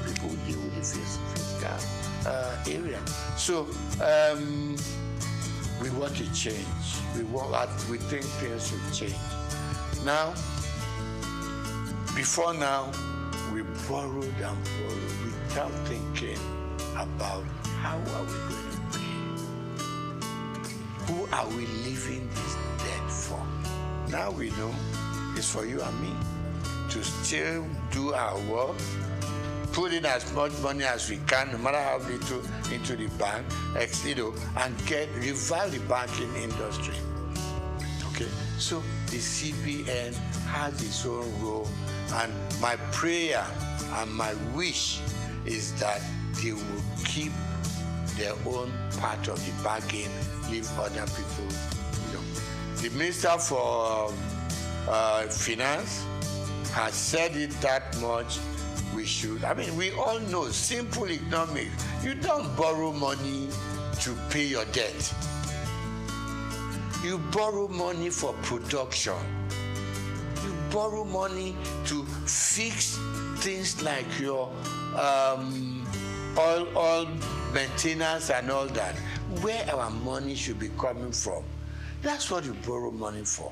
People who deal with the fiscal area. So we want to change. We think things should change. Now, before now, we borrowed and borrowed without thinking about how are we going to pay? Who are we leaving this debt for? Now we know it's for you and me to still do our work, put in as much money as we can, no matter how little, into the bank, and revive the banking industry. Okay, so the CBN has its own role, and my prayer and my wish is that they will keep their own part of the bargain, leave other people. The Minister for Finance has said it that much. We should. We all know, simple economics. You don't borrow money to pay your debt. You borrow money for production. You borrow money to fix things like your oil maintenance and all that. Where our money should be coming from. That's what you borrow money for.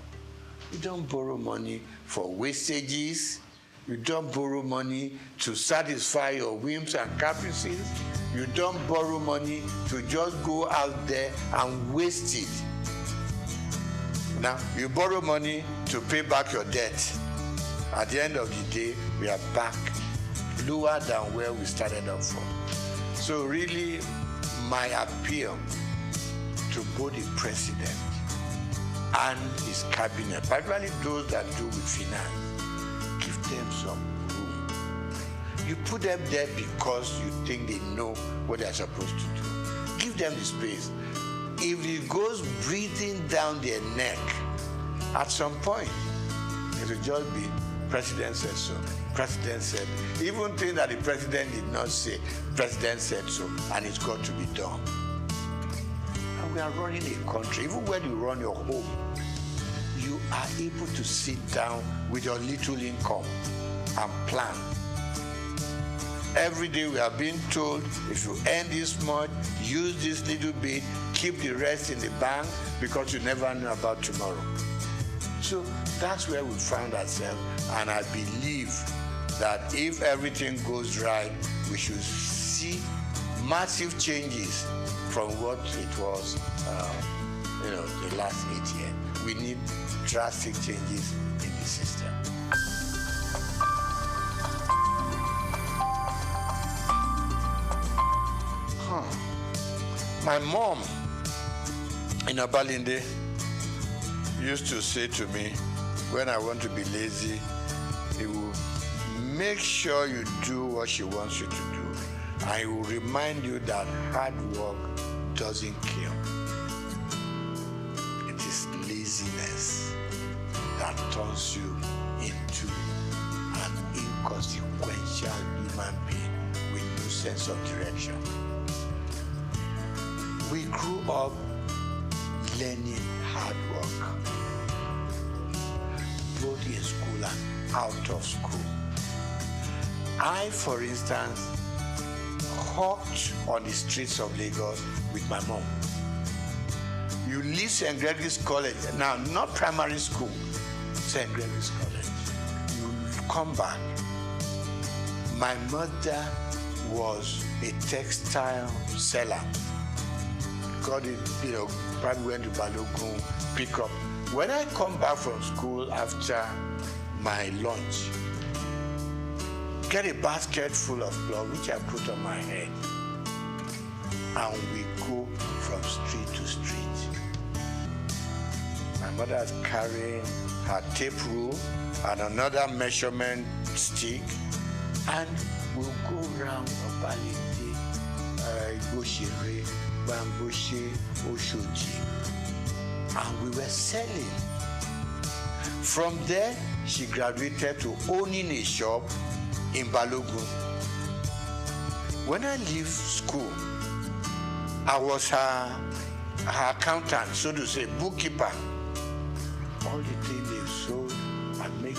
You don't borrow money for wastages. You don't borrow money to satisfy your whims and caprices. You don't borrow money to just go out there and waste it. Now, you borrow money to pay back your debt. At the end of the day, we are back lower than where we started off from. So really, my appeal to both the president and his cabinet, particularly those that do with finance, give them some room. You put them there because you think they know what they're supposed to do. Give them the space. If it goes breathing down their neck, at some point, it will just be president said so, president said. Even things that the president did not say, president said so, and it's got to be done. And we are running a country. Even when you run your home, you are able to sit down with your little income and plan. Every day we are being told, if you earn this much, use this little bit, keep the rest in the bank, because you never know about tomorrow. So that's where we found ourselves, and I believe that if everything goes right, we should see massive changes from what it was, the last 8 years. We need drastic changes in the system. My mom in Abalinde used to say to me, when I want to be lazy, he will make sure you do what she wants you to do. And he will remind you that hard work doesn't kill. It is laziness that turns you into an inconsequential human being with no sense of direction. We grew up learning hard work, both in school and out of school. I, for instance, hawked on the streets of Lagos with my mom. You leave St. Gregory's College, now not primary school, St. Gregory's College. You come back. My mother was a textile seller. Got it, probably went to Balogun, pick up. When I come back from school after my lunch, get a basket full of cloth, which I put on my head, and we go from street to street. My mother's carrying her tape rule and another measurement stick, and we'll go round Obalende, Goshere, Bamboshe, Oshoji, and we were selling. From there, she graduated to owning a shop in Balogun. When I leave school, I was her accountant, so to say, bookkeeper. All the things they sold, I make,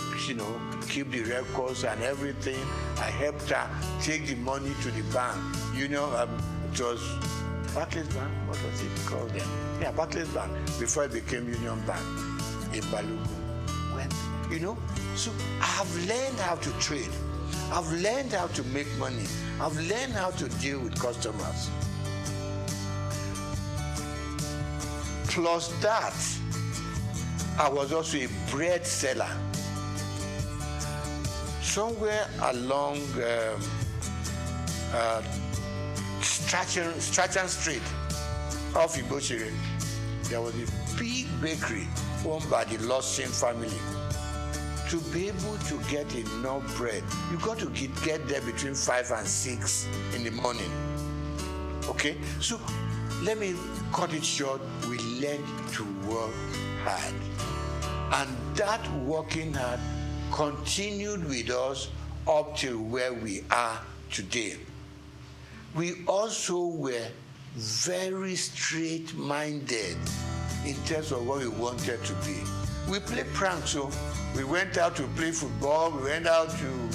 keep the records and everything. I helped her take the money to the bank. It was Barclays Bank, what was it called then? Yeah, Barclays Bank, before it became Union Bank in Balogun. So I've learned how to trade. I've learned how to make money. I've learned how to deal with customers. Plus that, I was also a bread seller. Somewhere along Strachan Street off Igboshire, there was a big bakery owned by the Lawson family. To be able to get enough bread, you got to get there between 5 and 6 in the morning. Okay? So let me cut it short. We learned to work hard. And that working hard continued with us up till where we are today. We also were very straight-minded in terms of what we wanted to be. We played pranks, so we went out to play football, we went out to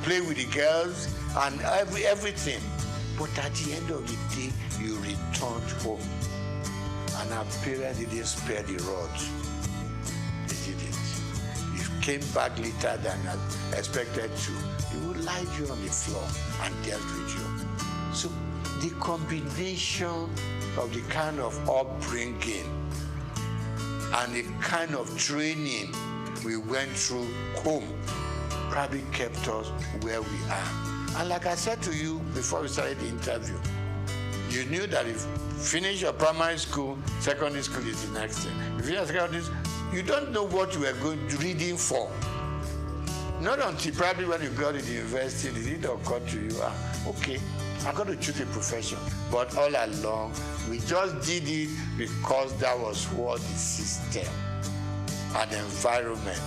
play with the girls and everything. But at the end of the day, you returned home. And our parents didn't spare the rod. They didn't. You came back later than expected to. They would lie you on the floor and dealt with you. So the combination of the kind of upbringing and the kind of training we went through home probably kept us where we are. And like I said to you before we started the interview, you knew that if you finish your primary school, secondary school is the next thing. If you finish secondary school, you don't know what you are reading for. Not until probably when you got to the university, did it occur to you, okay, I'm going to choose a profession. But all along, we just did it because that was what the system and environment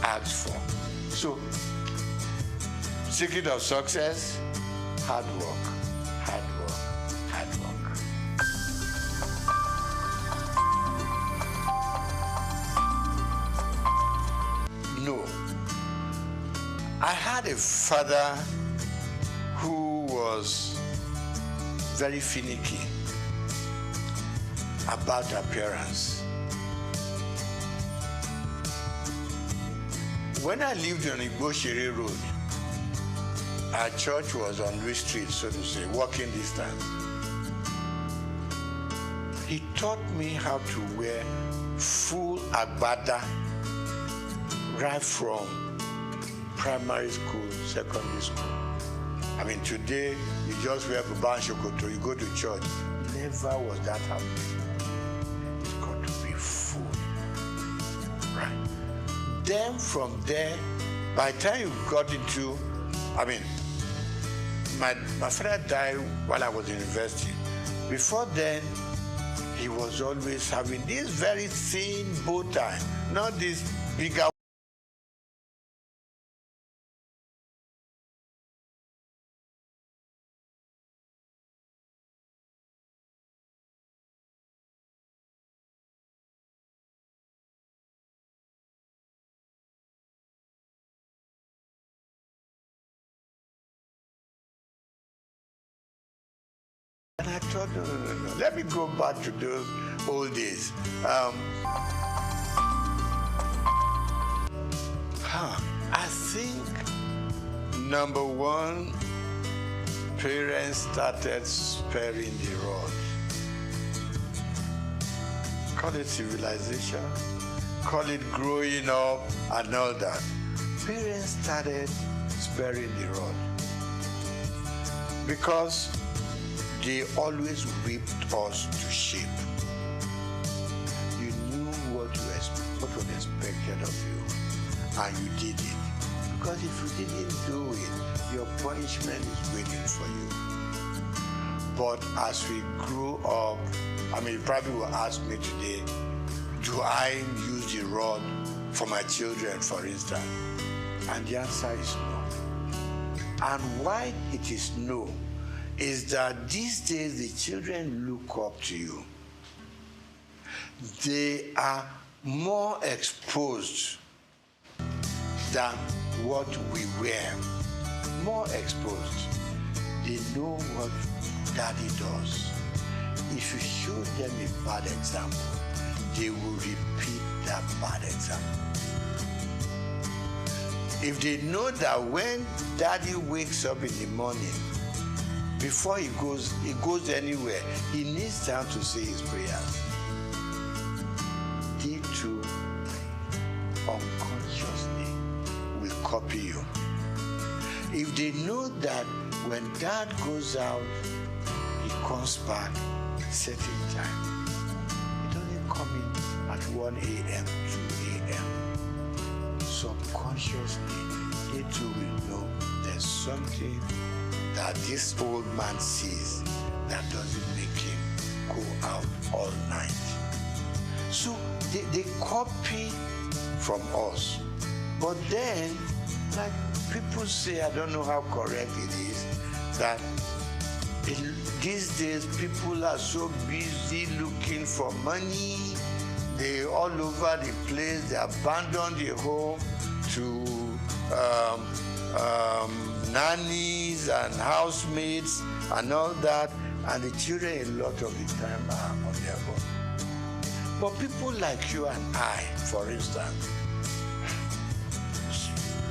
asked for. So, secret of success, hard work, hard work, hard work. No. I had a father who was very finicky about appearance. When I lived on Igbo Road, our church was on Louis Street, so to say, walking distance. He taught me how to wear full agbada right from primary school, secondary school. I mean, today, you just wear buba and shokoto, you go to church. Never was that happening. It's got to be full. Right. Then from there, by the time you got into, I mean, my father died while I was in university. Before then, he was always having this very thin bow tie, not this bigger. And I thought, no, let me go back to those old days. I think, number one, parents started sparing the rod. Call it civilization, call it growing up and all that. Parents started sparing the rod because they always whipped us to shape. You knew what was expected of you, and you did it. Because if you didn't do it, your punishment is waiting for you. But as we grew up, I mean, you probably will ask me today, do I use the rod for my children, for instance? And the answer is no. And why it is no is that these days the children look up to you. They are more exposed than what we were. More exposed. They know what daddy does. If you show them a bad example, they will repeat that bad example. If they know that when daddy wakes up in the morning, before he goes anywhere, he needs time to say his prayers. They too, unconsciously, will copy you. If they know that when dad goes out, he comes back at a certain time. He doesn't come in at 1 a.m., 2 a.m. Subconsciously, they too will know there's something that this old man sees that doesn't make him go out all night. So they copy from us. But then, like people say, I don't know how correct it is, that these days people are so busy looking for money. They're all over the place. They abandon the home to nannies and housemates and all that, and the children a lot of the time are on their own. But people like you and I, for instance,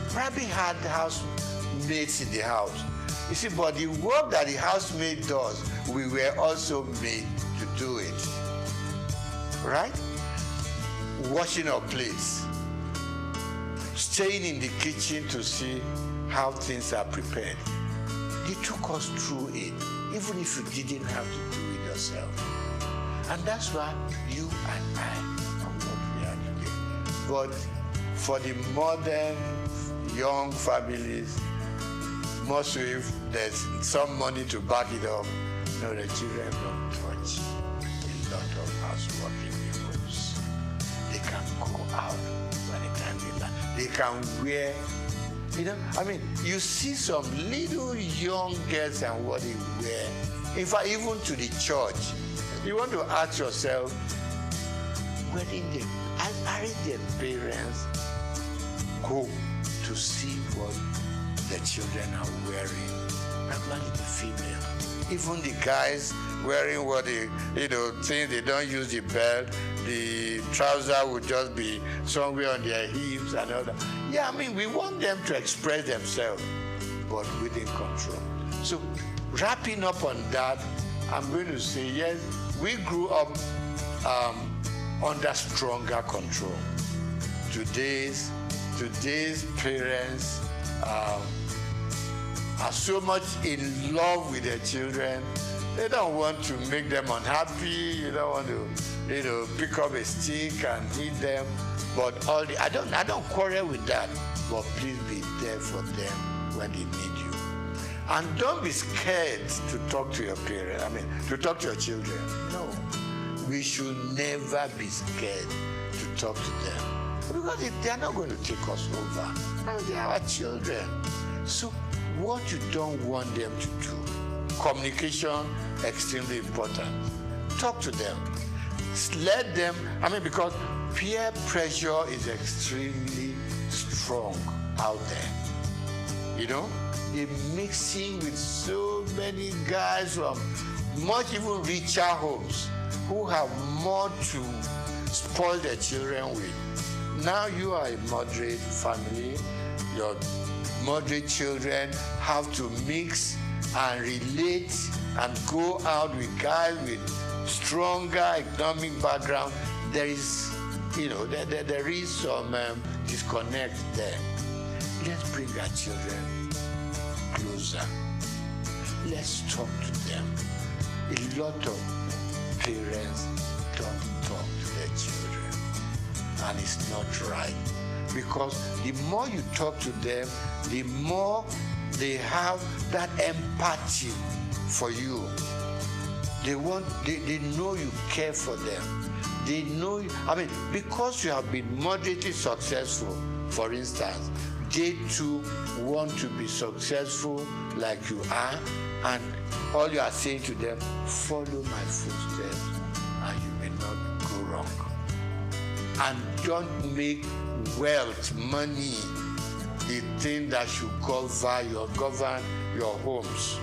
probably had housemates in the house. You see, but the work that the housemaid does, we were also made to do it. Right? Washing our plates, staying in the kitchen to see how things are prepared. They took us through it, even if you didn't have to do it yourself. And that's why you and I are what we are today. But for the modern young families, most if there's some money to back it up, no, the children don't touch a lot of housework in the homes. They can go out by the time they land. They can wear, I mean, you see some little young girls and what they wear. In fact, even to the church, you want to ask yourself, aren't their parents go to see what the children are wearing? Particularly the female. Even the guys wearing what they, think they don't use the belt, the trouser would just be somewhere on their hips and all that. Yeah, I mean, we want them to express themselves, but within control. So, wrapping up on that, I'm going to say, yes, we grew up under stronger control. Today's parents are so much in love with their children. They don't want to make them unhappy. You don't want to, pick up a stick and hit them. But I don't quarrel with that. But please be there for them when they need you. And don't be scared to talk to your parents. To talk to your children. No. We should never be scared to talk to them. Because they're not going to take us over. They are our children. So what you don't want them to do, communication, extremely important. Talk to them. Let them, because peer pressure is extremely strong out there. They're mixing with so many guys from much even richer homes who have more to spoil their children with. Now you are a moderate family, your moderate children have to mix and relate and go out with guys with stronger economic background. There is, there is some disconnect there. Let's bring our children closer. Let's talk to them. A lot of parents don't talk to their children, and it's not right. Because the more you talk to them, the more they have that empathy for you. They know you care for them. They know you, because you have been moderately successful, for instance, they too want to be successful like you are, and all you are saying to them, follow my footsteps and you may not go wrong. And don't make wealth, money, the thing that should govern your homes.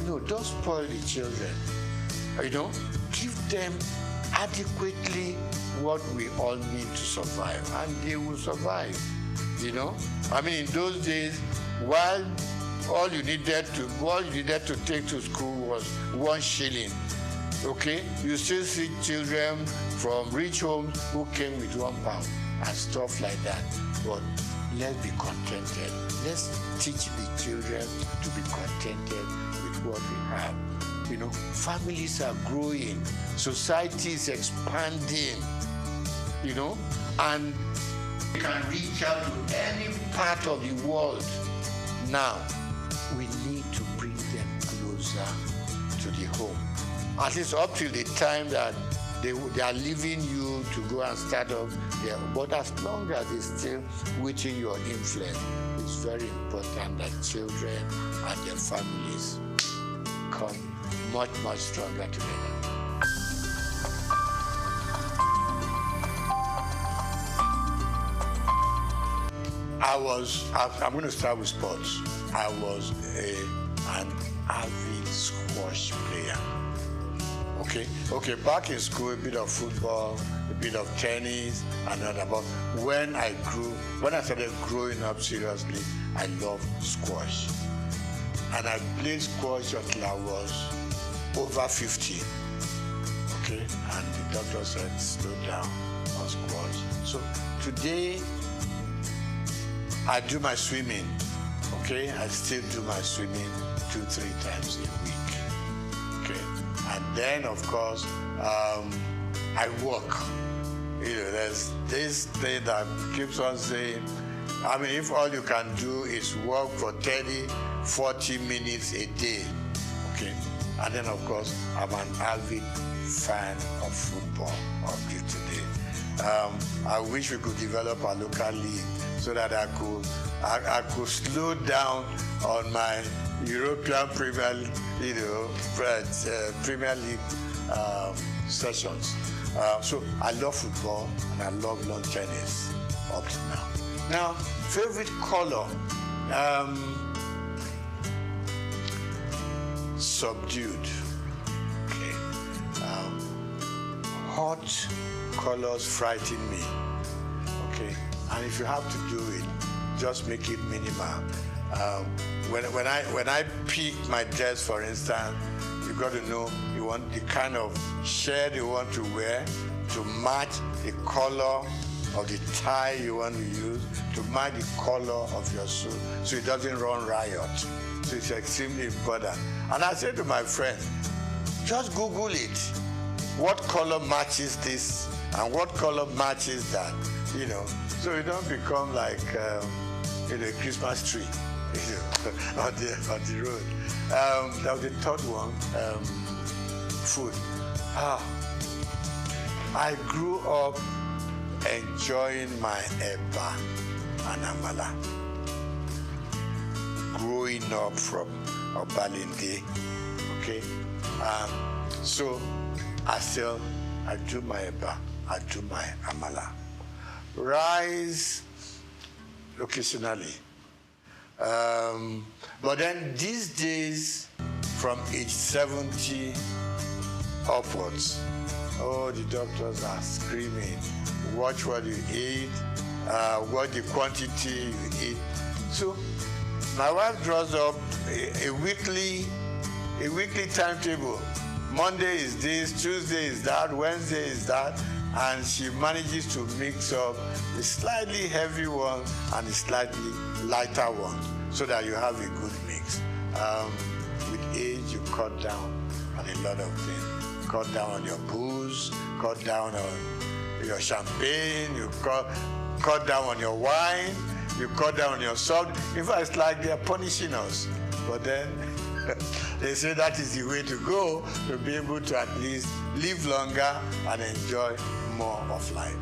Don't spoil the children. Give them adequately what we all need to survive, and they will survive. In those days, while all you needed to take to school was 1 shilling. Okay, you still see children from rich homes who came with £1 and stuff like that. But let's be contented. Let's teach the children to be contented with what we have. Families are growing, society is expanding, and we can reach out to any part of the world. Now, we need to bring them closer to the home. At least up till the time that they are leaving you to go and start up there. But as long as they're still within your influence, it's very important that children and their families come much, much stronger together. I'm going to start with sports. I was an avid squash player. Okay, back in school, a bit of football, a bit of tennis, and all that. But when I started growing up seriously, I loved squash. And I played squash until I was over 50. Okay, and the doctor said, slow down on squash. So today, I do my swimming. Okay, I still do my swimming 2-3 times a week. Okay, and then of course I walk. There's this thing that keeps on saying, I mean, if all you can do is work for 30, 40 minutes a day, okay? And then, of course, I'm an avid fan of football up to today. I wish we could develop a local league so that I could slow down on my European Premier League sessions. So I love football and I love lawn tennis up to now. Now, favorite color, subdued. Okay. Hot colors frighten me. Okay. And if you have to do it, just make it minimal. When I pick my dress, for instance, you got to know you want the kind of shirt you want to wear to match the color of the tie you want to use, to match the color of your suit, so it doesn't run riot. So it's extremely important. And I say to my friend, just Google it. What color matches this and what color matches that, you know, so you don't become like a Christmas tree, you know, on the road. That was the third one, food. I grew up enjoying my eba and amala. Growing up from Obalinde, okay? So I do my eba, I do my amala. Rice, occasionally. But then these days, from age 70 upwards, oh, the doctors are screaming, watch what you eat, what the quantity you eat. So my wife draws up a weekly timetable. Monday is this, Tuesday is that, Wednesday is that, and she manages to mix up the slightly heavy one and the slightly lighter one so that you have a good mix. With age, you cut down on a lot of things. Cut down on your booze, cut down on your champagne, you cut down on your wine, you cut down on your salt. In fact, it's like they're punishing us. But then they say that is the way to go to be able to at least live longer and enjoy more of life.